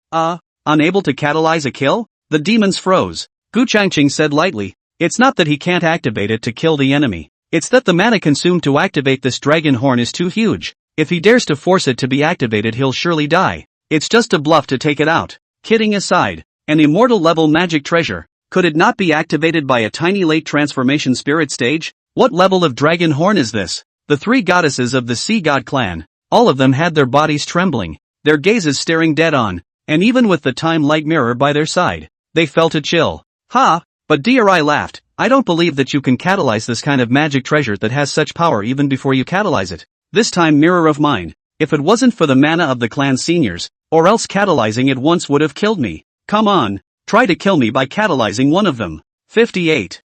Unable to catalyze a kill? The demons froze. Gu Changqing said lightly, it's not that he can't activate it to kill the enemy. It's that the mana consumed to activate this dragon horn is too huge. If he dares to force it to be activated, he'll surely die. It's just a bluff to take it out. Kidding aside, an immortal level magic treasure. Could it not be activated by a tiny late transformation spirit stage? What level of dragon horn is this? The three goddesses of the Sea God clan, all of them had their bodies trembling, their gazes staring dead on, and even with the time light mirror by their side, they felt a chill. Ha! But DRI laughed, I don't believe that you can catalyze this kind of magic treasure that has such power even before you catalyze it. This time mirror of mine, if it wasn't for the mana of the clan seniors, or else catalyzing it once would have killed me. Come on, try to kill me by catalyzing one of them. 58.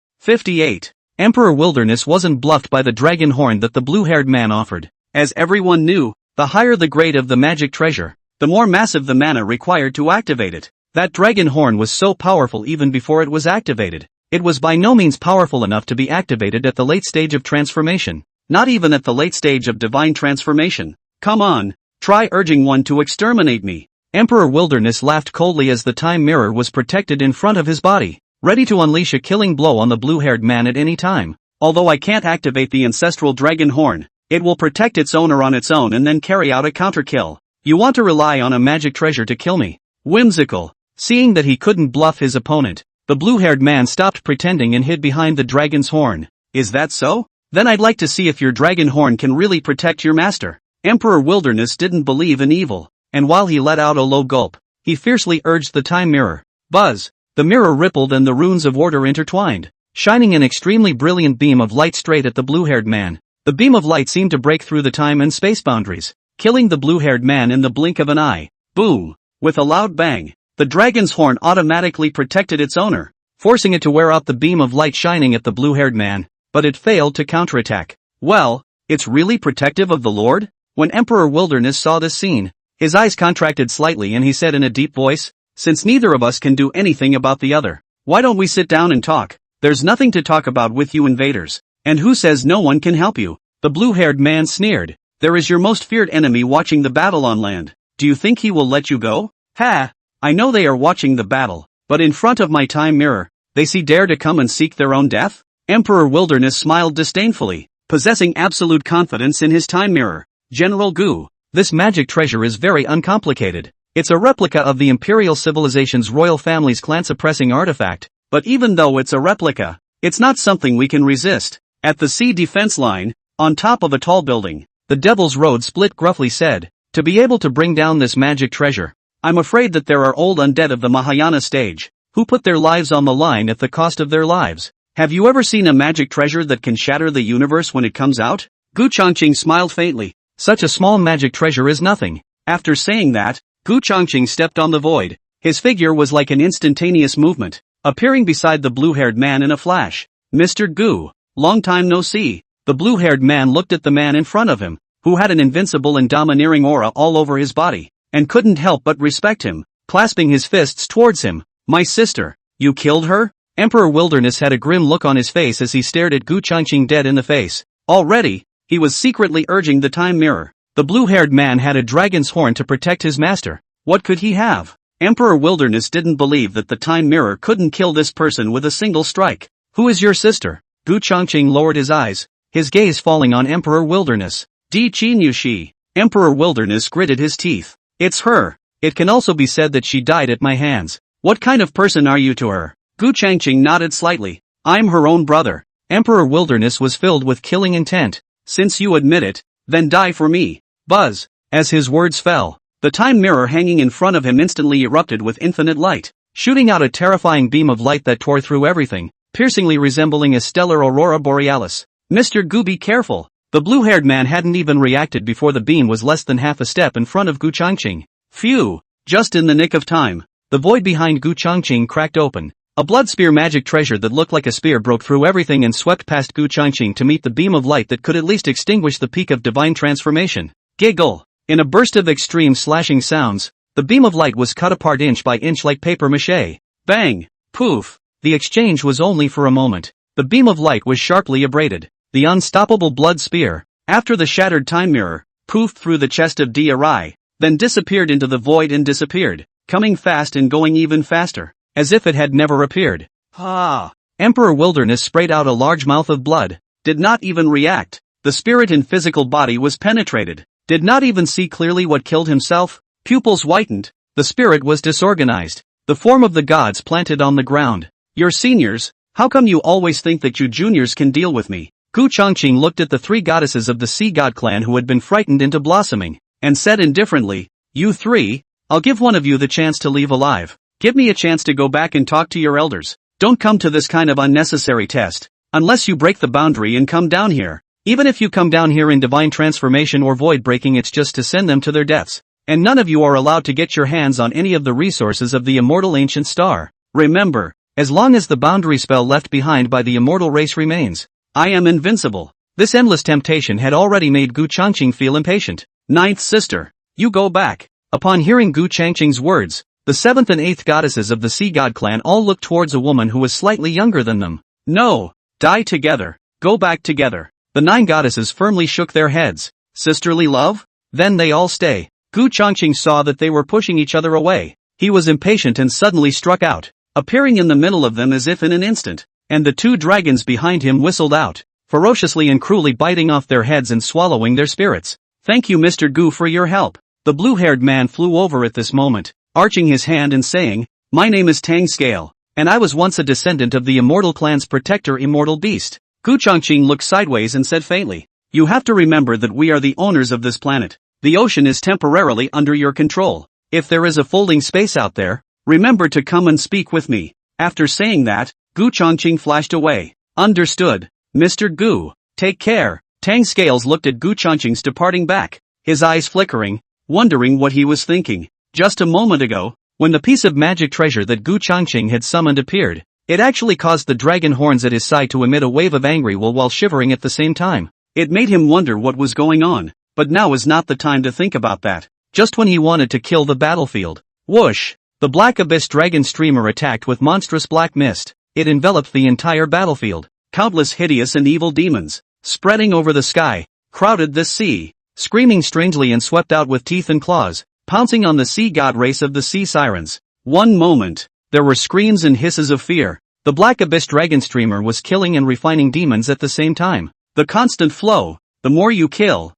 Emperor Wilderness wasn't bluffed by the dragon horn that the blue-haired man offered. As everyone knew, the higher the grade of the magic treasure, the more massive the mana required to activate it. That dragon horn was so powerful even before it was activated. It was by no means powerful enough to be activated at the late stage of transformation. Not even at the late stage of divine transformation. Come on, try urging one to exterminate me. Emperor Wilderness laughed coldly as the time mirror was protected in front of his body, ready to unleash a killing blow on the blue-haired man at any time. Although I can't activate the ancestral dragon horn, it will protect its owner on its own and then carry out a counter-kill. You want to rely on a magic treasure to kill me? Whimsical. Seeing that he couldn't bluff his opponent, the blue-haired man stopped pretending and hid behind the dragon's horn. Is that so? Then I'd like to see if your dragon horn can really protect your master. Emperor Wilderness didn't believe in evil, and while he let out a low gulp, he fiercely urged the time mirror. Buzz! The mirror rippled and the runes of order intertwined, shining an extremely brilliant beam of light straight at the blue-haired man. The beam of light seemed to break through the time and space boundaries, killing the blue-haired man in the blink of an eye. Boom! With a loud bang, the dragon's horn automatically protected its owner, forcing it to wear out the beam of light shining at the blue-haired man, but it failed to counterattack. Well, it's really protective of the Lord? When Emperor Wilderness saw this scene, his eyes contracted slightly and he said in a deep voice, since neither of us can do anything about the other, why don't we sit down and talk? There's nothing to talk about with you invaders. And who says no one can help you? The blue-haired man sneered. There is your most feared enemy watching the battle on land. Do you think he will let you go? Ha! I know they are watching the battle, but in front of my time mirror, they dare to come and seek their own death? Emperor Wilderness smiled disdainfully, possessing absolute confidence in his time mirror. General Gu, this magic treasure is very uncomplicated. It's a replica of the Imperial Civilization's royal family's clan-suppressing artifact, but even though it's a replica, it's not something we can resist. At the sea defense line, on top of a tall building, the Devil's Road Split gruffly said, to be able to bring down this magic treasure, I'm afraid that there are old undead of the Mahayana stage, who put their lives on the line at the cost of their lives. Have you ever seen a magic treasure that can shatter the universe when it comes out? Gu Changqing smiled faintly. Such a small magic treasure is nothing. After saying that, Gu Changqing stepped on the void. His figure was like an instantaneous movement, appearing beside the blue-haired man in a flash. Mr. Gu, long time no see. The blue-haired man looked at the man in front of him, who had an invincible and domineering aura all over his body, and couldn't help but respect him, clasping his fists towards him. My sister, you killed her? Emperor Wilderness had a grim look on his face as he stared at Gu Changqing dead in the face. Already, he was secretly urging the time mirror. The blue-haired man had a dragon's horn to protect his master. What could he have? Emperor Wilderness didn't believe that the time mirror couldn't kill this person with a single strike. Who is your sister? Gu Changqing lowered his eyes, his gaze falling on Emperor Wilderness. Di Qin Yushi. Emperor Wilderness gritted his teeth. It's her. It can also be said that she died at my hands. What kind of person are you to her? Gu Changqing nodded slightly. I'm her own brother. Emperor Wilderness was filled with killing intent. Since you admit it, then die for me. Buzz. As his words fell, the time mirror hanging in front of him instantly erupted with infinite light, shooting out a terrifying beam of light that tore through everything, piercingly resembling a stellar aurora borealis. Mr. Gu, be careful. The blue-haired man hadn't even reacted before the beam was less than half a step in front of Gu Changqing. Phew! Just in the nick of time. The void behind Gu Changqing cracked open. A blood spear magic treasure that looked like a spear broke through everything and swept past Gu Changqing to meet the beam of light that could at least extinguish the peak of divine transformation. Giggle! In a burst of extreme slashing sounds, the beam of light was cut apart inch by inch like paper mache. Bang! Poof! The exchange was only for a moment. The beam of light was sharply abraded. The unstoppable blood spear, after the shattered time mirror, poofed through the chest of Dri, then disappeared into the void and disappeared, coming fast and going even faster, as if it had never appeared. Ah! Emperor Wilderness sprayed out a large mouth of blood, did not even react. The spirit and physical body was penetrated, did not even see clearly what killed himself. Pupils whitened, the spirit was disorganized, the form of the gods planted on the ground. Your seniors, how come you always think that you juniors can deal with me? Gu Changqing looked at the three goddesses of the sea god clan who had been frightened into blossoming, and said indifferently, you three, I'll give one of you the chance to leave alive. Give me a chance to go back and talk to your elders. Don't come to this kind of unnecessary test, unless you break the boundary and come down here. Even if you come down here in divine transformation or void breaking, it's just to send them to their deaths. And none of you are allowed to get your hands on any of the resources of the immortal ancient star. Remember, as long as the boundary spell left behind by the immortal race remains, I am invincible. This endless temptation had already made Gu Changqing feel impatient. Ninth sister, you go back. Upon hearing Gu Changqing's words, the seventh and eighth goddesses of the sea god clan all looked towards a woman who was slightly younger than them. No, die together. Go back together. The nine goddesses firmly shook their heads. Sisterly love? Then they all stay. Gu Changqing saw that they were pushing each other away. He was impatient and suddenly struck out, appearing in the middle of them as if in an instant. And the two dragons behind him whistled out, ferociously and cruelly biting off their heads and swallowing their spirits. Thank you, Mr. Gu, for your help. The blue-haired man flew over at this moment, arching his hand and saying, my name is Tang Scale, and I was once a descendant of the immortal clan's protector Immortal Beast. Gu Changqing looked sideways and said faintly, you have to remember that we are the owners of this planet. The ocean is temporarily under your control. If there is a folding space out there, remember to come and speak with me. After saying that, Gu Changqing flashed away. Understood, Mr. Gu. Take care. Tang Scales looked at Gu Changqing's departing back, his eyes flickering, wondering what he was thinking. Just a moment ago, when the piece of magic treasure that Gu Changqing had summoned appeared, it actually caused the dragon horns at his side to emit a wave of angry wool while shivering at the same time. It made him wonder what was going on, but now is not the time to think about that. Just when he wanted to kill the battlefield. Whoosh! The black abyss dragon streamer attacked with monstrous black mist. It enveloped the entire battlefield. Countless hideous and evil demons, spreading over the sky, crowded the sea, screaming strangely and swept out with teeth and claws, pouncing on the sea god race of the sea sirens. One moment, there were screams and hisses of fear. The black abyss dragon streamer was killing and refining demons at the same time. The constant flow, the more you kill,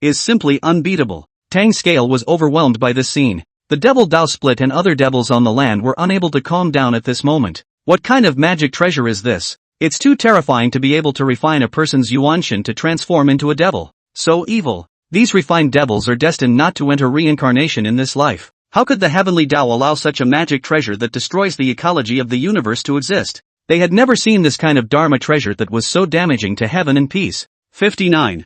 is simply unbeatable. Tang Scale was overwhelmed by this scene. The devil Dao Split and other devils on the land were unable to calm down at this moment. What kind of magic treasure is this? It's too terrifying to be able to refine a person's yuanshan to transform into a devil. So evil. These refined devils are destined not to enter reincarnation in this life. How could the heavenly Tao allow such a magic treasure that destroys the ecology of the universe to exist? They had never seen this kind of dharma treasure that was so damaging to heaven and peace. 59.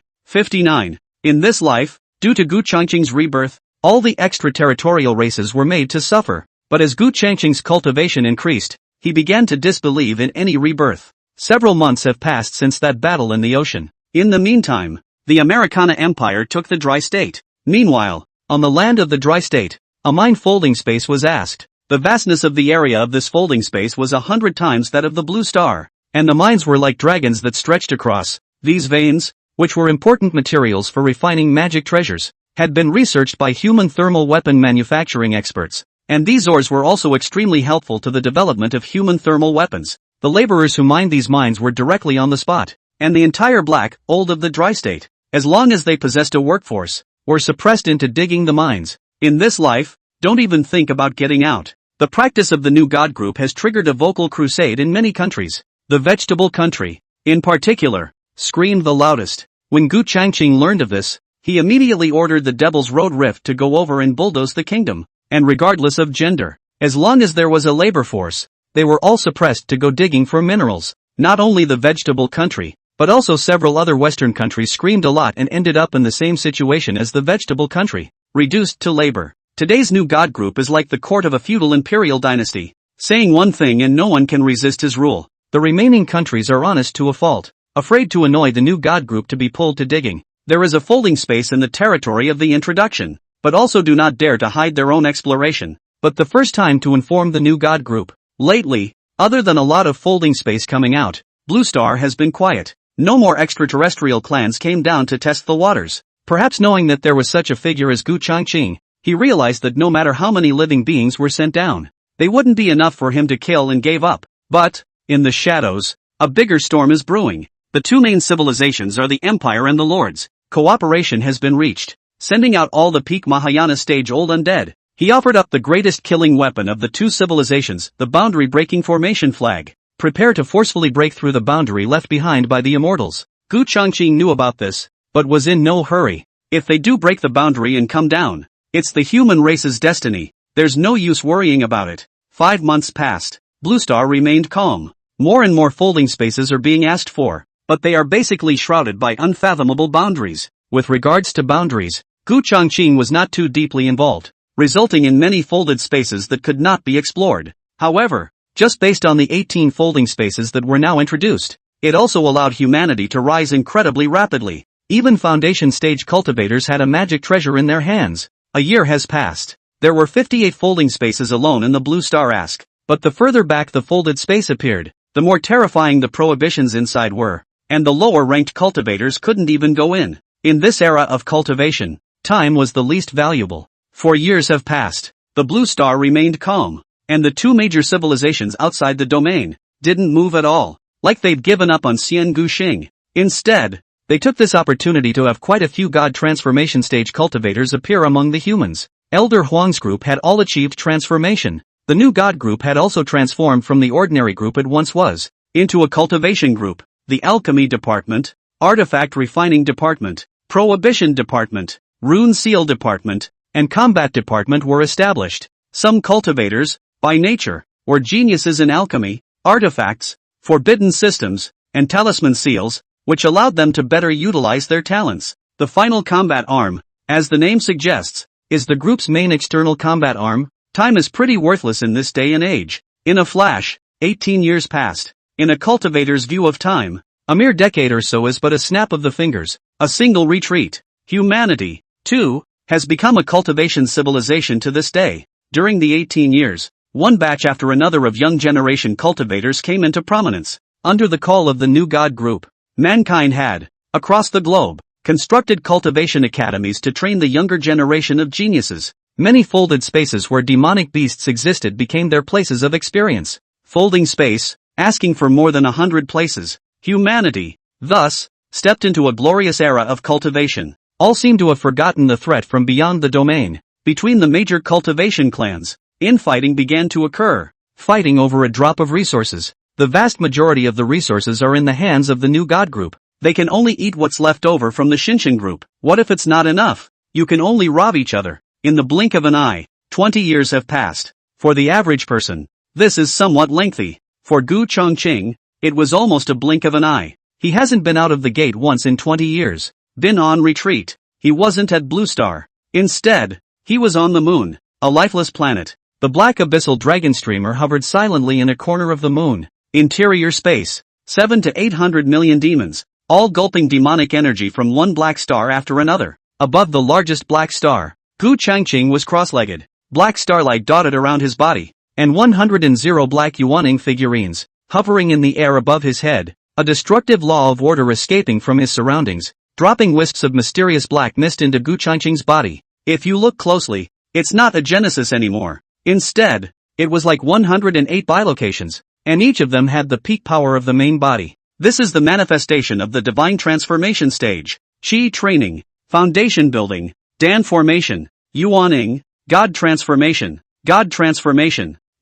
In this life, due to Gu Changqing's rebirth, all the extraterritorial races were made to suffer. But as Gu Changqing's cultivation increased, he began to disbelieve in any rebirth. Several months have passed since that battle in the ocean. In the meantime, the Americana Empire took the dry state. Meanwhile, on the land of the dry state, a mine folding space was asked. The vastness of the area of this folding space was 100 times that of the blue star, and the mines were like dragons that stretched across. These veins, which were important materials for refining magic treasures, had been researched by human thermal weapon manufacturing experts, and these ores were also extremely helpful to the development of human thermal weapons. The laborers who mined these mines were directly on the spot, and the entire black old of the dry state as long as they possessed a workforce, were suppressed into digging the mines. In this life, don't even think about getting out. The practice of the new god group has triggered a vocal crusade in many countries. The vegetable country, in particular, screamed the loudest. When Gu Changqing learned of this, he immediately ordered the Devil's Road Rift to go over and bulldoze the kingdom, and regardless of gender, as long as there was a labor force, they were all suppressed to go digging for minerals. Not only the vegetable country, but also several other Western countries screamed a lot and ended up in the same situation as the vegetable country, reduced to labor. Today's new god group is like the court of a feudal imperial dynasty, saying one thing and no one can resist his rule. The remaining countries are honest to a fault, afraid to annoy the new god group to be pulled to digging. There is a folding space in the territory of the introduction, but also do not dare to hide their own exploration. But the first time to inform the new god group. Lately, other than a lot of folding space coming out, Blue Star has been quiet. No more extraterrestrial clans came down to test the waters. Perhaps knowing that there was such a figure as Gu Changqing, he realized that no matter how many living beings were sent down, they wouldn't be enough for him to kill and gave up. But, in the shadows, a bigger storm is brewing. The two main civilizations are the Empire and the Lords. Cooperation has been reached, sending out all the peak Mahayana stage-old undead. He offered up the greatest killing weapon of the two civilizations, the boundary-breaking formation flag. Prepare to forcefully break through the boundary left behind by the immortals. Gu Changqing knew about this, but was in no hurry. If they do break the boundary and come down, it's the human race's destiny. There's no use worrying about it. 5 months passed. Blue Star remained calm. More and more folding spaces are being asked for, but they are basically shrouded by unfathomable boundaries. With regards to boundaries, Gu Changqing was not too deeply involved, resulting in many folded spaces that could not be explored. However, just based on the 18 folding spaces that were now introduced, it also allowed humanity to rise incredibly rapidly. Even foundation stage cultivators had a magic treasure in their hands. A year has passed. There were 58 folding spaces alone in the Blue Star Ask, but the further back the folded space appeared, the more terrifying the prohibitions inside were, and the lower-ranked cultivators couldn't even go in. In this era of cultivation, time was the least valuable. 4 years have passed. The Blue Star remained calm, and the two major civilizations outside the domain didn't move at all, like they'd given up on Xian Guxing. Instead, they took this opportunity to have quite a few god transformation stage cultivators appear among the humans. Elder Huang's group had all achieved transformation. The new god group had also transformed from the ordinary group it once was, into a cultivation group. The alchemy department, artifact refining department, prohibition department, rune seal department, and combat department were established. Some cultivators, by nature, were geniuses in alchemy, artifacts, forbidden systems, and talisman seals, which allowed them to better utilize their talents. The final combat arm, as the name suggests, is the group's main external combat arm. Time is pretty worthless in this day and age. In a flash, 18 years passed. In a cultivator's view of time, a mere decade or so is but a snap of the fingers, a single retreat. Humanity, too, has become a cultivation civilization to this day. During the 18 years, one batch after another of young generation cultivators came into prominence. Under the call of the new god group, mankind had, across the globe, constructed cultivation academies to train the younger generation of geniuses. Many folded spaces where demonic beasts existed became their places of experience. Folding space, asking for more than 100 places. Humanity, thus, stepped into a glorious era of cultivation. All seem to have forgotten the threat from beyond the domain. Between the major cultivation clans, infighting began to occur. Fighting over a drop of resources. The vast majority of the resources are in the hands of the new god group. They can only eat what's left over from the Shinshin group. What if it's not enough? You can only rob each other. In the blink of an eye, 20 years have passed. For the average person, this is somewhat lengthy. For Gu Changqing, it was almost a blink of an eye. He hasn't been out of the gate once in 20 years. Been on retreat. He wasn't at Blue Star. Instead, he was on the moon, a lifeless planet. The black abyssal dragon streamer hovered silently in a corner of the moon. Interior space, 700 to 800 million demons, all gulping demonic energy from one black star after another. Above the largest black star, Gu Changqing was cross-legged, black starlight dotted around his body, and 100 black Yuaning figurines, hovering in the air above his head, a destructive law of order escaping from his surroundings, dropping wisps of mysterious black mist into Gu Changqing's body. If you look closely, it's not a genesis anymore. Instead, it was like 108 bilocations, and each of them had the peak power of the main body. This is the manifestation of the divine transformation stage. Qi training, foundation building, Dan formation, Yuaning, God transformation,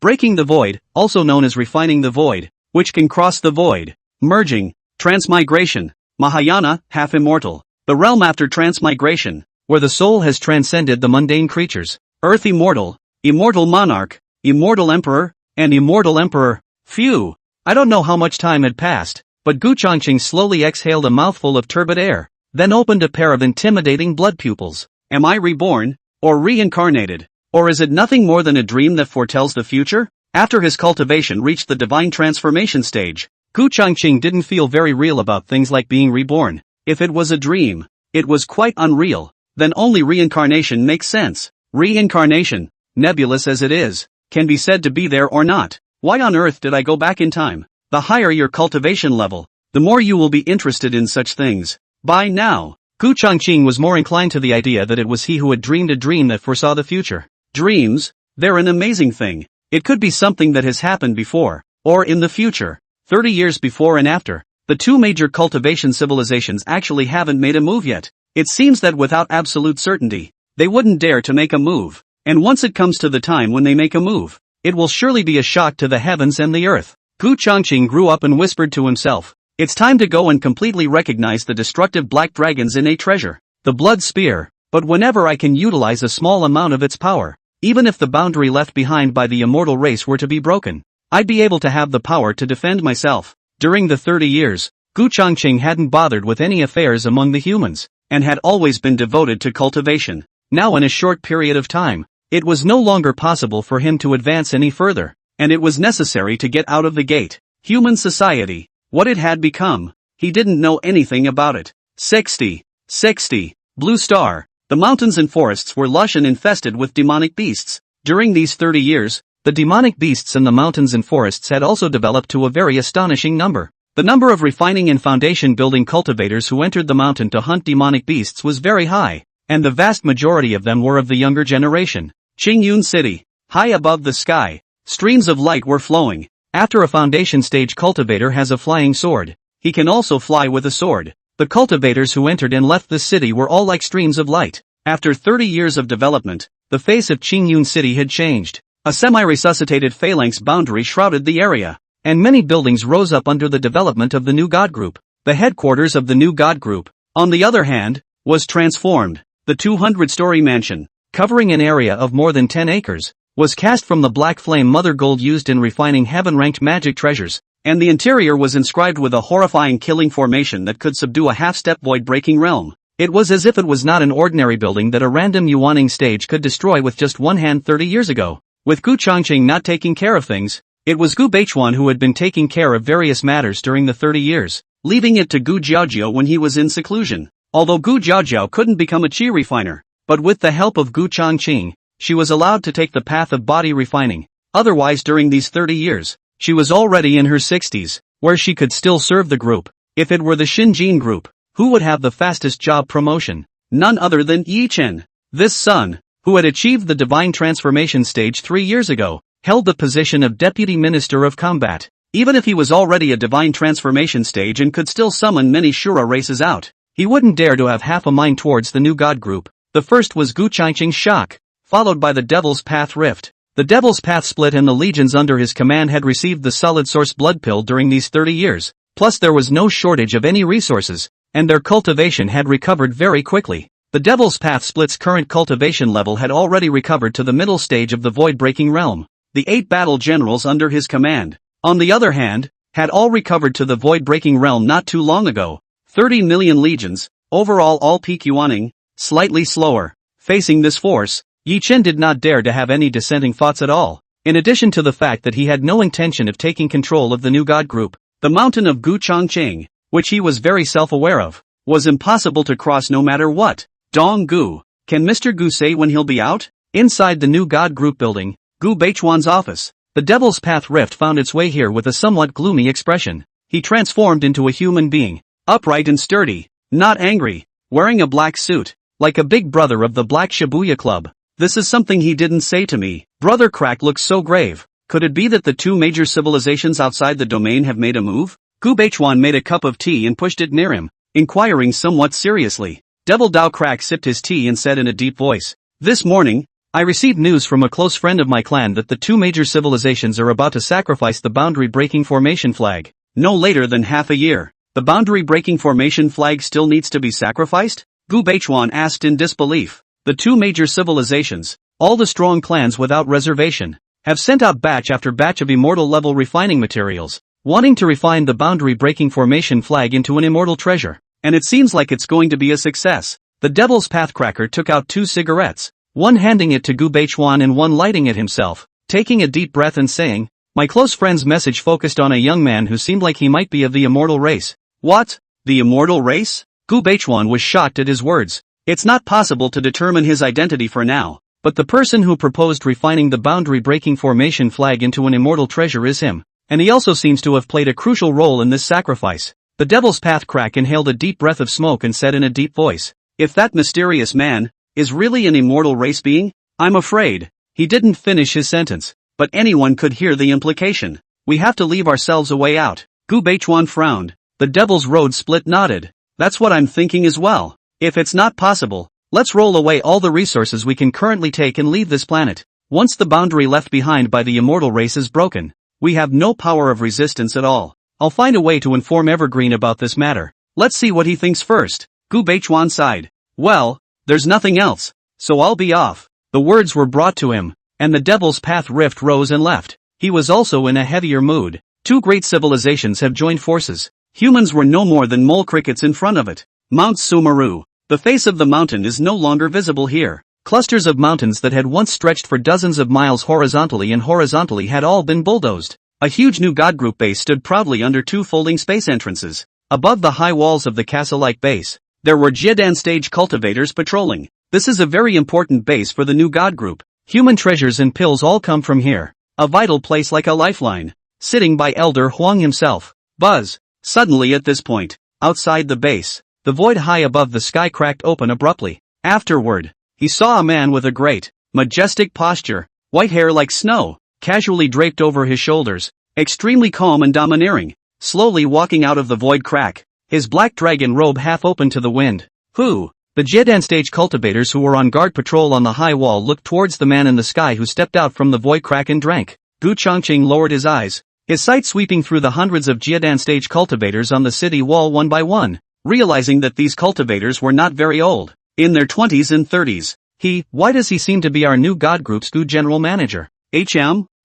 breaking the void, also known as refining the void, which can cross the void, merging, transmigration, Mahayana, half immortal, the realm after transmigration, where the soul has transcended the mundane creatures, earth immortal, immortal monarch, immortal emperor, and immortal emperor. Phew! I don't know how much time had passed, but Gu Changqing slowly exhaled a mouthful of turbid air, then opened a pair of intimidating blood pupils. Am I reborn? Or reincarnated? Or is it nothing more than a dream that foretells the future? After his cultivation reached the divine transformation stage, Gu Changqing didn't feel very real about things like being reborn. If it was a dream, it was quite unreal. Then only reincarnation makes sense. Reincarnation, nebulous as it is, can be said to be there or not. Why on earth did I go back in time? The higher your cultivation level, the more you will be interested in such things. By now, Gu Changqing was more inclined to the idea that it was he who had dreamed a dream that foresaw the future. Dreams, they're an amazing thing. It could be something that has happened before, or in the future, 30 years before and after. The two major cultivation civilizations actually haven't made a move yet. It seems that without absolute certainty, they wouldn't dare to make a move. And once it comes to the time when they make a move, it will surely be a shock to the heavens and the earth. Gu Changqing grew up and whispered to himself, it's time to go and completely recognize the destructive black dragon's innate treasure, the blood spear, but whenever I can utilize a small amount of its power, even if the boundary left behind by the immortal race were to be broken, I'd be able to have the power to defend myself. During the 30 years, Gu Changqing hadn't bothered with any affairs among the humans, and had always been devoted to cultivation. Now in a short period of time, it was no longer possible for him to advance any further, and it was necessary to get out of the gate. Human society, what it had become, he didn't know anything about it. 60. Blue Star. The mountains and forests were lush and infested with demonic beasts. During these 30 years, the demonic beasts in the mountains and forests had also developed to a very astonishing number. The number of refining and foundation building cultivators who entered the mountain to hunt demonic beasts was very high, and the vast majority of them were of the younger generation. Qingyun City. High above the sky, streams of light were flowing. After a foundation stage cultivator has a flying sword, he can also fly with a sword. The cultivators who entered and left the city were all like streams of light. After 30 years of development, the face of Qingyun City had changed. A semi-resuscitated phalanx boundary shrouded the area, and many buildings rose up under the development of the new god group. The headquarters of the new god group, on the other hand, was transformed. The 200-story mansion, covering an area of more than 10 acres, was cast from the black flame mother gold used in refining heaven-ranked magic treasures, and the interior was inscribed with a horrifying killing formation that could subdue a half-step void-breaking realm. It was as if it was not an ordinary building that a random Yuaning stage could destroy with just one hand 30 years ago. With Gu Changqing not taking care of things, it was Gu Beichuan who had been taking care of various matters during the 30 years, leaving it to Gu Jiaojiao when he was in seclusion. Although Gu Jiaojiao couldn't become a qi refiner, but with the help of Gu Changqing, she was allowed to take the path of body refining. Otherwise during these 30 years, she was already in her 60s, where she could still serve the group. If it were the Xinjin group, who would have the fastest job promotion? None other than Yi Chen. This son, who had achieved the divine transformation stage 3 years ago, held the position of Deputy Minister of Combat. Even if he was already a divine transformation stage and could still summon many Shura races out, he wouldn't dare to have half a mind towards the new god group. The first was Gu Changqing's shock, followed by the Devil's Path Rift. The Devil's Path split and the legions under his command had received the solid source blood pill during these 30 years, plus there was no shortage of any resources, and their cultivation had recovered very quickly. The Devil's Path split's current cultivation level had already recovered to the middle stage of the void-breaking realm. The 8 battle generals under his command, on the other hand, had all recovered to the void-breaking realm not too long ago. 30 million legions, overall all peak Yuaning, slightly slower. Facing this force, Yi Chen did not dare to have any dissenting thoughts at all. In addition to the fact that he had no intention of taking control of the new god group, the mountain of Gu Changqing, which he was very self-aware of, was impossible to cross no matter what. Dong Gu, can Mr. Gu say when he'll be out? Inside the new god group building, Gu Beichuan's office, the Devil's Path Rift found its way here with a somewhat gloomy expression. He transformed into a human being, upright and sturdy, not angry, wearing a black suit, like a big brother of the Black Shibuya Club. This is something he didn't say to me. Brother Crack looks so grave. Could it be that the two major civilizations outside the domain have made a move? Gu Beichuan made a cup of tea and pushed it near him. inquiring somewhat seriously. Devil Dao Crack sipped his tea and said in a deep voice, "This morning, I received news from a close friend of my clan that the two major civilizations are about to sacrifice the boundary-breaking formation flag. No later than half a year. The boundary-breaking formation flag still needs to be sacrificed?" Gu Beichuan asked in disbelief. The two major civilizations, all the strong clans without reservation, have sent out batch after batch of immortal-level refining materials, wanting to refine the boundary-breaking formation flag into an immortal treasure. And it seems like it's going to be a success. The Devil's Pathcracker took out 2 cigarettes, one handing it to Gu Beichuan and one lighting it himself, taking a deep breath and saying, "My close friend's message focused on a young man who seemed like he might be of the immortal race." "What? The immortal race?" Gu Beichuan was shocked at his words. It's not possible to determine his identity for now, but the person who proposed refining the boundary-breaking formation flag into an immortal treasure is him, and he also seems to have played a crucial role in this sacrifice. The Devil's Pathcrack inhaled a deep breath of smoke and said in a deep voice, "If that mysterious man is really an immortal race being, I'm afraid." He didn't finish his sentence, but anyone could hear the implication. "We have to leave ourselves a way out." Gu Beichuan frowned. The Devil's Road Split nodded. "That's what I'm thinking as well. If it's not possible, let's roll away all the resources we can currently take and leave this planet. Once the boundary left behind by the immortal race is broken, we have no power of resistance at all. I'll find a way to inform Evergreen about this matter. Let's see what he thinks first." Gu Beichuan sighed. "Well, there's nothing else, so I'll be off." The words were brought to him, and the Devil's Path Rift rose and left. He was also in a heavier mood. Two great civilizations have joined forces. Humans were no more than mole crickets in front of it. Mount Sumeru. The face of the mountain is no longer visible here. Clusters of mountains that had once stretched for dozens of miles horizontally had all been bulldozed. A huge new god group base stood proudly under 2 folding space entrances. Above the high walls of the castle-like base, there were Jiedan stage cultivators patrolling. This is a very important base for the new god group. Human treasures and pills all come from here. A vital place like a lifeline. Sitting by Elder Huang himself. Buzz. Suddenly at this point, outside the base, the void high above the sky cracked open abruptly. Afterward, he saw a man with a great, majestic posture, white hair like snow, casually draped over his shoulders, extremely calm and domineering, slowly walking out of the void crack, his black dragon robe half open to the wind. "Who?" The Jiedan stage cultivators who were on guard patrol on the high wall looked towards the man in the sky who stepped out from the void crack and drank. Gu Chongqing lowered his eyes, his sight sweeping through the hundreds of Jiedan stage cultivators on the city wall one by one, realizing that these cultivators were not very old, in their 20s and 30s. Why does he seem to be our new God Group's Gu general manager?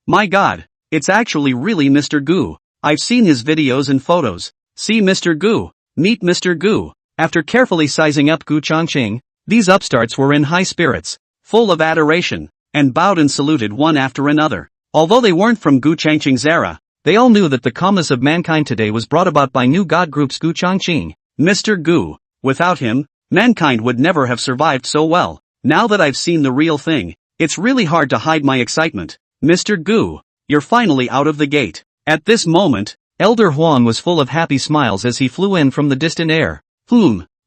My god, it's actually really Mr. Gu. I've seen his videos and photos. See Mr. Gu, meet Mr. Gu. After carefully sizing up Gu Chongqing, these upstarts were in high spirits, full of adoration, and bowed and saluted one after another. Although they weren't from Gu Chongqing's era, they all knew that the calmness of mankind today was brought about by new God Group's Gu Chongqing. Mr. Gu. Without him, mankind would never have survived so well. Now that I've seen the real thing, it's really hard to hide my excitement. Mr. Gu, you're finally out of the gate. At this moment, Elder Huang was full of happy smiles as he flew in from the distant air.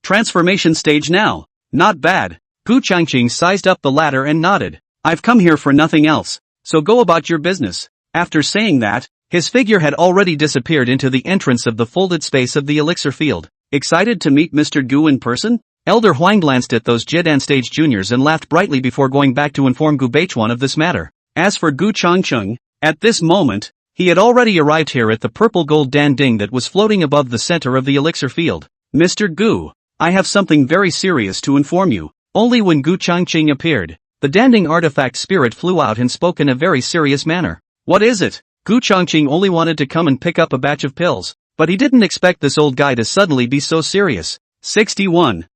Transformation stage now. Not bad. Gu Chongqing sized up the ladder and nodded. I've come here for nothing else, so go about your business. After saying that, his figure had already disappeared into the entrance of the folded space of the elixir field. Excited to meet Mr. Gu in person? Elder Huang glanced at those Jiedan stage juniors and laughed brightly before going back to inform Gu Beichuan of this matter. As for Gu Chongqing, at this moment, he had already arrived here at the purple gold danding that was floating above the center of the elixir field. Mr. Gu, I have something very serious to inform you. Only when Gu Chongqing appeared, the danding artifact spirit flew out and spoke in a very serious manner. What is it? Gu Chongqing only wanted to come and pick up a batch of pills, but he didn't expect this old guy to suddenly be so serious. 61.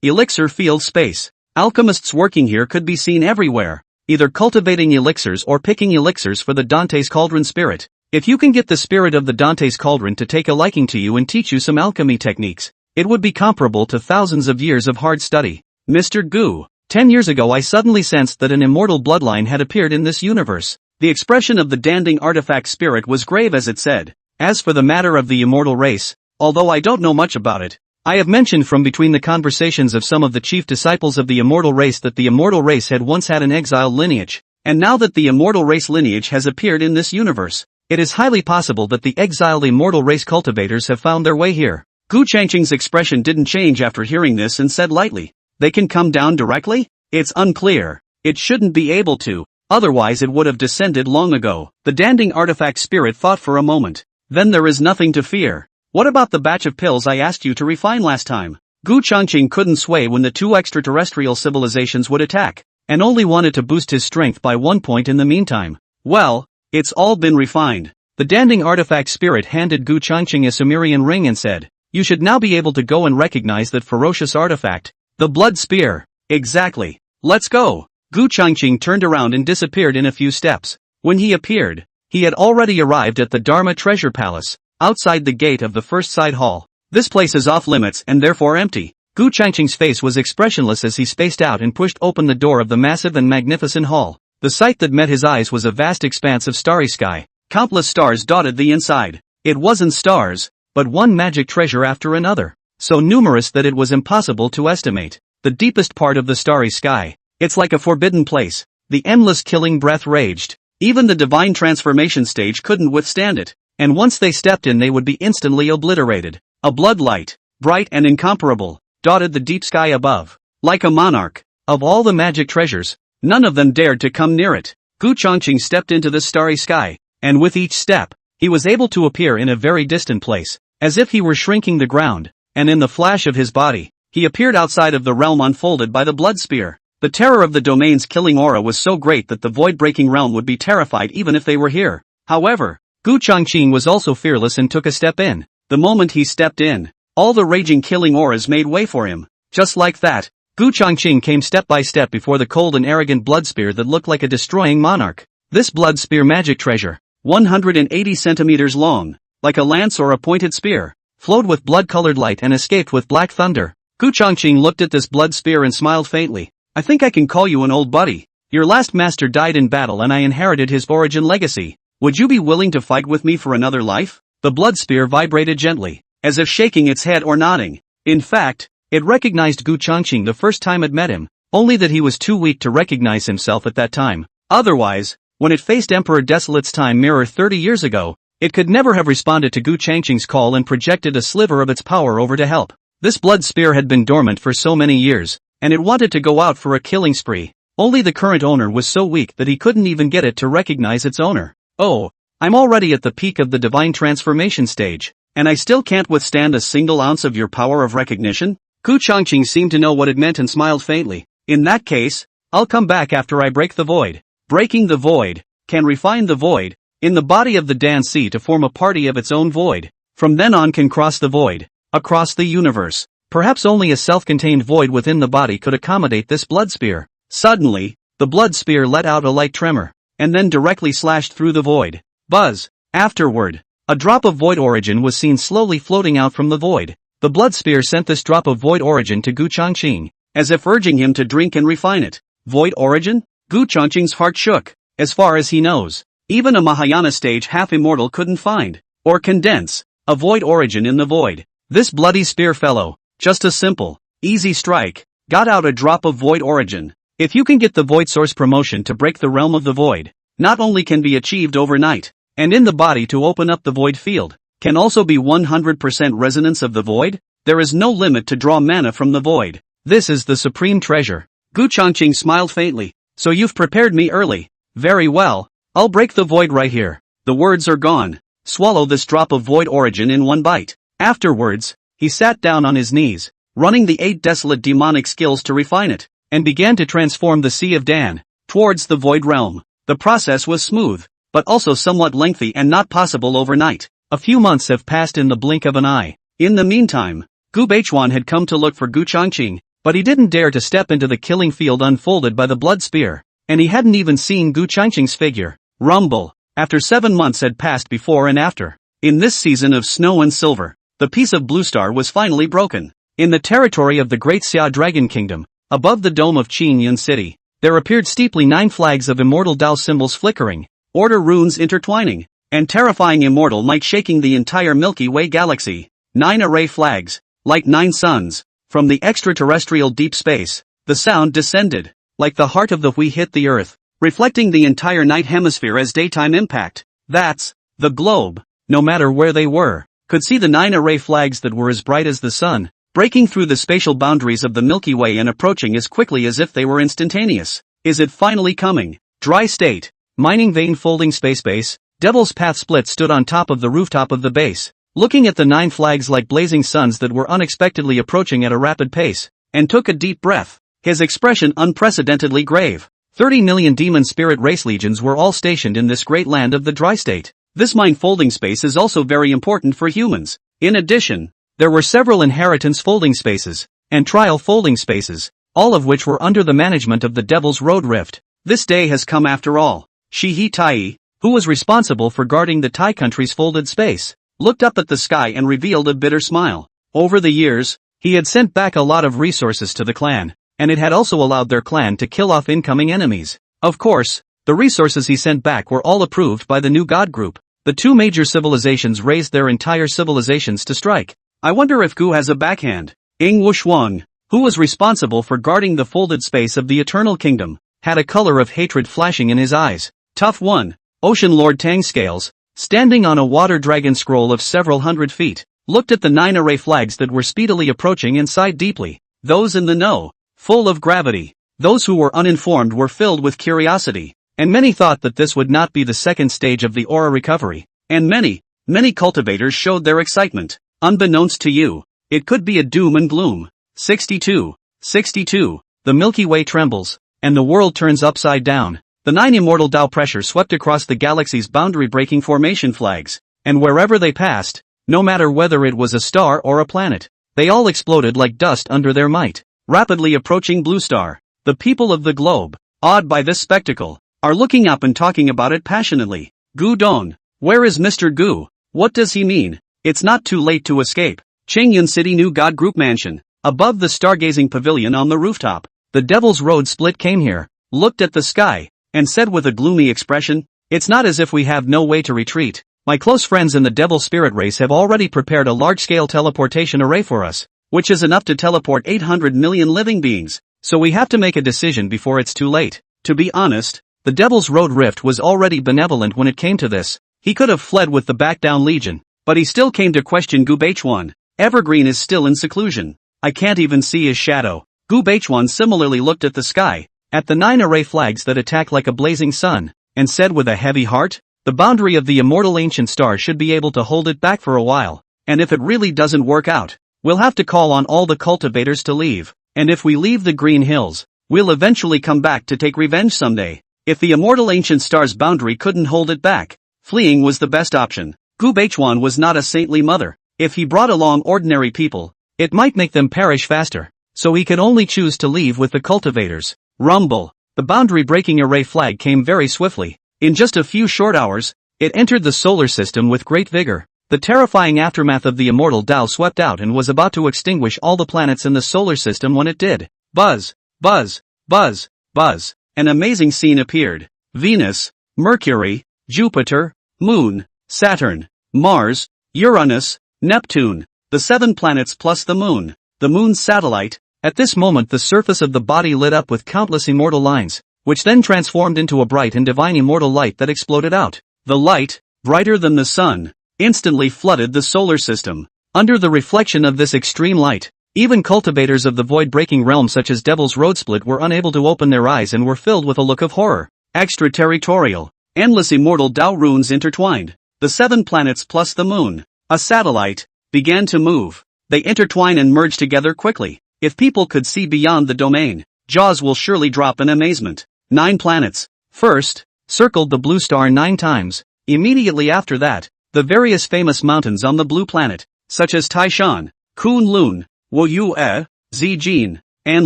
Elixir field space. Alchemists working here could be seen everywhere, either cultivating elixirs or picking elixirs for the Dante's Cauldron spirit. If you can get the spirit of the Dante's Cauldron to take a liking to you and teach you some alchemy techniques, it would be comparable to thousands of years of hard study. Mr. Gu, 10 years ago I suddenly sensed that an immortal bloodline had appeared in this universe. The expression of the danding artifact spirit was grave as it said, as for the matter of the immortal race, although I don't know much about it, I have mentioned from between the conversations of some of the chief disciples of the immortal race that the immortal race had once had an exiled lineage, and now that the immortal race lineage has appeared in this universe, it is highly possible that the exiled immortal race cultivators have found their way here. Gu Changqing's expression didn't change after hearing this and said lightly, "They can come down directly? It's unclear. It shouldn't be able to, otherwise it would have descended long ago." The Danding artifact spirit thought for a moment. "Then there is nothing to fear. What about the batch of pills I asked you to refine last time?" Gu Changqing couldn't sway when the two extraterrestrial civilizations would attack, and only wanted to boost his strength by 1 point in the meantime. "Well, it's all been refined." The Danding artifact spirit handed Gu Changqing a Sumerian ring and said, "You should now be able to go and recognize that ferocious artifact, the blood spear." "Exactly. Let's go." Gu Changqing turned around and disappeared in a few steps. When he appeared, he had already arrived at the Dharma Treasure Palace, outside the gate of the first side hall. "This place is off limits and therefore empty." Gu Changqing's face was expressionless as he spaced out and pushed open the door of the massive and magnificent hall. The sight that met his eyes was a vast expanse of starry sky. Countless stars dotted the inside. It wasn't stars, but one magic treasure after another, so numerous that it was impossible to estimate. The deepest part of the starry sky. "It's like a forbidden place." The endless killing breath raged. Even the divine transformation stage couldn't withstand it, and once they stepped in they would be instantly obliterated. A blood light, bright and incomparable, dotted the deep sky above. Like a monarch, of all the magic treasures, none of them dared to come near it. Gu Changqing stepped into the starry sky, and with each step, he was able to appear in a very distant place, as if he were shrinking the ground, and in the flash of his body, he appeared outside of the realm unfolded by the blood spear. The terror of the domain's killing aura was so great that the void-breaking realm would be terrified even if they were here. However, Gu Changqing was also fearless and took a step in. The moment he stepped in, all the raging killing auras made way for him. Just like that, Gu Changqing came step by step before the cold and arrogant blood spear that looked like a destroying monarch. This blood spear magic treasure, 180 centimeters long, like a lance or a pointed spear, flowed with blood-colored light and escaped with black thunder. Gu Changqing looked at this blood spear and smiled faintly. "I think I can call you an old buddy. Your last master died in battle and I inherited his origin legacy. Would you be willing to fight with me for another life?" The blood spear vibrated gently, as if shaking its head or nodding. In fact, it recognized Gu Changqing the first time it met him, only that he was too weak to recognize himself at that time. Otherwise, when it faced Emperor Desolate's time mirror 30 years ago, it could never have responded to Gu Changqing's call and projected a sliver of its power over to help. This blood spear had been dormant for so many years, and it wanted to go out for a killing spree. Only the current owner was so weak that he couldn't even get it to recognize its owner. "Oh, I'm already at the peak of the divine transformation stage, and I still can't withstand a single ounce of your power of recognition?" Gu Changqing seemed to know what it meant and smiled faintly. "In that case, I'll come back after I break the void." Breaking the void, can refine the void, in the body of the Dan Sea to form a party of its own void. From then on can cross the void, across the universe. Perhaps only a self-contained void within the body could accommodate this blood spear. Suddenly, the blood spear let out a light tremor, and then directly slashed through the void. Buzz. Afterward, a drop of void origin was seen slowly floating out from the void. The blood spear sent this drop of void origin to Gu Changqing, as if urging him to drink and refine it. Void origin? Gu Changqing's heart shook. As far as he knows, even a Mahayana stage half-immortal couldn't find, or condense, a void origin in the void. This bloody spear fellow, just a simple, easy strike, got out a drop of void origin. If you can get the void source promotion to break the realm of the void, not only can be achieved overnight, and in the body to open up the void field, can also be 100% resonance of the void, there is no limit to draw mana from the void. This is the supreme treasure. Gu Changqing smiled faintly. "So you've prepared me early. Very well, I'll break the void right here. The words are gone. Swallow this drop of void origin in one bite." Afterwards, he sat down on his knees, running the 8 desolate demonic skills to refine it, and began to transform the Sea of Dan towards the void realm. The process was smooth, but also somewhat lengthy and not possible overnight. A few months have passed in the blink of an eye. In the meantime, Gu Baichuan had come to look for Gu Changqing, but he didn't dare to step into the killing field unfolded by the blood spear, and he hadn't even seen Gu Changqing's figure. Rumble. After 7 months had passed before and after. In this season of snow and silver, the peace of Blue Star was finally broken. In the territory of the Great Xia Dragon Kingdom, above the dome of Qin Yun City, there appeared steeply 9 flags of immortal Dao symbols flickering, order runes intertwining, and terrifying immortal might shaking the entire Milky Way galaxy. 9 array flags, like 9 suns, from the extraterrestrial deep space. The sound descended, like the heart of the Hui hit the earth, reflecting the entire night hemisphere as daytime impact. That's the globe. No matter where they were, could see the 9 array flags that were as bright as the sun, breaking through the spatial boundaries of the Milky Way and approaching as quickly as if they were instantaneous. Is it finally coming? Dry state. Mining vein folding space base. Devil's Path split stood on top of the rooftop of the base, looking at the 9 flags like blazing suns that were unexpectedly approaching at a rapid pace, and took a deep breath, his expression unprecedentedly grave. 30 million demon spirit race legions were all stationed in this great land of the dry state. This mine folding space is also very important for humans. In addition, there were several inheritance folding spaces, and trial folding spaces, all of which were under the management of the Devil's Road Rift. This day has come after all. Shihi Tai, who was responsible for guarding the Thai country's folded space, looked up at the sky and revealed a bitter smile. Over the years, he had sent back a lot of resources to the clan, and it had also allowed their clan to kill off incoming enemies. Of course, the resources he sent back were all approved by the new god group. The 2 major civilizations raised their entire civilizations to strike. I wonder if Gu has a backhand. Ing Wushuang, who was responsible for guarding the folded space of the Eternal Kingdom, had a color of hatred flashing in his eyes. Tough one. Ocean Lord Tang Scales, standing on a water dragon scroll of several hundred feet, looked at the 9 array flags that were speedily approaching and sighed deeply. Those in the know, full of gravity. Those who were uninformed were filled with curiosity, and many thought that this would not be the second stage of the aura recovery. And many cultivators showed their excitement. Unbeknownst to you, it could be a doom and gloom. 62. The Milky Way trembles, and the world turns upside down. The 9 immortal Tao pressure swept across the galaxy's boundary-breaking formation flags, and wherever they passed, no matter whether it was a star or a planet, they all exploded like dust under their might. Rapidly approaching blue star. The people of the globe, awed by this spectacle, are looking up and talking about it passionately. Gu Dong, where is Mr. Gu? What does he mean? It's not too late to escape. Qingyun City New God Group Mansion, above the stargazing pavilion on the rooftop. The Devil's Road Split came here, looked at the sky, and said with a gloomy expression, "It's not as if we have no way to retreat. My close friends in the Devil Spirit race have already prepared a large-scale teleportation array for us, which is enough to teleport 800 million living beings, so we have to make a decision before it's too late." To be honest, the Devil's Road Rift was already benevolent when it came to this. He could have fled with the back-down legion, but he still came to question Gu Baichuan. Evergreen is still in seclusion. I can't even see his shadow. Gu Baichuan similarly looked at the sky, at the 9 array flags that attack like a blazing sun, and said with a heavy heart, "The boundary of the immortal ancient star should be able to hold it back for a while, and if it really doesn't work out, we'll have to call on all the cultivators to leave, and if we leave the Green Hills, we'll eventually come back to take revenge someday." If the immortal ancient star's boundary couldn't hold it back, fleeing was the best option. Gu Baichuan was not a saintly mother. If he brought along ordinary people, it might make them perish faster, so he could only choose to leave with the cultivators. Rumble. The boundary-breaking array flag came very swiftly. In just a few short hours, it entered the solar system with great vigor. The terrifying aftermath of the immortal Tao swept out and was about to extinguish all the planets in the solar system when it did. Buzz, buzz, buzz, buzz. An amazing scene appeared. Venus, Mercury, Jupiter, Moon, Saturn, Mars, Uranus, Neptune, the 7 planets plus the moon's satellite. At this moment the surface of the body lit up with countless immortal lines, which then transformed into a bright and divine immortal light that exploded out. The light, brighter than the sun, instantly flooded the solar system. Under the reflection of this extreme light, even cultivators of the void-breaking realm such as Devil's Road Split were unable to open their eyes and were filled with a look of horror. Extraterritorial. Endless immortal Tao runes intertwined. The 7 planets plus the moon, a satellite, began to move. They intertwine and merge together quickly. If people could see beyond the domain, jaws will surely drop in amazement. 9 planets. First, circled the blue star 9 times. Immediately after that, the various famous mountains on the blue planet, such as Taishan, Kunlun, Woyue, Zijin, and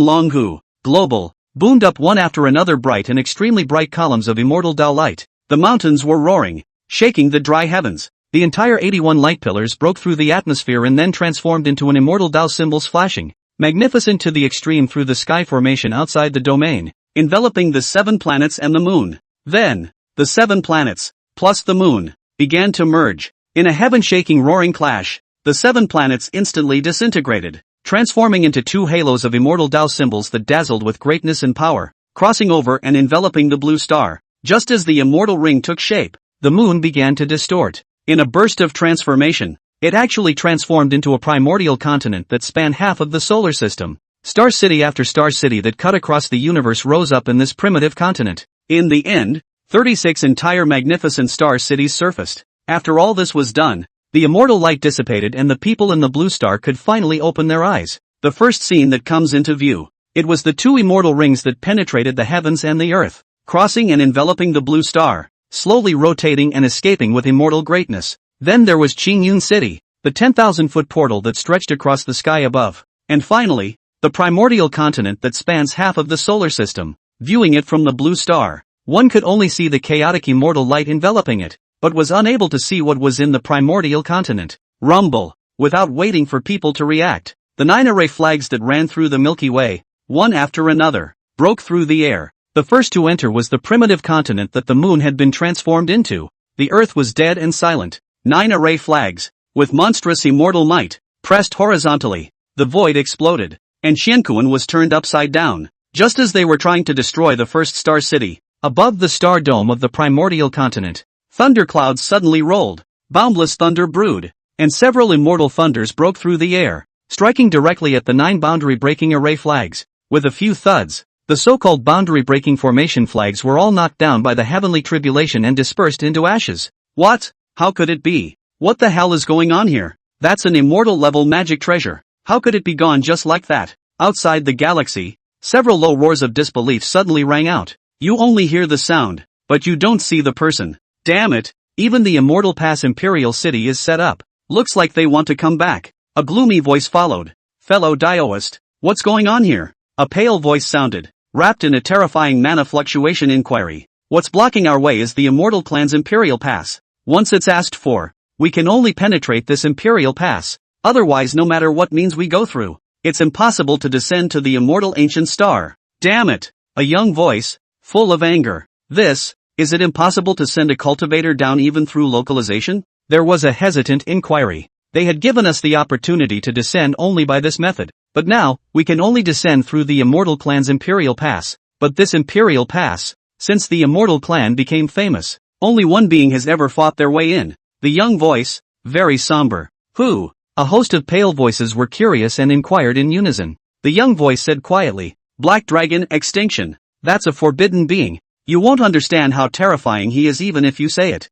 Longhu, global, boomed up one after another bright and extremely bright columns of immortal Tao light. The mountains were roaring, shaking the dry heavens. The entire 81 light pillars broke through the atmosphere and then transformed into an immortal Tao symbols flashing, magnificent to the extreme through the sky formation outside the domain, enveloping the 7 planets and the moon. Then, the 7 planets, plus the moon, began to merge. In a heaven-shaking roaring clash, the 7 planets instantly disintegrated, transforming into 2 halos of immortal Tao symbols that dazzled with greatness and power, crossing over and enveloping the blue star. Just as the immortal ring took shape, the moon began to distort. In a burst of transformation, It actually transformed into a primordial continent that spanned half of the solar system. Star city after star city that cut across the universe rose up in this primitive continent. In the end, 36 entire magnificent star cities surfaced. After all this was done, the immortal light dissipated and the people in the blue star could finally open their eyes. The first scene that comes into view. It was the two immortal rings that penetrated the heavens and the earth, crossing and enveloping the blue star, slowly rotating and escaping with immortal greatness. Then there was Qingyun City, the 10,000-foot portal that stretched across the sky above. And finally, the primordial continent that spans half of the solar system. Viewing it from the blue star, one could only see the chaotic immortal light enveloping it, but was unable to see what was in the primordial continent. Rumble. Without waiting for people to react, the 9 array flags that ran through the Milky Way, one after another, broke through the air. The first to enter was the primitive continent that the moon had been transformed into. The earth was dead and silent. 9 array flags, with monstrous immortal might, pressed horizontally. The void exploded, and Xiankuan was turned upside down. Just as they were trying to destroy the first star city, above the star dome of the primordial continent, thunderclouds suddenly rolled, boundless thunder brewed, and several immortal thunders broke through the air, striking directly at the 9 boundary-breaking array flags. With a few thuds, the so-called boundary-breaking formation flags were all knocked down by the heavenly tribulation and dispersed into ashes. What? How could it be? What the hell is going on here? That's an immortal-level magic treasure. How could it be gone just like that? Outside the galaxy, several low roars of disbelief suddenly rang out. You only hear the sound, but you don't see the person. Damn it, even the Immortal Pass Imperial City is set up. Looks like they want to come back. A gloomy voice followed. Fellow Daoist, what's going on here? A pale voice sounded, wrapped in a terrifying mana fluctuation inquiry. What's blocking our way is the Immortal Clan's Imperial Pass. Once it's asked for, we can only penetrate this Imperial Pass. Otherwise, no matter what means we go through, it's impossible to descend to the immortal ancient star. Damn it! A young voice, full of anger. Is it impossible to send a cultivator down even through localization? There was a hesitant inquiry. They had given us the opportunity to descend only by this method, but now, we can only descend through the Immortal Clan's Imperial Pass. But this Imperial Pass, since the Immortal Clan became famous, only one being has ever fought their way in. The young voice, very somber. Who? A host of pale voices were curious and inquired in unison. The young voice said quietly, Black Dragon Extinction. That's a forbidden being. You won't understand how terrifying he is even if you say it.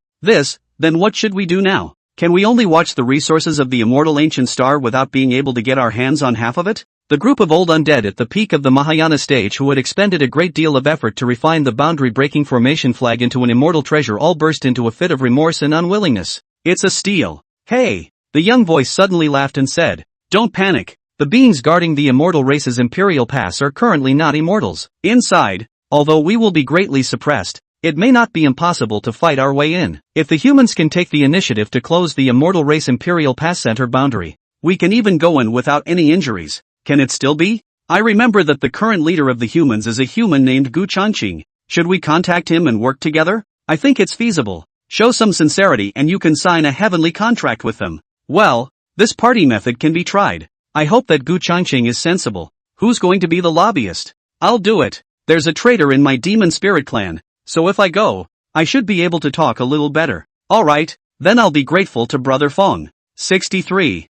Then what should we do now? Can we only watch the resources of the immortal ancient star without being able to get our hands on half of it? The group of old undead at the peak of the Mahayana stage who had expended a great deal of effort to refine the boundary-breaking formation flag into an immortal treasure all burst into a fit of remorse and unwillingness. It's a steal. Hey! The young voice suddenly laughed and said, Don't panic. The beings guarding the immortal race's Imperial Pass are currently not immortals. Inside, although we will be greatly suppressed, it may not be impossible to fight our way in. If the humans can take the initiative to close the immortal race Imperial Pass center boundary, we can even go in without any injuries. Can it still be? I remember that the current leader of the humans is a human named Gu Chanqing. Should we contact him and work together? I think it's feasible. Show some sincerity and you can sign a heavenly contract with them. Well, this party method can be tried. I hope that Gu Chanqing is sensible. Who's going to be the lobbyist? I'll do it. There's a traitor in my demon spirit clan, so if I go, I should be able to talk a little better. Alright, then I'll be grateful to Brother Fong. 63.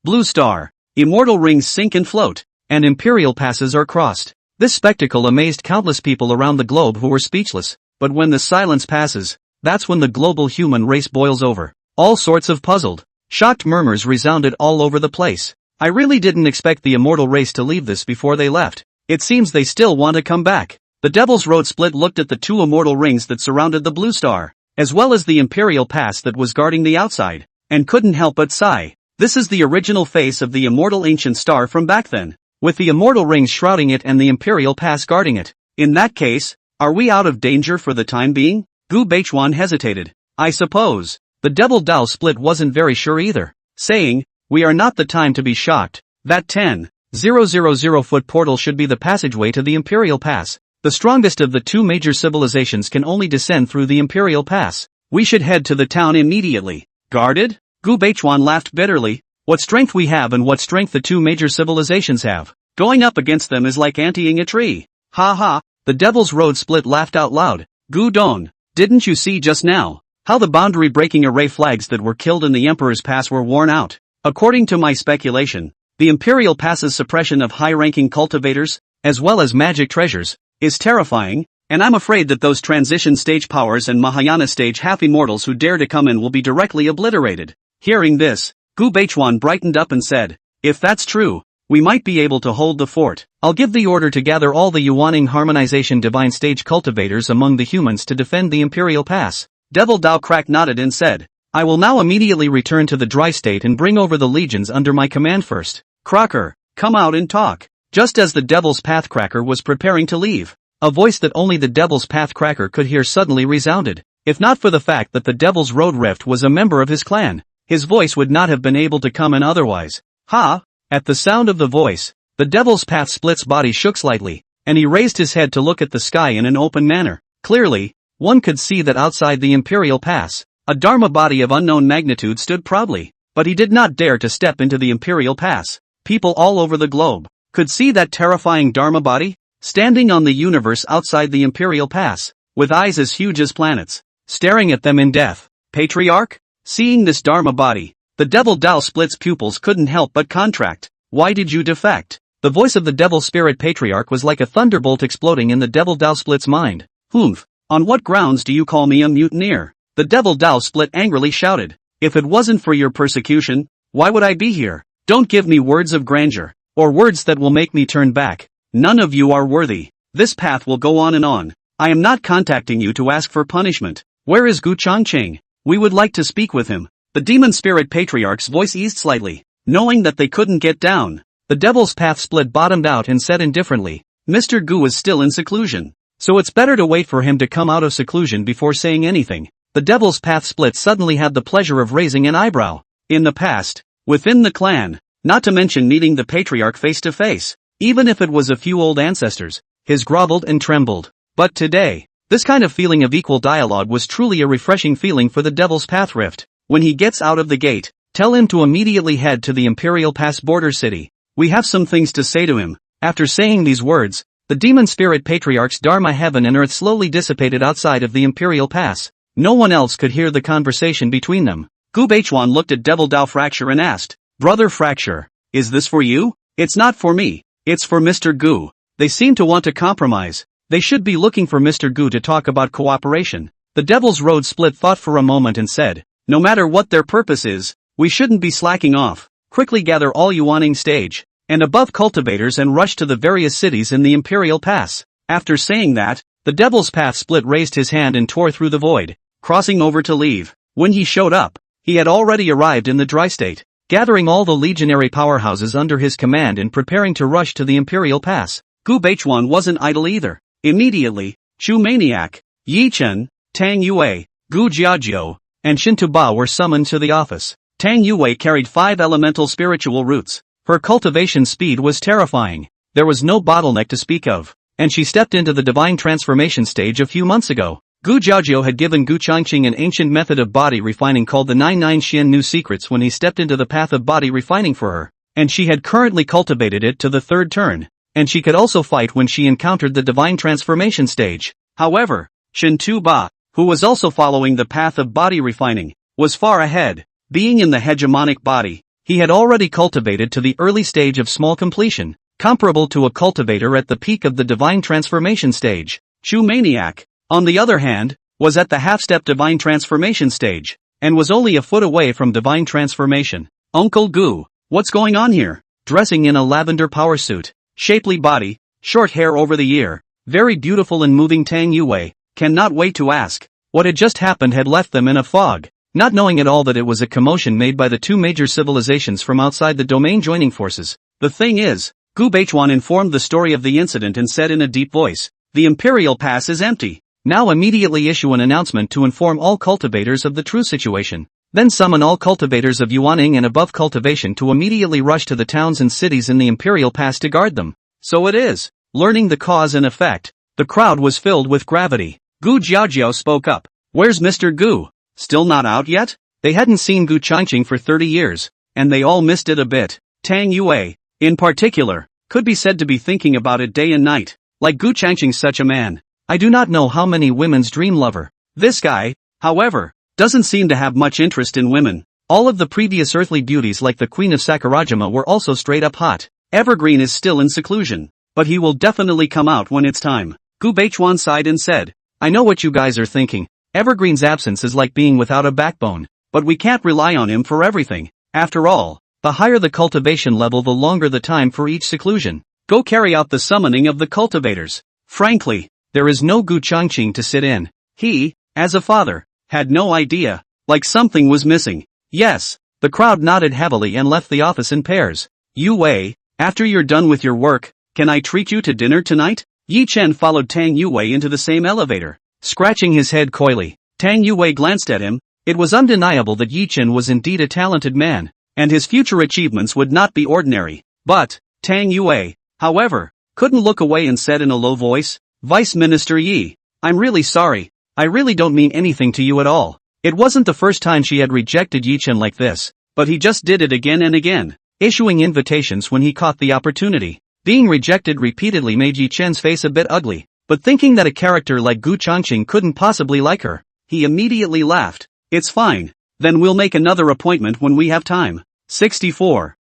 Blue Star. Immortal rings sink and float, and imperial passes are crossed. This spectacle amazed countless people around the globe who were speechless, but when the silence passes, that's when the global human race boils over. All sorts of puzzled, shocked murmurs resounded all over the place. I really didn't expect the immortal race to leave this before they left. It seems they still want to come back. The Devil's Road Split looked at the two immortal rings that surrounded the Blue Star, as well as the Imperial Pass that was guarding the outside, and couldn't help but sigh. This is the original face of the immortal ancient star from back then, with the immortal rings shrouding it and the Imperial Pass guarding it. In that case, are we out of danger for the time being? Gu Baichuan hesitated. I suppose. The Devil Dao Split wasn't very sure either, saying, we are not the time to be shocked. That 10,000-foot portal should be the passageway to the Imperial Pass. The strongest of the two major civilizations can only descend through the Imperial Pass. We should head to the town immediately. Guarded? Gu Baichuan laughed bitterly. What strength we have and what strength the two major civilizations have. Going up against them is like anteing a tree. Ha ha. The Devil's Road Split laughed out loud. Gu Don, didn't you see just now? How the boundary-breaking array flags that were killed in the Emperor's Pass were worn out. According to my speculation, the Imperial Pass's suppression of high-ranking cultivators, as well as magic treasures, is terrifying, and I'm afraid that those transition stage powers and Mahayana stage half-immortals who dare to come in will be directly obliterated. Hearing this, Gu Baichuan brightened up and said, if that's true, we might be able to hold the fort. I'll give the order to gather all the Yuaning Harmonization Divine Stage cultivators among the humans to defend the Imperial Pass. Devil Dao Crack nodded and said, I will now immediately return to the dry state and bring over the legions under my command first. Crocker, come out and talk. Just as the Devil's Pathcracker was preparing to leave, a voice that only the Devil's Pathcracker could hear suddenly resounded. If not for the fact that the Devil's Road Rift was a member of his clan, his voice would not have been able to come in otherwise. Ha! At the sound of the voice, the Devil's Path Split's body shook slightly, and he raised his head to look at the sky in an open manner. Clearly, one could see that outside the Imperial Pass, a Dharma body of unknown magnitude stood proudly, but he did not dare to step into the Imperial Pass. People all over the globe could see that terrifying Dharma body, standing on the universe outside the Imperial Pass, with eyes as huge as planets, staring at them in death. Patriarch? Seeing this Dharma body, the Devil Dao Split's pupils couldn't help but contract. Why did you defect? The voice of the Devil Spirit Patriarch was like a thunderbolt exploding in the Devil Dao Split's mind. Humph! On what grounds do you call me a mutineer? The Devil Dao Split angrily shouted. If it wasn't for your persecution, why would I be here? Don't give me words of grandeur, or words that will make me turn back. None of you are worthy. This path will go on and on. I am not contacting you to ask for punishment. Where is Gu Changqing? We would like to speak with him. The Demon Spirit Patriarch's voice eased slightly. Knowing that they couldn't get down, the Devil's Path Split bottomed out and said indifferently, Mr. Gu is still in seclusion, so it's better to wait for him to come out of seclusion before saying anything. The Devil's Path Split suddenly had the pleasure of raising an eyebrow. In the past, within the clan, not to mention meeting the Patriarch face to face, even if it was a few old ancestors, his groveled and trembled. But today, this kind of feeling of equal dialogue was truly a refreshing feeling for the Devil's Path Rift. When he gets out of the gate, tell him to immediately head to the Imperial Pass border city. We have some things to say to him. After saying these words, the Demon Spirit Patriarch's Dharma heaven and earth slowly dissipated outside of the Imperial Pass. No one else could hear the conversation between them. Gu Baichuan looked at Devil Dao Fracture and asked, Brother Fracture, is this for you? It's not for me. It's for Mr. Gu. They seem to want to compromise. They should be looking for Mr. Gu to talk about cooperation. The Devil's Road Split thought for a moment and said, no matter what their purpose is, we shouldn't be slacking off. Quickly gather all Yuaning stage and above cultivators and rush to the various cities in the Imperial Pass. After saying that, the Devil's Path Split raised his hand and tore through the void, crossing over to leave. When he showed up, he had already arrived in the dry state, gathering all the legionary powerhouses under his command and preparing to rush to the Imperial Pass. Gu Baichuan wasn't idle either. Immediately, Chu Maniac, Yi Chen, Tang Yue, Gu Jiajiu, and Shintu Ba were summoned to the office. Tang Yue carried 5 elemental spiritual roots. Her cultivation speed was terrifying. There was no bottleneck to speak of, and she stepped into the divine transformation stage a few months ago. Gu Jiajiu had given Gu Changqing an ancient method of body refining called the 99 Xian New Secrets when he stepped into the path of body refining for her, and she had currently cultivated it to the 3rd turn, and she could also fight when she encountered the divine transformation stage. However, Shintu Ba, who was also following the path of body refining, was far ahead. Being in the hegemonic body, he had already cultivated to the early stage of small completion, comparable to a cultivator at the peak of the divine transformation stage. Chu Maniac, on the other hand, was at the half-step divine transformation stage, and was only a foot away from divine transformation. Uncle Gu, what's going on here? Dressing in a lavender power suit, shapely body, short hair over the ear, very beautiful and moving Tang Yue, cannot wait to ask. What had just happened had left them in a fog, not knowing at all that it was a commotion made by the 2 major civilizations from outside the domain joining forces. The thing is, Gu Baichuan informed the story of the incident and said in a deep voice, the Imperial Pass is empty. Now immediately issue an announcement to inform all cultivators of the true situation. Then summon all cultivators of Yuaning and above cultivation to immediately rush to the towns and cities in the Imperial Pass to guard them. So it is. Learning the cause and effect, the crowd was filled with gravity. Gu Jiajiu spoke up. Where's Mr. Gu? Still not out yet? They hadn't seen Gu Changqing for 30 years, and they all missed it a bit. Tang Yue, in particular, could be said to be thinking about it day and night. Like Gu Changqing's such a man, I do not know how many women's dream lover. This guy, however, doesn't seem to have much interest in women. All of the previous earthly beauties like the Queen of Sakurajima were also straight up hot. Evergreen is still in seclusion. But he will definitely come out when it's time. Gu Beichuan sighed and said, I know what you guys are thinking. Evergreen's absence is like being without a backbone. But we can't rely on him for everything. After all, the higher the cultivation level the longer the time for each seclusion. Go carry out the summoning of the cultivators. Frankly, there is no Gu Changqing to sit in. He, as a father, had no idea. Like something was missing. Yes, the crowd nodded heavily and left the office in pairs. Yu Wei, after you're done with your work, can I treat you to dinner tonight? Yi Chen followed Tang Yuwei into the same elevator. Scratching his head coyly, Tang Yuwei glanced at him. It was undeniable that Yi Chen was indeed a talented man, and his future achievements would not be ordinary. But, Tang Yuwei, however, couldn't look away and said in a low voice, Vice Minister Yi, I'm really sorry. I really don't mean anything to you at all. It wasn't the first time she had rejected Yi Chen like this, but he just did it again and again, issuing invitations when he caught the opportunity. Being rejected repeatedly made Yi Chen's face a bit ugly, but thinking that a character like Gu Changqing couldn't possibly like her, he immediately laughed. It's fine. Then we'll make another appointment when we have time. 64.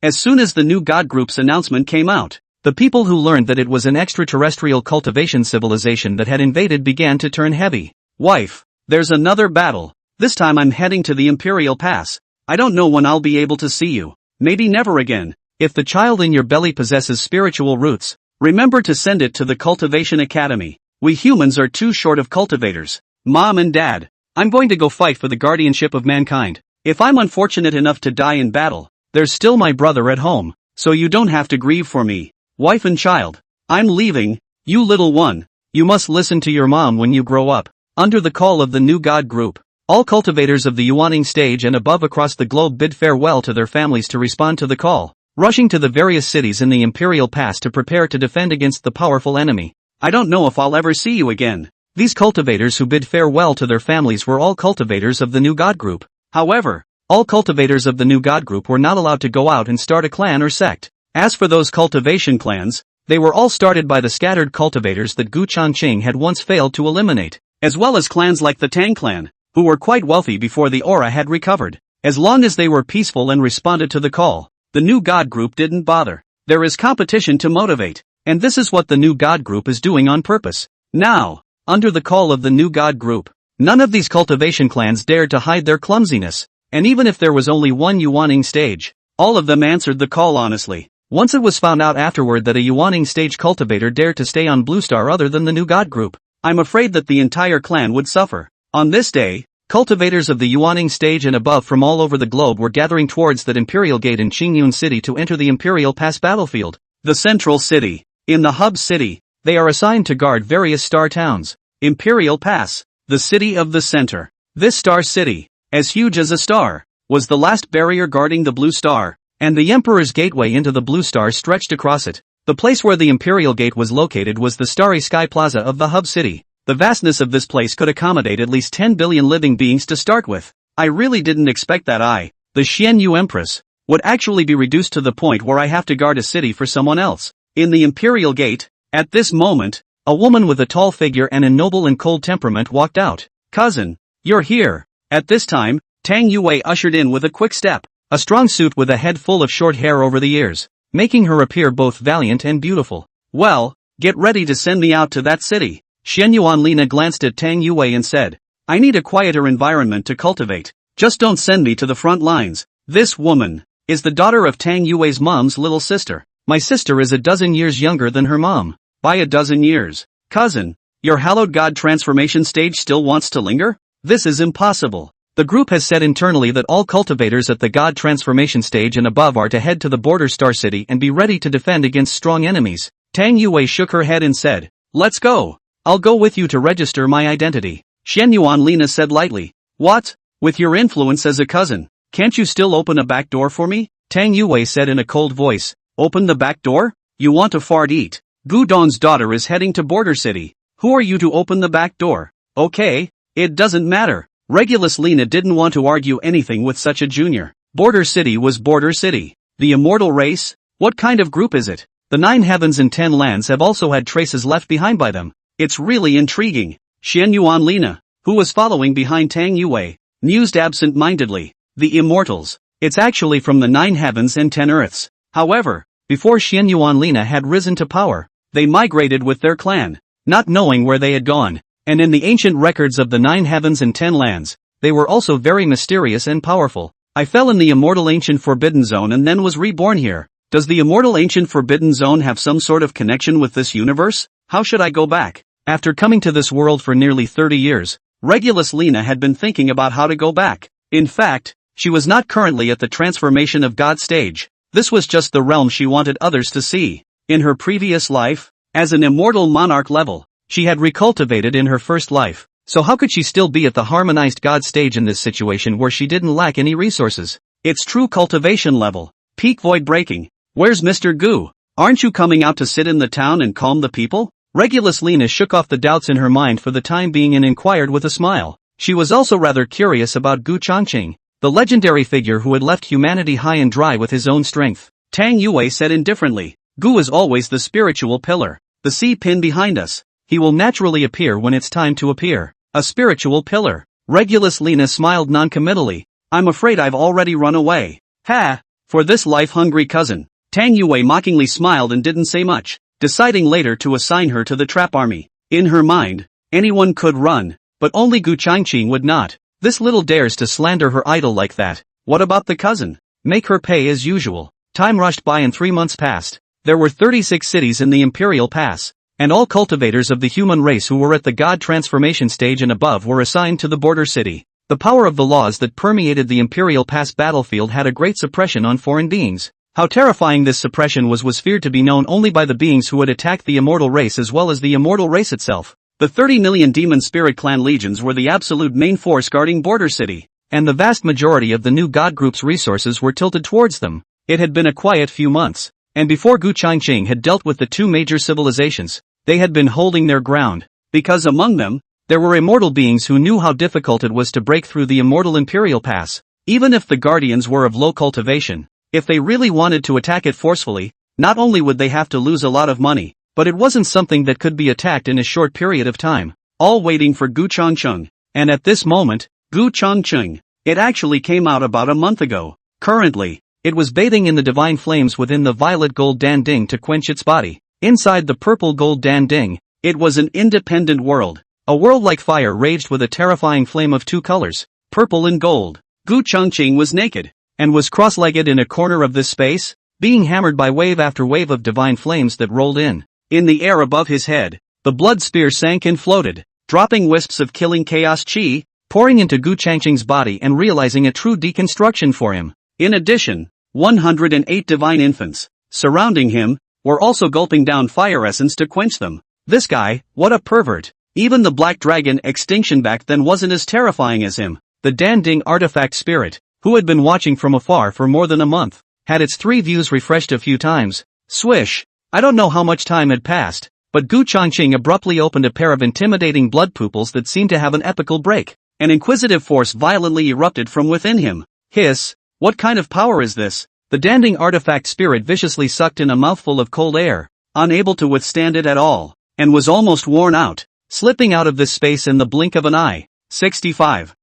As soon as the new God group's announcement came out, the people who learned that it was an extraterrestrial cultivation civilization that had invaded began to turn heavy. Wife, there's another battle. This time I'm heading to the Imperial Pass. I don't know when I'll be able to see you. Maybe never again. If the child in your belly possesses spiritual roots, remember to send it to the Cultivation Academy. We humans are too short of cultivators. Mom and Dad, I'm going to go fight for the guardianship of mankind. If I'm unfortunate enough to die in battle, there's still my brother at home, so you don't have to grieve for me. Wife and child, I'm leaving. You little one, you must listen to your mom when you grow up. Under the call of the new God group, all cultivators of the Yuaning stage and above across the globe bid farewell to their families to respond to the call, rushing to the various cities in the Imperial Pass to prepare to defend against the powerful enemy. I don't know if I'll ever see you again. These cultivators who bid farewell to their families were all cultivators of the new God group. However, all cultivators of the new God group were not allowed to go out and start a clan or sect. As for those cultivation clans, they were all started by the scattered cultivators that Gu Changqing had once failed to eliminate, as well as clans like the Tang clan, who were quite wealthy before the aura had recovered. As long as they were peaceful and responded to the call, the new God group didn't bother. There is competition to motivate, and this is what the new God group is doing on purpose. Now, under the call of the new God group, none of these cultivation clans dared to hide their clumsiness, and even if there was only one Yuaning stage, all of them answered the call honestly. Once it was found out afterward that a Yuaning stage cultivator dared to stay on Blue Star other than the new God group, I'm afraid that the entire clan would suffer. On this day, cultivators of the Yuaning stage and above from all over the globe were gathering towards that Imperial Gate in Qingyun City to enter the Imperial Pass battlefield, the central city. In the hub city, they are assigned to guard various star towns. Imperial Pass, the city of the center. This star city, as huge as a star, was the last barrier guarding the Blue Star, and the Emperor's gateway into the Blue Star stretched across it. The place where the Imperial Gate was located was the starry sky plaza of the hub city. The vastness of this place could accommodate at least 10 billion living beings to start with. I really didn't expect that I, the Xian Yu Empress, would actually be reduced to the point where I have to guard a city for someone else. In the Imperial Gate, at this moment, a woman with a tall figure and a noble and cold temperament walked out. Cousin, you're here. At this time, Tang Yuwei ushered in with a quick step, a strong suit with a head full of short hair over the ears, making her appear both valiant and beautiful. Well, get ready to send me out to that city. Xian Yuanlina glanced at Tang Yuwei and said, I need a quieter environment to cultivate. Just don't send me to the front lines. This woman is the daughter of Tang Yuwei's mom's little sister. My sister is a dozen years younger than her mom. By a dozen years. Cousin, your hallowed god transformation stage still wants to linger? This is impossible. The group has said internally that all cultivators at the god transformation stage and above are to head to the border star city and be ready to defend against strong enemies. Tang Yuwei shook her head and said, let's go. I'll go with you to register my identity. Xian Yuanlina said lightly, what? With your influence as a cousin, can't you still open a back door for me? Tang Yuwei said in a cold voice, open the back door? You want to fart eat? Gu Don's daughter is heading to Border City. Who are you to open the back door? Okay, it doesn't matter. Regulus Lena didn't want to argue anything with such a junior. Border City was Border City. The immortal race? What kind of group is it? The 9 heavens and 10 lands have also had traces left behind by them. It's really intriguing. Xian Yuanlina, who was following behind Tang Yue, mused absent-mindedly. The immortals. It's actually from the 9 heavens and 10 earths. However, before Xian Yuanlina had risen to power, they migrated with their clan, not knowing where they had gone, and in the ancient records of the 9 heavens and 10 lands, they were also very mysterious and powerful. I fell in the immortal ancient forbidden zone and then was reborn here. Does the immortal ancient forbidden zone have some sort of connection with this universe? How should I go back? After coming to this world for nearly 30 years, Regulus Lena had been thinking about how to go back. In fact, she was not currently at the transformation of God stage. This was just the realm she wanted others to see. In her previous life, as an immortal monarch level, she had recultivated in her first life. So how could she still be at the harmonized God stage in this situation where she didn't lack any resources? It's true cultivation level. Peak void breaking. Where's Mr. Gu? Aren't you coming out to sit in the town and calm the people? Regulus Lena shook off the doubts in her mind for the time being and inquired with a smile. She was also rather curious about Gu Changqing, the legendary figure who had left humanity high and dry with his own strength. Tang Yue said indifferently, Gu is always the spiritual pillar, the C pin behind us. He will naturally appear when it's time to appear. A spiritual pillar. Regulus Lena smiled noncommittally. I'm afraid I've already run away. Ha! For this life-hungry cousin. Tang Yue mockingly smiled and didn't say much, deciding later to assign her to the trap army. In her mind, anyone could run, but only Gu Changqing would not. This little dares to slander her idol like that. What about the cousin? Make her pay as usual. Time rushed by and 3 months passed. There were 36 cities in the Imperial Pass, and all cultivators of the human race who were at the God transformation stage and above were assigned to the border city. The power of the laws that permeated the Imperial Pass battlefield had a great suppression on foreign beings. How terrifying this suppression was feared to be known only by the beings who had attacked the immortal race as well as the immortal race itself. The 30 million demon spirit clan legions were the absolute main force guarding border city, and the vast majority of the new god group's resources were tilted towards them. It had been a quiet few months, and before Gu Changqing had dealt with the 2 major civilizations, they had been holding their ground, because among them, there were immortal beings who knew how difficult it was to break through the immortal Imperial Pass. Even if the guardians were of low cultivation, if they really wanted to attack it forcefully, not only would they have to lose a lot of money, but it wasn't something that could be attacked in a short period of time, all waiting for Gu Changqing. And at this moment, Gu Changqing, it actually came out about a month ago. Currently, it was bathing in the divine flames within the violet gold danding to quench its body. Inside the purple gold danding, it was an independent world. A world like fire raged with a terrifying flame of 2 colors, purple and gold. Gu Changqing was naked, and was cross-legged in a corner of this space, being hammered by wave after wave of divine flames that rolled in. In the air above his head, the blood spear sank and floated, dropping wisps of killing chaos chi, pouring into Gu Changqing's body and realizing a true deconstruction for him. In addition, 108 divine infants, surrounding him, were also gulping down fire essence to quench them. This guy, what a pervert. Even the black dragon Extinction back then wasn't as terrifying as him. The Danding artifact spirit, who had been watching from afar for more than a month, had its 3 views refreshed a few times. Swish! I don't know how much time had passed, but Gu Changqing abruptly opened a pair of intimidating blood pupils that seemed to have an epical break. An inquisitive force violently erupted from within him. Hiss! What kind of power is this? The Danding artifact spirit viciously sucked in a mouthful of cold air, unable to withstand it at all, and was almost worn out, slipping out of this space in the blink of an eye. 65.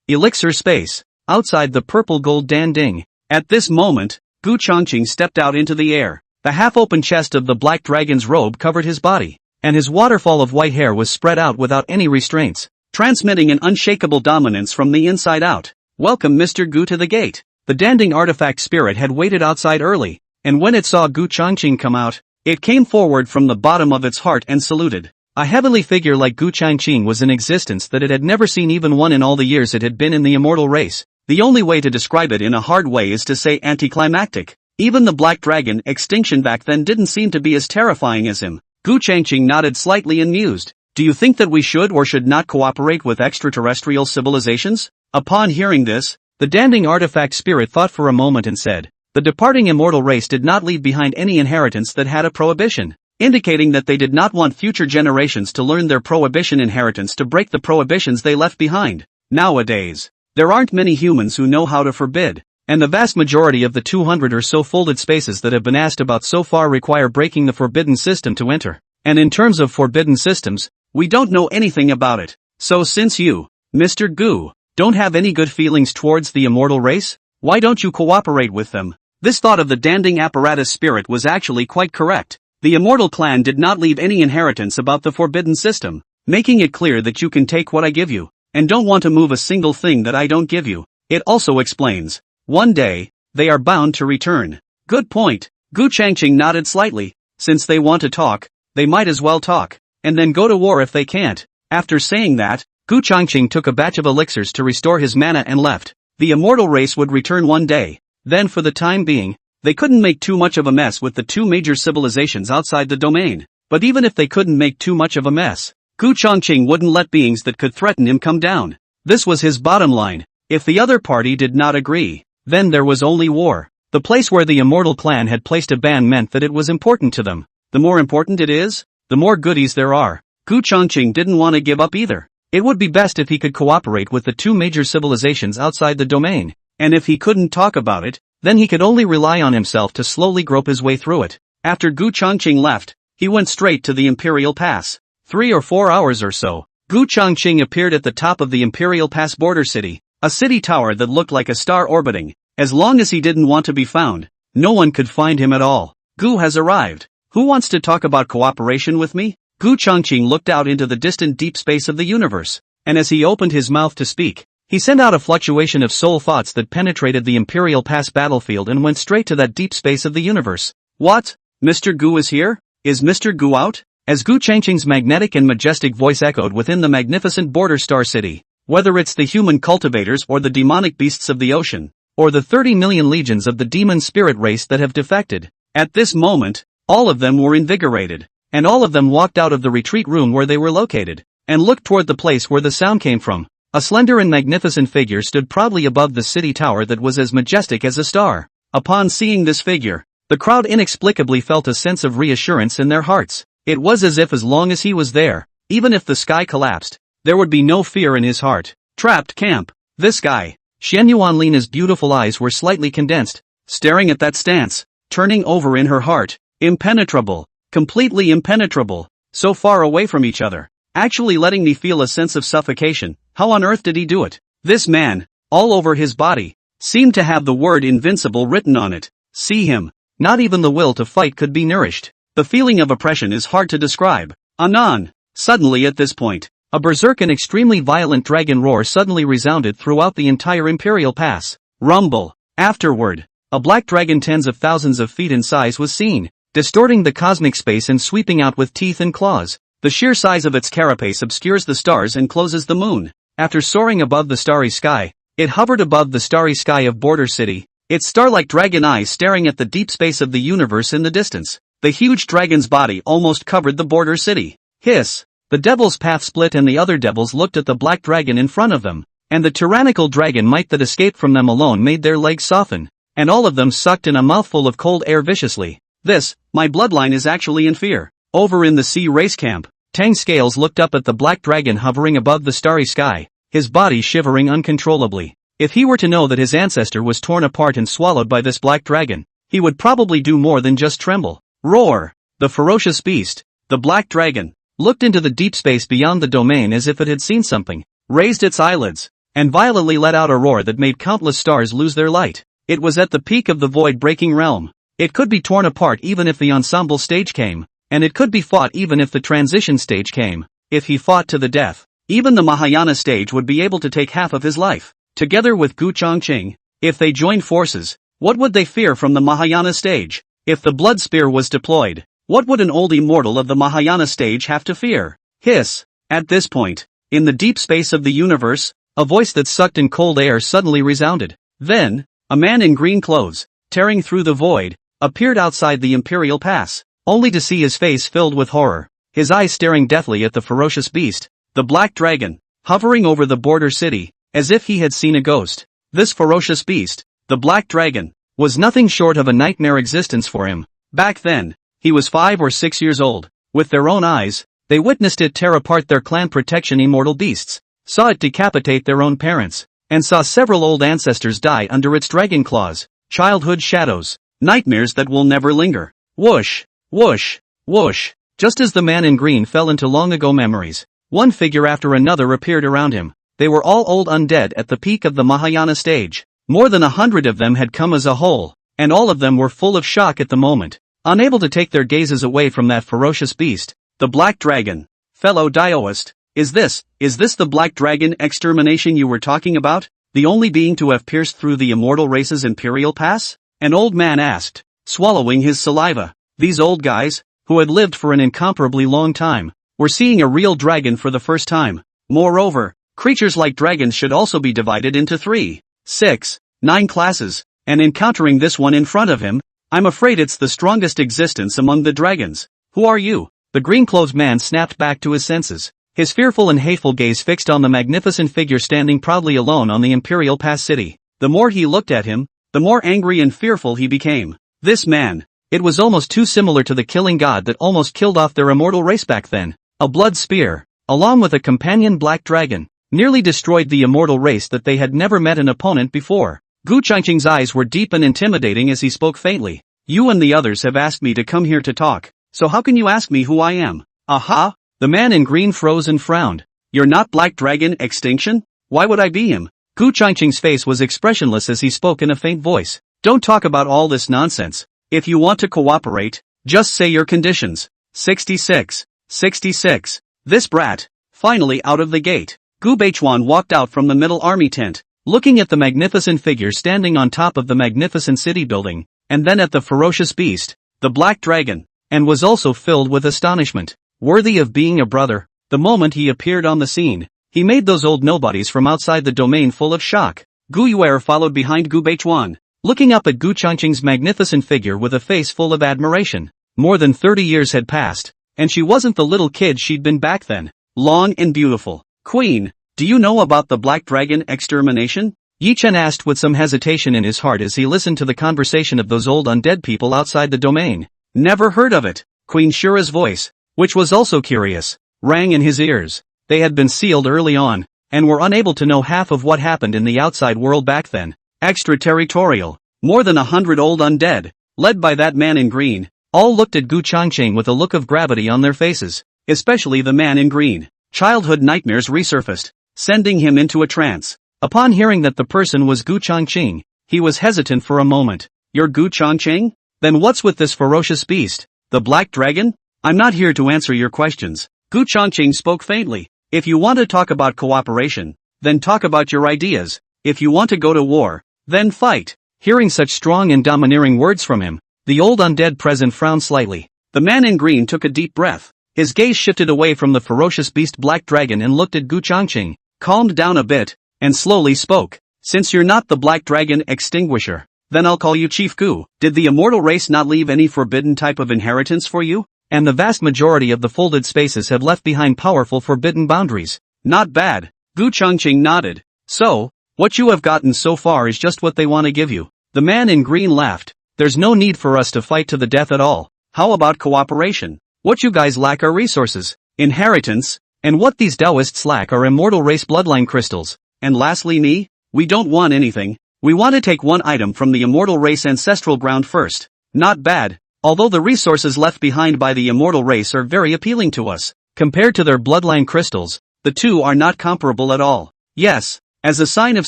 Elixir space, outside the purple gold Danding. At this moment, Gu Changqing stepped out into the air. The half-open chest of the black dragon's robe covered his body, and his waterfall of white hair was spread out without any restraints, transmitting an unshakable dominance from the inside out. Welcome Mr. Gu to the gate. The Danding artifact spirit had waited outside early, and when it saw Gu Changqing come out, it came forward from the bottom of its heart and saluted. A heavenly figure like Gu Changqing was in existence that it had never seen even one in all the years it had been in the immortal race. The only way to describe it in a hard way is to say anticlimactic. Even the black dragon Extinction back then didn't seem to be as terrifying as him. Gu Changqing nodded slightly and mused. Do you think that we should or should not cooperate with extraterrestrial civilizations? Upon hearing this, the Danding artifact spirit thought for a moment and said, the departing immortal race did not leave behind any inheritance that had a prohibition, indicating that they did not want future generations to learn their prohibition inheritance to break the prohibitions they left behind. Nowadays, there aren't many humans who know how to forbid, and the vast majority of the 200 or so folded spaces that have been asked about so far require breaking the forbidden system to enter. And in terms of forbidden systems, we don't know anything about it. So since you, Mr. Gu, don't have any good feelings towards the immortal race, why don't you cooperate with them? This thought of the danding apparatus spirit was actually quite correct. The immortal clan did not leave any inheritance about the forbidden system, making it clear that you can take what I give you, and don't want to move a single thing that I don't give you. It also explains, one day, they are bound to return. Good point. Gu Changqing nodded slightly. Since they want to talk, they might as well talk, and then go to war if they can't. After saying that, Gu Changqing took a batch of elixirs to restore his mana and left. The immortal race would return one day. Then for the time being, they couldn't make too much of a mess with the two major civilizations outside the domain. But even if they couldn't make too much of a mess, Gu Changqing wouldn't let beings that could threaten him come down. This was his bottom line. If the other party did not agree, then there was only war. The place where the immortal clan had placed a ban meant that it was important to them. The more important it is, the more goodies there are. Gu Changqing didn't want to give up either. It would be best if he could cooperate with the two major civilizations outside the domain. And if he couldn't talk about it, then he could only rely on himself to slowly grope his way through it. After Gu Changqing left, he went straight to the Imperial Pass. 3 or 4 hours or so, Gu Changqing appeared at the top of the Imperial Pass border city, a city tower that looked like a star orbiting. As long as he didn't want to be found, no one could find him at all. Gu has arrived. Who wants to talk about cooperation with me? Gu Changqing looked out into the distant deep space of the universe, and as he opened his mouth to speak, he sent out a fluctuation of soul thoughts that penetrated the Imperial Pass battlefield and went straight to that deep space of the universe. What? Mr. Gu is here? Is Mr. Gu out? As Gu Changqing's magnetic and majestic voice echoed within the magnificent border star city, whether it's the human cultivators or the demonic beasts of the ocean, or the 30 million legions of the demon spirit race that have defected, at this moment, all of them were invigorated, and all of them walked out of the retreat room where they were located, and looked toward the place where the sound came from. A slender and magnificent figure stood proudly above the city tower that was as majestic as a star. Upon seeing this figure, the crowd inexplicably felt a sense of reassurance in their hearts. It was as if as long as he was there, even if the sky collapsed, there would be no fear in his heart. Trapped camp. This guy. Xian Yuanlina's beautiful eyes were slightly condensed, staring at that stance, turning over in her heart. Impenetrable. Completely impenetrable. So far away from each other. Actually letting me feel a sense of suffocation. How on earth did he do it? This man, all over his body, seemed to have the word invincible written on it. See him. Not even the will to fight could be nourished. The feeling of oppression is hard to describe. Anon. Suddenly at this point, a berserk and extremely violent dragon roar suddenly resounded throughout the entire Imperial Pass. Rumble. Afterward, a black dragon tens of thousands of feet in size was seen, distorting the cosmic space and sweeping out with teeth and claws. The sheer size of its carapace obscures the stars and closes the moon. After soaring above the starry sky, it hovered above the starry sky of Border City, its star-like dragon eyes staring at the deep space of the universe in the distance. The huge dragon's body almost covered the Border City. Hiss! The devil's path split and the other devils looked at the black dragon in front of them, and the tyrannical dragon might that escaped from them alone made their legs soften, and all of them sucked in a mouthful of cold air viciously. This, my bloodline is actually in fear. Over in the sea race camp, Tang Scales looked up at the black dragon hovering above the starry sky, his body shivering uncontrollably. If he were to know that his ancestor was torn apart and swallowed by this black dragon, he would probably do more than just tremble. Roar! The ferocious beast, the black dragon, looked into the deep space beyond the domain as if it had seen something, raised its eyelids, and violently let out a roar that made countless stars lose their light. It was at the peak of the void-breaking realm. It could be torn apart even if the ensemble stage came, and it could be fought even if the transition stage came. If he fought to the death, even the Mahayana stage would be able to take half of his life. Together with Gu Changqing, if they joined forces, what would they fear from the Mahayana stage? If the blood spear was deployed, what would an old immortal of the Mahayana stage have to fear? Hiss! At this point, in the deep space of the universe, a voice that sucked in cold air suddenly resounded. Then, a man in green clothes, tearing through the void, appeared outside the Imperial Pass, only to see his face filled with horror, his eyes staring deathly at the ferocious beast, the black dragon, hovering over the border city, as if he had seen a ghost. This ferocious beast, the black dragon, was nothing short of a nightmare existence for him. Back then, he was 5 or 6 years old. With their own eyes, they witnessed it tear apart their clan protection immortal beasts, saw it decapitate their own parents, and saw several old ancestors die under its dragon claws. Childhood shadows, nightmares that will never linger. Whoosh! Whoosh! Whoosh! Just as the man in green fell into long ago memories, One figure after another appeared around him. They were all old undead at the peak of the Mahayana stage. More than 100 of them had come as a whole, and all of them were full of shock at the moment, unable to take their gazes away from that ferocious beast, the Black Dragon. Fellow Daoist, is this the Black Dragon extermination you were talking about? The only being to have pierced through the immortal race's imperial pass? An old man asked, swallowing his saliva. These old guys, who had lived for an incomparably long time, were seeing a real dragon for the first time. Moreover, creatures like dragons should also be divided into 3, 6, 9 classes, and encountering this one in front of him, I'm afraid it's the strongest existence among the dragons. Who are you? The green-clothed man snapped back to his senses, his fearful and hateful gaze fixed on the magnificent figure standing proudly alone on the Imperial Pass City. The more he looked at him, the more angry and fearful he became. This man, it was almost too similar to the killing god that almost killed off their immortal race back then. A blood spear, along with a companion black dragon, nearly destroyed the immortal race that they had never met an opponent before. Gu Changqing's eyes were deep and intimidating as he spoke faintly. You and the others have asked me to come here to talk, so how can you ask me who I am? Aha! The man in green froze and frowned. You're not Black Dragon Extinction? Why would I be him? Gu Changqing's face was expressionless as he spoke in a faint voice. Don't talk about all this nonsense. If you want to cooperate, just say your conditions. 66. 66. This brat, finally out of the gate. Gu Beichuan walked out from the middle army tent, looking at the magnificent figure standing on top of the magnificent city building, and then at the ferocious beast, the Black Dragon, and was also filled with astonishment. Worthy of being a brother, the moment he appeared on the scene, he made those old nobodies from outside the domain full of shock. Gu Yuer followed behind Gu Beichuan, looking up at Gu Changqing's magnificent figure with a face full of admiration. More than 30 years had passed, and she wasn't the little kid she'd been back then. Long and beautiful. Queen, do you know about the Black Dragon extermination? Yi Chen asked with some hesitation in his heart as he listened to the conversation of those old undead people outside the domain. Never heard of it. Queen Shura's voice, which was also curious, rang in his ears. They had been sealed early on, and were unable to know half of what happened in the outside world back then. Extraterritorial. More than 100 old undead, led by that man in green, all looked at Gu Changqing with a look of gravity on their faces, especially the man in green. Childhood nightmares resurfaced, sending him into a trance. Upon hearing that the person was Gu Changqing, he was hesitant for a moment. You're Gu Changqing? Then what's with this ferocious beast, the Black Dragon? I'm not here to answer your questions. Gu Changqing spoke faintly. If you want to talk about cooperation, then talk about your ideas. If you want to go to war, then fight. Hearing such strong and domineering words from him, the old undead present frowned slightly. The man in green took a deep breath. His gaze shifted away from the ferocious beast Black Dragon and looked at Gu Changqing, calmed down a bit, and slowly spoke. Since you're not the Black Dragon Extinguisher, then I'll call you Chief Gu. Did the immortal race not leave any forbidden type of inheritance for you? And the vast majority of the folded spaces have left behind powerful forbidden boundaries. Not bad. Gu Changqing nodded. So, what you have gotten so far is just what they want to give you. The man in green laughed. There's no need for us to fight to the death at all. How about cooperation? What you guys lack are resources, inheritance, and what these Taoists lack are immortal race bloodline crystals. And lastly me? We don't want anything. We want to take one item from the immortal race ancestral ground first. Not bad. Although the resources left behind by the immortal race are very appealing to us, compared to their bloodline crystals, the two are not comparable at all. Yes, as a sign of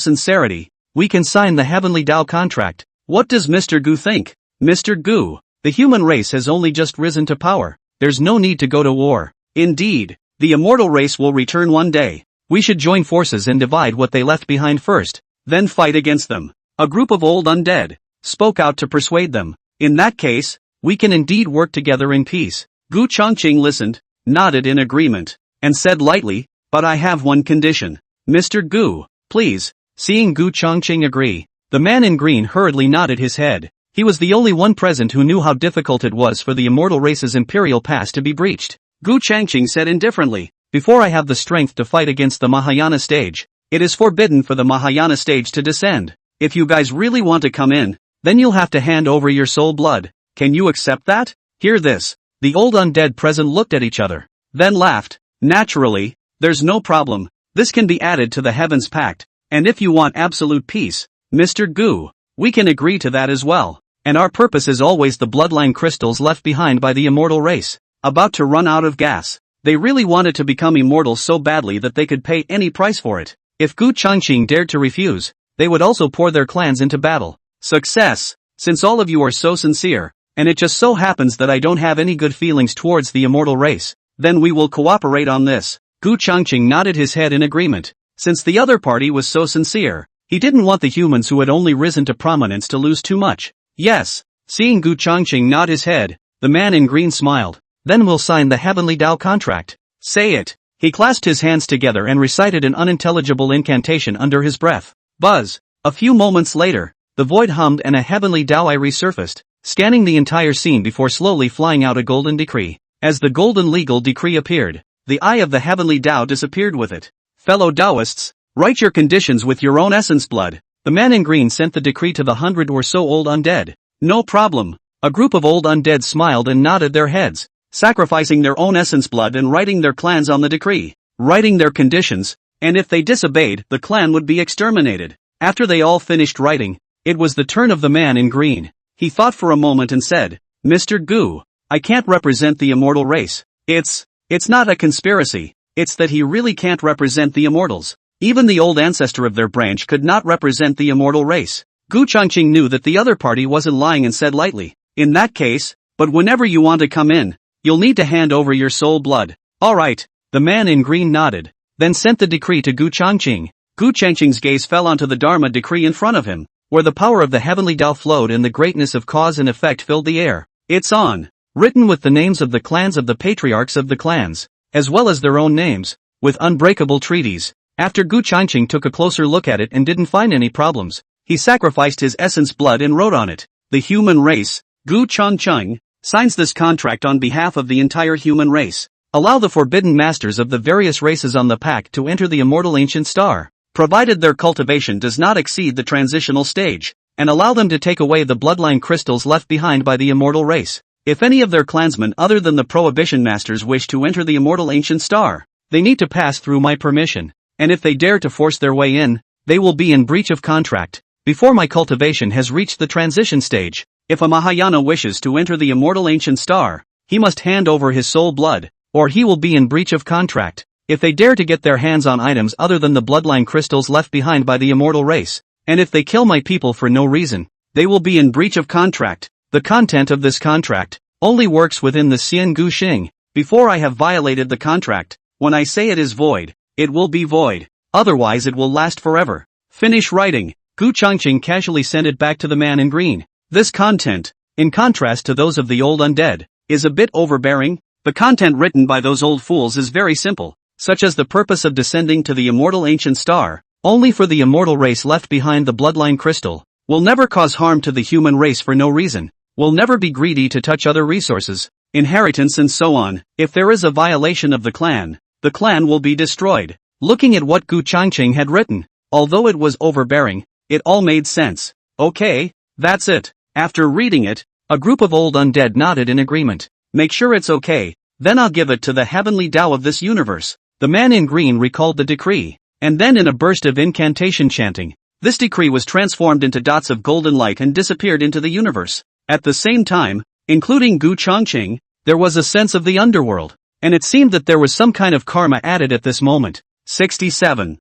sincerity, we can sign the Heavenly Tao contract. What does Mr. Gu think? Mr. Gu, the human race has only just risen to power. There's no need to go to war. Indeed, the immortal race will return one day. We should join forces and divide what they left behind first, then fight against them. A group of old undead spoke out to persuade them. In that case, we can indeed work together in peace. Gu Changqing listened, nodded in agreement, and said lightly, but I have one condition. Mr. Gu, please. Seeing Gu Changqing agree, the man in green hurriedly nodded his head. He was the only one present who knew how difficult it was for the immortal race's imperial pass to be breached. Gu Changqing said indifferently, before I have the strength to fight against the Mahayana stage, it is forbidden for the Mahayana stage to descend. If you guys really want to come in, then you'll have to hand over your soul blood. Can you accept that? Hear this. The old undead present looked at each other, then laughed. Naturally, there's no problem. This can be added to the Heavens Pact, and if you want absolute peace, Mr. Gu, we can agree to that as well. And our purpose is always the bloodline crystals left behind by the immortal race, about to run out of gas. They really wanted to become immortal so badly that they could pay any price for it. If Gu Changqing dared to refuse, they would also pour their clans into battle. Success! Since all of you are so sincere, and it just so happens that I don't have any good feelings towards the immortal race, then we will cooperate on this. Gu Changqing nodded his head in agreement. Since the other party was so sincere, he didn't want the humans who had only risen to prominence to lose too much. Yes. Seeing Gu Changqing nod his head, the man in green smiled. Then we'll sign the Heavenly Dao contract. Say it. He clasped his hands together and recited an unintelligible incantation under his breath. Buzz. A few moments later, the void hummed and a Heavenly Dao eye resurfaced, scanning the entire scene before slowly flying out a golden decree. As the golden legal decree appeared, the eye of the Heavenly Dao disappeared with it. Fellow Taoists, write your conditions with your own essence blood. The man in green sent the decree to the 100 or so old undead. No problem. A group of old undead smiled and nodded their heads, sacrificing their own essence blood and writing their clans on the decree, writing their conditions, and if they disobeyed, the clan would be exterminated. After they all finished writing, it was the turn of the man in green. He thought for a moment and said, Mr. Gu, I can't represent the immortal race. It's not a conspiracy, it's that he really can't represent the immortals. Even the old ancestor of their branch could not represent the immortal race. Gu Changqing knew that the other party wasn't lying and said lightly, in that case, but whenever you want to come in, you'll need to hand over your soul blood. Alright, the man in green nodded, then sent the decree to Gu Changqing. Gu Changqing's gaze fell onto the Dharma decree in front of him, where the power of the Heavenly Dao flowed and the greatness of cause and effect filled the air. It's on. Written with the names of the clans of the patriarchs of the clans, as well as their own names, with unbreakable treaties. After Gu Changqing took a closer look at it and didn't find any problems, he sacrificed his essence blood and wrote on it, the human race, Gu Changqing, signs this contract on behalf of the entire human race. Allow the forbidden masters of the various races on the pack to enter the immortal ancient star, provided their cultivation does not exceed the transitional stage, and allow them to take away the bloodline crystals left behind by the immortal race. If any of their clansmen other than the prohibition masters wish to enter the immortal ancient star, they need to pass through my permission, and if they dare to force their way in, they will be in breach of contract, before my cultivation has reached the transition stage. If a Mahayana wishes to enter the immortal ancient star, he must hand over his soul blood, or he will be in breach of contract. If they dare to get their hands on items other than the bloodline crystals left behind by the immortal race, and if they kill my people for no reason, they will be in breach of contract. The content of this contract only works within the Xian Gu Xing. Before I have violated the contract, when I say it is void, it will be void. Otherwise it will last forever. Finish writing. Gu Changqing casually sent it back to the man in green. This content, in contrast to those of the old undead, is a bit overbearing. The content written by those old fools is very simple, such as the purpose of descending to the immortal ancient star, only for the immortal race left behind the bloodline crystal, will never cause harm to the human race for no reason, will never be greedy to touch other resources, inheritance and so on. If there is a violation of the clan will be destroyed. Looking at what Gu Changqing had written, although it was overbearing, it all made sense. Okay, that's it. After reading it, a group of old undead nodded in agreement. Make sure it's okay, then I'll give it to the Heavenly Dao of this universe. The man in green recalled the decree, and then in a burst of incantation chanting, this decree was transformed into dots of golden light and disappeared into the universe. At the same time, including Gu Changqing, there was a sense of the underworld, and it seemed that there was some kind of karma added at this moment. 67.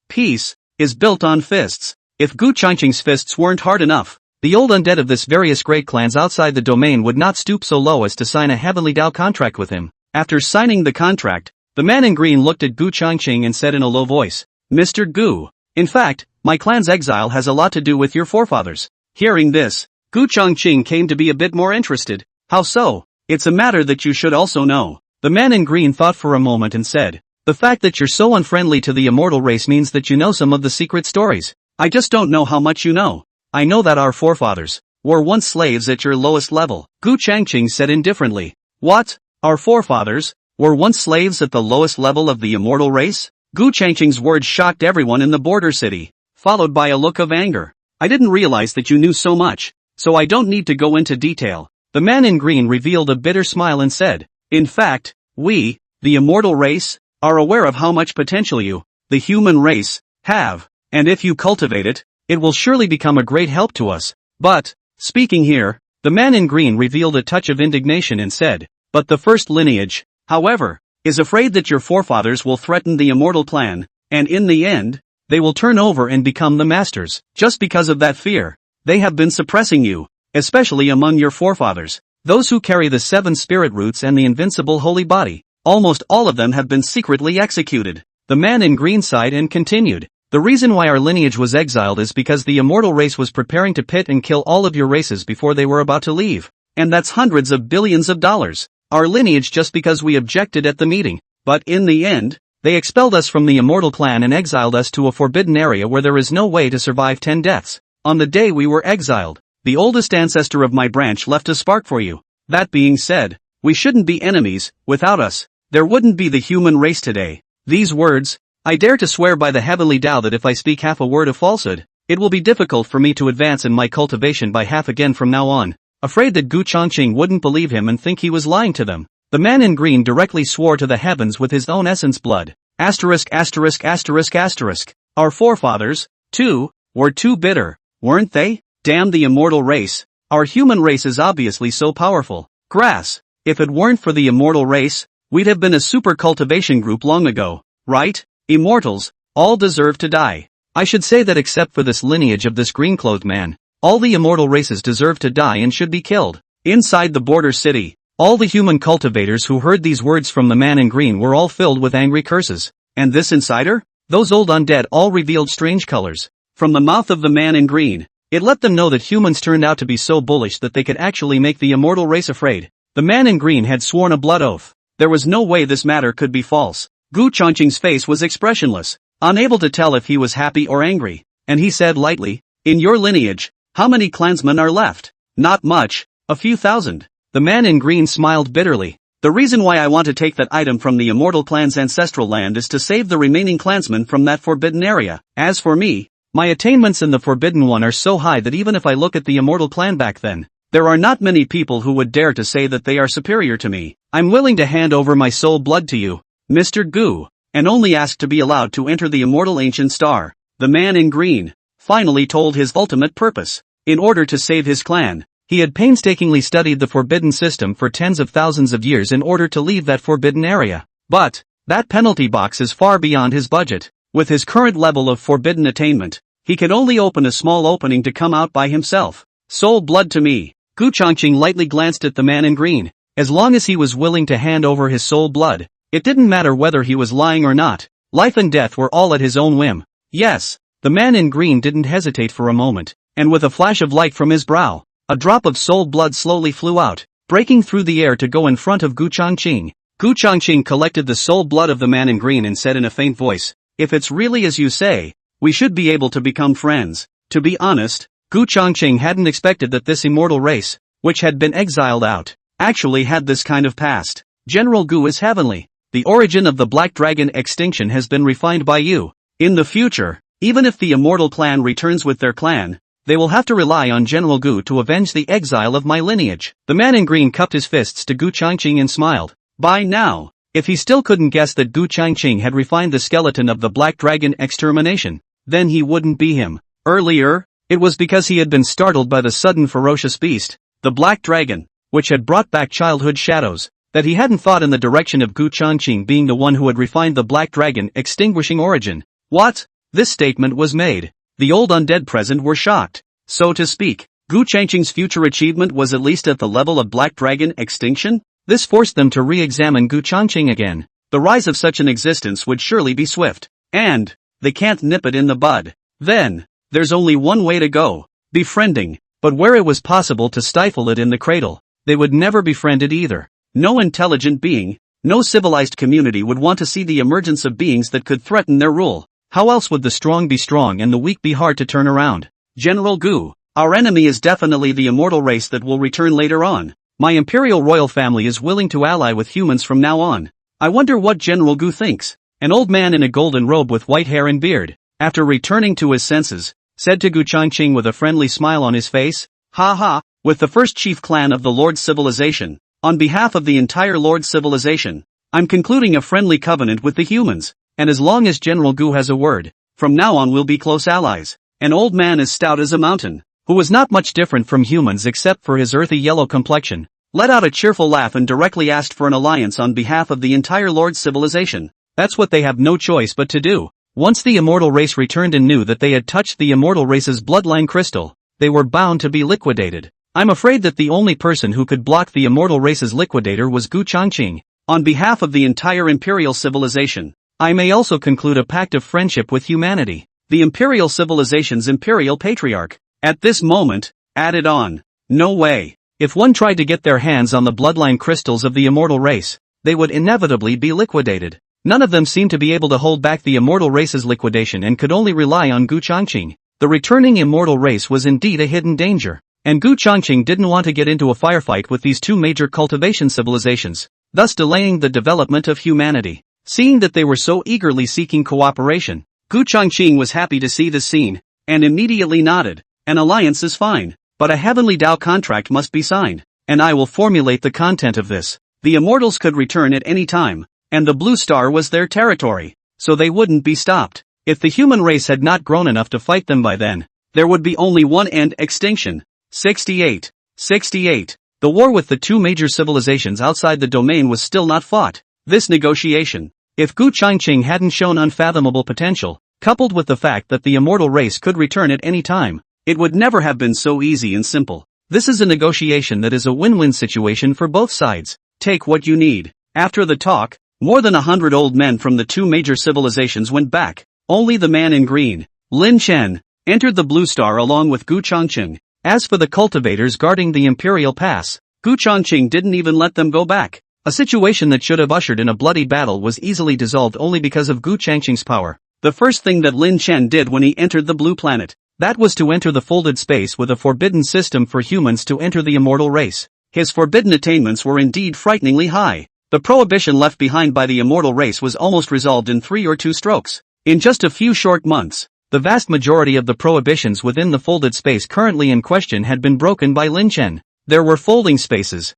Peace is built on fists. If Gu Changqing's fists weren't hard enough, the old undead of this various great clans outside the domain would not stoop so low as to sign a Heavenly Dao contract with him. After signing the contract, the man in green looked at Gu Changqing and said in a low voice, Mr. Gu, in fact, my clan's exile has a lot to do with your forefathers. Hearing this, Gu Changqing came to be a bit more interested. How so? It's a matter that you should also know. The man in green thought for a moment and said, the fact that you're so unfriendly to the immortal race means that you know some of the secret stories. I just don't know how much you know. I know that our forefathers were once slaves at your lowest level. Gu Changqing said indifferently. What? Our forefathers were once slaves at the lowest level of the immortal race? Gu Changqing's words shocked everyone in the border city, followed by a look of anger. I didn't realize that you knew so much, so I don't need to go into detail. The man in green revealed a bitter smile and said, in fact, we, the immortal race, are aware of how much potential you, the human race, have, and if you cultivate it, it will surely become a great help to us. But, speaking here, the man in green revealed a touch of indignation and said, but the first lineage, however, is afraid that your forefathers will threaten the immortal plan, and in the end, they will turn over and become the masters. Just because of that fear, they have been suppressing you, especially among your forefathers, those who carry the 7 spirit roots and the invincible holy body. Almost all of them have been secretly executed. The man in green sighed and continued. The reason why our lineage was exiled is because the immortal race was preparing to pit and kill all of your races before they were about to leave. And that's hundreds of billions of dollars. Our lineage just because we objected at the meeting. But in the end, they expelled us from the immortal clan and exiled us to a forbidden area where there is no way to survive 10 deaths. On the day we were exiled, the oldest ancestor of my branch left a spark for you. That being said, we shouldn't be enemies. Without us, there wouldn't be the human race today. These words, I dare to swear by the heavenly Tao that if I speak half a word of falsehood, it will be difficult for me to advance in my cultivation by half again from now on. Afraid that Gu Chongqing wouldn't believe him and think he was lying to them, the man in green directly swore to the heavens with his own essence blood. Asterisk asterisk asterisk asterisk. Our forefathers, too, were too bitter, weren't they? Damn the immortal race. Our human race is obviously so powerful. Grass. If it weren't for the immortal race, we'd have been a super cultivation group long ago, right? Immortals, all deserve to die. I should say that except for this lineage of this green-clothed man, all the immortal races deserve to die and should be killed. Inside the border city, all the human cultivators who heard these words from the man in green were all filled with angry curses. And this insider? Those old undead all revealed strange colors. From the mouth of the man in green, it let them know that humans turned out to be so bullish that they could actually make the immortal race afraid. The man in green had sworn a blood oath. There was no way this matter could be false. Gu Chongqing's face was expressionless, unable to tell if he was happy or angry, and he said lightly, in your lineage, how many clansmen are left? Not much, a few thousand. The man in green smiled bitterly. The reason why I want to take that item from the immortal clan's ancestral land is to save the remaining clansmen from that forbidden area. As for me, my attainments in the forbidden one are so high that even if I look at the immortal clan back then, there are not many people who would dare to say that they are superior to me. I'm willing to hand over my soul blood to you, Mr. Gu, and only ask to be allowed to enter the immortal ancient star. The man in green finally told his ultimate purpose. In order to save his clan, he had painstakingly studied the forbidden system for tens of thousands of years in order to leave that forbidden area. But that penalty box is far beyond his budget. With his current level of forbidden attainment, he could only open a small opening to come out by himself. Soul blood to me. Gu Chongqing lightly glanced at the man in green. As long as he was willing to hand over his soul blood, it didn't matter whether he was lying or not. Life and death were all at his own whim. Yes, the man in green didn't hesitate for a moment, and with a flash of light from his brow, a drop of soul blood slowly flew out, breaking through the air to go in front of Gu Chongqing. Gu Chongqing collected the soul blood of the man in green and said in a faint voice, if it's really as you say, we should be able to become friends. To be honest, Gu Chongqing hadn't expected that this immortal race, which had been exiled out, actually had this kind of past. General Gu is heavenly. The origin of the Black Dragon extinction has been refined by you. In the future, even if the immortal clan returns with their clan, they will have to rely on General Gu to avenge the exile of my lineage. The man in green cupped his fists to Gu Chongqing and smiled. By now, if he still couldn't guess that Gu Chongqing had refined the skeleton of the Black Dragon extermination, then he wouldn't be him. Earlier, it was because he had been startled by the sudden ferocious beast, the Black Dragon, which had brought back childhood shadows, that he hadn't thought in the direction of Gu Chongqing being the one who had refined the Black Dragon extinguishing origin. What? This statement was made. The old undead present were shocked. So to speak, Gu Chongqing's future achievement was at least at the level of Black Dragon extinction? This forced them to re-examine Gu Chongqing again. The rise of such an existence would surely be swift. And they can't nip it in the bud. Then, there's only one way to go. Befriending. But where it was possible to stifle it in the cradle, they would never befriend it either. No intelligent being, no civilized community would want to see the emergence of beings that could threaten their rule. How else would the strong be strong and the weak be hard to turn around? General Gu, our enemy is definitely the immortal race that will return later on. My imperial royal family is willing to ally with humans from now on. I wonder what General Gu thinks. An old man in a golden robe with white hair and beard, after returning to his senses, said to Gu Chongqing with a friendly smile on his face, ha ha, with the first chief clan of the Lord Civilization, on behalf of the entire Lord Civilization, I'm concluding a friendly covenant with the humans. And as long as General Gu has a word, from now on we'll be close allies. An old man as stout as a mountain, who was not much different from humans except for his earthy yellow complexion, let out a cheerful laugh and directly asked for an alliance on behalf of the entire Lord's civilization. That's what they have no choice but to do. Once the immortal race returned and knew that they had touched the immortal race's bloodline crystal, they were bound to be liquidated. I'm afraid that the only person who could block the immortal race's liquidator was Gu Changqing. On behalf of the entire imperial civilization, I may also conclude a pact of friendship with humanity. The imperial civilization's imperial patriarch, at this moment, added on. No way. If one tried to get their hands on the bloodline crystals of the immortal race, they would inevitably be liquidated. None of them seemed to be able to hold back the immortal race's liquidation and could only rely on Gu Changqing. The returning immortal race was indeed a hidden danger, and Gu Changqing didn't want to get into a firefight with these two major cultivation civilizations, thus delaying the development of humanity. Seeing that they were so eagerly seeking cooperation, Gu Changqing was happy to see this scene, and immediately nodded. An alliance is fine, but a heavenly Dao contract must be signed, and I will formulate the content of this. The immortals could return at any time, and the blue star was their territory, so they wouldn't be stopped. If the human race had not grown enough to fight them by then, there would be only one end: extinction. 68. The war with the two major civilizations outside the domain was still not fought. This negotiation, if Gu Changqing hadn't shown unfathomable potential, coupled with the fact that the immortal race could return at any time, it would never have been so easy and simple. This is a negotiation that is a win-win situation for both sides. Take what you need. After the talk, more than 100 old men from the two major civilizations went back. Only the man in green, Lin Chen, entered the blue star along with Gu Changqing. As for the cultivators guarding the Imperial Pass, Gu Changqing didn't even let them go back. A situation that should have ushered in a bloody battle was easily dissolved only because of Gu Changqing's power. The first thing that Lin Chen did when he entered the blue planet, that was to enter the folded space with a forbidden system for humans to enter the immortal race. His forbidden attainments were indeed frighteningly high. The prohibition left behind by the immortal race was almost resolved in 3 or 2 strokes. In just a few short months, the vast majority of the prohibitions within the folded space currently in question had been broken by Lin Chen. There were folding spaces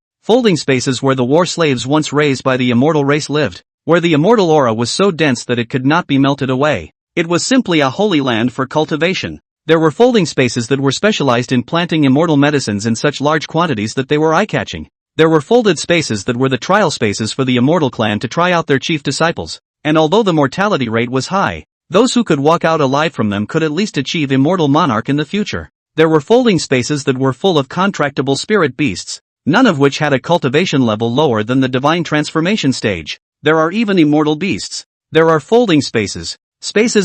where the war slaves once raised by the immortal race lived, where the immortal aura was so dense that it could not be melted away. It was simply a holy land for cultivation. There were folding spaces that were specialized in planting immortal medicines in such large quantities that they were eye-catching. There were folded spaces that were the trial spaces for the immortal clan to try out their chief disciples, and although the mortality rate was high, those who could walk out alive from them could at least achieve immortal monarch in the future. There were folding spaces that were full of contractable spirit beasts, none of which had a cultivation level lower than the divine transformation stage. There are even immortal beasts. There are folding spaces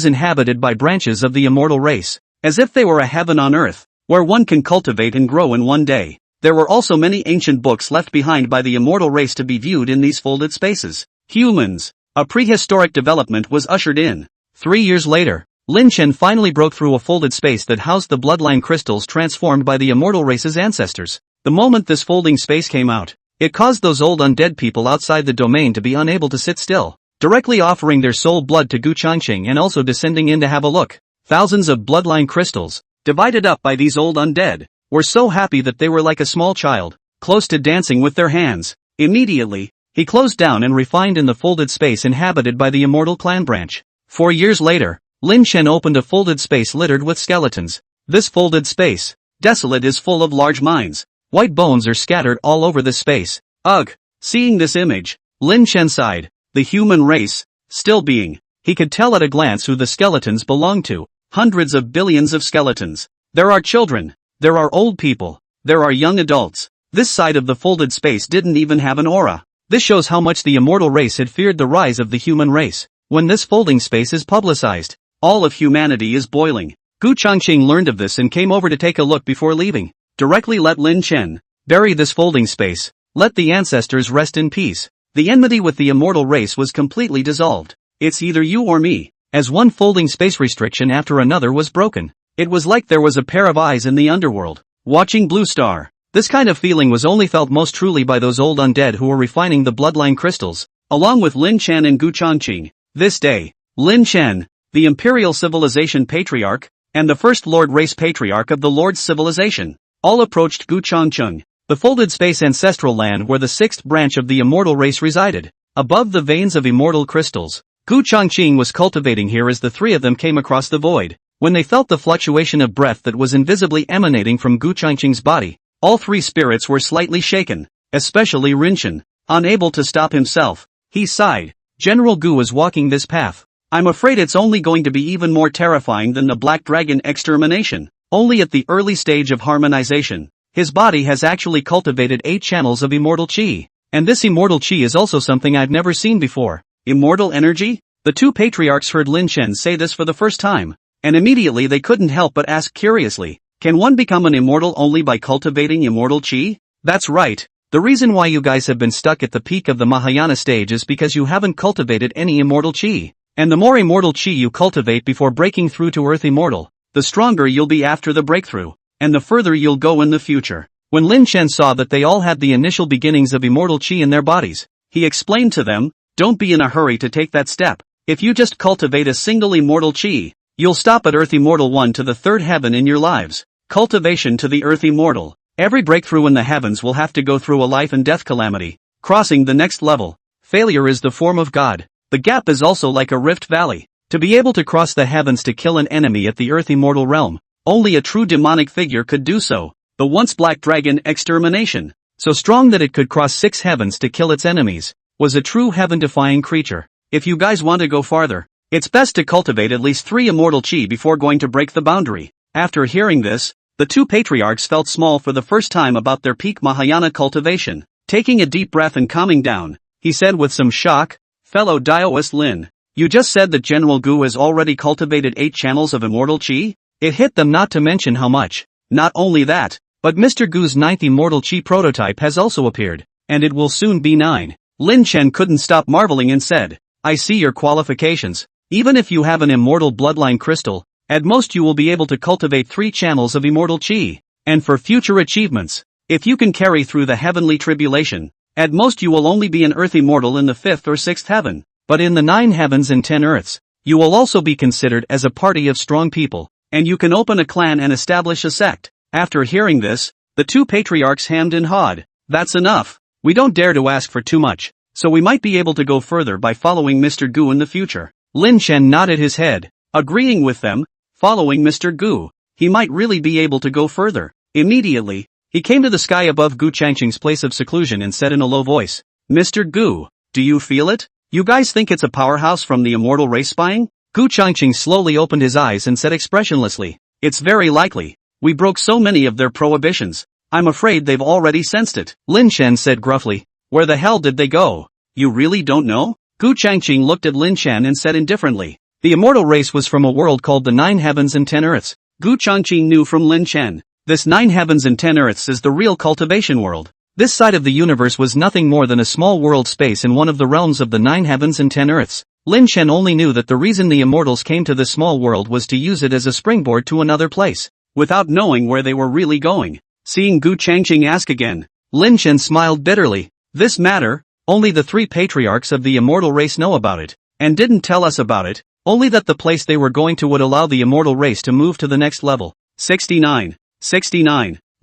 inhabited by branches of the immortal race, as if they were a heaven on earth, where one can cultivate and grow in one day. There were also many ancient books left behind by the immortal race to be viewed in these folded spaces. Humans. A prehistoric development was ushered in. 3 years later, Lin Chen finally broke through a folded space that housed the bloodline crystals transformed by the immortal race's ancestors. The moment this folding space came out, it caused those old undead people outside the domain to be unable to sit still, directly offering their soul blood to Gu Changqing and also descending in to have a look. Thousands of bloodline crystals, divided up by these old undead, were so happy that they were like a small child, close to dancing with their hands. Immediately, he closed down and refined in the folded space inhabited by the immortal clan branch. 4 years later, Lin Chen opened a folded space littered with skeletons. This folded space, desolate, is full of large mines. White bones are scattered all over the space. Ugh! Seeing this image, Lin Chen sighed. The human race, still being. He could tell at a glance who the skeletons belonged to. Hundreds of billions of skeletons. There are children. There are old people. There are young adults. This side of the folded space didn't even have an aura. This shows how much the immortal race had feared the rise of the human race. When this folding space is publicized, all of humanity is boiling. Gu Changqing learned of this and came over to take a look before leaving. Directly let Lin Chen bury this folding space. Let the ancestors rest in peace. The enmity with the immortal race was completely dissolved. It's either you or me. As one folding space restriction after another was broken, it was like there was a pair of eyes in the underworld, watching Blue Star. This kind of feeling was only felt most truly by those old undead who were refining the bloodline crystals, along with Lin Chen and Gu Changqing. This day, Lin Chen, the Imperial Civilization Patriarch, and the First Lord Race Patriarch of the Lord's Civilization, all approached Gu Changqing, the folded space ancestral land where the 6th branch of the immortal race resided. Above the veins of immortal crystals, Gu Changqing was cultivating here as the 3 of them came across the void. When they felt the fluctuation of breath that was invisibly emanating from Gu Changqing's body, all 3 spirits were slightly shaken. especially Rinchen. Unable to stop himself, he sighed. General Gu is walking this path. I'm afraid it's only going to be even more terrifying than the Black Dragon Extermination. Only at the early stage of harmonization, his body has actually cultivated 8 channels of immortal chi. And this immortal chi is also something I've never seen before. Immortal energy? The two patriarchs heard Lin Chen say this for the first time, and immediately they couldn't help but ask curiously, can one become an immortal only by cultivating immortal chi? That's right. The reason why you guys have been stuck at the peak of the Mahayana stage is because you haven't cultivated any immortal chi. And the more immortal chi you cultivate before breaking through to Earth Immortal, the stronger you'll be after the breakthrough, and the further you'll go in the future. When Lin Chen saw that they all had the initial beginnings of immortal chi in their bodies, he explained to them, don't be in a hurry to take that step. If you just cultivate a single immortal chi, you'll stop at Earth Immortal 1 to the 3rd heaven in your lives. Cultivation to the Earth Immortal. Every breakthrough in the heavens will have to go through a life and death calamity. Crossing the next level. Failure is the form of God. The gap is also like a rift valley. To be able to cross the heavens to kill an enemy at the Earth Immortal realm, only a true demonic figure could do so. The once Black Dragon Extermination, so strong that it could cross 6 heavens to kill its enemies, was a true heaven-defying creature. If you guys want to go farther, it's best to cultivate at least 3 immortal chi before going to break the boundary. After hearing this, the two patriarchs felt small for the first time about their peak Mahayana cultivation. Taking a deep breath and calming down, he said with some shock, fellow Daoist Lin, you just said that General Gu has already cultivated 8 channels of immortal chi? It hit them not to mention how much. Not only that, but Mr. Gu's 9th immortal chi prototype has also appeared, and it will soon be 9. Lin Chen couldn't stop marveling and said, I see your qualifications. Even if you have an immortal bloodline crystal, at most you will be able to cultivate 3 channels of immortal chi. And for future achievements, if you can carry through the heavenly tribulation, at most you will only be an Earth Immortal in the 5th or 6th heaven. But in the 9 heavens and 10 earths, you will also be considered as a party of strong people, and you can open a clan and establish a sect. After hearing this, the two patriarchs hemmed and hawed. That's enough. We don't dare to ask for too much, so we might be able to go further by following Mr. Gu in the future. Lin Chen nodded his head, agreeing with them. Following Mr. Gu, he might really be able to go further. Immediately, he came to the sky above Gu Changqing's place of seclusion and said in a low voice, Mr. Gu, do you feel it? You guys think it's a powerhouse from the immortal race spying? Gu Changqing slowly opened his eyes and said expressionlessly, it's very likely. We broke so many of their prohibitions. I'm afraid they've already sensed it. Lin Chen said gruffly, where the hell did they go? You really don't know? Gu Changqing looked at Lin Chen and said indifferently, the immortal race was from a world called the 9 heavens and 10 earths. Gu Changqing knew from Lin Chen. This 9 heavens and 10 earths is the real cultivation world. This side of the universe was nothing more than a small world space in one of the realms of the 9 heavens and 10 earths. Lin Chen only knew that the reason the immortals came to this small world was to use it as a springboard to another place, without knowing where they were really going. Seeing Gu Changqing ask again, Lin Chen smiled bitterly. This matter, only the 3 patriarchs of the immortal race know about it, and didn't tell us about it, only that the place they were going to would allow the immortal race to move to the next level. 69.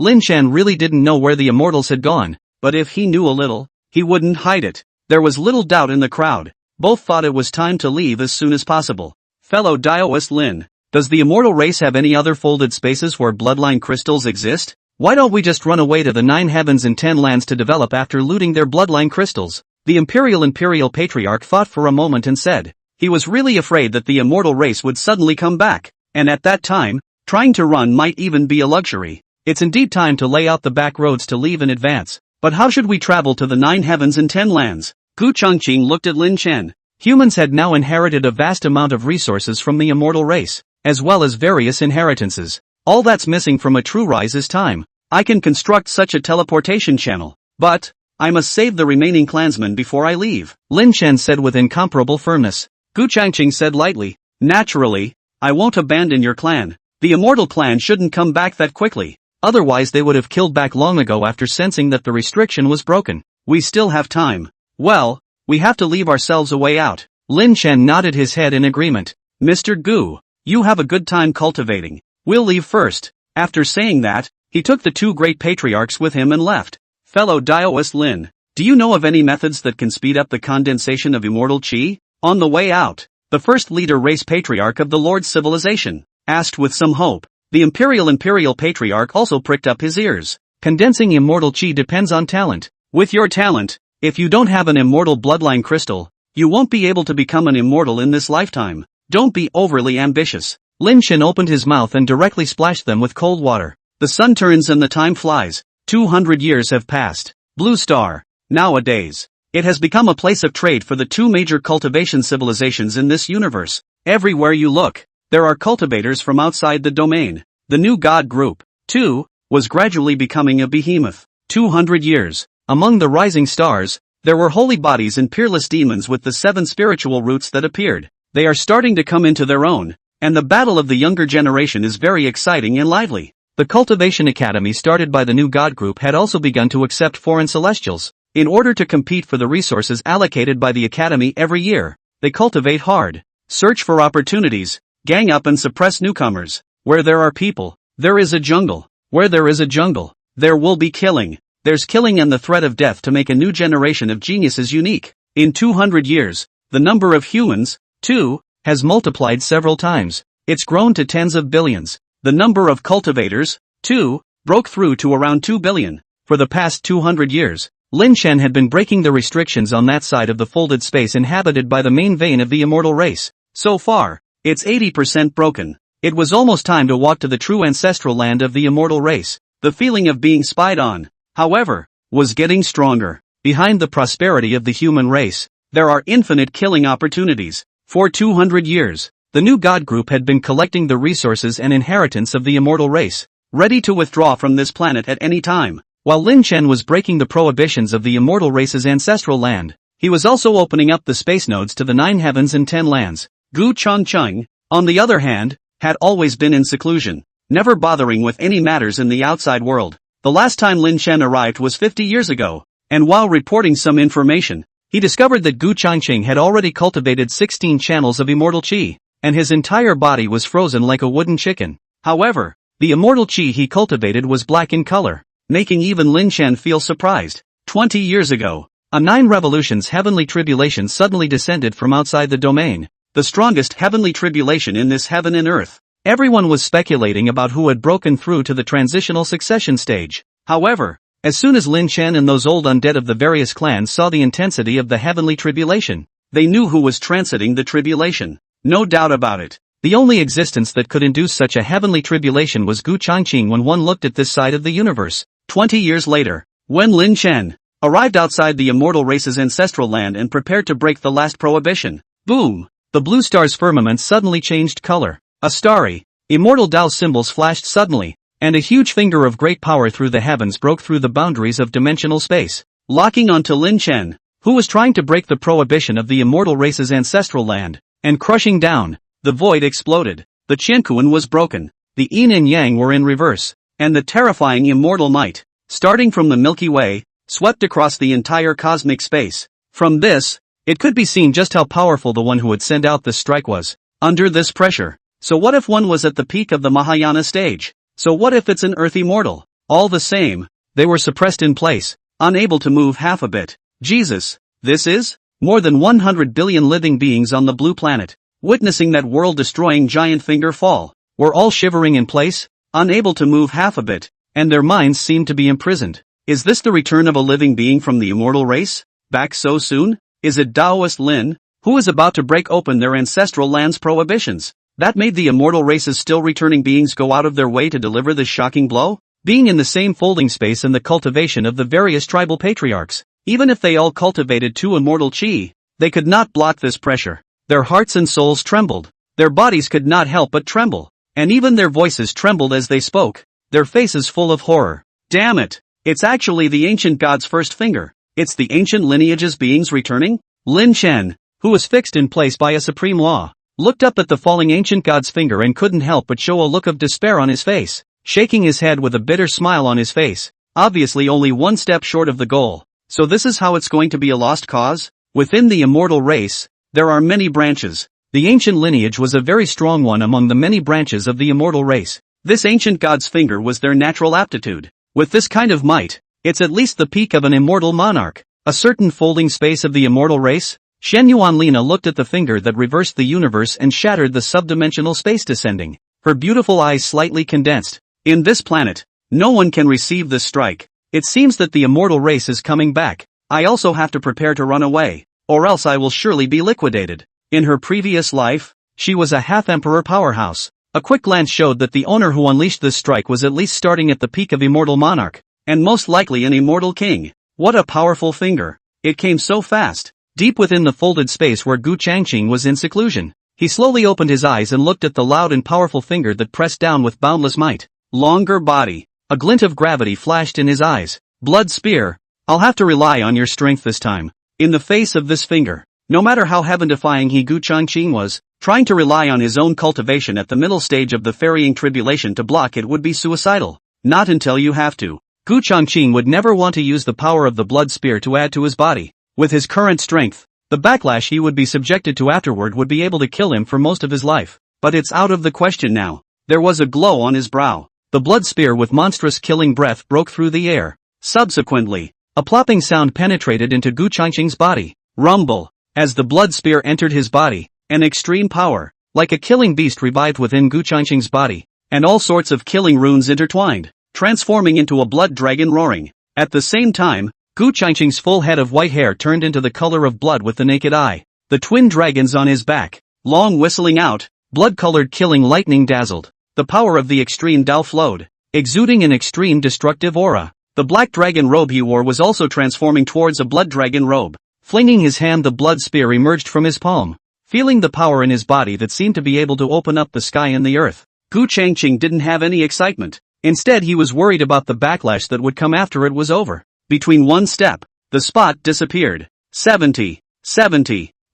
Lin Chen really didn't know where the immortals had gone, but if he knew a little, he wouldn't hide it. There was little doubt in the crowd. Both thought it was time to leave as soon as possible. Fellow Daoist Lin, does the immortal race have any other folded spaces where bloodline crystals exist? Why don't we just run away to the 9 heavens and 10 lands to develop after looting their bloodline crystals? The Imperial Patriarch thought for a moment and said, he was really afraid that the immortal race would suddenly come back, and at that time, trying to run might even be a luxury. It's indeed time to lay out the back roads to leave in advance. But how should we travel to the 9 heavens and 10 lands? Gu Changqing looked at Lin Chen. Humans had now inherited a vast amount of resources from the immortal race, as well as various inheritances. All that's missing from a true rise is time. I can construct such a teleportation channel, but I must save the remaining clansmen before I leave, Lin Chen said with incomparable firmness. Gu Changqing said lightly, naturally, I won't abandon your clan. The immortal clan shouldn't come back that quickly. Otherwise they would have killed back long ago after sensing that the restriction was broken. We still have time. Well, we have to leave ourselves a way out. Lin Chen nodded his head in agreement. Mr. Gu, you have a good time cultivating. We'll leave first. After saying that, he took the 2 great patriarchs with him and left. Fellow Daoist Lin, do you know of any methods that can speed up the condensation of immortal chi? On the way out, the first leader race patriarch of the Lord's civilization asked with some hope. The Imperial Patriarch also pricked up his ears. Condensing immortal chi depends on talent. With your talent, if you don't have an immortal bloodline crystal, you won't be able to become an immortal in this lifetime. Don't be overly ambitious. Lin Chen opened his mouth and directly splashed them with cold water. The sun turns and the time flies. 200 years have passed. Blue Star. Nowadays, it has become a place of trade for the two major cultivation civilizations in this universe. Everywhere you look, there are cultivators from outside the domain. The new god group, too, was gradually becoming a behemoth. 200 years. Among the rising stars, there were holy bodies and peerless demons with the 7 spiritual roots that appeared. They are starting to come into their own, and the battle of the younger generation is very exciting and lively. The Cultivation Academy started by the new god group had also begun to accept foreign celestials. In order to compete for the resources allocated by the Academy every year, they cultivate hard, search for opportunities, gang up and suppress newcomers. Where there are people, there is a jungle. Where there is a jungle, there will be killing. There's killing and the threat of death to make a new generation of geniuses unique. In 200 years, the number of humans, too, has multiplied several times. It's grown to tens of billions. The number of cultivators, too, broke through to around 2 billion. For the past 200 years, Lin Chen had been breaking the restrictions on that side of the folded space inhabited by the main vein of the immortal race. So far, it's 80% broken. It was almost time to walk to the true ancestral land of the immortal race. The feeling of being spied on, however, was getting stronger. Behind the prosperity of the human race, there are infinite killing opportunities. For 200 years, the new god group had been collecting the resources and inheritance of the immortal race, ready to withdraw from this planet at any time. While Lin Chen was breaking the prohibitions of the immortal race's ancestral land, he was also opening up the space nodes to the 9 heavens and 10 lands. Gu Changcheng, on the other hand, had always been in seclusion, never bothering with any matters in the outside world. The last time Lin Chen arrived was 50 years ago, and while reporting some information, he discovered that Gu Changcheng had already cultivated 16 channels of immortal qi, and his entire body was frozen like a wooden chicken. However, the immortal qi he cultivated was black in color, making even Lin Chen feel surprised. 20 years ago, a 9 revolutions heavenly tribulation suddenly descended from outside the domain, the strongest heavenly tribulation in this heaven and earth. Everyone was speculating about who had broken through to the transitional succession stage. However, as soon as Lin Chen and those old undead of the various clans saw the intensity of the heavenly tribulation, they knew who was transiting the tribulation. No doubt about it. The only existence that could induce such a heavenly tribulation was Gu Changqing when one looked at this side of the universe. 20 years later, when Lin Chen arrived outside the immortal race's ancestral land and prepared to break the last prohibition, boom! The blue star's firmament suddenly changed color. A starry, immortal Dao symbols flashed suddenly, and a huge finger of great power through the heavens broke through the boundaries of dimensional space, locking onto Lin Chen, who was trying to break the prohibition of the immortal race's ancestral land, and crushing down. The void exploded. The Qianquan was broken. The yin and yang were in reverse, and the terrifying immortal might, starting from the Milky Way, swept across the entire cosmic space. From this, it could be seen just how powerful the one who would send out the strike was. Under this pressure, so what if one was at the peak of the Mahayana stage? So what if it's an earth immortal? All the same, they were suppressed in place, unable to move half a bit. Jesus, this is more than 100 billion living beings on the blue planet, witnessing that world-destroying giant finger fall, were all shivering in place, unable to move half a bit, and their minds seemed to be imprisoned. Is this the return of a living being from the immortal race? Back so soon? Is it Taoist Lin, who is about to break open their ancestral land's prohibitions? That made the immortal race's still returning beings go out of their way to deliver this shocking blow? Being in the same folding space and the cultivation of the various tribal patriarchs, even if they all cultivated 2 immortal qi, they could not block this pressure. Their hearts and souls trembled, their bodies could not help but tremble, and even their voices trembled as they spoke, their faces full of horror. Damn it! It's actually the ancient god's first finger. It's the ancient lineage's beings returning? Lin Chen, who was fixed in place by a supreme law, looked up at the falling ancient god's finger and couldn't help but show a look of despair on his face, shaking his head with a bitter smile on his face, obviously only one step short of the goal. So this is how it's going to be a lost cause? Within the immortal race, there are many branches. The ancient lineage was a very strong one among the many branches of the immortal race. This ancient god's finger was their natural aptitude. With this kind of might, it's at least the peak of an immortal monarch. A certain folding space of the immortal race? Shen Yuanlina looked at the finger that reversed the universe and shattered the subdimensional space descending. Her beautiful eyes slightly condensed. In this planet, no one can receive this strike. It seems that the immortal race is coming back. I also have to prepare to run away, or else I will surely be liquidated. In her previous life, she was a half-emperor powerhouse. A quick glance showed that the owner who unleashed this strike was at least starting at the peak of immortal monarch, and most likely an immortal king. What a powerful finger. It came so fast. Deep within the folded space where Gu Changqing was in seclusion, he slowly opened his eyes and looked at the loud and powerful finger that pressed down with boundless might. Longer body. A glint of gravity flashed in his eyes. Blood spear. I'll have to rely on your strength this time. In the face of this finger, no matter how heaven-defying Gu Changqing was, trying to rely on his own cultivation at the middle stage of the ferrying tribulation to block it would be suicidal. Not until you have to. Gu Changqing would never want to use the power of the blood spear to add to his body. With his current strength, the backlash he would be subjected to afterward would be able to kill him for most of his life. But it's out of the question now. There was a glow on his brow. The blood spear with monstrous killing breath broke through the air. Subsequently, a plopping sound penetrated into Gu Changqing's body. Rumble. As the blood spear entered his body, an extreme power, like a killing beast revived within Gu Changqing's body, and all sorts of killing runes intertwined, transforming into a blood dragon roaring. At the same time, Gu Changqing's full head of white hair turned into the color of blood with the naked eye. The twin dragons on his back, long whistling out, blood-colored killing lightning dazzled. The power of the extreme Dao flowed, exuding an extreme destructive aura. The black dragon robe he wore was also transforming towards a blood dragon robe. Flinging his hand, the blood spear emerged from his palm. Feeling the power in his body that seemed to be able to open up the sky and the earth, Gu Changqing didn't have any excitement. Instead, he was worried about the backlash that would come after it was over. Between one step, the spot disappeared. 70.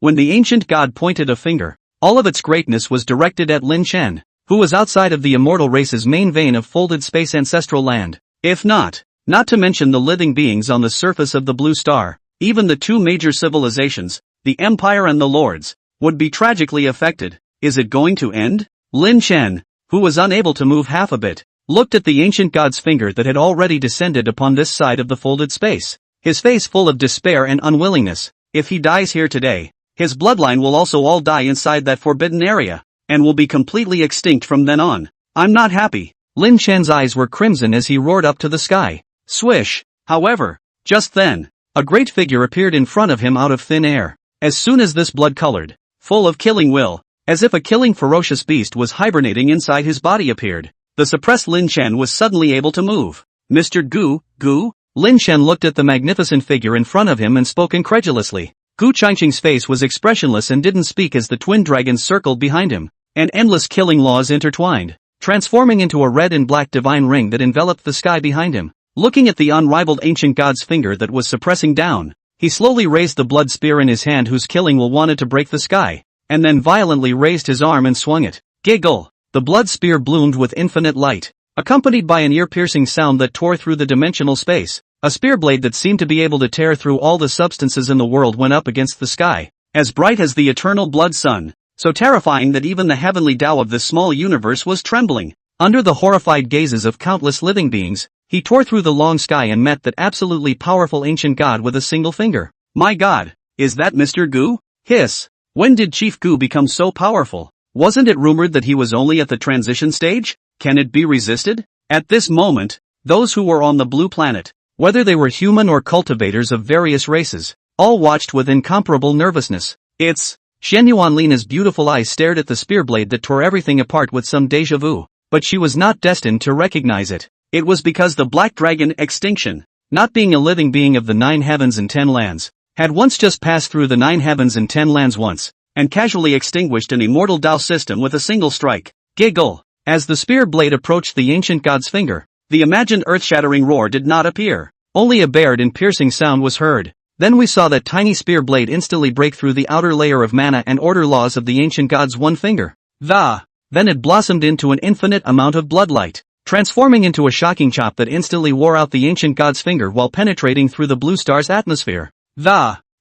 When the ancient god pointed a finger, all of its greatness was directed at Lin Chen, who was outside of the immortal race's main vein of folded space ancestral land. If not to mention the living beings on the surface of the blue star, even the two major civilizations, the Empire and the Lords, would be tragically affected. Is it going to end? Lin Chen, who was unable to move half a bit, looked at the ancient god's finger that had already descended upon this side of the folded space, his face full of despair and unwillingness. If he dies here today, his bloodline will also all die inside that forbidden area, and will be completely extinct from then on. I'm not happy. Lin Chen's eyes were crimson as he roared up to the sky. Swish! However, just then, a great figure appeared in front of him out of thin air. As soon as this blood-colored, full of killing will, as if a killing ferocious beast was hibernating inside his body appeared, the suppressed Lin Chen was suddenly able to move. Mr. Gu? Lin Chen looked at the magnificent figure in front of him and spoke incredulously. Gu Changqing's face was expressionless and didn't speak as the twin dragons circled behind him, and endless killing laws intertwined, transforming into a red and black divine ring that enveloped the sky behind him. Looking at the unrivaled ancient god's finger that was suppressing down, he slowly raised the blood spear in his hand whose killing will wanted to break the sky, and then violently raised his arm and swung it. Giggle! The blood spear bloomed with infinite light, accompanied by an ear-piercing sound that tore through the dimensional space. A spear blade that seemed to be able to tear through all the substances in the world went up against the sky, as bright as the eternal blood sun, so terrifying that even the heavenly Tao of this small universe was trembling. Under the horrified gazes of countless living beings, he tore through the long sky and met that absolutely powerful ancient god with a single finger. My god, is that Mr. Gu? Hiss! When did Chief Gu become so powerful? Wasn't it rumored that he was only at the transition stage? Can it be resisted? At this moment, those who were on the blue planet, whether they were human or cultivators of various races, all watched with incomparable nervousness. Shen Yuanlina's beautiful eyes stared at the spear blade that tore everything apart with some déjà vu, but she was not destined to recognize it. It was because the black dragon extinction, not being a living being of the 9 heavens and 10 lands, had once just passed through the 9 heavens and 10 lands once, and casually extinguished an immortal Tao system with a single strike. Giggle! As the spear blade approached the ancient god's finger, the imagined earth-shattering roar did not appear. Only a bared and piercing sound was heard. Then we saw that tiny spear blade instantly break through the outer layer of mana and order laws of the ancient god's one finger. Then it blossomed into an infinite amount of bloodlight, transforming into a shocking chop that instantly wore out the ancient god's finger while penetrating through the blue star's atmosphere.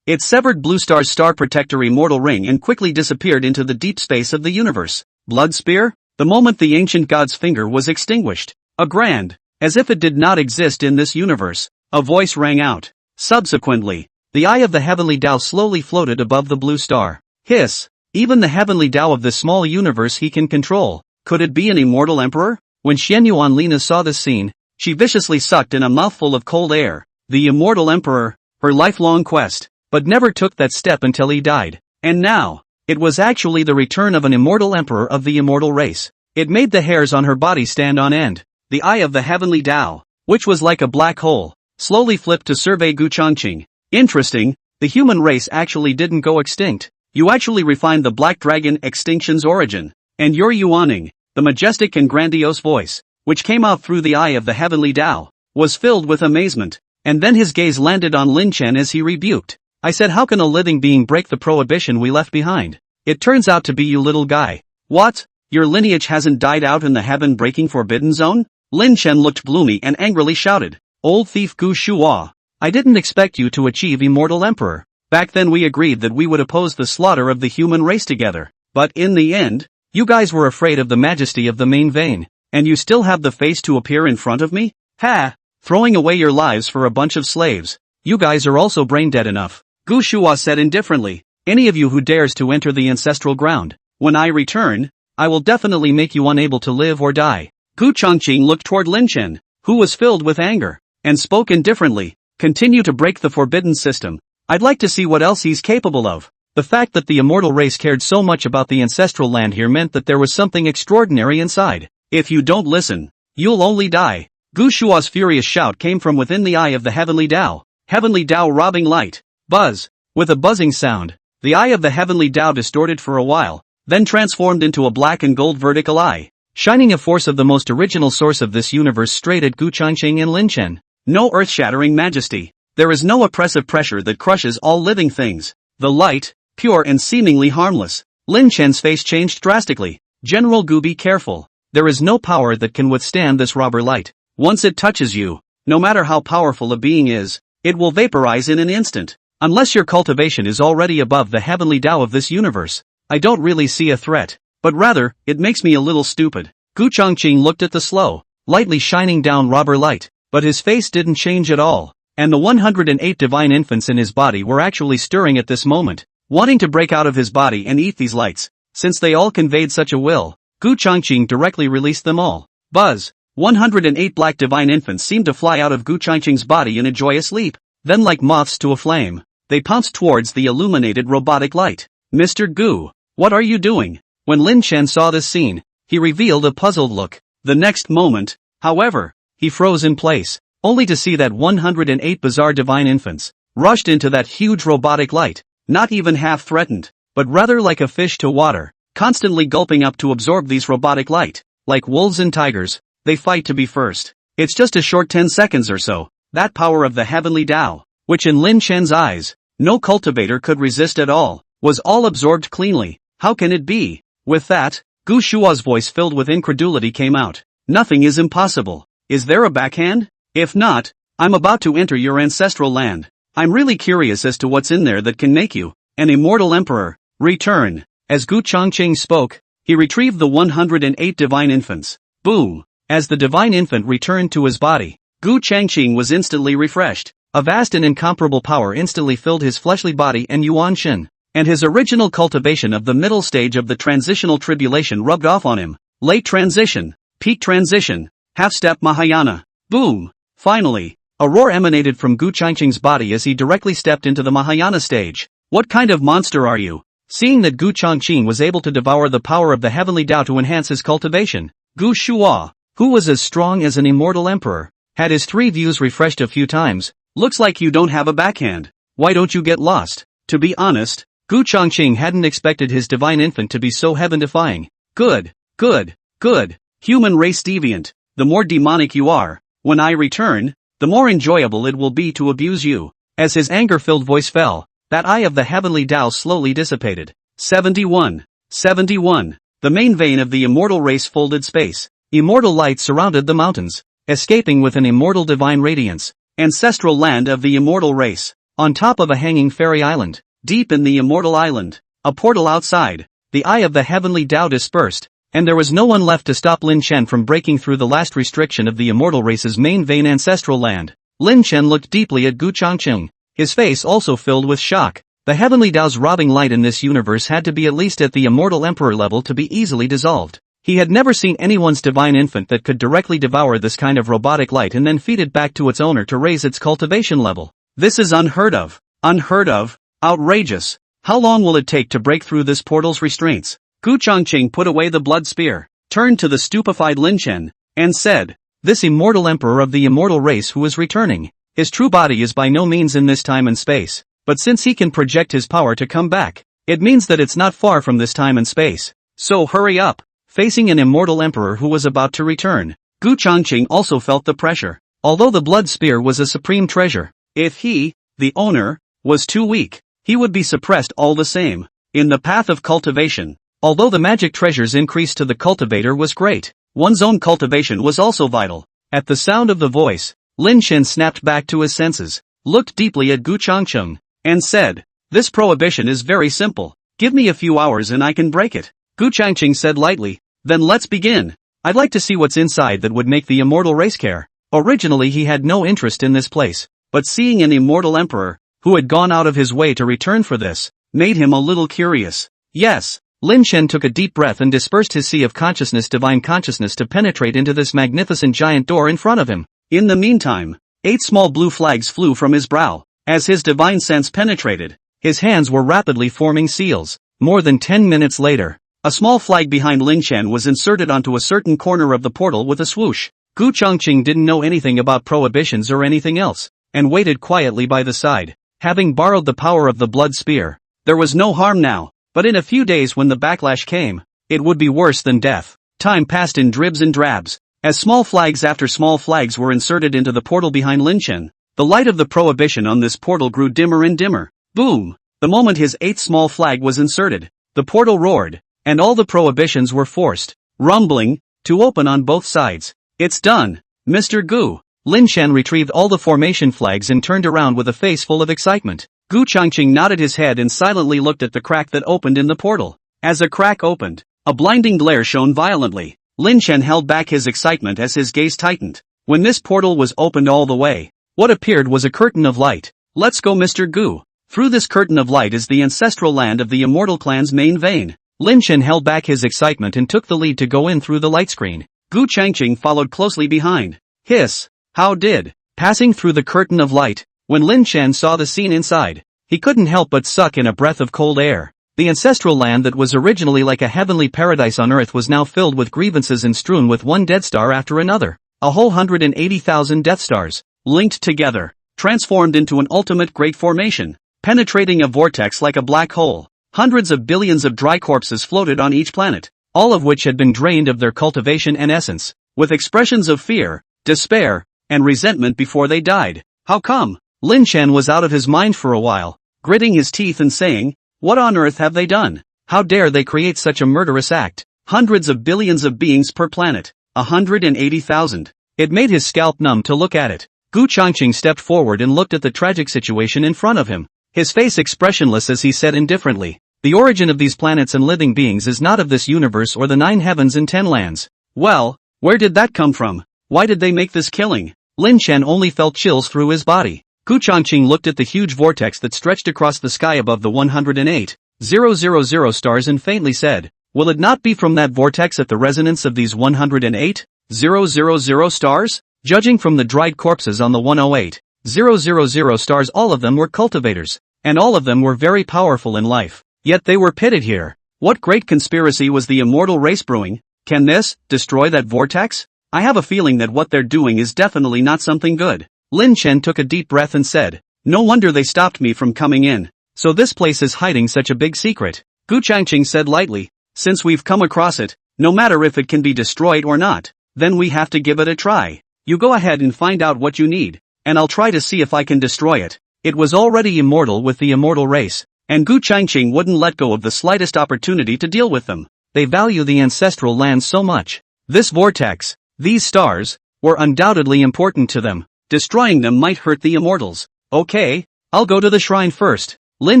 It severed blue star's star protector immortal ring and quickly disappeared into the deep space of the universe. Blood spear? The moment the ancient god's finger was extinguished, as if it did not exist in this universe, a voice rang out. Subsequently, the eye of the heavenly Tao slowly floated above the blue star. Hiss! Even the heavenly Tao of this small universe he can control. Could it be an immortal emperor? When Shen Yuanlina saw this scene, She viciously sucked in a mouthful of cold air. The immortal emperor, her lifelong quest, but never took that step until he died. And now, it was actually the return of an immortal emperor of the immortal race. It made the hairs on her body stand on end. The eye of the heavenly Tao, which was like a black hole, slowly flipped to survey Gu Changqing. Interesting, the human race actually didn't go extinct. You actually refined the black dragon extinction's origin. And your yuaning, the majestic and grandiose voice, which came out through the eye of the heavenly Tao, was filled with amazement. And then his gaze landed on Lin Chen as he rebuked. I said, how can a living being break the prohibition we left behind? It turns out to be you, little guy. What? Your lineage hasn't died out in the heaven-breaking forbidden zone? Lin Chen looked gloomy and angrily shouted. Old thief Gu Shuo. I didn't expect you to achieve immortal emperor. Back then we agreed that we would oppose the slaughter of the human race together. But in the end, you guys were afraid of the majesty of the main vein. And you still have the face to appear in front of me? Ha! Throwing away your lives for a bunch of slaves. You guys are also brain dead enough. Gu Shuo said indifferently. Any of you who dares to enter the ancestral ground, when I return, I will definitely make you unable to live or die. Gu Changqing looked toward Lin Chen, who was filled with anger, and spoke indifferently. Continue to break the forbidden system. I'd like to see what else he's capable of. The fact that the immortal race cared so much about the ancestral land here meant that there was something extraordinary inside. If you don't listen, you'll only die. Gu Shuo's furious shout came from within the eye of the heavenly Tao. Heavenly Tao robbing light. Buzz. With a buzzing sound, the eye of the heavenly Tao distorted for a while, then transformed into a black and gold vertical eye, shining a force of the most original source of this universe straight at Gu Changqing and Lin Chen. No earth-shattering majesty. There is no oppressive pressure that crushes all living things. The light, pure and seemingly harmless. Lin Chen's face changed drastically. General Gu, be careful. There is no power that can withstand this robber light. Once it touches you, no matter how powerful a being is, it will vaporize in an instant. Unless your cultivation is already above the heavenly Tao of this universe, I don't really see a threat, but rather, it makes me a little stupid. Gu Changqing looked at the slow, lightly shining down robber light, but his face didn't change at all, and the 108 divine infants in his body were actually stirring at this moment, wanting to break out of his body and eat these lights. Since they all conveyed such a will, Gu Changqing directly released them all. Buzz! 108 black divine infants seemed to fly out of Gu Changqing's body in a joyous leap. Then like moths to a flame, they pounced towards the illuminated robotic light. Mr. Gu, what are you doing? When Lin Chen saw this scene, he revealed a puzzled look. The next moment, however, he froze in place, only to see that 108 bizarre divine infants rushed into that huge robotic light, not even half threatened, but rather like a fish to water, constantly gulping up to absorb these robotic light. Like wolves and tigers, they fight to be first. It's just a short 10 seconds or so. That power of the heavenly Tao, which in Lin Chen's eyes, no cultivator could resist at all, was all absorbed cleanly. How can it be? With that, Gu Shuo's voice filled with incredulity came out. Nothing is impossible. Is there a backhand? If not, I'm about to enter your ancestral land. I'm really curious as to what's in there that can make you an immortal emperor. Return. As Gu Changqing spoke, he retrieved the 108 divine infants. Boom. As the divine infant returned to his body, Gu Changqing was instantly refreshed. A vast and incomparable power instantly filled his fleshly body and Yuan Shin, and his original cultivation of the middle stage of the transitional tribulation rubbed off on him. Late transition, peak transition, half-step Mahayana. Boom! Finally, a roar emanated from Gu Changqing's body as he directly stepped into the Mahayana stage. What kind of monster are you? Seeing that Gu Changqing was able to devour the power of the heavenly Tao to enhance his cultivation, Gu Shuo, who was as strong as an immortal emperor, had his 3 views refreshed a few times. Looks like you don't have a backhand. Why don't you get lost? To be honest, Gu Changqing hadn't expected his divine infant to be so heaven-defying. Good, good, good. Human race deviant. The more demonic you are, when I return, the more enjoyable it will be to abuse you. As his anger-filled voice fell, that eye of the heavenly Tao slowly dissipated. 71. 71. The main vein of the immortal race folded space. Immortal light surrounded the mountains, escaping with an immortal divine radiance. Ancestral land of the immortal race. On top of a hanging fairy island, deep in the immortal island, a portal outside, the eye of the heavenly Tao dispersed, and there was no one left to stop Lin Chen from breaking through the last restriction of the immortal race's main vein ancestral land. Lin Chen looked deeply at Gu Changqing, his face also filled with shock. The heavenly Tao's robbing light in this universe had to be at least at the immortal emperor level to be easily dissolved. He had never seen anyone's divine infant that could directly devour this kind of robotic light and then feed it back to its owner to raise its cultivation level. This is unheard of. Unheard of. Outrageous. How long will it take to break through this portal's restraints? Gu Changqing put away the blood spear, turned to the stupefied Lin Chen, and said, "This immortal emperor of the immortal race who is returning. His true body is by no means in this time and space, but since he can project his power to come back, it means that it's not far from this time and space. So hurry up." Facing an immortal emperor who was about to return, Gu Changqing also felt the pressure. Although the blood spear was a supreme treasure, if he, the owner, was too weak, he would be suppressed all the same. In the path of cultivation, although the magic treasure's increase to the cultivator was great, one's own cultivation was also vital. At the sound of the voice, Lin Chen snapped back to his senses, looked deeply at Gu Changqing, and said, "This prohibition is very simple. Give me a few hours and I can break it." Gu Changqing said lightly, "Then let's begin. I'd like to see what's inside that would make the immortal race care." Originally he had no interest in this place, but seeing an immortal emperor, who had gone out of his way to return for this, made him a little curious. Yes. Lin Chen took a deep breath and dispersed his sea of consciousness, divine consciousness, to penetrate into this magnificent giant door in front of him. In the meantime, 8 small blue flags flew from his brow. As his divine sense penetrated, his hands were rapidly forming seals. More than 10 minutes later, a small flag behind Lin Chen was inserted onto a certain corner of the portal with a swoosh. Gu Changqing didn't know anything about prohibitions or anything else, and waited quietly by the side. Having borrowed the power of the blood spear, there was no harm now, but in a few days when the backlash came, it would be worse than death. Time passed in dribs and drabs. As small flags after small flags were inserted into the portal behind Lin Chen, the light of the prohibition on this portal grew dimmer and dimmer. Boom! The moment his 8th small flag was inserted, the portal roared, and all the prohibitions were forced, rumbling, to open on both sides. "It's done, Mr. Gu." Lin Chen retrieved all the formation flags and turned around with a face full of excitement. Gu Changqing nodded his head and silently looked at the crack that opened in the portal. As a crack opened, a blinding glare shone violently. Lin Chen held back his excitement as his gaze tightened. When this portal was opened all the way, what appeared was a curtain of light. "Let's go, Mr. Gu." Through this curtain of light is the ancestral land of the immortal clan's main vein. Lin Chen held back his excitement and took the lead to go in through the light screen. Gu Changqing followed closely behind. Hiss! How did? Passing through the curtain of light, when Lin Chen saw the scene inside, he couldn't help but suck in a breath of cold air. The ancestral land that was originally like a heavenly paradise on earth was now filled with grievances and strewn with one dead star after another. A whole 180,000 Death Stars, linked together, transformed into an ultimate great formation, penetrating a vortex like a black hole. Hundreds of billions of dry corpses floated on each planet, all of which had been drained of their cultivation and essence, with expressions of fear, despair, and resentment before they died. How come? Lin Chen was out of his mind for a while, gritting his teeth and saying, "What on earth have they done? How dare they create such a murderous act? Hundreds of billions of beings per planet, 180,000. It made his scalp numb to look at it. Gu Changqing stepped forward and looked at the tragic situation in front of him, his face expressionless as he said indifferently, "The origin of these planets and living beings is not of this universe or the 9 heavens and 10 lands." Well, where did that come from? Why did they make this killing? Lin Chen only felt chills through his body. Gu Changqing looked at the huge vortex that stretched across the sky above the 108,000 stars and faintly said, "Will it not be from that vortex at the resonance of these 108,000 stars? Judging from the dried corpses on the 108,000 stars, all of them were cultivators, and all of them were very powerful in life. Yet they were pitted here. What great conspiracy was the immortal race brewing? Can this destroy that vortex? I have a feeling that what they're doing is definitely not something good." Lin Chen took a deep breath and said, "No wonder they stopped me from coming in. So this place is hiding such a big secret." Gu Changqing said lightly, "Since we've come across it, no matter if it can be destroyed or not, then we have to give it a try. You go ahead and find out what you need, and I'll try to see if I can destroy it." It was already immortal with the immortal race, and Gu Changqing wouldn't let go of the slightest opportunity to deal with them. They value the ancestral land so much. This vortex, these stars, were undoubtedly important to them. Destroying them might hurt the immortals. "Okay, I'll go to the shrine first." Lin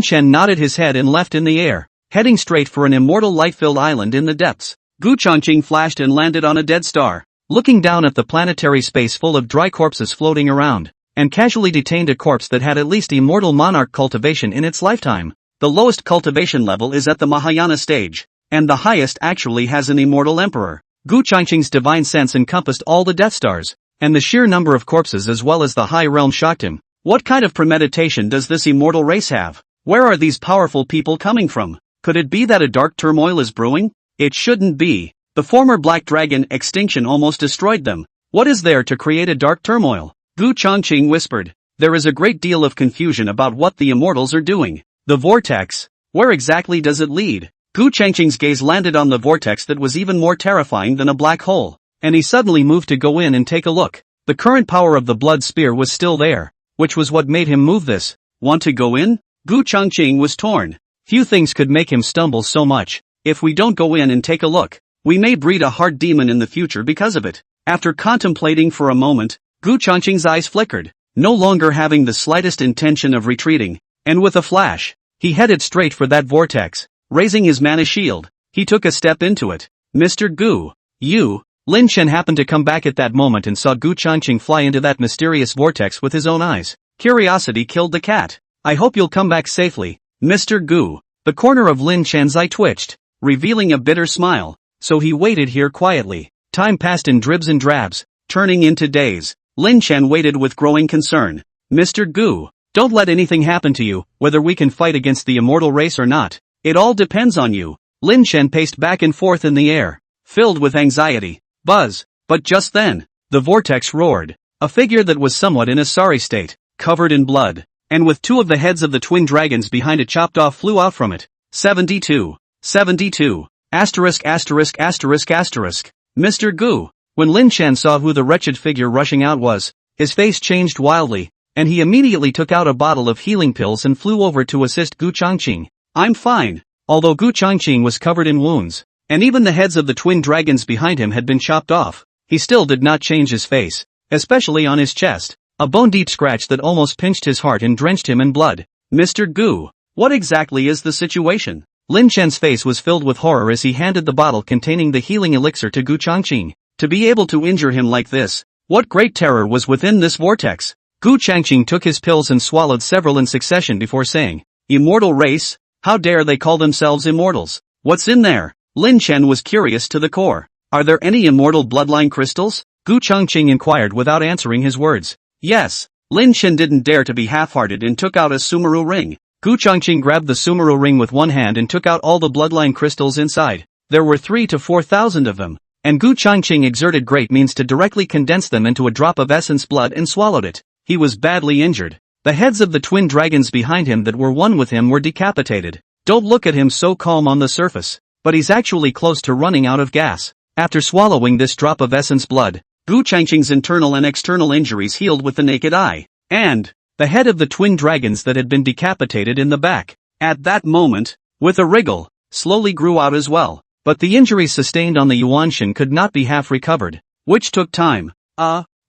Chen nodded his head and left in the air, heading straight for an immortal light-filled island in the depths. Gu Changqing flashed and landed on a dead star, looking down at the planetary space full of dry corpses floating around, and casually detained a corpse that had at least immortal monarch cultivation in its lifetime. The lowest cultivation level is at the Mahayana stage, and the highest actually has an immortal emperor. Gu Changqing's divine sense encompassed all the Death Stars, and the sheer number of corpses as well as the high realm shocked him. What kind of premeditation does this immortal race have? Where are these powerful people coming from? Could it be that a dark turmoil is brewing? It shouldn't be. The former Black Dragon extinction almost destroyed them. What is there to create a dark turmoil? Gu Changqing whispered. There is a great deal of confusion about what the immortals are doing. The vortex. Where exactly does it lead? Gu Changqing's gaze landed on the vortex that was even more terrifying than a black hole, and he suddenly moved to go in and take a look. The current power of the blood spear was still there, which was what made him move this. Want to go in? Gu Changqing was torn. Few things could make him stumble so much. If we don't go in and take a look, we may breed a heart demon in the future because of it. After contemplating for a moment, Gu Changqing's eyes flickered, no longer having the slightest intention of retreating, and with a flash, he headed straight for that vortex. Raising his mana shield, he took a step into it. Mr. Gu, you. Lin Chen happened to come back at that moment and saw Gu Changqing fly into that mysterious vortex with his own eyes. Curiosity killed the cat. I hope you'll come back safely, Mr. Gu. The corner of Lin Chen's eye twitched, revealing a bitter smile. So he waited here quietly. Time passed in dribs and drabs, turning into days. Lin Chen waited with growing concern. Mr. Gu, don't let anything happen to you, whether we can fight against the immortal race or not. It all depends on you. Lin Chen paced back and forth in the air, filled with anxiety. Buzz. But just then, the vortex roared. A figure that was somewhat in a sorry state, covered in blood, and with two of the heads of the twin dragons behind it chopped off flew out from it. 72. 72. Asterisk asterisk asterisk asterisk. Mr. Gu. When Lin Chen saw who the wretched figure rushing out was, his face changed wildly, and he immediately took out a bottle of healing pills and flew over to assist Gu Changqing. I'm fine. Although Gu Changqing was covered in wounds, and even the heads of the twin dragons behind him had been chopped off, he still did not change his face, especially on his chest, a bone-deep scratch that almost pinched his heart and drenched him in blood. Mr. Gu, what exactly is the situation? Lin Chen's face was filled with horror as he handed the bottle containing the healing elixir to Gu Changqing. To be able to injure him like this, what great terror was within this vortex? Gu Changqing took his pills and swallowed several in succession before saying, Immortal race? How dare they call themselves immortals? What's in there? Lin Chen was curious to the core. Are there any immortal bloodline crystals? Gu Changqing inquired without answering his words. Yes. Lin Chen didn't dare to be half-hearted and took out a Sumeru ring. Gu Changqing grabbed the Sumeru ring with one hand and took out all the bloodline crystals inside. There were 3,000 to 4,000 of them, and Gu Changqing exerted great means to directly condense them into a drop of essence blood and swallowed it. He was badly injured. The heads of the twin dragons behind him that were one with him were decapitated. Don't look at him so calm on the surface, but he's actually close to running out of gas. After swallowing this drop of essence blood, Gu Changqing's internal and external injuries healed with the naked eye, and the head of the twin dragons that had been decapitated in the back, at that moment, with a wriggle, slowly grew out as well. But the injuries sustained on the Yuanshan could not be half recovered, which took time.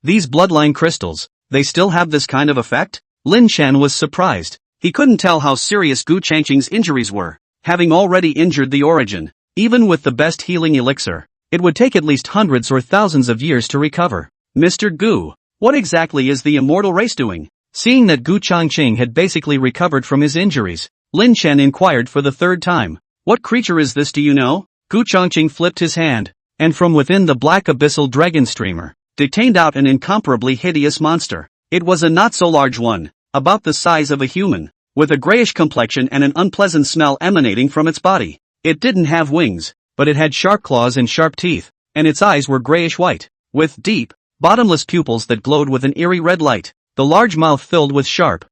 These bloodline crystals, they still have this kind of effect? Lin Chen was surprised. He couldn't tell how serious Gu Changqing's injuries were, having already injured the origin. Even with the best healing elixir, it would take at least hundreds or thousands of years to recover. Mr. Gu, what exactly is the immortal race doing? Seeing that Gu Changqing had basically recovered from his injuries, Lin Chen inquired for the third time. What creature is this, do you know? Gu Changqing flipped his hand, and from within the black abyssal dragon streamer, detained out an incomparably hideous monster. It was a not-so-large one, about the size of a human, with a grayish complexion and an unpleasant smell emanating from its body. It didn't have wings, but it had sharp claws and sharp teeth, and its eyes were grayish-white, with deep, bottomless pupils that glowed with an eerie red light. The large mouth filled with sharp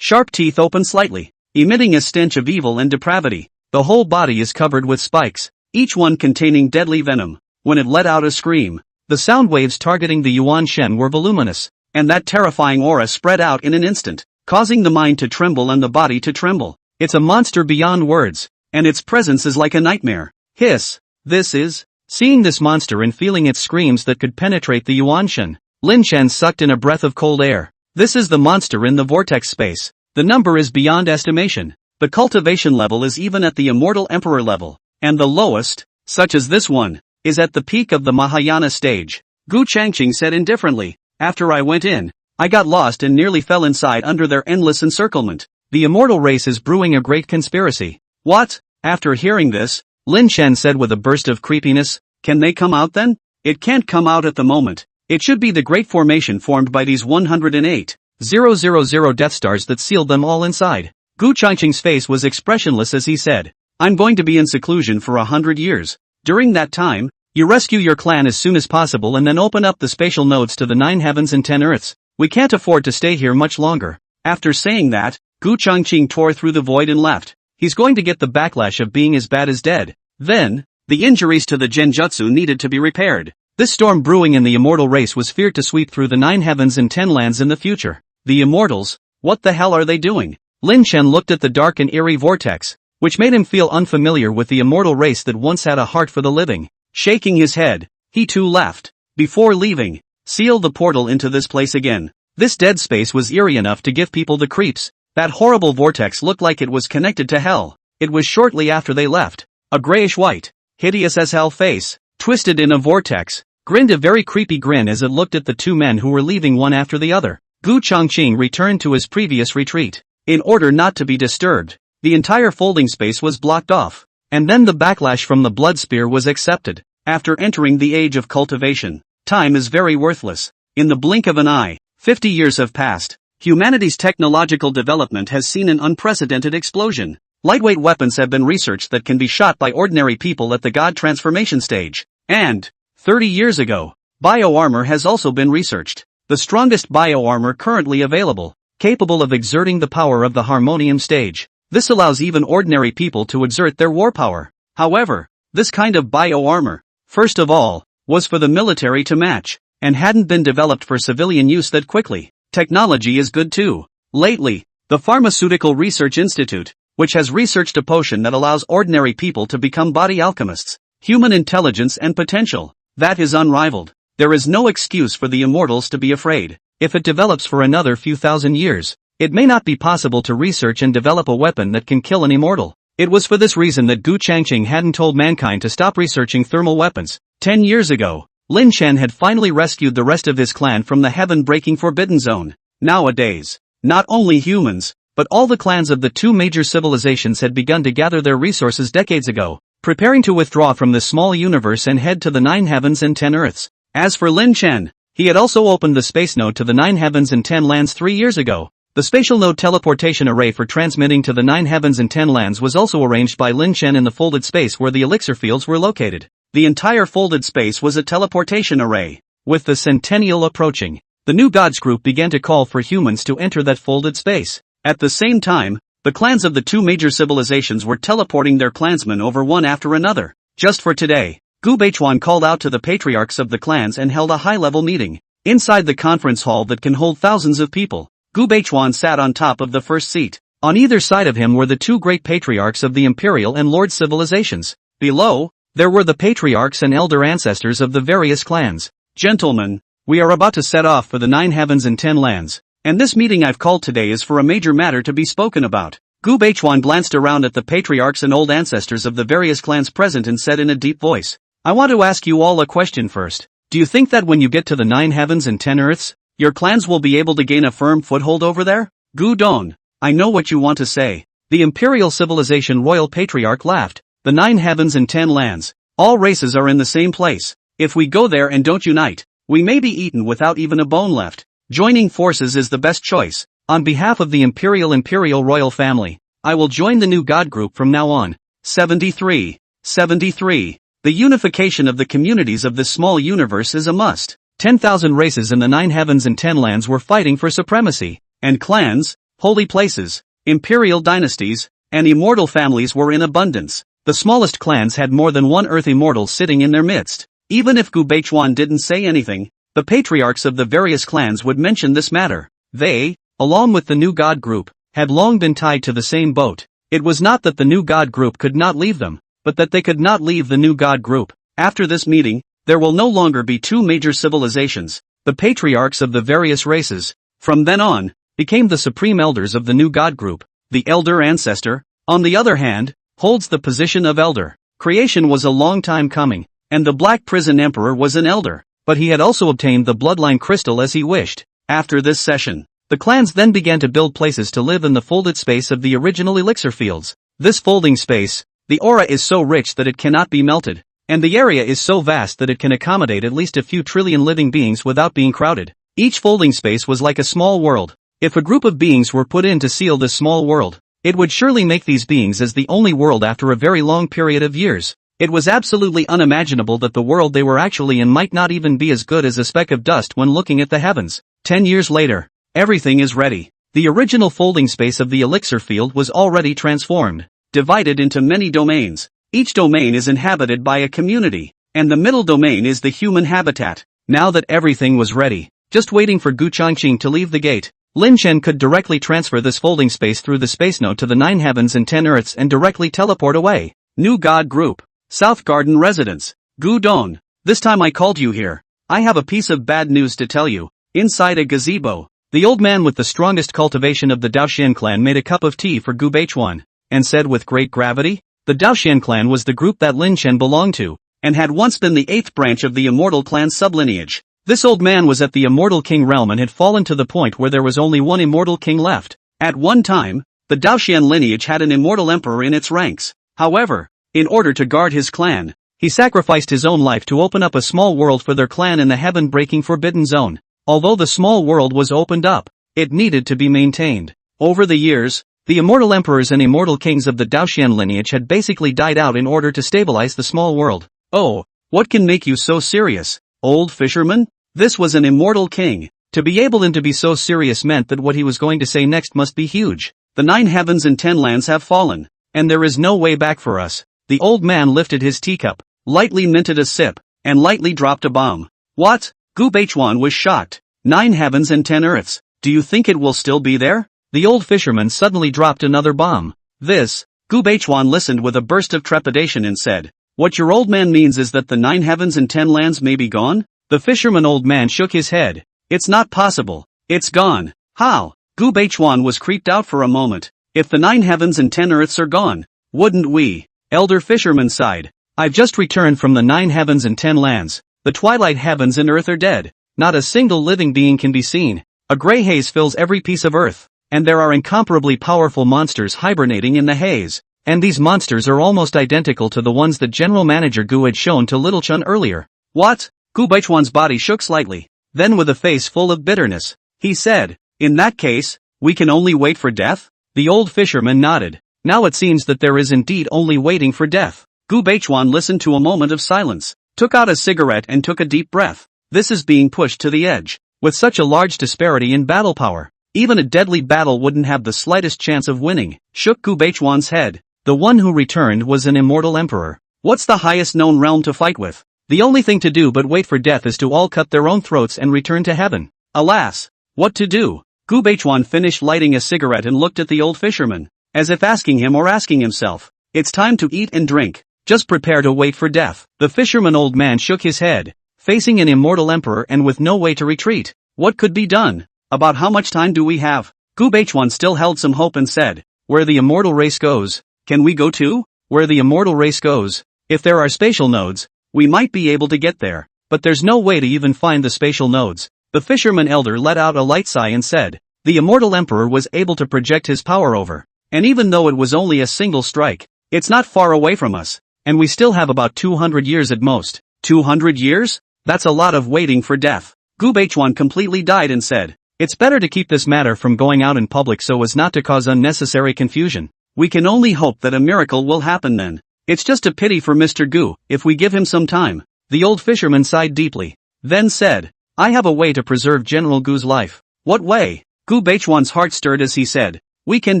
teeth open slightly, emitting a stench of evil and depravity. The whole body is covered with spikes, each one containing deadly venom. When it let out a scream, the sound waves targeting the Yuan Shen were voluminous, and that terrifying aura spread out in an instant, causing the mind to tremble and the body to tremble. It's a monster beyond words, and its presence is like a nightmare. Hiss. This is... Seeing this monster and feeling its screams that could penetrate the Yuan Shen, Lin Chen sucked in a breath of cold air. This is the monster in the vortex space. The number is beyond estimation. The cultivation level is even at the immortal emperor level, and the lowest, such as this one, is at the peak of the Mahayana stage. Gu Changqing said indifferently, after I went in, I got lost and nearly fell inside under their endless encirclement. The immortal race is brewing a great conspiracy. What? After hearing this, Lin Chen said with a burst of creepiness. Can they come out then? It can't come out at the moment. It should be the great formation formed by these 108,000 Death Stars that sealed them all inside. Gu Changqing's face was expressionless as he said, I'm going to be in seclusion for 100 years. During that time, you rescue your clan as soon as possible and then open up the spatial nodes to the 9 heavens and 10 earths. We can't afford to stay here much longer. After saying that, Gu Changqing tore through the void and left. He's going to get the backlash of being as bad as dead. Then, the injuries to the genjutsu needed to be repaired. This storm brewing in the immortal race was feared to sweep through the 9 heavens and 10 lands in the future. The immortals? What the hell are they doing? Lin Chen looked at the dark and eerie vortex, which made him feel unfamiliar with the immortal race that once had a heart for the living. Shaking his head, he too left. Before leaving, seal the portal into this place again. This dead space was eerie enough to give people the creeps. That horrible vortex looked like it was connected to hell. It was shortly after they left. A grayish-white, hideous as hell face, twisted in a vortex, grinned a very creepy grin as it looked at the two men who were leaving one after the other. Gu Changqing returned to his previous retreat. In order not to be disturbed, the entire folding space was blocked off. And then the backlash from the blood spear was accepted. After entering the age of cultivation, time is very worthless. In the blink of an eye, 50 years have passed. Humanity's technological development has seen an unprecedented explosion. Lightweight weapons have been researched that can be shot by ordinary people at the god transformation stage. And, 30 years ago, bioarmor has also been researched. The strongest bioarmor currently available, capable of exerting the power of the harmonium stage. This allows even ordinary people to exert their war power. However, this kind of bioarmor, first of all, was for the military to match, and hadn't been developed for civilian use that quickly. Technology is good too. Lately, the Pharmaceutical Research Institute, which has researched a potion that allows ordinary people to become body alchemists, human intelligence and potential, that is unrivaled. There is no excuse for the immortals to be afraid. If it develops for another few thousand years, it may not be possible to research and develop a weapon that can kill an immortal. It was for this reason that Gu Changqing hadn't told mankind to stop researching thermal weapons. 10 years ago, Lin Chen had finally rescued the rest of his clan from the heaven-breaking forbidden zone. Nowadays, not only humans, but all the clans of the two major civilizations had begun to gather their resources decades ago, preparing to withdraw from this small universe and head to the 9 heavens and 10 earths. As for Lin Chen, he had also opened the space node to the 9 heavens and 10 lands 3 years ago. The spatial node teleportation array for transmitting to the 9 heavens and 10 lands was also arranged by Lin Chen in the folded space where the elixir fields were located. The entire folded space was a teleportation array. With the centennial approaching, the new gods group began to call for humans to enter that folded space. At the same time, the clans of the two major civilizations were teleporting their clansmen over one after another. Just for today, Gu Beichuan called out to the patriarchs of the clans and held a high-level meeting. Inside the conference hall that can hold thousands of people, Gu Beichuan sat on top of the first seat. On either side of him were the two great patriarchs of the imperial and lord civilizations. Below, there were the patriarchs and elder ancestors of the various clans. Gentlemen, we are about to set off for the 9 heavens and 10 lands, and this meeting I've called today is for a major matter to be spoken about. Gu Beichuan glanced around at the patriarchs and old ancestors of the various clans present and said in a deep voice, I want to ask you all a question first. Do you think that when you get to the 9 heavens and 10 earths, your clans will be able to gain a firm foothold over there? Gu Don, I know what you want to say. The imperial civilization royal patriarch laughed. The 9 heavens and 10 lands, all races are in the same place. If we go there and don't unite, we may be eaten without even a bone left. Joining forces is the best choice. On behalf of the imperial royal family, I will join the new god group from now on. 73. The unification of the communities of this small universe is a must. 10,000 races in the 9 heavens and 10 lands were fighting for supremacy, and clans, holy places, imperial dynasties, and immortal families were in abundance. The smallest clans had more than one earth immortal sitting in their midst. Even if Gu Beichuan didn't say anything, the patriarchs of the various clans would mention this matter. They, along with the new god group, had long been tied to the same boat. It was not that the new god group could not leave them, but that they could not leave the new god group. After this meeting, there will no longer be two major civilizations. The patriarchs of the various races, from then on, became the supreme elders of the new god group. The elder ancestor, on the other hand, holds the position of elder. Creation was a long time coming, and the Black Prison Emperor was an elder, but he had also obtained the bloodline crystal as he wished. After this session, the clans then began to build places to live in the folded space of the original elixir fields. This folding space, The aura is so rich that it cannot be melted. And the area is so vast that it can accommodate at least a few trillion living beings without being crowded. Each folding space was like a small world. If a group of beings were put in to seal this small world, it would surely make these beings as the only world after a very long period of years. It was absolutely unimaginable that the world they were actually in might not even be as good as a speck of dust when looking at the heavens. 10 years later, everything is ready. The original folding space of the elixir field was already transformed, divided into many domains. Each domain is inhabited by a community, and the middle domain is the human habitat. Now that everything was ready, just waiting for Gu Changqing to leave the gate, Lin Chen could directly transfer this folding space through the space node to the 9 heavens and 10 earths and directly teleport away. New God Group. South Garden Residence. Gu Dong. This time I called you here. I have a piece of bad news to tell you. Inside a gazebo, the old man with the strongest cultivation of the Daoxian clan made a cup of tea for Gu Beichuan, and said with great gravity, the Daoxian clan was the group that Lin Chen belonged to, and had once been the 8th branch of the immortal clan sublineage. This old man was at the immortal king realm and had fallen to the point where there was only one immortal king left. At one time, the Daoxian lineage had an immortal emperor in its ranks. However, in order to guard his clan, he sacrificed his own life to open up a small world for their clan in the heaven-breaking forbidden zone. Although the small world was opened up, it needed to be maintained. Over the years, the immortal emperors and immortal kings of the Daoxian lineage had basically died out in order to stabilize the small world. Oh, what can make you so serious, old fisherman? This was an immortal king. To be able and to be so serious meant that what he was going to say next must be huge. The 9 heavens and 10 lands have fallen, and there is no way back for us. The old man lifted his teacup, lightly minted a sip, and lightly dropped a bomb. What? Gu Beichuan was shocked. 9 heavens and 10 earths. Do you think it will still be there? The old fisherman suddenly dropped another bomb. This. Gu Beichuan listened with a burst of trepidation and said, what your old man means is that the 9 heavens and 10 lands may be gone? The fisherman old man shook his head. It's not possible. It's gone. How? Gu Beichuan was creeped out for a moment. If the 9 heavens and 10 earths are gone, wouldn't we? Elder fisherman sighed. I've just returned from the 9 heavens and 10 lands. The twilight heavens and earth are dead. Not a single living being can be seen. A gray haze fills every piece of earth, and there are incomparably powerful monsters hibernating in the haze. And these monsters are almost identical to the ones that General Manager Gu had shown to Little Chun earlier. What? Gu Beichuan's body shook slightly. Then with a face full of bitterness, he said, in that case, we can only wait for death? The old fisherman nodded. Now it seems that there is indeed only waiting for death. Gu Beichuan listened to a moment of silence, took out a cigarette and took a deep breath. This is being pushed to the edge. With such a large disparity in battle power, even a deadly battle wouldn't have the slightest chance of winning. Shook Gu Beichuan's head. The one who returned was an immortal emperor. What's the highest known realm to fight with? The only thing to do but wait for death is to all cut their own throats and return to heaven. Alas, what to do? Gu Beichuan finished lighting a cigarette and looked at the old fisherman, as if asking him or asking himself, it's time to eat and drink. Just prepare to wait for death. The fisherman old man shook his head, facing an immortal emperor and with no way to retreat. What could be done? About how much time do we have? Gu Beichuan still held some hope and said, where the immortal race goes, can we go too? Where the immortal race goes, if there are spatial nodes, we might be able to get there, but there's no way to even find the spatial nodes. The fisherman elder let out a light sigh and said, the immortal emperor was able to project his power over, and even though it was only a single strike, it's not far away from us, and we still have about 200 years at most. 200 years? That's a lot of waiting for death. Gu Beichuan completely died and said, it's better to keep this matter from going out in public so as not to cause unnecessary confusion. We can only hope that a miracle will happen then. It's just a pity for Mr. Gu, if we give him some time. The old fisherman sighed deeply, then said, I have a way to preserve General Gu's life. What way? Gu Beichuan's heart stirred as he said, we can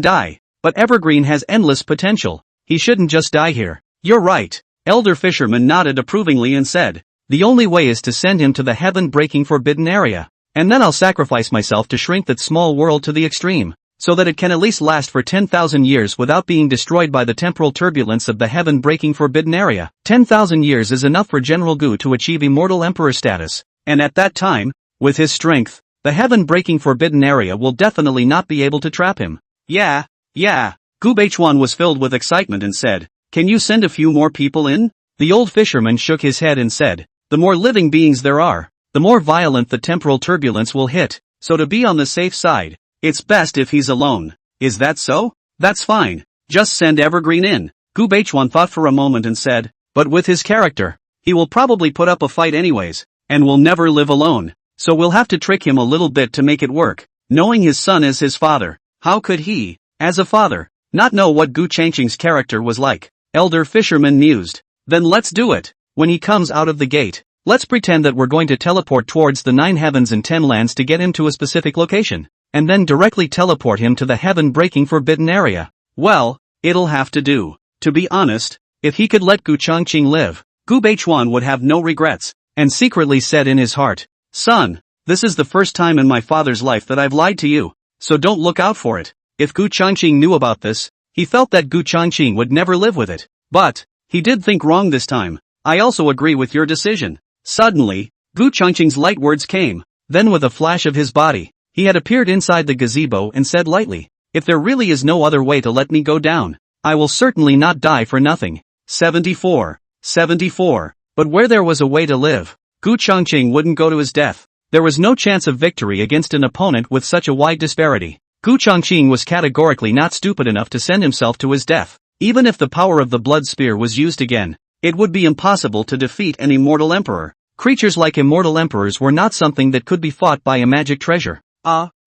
die, but Evergreen has endless potential. He shouldn't just die here. You're right. Elder fisherman nodded approvingly and said, the only way is to send him to the heaven-breaking forbidden area, and then I'll sacrifice myself to shrink that small world to the extreme, so that it can at least last for 10,000 years without being destroyed by the temporal turbulence of the heaven-breaking forbidden area. 10,000 years is enough for General Gu to achieve immortal emperor status, and at that time, with his strength, the heaven-breaking forbidden area will definitely not be able to trap him. Yeah. Gu Beichuan was filled with excitement and said, can you send a few more people in? The old fisherman shook his head and said, the more living beings there are, the more violent the temporal turbulence will hit, so to be on the safe side, it's best if he's alone. Is that so? That's fine. Just send Evergreen in. Gu Beichuan thought for a moment and said, but with his character, he will probably put up a fight anyways, and will never live alone, so we'll have to trick him a little bit to make it work. Knowing his son as his father, how could he, as a father, not know what Gu Changqing's character was like? Elder Fisherman mused. Then let's do it. When he comes out of the gate, let's pretend that we're going to teleport towards the 9 heavens and 10 lands to get him to a specific location, and then directly teleport him to the heaven-breaking forbidden area. Well, it'll have to do. To be honest, if he could let Gu Changqing live, Gu Beichuan would have no regrets, and secretly said in his heart, son, this is the first time in my father's life that I've lied to you, so don't look out for it. If Gu Changqing knew about this, he felt that Gu Changqing would never live with it. But, he did think wrong this time. I also agree with your decision. Suddenly, Gu Changqing's light words came. Then with a flash of his body, he had appeared inside the gazebo and said lightly, if there really is no other way to let me go down, I will certainly not die for nothing. 74. But where there was a way to live, Gu Changqing wouldn't go to his death. There was no chance of victory against an opponent with such a wide disparity. Gu Changqing was categorically not stupid enough to send himself to his death. Even if the power of the blood spear was used again, it would be impossible to defeat an immortal emperor. Creatures like immortal emperors were not something that could be fought by a magic treasure.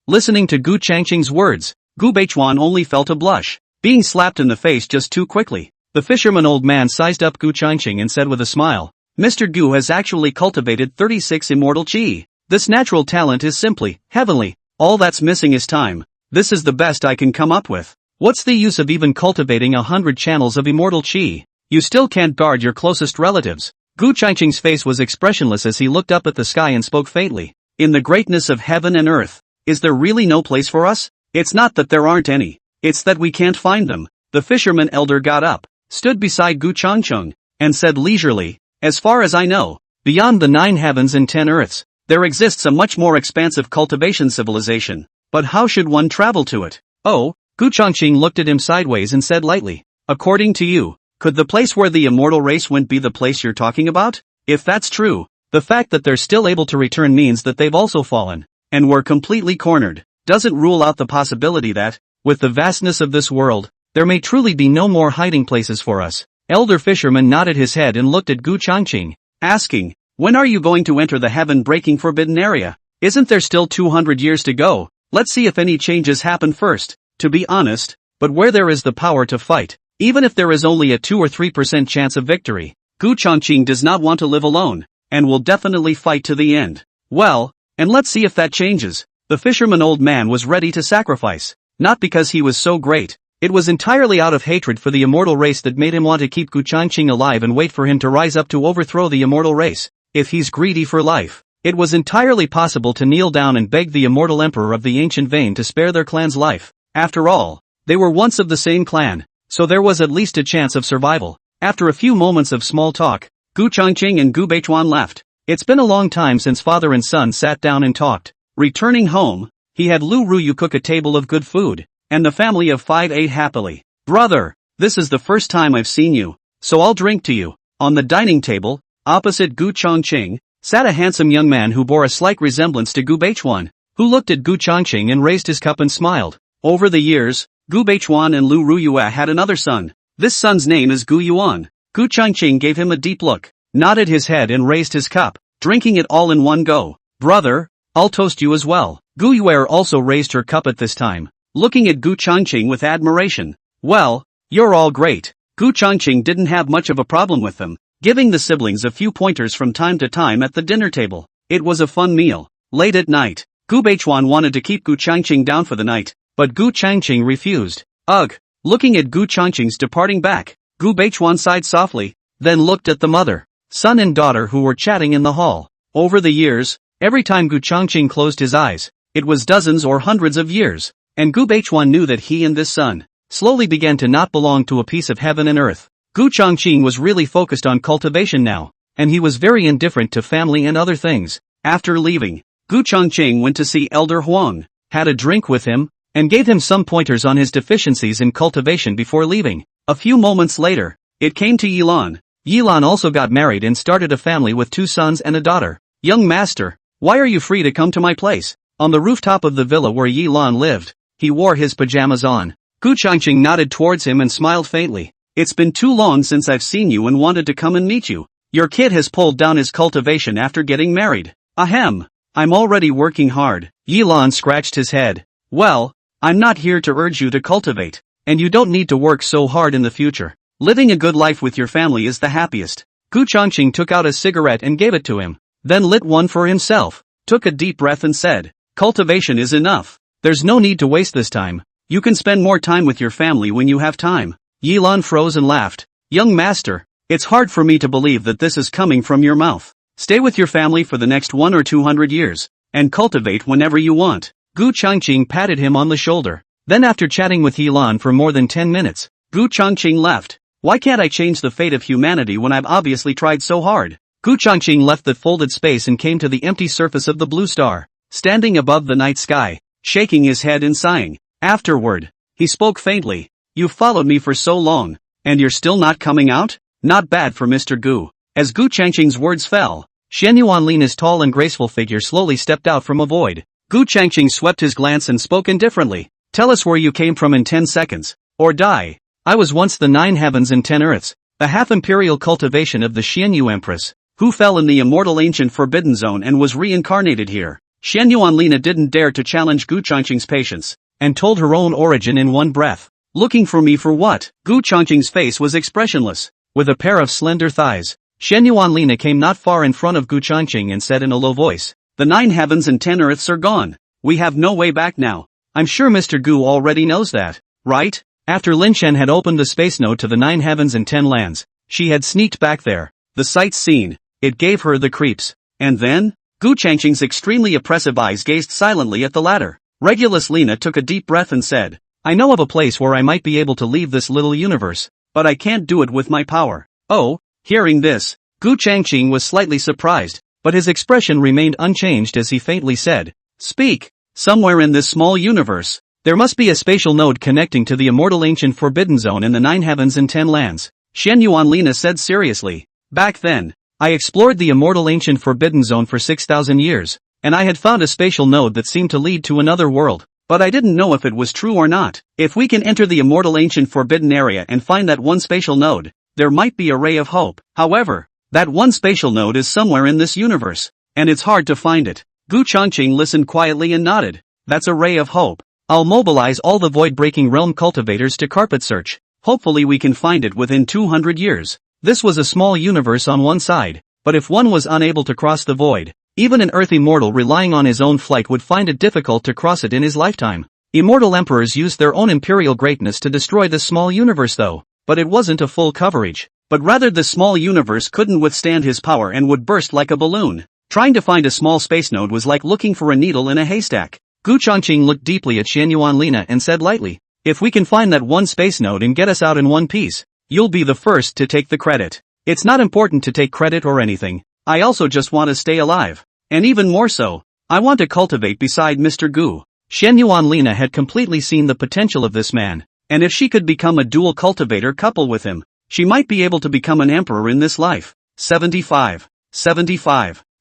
Listening to Gu Changqing's words, Gu Beichuan only felt a blush, being slapped in the face just too quickly. The fisherman old man sized up Gu Changqing and said with a smile, Mr. Gu has actually cultivated 36 immortal chi. This natural talent is simply heavenly. All that's missing is time. This is the best I can come up with. What's the use of even cultivating 100 channels of immortal chi? You still can't guard your closest relatives. Gu Changqing's face was expressionless as he looked up at the sky and spoke faintly. In the greatness of heaven and earth, is there really no place for us? It's not that there aren't any. It's that we can't find them. The fisherman elder got up, stood beside Gu Changqing, and said leisurely, as far as I know, beyond the 9 heavens and 10 earths, there exists a much more expansive cultivation civilization. But how should one travel to it? Oh, Gu Changqing looked at him sideways and said lightly, according to you, could the place where the immortal race went be the place you're talking about? If that's true, the fact that they're still able to return means that they've also fallen, and were completely cornered, doesn't rule out the possibility that, with the vastness of this world, there may truly be no more hiding places for us. Elder Fisherman nodded his head and looked at Gu Changqing, asking, when are you going to enter the heaven-breaking forbidden area? Isn't there still 200 years to go? Let's see if any changes happen first. To be honest, but where there is the power to fight, even if there is only a 2 or 3% chance of victory, Gu Changqing does not want to live alone, and will definitely fight to the end. Well, and let's see if that changes. The fisherman old man was ready to sacrifice, not because he was so great. It was entirely out of hatred for the immortal race that made him want to keep Gu Changqing alive and wait for him to rise up to overthrow the immortal race. If he's greedy for life, it was entirely possible to kneel down and beg the immortal emperor of the ancient vein to spare their clan's life. After all, they were once of the same clan, so there was at least a chance of survival. After a few moments of small talk, Gu Changqing and Gu Beichuan left. It's been a long time since father and son sat down and talked. Returning home, he had Lu Ruyu cook a table of good food, and the family of 5 ate happily. Brother, this is the first time I've seen you, so I'll drink to you. On the dining table, opposite Gu Changqing, sat a handsome young man who bore a slight resemblance to Gu Beichuan, who looked at Gu Changqing and raised his cup and smiled. Over the years, Gu Beichuan and Lu Ruyu had another son. This son's name is Gu Yuan. Gu Changqing gave him a deep look, nodded his head and raised his cup, drinking it all in one go. Brother, I'll toast you as well. Gu Yuer also raised her cup at this time, looking at Gu Changqing with admiration. Well, you're all great. Gu Changqing didn't have much of a problem with them, giving the siblings a few pointers from time to time at the dinner table. It was a fun meal. Late at night, Gu Beichuan wanted to keep Gu Changqing down for the night, but Gu Changqing refused. Ugh! Looking at Gu Changqing's departing back, Gu Beichuan sighed softly, then looked at the mother, son and daughter who were chatting in the hall. Over the years, every time Gu Changqing closed his eyes, it was dozens or hundreds of years, and Gu Beichuan knew that he and this son slowly began to not belong to a piece of heaven and earth. Gu Changqing was really focused on cultivation now, and he was very indifferent to family and other things. After leaving, Gu Changqing went to see Elder Huang, had a drink with him, and gave him some pointers on his deficiencies in cultivation before leaving. A few moments later, it came to Yilan. Yilan also got married and started a family with 2 sons and a daughter. Young master, why are you free to come to my place? On the rooftop of the villa where Yilan lived, he wore his pajamas on. Gu Changqing nodded towards him and smiled faintly. It's been too long since I've seen you and wanted to come and meet you. Your kid has pulled down his cultivation after getting married. Ahem. I'm already working hard. Yilan scratched his head. Well, I'm not here to urge you to cultivate. And you don't need to work so hard in the future. Living a good life with your family is the happiest. Gu Changqing took out a cigarette and gave it to him. Then lit one for himself. Took a deep breath and said, cultivation is enough. There's no need to waste this time. You can spend more time with your family when you have time. Yilan froze and laughed. Young master, it's hard for me to believe that this is coming from your mouth. Stay with your family for the next 100 or 200 years, and cultivate whenever you want. Gu Changqing patted him on the shoulder. Then after chatting with Yilan for more than 10 minutes, Gu Changqing left. Why can't I change the fate of humanity when I've obviously tried so hard? Gu Changqing left that folded space and came to the empty surface of the blue star, standing above the night sky, shaking his head and sighing. Afterward, he spoke faintly. You've followed me for so long, and you're still not coming out? Not bad for Mr. Gu. As Gu Changqing's words fell, Shen Yuanlina's tall and graceful figure slowly stepped out from a void. Gu Changqing swept his glance and spoke indifferently. Tell us where you came from in 10 seconds, or die. I was once the 9 heavens and 10 earths, the half-imperial cultivation of the Xianyu Empress, who fell in the immortal ancient forbidden zone and was reincarnated here. Shen Yuanlina didn't dare to challenge Gu Changqing's patience, and told her own origin in one breath. Looking for me for what? Gu Changqing's face was expressionless, with a pair of slender thighs. Shen Yuanlina came not far in front of Gu Changqing and said in a low voice, the 9 heavens and 10 earths are gone. We have no way back now. I'm sure Mr. Gu already knows that, right? After Lin Shen had opened the space node to the 9 heavens and 10 lands, she had sneaked back there. The sight seen, it gave her the creeps. And then? Gu Changqing's extremely oppressive eyes gazed silently at the latter. Regulus Lina took a deep breath and said, I know of a place where I might be able to leave this little universe, but I can't do it with my power. Oh, hearing this, Gu Changqing was slightly surprised, but his expression remained unchanged as he faintly said, speak. Somewhere in this small universe, there must be a spatial node connecting to the immortal ancient forbidden zone in the 9 heavens and 10 lands. Shen Yuanlina said seriously. Back then, I explored the immortal ancient forbidden zone for 6,000 years, and I had found a spatial node that seemed to lead to another world, but I didn't know if it was true or not. If we can enter the immortal ancient forbidden area and find that one spatial node, there might be a ray of hope. However, that one spatial node is somewhere in this universe, and it's hard to find it. Gu Changqing listened quietly and nodded. That's a ray of hope. I'll mobilize all the void-breaking realm cultivators to carpet search. Hopefully we can find it within 200 years. This was a small universe on one side, but if one was unable to cross the void, even an earthy mortal relying on his own flight would find it difficult to cross it in his lifetime. Immortal emperors used their own imperial greatness to destroy this small universe though, but it wasn't a full coverage, but rather the small universe couldn't withstand his power and would burst like a balloon. Trying to find a small space node was like looking for a needle in a haystack. Gu Changqing looked deeply at Shen Yuanlina and said lightly, if we can find that one space node and get us out in one piece, you'll be the first to take the credit. It's not important to take credit or anything. I also just want to stay alive. And even more so, I want to cultivate beside Mr. Gu. Shen Yuanlina had completely seen the potential of this man, and if she could become a dual cultivator couple with him, she might be able to become an emperor in this life. 75.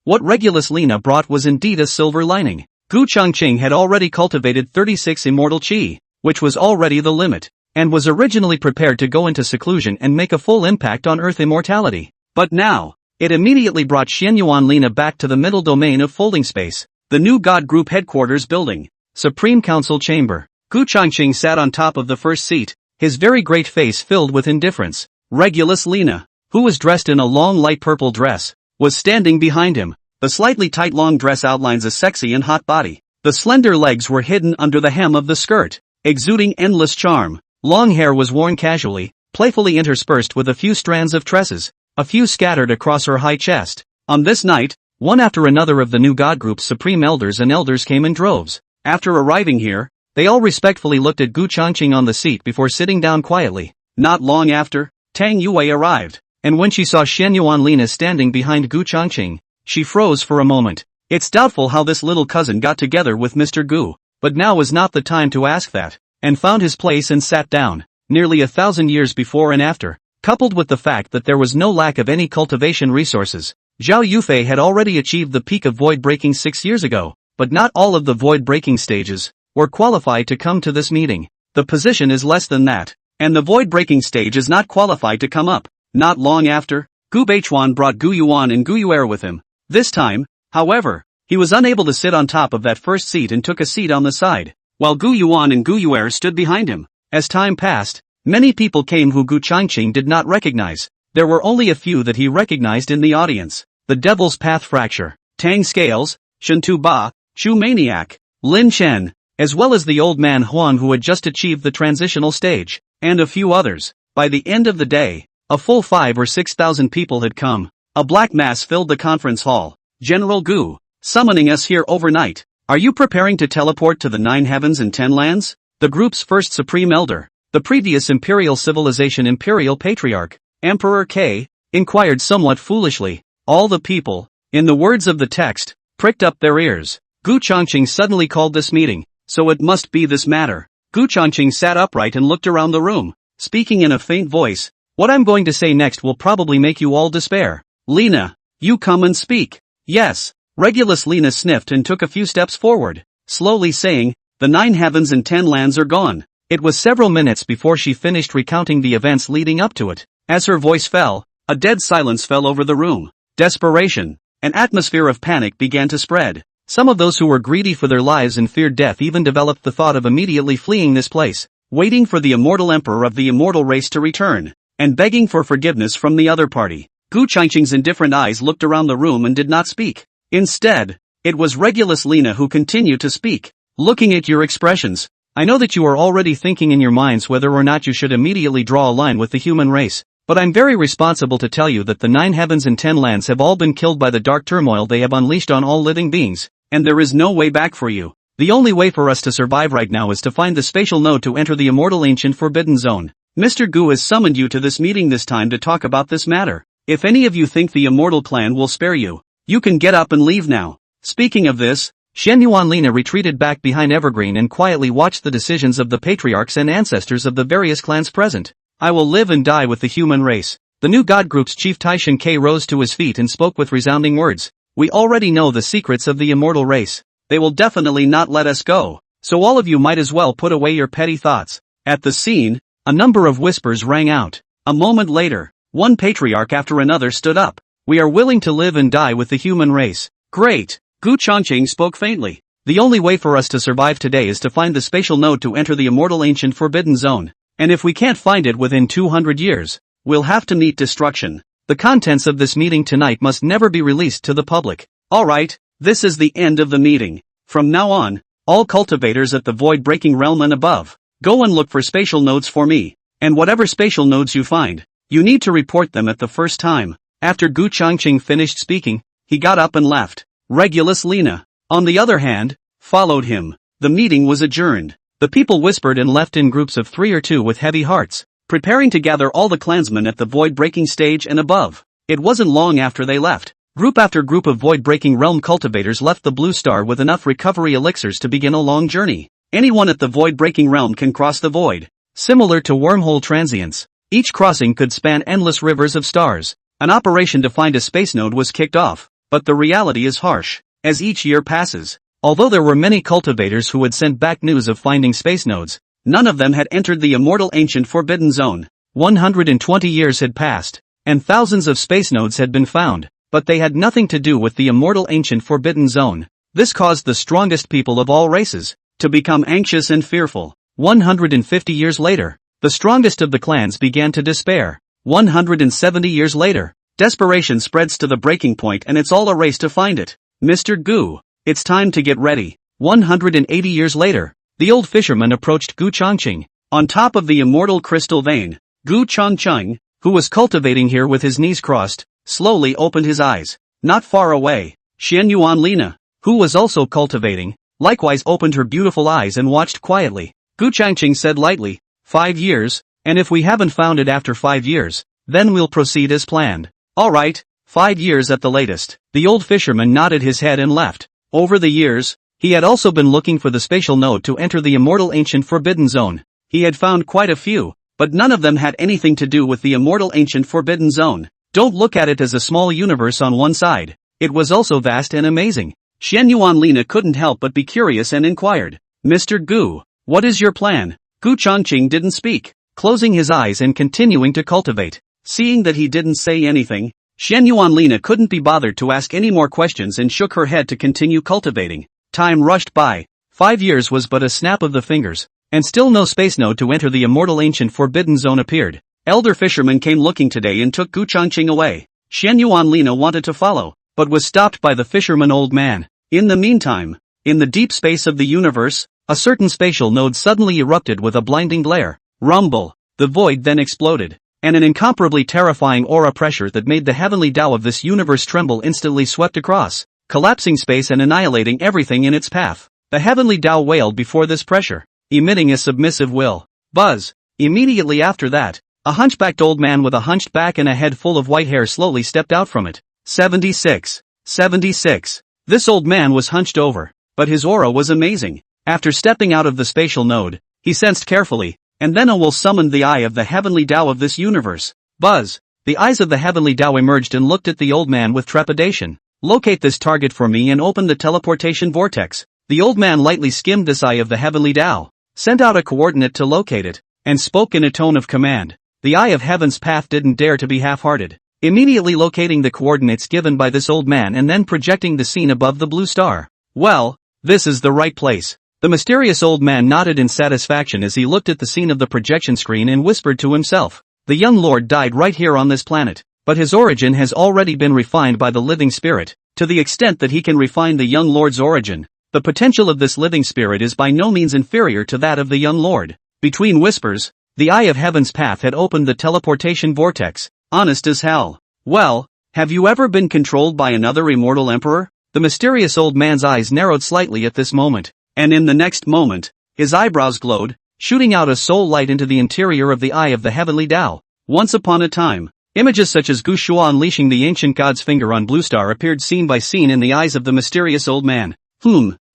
What Regulus Lina brought was indeed a silver lining. Gu Changqing had already cultivated 36 immortal qi, which was already the limit, and was originally prepared to go into seclusion and make a full impact on Earth immortality. But now, it immediately brought Shen Yuanlina back to the middle domain of folding space, the new God Group headquarters building, Supreme Council Chamber. Gu Changqing sat on top of the first seat, his very great face filled with indifference. Regulus Lina, who was dressed in a long light purple dress, was standing behind him. The slightly tight long dress outlines a sexy and hot body. The slender legs were hidden under the hem of the skirt, exuding endless charm. Long hair was worn casually, playfully interspersed with a few strands of tresses, a few scattered across her high chest. On this night, one after another of the new God Group's supreme elders and elders came in droves. After arriving here, they all respectfully looked at Gu Changqing on the seat before sitting down quietly. Not long after, Tang Yue arrived, and when she saw Shen Yuanlina standing behind Gu Changqing, she froze for a moment. It's doubtful how this little cousin got together with Mr. Gu, but now was not the time to ask that, and found his place and sat down. Nearly 1,000 years before and after, coupled with the fact that there was no lack of any cultivation resources, Zhao Yufei had already achieved the peak of void breaking 6 years ago, but not all of the void breaking stages were qualified to come to this meeting. The position is less than that. and the void-breaking stage is not qualified to come up. Not long after, Gu Baichuan brought Gu Yuan and Gu Yuer with him. This time, however, he was unable to sit on top of that first seat and took a seat on the side, while Gu Yuan and Gu Yuer stood behind him. As time passed, many people came who Gu Changqing did not recognize. There were only a few that he recognized in the audience. The Devil's Path Fracture, Tang Scales, Shen Tu Ba, Chu Maniac, Lin Chen, as well as the old man Huang who had just achieved the transitional stage, and a few others. By the end of the day, a full 5,000 or 6,000 people had come. A black mass filled the conference hall. General Gu, summoning us here overnight. Are you preparing to teleport to the 9 heavens and 10 lands? The group's first supreme elder, the previous imperial civilization imperial patriarch, Emperor K, inquired somewhat foolishly. All the people, in the words of the text, pricked up their ears. Gu Changqing suddenly called this meeting, so it must be this matter. Gu Changqing sat upright and looked around the room, speaking in a faint voice. What I'm going to say next will probably make you all despair. Lina, you come and speak. Yes. Regulus Lina sniffed and took a few steps forward, slowly saying, the 9 heavens and 10 lands are gone. It was several minutes before she finished recounting the events leading up to it. As her voice fell, a dead silence fell over the room. Desperation, an atmosphere of panic began to spread. Some of those who were greedy for their lives and feared death even developed the thought of immediately fleeing this place, waiting for the immortal emperor of the immortal race to return, and begging for forgiveness from the other party. Gu Changqing's indifferent eyes looked around the room and did not speak. Instead, it was Regulus Lina who continued to speak. Looking at your expressions, I know that you are already thinking in your minds whether or not you should immediately draw a line with the human race, but I'm very responsible to tell you that the 9 heavens and 10 lands have all been killed by the dark turmoil they have unleashed on all living beings, and there is no way back for you. The only way for us to survive right now is to find the spatial node to enter the immortal ancient forbidden zone. Mr. Gu has summoned you to this meeting this time to talk about this matter. If any of you think the immortal clan will spare you, you can get up and leave now. Speaking of this, Shen Yuan Lina retreated back behind Evergreen and quietly watched the decisions of the patriarchs and ancestors of the various clans present. I will live and die with the human race. The new god group's chief Taishan K rose to his feet and spoke with resounding words. We already know the secrets of the immortal race. They will definitely not let us go, so all of you might as well put away your petty thoughts. At the scene, a number of whispers rang out. A moment later, one patriarch after another stood up. We are willing to live and die with the human race. Great! Gu Changqing spoke faintly. The only way for us to survive today is to find the spatial node to enter the immortal ancient forbidden zone. And if we can't find it within 200 years, we'll have to meet destruction. The contents of this meeting tonight must never be released to the public. Alright, this is the end of the meeting. From now on, all cultivators at the void-breaking realm and above, go and look for spatial nodes for me. And whatever spatial nodes you find, you need to report them at the first time. After Gu Changqing finished speaking, he got up and left. Regulus Lina, on the other hand, followed him. The meeting was adjourned. The people whispered and left in groups of 3 or 2 with heavy hearts, preparing to gather all the clansmen at the void-breaking stage and above. It wasn't long after they left. Group after group of void-breaking realm cultivators left the Blue Star with enough recovery elixirs to begin a long journey. Anyone at the void-breaking realm can cross the void. Similar to wormhole transients, each crossing could span endless rivers of stars. An operation to find a space node was kicked off, but the reality is harsh. As each year passes, although there were many cultivators who had sent back news of finding space nodes, none of them had entered the immortal ancient forbidden zone. 120 years had passed, and thousands of space nodes had been found, but they had nothing to do with the immortal ancient forbidden zone. This caused the strongest people of all races to become anxious and fearful. 150 years later, the strongest of the clans began to despair. 170 years later, desperation spreads to the breaking point and it's all a race to find it. Mr. Gu, it's time to get ready. 180 years later, the old fisherman approached Gu Changqing. On top of the immortal crystal vein, Gu Changqing, who was cultivating here with his knees crossed, slowly opened his eyes. Not far away, Shen Yuan Lina, who was also cultivating, likewise opened her beautiful eyes and watched quietly. Gu Changqing said lightly, 5 years, and if we haven't found it after 5 years, then we'll proceed as planned. Alright, 5 years at the latest. The old fisherman nodded his head and left. Over the years, he had also been looking for the spatial node to enter the immortal ancient forbidden zone. He had found quite a few, but none of them had anything to do with the immortal ancient forbidden zone. Don't look at it as a small universe on one side. It was also vast and amazing. Shen Yuan Lina couldn't help but be curious and inquired, Mr. Gu, what is your plan? Gu Changqing didn't speak. closing his eyes and continuing to cultivate. Seeing that he didn't say anything, Shen Yuanlina couldn't be bothered to ask any more questions and shook her head to continue cultivating. Time rushed by. 5 years was but a snap of the fingers, and still no space node to enter the immortal ancient forbidden zone appeared. Elder fisherman came looking today and took Gu Changqing away. Shen Yuanlina wanted to follow, but was stopped by the fisherman old man. In the meantime, in the deep space of the universe, a certain spatial node suddenly erupted with a blinding glare. Rumble. The void then exploded, and an incomparably terrifying aura pressure that made the heavenly Tao of this universe tremble instantly swept across, collapsing space and annihilating everything in its path. The heavenly Tao wailed before this pressure, emitting a submissive will. Buzz. Immediately after that, a hunchbacked old man with a hunched back and a head full of white hair slowly stepped out from it. 76. 76. This old man was hunched over, but his aura was amazing. After stepping out of the spatial node, he sensed carefully, and then a will summoned the eye of the heavenly Tao of this universe. Buzz. The eyes of the heavenly Tao emerged and looked at the old man with trepidation. Locate this target for me and open the teleportation vortex. The old man lightly skimmed this eye of the heavenly Tao, sent out a coordinate to locate it, and spoke in a tone of command. The eye of heaven's path didn't dare to be half-hearted, immediately locating the coordinates given by this old man and then projecting the scene above the blue star. Well, this is the right place. The mysterious old man nodded in satisfaction as he looked at the scene of the projection screen and whispered to himself. The young lord died right here on this planet, but his origin has already been refined by the living spirit, to the extent that he can refine the young lord's origin. The potential of this living spirit is by no means inferior to that of the young lord. Between whispers, the eye of heaven's path had opened the teleportation vortex. Honest as hell. Well, have you ever been controlled by another immortal emperor? The mysterious old man's eyes narrowed slightly at this moment, and in the next moment, his eyebrows glowed, shooting out a soul light into the interior of the eye of the heavenly Tao. Once upon a time, images such as Gu Shua unleashing the ancient god's finger on Blue Star appeared scene by scene in the eyes of the mysterious old man.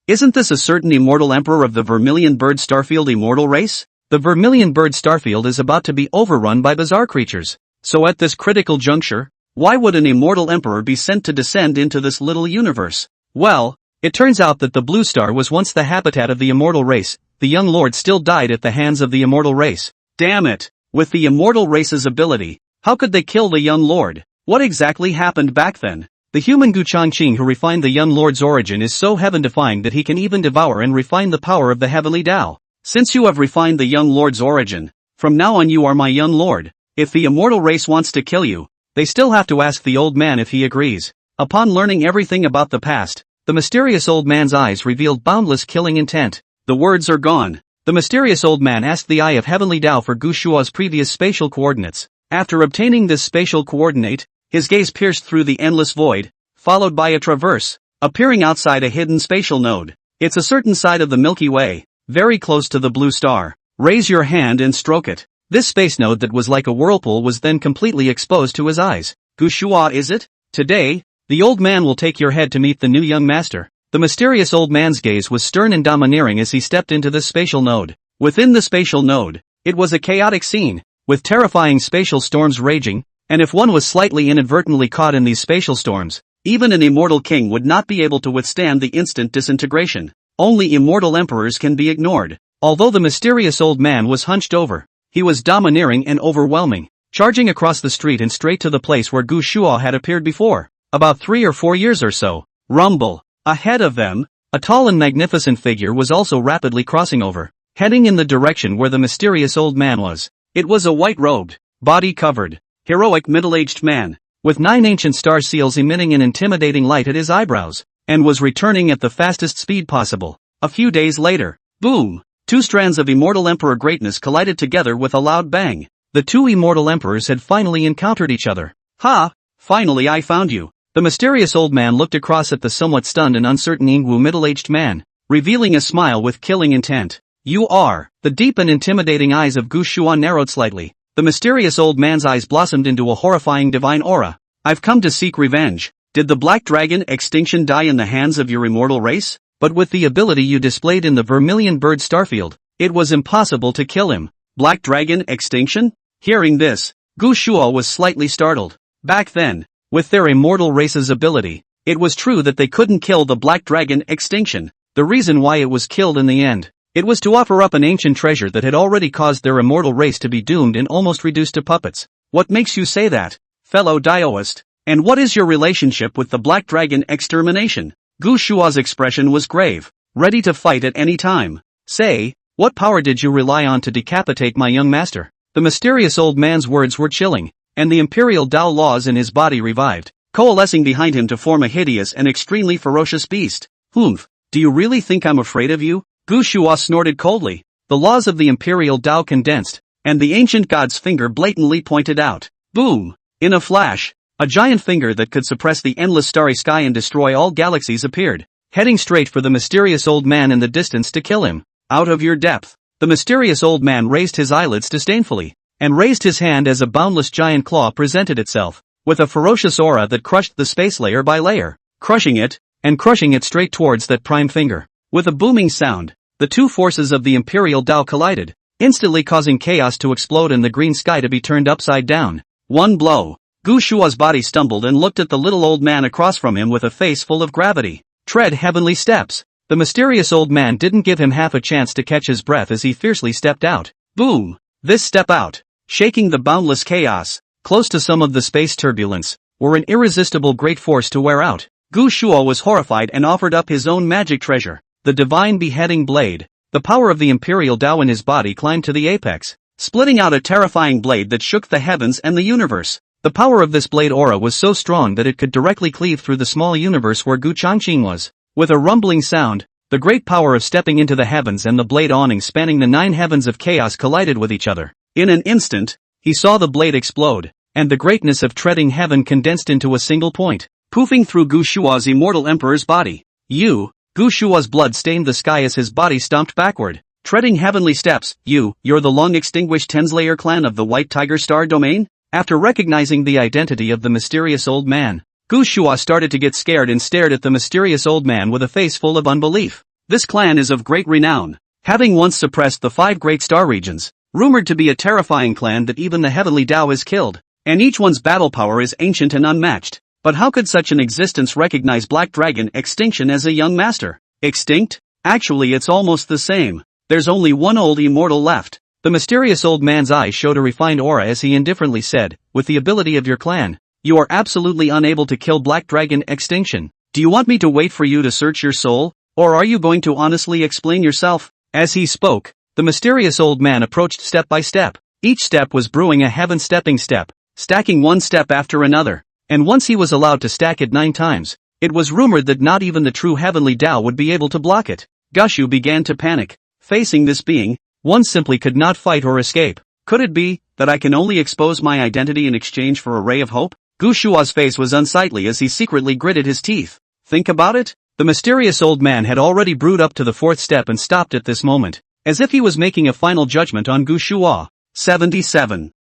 Isn't this a certain immortal emperor of the Vermilion Bird Starfield immortal race? The Vermilion Bird Starfield is about to be overrun by bizarre creatures. So at this critical juncture, why would an immortal emperor be sent to descend into this little universe? Well, it turns out that the Blue Star was once the habitat of the immortal race. The young lord still died at the hands of the immortal race. Damn it! With the immortal race's ability, how could they kill the young lord? What exactly happened back then? The human Gu Changqing who refined the young lord's origin is so heaven-defying that he can even devour and refine the power of the heavenly Tao. Since you have refined the young lord's origin, from now on you are my young lord. If the immortal race wants to kill you, they still have to ask the old man if he agrees. Upon learning everything about the past, the mysterious old man's eyes revealed boundless killing intent. The words are gone. The mysterious old man asked the eye of heavenly Tao for Gu Shua's previous spatial coordinates. After obtaining this spatial coordinate, his gaze pierced through the endless void, followed by a traverse, appearing outside a hidden spatial node. It's a certain side of the Milky Way, very close to the blue star. Raise your hand and stroke it. This space node that was like a whirlpool was then completely exposed to his eyes. Gu Shua is it? Today, the old man will take your head to meet the new young master. The mysterious old man's gaze was stern and domineering as he stepped into this spatial node. Within the spatial node, it was a chaotic scene, with terrifying spatial storms raging, and if one was slightly inadvertently caught in these spatial storms, even an immortal king would not be able to withstand the instant disintegration. Only immortal emperors can be ignored. Although the mysterious old man was hunched over, he was domineering and overwhelming, charging across the street and straight to the place where Gu Shua had appeared before, about 3 or 4 years or so. Rumble. Ahead of them, a tall and magnificent figure was also rapidly crossing over, heading in the direction where the mysterious old man was. It was a white-robed, body-covered, heroic middle-aged man, with 9 ancient star seals emitting an intimidating light at his eyebrows, and was returning at the fastest speed possible. A few days later, boom! 2 strands of immortal emperor greatness collided together with a loud bang. The 2 immortal emperors had finally encountered each other. Ha! Finally I found you. The mysterious old man looked across at the somewhat stunned and uncertain Ingwu middle-aged man, revealing a smile with killing intent. You are. The deep and intimidating eyes of Gu Shua narrowed slightly. The mysterious old man's eyes blossomed into a horrifying divine aura. I've come to seek revenge. Did the black dragon Extinction die in the hands of your immortal race? But with the ability you displayed in the Vermilion Bird Starfield, it was impossible to kill him. Black dragon Extinction? Hearing this, Gu Shua was slightly startled. Back then, with their immortal race's ability, it was true that they couldn't kill the black dragon Extinction. The reason why it was killed in the end, It was to offer up an ancient treasure that had already caused their immortal race to be doomed and almost reduced to puppets. What makes you say that, fellow Daoist? And what is your relationship with the Black Dragon Extermination? Gu Shua's expression was grave, ready to fight at any time. Say, what power did you rely on to decapitate my young master? The mysterious old man's words were chilling, and the imperial Dao laws in his body revived, coalescing behind him to form a hideous and extremely ferocious beast. Humph, do you really think I'm afraid of you? Gu Shua snorted coldly. The laws of the imperial Dao condensed, and the ancient god's finger blatantly pointed out. Boom! In a flash, a giant finger that could suppress the endless starry sky and destroy all galaxies appeared, heading straight for the mysterious old man in the distance to kill him. Out of your depth. The mysterious old man raised his eyelids disdainfully, and raised his hand as a boundless giant claw presented itself, with a ferocious aura that crushed the space layer by layer, crushing it straight towards that prime finger. With a booming sound, the two forces of the imperial Dao collided, instantly causing chaos to explode and the green sky to be turned upside down. One blow. Gu Shua's body stumbled and looked at the little old man across from him with a face full of gravity. Tread heavenly steps. The mysterious old man didn't give him half a chance to catch his breath as he fiercely stepped out. Boom! This step out, shaking the boundless chaos, close to some of the space turbulence, were an irresistible great force to wear out. Gu Shua was horrified and offered up his own magic treasure, the divine beheading blade. The power of the imperial Dao in his body climbed to the apex, splitting out a terrifying blade that shook the heavens and the universe. The power of this blade aura was so strong that it could directly cleave through the small universe where Gu Changqing was. With a rumbling sound, the great power of stepping into the heavens and the blade awning spanning the 9 heavens of chaos collided with each other. In an instant, he saw the blade explode, and the greatness of treading heaven condensed into a single point, poofing through Gu Shua's immortal emperor's body. Gu Shua's blood stained the sky as his body stomped backward, treading heavenly steps. You're the long-extinguished Tenslayer clan of the White Tiger Star domain? After recognizing the identity of the mysterious old man, Gu Shua started to get scared and stared at the mysterious old man with a face full of unbelief. This clan is of great renown, having once suppressed the 5 great star regions, rumored to be a terrifying clan that even the heavenly Dao has killed, and each one's battle power is ancient and unmatched. But how could such an existence recognize Black Dragon Extinction as a young master? Extinct? Actually, it's almost the same. There's only one old immortal left. The mysterious old man's eyes showed a refined aura as he indifferently said, with the ability of your clan, you are absolutely unable to kill Black Dragon Extinction. Do you want me to wait for you to search your soul, or are you going to honestly explain yourself? As he spoke, the mysterious old man approached step by step. Each step was brewing a heaven stepping step, stacking one step after another, and once he was allowed to stack it 9 times, it was rumored that not even the true heavenly Dao would be able to block it. Gushu began to panic. Facing this being, one simply could not fight or escape. Could it be that I can only expose my identity in exchange for a ray of hope? Gu Shua's face was unsightly as he secretly gritted his teeth. Think about it? The mysterious old man had already brewed up to the 4th step and stopped at this moment, as if he was making a final judgment on Gu Shua. 77.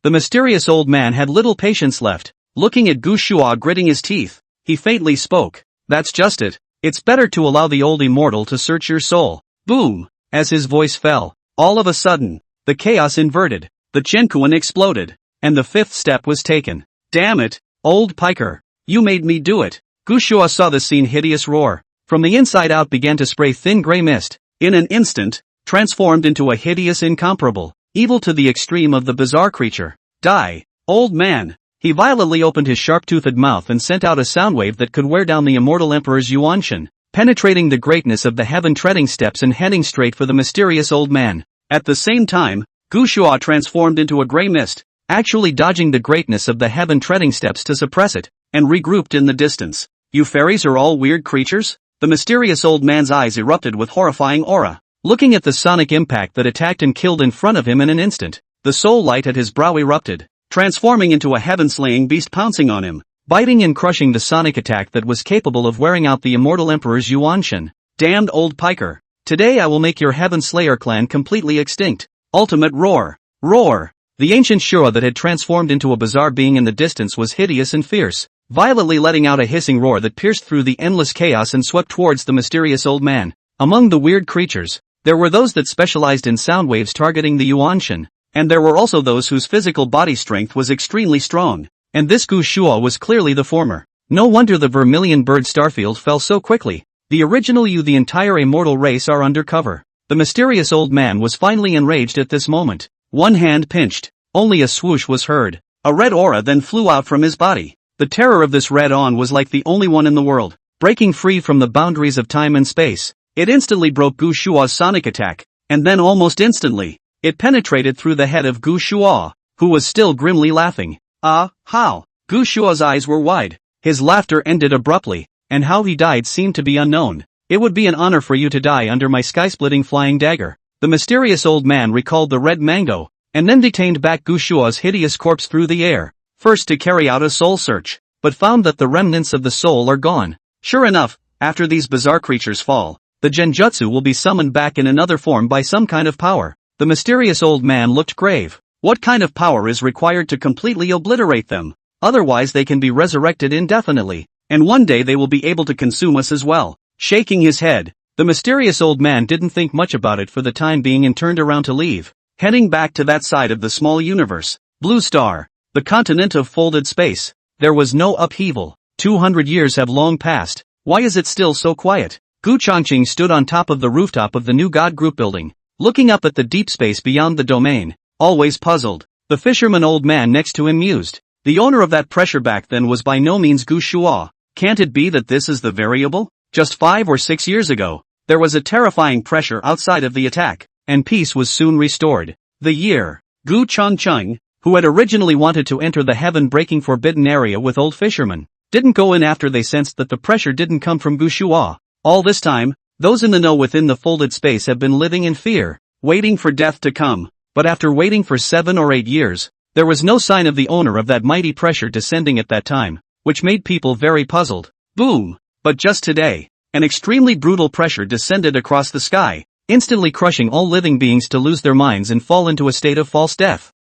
The mysterious old man had little patience left. Looking at Gu Shua gritting his teeth, he faintly spoke. That's just it. It's better to allow the old immortal to search your soul. Boom! As his voice fell, all of a sudden, the chaos inverted, the Chenkuan exploded, and the 5th step was taken. Damn it, old piker, you made me do it. Gu Shua saw the scene hideous roar. From the inside out began to spray thin gray mist, in an instant, transformed into a hideous incomparable, evil to the extreme of the bizarre creature. Die, old man. He violently opened his sharp-toothed mouth and sent out a soundwave that could wear down the immortal emperor's Yuanshan, penetrating the greatness of the heaven-treading steps and heading straight for the mysterious old man. At the same time, Gu Shua transformed into a gray mist, actually dodging the greatness of the heaven-treading steps to suppress it, and regrouped in the distance. You fairies are all weird creatures? The mysterious old man's eyes erupted with horrifying aura. Looking at the sonic impact that attacked and killed in front of him in an instant, the soul light at his brow erupted, transforming into a heaven-slaying beast pouncing on him, biting and crushing the sonic attack that was capable of wearing out the immortal emperor's Yuanshan. Damned old piker. Today I will make your Heaven Slayer clan completely extinct. Ultimate roar. Roar. The ancient Shura that had transformed into a bizarre being in the distance was hideous and fierce, violently letting out a hissing roar that pierced through the endless chaos and swept towards the mysterious old man. Among the weird creatures, there were those that specialized in sound waves targeting the Yuanshan, and there were also those whose physical body strength was extremely strong. And this Gu Shua was clearly the former. No wonder the vermilion bird starfield fell so quickly. The original you, the entire immortal race are undercover. The mysterious old man was finally enraged at this moment. One hand pinched. Only a swoosh was heard. A red aura then flew out from his body. The terror of this red on was like the only one in the world. Breaking free from the boundaries of time and space, it instantly broke Gu Shua's sonic attack, and then almost instantly, it penetrated through the head of Gu Shua, who was still grimly laughing. How? Gu Shua's eyes were wide. His laughter ended abruptly, and how he died seemed to be unknown. It would be an honor for you to die under my sky-splitting flying dagger. The mysterious old man recalled the red mango, and then detained back Gu Shua's hideous corpse through the air, first to carry out a soul search, but found that the remnants of the soul are gone. Sure enough, after these bizarre creatures fall, the genjutsu will be summoned back in another form by some kind of power. The mysterious old man looked grave. What kind of power is required to completely obliterate them? Otherwise they can be resurrected indefinitely, and one day they will be able to consume us as well. Shaking his head, the mysterious old man didn't think much about it for the time being and turned around to leave, heading back to that side of the small universe. Blue Star, the continent of folded space. There was no upheaval. 200 years have long passed. Why is it still so quiet? Gu Changqing stood on top of the rooftop of the new God Group building, looking up at the deep space beyond the domain, always puzzled. The fisherman old man next to him mused. The owner of that pressure back then was by no means Gu Shua. Can't it be that this is the variable? Just 5 or 6 years ago, there was a terrifying pressure outside of the attack, and peace was soon restored. The year. Gu Changqing, who had originally wanted to enter the heaven-breaking forbidden area with old fishermen, didn't go in after they sensed that the pressure didn't come from Gu Shua. All this time, those in the know within the folded space have been living in fear, waiting for death to come. But after waiting for 7 or 8 years, there was no sign of the owner of that mighty pressure descending at that time, which made people very puzzled. Boom! But just today, an extremely brutal pressure descended across the sky, instantly crushing all living beings to lose their minds and fall into a state of false death.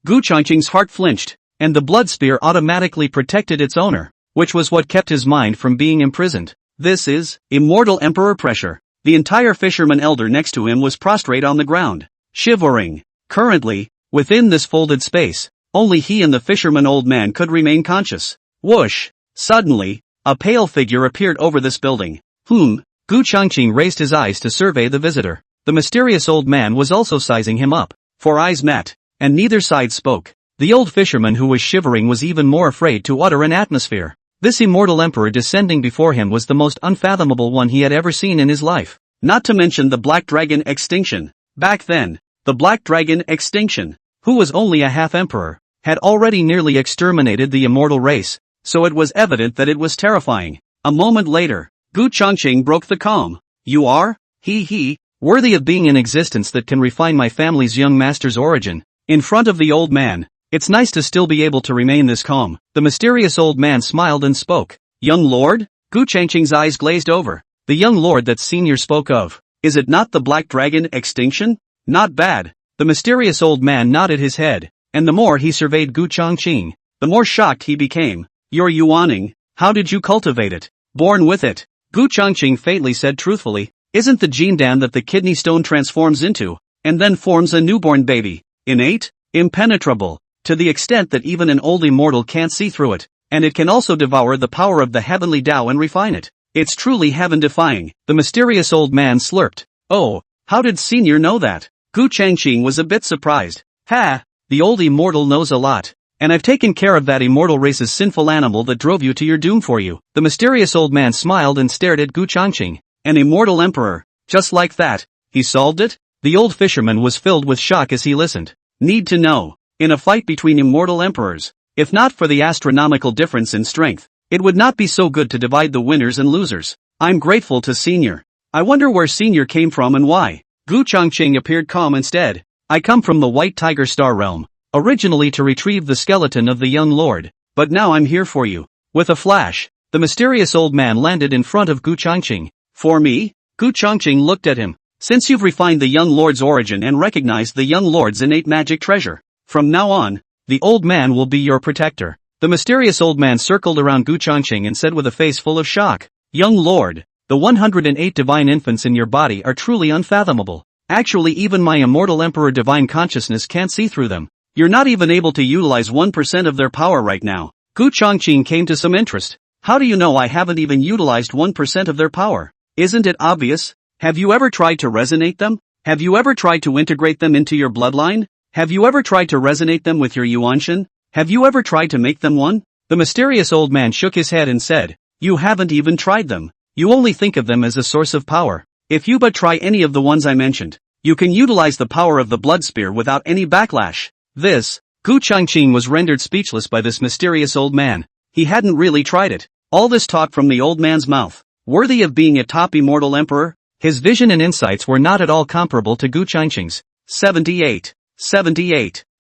Gu Changqing's heart flinched, and the blood spear automatically protected its owner, which was what kept his mind from being imprisoned. This is immortal emperor pressure. The entire fisherman elder next to him was prostrate on the ground, shivering. Currently, within this folded space, only he and the fisherman old man could remain conscious. Whoosh! Suddenly, a pale figure appeared over this building. Gu Changqing raised his eyes to survey the visitor. The mysterious old man was also sizing him up. 4 eyes met, and neither side spoke. The old fisherman who was shivering was even more afraid to utter an atmosphere. This immortal emperor descending before him was the most unfathomable one he had ever seen in his life. Not to mention the Black Dragon Extinction. Back then, the Black Dragon Extinction, who was only a half-emperor, had already nearly exterminated the immortal race, so it was evident that it was terrifying. A moment later, Gu Changqing broke the calm. You are, worthy of being in existence that can refine my family's young master's origin. In front of the old man, it's nice to still be able to remain this calm. The mysterious old man smiled and spoke. Young lord? Gu Changqing's eyes glazed over. The young lord that senior spoke of. Is it not the Black Dragon Extinction? Not bad. The mysterious old man nodded his head, and the more he surveyed Gu Changqing, the more shocked he became. Your yuaning, how did you cultivate it? Born with it. Gu Changqing faintly said truthfully. Isn't the gene dan that the kidney stone transforms into, and then forms a newborn baby, innate, impenetrable, to the extent that even an old immortal can't see through it, and it can also devour the power of the heavenly Tao and refine it. It's truly heaven-defying. The mysterious old man slurped. Oh, how did senior know that? Gu Changqing was a bit surprised. The old immortal knows a lot, and I've taken care of that immortal race's sinful animal that drove you to your doom for you. The mysterious old man smiled and stared at Gu Changqing. An immortal emperor, just like that, he solved it? The old fisherman was filled with shock as he listened. Need to know, in a fight between immortal emperors, if not for the astronomical difference in strength, it would not be so good to divide the winners and losers. I'm grateful to senior. I wonder where senior came from and why. Gu Changqing appeared calm instead. I come from the White Tiger Star Realm, originally to retrieve the skeleton of the young lord, but now I'm here for you. With a flash, the mysterious old man landed in front of Gu Changqing. For me? Gu Changqing looked at him. Since you've refined the young lord's origin and recognized the young lord's innate magic treasure, from now on, the old man will be your protector. The mysterious old man circled around Gu Changqing and said with a face full of shock. Young lord, the 108 divine infants in your body are truly unfathomable. Actually even my immortal emperor divine consciousness can't see through them. You're not even able to utilize 1% of their power right now. Gu Changqing came to some interest. How do you know I haven't even utilized 1% of their power? Isn't it obvious? Have you ever tried to resonate them? Have you ever tried to integrate them into your bloodline? Have you ever tried to resonate them with your yuanshan? Have you ever tried to make them one? The mysterious old man shook his head and said, you haven't even tried them. You only think of them as a source of power. If you but try any of the ones I mentioned, you can utilize the power of the blood spear without any backlash. Gu Changqing was rendered speechless by this mysterious old man. He hadn't really tried it. All this talk from the old man's mouth, worthy of being a top immortal emperor? His vision and insights were not at all comparable to Gu Changqing's. 78.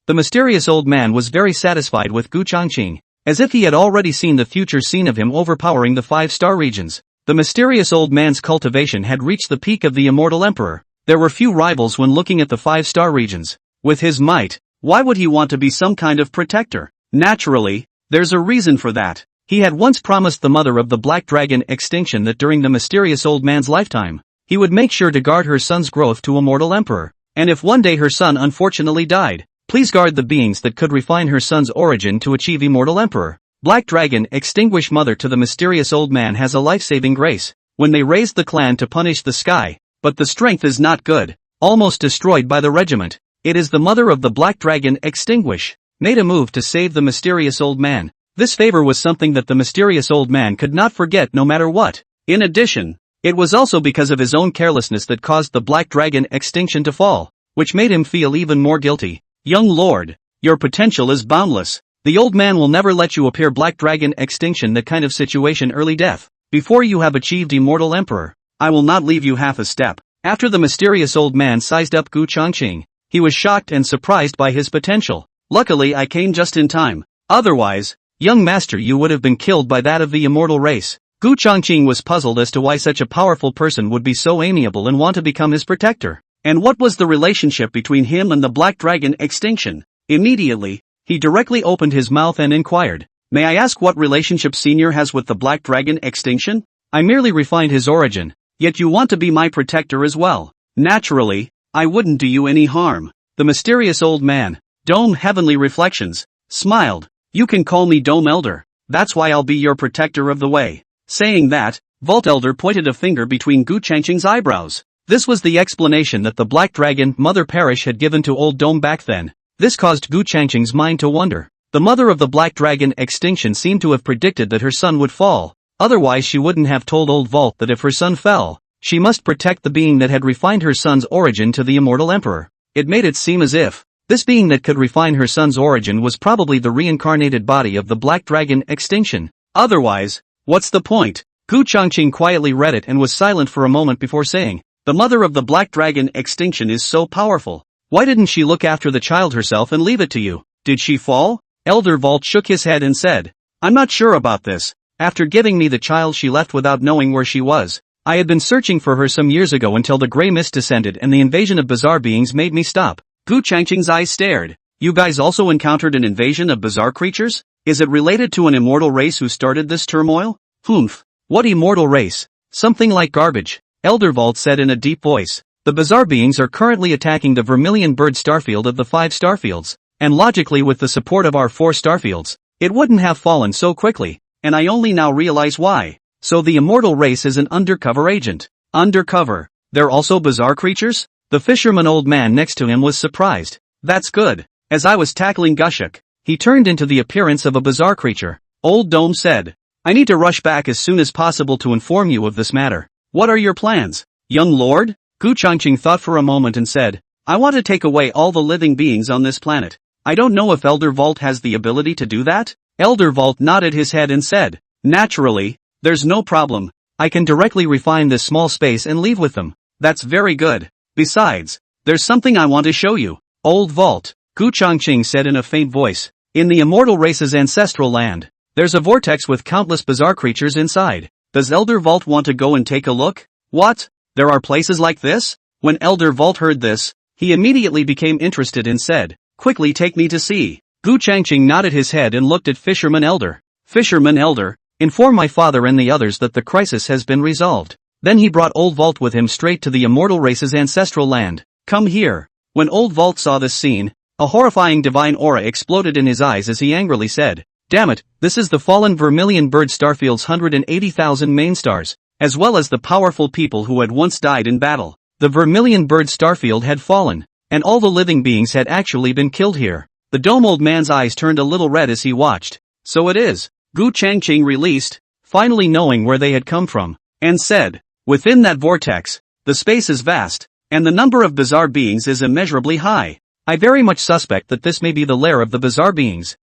The mysterious old man was very satisfied with Gu Changqing, as if he had already seen the future scene of him overpowering the 5-star regions. The mysterious old man's cultivation had reached the peak of the immortal emperor. There were few rivals when looking at the 5-star regions. With his might, why would he want to be some kind of protector? Naturally, there's a reason for that. He had once promised the mother of the Black Dragon Extinction that during the mysterious old man's lifetime, he would make sure to guard her son's growth to immortal emperor. And if one day her son unfortunately died, please guard the beings that could refine her son's origin to achieve immortal emperor. Black Dragon Extinguish mother to the mysterious old man has a life-saving grace. When they raised the clan to punish the sky, but the strength is not good, almost destroyed by the regiment. It is the mother of the Black Dragon Extinguish, made a move to save the mysterious old man. This favor was something that the mysterious old man could not forget no matter what. In addition, it was also because of his own carelessness that caused the Black Dragon Extinction to fall, which made him feel even more guilty. Young lord, your potential is boundless. The old man will never let you appear Black Dragon Extinction, that kind of situation, early death. Before you have achieved immortal emperor, I will not leave you half a step. After the mysterious old man sized up Gu Changqing, he was shocked and surprised by his potential. Luckily I came just in time. Otherwise, young master, you would have been killed by that of the immortal race. Gu Changqing was puzzled as to why such a powerful person would be so amiable and want to become his protector. And what was the relationship between him and the Black Dragon Extinction? Immediately, he directly opened his mouth and inquired, may I ask what relationship Senior has with the Black Dragon Extinction? I merely refined his origin, yet you want to be my protector as well. Naturally, I wouldn't do you any harm. The mysterious old man, Dome Heavenly Reflections, smiled. You can call me Dome Elder. That's why I'll be your protector of the way. Saying that, Vault Elder pointed a finger between Gu Changqing's eyebrows. This was the explanation that the Black Dragon Mother Parish had given to Old Dome back then. This caused Gu Changqing's mind to wonder. The mother of the Black Dragon Extinction seemed to have predicted that her son would fall. Otherwise she wouldn't have told Old Vault that if her son fell, she must protect the being that had refined her son's origin to the immortal emperor. It made it seem as if this being that could refine her son's origin was probably the reincarnated body of the Black Dragon Extinction. Otherwise, what's the point? Gu Changqing quietly read it and was silent for a moment before saying, the mother of the Black Dragon Extinction is so powerful. Why didn't she look after the child herself and leave it to you? Did she fall? Elder Vault shook his head and said, I'm not sure about this. After giving me the child she left without knowing where she was. I had been searching for her some years ago until the gray mist descended and the invasion of bizarre beings made me stop. Gu Changqing's eyes stared. You guys also encountered an invasion of bizarre creatures? Is it related to an immortal race who started this turmoil? Humph. What immortal race? Something like garbage. Elder Vault said in a deep voice. The bizarre beings are currently attacking the Vermilion Bird Starfield of the 5 starfields, and logically with the support of our 4 starfields, it wouldn't have fallen so quickly, and I only now realize why. So the immortal race is an undercover agent. Undercover? They're also bizarre creatures? The fisherman old man next to him was surprised. That's good. As I was tackling Gushuk, he turned into the appearance of a bizarre creature. Old Dome said, I need to rush back as soon as possible to inform you of this matter. What are your plans, young lord? Gu Changqing thought for a moment and said, I want to take away all the living beings on this planet. I don't know if Elder Vault has the ability to do that? Elder Vault nodded his head and said, naturally, there's no problem. I can directly refine this small space and leave with them. That's very good. Besides, there's something I want to show you. Old Vault, Gu Changqing said in a faint voice. In the immortal race's ancestral land, there's a vortex with countless bizarre creatures inside. Does Elder Vault want to go and take a look? What? There are places like this? When Elder Vault heard this, he immediately became interested and said, quickly take me to see. Gu Changqing nodded his head and looked at Fisherman Elder. Fisherman Elder, inform my father and the others that the crisis has been resolved. Then he brought Old Vault with him straight to the immortal race's ancestral land. Come here. When Old Vault saw this scene, a horrifying divine aura exploded in his eyes as he angrily said, Damn it, this is the fallen Vermilion Bird Starfield's 180,000 main stars, as well as the powerful people who had once died in battle. The Vermilion Bird Starfield had fallen, and all the living beings had actually been killed here. The dome old man's eyes turned a little red as he watched. So it is. Gu Changqing released, finally knowing where they had come from, and said, within that vortex, the space is vast, and the number of bizarre beings is immeasurably high. I very much suspect that this may be the lair of the bizarre beings.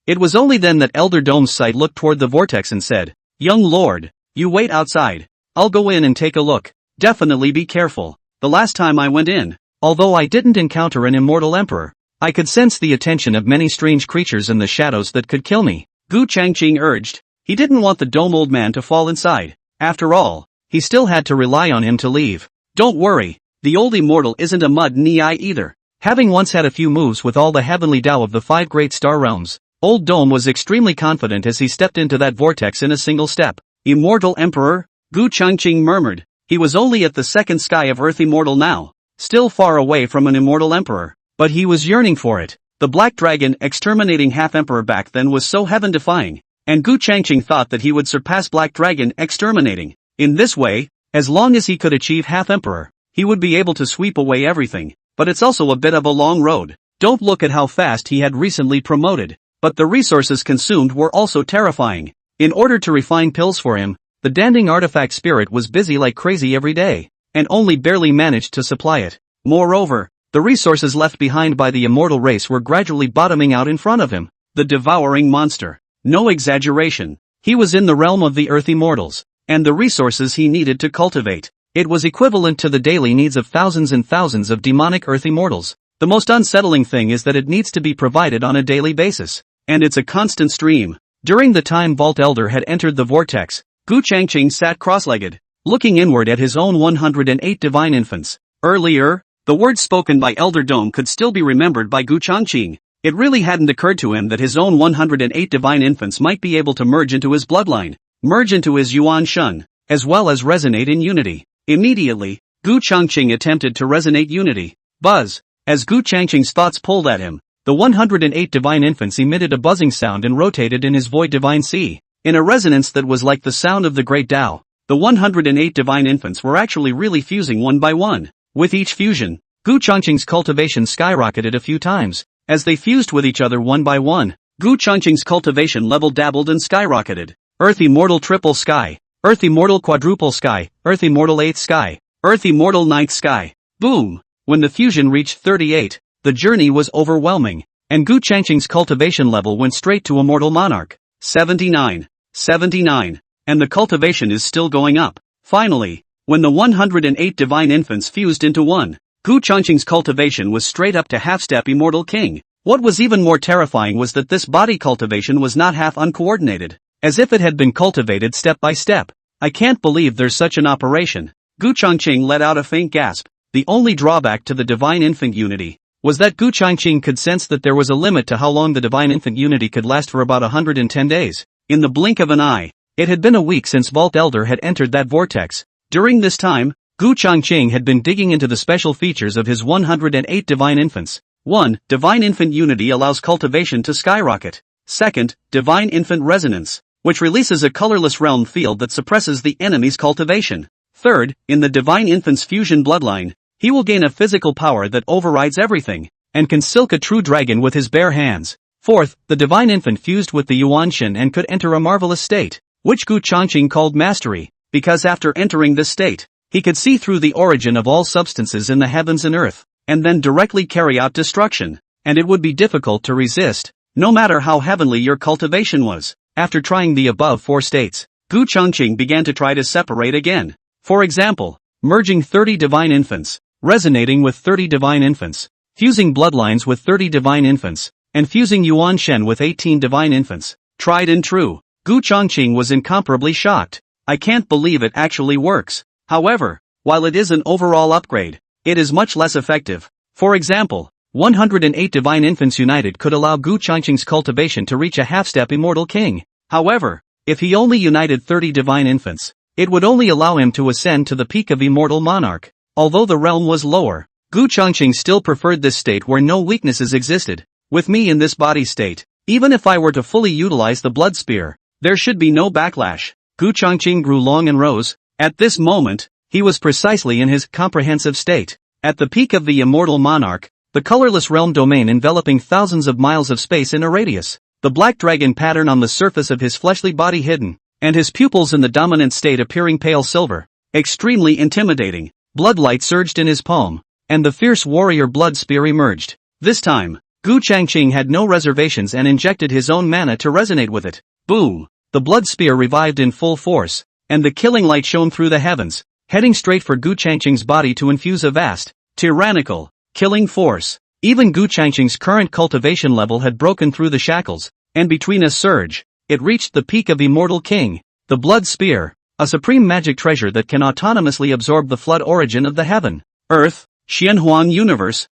It was only then that Elder Dome's sight looked toward the vortex and said, young lord, you wait outside. I'll go in and take a look. Definitely be careful. The last time I went in, although I didn't encounter an immortal emperor, I could sense the attention of many strange creatures in the shadows that could kill me. Gu Changqing urged. He didn't want the dome old man to fall inside. After all, he still had to rely on him to leave. Don't worry, the old immortal isn't a mud Ni either. Having once had a few moves with all the heavenly Tao of the 5 great star realms, Old Dome was extremely confident as he stepped into that vortex in a single step. Immortal Emperor? Gu Changqing murmured. He was only at the second sky of Earth Immortal now, still far away from an immortal emperor, but he was yearning for it. The Black Dragon Exterminating half-emperor back then was so heaven-defying, and Gu Changqing thought that he would surpass Black Dragon Exterminating. In this way, as long as he could achieve half-emperor, he would be able to sweep away everything, but it's also a bit of a long road. Don't look at how fast he had recently promoted, but the resources consumed were also terrifying. In order to refine pills for him, the Danding artifact spirit was busy like crazy every day, and only barely managed to supply it. Moreover, the resources left behind by the immortal race were gradually bottoming out in front of him. The devouring monster. No exaggeration. He was in the realm of the Earth Immortals, and the resources he needed to cultivate. It was equivalent to the daily needs of thousands and thousands of demonic Earth Immortals. The most unsettling thing is that it needs to be provided on a daily basis, and it's a constant stream. During the time Vault Elder had entered the vortex, Gu Changqing sat cross-legged, looking inward at his own 108 divine infants. Earlier, the words spoken by Elder Dome could still be remembered by Gu Changqing. It really hadn't occurred to him that his own 108 divine infants might be able to merge into his bloodline, merge into his Yuan Shun, as well as resonate in unity. Immediately, Gu Changqing attempted to resonate unity. Buzz. As Gu Changqing's thoughts pulled at him, the 108 divine infants emitted a buzzing sound and rotated in his void divine sea, in a resonance that was like the sound of the great Tao. The 108 divine infants were actually really fusing one by one. With each fusion, Gu Changqing's cultivation skyrocketed a few times. As they fused with each other one by one, Gu Changqing's cultivation level dabbled and skyrocketed. Earth Immortal Triple Sky, Earth Immortal Quadruple Sky, Earth Immortal 8th Sky, Earth Immortal 9th Sky. Boom! When the fusion reached 38, the journey was overwhelming, and Gu Changqing's cultivation level went straight to Immortal Monarch. 79, 79, and the cultivation is still going up. Finally, when the 108 divine infants fused into one, Gu Changqing's cultivation was straight up to half-step Immortal King. What was even more terrifying was that this body cultivation was not half uncoordinated, as if it had been cultivated step by step. I can't believe there's such an operation. Gu Changqing let out a faint gasp. The only drawback to the divine infant unity was that Gu Changqing could sense that there was a limit to how long the divine infant unity could last for about 110 days. In the blink of an eye, it had been a week since Vault Elder had entered that vortex. During this time, Gu Changqing had been digging into the special features of his 108 divine infants. 1. Divine infant unity allows cultivation to skyrocket. 2. Divine infant resonance, which releases a colorless realm field that suppresses the enemy's cultivation. 3. In the divine infant's fusion bloodline, he will gain a physical power that overrides everything, and can silk a true dragon with his bare hands. 4. The divine infant fused with the Yuan Shen and could enter a marvelous state, which Gu Changqing called mastery, because after entering this state, he could see through the origin of all substances in the heavens and earth, and then directly carry out destruction, and it would be difficult to resist, no matter how heavenly your cultivation was. After trying the above 4 states, Gu Changqing began to try to separate again. For example, merging 30 divine infants, resonating with 30 divine infants, fusing bloodlines with 30 divine infants, and fusing Yuan Shen with 18 divine infants. Tried and true. Gu Changqing was incomparably shocked. I can't believe it actually works. However, while it is an overall upgrade, it is much less effective. For example, 108 divine infants united could allow Gu Changqing's cultivation to reach a half-step Immortal King. However, if he only united 30 divine infants, it would only allow him to ascend to the peak of Immortal Monarch. Although the realm was lower, Gu Changqing still preferred this state where no weaknesses existed. With me in this body state, Even if I were to fully utilize the blood spear, there should be no backlash. Gu Changqing grew long and rose. At this moment, he was precisely in his comprehensive state. At the peak of the immortal monarch, the colorless realm domain enveloping thousands of miles of space in a radius, the black dragon pattern on the surface of his fleshly body hidden, and his pupils in the dominant state appearing pale silver. Extremely intimidating. Bloodlight surged in his palm, and the fierce warrior blood spear emerged. This time, Gu Changqing had no reservations and injected his own mana to resonate with it. Boom! The blood spear revived in full force, and the killing light shone through the heavens, heading straight for Gu Changqing's body to infuse a vast, tyrannical, killing force. Even Gu Changqing's current cultivation level had broken through the shackles, and between a surge, it reached the peak of Immortal King. The blood spear, a supreme magic treasure that can autonomously absorb the flood origin of the heaven, earth, Xianhuang universe.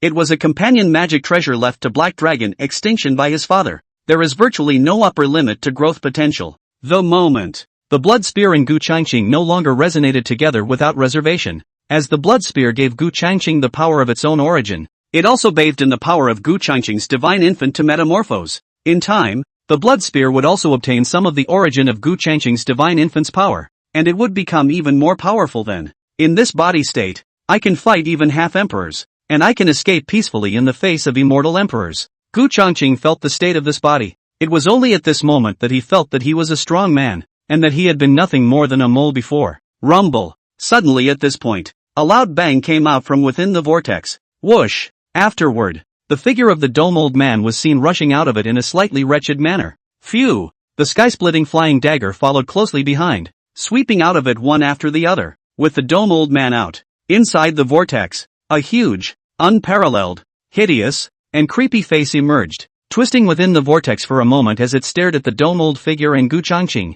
It was a companion magic treasure left to Black Dragon Extinction by his father. There is virtually no upper limit to growth potential. The moment the blood spear and Gu Changqing no longer resonated together without reservation, as the blood spear gave Gu Changqing the power of its own origin, it also bathed in the power of Gu Changqing's divine infant to metamorphose. In time, the blood spear would also obtain some of the origin of Gu Changqing's divine infant's power, and it would become even more powerful then. In this body state, I can fight even half-emperors, and I can escape peacefully in the face of immortal emperors. Gu Changqing felt the state of this body. It was only at this moment that he felt that he was a strong man, and that he had been nothing more than a mole before. Rumble. Suddenly at this point, a loud bang came out from within the vortex. Whoosh. Afterward, the figure of the dome-old man was seen rushing out of it in a slightly wretched manner. Phew! The sky-splitting flying dagger followed closely behind, sweeping out of it one after the other. With the dome-old man out, inside the vortex, a huge, unparalleled, hideous, and creepy face emerged, twisting within the vortex for a moment as it stared at the dome-old figure and Gu Changqing.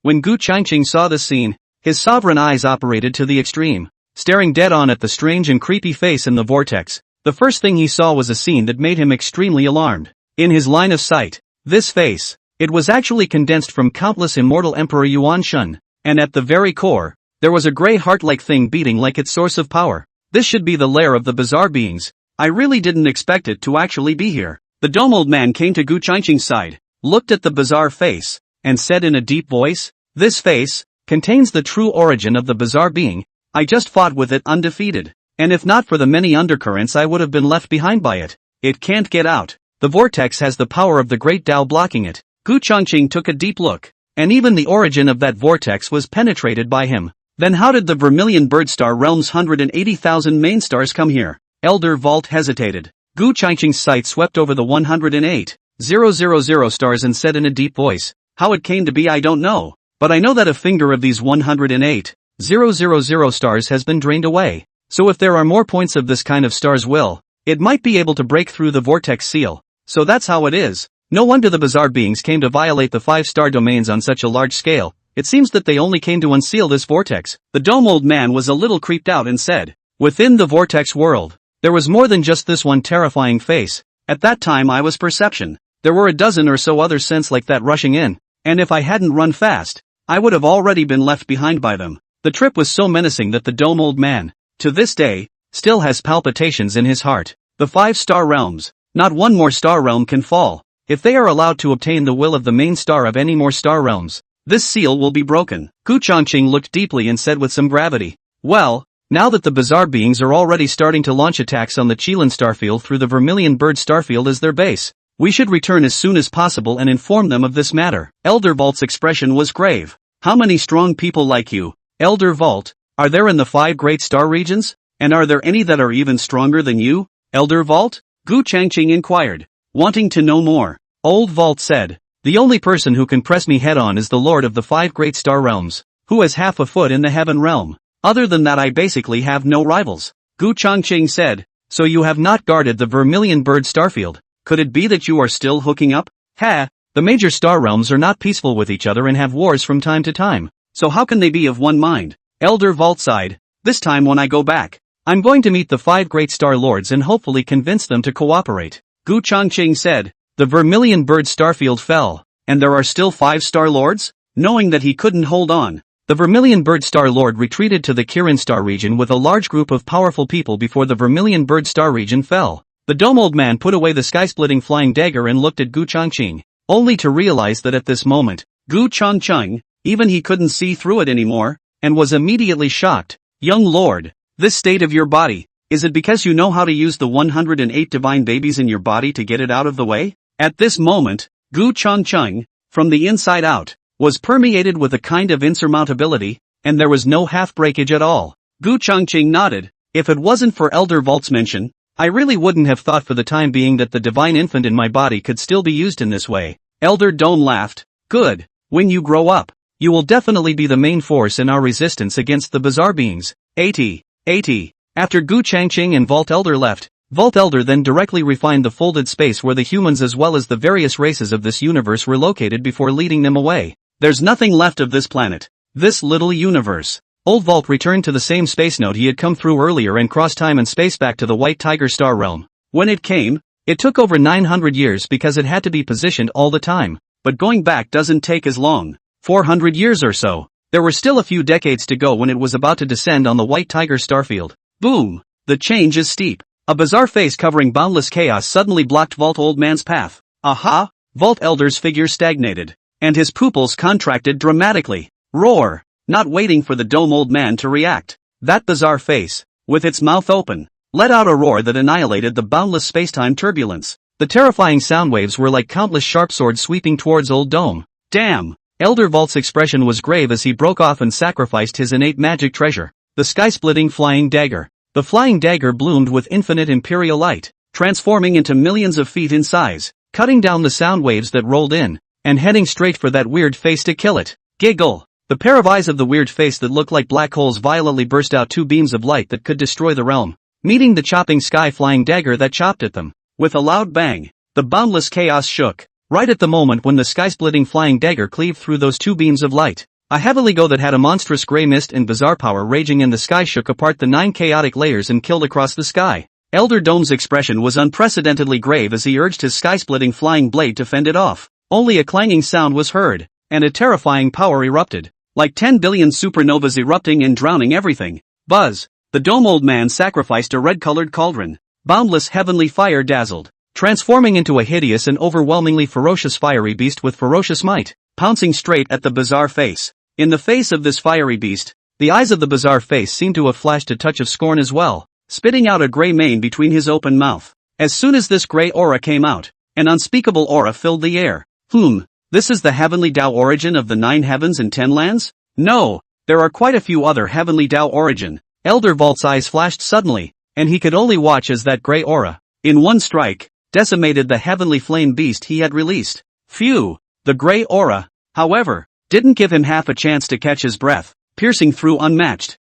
When Gu Changqing saw this scene, his sovereign eyes operated to the extreme. Staring dead on at the strange and creepy face in the vortex, the first thing he saw was a scene that made him extremely alarmed. In his line of sight, this face, it was actually condensed from countless immortal Emperor Yuan Shun, and at the very core, there was a grey heart-like thing beating like its source of power. This should be the lair of the bizarre beings. I really didn't expect it to actually be here. The dome-old man came to Gu Changqing's side, looked at the bizarre face, and said in a deep voice, "This face contains the true origin of the bizarre being. I just fought with it undefeated, and if not for the many undercurrents I would have been left behind by it. It can't get out. The vortex has the power of the great Tao blocking it." Gu Changqing took a deep look, and even the origin of that vortex was penetrated by him. Then how did the Vermilion Bird Star Realm's 180,000 main stars come here? Elder Vault hesitated. Gu Changqing's sight swept over the 108,000 stars and said in a deep voice, "How it came to be I don't know, but I know that a finger of these 108,000 stars has been drained away. So if there are more points of this kind of stars it might be able to break through the vortex seal. So that's how it is. No wonder the bizarre beings came to violate the 5-star domains on such a large scale. It seems that they only came to unseal this vortex." The dome-old man was a little creeped out and said, "Within the vortex world, there was more than just this one terrifying face. At that time I was perception. There were a dozen or so other scents like that rushing in, and if I hadn't run fast, I would have already been left behind by them." The trip was so menacing that the dome-old man, to this day, still has palpitations in his heart. The 5-star realms, not one more star realm can fall. If they are allowed to obtain the will of the main star of any more star realms, this seal will be broken. Gu Changqing looked deeply and said with some gravity, "Well, now that the bizarre beings are already starting to launch attacks on the Qilin starfield through the Vermilion Bird starfield as their base, we should return as soon as possible and inform them of this matter." Elder Vault's expression was grave. "How many strong people like you, Elder Vault, are there in the 5 great star regions? And are there any that are even stronger than you, Elder Vault?" Gu Changqing inquired, wanting to know more. Old Vault said, "The only person who can press me head-on is the Lord of the 5 great star realms, who has half a foot in the heaven realm. Other than that I basically have no rivals." Gu Changqing said, "So you have not guarded the Vermilion Bird starfield? Could it be that you are still hooking up?" The major star realms are not peaceful with each other and have wars from time to time, so how can they be of one mind?" Elder Vault sighed, "This time when I go back, I'm going to meet the 5 great star lords and hopefully convince them to cooperate." Gu Changqing said, "The Vermilion Bird starfield fell, and there are still 5-star lords?" Knowing that he couldn't hold on, the Vermilion Bird Star Lord retreated to the Kirin Star region with a large group of powerful people before the Vermilion Bird Star region fell. The dome old man put away the sky-splitting flying dagger and looked at Gu Changqing, only to realize that at this moment, Gu Changqing, even he couldn't see through it anymore, and was immediately shocked. Young lord, this state of your body, is it because you know how to use the 108 divine babies in your body to get it out of the way? At this moment, Gu Changqing, from the inside out, was permeated with a kind of insurmountability, and there was no half-breakage at all. Gu Changqing nodded. If it wasn't for Elder Vault's mention, I really wouldn't have thought for the time being that the divine infant in my body could still be used in this way. Elder Dome laughed. Good. When you grow up, you will definitely be the main force in our resistance against the bizarre beings. 80. After Gu Changqing and Vault Elder left, Vault Elder then directly refined the folded space where the humans as well as the various races of this universe were located before leading them away. There's nothing left of this planet. This little universe. Old Vault returned to the same space node he had come through earlier and crossed time and space back to the White Tiger Star realm. When it came, it took over 900 years because it had to be positioned all the time, but going back doesn't take as long. 400 years or so. There were still a few decades to go when it was about to descend on the White Tiger starfield. Boom! The change is steep. A bizarre face covering boundless chaos suddenly blocked Vault Old Man's path. Aha! Vault Elder's figure stagnated, and his pupils contracted dramatically. Roar! Not waiting for the Dome Old Man to react. That bizarre face, with its mouth open, let out a roar that annihilated the boundless spacetime turbulence. The terrifying sound waves were like countless sharp swords sweeping towards Old Dome. Damn! Elder Vault's expression was grave as he broke off and sacrificed his innate magic treasure, the sky-splitting flying dagger. The flying dagger bloomed with infinite imperial light, transforming into millions of feet in size, cutting down the sound waves that rolled in, and heading straight for that weird face to kill it. Giggle! The pair of eyes of the weird face that looked like black holes violently burst out two beams of light that could destroy the realm, meeting the chopping sky-flying dagger that chopped at them. With a loud bang, the boundless chaos shook, right at the moment when the sky-splitting flying dagger cleaved through those two beams of light. A heavily go that had a monstrous gray mist and bizarre power raging in the sky shook apart the 9 chaotic layers and killed across the sky. Elder Dome's expression was unprecedentedly grave as he urged his sky-splitting flying blade to fend it off. Only a clanging sound was heard, and a terrifying power erupted, like 10 billion supernovas erupting and drowning everything. Buzz! The Dome Old Man sacrificed a red-colored cauldron. Boundless heavenly fire dazzled, transforming into a hideous and overwhelmingly ferocious fiery beast with ferocious might, pouncing straight at the bizarre face. In the face of this fiery beast, the eyes of the bizarre face seemed to have flashed a touch of scorn as well, spitting out a gray mane between his open mouth. As soon as this gray aura came out, an unspeakable aura filled the air. This is the heavenly Tao origin of the 9 heavens and 10 lands? No, there are quite a few other heavenly Tao origin. Elder Vault's eyes flashed suddenly, and he could only watch as that gray aura, in one strike, decimated the heavenly flame beast he had released. Phew! The gray aura, however, didn't give him half a chance to catch his breath, piercing through unmatched.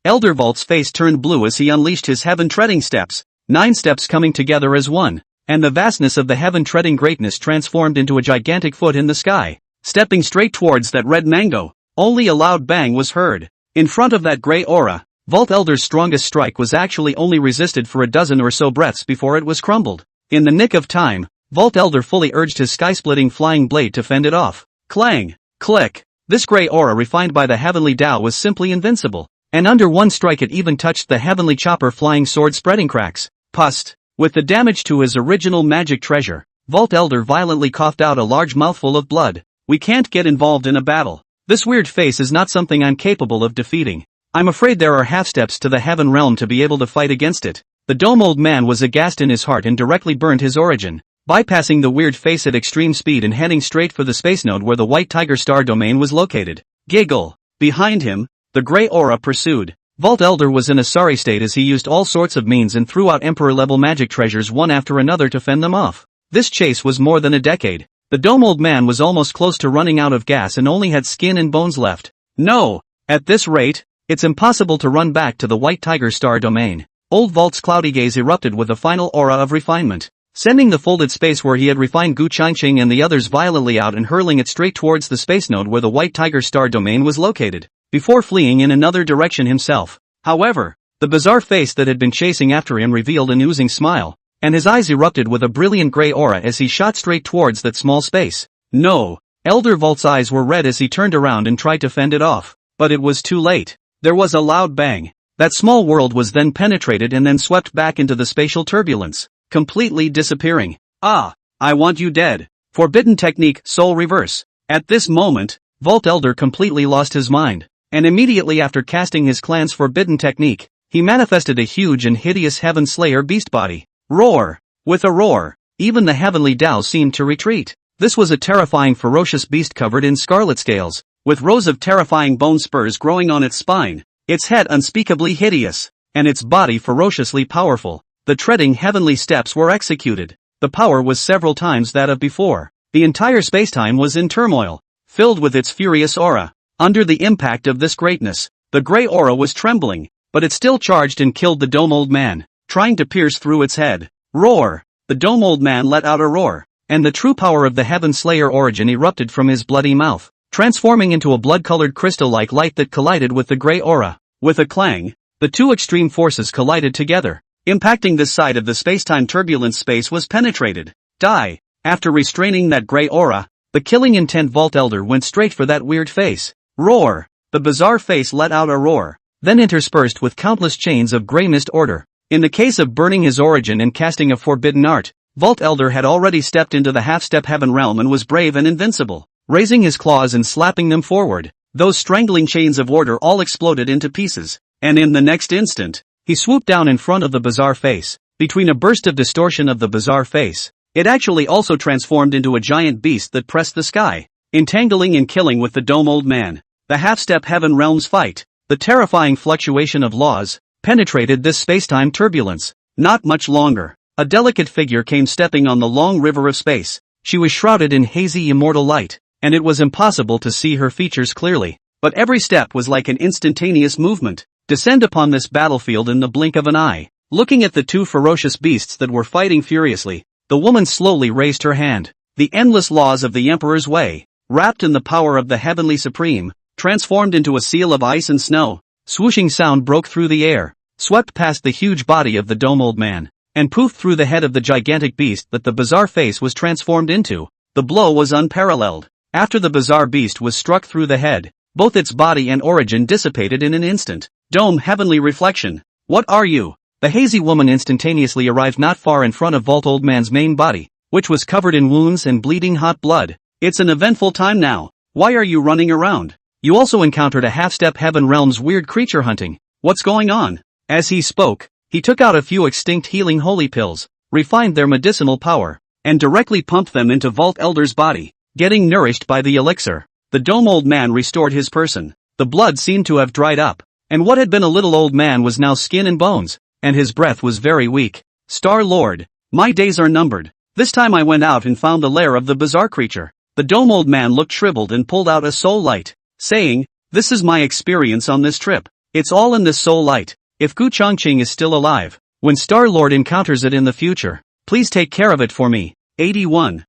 Elder Vault's face turned blue as he unleashed his heaven-treading steps, 9 steps coming together as one, and the vastness of the heaven-treading greatness transformed into a gigantic foot in the sky. Stepping straight towards that red mango, only a loud bang was heard. In front of that gray aura, Vault Elder's strongest strike was actually only resisted for a dozen or so breaths before it was crumbled. In the nick of time, Vault Elder fully urged his sky-splitting flying blade to fend it off. Clang! Click! This gray aura refined by the heavenly Tao was simply invincible, and under one strike it even touched the heavenly chopper flying sword spreading cracks. Pust! With the damage to his original magic treasure, Vault Elder violently coughed out a large mouthful of blood. We can't get involved in a battle. This weird face is not something I'm capable of defeating. I'm afraid there are half-steps to the heaven realm to be able to fight against it. The Dome Old Man was aghast in his heart and directly burned his origin, bypassing the weird face at extreme speed and heading straight for the space node where the White Tiger Star domain was located. Giggle! Behind him, the gray aura pursued. Vault Elder was in a sorry state as he used all sorts of means and threw out Emperor-level magic treasures one after another to fend them off. This chase was more than a decade. The Dome Old Man was almost close to running out of gas and only had skin and bones left. No! At this rate, it's impossible to run back to the White Tiger Star domain. Old Vault's cloudy gaze erupted with a final aura of refinement, sending the folded space where he had refined Gu Changqing and the others violently out and hurling it straight towards the space node where the White Tiger Star domain was located, before fleeing in another direction himself. However, the bizarre face that had been chasing after him revealed an oozing smile, and his eyes erupted with a brilliant gray aura as he shot straight towards that small space. No! Elder Vault's eyes were red as he turned around and tried to fend it off, but it was too late. There was a loud bang. That small world was then penetrated and then swept back into the spatial turbulence, completely disappearing. Ah, I want you dead. Forbidden technique, soul reverse. At this moment, Vault Elder completely lost his mind, and immediately after casting his clan's forbidden technique, he manifested a huge and hideous Heaven Slayer beast body. Roar! With a roar, even the heavenly Tao seemed to retreat. This was a terrifying ferocious beast covered in scarlet scales, with rows of terrifying bone spurs growing on its spine, its head unspeakably hideous, and its body ferociously powerful. The treading heavenly steps were executed. The power was several times that of before. The entire spacetime was in turmoil, filled with its furious aura. Under the impact of this greatness, the gray aura was trembling, but it still charged and killed the Dome Old Man, trying to pierce through its head. Roar! The Dome Old Man let out a roar, and the true power of the Heaven Slayer origin erupted from his bloody mouth, transforming into a blood-colored crystal-like light that collided with the gray aura. With a clang, the two extreme forces collided together, impacting this side of the spacetime turbulence. Space was penetrated. Die! After restraining that gray aura, the killing intent Vault Elder went straight for that weird face. Roar! The bizarre face let out a roar, then interspersed with countless chains of gray mist order. In the case of burning his origin and casting a forbidden art, Vault Elder had already stepped into the half-step heaven realm and was brave and invincible, raising his claws and slapping them forward. Those strangling chains of order all exploded into pieces, and in the next instant, he swooped down in front of the bizarre face. Between a burst of distortion of the bizarre face, it actually also transformed into a giant beast that pressed the sky, entangling and killing with the Dome Old Man. The half-step heaven realms fight. The terrifying fluctuation of laws penetrated this spacetime turbulence. Not much longer, a delicate figure came stepping on the long river of space. She was shrouded in hazy immortal light, and it was impossible to see her features clearly. But every step was like an instantaneous movement. Descend upon this battlefield in the blink of an eye. Looking at the two ferocious beasts that were fighting furiously, the woman slowly raised her hand. The endless laws of the Emperor's way, wrapped in the power of the Heavenly Supreme, transformed into a seal of ice and snow. Swooshing sound broke through the air, swept past the huge body of the Dome Old Man, and poofed through the head of the gigantic beast that the bizarre face was transformed into. The blow was unparalleled. After the bizarre beast was struck through the head, both its body and origin dissipated in an instant. Dome Heavenly Reflection. What are you? The hazy woman instantaneously arrived not far in front of Vault Old Man's main body, which was covered in wounds and bleeding hot blood. It's an eventful time now. Why are you running around? You also encountered a half-step heaven realm's weird creature hunting. What's going on? As he spoke, he took out a few extinct healing holy pills, refined their medicinal power, and directly pumped them into Vault Elder's body. Getting nourished by the elixir, the Dome Old Man restored his person. The blood seemed to have dried up, and what had been a little old man was now skin and bones, and his breath was very weak. Star Lord, my days are numbered. This time I went out and found the lair of the bizarre creature. The Dome Old Man looked shriveled and pulled out a soul light, saying, "This is my experience on this trip. It's all in this soul light. If Gu Chongqing is still alive, when Star Lord encounters it in the future, please take care of it for me." 81.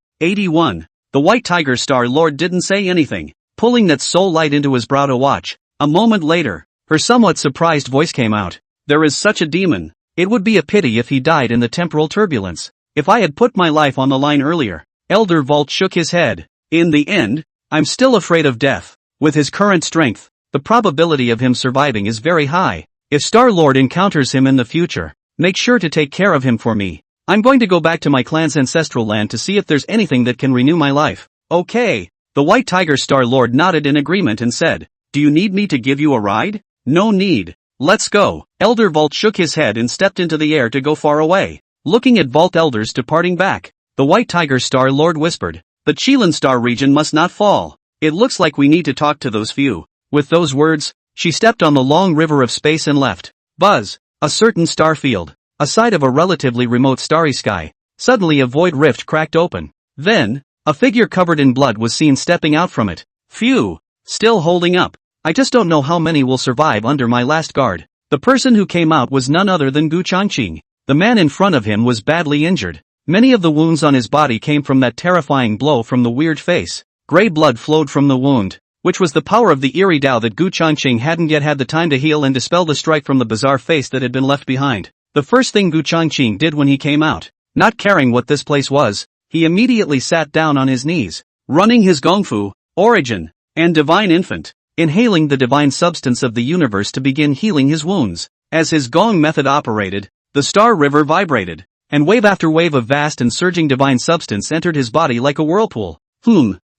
The White Tiger Star Lord didn't say anything, pulling that soul light into his brow to watch. A moment later, her somewhat surprised voice came out. "There is such a demon. It would be a pity if he died in the temporal turbulence. If I had put my life on the line earlier." Elder Vault shook his head. "In the end, I'm still afraid of death. With his current strength, the probability of him surviving is very high. If Star-Lord encounters him in the future, make sure to take care of him for me. I'm going to go back to my clan's ancestral land to see if there's anything that can renew my life." "Okay." The White Tiger Star-Lord nodded in agreement and said, "Do you need me to give you a ride?" "No need. Let's go." Elder Vault shook his head and stepped into the air to go far away. Looking at Vault Elders departing back, the White Tiger Star-Lord whispered, "The Chilan Star region must not fall. It looks like we need to talk to those few." With those words, she stepped on the long river of space and left. Buzz, a certain star field, a side of a relatively remote starry sky. Suddenly a void rift cracked open. Then, a figure covered in blood was seen stepping out from it. Phew, still holding up. I just don't know how many will survive under my last guard. The person who came out was none other than Gu Chongqing. The man in front of him was badly injured. Many of the wounds on his body came from that terrifying blow from the weird face. Gray blood flowed from the wound, which was the power of the eerie Tao that Gu Chongqing hadn't yet had the time to heal and dispel the strike from the bizarre face that had been left behind. The first thing Gu Chongqing did when he came out, not caring what this place was, he immediately sat down on his knees, running his Gongfu, origin, and divine infant, inhaling the divine substance of the universe to begin healing his wounds. As his gong method operated, the star river vibrated, and wave after wave of vast and surging divine substance entered his body like a whirlpool.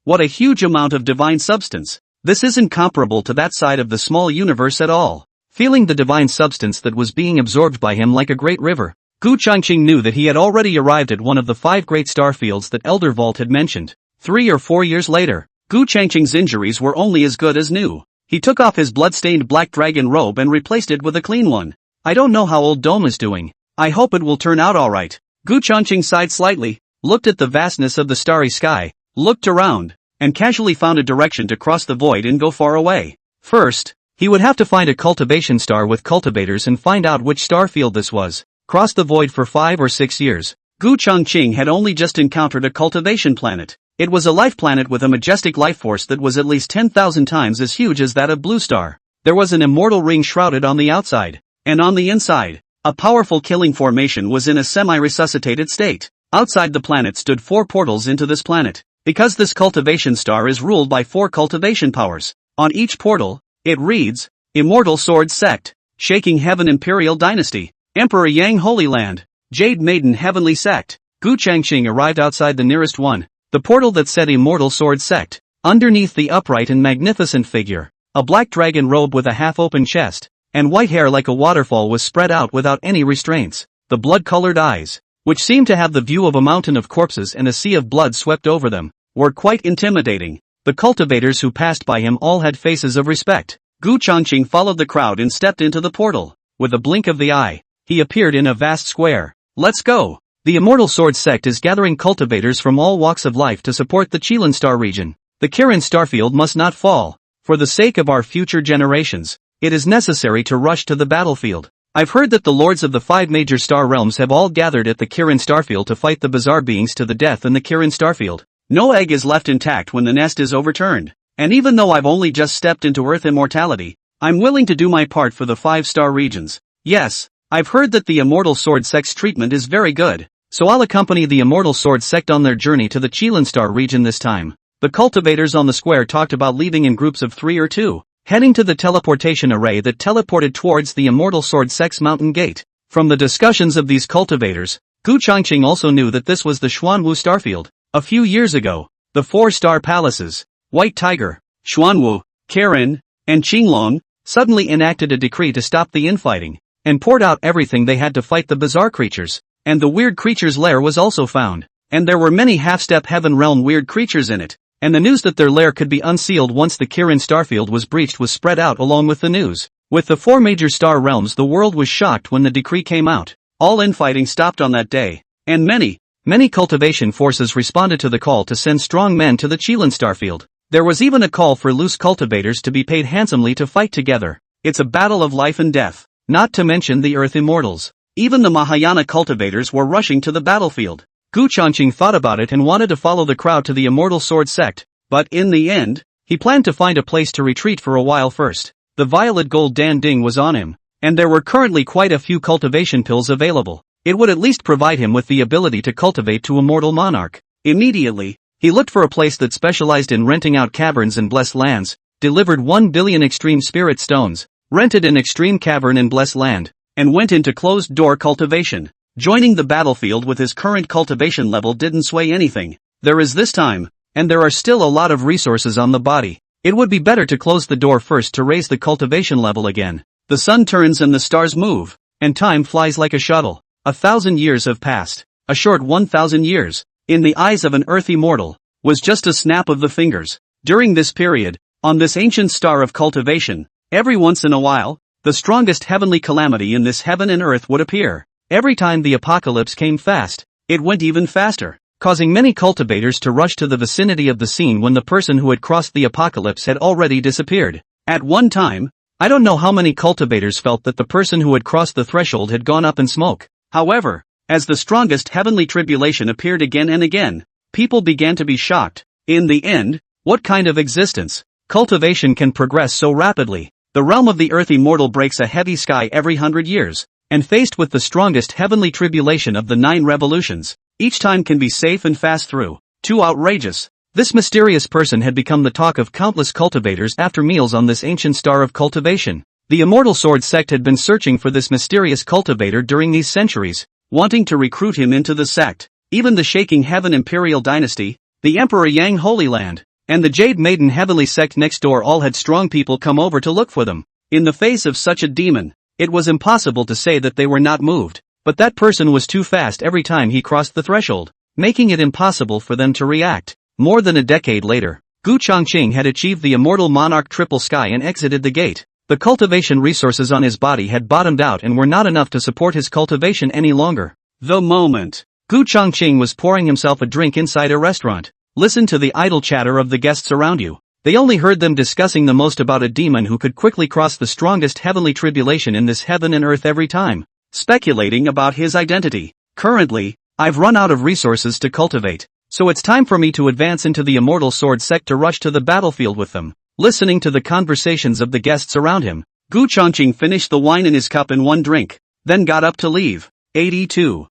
What a huge amount of divine substance. This isn't comparable to that side of the small universe at all. Feeling the divine substance that was being absorbed by him like a great river, Gu Changqing knew that he had already arrived at one of the 5 great star fields that Elder Vault had mentioned. 3 or 4 years later, Gu Changqing's injuries were only as good as new. He took off his blood-stained black dragon robe and replaced it with a clean one. I don't know how old Dome is doing. I hope it will turn out alright. Gu Changqing sighed slightly, looked at the vastness of the starry sky, looked around, and casually found a direction to cross the void and go far away. First, he would have to find a cultivation star with cultivators and find out which star field this was. Cross the void for 5 or 6 years. Gu Changqing had only just encountered a cultivation planet. It was a life planet with a majestic life force that was at least 10,000 times as huge as that of Blue Star. There was an immortal ring shrouded on the outside, and on the inside, a powerful killing formation was in a semi-resuscitated state. Outside the planet stood 4 portals into this planet. Because this cultivation star is ruled by 4 cultivation powers, on each portal, it reads, Immortal Sword Sect, Shaking Heaven Imperial Dynasty, Emperor Yang Holy Land, Jade Maiden Heavenly Sect. Gu Changqing arrived outside the nearest one, the portal that said Immortal Sword Sect. Underneath the upright and magnificent figure, a black dragon robe with a half-open chest, and white hair like a waterfall was spread out without any restraints. The blood-colored eyes, which seemed to have the view of a mountain of corpses and a sea of blood swept over them, were quite intimidating. The cultivators who passed by him all had faces of respect. Gu Changqing followed the crowd and stepped into the portal. With a blink of the eye, he appeared in a vast square. Let's go! The Immortal Sword Sect is gathering cultivators from all walks of life to support the Chilan Star region. The Kirin Starfield must not fall. For the sake of our future generations, it is necessary to rush to the battlefield. I've heard that the lords of the 5 major star realms have all gathered at the Kirin Starfield to fight the bizarre beings to the death in the Kirin Starfield. No egg is left intact when the nest is overturned. And even though I've only just stepped into Earth immortality, I'm willing to do my part for the 5-star regions. Yes, I've heard that the Immortal Sword Sect's treatment is very good, so I'll accompany the Immortal Sword Sect on their journey to the Chilan Star region this time. The cultivators on the square talked about leaving in groups of 3 or 2, heading to the teleportation array that teleported towards the Immortal Sword Sect's mountain gate. From the discussions of these cultivators, Gu Changqing also knew that this was the Xuanwu Starfield. A few years ago, the 4-star palaces, White Tiger, Xuanwu, Kirin, and Qinglong, suddenly enacted a decree to stop the infighting, and poured out everything they had to fight the bizarre creatures. And the weird creature's lair was also found, and there were many half-step heaven realm weird creatures in it, and the news that their lair could be unsealed once the Kirin Starfield was breached was spread out along with the news. With the 4 major star realms, the world was shocked when the decree came out. All infighting stopped on that day, and many cultivation forces responded to the call to send strong men to the Chilan Starfield. There was even a call for loose cultivators to be paid handsomely to fight together. It's a battle of life and death, not to mention the Earth Immortals. Even the Mahayana cultivators were rushing to the battlefield. Gu Changqing thought about it and wanted to follow the crowd to the Immortal Sword Sect, but in the end, he planned to find a place to retreat for a while first. The violet gold Dan Ding was on him, and there were currently quite a few cultivation pills available. It would at least provide him with the ability to cultivate to Immortal Monarch. Immediately, he looked for a place that specialized in renting out caverns and blessed lands, delivered 1 billion extreme spirit stones, rented an extreme cavern in blessed land, and went into closed-door cultivation. Joining the battlefield with his current cultivation level didn't sway anything. There is this time, and there are still a lot of resources on the body. It would be better to close the door first to raise the cultivation level again. The sun turns and the stars move, and time flies like a shuttle. 1,000 years have passed. A short 1,000 years, in the eyes of an Earth immortal, was just a snap of the fingers. During this period, on this ancient star of cultivation, every once in a while, the strongest heavenly calamity in this heaven and earth would appear. Every time the apocalypse came fast, it went even faster, causing many cultivators to rush to the vicinity of the scene when the person who had crossed the apocalypse had already disappeared. At one time, I don't know how many cultivators felt that the person who had crossed the threshold had gone up in smoke. However, as the strongest heavenly tribulation appeared again and again, people began to be shocked. In the end, what kind of existence? Cultivation can progress so rapidly. The realm of the earth immortal breaks a heavy sky every 100 years, and faced with the strongest heavenly tribulation of the 9 revolutions, each time can be safe and fast through. Too outrageous. This mysterious person had become the talk of countless cultivators after meals on this ancient star of cultivation. The Immortal Sword sect had been searching for this mysterious cultivator during these centuries, wanting to recruit him into the sect. Even the Shaking Heaven Imperial Dynasty, the Emperor Yang Holy Land, and the Jade Maiden Heavenly sect next door all had strong people come over to look for them. In the face of such a demon, it was impossible to say that they were not moved, but that person was too fast every time he crossed the threshold, making it impossible for them to react. More than a decade later, Gu Chongqing had achieved the Immortal Monarch Triple Sky and exited the gate. The cultivation resources on his body had bottomed out and were not enough to support his cultivation any longer. The moment Gu Chongqing was pouring himself a drink inside a restaurant, listen to the idle chatter of the guests around you. They only heard them discussing the most about a demon who could quickly cross the strongest heavenly tribulation in this heaven and earth every time, speculating about his identity. Currently, I've run out of resources to cultivate, so it's time for me to advance into the Immortal Sword sect to rush to the battlefield with them. Listening to the conversations of the guests around him, Gu Chongqing finished the wine in his cup in one drink, then got up to leave. 82.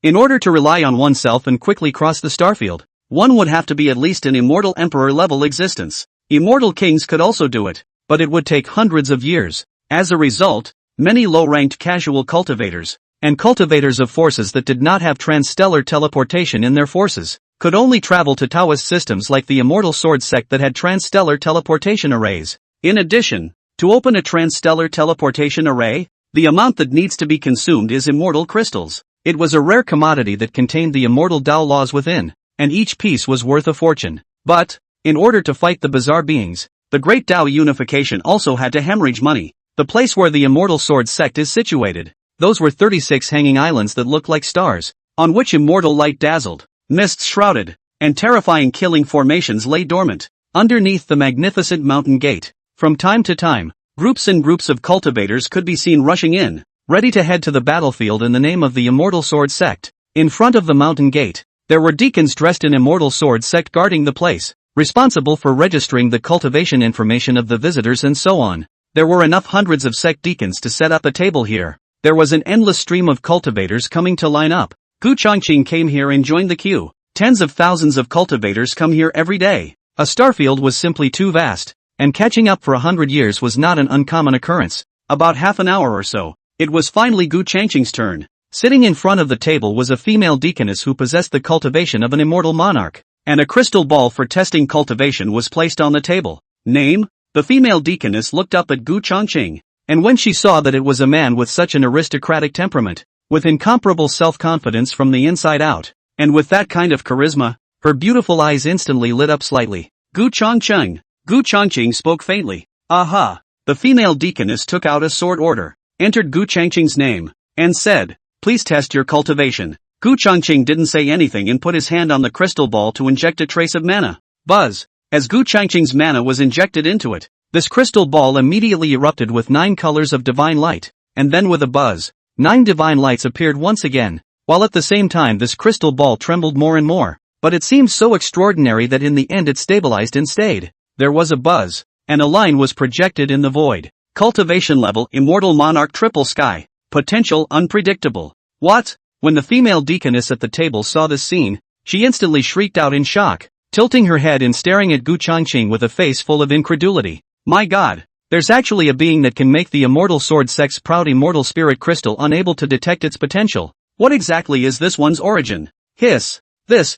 In order to rely on oneself and quickly cross the starfield, one would have to be at least an immortal emperor-level existence. Immortal kings could also do it, but it would take hundreds of years. As a result, many low-ranked casual cultivators, and cultivators of forces that did not have transstellar teleportation in their forces, could only travel to Taoist systems like the Immortal Sword sect that had transstellar teleportation arrays. In addition, to open a transstellar teleportation array, the amount that needs to be consumed is immortal crystals. It was a rare commodity that contained the immortal Tao laws within, and each piece was worth a fortune. But, in order to fight the bizarre beings, the Great Tao Unification also had to hemorrhage money. The place where the Immortal Sword sect is situated, those were 36 hanging islands that looked like stars, on which immortal light dazzled. Mists shrouded, and terrifying killing formations lay dormant, underneath the magnificent mountain gate. From time to time, groups and groups of cultivators could be seen rushing in, ready to head to the battlefield in the name of the Immortal Sword sect. In front of the mountain gate, there were deacons dressed in Immortal Sword sect guarding the place, responsible for registering the cultivation information of the visitors and so on. There were enough hundreds of sect deacons to set up a table here. There was an endless stream of cultivators coming to line up. Gu Chongqing came here and joined the queue. Tens of thousands of cultivators come here every day. A starfield was simply too vast, and catching up for 100 years was not an uncommon occurrence. About half an hour or so, it was finally Gu Chongqing's turn. Sitting in front of the table was a female deaconess who possessed the cultivation of an immortal monarch, and a crystal ball for testing cultivation was placed on the table. Name? The female deaconess looked up at Gu Chongqing, and when she saw that it was a man with such an aristocratic temperament, with incomparable self-confidence from the inside out, and with that kind of charisma, her beautiful eyes instantly lit up slightly. Gu Chongqing. Gu Chongqing spoke faintly. Aha! The female deaconess took out a sword order, entered Gu Chongqing's name, and said, "Please test your cultivation." Gu Chongqing didn't say anything and put his hand on the crystal ball to inject a trace of mana. Buzz! As Gu Chongqing's mana was injected into it, this crystal ball immediately erupted with 9 colors of divine light, and then with a buzz, 9 divine lights appeared once again, while at the same time this crystal ball trembled more and more, but it seemed so extraordinary that in the end it stabilized and stayed. There was a buzz, and a line was projected in the void. Cultivation level Immortal Monarch Triple Sky. Potential unpredictable. What? When the female deaconess at the table saw this scene, she instantly shrieked out in shock, tilting her head and staring at Gu Chongqing with a face full of incredulity. My God! There's actually a being that can make the Immortal Sword sect's proud immortal spirit crystal unable to detect its potential. What exactly is this one's origin? Hiss. This,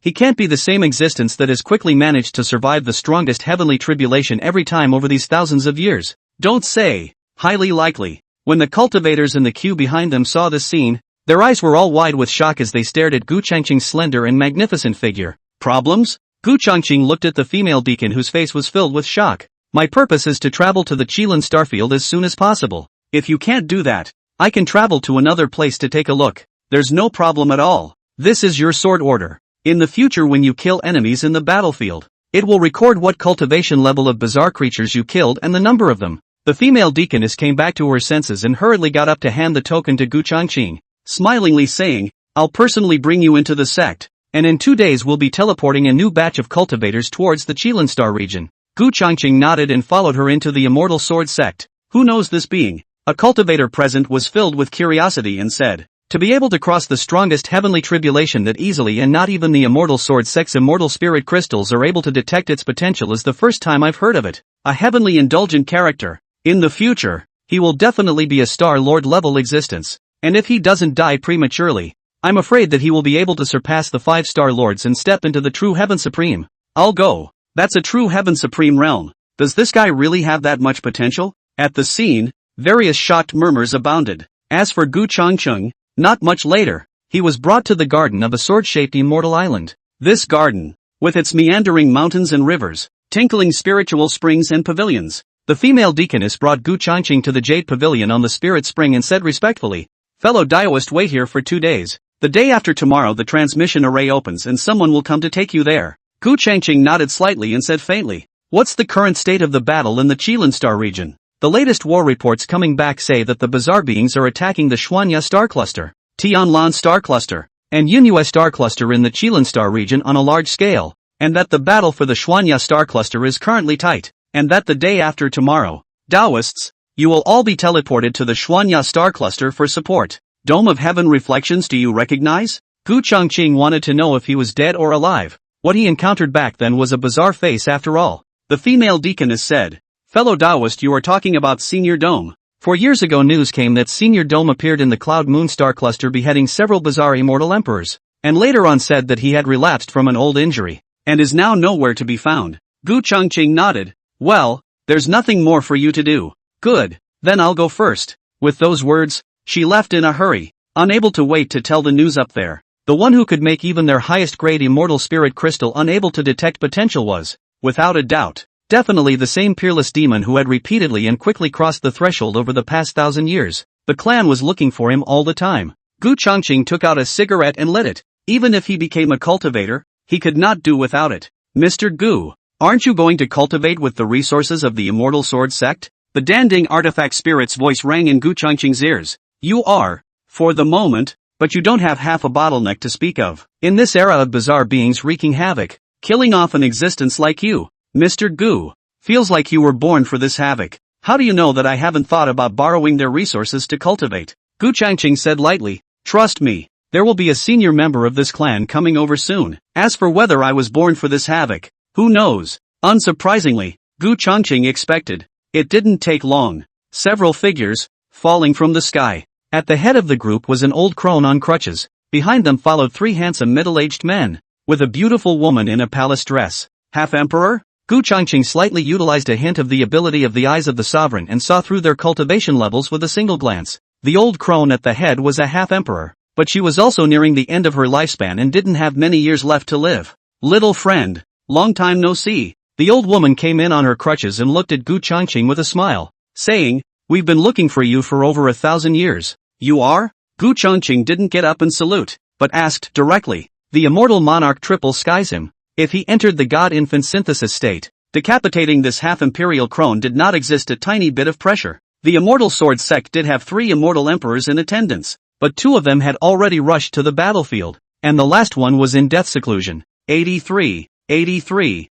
he can't be the same existence that has quickly managed to survive the strongest heavenly tribulation every time over these thousands of years. Don't say. Highly likely. When the cultivators in the queue behind them saw this scene, their eyes were all wide with shock as they stared at Gu Chongqing's slender and magnificent figure. Problems? Gu Chongqing looked at the female deacon whose face was filled with shock. My purpose is to travel to the Qilin starfield as soon as possible. If you can't do that, I can travel to another place to take a look. There's no problem at all. This is your sword order. In the future when you kill enemies in the battlefield, it will record what cultivation level of bizarre creatures you killed and the number of them. The female deaconess came back to her senses and hurriedly got up to hand the token to Gu Chongqing, smilingly saying, I'll personally bring you into the sect, and in 2 days we'll be teleporting a new batch of cultivators towards the Qilin Star region. Gu Chongqing nodded and followed her into the Immortal Sword sect. Who knows this being? A cultivator present was filled with curiosity and said, to be able to cross the strongest heavenly tribulation that easily and not even the Immortal Sword sect's immortal spirit crystals are able to detect its potential is the first time I've heard of it. A heavenly indulgent character. In the future, he will definitely be a Star Lord level existence, and if he doesn't die prematurely, I'm afraid that he will be able to surpass the 5-star lords and step into the true Heaven Supreme. I'll go. That's a true Heaven Supreme realm. Does this guy really have that much potential? At the scene, various shocked murmurs abounded. As for Gu Changcheng, not much later, he was brought to the garden of a sword-shaped immortal island. This garden, with its meandering mountains and rivers, tinkling spiritual springs and pavilions. The female deaconess brought Gu Changcheng to the Jade Pavilion on the Spirit Spring and said respectfully, "Fellow Daoist, wait here for 2 days. The day after tomorrow the transmission array opens and someone will come to take you there." Gu Changcheng nodded slightly and said faintly, "What's the current state of the battle in the Qilin Star region?" The latest war reports coming back say that the bizarre beings are attacking the Xuanya Star Cluster, Tianlan Star Cluster, and Yunyue Star Cluster in the Qilin Star region on a large scale, and that the battle for the Xuanya Star Cluster is currently tight, and that the day after tomorrow, Daoists, you will all be teleported to the Xuanya Star Cluster for support. Dome of Heaven reflections, do you recognize? Gu Changqing wanted to know if he was dead or alive. What he encountered back then was a bizarre face after all. The female deaconess said, "Fellow Daoist, you are talking about Senior Dome. 4 years ago news came that Senior Dome appeared in the Cloud Moon Star Cluster beheading several bizarre immortal emperors, and later on said that he had relapsed from an old injury, and is now nowhere to be found." Gu Changqing nodded. "Well, there's nothing more for you to do. Good, then I'll go first." With those words, she left in a hurry, unable to wait to tell the news up there. The one who could make even their highest grade immortal spirit crystal unable to detect potential was, without a doubt, definitely the same peerless demon who had repeatedly and quickly crossed the threshold over the past 1,000 years. The clan was looking for him all the time. Gu Changqing took out a cigarette and lit it. Even if he became a cultivator, he could not do without it. "Mr. Gu, aren't you going to cultivate with the resources of the Immortal Sword Sect?" The Danding artifact spirit's voice rang in Gu Changqing's ears. "You are, for the moment, but you don't have half a bottleneck to speak of. In this era of bizarre beings wreaking havoc, killing off an existence like you, Mr. Gu, feels like you were born for this havoc. How do you know that I haven't thought about borrowing their resources to cultivate?" Gu Changqing said lightly, "Trust me, there will be a senior member of this clan coming over soon. As for whether I was born for this havoc, who knows?" Unsurprisingly, Gu Changqing expected. It didn't take long. Several figures, falling from the sky. At the head of the group was an old crone on crutches. Behind them followed 3 handsome middle-aged men, with a beautiful woman in a palace dress. Half-emperor? Gu Changqing slightly utilized a hint of the ability of the eyes of the sovereign and saw through their cultivation levels with a single glance. The old crone at the head was a half-emperor, but she was also nearing the end of her lifespan and didn't have many years left to live. "Little friend, long time no see." The old woman came in on her crutches and looked at Gu Changqing with a smile, saying, "We've been looking for you for over 1,000 years. You are?" Gu Changqing didn't get up and salute, but asked directly. The immortal monarch triple skies him. If he entered the god-infant synthesis state, decapitating this half-imperial crone did not exist a tiny bit of pressure. The immortal sword sect did have 3 immortal emperors in attendance, but 2 of them had already rushed to the battlefield, and the last one was in death seclusion. 83.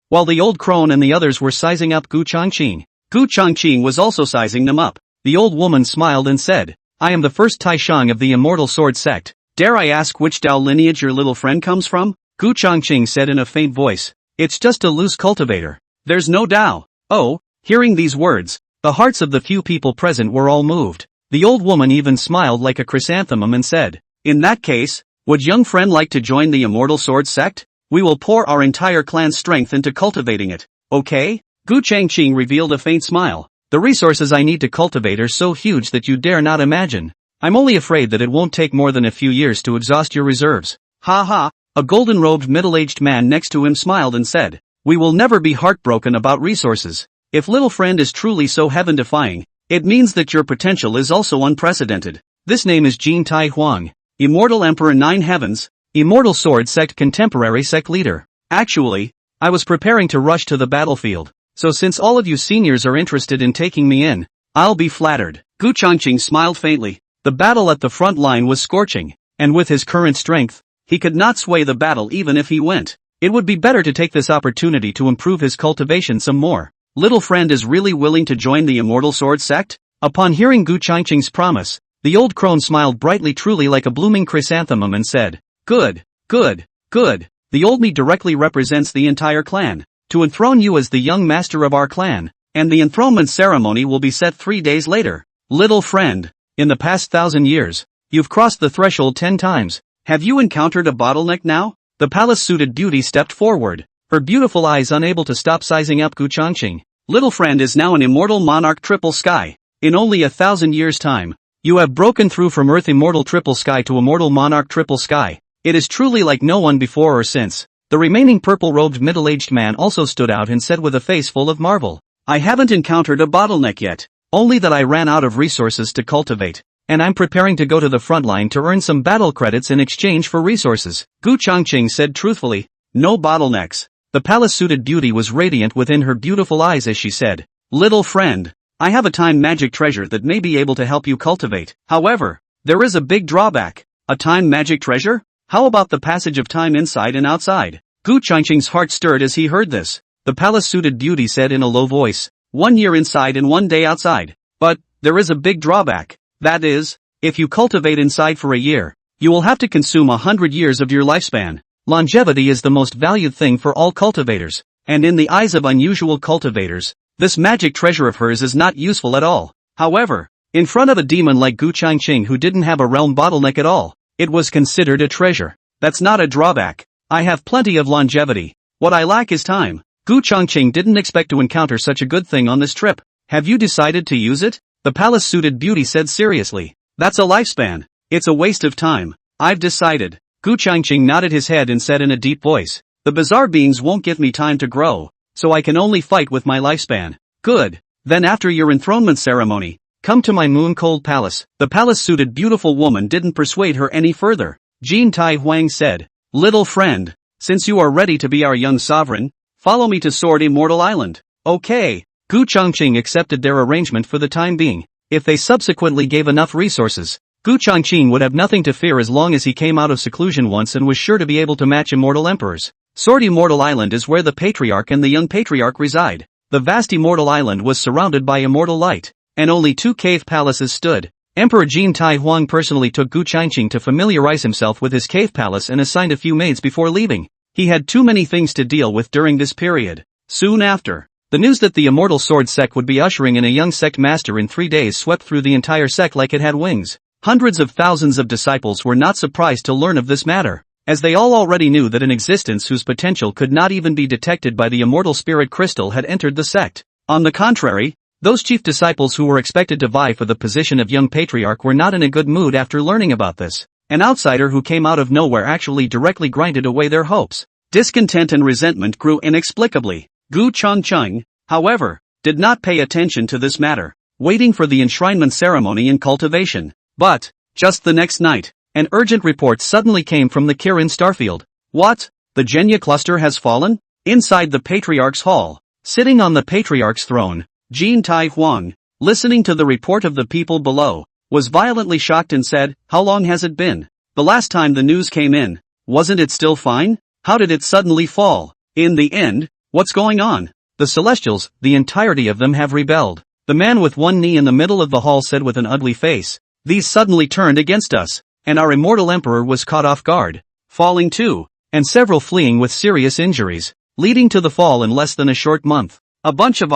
While the old crone and the others were sizing up Gu Changqing, Gu Changqing was also sizing them up. The old woman smiled and said, "I am the first Taishang of the Immortal Sword Sect. Dare I ask which Dao lineage your little friend comes from?" Gu Changqing said in a faint voice, "It's just a loose cultivator. There's no Dao." Oh, hearing these words, the hearts of the few people present were all moved. The old woman even smiled like a chrysanthemum and said, "In that case, would young friend like to join the Immortal Sword Sect? We will pour our entire clan's strength into cultivating it, okay?" Gu Changqing revealed a faint smile. "The resources I need to cultivate are so huge that you dare not imagine. I'm only afraid that it won't take more than a few years to exhaust your reserves." "Ha ha." A golden-robed middle-aged man next to him smiled and said, "We will never be heartbroken about resources. If little friend is truly so heaven-defying, it means that your potential is also unprecedented." This name is Jin Tai Huang, Immortal Emperor 9 Heavens, Immortal Sword Sect Contemporary Sect Leader. Actually, I was preparing to rush to the battlefield, so since all of you seniors are interested in taking me in, I'll be flattered. Gu Changqing smiled faintly. The battle at the front line was scorching, and with his current strength, he could not sway the battle even if he went. It would be better to take this opportunity to improve his cultivation some more. Little friend is really willing to join the Immortal Sword Sect? Upon hearing Gu Changqing's promise, the old crone smiled brightly, truly like a blooming chrysanthemum, and said, Good. The old me directly represents the entire clan. To enthrone you as the young master of our clan, and the enthronement ceremony will be set 3 days later. Little friend, in the past 1,000 years, you've crossed the threshold 10 times. Have you encountered a bottleneck now? The palace-suited beauty stepped forward, her beautiful eyes unable to stop sizing up Gu Changqing. Little friend is now an immortal monarch triple sky. In only 1,000 years' time, you have broken through from Earth immortal triple sky to immortal monarch triple sky. It is truly like no one before or since. The remaining purple-robed middle-aged man also stood out and said with a face full of marvel, I haven't encountered a bottleneck yet, only that I ran out of resources to cultivate, and I'm preparing to go to the front line to earn some battle credits in exchange for resources. Gu Changqing said truthfully, no bottlenecks. The palace-suited beauty was radiant within her beautiful eyes as she said, Little friend, I have a time magic treasure that may be able to help you cultivate. However, there is a big drawback. A time magic treasure? How about the passage of time inside and outside? Gu Changqing's heart stirred as he heard this. The palace-suited beauty said in a low voice, 1 year inside and 1 day outside. But, there is a big drawback. That is, if you cultivate inside for a year, you will have to consume 100 years of your lifespan. Longevity is the most valued thing for all cultivators, and in the eyes of unusual cultivators, this magic treasure of hers is not useful at all. However, in front of a demon like Gu Changqing who didn't have a realm bottleneck at all, it was considered a treasure. That's not a drawback. I have plenty of longevity. What I lack is time. Gu Changqing didn't expect to encounter such a good thing on this trip. Have you decided to use it? The palace-suited beauty said seriously. That's a lifespan. It's a waste of time. I've decided. Gu Changqing nodded his head and said in a deep voice, the bizarre beings won't give me time to grow, so I can only fight with my lifespan. Good. Then after your enthronement ceremony, come to my moon-cold palace. The palace-suited beautiful woman didn't persuade her any further. Jin Tai Huang said, Little friend, since you are ready to be our young sovereign, follow me to Sword Immortal Island. Okay. Gu Changqing accepted their arrangement for the time being. If they subsequently gave enough resources, Gu Changqing would have nothing to fear as long as he came out of seclusion once and was sure to be able to match immortal emperors. Sword Immortal Island is where the patriarch and the young patriarch reside. The vast immortal island was surrounded by immortal light, and only 2 cave palaces stood. Emperor Jin Tai Huang personally took Gu Changqing to familiarize himself with his cave palace and assigned a few maids before leaving. He had too many things to deal with during this period. Soon after, the news that the immortal sword sect would be ushering in a young sect master in 3 days swept through the entire sect like it had wings. Hundreds of thousands of disciples were not surprised to learn of this matter, as they all already knew that an existence whose potential could not even be detected by the immortal spirit crystal had entered the sect. On the contrary, those chief disciples who were expected to vie for the position of young patriarch were not in a good mood after learning about this. An outsider who came out of nowhere actually directly grinded away their hopes. Discontent and resentment grew inexplicably. Gu Changqing, however, did not pay attention to this matter, waiting for the enshrinement ceremony and cultivation. But, just the next night, an urgent report suddenly came from the Kirin starfield. What? The Genya cluster has fallen? Inside the Patriarch's hall, sitting on the Patriarch's throne, Jin Tai Huang, listening to the report of the people below, was violently shocked and said, How long has it been? The last time the news came in, wasn't it still fine? How did it suddenly fall? In the end, what's going on? The Celestials, the entirety of them have rebelled. The man with one knee in the middle of the hall said with an ugly face, These suddenly turned against us, and our immortal emperor was caught off guard, falling too, and several fleeing with serious injuries, leading to the fall in less than a short month. A bunch of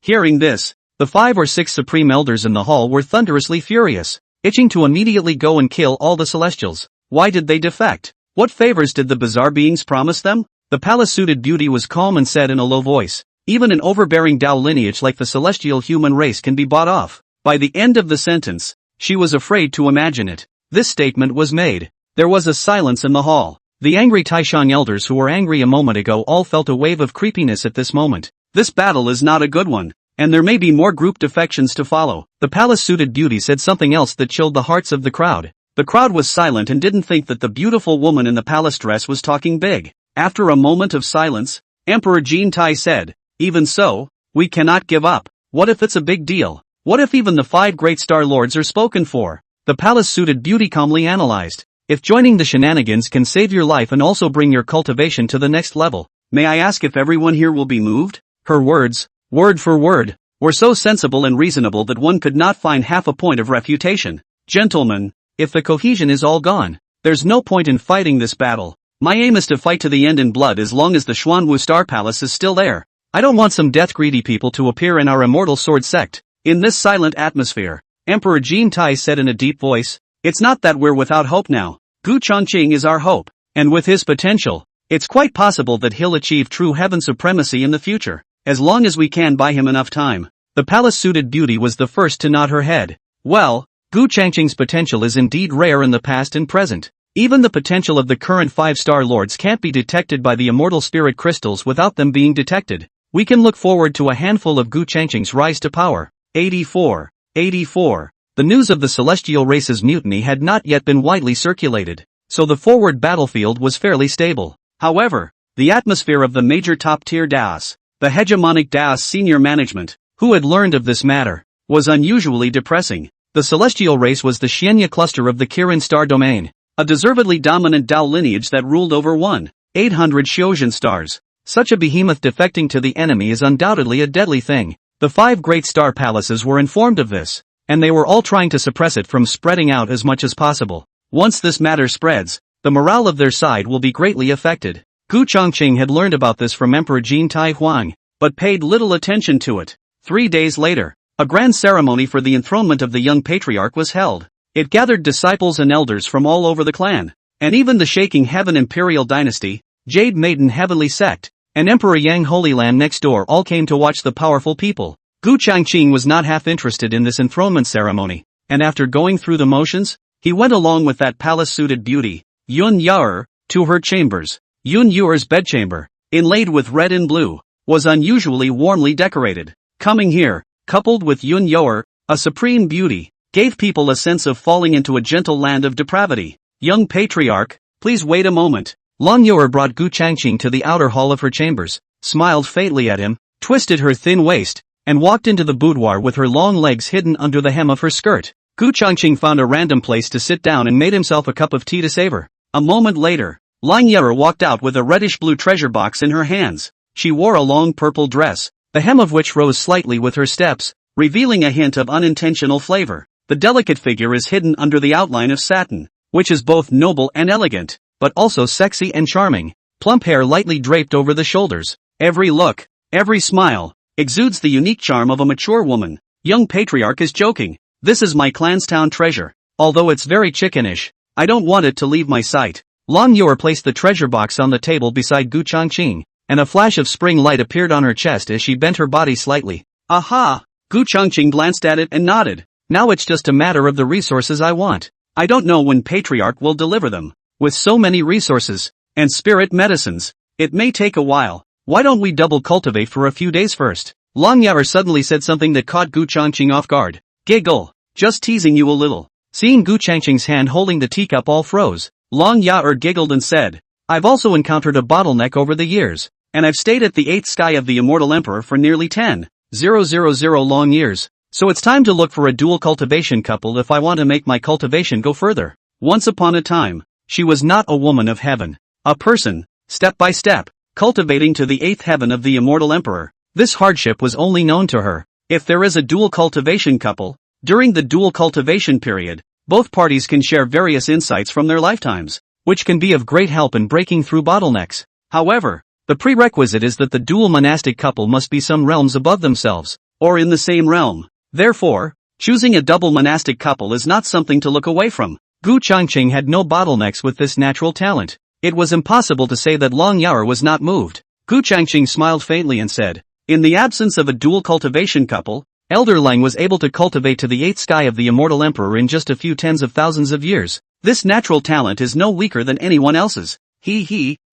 Hearing this, the 5 or 6 supreme elders in the hall were thunderously furious, itching to immediately go and kill all the Celestials. Why did they defect? What favors did the bizarre beings promise them? The palace-suited beauty was calm and said in a low voice, Even an overbearing Tao lineage like the celestial human race can be bought off. By the end of the sentence, she was afraid to imagine it. This statement was made. There was a silence in the hall. The angry Taishang elders who were angry a moment ago all felt a wave of creepiness at this moment. This battle is not a good one, and there may be more group defections to follow. The palace-suited beauty said something else that chilled the hearts of the crowd. The crowd was silent and didn't think that the beautiful woman in the palace dress was talking big. After a moment of silence, Emperor Jin Tai said, Even so, we cannot give up. What if it's a big deal? What if even the 5 great star lords are spoken for? The palace-suited beauty calmly analyzed. If joining the shenanigans can save your life and also bring your cultivation to the next level, may I ask if everyone here will be moved? Her words, word for word, were so sensible and reasonable that one could not find half a point of refutation. Gentlemen, if the cohesion is all gone, there's no point in fighting this battle. My aim is to fight to the end in blood as long as the Xuanwu Star Palace is still there. I don't want some death-greedy people to appear in our immortal sword sect. In this silent atmosphere, Emperor Jin Tai said in a deep voice, "It's not that we're without hope now. Gu Changqing is our hope, and with his potential, it's quite possible that he'll achieve true heaven supremacy in the future, as long as we can buy him enough time." The palace-suited beauty was the first to nod her head. Well, Gu Changqing's potential is indeed rare in the past and present. Even the potential of the current 5-star lords can't be detected by the immortal spirit crystals without them being detected. We can look forward to a handful of Gu Changqing's rise to power. 84. The news of the celestial race's mutiny had not yet been widely circulated, so the forward battlefield was fairly stable. However, the atmosphere of the major top-tier Daos, the hegemonic Daos senior management, who had learned of this matter, was unusually depressing. The celestial race was the Xianya cluster of the Kirin star domain, a deservedly dominant Dao lineage that ruled over 1,800 Shozhen stars. Such a behemoth defecting to the enemy is undoubtedly a deadly thing. The 5 great star palaces were informed of this, and they were all trying to suppress it from spreading out as much as possible. Once this matter spreads, the morale of their side will be greatly affected. Gu Changqing had learned about this from Emperor Jin Tai Huang, but paid little attention to it. 3 days later, a grand ceremony for the enthronement of the young patriarch was held. It gathered disciples and elders from all over the clan, and even the shaking Heaven Imperial Dynasty, Jade Maiden Heavenly Sect, and Emperor Yang Holy Land next door all came to watch the powerful people. Gu Changqing was not half interested in this enthronement ceremony, and after going through the motions, he went along with that palace-suited beauty, Yun Yaer, to her chambers. Yun Yaer's bedchamber, inlaid with red and blue, was unusually warmly decorated. Coming here, coupled with Yun Yaer, a supreme beauty, gave people a sense of falling into a gentle land of depravity. Young patriarch, please wait a moment. Long Yaer brought Gu Changqing to the outer hall of her chambers, smiled faintly at him, twisted her thin waist, and walked into the boudoir with her long legs hidden under the hem of her skirt. Gu Changqing found a random place to sit down and made himself a cup of tea to savor. A moment later, Lang Yaer walked out with a reddish-blue treasure box in her hands. She wore a long purple dress, the hem of which rose slightly with her steps, revealing a hint of unintentional flavor. The delicate figure is hidden under the outline of satin, which is both noble and elegant, but also sexy and charming. Plump hair lightly draped over the shoulders. Every look, every smile, exudes the unique charm of a mature woman. Young patriarch is joking. This is my clan's town treasure. Although it's very chickenish, I don't want it to leave my sight. Long Yaer placed the treasure box on the table beside Gu Changqing, and a flash of spring light appeared on her chest as she bent her body slightly. Aha! Gu Changqing glanced at it and nodded. Now it's just a matter of the resources I want. I don't know when Patriarch will deliver them. With so many resources, and spirit medicines, it may take a while. Why don't we double cultivate for a few days first? Long Yaer suddenly said something that caught Gu Changqing off guard. Giggle. Just teasing you a little. Seeing Gu Changqing's hand holding the teacup all froze, Long Yaer giggled and said, I've also encountered a bottleneck over the years, and I've stayed at the 8th sky of the Immortal Emperor for nearly 10,000 long years. So it's time to look for a dual cultivation couple if I want to make my cultivation go further. Once upon a time, she was not a woman of heaven. A person, step by step, cultivating to the 8th heaven of the Immortal Emperor. This hardship was only known to her. If there is a dual cultivation couple, during the dual cultivation period, both parties can share various insights from their lifetimes, which can be of great help in breaking through bottlenecks. However, the prerequisite is that the dual monastic couple must be some realms above themselves, or in the same realm. Therefore, choosing a double monastic couple is not something to look away from. Gu Changqing had no bottlenecks with this natural talent. It was impossible to say that Long Yaer was not moved. Gu Changqing smiled faintly and said, in the absence of a dual cultivation couple, Elder Lang was able to cultivate to the 8th sky of the Immortal Emperor in just a few tens of thousands of years. This natural talent is no weaker than anyone else's.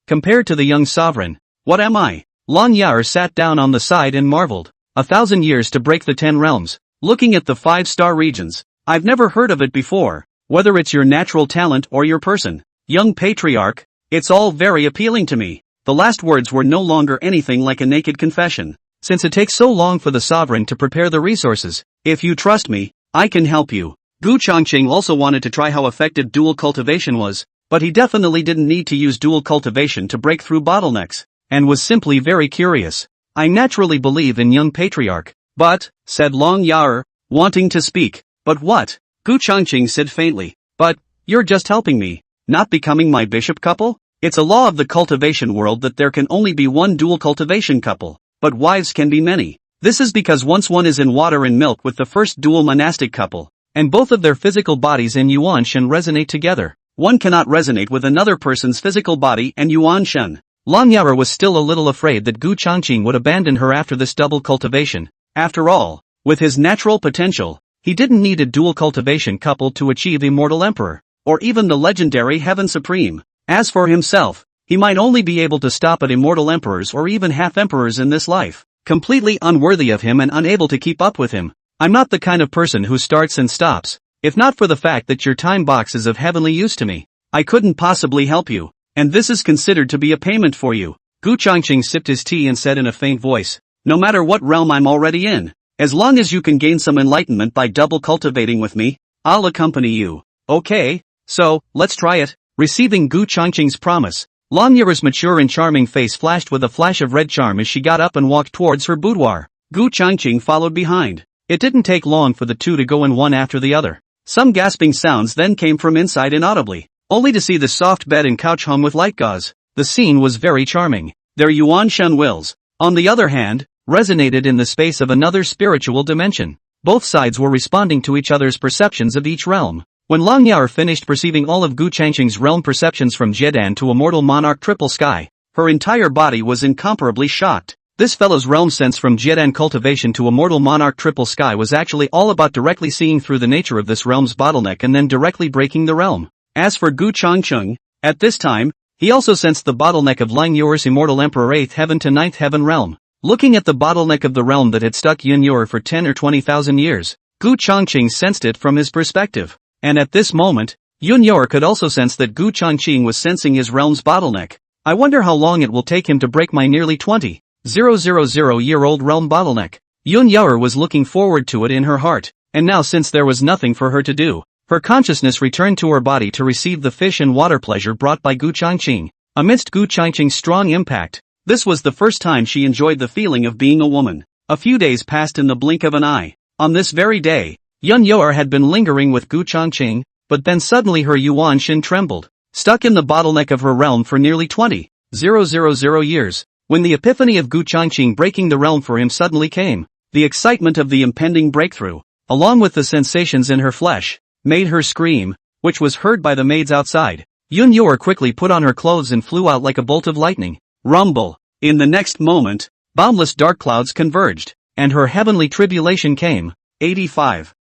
Compared to the young sovereign, what am I? Long Yaer sat down on the side and marveled. 1,000 years to break the 10 realms. Looking at the 5-star regions, I've never heard of it before. Whether it's your natural talent or your person, young patriarch, it's all very appealing to me. The last words were no longer anything like a naked confession. Since it takes so long for the sovereign to prepare the resources, if you trust me, I can help you. Gu Changqing also wanted to try how effective dual cultivation was, but he definitely didn't need to use dual cultivation to break through bottlenecks, and was simply very curious. I naturally believe in young patriarch. But, said Long Yaer, wanting to speak. But what? Gu Changqing said faintly. But, you're just helping me, not becoming my bishop couple? It's a law of the cultivation world that there can only be one dual cultivation couple. but wives can be many. This is because once one is in water and milk with the first dual monastic couple, and both of their physical bodies in Yuan Shen resonate together, one cannot resonate with another person's physical body and Yuan Shen. Long Yao was still a little afraid that Gu Changqing would abandon her after this double cultivation. After all, with his natural potential, he didn't need a dual cultivation couple to achieve Immortal Emperor, or even the legendary Heaven Supreme. As for himself, he might only be able to stop at Immortal Emperors or even half-emperors in this life, completely unworthy of him and unable to keep up with him. I'm not the kind of person who starts and stops. If not for the fact that your time box is of heavenly use to me, I couldn't possibly help you, and this is considered to be a payment for you. Gu Changqing sipped his tea and said in a faint voice, no matter what realm I'm already in, as long as you can gain some enlightenment by double cultivating with me, I'll accompany you. Okay, so, let's try it. Receiving Gu Changqing's promise, Long Yure's mature and charming face flashed with a flash of red charm as she got up and walked towards her boudoir. Gu Changqing followed behind. It didn't take long for the two to go in one after the other. Some gasping sounds then came from inside inaudibly, only to see the soft bed and couch hung with light gauze. The scene was very charming. Their Yuan Shen wills, on the other hand, resonated in the space of another spiritual dimension. Both sides were responding to each other's perceptions of each realm. When Long Yao finished perceiving all of Gu Changqing's realm perceptions from Jiedan to Immortal Monarch Triple Sky, her entire body was incomparably shocked. This fellow's realm sense from Jiedan cultivation to Immortal Monarch Triple Sky was actually all about directly seeing through the nature of this realm's bottleneck and then directly breaking the realm. As for Gu Changqing, at this time, he also sensed the bottleneck of Lang Yuer's Immortal Emperor 8th Heaven to 9th Heaven realm. Looking at the bottleneck of the realm that had stuck Yun Yuer for 10 or 20,000 years, Gu Changqing sensed it from his perspective. And at this moment, Yun Yuer could also sense that Gu Changqing was sensing his realm's bottleneck. I wonder how long it will take him to break my nearly 20,000-year-old realm bottleneck. Yun Yuer was looking forward to it in her heart, and now since there was nothing for her to do, her consciousness returned to her body to receive the fish and water pleasure brought by Gu Changqing. Amidst Gu Changqing's strong impact, this was the first time she enjoyed the feeling of being a woman. A few days passed in the blink of an eye. On this very day, Yun Yuer had been lingering with Gu Changqing, but then suddenly her Yuan Shen trembled. Stuck in the bottleneck of her realm for nearly 20,000 years, when the epiphany of Gu Changqing breaking the realm for him suddenly came, the excitement of the impending breakthrough, along with the sensations in her flesh, made her scream, which was heard by the maids outside. Yun Yuer quickly put on her clothes and flew out like a bolt of lightning. Rumble. In the next moment, boundless dark clouds converged, and her heavenly tribulation came. 85.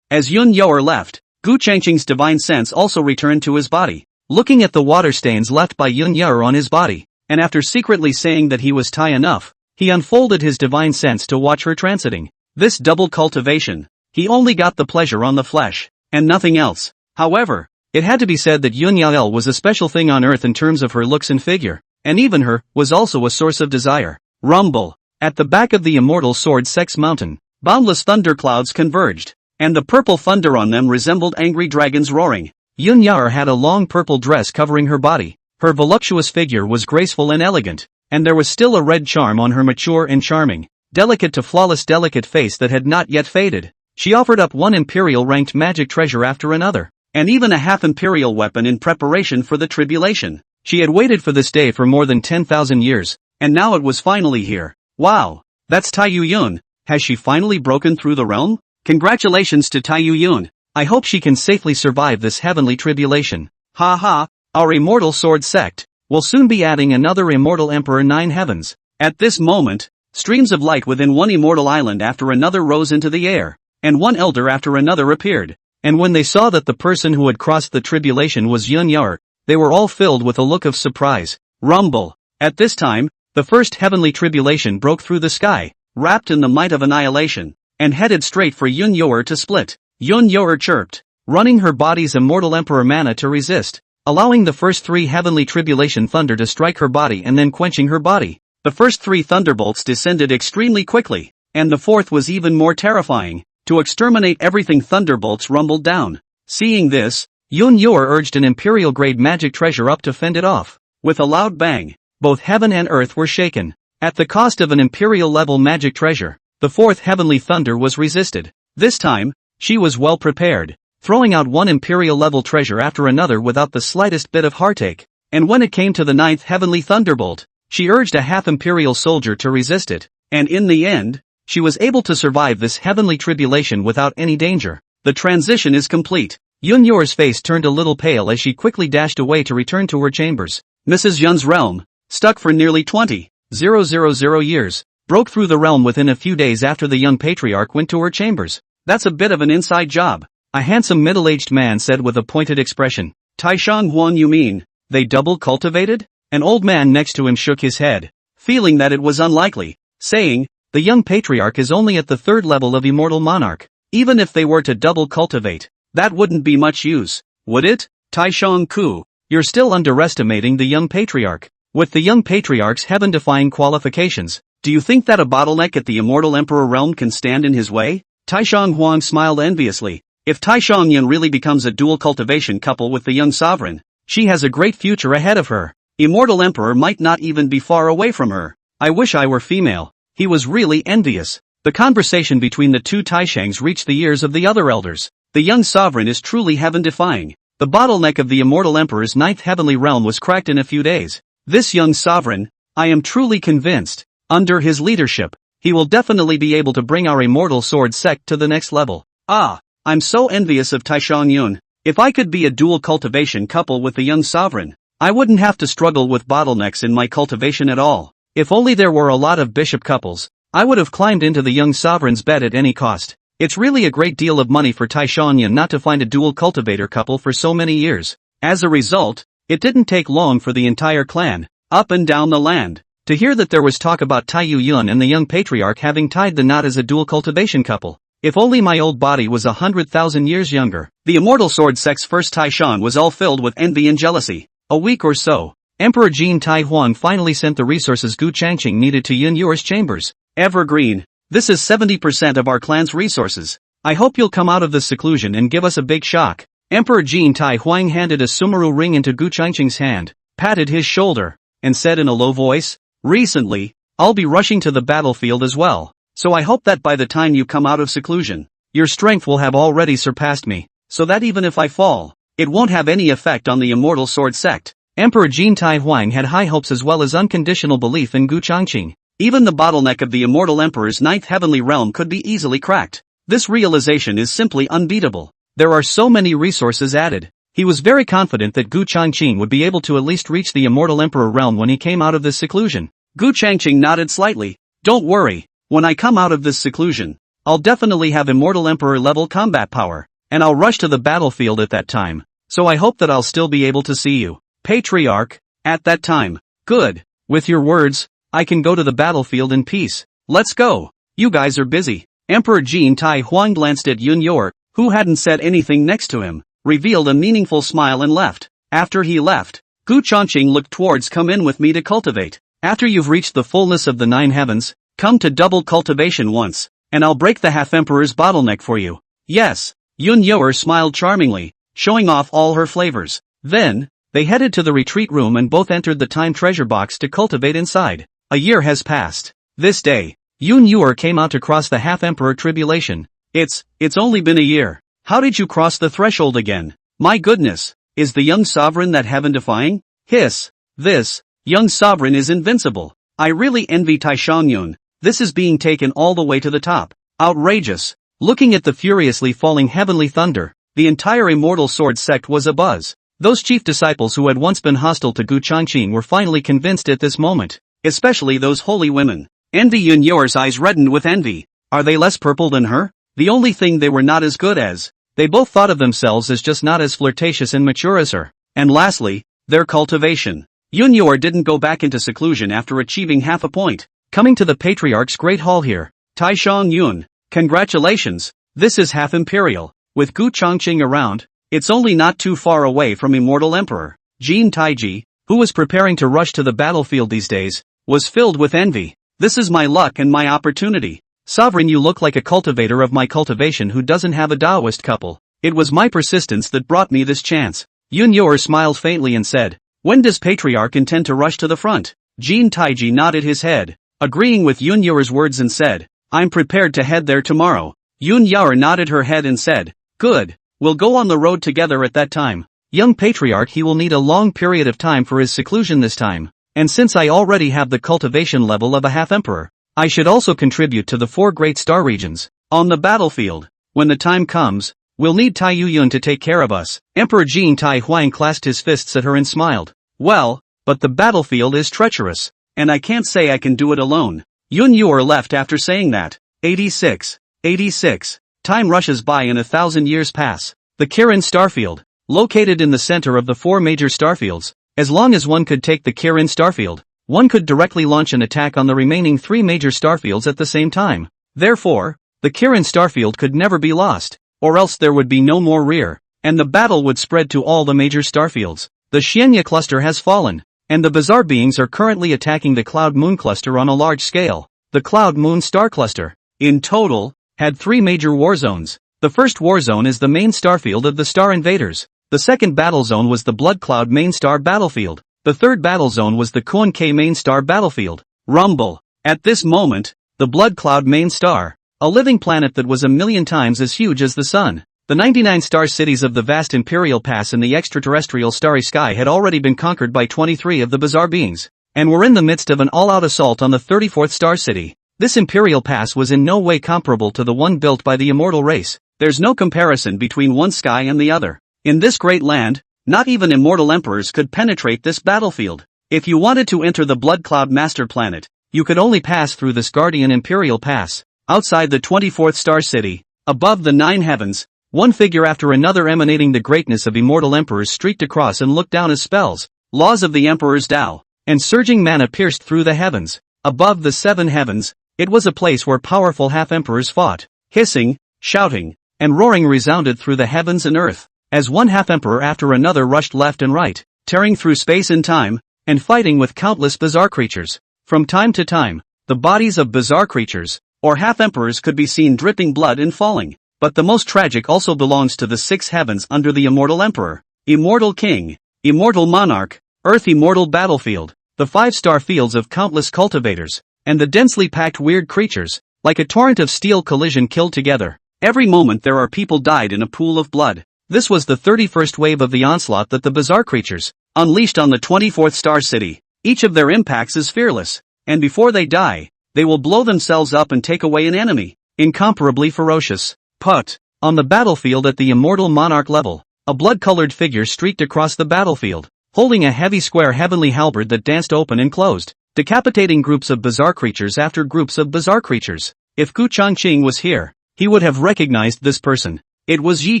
As Yun Yuer left, Gu Changqing's divine sense also returned to his body. Looking at the water stains left by Yun Yuer on his body, and after secretly saying that he was Thai enough, he unfolded his divine sense to watch her transiting. This double cultivation, he only got the pleasure on the flesh, and nothing else. However, it had to be said that Yun Yuer was a special thing on earth in terms of her looks and figure, and even her was also a source of desire. Rumble. At the back of the immortal sword sex mountain, boundless thunderclouds converged, and the purple thunder on them resembled angry dragons roaring. Yun Yuer had a long purple dress covering her body. Her voluptuous figure was graceful and elegant, and there was still a red charm on her mature and charming, delicate to flawless delicate face that had not yet faded. She offered up one imperial-ranked magic treasure after another, and even a half-imperial weapon in preparation for the tribulation. She had waited for this day for more than 10,000 years, and now it was finally here. Wow! That's Tai Yun. Has she finally broken through the realm? Congratulations to Tai Yun. I hope she can safely survive this heavenly tribulation. Ha ha, our immortal sword sect will soon be adding another immortal emperor 9 heavens. At this moment, streams of light within one immortal island after another rose into the air, and one elder after another appeared. And when they saw that the person who had crossed the tribulation was Yun Yuer, they were all filled with a look of surprise. Rumble. At this time, the first heavenly tribulation broke through the sky, wrapped in the might of annihilation, and headed straight for Yun Yuer to split. Yun Yuer chirped, running her body's immortal emperor mana to resist, allowing the first 3 heavenly tribulation thunder to strike her body and then quenching her body. The first 3 thunderbolts descended extremely quickly, and the fourth was even more terrifying. To exterminate everything, thunderbolts rumbled down. Seeing this, Yun Yuer urged an imperial-grade magic treasure up to fend it off. With a loud bang, both heaven and earth were shaken. At the cost of an imperial-level magic treasure, the fourth heavenly thunder was resisted. This time, she was well prepared, throwing out one imperial-level treasure after another without the slightest bit of heartache. And when it came to the 9th heavenly thunderbolt, She urged a half-imperial soldier to resist it, and in the end, she was able to survive this heavenly tribulation without any danger. The transition is complete. Yun Yor's face turned a little pale as she quickly dashed away to return to her chambers. Mrs. Yun's realm, stuck for nearly 20,000 years, broke through the realm within a few days after the young patriarch went to her chambers. That's a bit of an inside job, a handsome middle-aged man said with a pointed expression. Taishang Huang, you mean, they double cultivated? An old man next to him shook his head, feeling that it was unlikely, saying, the young patriarch is only at the 3rd level of immortal monarch. Even if they were to double cultivate, that wouldn't be much use, would it? Taishang Ku, you're still underestimating the young patriarch. With the young patriarch's heaven-defying qualifications, do you think that a bottleneck at the immortal emperor realm can stand in his way? Taishang Huang smiled enviously. If Taishang Yun really becomes a dual cultivation couple with the young sovereign, she has a great future ahead of her. Immortal emperor might not even be far away from her. I wish I were female. He was really envious. The conversation between the two Taishangs reached the ears of the other elders. The young sovereign is truly heaven-defying. The bottleneck of the immortal emperor's 9th heavenly realm was cracked in a few days. This young sovereign, I am truly convinced, under his leadership, he will definitely be able to bring our immortal sword sect to the next level. Ah, I'm so envious of Taishang Yun. If I could be a dual cultivation couple with the young sovereign, I wouldn't have to struggle with bottlenecks in my cultivation at all. If only there were a lot of bishop couples, I would have climbed into the young sovereign's bed at any cost. It's really a great deal of money for Taishang Yun not to find a dual cultivator couple for so many years. As a result, it didn't take long for the entire clan, up and down the land, to hear that there was talk about Taiyu Yun and the young patriarch having tied the knot as a dual cultivation couple. If only my old body was 100,000 years younger. The immortal sword sect's first Taishan was all filled with envy and jealousy. A week or so, Emperor Jin Tai Huang finally sent the resources Gu Changqing needed to Yun Yor's chambers. Evergreen, this is 70% of our clan's resources. I hope you'll come out of this seclusion and give us a big shock. Emperor Jin Tai Huang handed a Sumeru ring into Gu Changqing's hand, patted his shoulder, and said in a low voice, recently, I'll be rushing to the battlefield as well, so I hope that by the time you come out of seclusion, your strength will have already surpassed me, so that even if I fall, it won't have any effect on the immortal sword sect. Emperor Jin Tai Huang had high hopes as well as unconditional belief in Gu Changqing. Even the bottleneck of the immortal emperor's 9th heavenly realm could be easily cracked. This realization is simply unbeatable. There are so many resources added. He was very confident that Gu Changqing would be able to at least reach the immortal emperor realm when he came out of this seclusion. Gu Changqing nodded slightly. Don't worry, when I come out of this seclusion, I'll definitely have immortal emperor level combat power, and I'll rush to the battlefield at that time, so I hope that I'll still be able to see you, Patriarch, at that time. Good. With your words, I can go to the battlefield in peace. Let's go. You guys are busy. Emperor Jin Tai Huang glanced at Yun Yor, who hadn't said anything next to him, revealed a meaningful smile and left. After he left, Gu Changqing looked towards come in with me to cultivate. After you've reached the fullness of the 9 heavens, come to double cultivation once, and I'll break the half-emperor's bottleneck for you. Yes. Yun Yor smiled charmingly, showing off all her flavors. Then, they headed to the retreat room and both entered the time treasure box to cultivate inside. A year has passed. This day, Yun Yor came out to cross the half-emperor tribulation. It's only been a year. How did you cross the threshold again? My goodness, is the young sovereign that heaven-defying? Hiss. This young sovereign is invincible. I really envy Taishang Yun. This is being taken all the way to the top. Outrageous. Looking at the furiously falling heavenly thunder, the entire immortal sword sect was abuzz. Those chief disciples who had once been hostile to Gu Changqing were finally convinced at this moment. Especially those holy women. Envy Yun Yor's eyes reddened with envy. Are they less purple than her? The only thing they were not as good as. They both thought of themselves as just not as flirtatious and mature as her. And lastly, their cultivation. Yun Yor didn't go back into seclusion after achieving half a point. Coming to the Patriarch's Great Hall here. Taishang Yun, congratulations, this is half imperial. With Gu Changqing around, it's only not too far away from Immortal Emperor. Jin Taiji, who was preparing to rush to the battlefield these days, was filled with envy. This is my luck and my opportunity. Sovereign, you look like a cultivator of my cultivation who doesn't have a Taoist couple. It was my persistence that brought me this chance. Yun Yor smiled faintly and said, when does Patriarch intend to rush to the front? Jin Taiji nodded his head, agreeing with Yun Yor's words and said, I'm prepared to head there tomorrow. Yun Yor nodded her head and said, good, we'll go on the road together at that time. Young Patriarch, he will need a long period of time for his seclusion this time. and since I already have the cultivation level of a half-emperor, I should also contribute to the 4 great star regions. On the battlefield, when the time comes, we'll need Tai Yuyun to take care of us. Emperor Jin Tai Huang clasped his fists at her and smiled. Well, but the battlefield is treacherous, and I can't say I can do it alone. Yun Yuer left after saying that. 86. 86. Time rushes by and 1,000 years pass. The Kirin Starfield, located in the center of the 4 major starfields, as long as one could take the Kirin Starfield, one could directly launch an attack on the remaining 3 major starfields at the same time. Therefore, the Kirin Starfield could never be lost, or else there would be no more rear, and the battle would spread to all the major starfields. The Xianya cluster has fallen, and the bizarre beings are currently attacking the Cloud Moon cluster on a large scale. The Cloud Moon star cluster, in total, had 3 major war zones. The first war zone is the main starfield of the Star Invaders. The second battle zone was the Blood Cloud main star battlefield. The third battle zone was the Kuan K main star battlefield. Rumble. At this moment, the Blood Cloud main star, a living planet that was 1,000,000 times as huge as the Sun. The 99 star cities of the vast Imperial Pass in the extraterrestrial starry sky had already been conquered by 23 of the bizarre beings, and were in the midst of an all-out assault on the 34th star city. This Imperial Pass was in no way comparable to the one built by the immortal race. There's no comparison between one sky and the other. In this great land, not even immortal emperors could penetrate this battlefield. If you wanted to enter the Blood Cloud master planet, you could only pass through this Guardian Imperial Pass. Outside the 24th star city, above the 9 heavens, one figure after another emanating the greatness of immortal emperors streaked across and looked down as spells, laws of the emperor's Tao, and surging mana pierced through the heavens. Above the 7 heavens, it was a place where powerful half-emperors fought. Hissing, shouting, and roaring resounded through the heavens and earth, as one half-emperor after another rushed left and right, tearing through space and time, and fighting with countless bizarre creatures. From time to time, the bodies of bizarre creatures, or half-emperors could be seen dripping blood and falling. But the most tragic also belongs to the 6 heavens under the immortal emperor, immortal king, immortal monarch, earth immortal battlefield, the 5-star fields of countless cultivators, and the densely packed weird creatures, like a torrent of steel collision killed together. Every moment there are people died in a pool of blood. This was the 31st wave of the onslaught that the bizarre creatures unleashed on the 24th star city. Each of their impacts is fearless, and before they die, they will blow themselves up and take away an enemy, incomparably ferocious. Put. On the battlefield at the immortal monarch level, a blood-colored figure streaked across the battlefield, holding a heavy square heavenly halberd that danced open and closed, decapitating groups of bizarre creatures after groups of bizarre creatures. If Gu Changqing was here, he would have recognized this person. It was Yi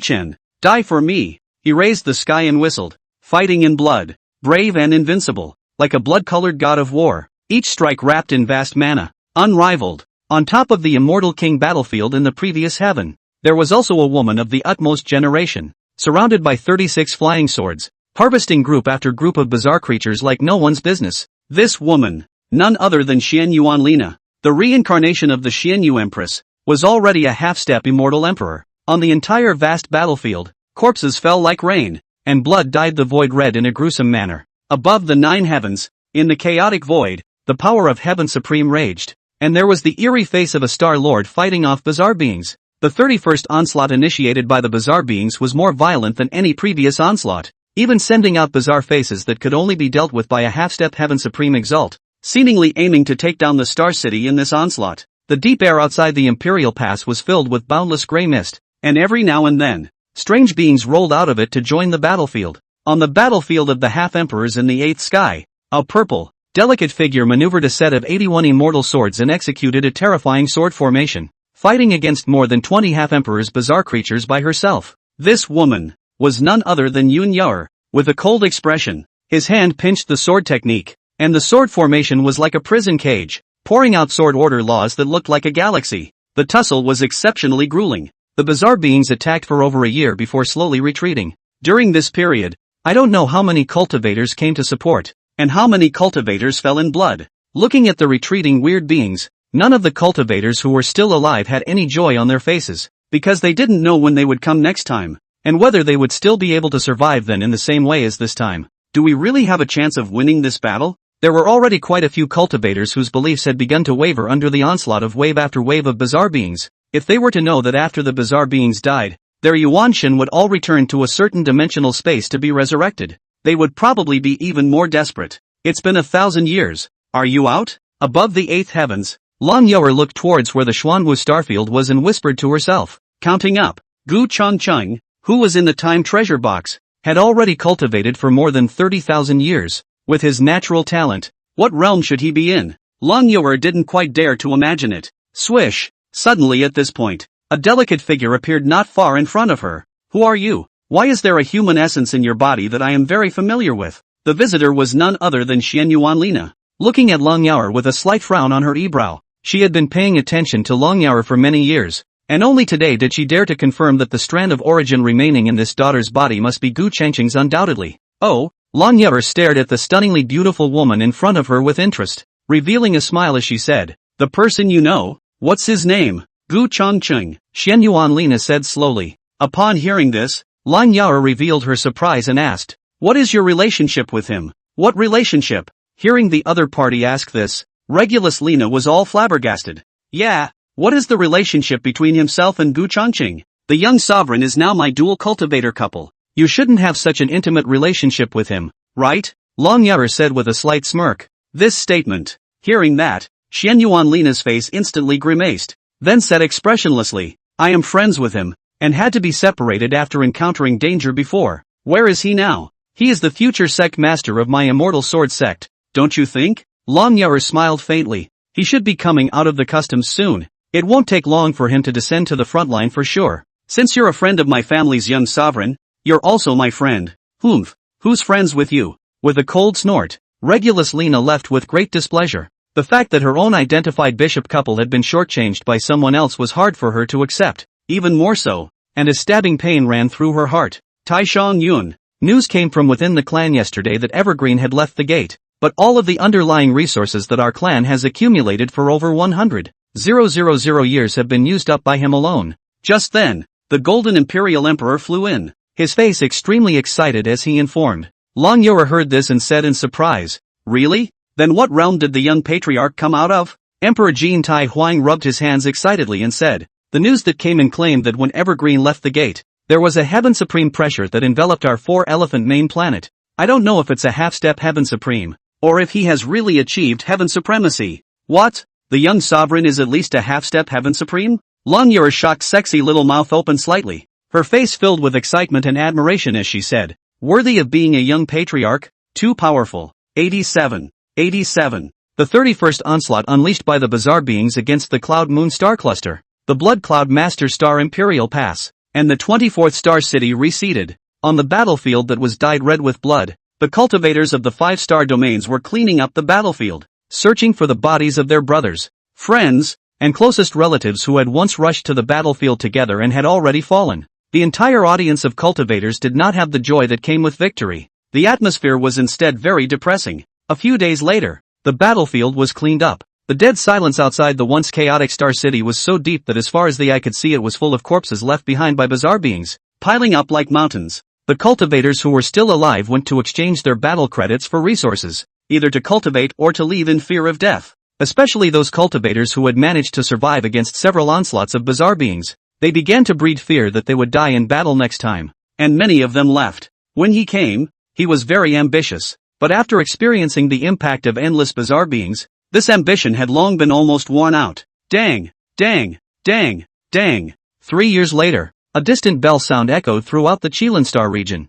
Chen. Die for me. He raised the sky and whistled, fighting in blood, brave and invincible, like a blood-colored god of war, each strike wrapped in vast mana, unrivaled. On top of the immortal king battlefield in the previous heaven, there was also a woman of the utmost generation, surrounded by 36 flying swords, harvesting group after group of bizarre creatures like no one's business. This woman, none other than Xian Yuan Lina, the reincarnation of the Xian Yu Empress, was already a half-step immortal emperor. On the entire vast battlefield, corpses fell like rain, and blood dyed the void red in a gruesome manner. Above the 9 heavens, in the chaotic void, the power of heaven supreme raged, and there was the eerie face of a star lord fighting off bizarre beings. The 31st onslaught initiated by the bizarre beings was more violent than any previous onslaught, even sending out bizarre faces that could only be dealt with by a half-step heaven supreme exalt, seemingly aiming to take down the star city in this onslaught. The deep air outside the Imperial Pass was filled with boundless gray mist, and every now and then, strange beings rolled out of it to join the battlefield. On the battlefield of the half-emperors in the 8th sky, a purple, delicate figure maneuvered a set of 81 immortal swords and executed a terrifying sword formation, fighting against more than 20 half-emperors bizarre creatures by herself. This woman was none other than Yun Yuer. With a cold expression, his hand pinched the sword technique, and the sword formation was like a prison cage, pouring out sword order laws that looked like a galaxy. The tussle was exceptionally grueling. The bizarre beings attacked for over a year before slowly retreating. During this period, I don't know how many cultivators came to support, and how many cultivators fell in blood. Looking at the retreating weird beings, none of the cultivators who were still alive had any joy on their faces, because they didn't know when they would come next time, and whether they would still be able to survive then in the same way as this time. Do we really have a chance of winning this battle? There were already quite a few cultivators whose beliefs had begun to waver under the onslaught of wave after wave of bizarre beings. If they were to know that after the bizarre beings died, their Yuanshan would all return to a certain dimensional space to be resurrected, they would probably be even more desperate. It's been 1,000 years. Are you out? Above the 8th heavens, Long Yoer looked towards where the Xuanwu starfield was and whispered to herself, counting up. Gu Changcheng, who was in the time treasure box, had already cultivated for more than 30,000 years. With his natural talent, what realm should he be in? Long Yoer didn't quite dare to imagine it. Swish! Suddenly at this point, a delicate figure appeared not far in front of her. Who are you? Why is there a human essence in your body that I am very familiar with? The visitor was none other than Xian Yuanlina. Looking at Long Yaoer with a slight frown on her eyebrow, she had been paying attention to Long Yaoer for many years, and only today did she dare to confirm that the strand of origin remaining in this daughter's body must be Gu Chengcheng's undoubtedly. Oh, Long Yaoer stared at the stunningly beautiful woman in front of her with interest, revealing a smile as she said, the person you know? What's his name? Gu Changcheng, Xian Yuanlina said slowly. Upon hearing this, Long Yaoer revealed her surprise and asked, what is your relationship with him? What relationship? Hearing the other party ask this, Regulus Lina was all flabbergasted. Yeah, what is the relationship between himself and Gu Changcheng? The young sovereign is now my dual cultivator couple. You shouldn't have such an intimate relationship with him, right? Long Yaoer said with a slight smirk. This statement. Hearing that, Xian Yuanlina's face instantly grimaced, then said expressionlessly, I am friends with him, and had to be separated after encountering danger before. Where is he now? He is the future sect master of my immortal sword sect, don't you think? Long Yaoer smiled faintly. He should be coming out of the customs soon. It won't take long for him to descend to the front line for sure. Since you're a friend of my family's young sovereign, you're also my friend. Humph. Who's friends with you? With a cold snort, Regulus Lina left with great displeasure. The fact that her own identified bishop couple had been shortchanged by someone else was hard for her to accept, even more so, and a stabbing pain ran through her heart. Taishang Yun. News came from within the clan yesterday that Evergreen had left the gate, but all of the underlying resources that our clan has accumulated for over 100,000 years have been used up by him alone. Just then, the Golden Imperial Emperor flew in, his face extremely excited as he informed. Long Yaoer heard this and said in surprise, really? Then what realm did the young patriarch come out of? Emperor Jin Tai Huang rubbed his hands excitedly and said, the news that came in claimed that when Evergreen left the gate, there was a Heaven Supreme pressure that enveloped our 4-elephant main planet. I don't know if it's a half-step Heaven Supreme, or if he has really achieved Heaven Supremacy. What? The young sovereign is at least a half-step Heaven Supreme? Long Yaoer's shocked sexy little mouth opened slightly, her face filled with excitement and admiration as she said, worthy of being a young patriarch, too powerful. 87. The 31st onslaught unleashed by the bizarre beings against the Cloud Moon star cluster, the Blood Cloud Master Star Imperial Pass, and the 24th star city reseeded. On the battlefield that was dyed red with blood, the cultivators of the 5-star domains were cleaning up the battlefield, searching for the bodies of their brothers, friends, and closest relatives who had once rushed to the battlefield together and had already fallen. The entire audience of cultivators did not have the joy that came with victory. The atmosphere was instead very depressing. A few days later, the battlefield was cleaned up. The dead silence outside the once chaotic Star City was so deep that as far as the eye could see it was full of corpses left behind by bizarre beings, piling up like mountains. The cultivators who were still alive went to exchange their battle credits for resources, either to cultivate or to leave in fear of death. Especially those cultivators who had managed to survive against several onslaughts of bizarre beings. They began to breed fear that they would die in battle next time. And many of them left. When he came, he was very ambitious. But after experiencing the impact of endless bizarre beings, this ambition had long been almost worn out. Dang, dang, dang, dang. 3 years later, a distant bell sound echoed throughout the Qilin Star region.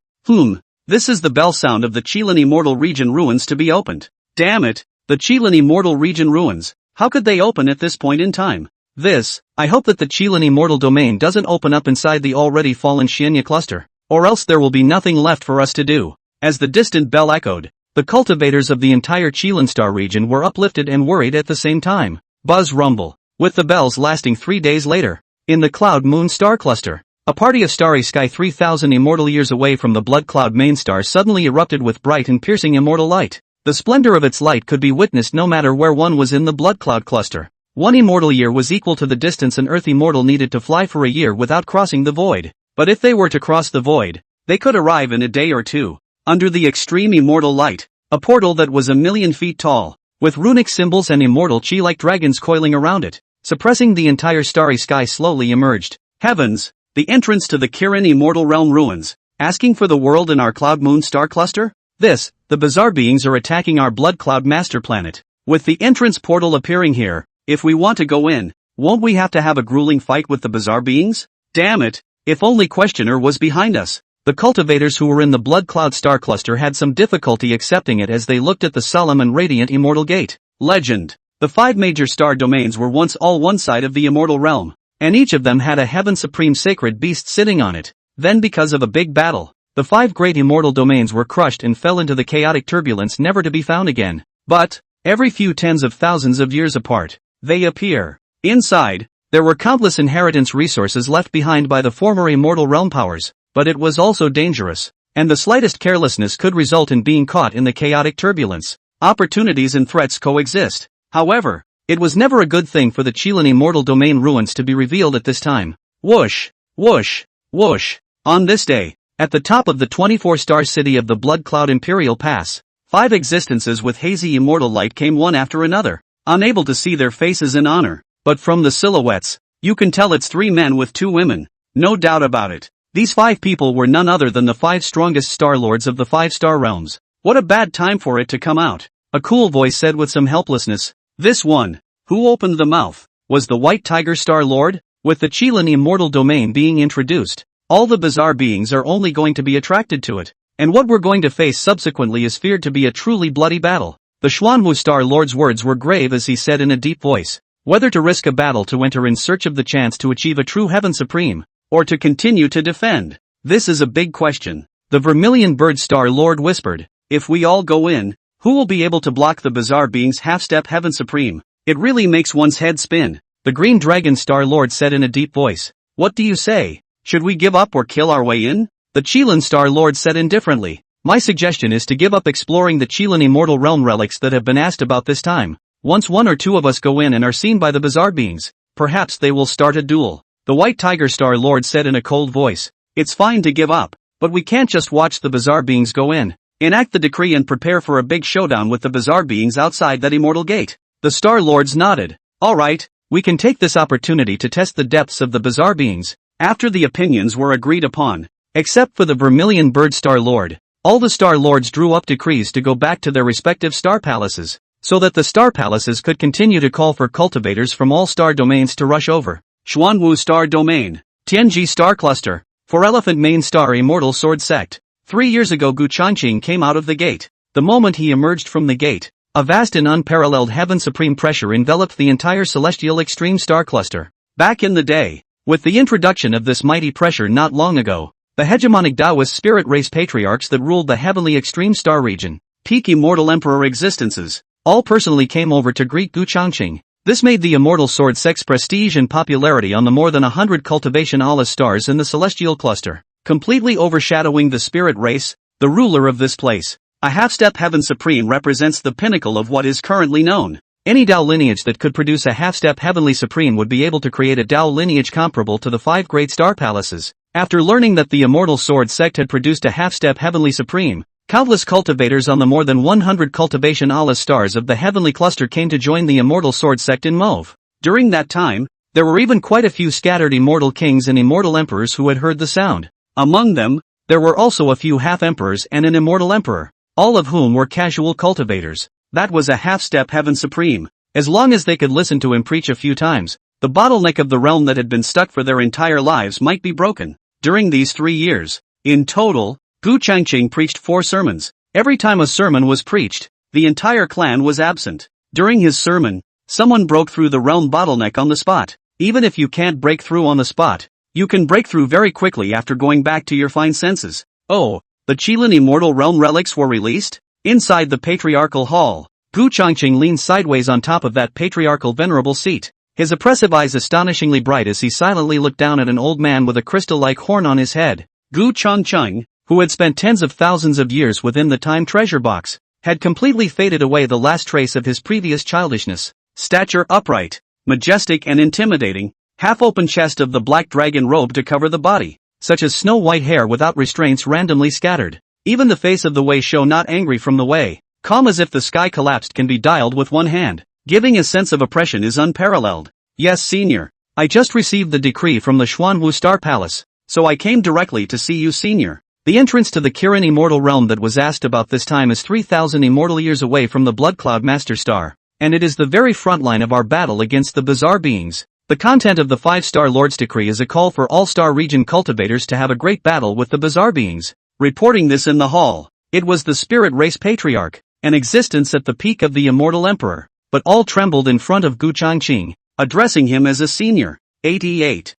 This is the bell sound of the Qilin Immortal Region ruins to be opened. Damn it, the Qilin Immortal Region ruins. How could they open at this point in time? I hope that the Qilin Immortal Domain doesn't open up inside the already fallen Xianya cluster, or else there will be nothing left for us to do. As the distant bell echoed, the cultivators of the entire Qilin Star region were uplifted and worried at the same time. Buzz rumble, with the bells lasting 3 days later. In the Cloud Moon star cluster, a party of starry sky 3,000 immortal years away from the Blood Cloud main star suddenly erupted with bright and piercing immortal light. The splendor of its light could be witnessed no matter where one was in the Blood Cloud cluster. 1 immortal year was equal to the distance an Earth immortal needed to fly for a year without crossing the void. But if they were to cross the void, they could arrive in a day or two. Under the extreme immortal light, a portal that was 1,000,000 feet tall, with runic symbols and immortal chi like dragons coiling around it, suppressing the entire starry sky slowly emerged. Heavens! The entrance to the Kirin Immortal Realm ruins, asking for the world in our Cloud Moon star cluster? The bizarre beings are attacking our blood cloud master planet. With the entrance portal appearing here, if we want to go in, won't we have to have a grueling fight with the bizarre beings? Damn it, if only Questioner was behind us. The cultivators who were in the blood cloud star cluster had some difficulty accepting it as they looked at the solemn and radiant immortal gate. Legend. The 5 major star domains were once all one side of the immortal realm, and each of them had a heaven supreme sacred beast sitting on it. Then because of a big battle, the 5 great immortal domains were crushed and fell into the chaotic turbulence never to be found again. But, every few tens of thousands of years apart, they appear. Inside, there were countless inheritance resources left behind by the former immortal realm powers, but it was also dangerous, and the slightest carelessness could result in being caught in the chaotic turbulence. Opportunities and threats coexist. However, it was never a good thing for the Chilean immortal domain ruins to be revealed at this time. Whoosh, whoosh, whoosh. On this day, at the top of the 24-star city of the Blood Cloud Imperial Pass, 5 existences with hazy immortal light came one after another, unable to see their faces in honor, but from the silhouettes, you can tell it's 3 men with 2 women. No doubt about it. These 5 people were none other than the 5 strongest star lords of the 5-star realms. What a bad time for it to come out. A cool voice said with some helplessness. This one, who opened the mouth, was the White Tiger Star Lord. With the Chilean immortal domain being introduced, all the bizarre beings are only going to be attracted to it, and what we're going to face subsequently is feared to be a truly bloody battle. The Xuanwu Star Lord's words were grave as he said in a deep voice, whether to risk a battle to enter in search of the chance to achieve a true heaven supreme, or to continue to defend. This is a big question. The Vermilion Bird Star Lord whispered, if we all go in, who will be able to block the bizarre being's half-step heaven supreme? It really makes one's head spin. The Green Dragon Star Lord said in a deep voice, what do you say? Should we give up or kill our way in? The Chilean Star Lord said indifferently, my suggestion is to give up exploring the Chilean immortal realm relics that have been asked about this time. Once 1 or 2 of us go in and are seen by the bizarre beings, perhaps they will start a duel. The White Tiger Star Lord said in a cold voice, it's fine to give up, but we can't just watch the bizarre beings go in. Enact the decree and prepare for a big showdown with the bizarre beings outside that immortal gate. The Star Lords nodded. Alright, we can take this opportunity to test the depths of the bizarre beings. After the opinions were agreed upon, except for the Vermilion Bird Star Lord, all the Star Lords drew up decrees to go back to their respective star palaces, so that the star palaces could continue to call for cultivators from all star domains to rush over. Xuanwu Star Domain, Tianji Star Cluster, 4 Elephant Main Star Immortal Sword Sect. 3 years ago Gu Changqing came out of the gate. The moment he emerged from the gate, a vast and unparalleled heaven supreme pressure enveloped the entire celestial extreme star cluster. Back in the day, with the introduction of this mighty pressure not long ago, the hegemonic Taoist spirit race patriarchs that ruled the heavenly extreme star region, peak immortal emperor existences, all personally came over to greet Gu Changqing. This made the immortal sword sect's prestige and popularity on the more than 100 cultivation Allah stars in the celestial cluster, completely overshadowing the spirit race, the ruler of this place. A half-step heaven supreme represents the pinnacle of what is currently known. Any Tao lineage that could produce a half-step heavenly supreme would be able to create a Tao lineage comparable to the 5 great star palaces. After learning that the immortal sword sect had produced a half-step heavenly supreme, countless cultivators on the more than 100 cultivation Allah stars of the heavenly cluster came to join the immortal sword sect in Mauve. During that time, there were even quite a few scattered immortal kings and immortal emperors who had heard the sound. Among them, there were also a few half-emperors and an immortal emperor, all of whom were casual cultivators. That was a half-step heaven supreme. As long as they could listen to him preach a few times, the bottleneck of the realm that had been stuck for their entire lives might be broken. During these 3 years, in total, Gu Changqing preached 4 sermons. Every time a sermon was preached, the entire clan was absent. During his sermon, someone broke through the realm bottleneck on the spot. Even if you can't break through on the spot, you can break through very quickly after going back to your fine senses. Oh, the Chilean immortal realm relics were released? Inside the patriarchal hall, Gu Changqing leaned sideways on top of that patriarchal venerable seat, his oppressive eyes astonishingly bright as he silently looked down at an old man with a crystal-like horn on his head. Gu Changqing, who had spent tens of thousands of years within the time treasure box, had completely faded away the last trace of his previous childishness. Stature upright, majestic and intimidating, half-open chest of the black dragon robe to cover the body, such as snow-white hair without restraints randomly scattered. Even the face of the Wei Shou not angry from the Wei, calm as if the sky collapsed can be dialed with one hand, giving a sense of oppression is unparalleled. Yes, senior, I just received the decree from the Xuanwu Star Palace, so I came directly to see you, senior. The entrance to the Kirin immortal realm that was asked about this time is 3,000 immortal years away from the Blood Cloud Master Star, and it is the very front line of our battle against the bizarre beings. The content of the 5-star Lord's Decree is a call for all Star Region cultivators to have a great battle with the bizarre beings. Reporting this in the hall, it was the Spirit Race Patriarch, an existence at the peak of the Immortal Emperor, but all trembled in front of Gu Changqing, addressing him as a senior. 88.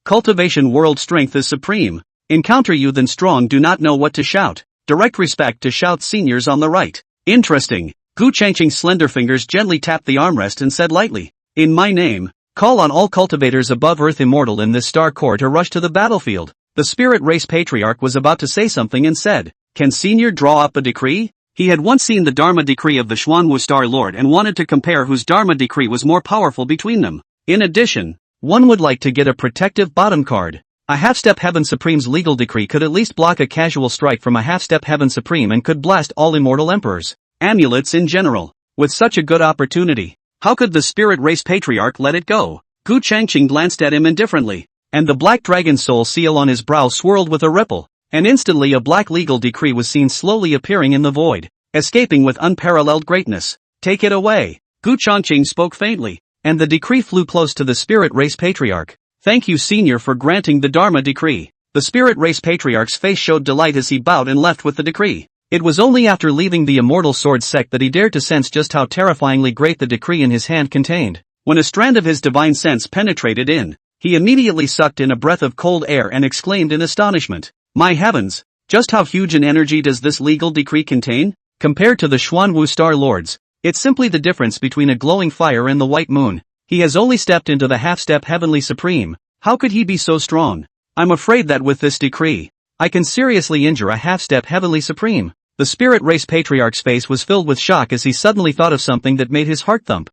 Cultivation world strength is supreme. Encounter youth and strong do not know what to shout. Direct respect to shout seniors on the right. Interesting. Gu Changqing's slender fingers gently tapped the armrest and said lightly, "In my name, call on all cultivators above Earth immortal in this star core to rush to the battlefield." The Spirit Race Patriarch was about to say something and said, "Can Senior draw up a decree?" He had once seen the Dharma decree of the Xuanwu Star Lord and wanted to compare whose Dharma decree was more powerful between them. In addition, one would like to get a protective bottom card. A Half-Step Heaven Supreme's legal decree could at least block a casual strike from a Half-Step Heaven Supreme and could blast all immortal emperors. Amulets in general. With such a good opportunity, how could the Spirit Race Patriarch let it go? Gu Changqing glanced at him indifferently, and the black dragon soul seal on his brow swirled with a ripple, and instantly a black legal decree was seen slowly appearing in the void, escaping with unparalleled greatness. "Take it away." Gu Changqing spoke faintly, and the decree flew close to the Spirit Race Patriarch. "Thank you, Senior, for granting the Dharma decree." The Spirit Race Patriarch's face showed delight as he bowed and left with the decree. It was only after leaving the Immortal Sword sect that he dared to sense just how terrifyingly great the decree in his hand contained. When a strand of his divine sense penetrated in, he immediately sucked in a breath of cold air and exclaimed in astonishment, "My heavens, just how huge an energy does this legal decree contain? Compared to the Xuanwu Star Lords, it's simply the difference between a glowing fire and the white moon. He has only stepped into the Half-Step Heavenly Supreme. How could he be so strong? I'm afraid that with this decree, I can seriously injure a Half-Step Heavenly Supreme." The Spirit Race Patriarch's face was filled with shock as he suddenly thought of something that made his heart thump.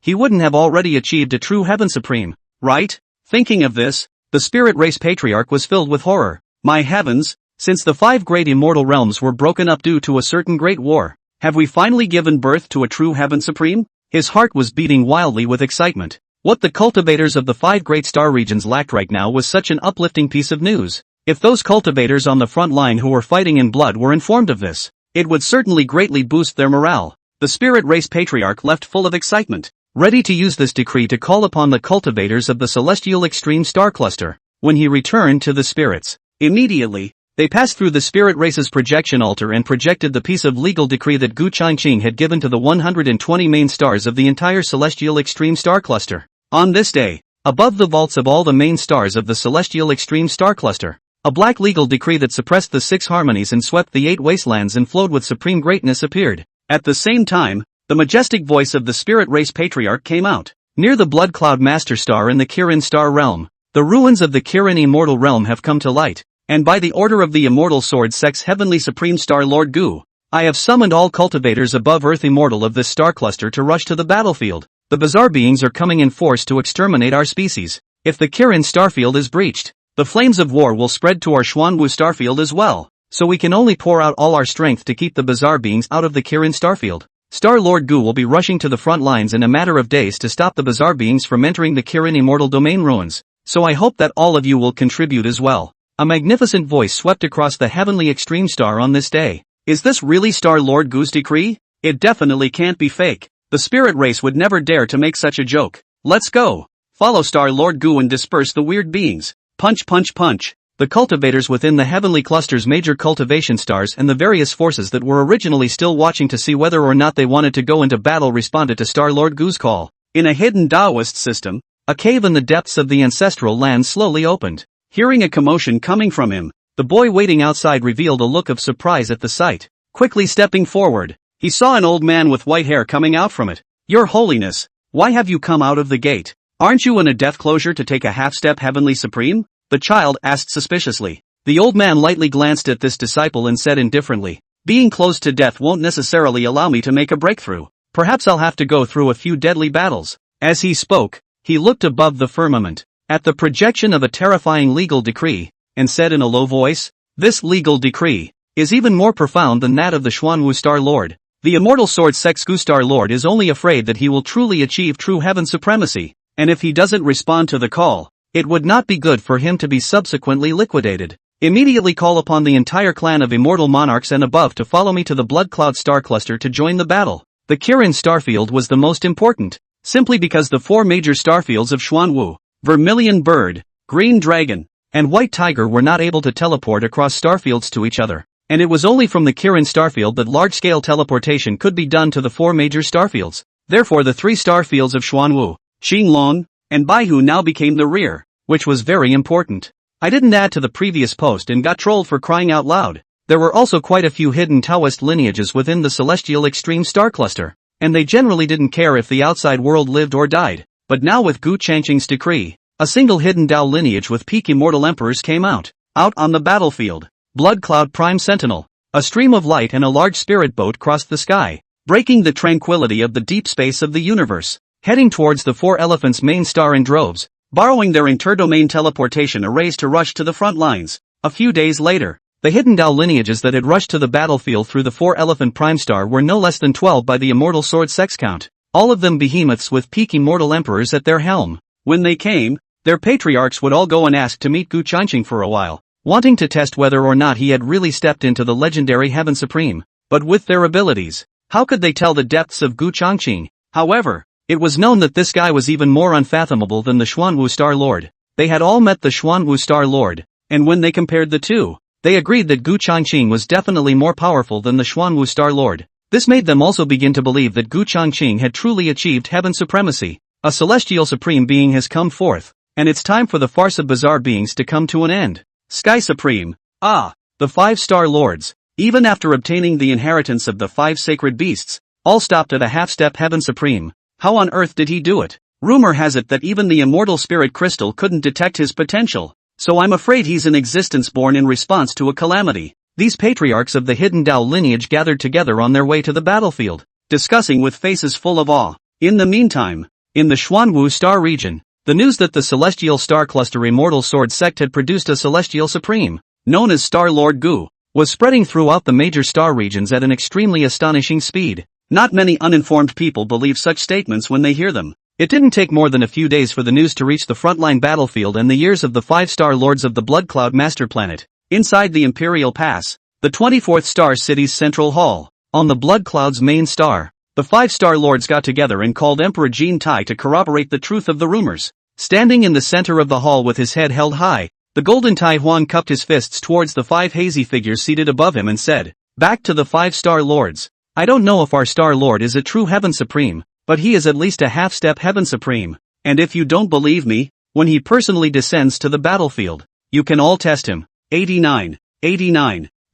He wouldn't have already achieved a true Heaven Supreme, right? Thinking of this, the Spirit Race Patriarch was filled with horror. My heavens, since the 5 great immortal realms were broken up due to a certain great war, have we finally given birth to a true Heaven Supreme? His heart was beating wildly with excitement. What the cultivators of the 5 great star regions lacked right now was such an uplifting piece of news. If those cultivators on the front line who were fighting in blood were informed of this, it would certainly greatly boost their morale. The Spirit Race Patriarch left full of excitement, ready to use this decree to call upon the cultivators of the celestial extreme star cluster. When he returned to the spirits, immediately, they passed through the Spirit Race's projection altar and projected the piece of legal decree that Gu Changqing had given to the 120 main stars of the entire celestial extreme star cluster. On this day, above the vaults of all the main stars of the celestial extreme star cluster, a black legal decree that suppressed the 6 harmonies and swept the 8 wastelands and flowed with supreme greatness appeared. At the same time, the majestic voice of the Spirit Race Patriarch came out. Near the Blood Cloud Master Star in the Kirin Star Realm, the ruins of the Kirin Immortal Realm have come to light, and by the order of the Immortal Sword Sect's Heavenly Supreme Star Lord Gu, I have summoned all cultivators above Earth immortal of this star cluster to rush to the battlefield. The bizarre beings are coming in force to exterminate our species. If the Kirin Starfield is breached, the flames of war will spread to our Xuanwu Starfield as well, so we can only pour out all our strength to keep the bizarre beings out of the Kirin Starfield. Star Lord Gu will be rushing to the front lines in a matter of days to stop the bizarre beings from entering the Kirin Immortal Domain ruins, so I hope that all of you will contribute as well. A magnificent voice swept across the heavenly extreme star on this day. Is this really Star Lord Gu's decree? It definitely can't be fake. The Spirit Race would never dare to make such a joke. Let's go. Follow Star Lord Gu and disperse the weird beings. Punch punch punch. The cultivators within the heavenly cluster's major cultivation stars and the various forces that were originally still watching to see whether or not they wanted to go into battle responded to Star Lord Gu's call. In a hidden Taoist system, a cave in the depths of the ancestral land slowly opened. Hearing a commotion coming from him, the boy waiting outside revealed a look of surprise at the sight. Quickly stepping forward, he saw an old man with white hair coming out from it. Your Holiness, why have you come out of the gate? Aren't you in a death closure to take a half-step Heavenly Supreme? The child asked suspiciously. The old man lightly glanced at this disciple and said indifferently, being close to death won't necessarily allow me to make a breakthrough. Perhaps I'll have to go through a few deadly battles. As he spoke, he looked above the firmament, at the projection of a terrifying legal decree, and said in a low voice, this legal decree is even more profound than that of the Xuanwu Star Lord. The Immortal Sword Sect's Gu Star Lord is only afraid that he will truly achieve true heaven supremacy, and if he doesn't respond to the call, it would not be good for him to be subsequently liquidated. Immediately call upon the entire clan of immortal monarchs and above to follow me to the Blood Cloud star cluster to join the battle. The Kirin starfield was the most important, simply because the 4 major starfields of Xuanwu, Vermilion Bird, Green Dragon, and White Tiger were not able to teleport across starfields to each other, and it was only from the Kirin starfield that large-scale teleportation could be done to the 4 major starfields. Therefore the 3 starfields of Xuanwu, Xinglong, and Baihu now became the rear, which was very important. I didn't add to the previous post and got trolled for crying out loud. There were also quite a few hidden Taoist lineages within the celestial extreme star cluster, and they generally didn't care if the outside world lived or died. But now with Gu Changqing's decree, a single hidden Dao lineage with peak immortal emperors came out on the battlefield. Blood Cloud Prime Sentinel. A stream of light and a large spirit boat crossed the sky, breaking the tranquility of the deep space of the universe, heading towards the 4 elephants' main star in droves, borrowing their interdomain teleportation arrays to rush to the front lines. A few days later, the hidden Dao lineages that had rushed to the battlefield through the 4 elephant prime star were no less than 12 by the immortal sword sex count, all of them behemoths with peak immortal emperors at their helm. When they came, their patriarchs would all go and ask to meet Gu Changqing for a while, wanting to test whether or not he had really stepped into the legendary Heaven Supreme. But with their abilities, how could they tell the depths of Gu Changqing? However, it was known that this guy was even more unfathomable than the Xuanwu Star Lord. They had all met the Xuanwu Star Lord, and when they compared the two, they agreed that Gu Changqing was definitely more powerful than the Xuanwu Star Lord. This made them also begin to believe that Gu Changqing had truly achieved heaven supremacy. A celestial supreme being has come forth, and it's time for the farce of bizarre beings to come to an end. Sky Supreme. The 5 Star Lords, even after obtaining the inheritance of the 5 sacred beasts, all stopped at a half-step Heaven Supreme. How on earth did he do it? Rumor has it that even the immortal spirit crystal couldn't detect his potential, so I'm afraid he's an existence born in response to a calamity. These patriarchs of the hidden Dao lineage gathered together on their way to the battlefield, discussing with faces full of awe. In the meantime, in the Xuanwu Star region, the news that the Celestial Star Cluster Immortal Sword Sect had produced a Celestial Supreme, known as Star Lord Gu, was spreading throughout the major star regions at an extremely astonishing speed. Not many uninformed people believe such statements when they hear them. It didn't take more than a few days for the news to reach the frontline battlefield and the ears of the 5 Star Lords of the Blood Cloud Master Planet. Inside the Imperial Pass, the 24th Star City's Central Hall, on the Blood Cloud's main star, the 5 Star Lords got together and called Emperor Jin Tai to corroborate the truth of the rumors. Standing in the center of the hall with his head held high, the Golden Tai Huan cupped his fists towards the 5 hazy figures seated above him and said, "Back to the 5 Star Lords. I don't know if our Star Lord is a true Heaven Supreme, but he is at least a half-step Heaven Supreme. And if you don't believe me, when he personally descends to the battlefield, you can all test him." 89.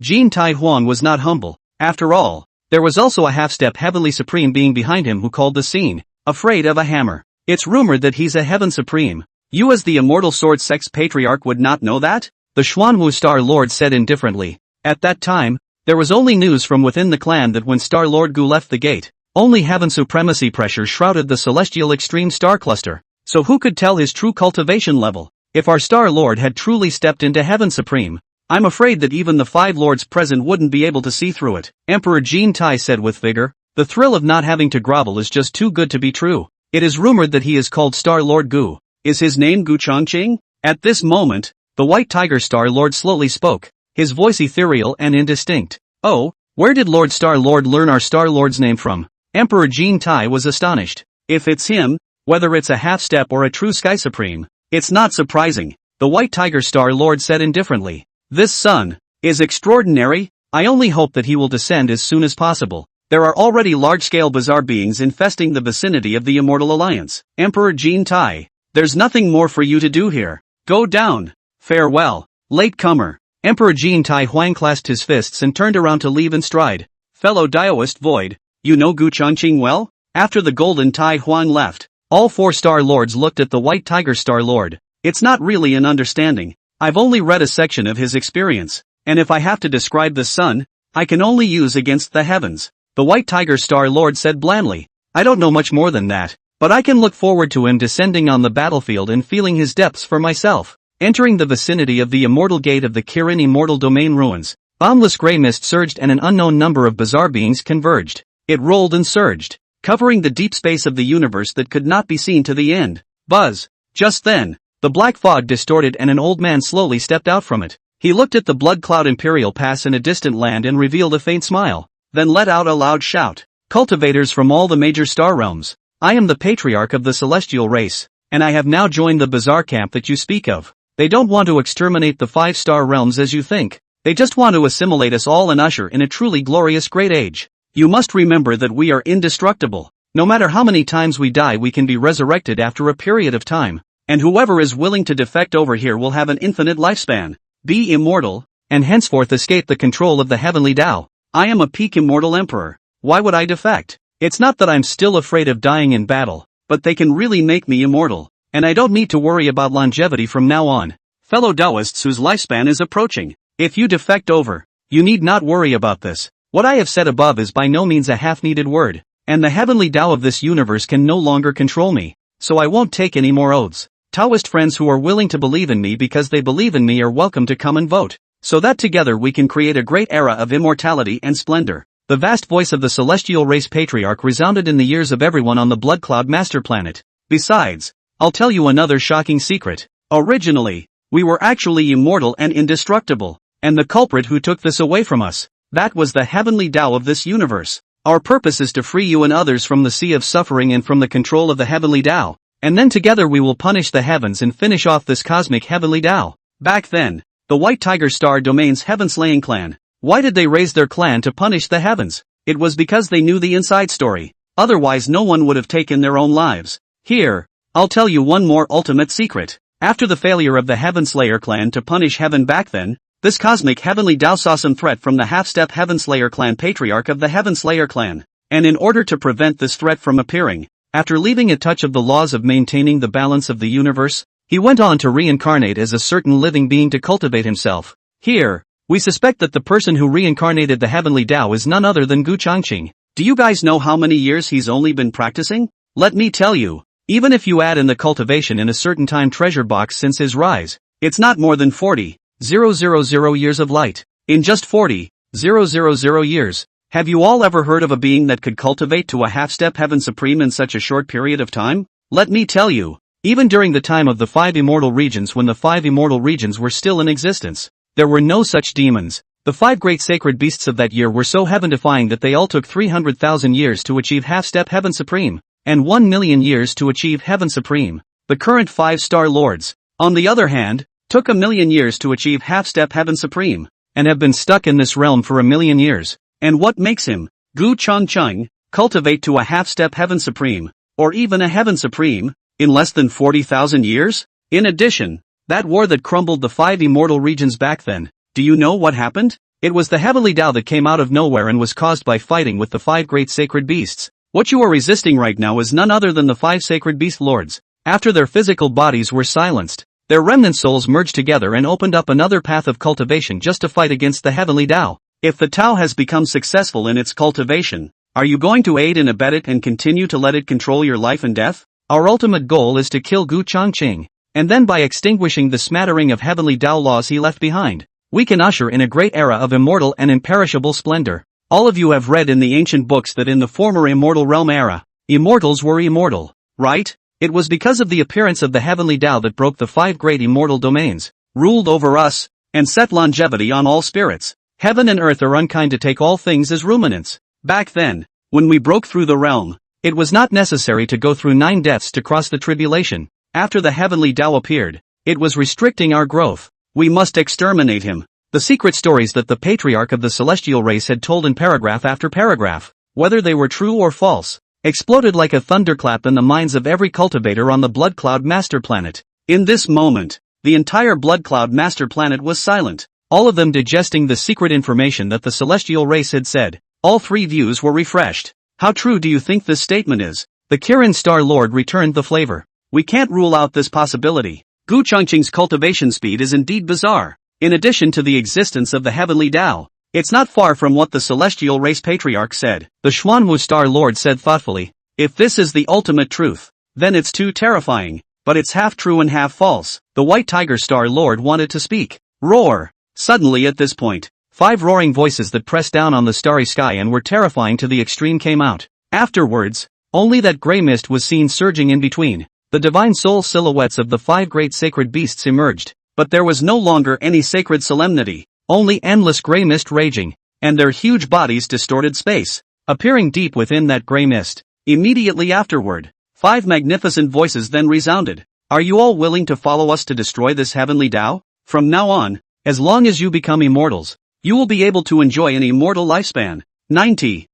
Jin Tai Huan was not humble. After all, there was also a half-step Heavenly Supreme being behind him who called the scene, afraid of a hammer. It's rumored that he's a Heaven Supreme. You as the Immortal Sword Sect's Patriarch would not know that? The Xuanwu Star Lord said indifferently. At that time, there was only news from within the clan that when Star Lord Gu left the gate, only Heaven Supremacy pressure shrouded the Celestial Extreme Star Cluster. So who could tell his true cultivation level? If our Star Lord had truly stepped into Heaven Supreme, I'm afraid that even the 5 lords present wouldn't be able to see through it. Emperor Jin Tai said with vigor, the thrill of not having to grovel is just too good to be true. It is rumored that he is called Star Lord Gu. Is his name Gu Changqing? At this moment, the White Tiger Star Lord slowly spoke, his voice ethereal and indistinct. Oh, where did Lord Star Lord learn our Star Lord's name from? Emperor Jin Tai was astonished. If it's him, whether it's a half-step or a true Sky Supreme, it's not surprising, the White Tiger Star Lord said indifferently. This son is extraordinary. I only hope that he will descend as soon as possible. There are already large-scale bizarre beings infesting the vicinity of the Immortal Alliance. Emperor Jin Tai, there's nothing more for you to do here. Go down. Farewell, latecomer. Emperor Jin Tai Huang clasped his fists and turned around to leave in stride. Fellow Daoist Void, you know Gu Changqing well? After the Golden Tai Huan left, all 4 Star Lords looked at the White Tiger Star Lord. It's not really an understanding. I've only read a section of his experience, and if I have to describe the sun, I can only use against the heavens. The White Tiger Star Lord said blandly. I don't know much more than that, but I can look forward to him descending on the battlefield and feeling his depths for myself. Entering the vicinity of the immortal gate of the Kirin Immortal Domain ruins, boundless gray mist surged and an unknown number of bizarre beings converged. It rolled and surged, covering the deep space of the universe that could not be seen to the end. Buzz. Just then, the black fog distorted and an old man slowly stepped out from it. He looked at the blood cloud Imperial Pass in a distant land and revealed a faint smile, then let out a loud shout. Cultivators from all the major star realms, I am the patriarch of the celestial race, and I have now joined the bizarre camp that you speak of. They don't want to exterminate the 5-star realms as you think. They just want to assimilate us all and usher in a truly glorious great age. You must remember that we are indestructible. No matter how many times we die, we can be resurrected after a period of time. And whoever is willing to defect over here will have an infinite lifespan, be immortal, and henceforth escape the control of the heavenly Tao. I am a peak immortal emperor. Why would I defect? It's not that I'm still afraid of dying in battle, but they can really make me immortal, and I don't need to worry about longevity from now on. Fellow Taoists whose lifespan is approaching, if you defect over, you need not worry about this. What I have said above is by no means a half-needed word, and the heavenly Tao of this universe can no longer control me, so I won't take any more oaths. Taoist friends who are willing to believe in me because they believe in me are welcome to come and vote, so that together we can create a great era of immortality and splendor. The vast voice of the celestial race patriarch resounded in the ears of everyone on the blood cloud master planet. Besides, I'll tell you another shocking secret. Originally, we were actually immortal and indestructible, and the culprit who took this away from us, that was the heavenly Tao of this universe. Our purpose is to free you and others from the sea of suffering and from the control of the heavenly Tao, and then together we will punish the heavens and finish off this cosmic heavenly Tao. Back then, the White Tiger Star Domain's Heaven-Slaying clan. Why did they raise their clan to punish the heavens? It was because they knew the inside story. Otherwise no one would have taken their own lives. Here, I'll tell you one more ultimate secret. After the failure of the Heaven Slayer clan to punish heaven back then, this cosmic heavenly Tao saw some threat from the half-step Heaven Slayer clan patriarch of the Heaven Slayer clan. And in order to prevent this threat from appearing, after leaving a touch of the laws of maintaining the balance of the universe, he went on to reincarnate as a certain living being to cultivate himself. Here, we suspect that the person who reincarnated the heavenly Tao is none other than Gu Changqing. Do you guys know how many years he's only been practicing? Let me tell you, even if you add in the cultivation in a certain time treasure box since his rise, it's not more than 40,000 years of light. In just 40,000 years, have you all ever heard of a being that could cultivate to a half-step heaven supreme in such a short period of time? Let me tell you, even during the time of the 5 immortal regions, when the 5 immortal regions were still in existence, there were no such demons. The 5 great sacred beasts of that year were so heaven-defying that they all took 300,000 years to achieve half-step heaven supreme, and 1,000,000 years to achieve heaven supreme. The current 5-star lords, on the other hand, took 1,000,000 years to achieve half-step heaven supreme, and have been stuck in this realm for 1,000,000 years. And what makes him, Gu Changqing, cultivate to a half-step heaven supreme, or even a heaven supreme, in less than 40,000 years? In addition, that war that crumbled the 5 immortal regions back then, do you know what happened? It was the heavenly Tao that came out of nowhere and was caused by fighting with the 5 great sacred beasts. What you are resisting right now is none other than the 5 sacred beast lords. After their physical bodies were silenced, their remnant souls merged together and opened up another path of cultivation just to fight against the heavenly Tao. If the Tao has become successful in its cultivation, are you going to aid and abet it and continue to let it control your life and death? Our ultimate goal is to kill Gu Changqing, and then by extinguishing the smattering of heavenly Tao laws he left behind, we can usher in a great era of immortal and imperishable splendor. All of you have read in the ancient books that in the former immortal realm era, immortals were immortal, right? It was because of the appearance of the heavenly Tao that broke the 5 great immortal domains, ruled over us, and set longevity on all spirits. Heaven and earth are unkind to take all things as ruminants. Back then, when we broke through the realm, it was not necessary to go through 9 deaths to cross the tribulation. After the heavenly Tao appeared, it was restricting our growth. We must exterminate him. The secret stories that the patriarch of the celestial race had told in paragraph after paragraph, whether they were true or false, exploded like a thunderclap in the minds of every cultivator on the blood cloud master planet. In this moment, the entire blood cloud master planet was silent, all of them digesting the secret information that the celestial race had said. All 3 views were refreshed. How true do you think this statement is? The Kirin Star Lord returned the flavor. We can't rule out this possibility. Gu Changqing's cultivation speed is indeed bizarre. In addition to the existence of the heavenly Tao, it's not far from what the celestial race patriarch said. The Xuanwu Star Lord said thoughtfully, if this is the ultimate truth, then it's too terrifying, but it's half true and half false. The White Tiger Star Lord wanted to speak. Roar! Suddenly at this point, 5 roaring voices that pressed down on the starry sky and were terrifying to the extreme came out. Afterwards, only that gray mist was seen surging in between. The divine soul silhouettes of the 5 great sacred beasts emerged, but there was no longer any sacred solemnity, only endless gray mist raging, and their huge bodies distorted space, appearing deep within that gray mist. Immediately afterward, 5 magnificent voices then resounded. Are you all willing to follow us to destroy this heavenly Tao? From now on, as long as you become immortals, you will be able to enjoy an immortal lifespan. 90.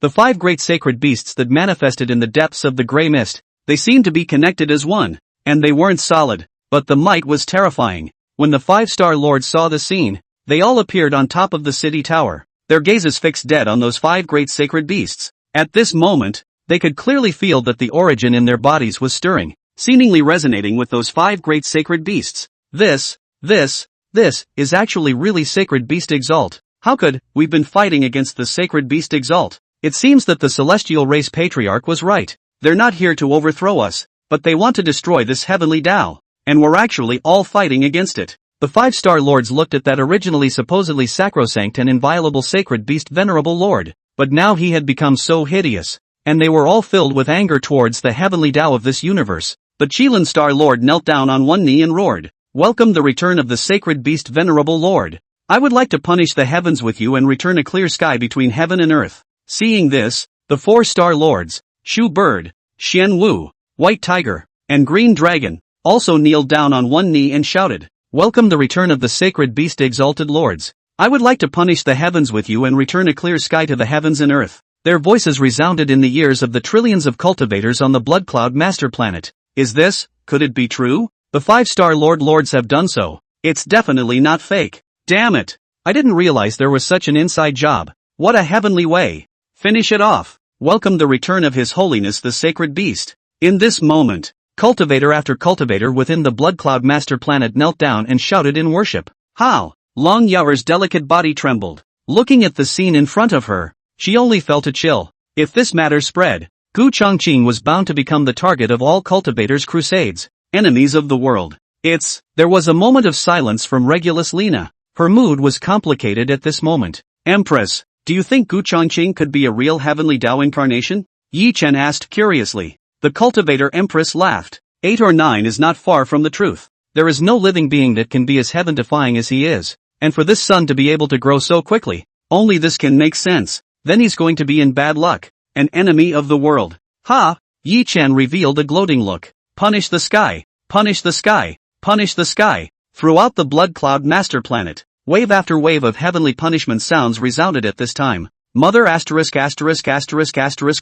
The 5 great sacred beasts that manifested in the depths of the gray mist, they seemed to be connected as one, and they weren't solid, but the might was terrifying. When the 5-star lords saw the scene, they all appeared on top of the city tower, their gazes fixed dead on those 5 great sacred beasts. At this moment, they could clearly feel that the origin in their bodies was stirring, seemingly resonating with those 5 great sacred beasts. This is actually really sacred beast Exalt. How could, we've been fighting against the sacred beast Exalt. It seems that the celestial race patriarch was right. They're not here to overthrow us, but they want to destroy this heavenly Tao, and we're actually all fighting against it. The 5-star lords looked at that originally supposedly sacrosanct and inviolable sacred beast venerable lord, but now he had become so hideous, and they were all filled with anger towards the heavenly Tao of this universe. The Chilan Star Lord knelt down on one knee and roared, "Welcome the return of the sacred beast venerable lord. I would like to punish the heavens with you and return a clear sky between heaven and earth." Seeing this, the 4-star lords, Shu Bird, Xian Wu, White Tiger, and Green Dragon, also kneeled down on one knee and shouted, "Welcome the return of the sacred beast exalted lords. I would like to punish the heavens with you and return a clear sky to the heavens and earth." Their voices resounded in the ears of the trillions of cultivators on the Blood Cloud master planet. Could it be true? The 5-star lords have done so. It's definitely not fake. Damn it. I didn't realize there was such an inside job. What a heavenly way. Finish it off. Welcome the return of His Holiness the Sacred Beast. In this moment, cultivator after cultivator within the Blood Cloud master planet knelt down and shouted in worship. How? Long Yao's delicate body trembled. Looking at the scene in front of her, she only felt a chill. If this matter spread, Gu Chongqing was bound to become the target of all cultivators' crusades, enemies of the world. There was a moment of silence from Regulus Lena. Her mood was complicated at this moment. Empress, do you think Gu Chongqing could be a real heavenly Tao incarnation? Yi Chen asked curiously. The cultivator Empress laughed. 8 or 9 is not far from the truth. There is no living being that can be as heaven-defying as he is. And for this son to be able to grow so quickly, only this can make sense. Then he's going to be in bad luck. An enemy of the world. Ha! Yi Chen revealed a gloating look. Punish the sky. Punish the sky. Punish the sky. Throughout the Blood Cloud master planet, wave after wave of heavenly punishment sounds resounded at this time. Mother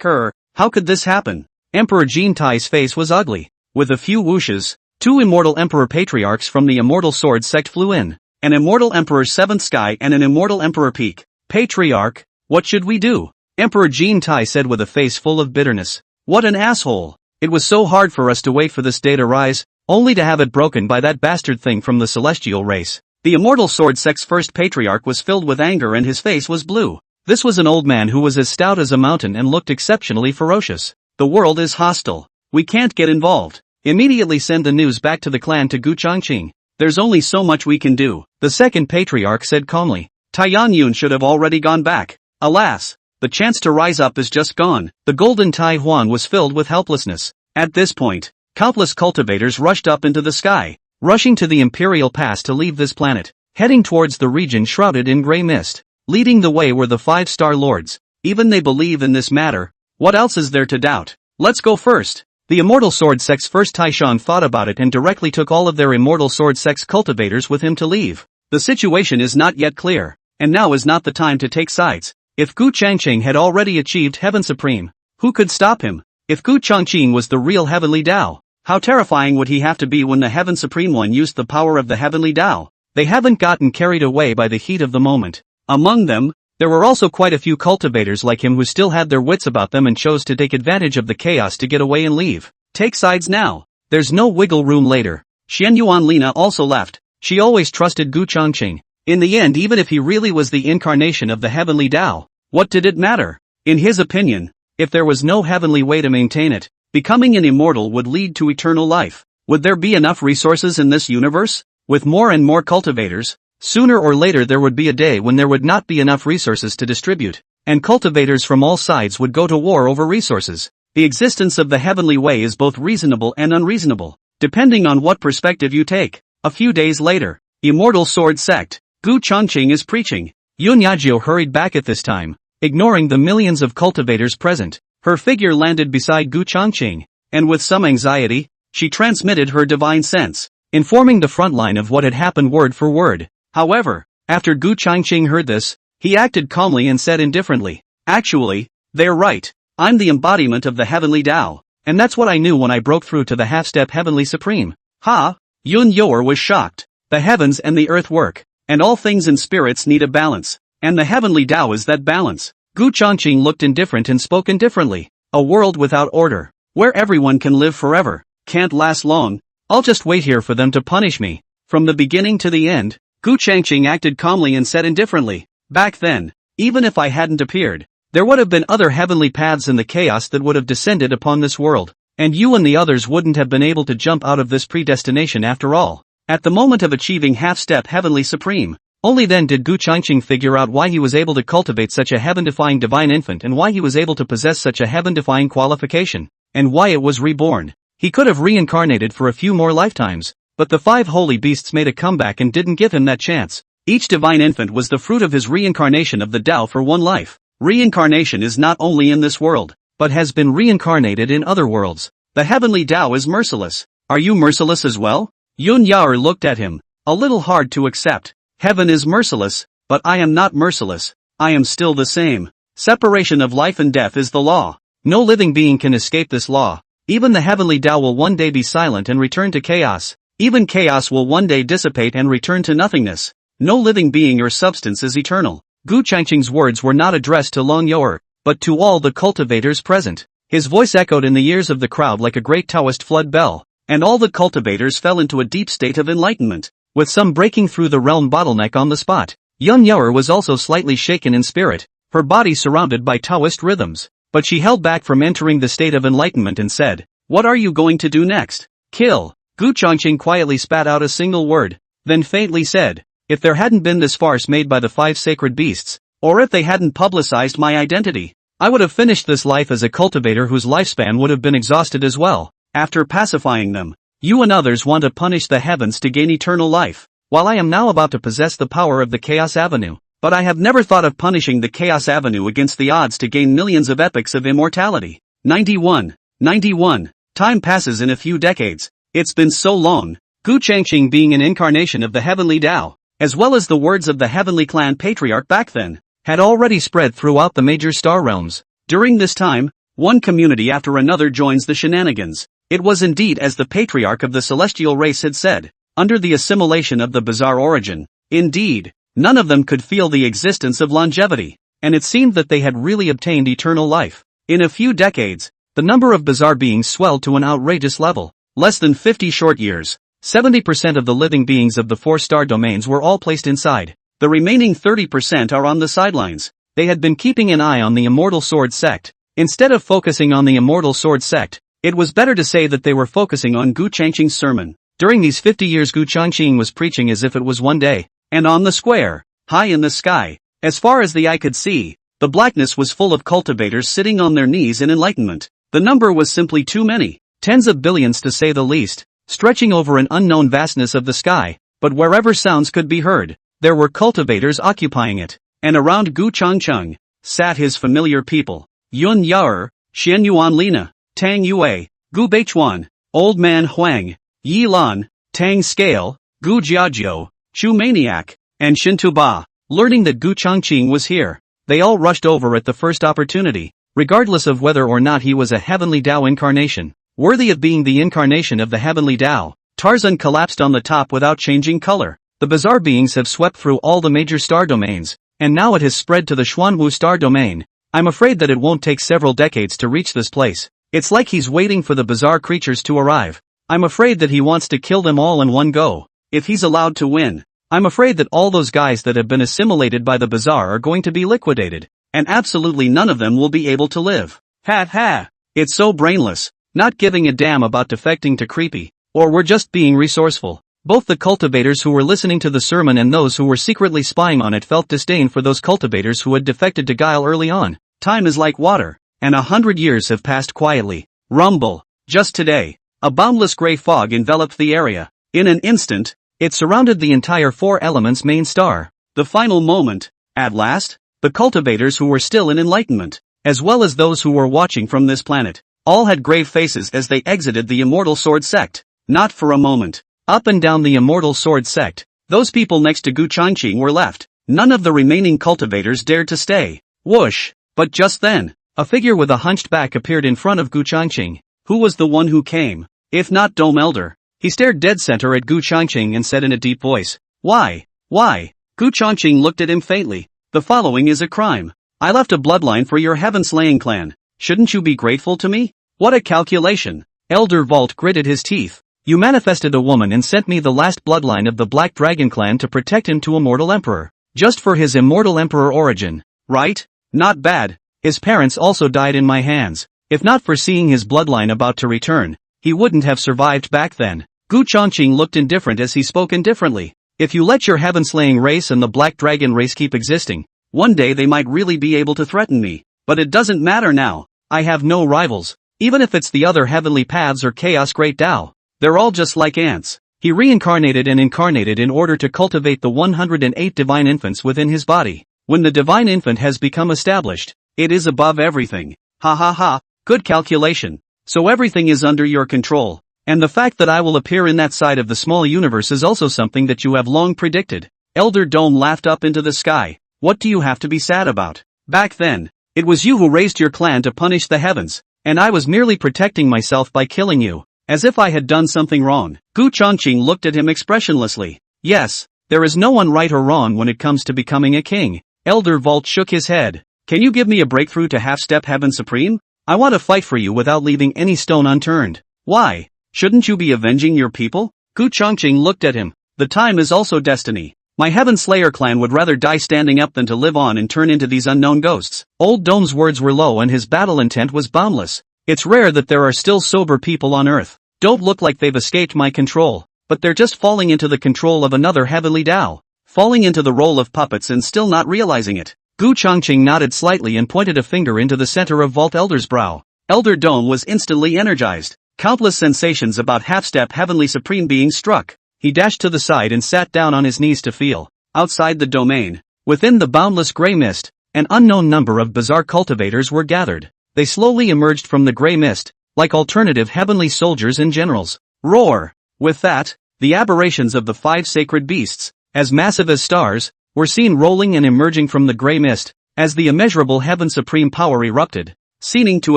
her. How could this happen? Emperor Jin Tai's face was ugly. With a few whooshes, 2 immortal emperor patriarchs from the immortal sword sect flew in. An immortal emperor's 7th sky and an immortal emperor peak. Patriarch, what should we do? Emperor Jin Tai said with a face full of bitterness. What an asshole. It was so hard for us to wait for this day to rise, only to have it broken by that bastard thing from the celestial race. The immortal sword sect's first patriarch was filled with anger and his face was blue. This was an old man who was as stout as a mountain and looked exceptionally ferocious. The world is hostile. We can't get involved. Immediately send the news back to the clan to Gu Chongqing. There's only so much we can do. The second patriarch said calmly. Taiyan Yun should have already gone back. Alas, the chance to rise up is just gone. The golden Tai Huan was filled with helplessness. At this point, countless cultivators rushed up into the sky, rushing to the Imperial Pass to leave this planet, heading towards the region shrouded in grey mist. Leading the way were the 5-star lords. Even they believe in this matter. What else is there to doubt? Let's go first. The immortal sword sect's first Taishan thought about it and directly took all of their immortal sword sect's cultivators with him to leave. The situation is not yet clear, and now is not the time to take sides. If Gu Chongqing had already achieved Heaven Supreme, who could stop him? If Gu Chongqing was the real Heavenly Tao, how terrifying would he have to be when the Heaven Supreme One used the power of the Heavenly Tao? They haven't gotten carried away by the heat of the moment. Among them, there were also quite a few cultivators like him who still had their wits about them and chose to take advantage of the chaos to get away and leave. Take sides now. There's no wiggle room later. Xian Yuan Lina also left. She always trusted Gu Chongqing. In the end, even if he really was the incarnation of the Heavenly Tao, what did it matter? In his opinion, if there was no heavenly way to maintain it, becoming an immortal would lead to eternal life. Would there be enough resources in this universe? With more and more cultivators, sooner or later there would be a day when there would not be enough resources to distribute, and cultivators from all sides would go to war over resources. The existence of the heavenly way is both reasonable and unreasonable, depending on what perspective you take. A few days later, Immortal Sword Sect, Gu Changqing is preaching. Yun Yajio hurried back at this time, ignoring the millions of cultivators present. Her figure landed beside Gu Changqing, and with some anxiety, she transmitted her divine sense, informing the front line of what had happened word for word. However, after Gu Changqing heard this, he acted calmly and said indifferently, "Actually, they're right. I'm the embodiment of the heavenly Tao, and that's what I knew when I broke through to the half-step heavenly supreme." Ha! Yun Yor was shocked. The heavens and the earth work, and all things and spirits need a balance, and the heavenly Tao is that balance. Gu Changqing looked indifferent and spoke indifferently. A world without order, where everyone can live forever, can't last long. I'll just wait here for them to punish me. From the beginning to the end, Gu Changqing acted calmly and said indifferently, "Back then, even if I hadn't appeared, there would have been other heavenly paths in the chaos that would have descended upon this world, and you and the others wouldn't have been able to jump out of this predestination after all." At the moment of achieving half-step heavenly supreme, only then did Gu Changqing figure out why he was able to cultivate such a heaven-defying divine infant and why he was able to possess such a heaven-defying qualification, and why it was reborn. He could have reincarnated for a few more lifetimes, but the 5 holy beasts made a comeback and didn't give him that chance. Each divine infant was the fruit of his reincarnation of the Tao for one life. Reincarnation is not only in this world, but has been reincarnated in other worlds. The heavenly Tao is merciless. Are you merciless as well? Yun Yaor looked at him, a little hard to accept. Heaven is merciless, but I am not merciless. I am still the same. Separation of life and death is the law. No living being can escape this law. Even the heavenly Tao will one day be silent and return to chaos. Even chaos will one day dissipate and return to nothingness. No living being or substance is eternal. Gu Changqing's words were not addressed to Long Yor, but to all the cultivators present. His voice echoed in the ears of the crowd like a great Taoist flood bell, and all the cultivators fell into a deep state of enlightenment, with some breaking through the realm bottleneck on the spot. Yun Yor was also slightly shaken in spirit, her body surrounded by Taoist rhythms, but she held back from entering the state of enlightenment and said, "What are you going to do next?" "Kill." Gu Changqing quietly spat out a single word, then faintly said, "If there hadn't been this farce made by the 5 sacred beasts, or if they hadn't publicized my identity, I would have finished this life as a cultivator whose lifespan would have been exhausted as well." After pacifying them, "You and others want to punish the heavens to gain eternal life, while I am now about to possess the power of the Chaos Avenue. But I have never thought of punishing the Chaos Avenue against the odds to gain millions of epochs of immortality." 91. Time passes in a few decades. It's been so long. Gu Changqing being an incarnation of the heavenly Tao, as well as the words of the heavenly clan patriarch back then, had already spread throughout the major star realms. During this time, one community after another joins the shenanigans. It was indeed as the patriarch of the celestial race had said, under the assimilation of the bizarre origin. Indeed, none of them could feel the existence of longevity, and it seemed that they had really obtained eternal life. In a few decades, the number of bizarre beings swelled to an outrageous level. Less than 50 short years, 70% of the living beings of the 4-star domains were all placed inside. The remaining 30% are on the sidelines. They had been keeping an eye on the Immortal Sword Sect. Instead of focusing on the Immortal Sword Sect, it was better to say that they were focusing on Gu Changqing's sermon. During these 50 years Gu Changqing was preaching as if it was one day, and on the square, high in the sky, as far as the eye could see, the blackness was full of cultivators sitting on their knees in enlightenment. The number was simply too many, tens of billions to say the least, stretching over an unknown vastness of the sky, but wherever sounds could be heard, there were cultivators occupying it, and around Gu Changqing sat his familiar people. Yun Yaor, Xian Yuan Lina, Tang Yue, Gu Beichuan, Old Man Huang, Yi Lan, Tang Scale, Gu Jiajiao, Chu Maniac, and Shintu Ba. Learning that Gu Changqing was here, they all rushed over at the first opportunity, regardless of whether or not he was a heavenly Tao incarnation, worthy of being the incarnation of the heavenly Tao. Tarzan collapsed on the top without changing color. The bizarre beings have swept through all the major star domains, and now it has spread to the Xuanwu star domain. I'm afraid that it won't take several decades to reach this place. It's like he's waiting for the bizarre creatures to arrive. I'm afraid that he wants to kill them all in one go. If he's allowed to win, I'm afraid that all those guys that have been assimilated by the bizarre are going to be liquidated, and absolutely none of them will be able to live. Ha ha! It's so brainless, not giving a damn about defecting to creepy, or we're just being resourceful. Both the cultivators who were listening to the sermon and those who were secretly spying on it felt disdain for those cultivators who had defected to guile early on. Time is like water, and 100 years have passed quietly. Rumble. Just today, a boundless gray fog enveloped the area. In an instant, It surrounded the entire four elements main star. The final moment. At last, the cultivators who were still in enlightenment, as well as those who were watching from this planet, all had grave faces as they exited the Immortal Sword Sect. Not for a moment. Up and down the Immortal Sword Sect, those people next to Gu Changqing were left. None of the remaining cultivators dared to stay. Whoosh! But just then, a figure with a hunched back appeared in front of Gu Changqing. Who was the one who came? If not Dome Elder. He stared dead center at Gu Changqing and said in a deep voice, "Why? Why?" Gu Changqing looked at him faintly. "The following is a crime. I left a bloodline for your heaven-slaying clan. Shouldn't you be grateful to me? What a calculation." Elder Vault gritted his teeth. "You manifested a woman and sent me the last bloodline of the Black Dragon clan to protect him to Immortal Emperor. Just for his Immortal Emperor origin. Right? Not bad. His parents also died in my hands. If not for seeing his bloodline about to return, he wouldn't have survived back then." Gu Changqing looked indifferent as he spoke indifferently. "If you let your heaven-slaying race and the Black Dragon race keep existing, one day they might really be able to threaten me. But it doesn't matter now. I have no rivals. Even if it's the other Heavenly Paths or Chaos Great Tao. They're all just like ants." He reincarnated and incarnated in order to cultivate the 108 divine infants within his body. When the divine infant has become established, it is above everything. Ha ha ha, good calculation. So everything is under your control. And the fact that I will appear in that side of the small universe is also something that you have long predicted. Elder Dome laughed up into the sky. "What do you have to be sad about? Back then, it was you who raised your clan to punish the heavens, and I was merely protecting myself by killing you. As if I had done something wrong." Gu Changqing looked at him expressionlessly. "Yes, there is no one right or wrong when it comes to becoming a king." Elder Vault shook his head. "Can you give me a breakthrough to half-step Heaven Supreme? I want to fight for you without leaving any stone unturned." "Why? Shouldn't you be avenging your people?" Gu Changqing looked at him. "The time is also destiny. My Heaven Slayer clan would rather die standing up than to live on and turn into these unknown ghosts." Old Dome's words were low and his battle intent was boundless. "It's rare that there are still sober people on Earth. Don't look like they've escaped my control, but they're just falling into the control of another heavenly Tao. Falling into the role of puppets and still not realizing it." Gu Changqing nodded slightly and pointed a finger into the center of Vault Elder's brow. Elder Dome was instantly energized. Countless sensations about half-step Heavenly Supreme being struck. He dashed to the side and sat down on his knees to feel. Outside the domain, within the boundless gray mist, an unknown number of bizarre cultivators were gathered. They slowly emerged from the gray mist, like alternative heavenly soldiers and generals. Roar! With that, the aberrations of the 5 sacred beasts, as massive as stars, were seen rolling and emerging from the gray mist, as the immeasurable Heaven Supreme power erupted, seeming to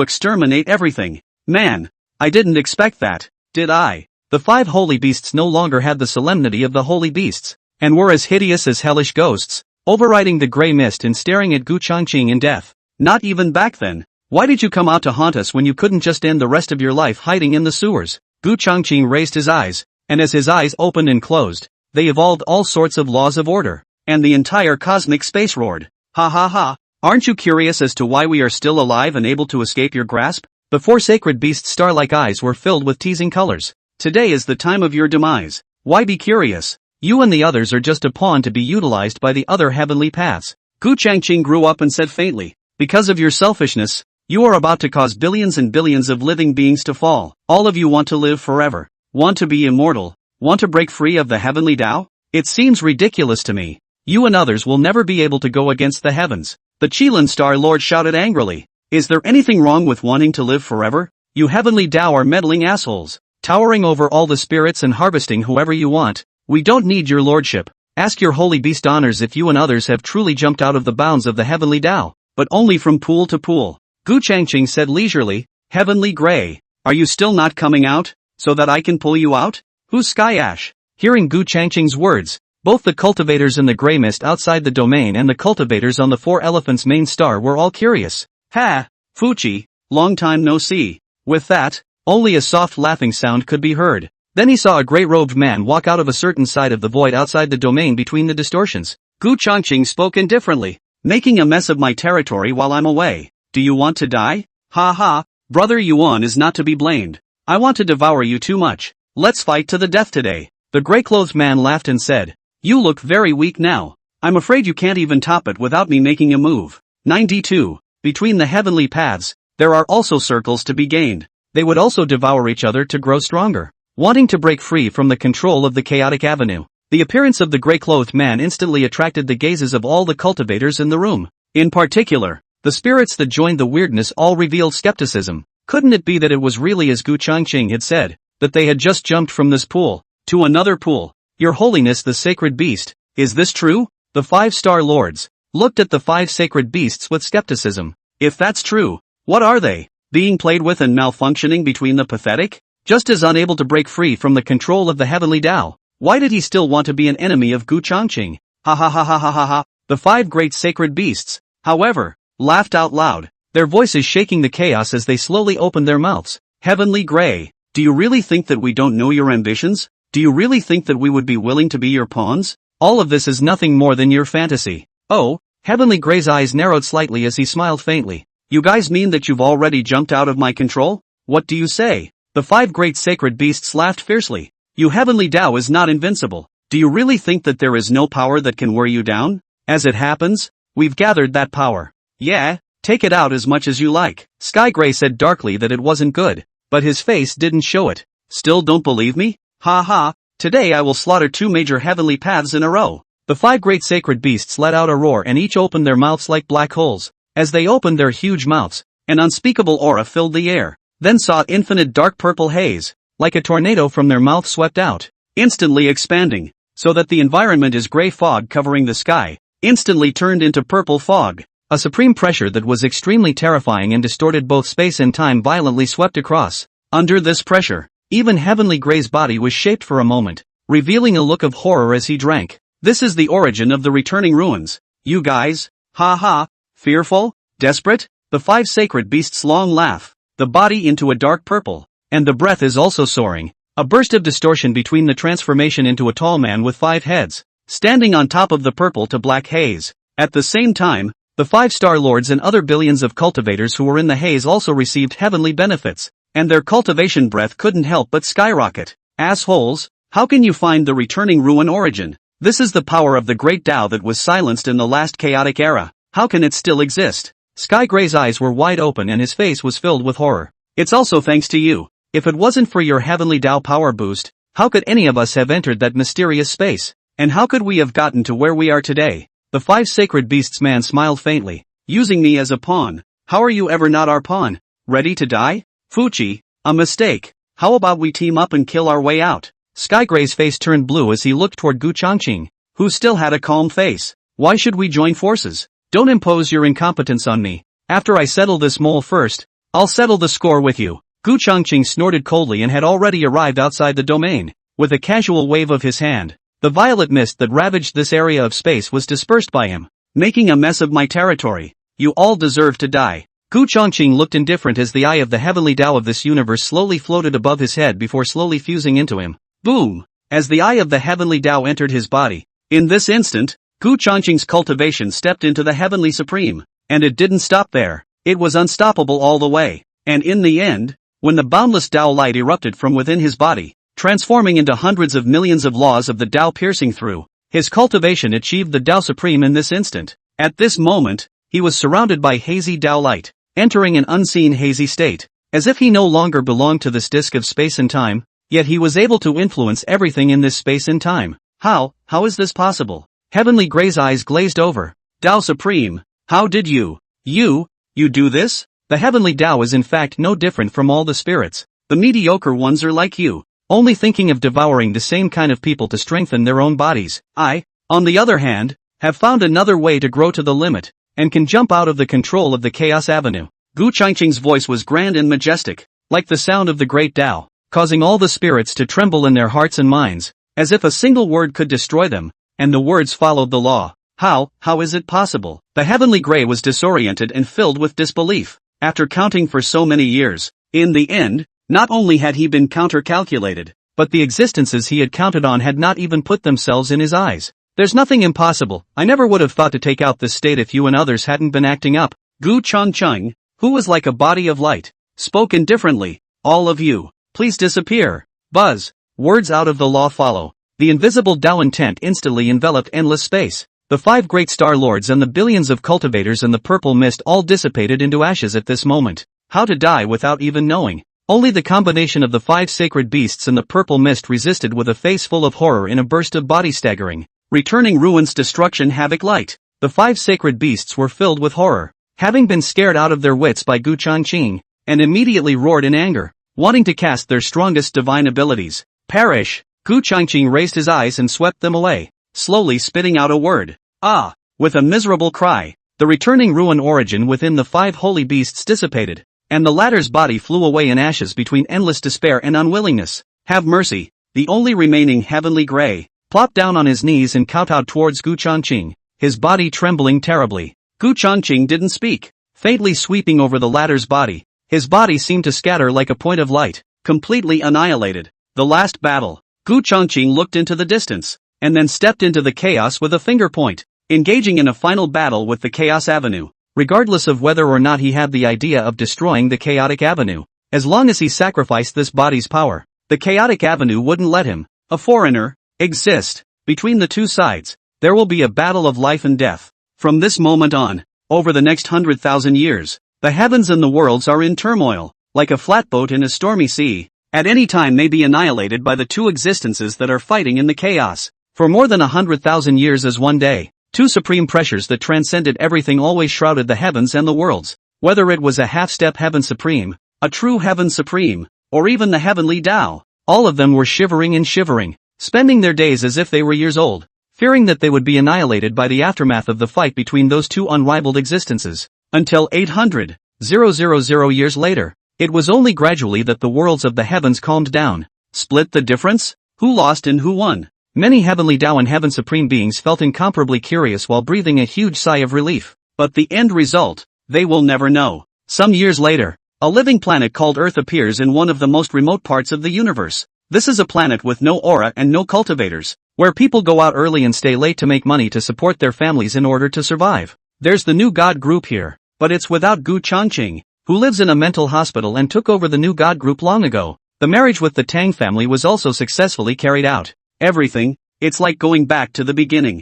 exterminate everything. "Man! I didn't expect that, did I?" The 5 holy beasts no longer had the solemnity of the holy beasts, and were as hideous as hellish ghosts, overriding the gray mist and staring at Gu Changqing in death. "Not even back then. Why did you come out to haunt us when you couldn't just end the rest of your life hiding in the sewers?" Gu Changqing raised his eyes, and as his eyes opened and closed, they evolved all sorts of laws of order, and the entire cosmic space roared. "Ha ha ha, aren't you curious as to why we are still alive and able to escape your grasp?" The 4 sacred beasts' star-like eyes were filled with teasing colors. "Today is the time of your demise. Why be curious? You and the others are just a pawn to be utilized by the other heavenly paths." Gu Changqing grew up and said faintly, "Because of your selfishness, you are about to cause billions and billions of living beings to fall. All of you want to live forever, want to be immortal, want to break free of the heavenly Tao? It seems ridiculous to me. You and others will never be able to go against the heavens." The Qilin Star Lord shouted angrily. "Is there anything wrong with wanting to live forever? You heavenly Tao are meddling assholes, towering over all the spirits and harvesting whoever you want. We don't need your lordship. Ask your holy beast honors if you and others have truly jumped out of the bounds of the heavenly Tao, but only from pool to pool." Gu Changqing said leisurely, "Heavenly Gray, are you still not coming out, so that I can pull you out? Who's Sky Ash?" Hearing Gu Changqing's words, both the cultivators in the gray mist outside the domain and the cultivators on the 4 elephants main star were all curious. "Ha, Fuchi, long time no see." With that, only a soft laughing sound could be heard. Then he saw a gray-robed man walk out of a certain side of the void outside the domain between the distortions. Gu Changqing spoke indifferently. "Making a mess of my territory while I'm away. Do you want to die? Ha ha, Brother Yuan is not to be blamed. I want to devour you too much. Let's fight to the death today." The gray-clothed man laughed and said, "You look very weak now. I'm afraid you can't even top it without me making a move." 92. Between the heavenly paths, there are also circles to be gained. They would also devour each other to grow stronger. Wanting to break free from the control of the chaotic avenue, The appearance of the gray-clothed man instantly attracted the gazes of all the cultivators in the room. In particular, the spirits that joined the weirdness all revealed skepticism. Couldn't it be that it was really as Gu Changqing had said, that they had just jumped from this pool to another pool? Your Holiness the Sacred Beast, is this true? The 5-star lords looked at the 5 sacred beasts with skepticism. If that's true, what are they? Being played with and malfunctioning between the pathetic? Just as unable to break free from the control of the heavenly Tao. Why did he still want to be an enemy of Gu Changqing? Ha ha ha ha ha ha ha. The 5 great sacred beasts, however, laughed out loud, their voices shaking the chaos as they slowly opened their mouths. Heavenly Grey, do you really think that we don't know your ambitions? Do you really think that we would be willing to be your pawns? All of this is nothing more than your fantasy. Oh, Heavenly Grey's eyes narrowed slightly as he smiled faintly. You guys mean that you've already jumped out of my control? What do you say? The 5 great sacred beasts laughed fiercely. You Heavenly Tao is not invincible. Do you really think that there is no power that can wear you down? As it happens, we've gathered that power. Yeah, take it out as much as you like. Sky Gray said darkly that it wasn't good, but his face didn't show it. Still don't believe me? Ha ha, today I will slaughter 2 major heavenly paths in a row. The 5 great sacred beasts let out a roar and each opened their mouths like black holes. As they opened their huge mouths, an unspeakable aura filled the air. Then saw infinite dark purple haze, like a tornado from their mouth swept out, instantly expanding, so that the environment is gray fog covering the sky, instantly turned into purple fog. A supreme pressure that was extremely terrifying and distorted both space and time violently swept across. Under this pressure, even Heavenly Grey's body was shaped for a moment, revealing a look of horror as he drank. This is the origin of the returning ruins. You guys, ha ha, fearful, desperate? The 5 sacred beasts' long laugh, the body into a dark purple, and the breath is also soaring. A burst of distortion between the transformation into a tall man with 5 heads, standing on top of the purple to black haze. At the same time, the 5-star lords and other billions of cultivators who were in the haze also received heavenly benefits, and their cultivation breath couldn't help but skyrocket. Assholes, how can you find the returning ruin origin? This is the power of the great Tao that was silenced in the last chaotic era. How can it still exist? Sky Gray's eyes were wide open and his face was filled with horror. It's also thanks to you. If it wasn't for your heavenly Tao power boost, how could any of us have entered that mysterious space? And how could we have gotten to where we are today? The 5 sacred beasts man smiled faintly. Using me as a pawn. How are you ever not our pawn? Ready to die? Fuchi, a mistake. How about we team up and kill our way out? Sky Gray's face turned blue as he looked toward Gu Changqing, who still had a calm face. Why should we join forces? Don't impose your incompetence on me. After I settle this mole first, I'll settle the score with you. Gu Changqing snorted coldly and had already arrived outside the domain. With a casual wave of his hand, the violet mist that ravaged this area of space was dispersed by him, making a mess of my territory. You all deserve to die. Gu Changqing looked indifferent as the eye of the heavenly Tao of this universe slowly floated above his head before slowly fusing into him. Boom! As the eye of the heavenly Tao entered his body. In this instant, Gu Changqing's cultivation stepped into the heavenly supreme, and it didn't stop there. It was unstoppable all the way. And in the end, when the boundless Tao light erupted from within his body, transforming into hundreds of millions of laws of the Tao piercing through, his cultivation achieved the Tao supreme in this instant. At this moment, he was surrounded by hazy Tao light, entering an unseen hazy state, as if he no longer belonged to this disk of space and time, yet he was able to influence everything in this space and time. How is this possible? Heavenly Grey's eyes glazed over. Tao Supreme, how did you do this? The heavenly Tao is in fact no different from all the spirits. The mediocre ones are like you, only thinking of devouring the same kind of people to strengthen their own bodies. I, on the other hand, have found another way to grow to the limit, and can jump out of the control of the Chaos Avenue. Gu Changqing's voice was grand and majestic, like the sound of the great Tao, causing all the spirits to tremble in their hearts and minds, as if a single word could destroy them, and the words followed the law. How is it possible? The heavenly Grey was disoriented and filled with disbelief. After counting for so many years, in the end, not only had he been counter-calculated, but the existences he had counted on had not even put themselves in his eyes. There's nothing impossible. I never would have thought to take out this state if you and others hadn't been acting up. Gu Changqing, who was like a body of light, spoke indifferently. All of you, please disappear. Buzz. Words out of the law follow. The invisible Tao intent instantly enveloped endless space. The 5 great star lords and the billions of cultivators and the purple mist all dissipated into ashes at this moment. How to die without even knowing. Only the combination of the 5 sacred beasts and the purple mist resisted with a face full of horror in a burst of body staggering, returning ruins, destruction, havoc, light. The 5 sacred beasts were filled with horror, having been scared out of their wits by Gu Changqing, and immediately roared in anger, wanting to cast their strongest divine abilities. Perish! Gu Changqing raised his eyes and swept them away, slowly spitting out a word. Ah! With a miserable cry, the returning ruin origin within the 5 holy beasts dissipated, and the latter's body flew away in ashes between endless despair and unwillingness. Have mercy! The only remaining heavenly gray plopped down on his knees and kowtowed towards Gu Changqing, his body trembling terribly. Gu Changqing didn't speak, faintly sweeping over the latter's body. His body seemed to scatter like a point of light, completely annihilated. The last battle. Gu Changqing looked into the distance, and then stepped into the chaos with a finger point, engaging in a final battle with the Chaos Avenue. Regardless of whether or not he had the idea of destroying the Chaotic Avenue, as long as he sacrificed this body's power, the Chaotic Avenue wouldn't let him, a foreigner, exist. Between the two sides, there will be a battle of life and death. From this moment on, over the next 100,000 years, the heavens and the worlds are in turmoil, like a flatboat in a stormy sea. At any time may be annihilated by the two existences that are fighting in the chaos. For more than 100,000 years as one day, two supreme pressures that transcended everything always shrouded the heavens and the worlds. Whether it was a half-step heaven supreme, a true heaven supreme, or even the heavenly Tao, all of them were shivering and shivering, spending their days as if they were years old, fearing that they would be annihilated by the aftermath of the fight between those two unrivaled existences. Until 800,000 years later, it was only gradually that the worlds of the heavens calmed down. Split the difference? Who lost and who won? Many heavenly Tao and heaven supreme beings felt incomparably curious while breathing a huge sigh of relief. But the end result, they will never know. Some years later, a living planet called Earth appears in one of the most remote parts of the universe. This is a planet with no aura and no cultivators, where people go out early and stay late to make money to support their families in order to survive. There's the new God group here, but it's without Gu Changqing, who lives in a mental hospital and took over the new God group long ago. The marriage with the Tang family was also successfully carried out. Everything, it's like going back to the beginning.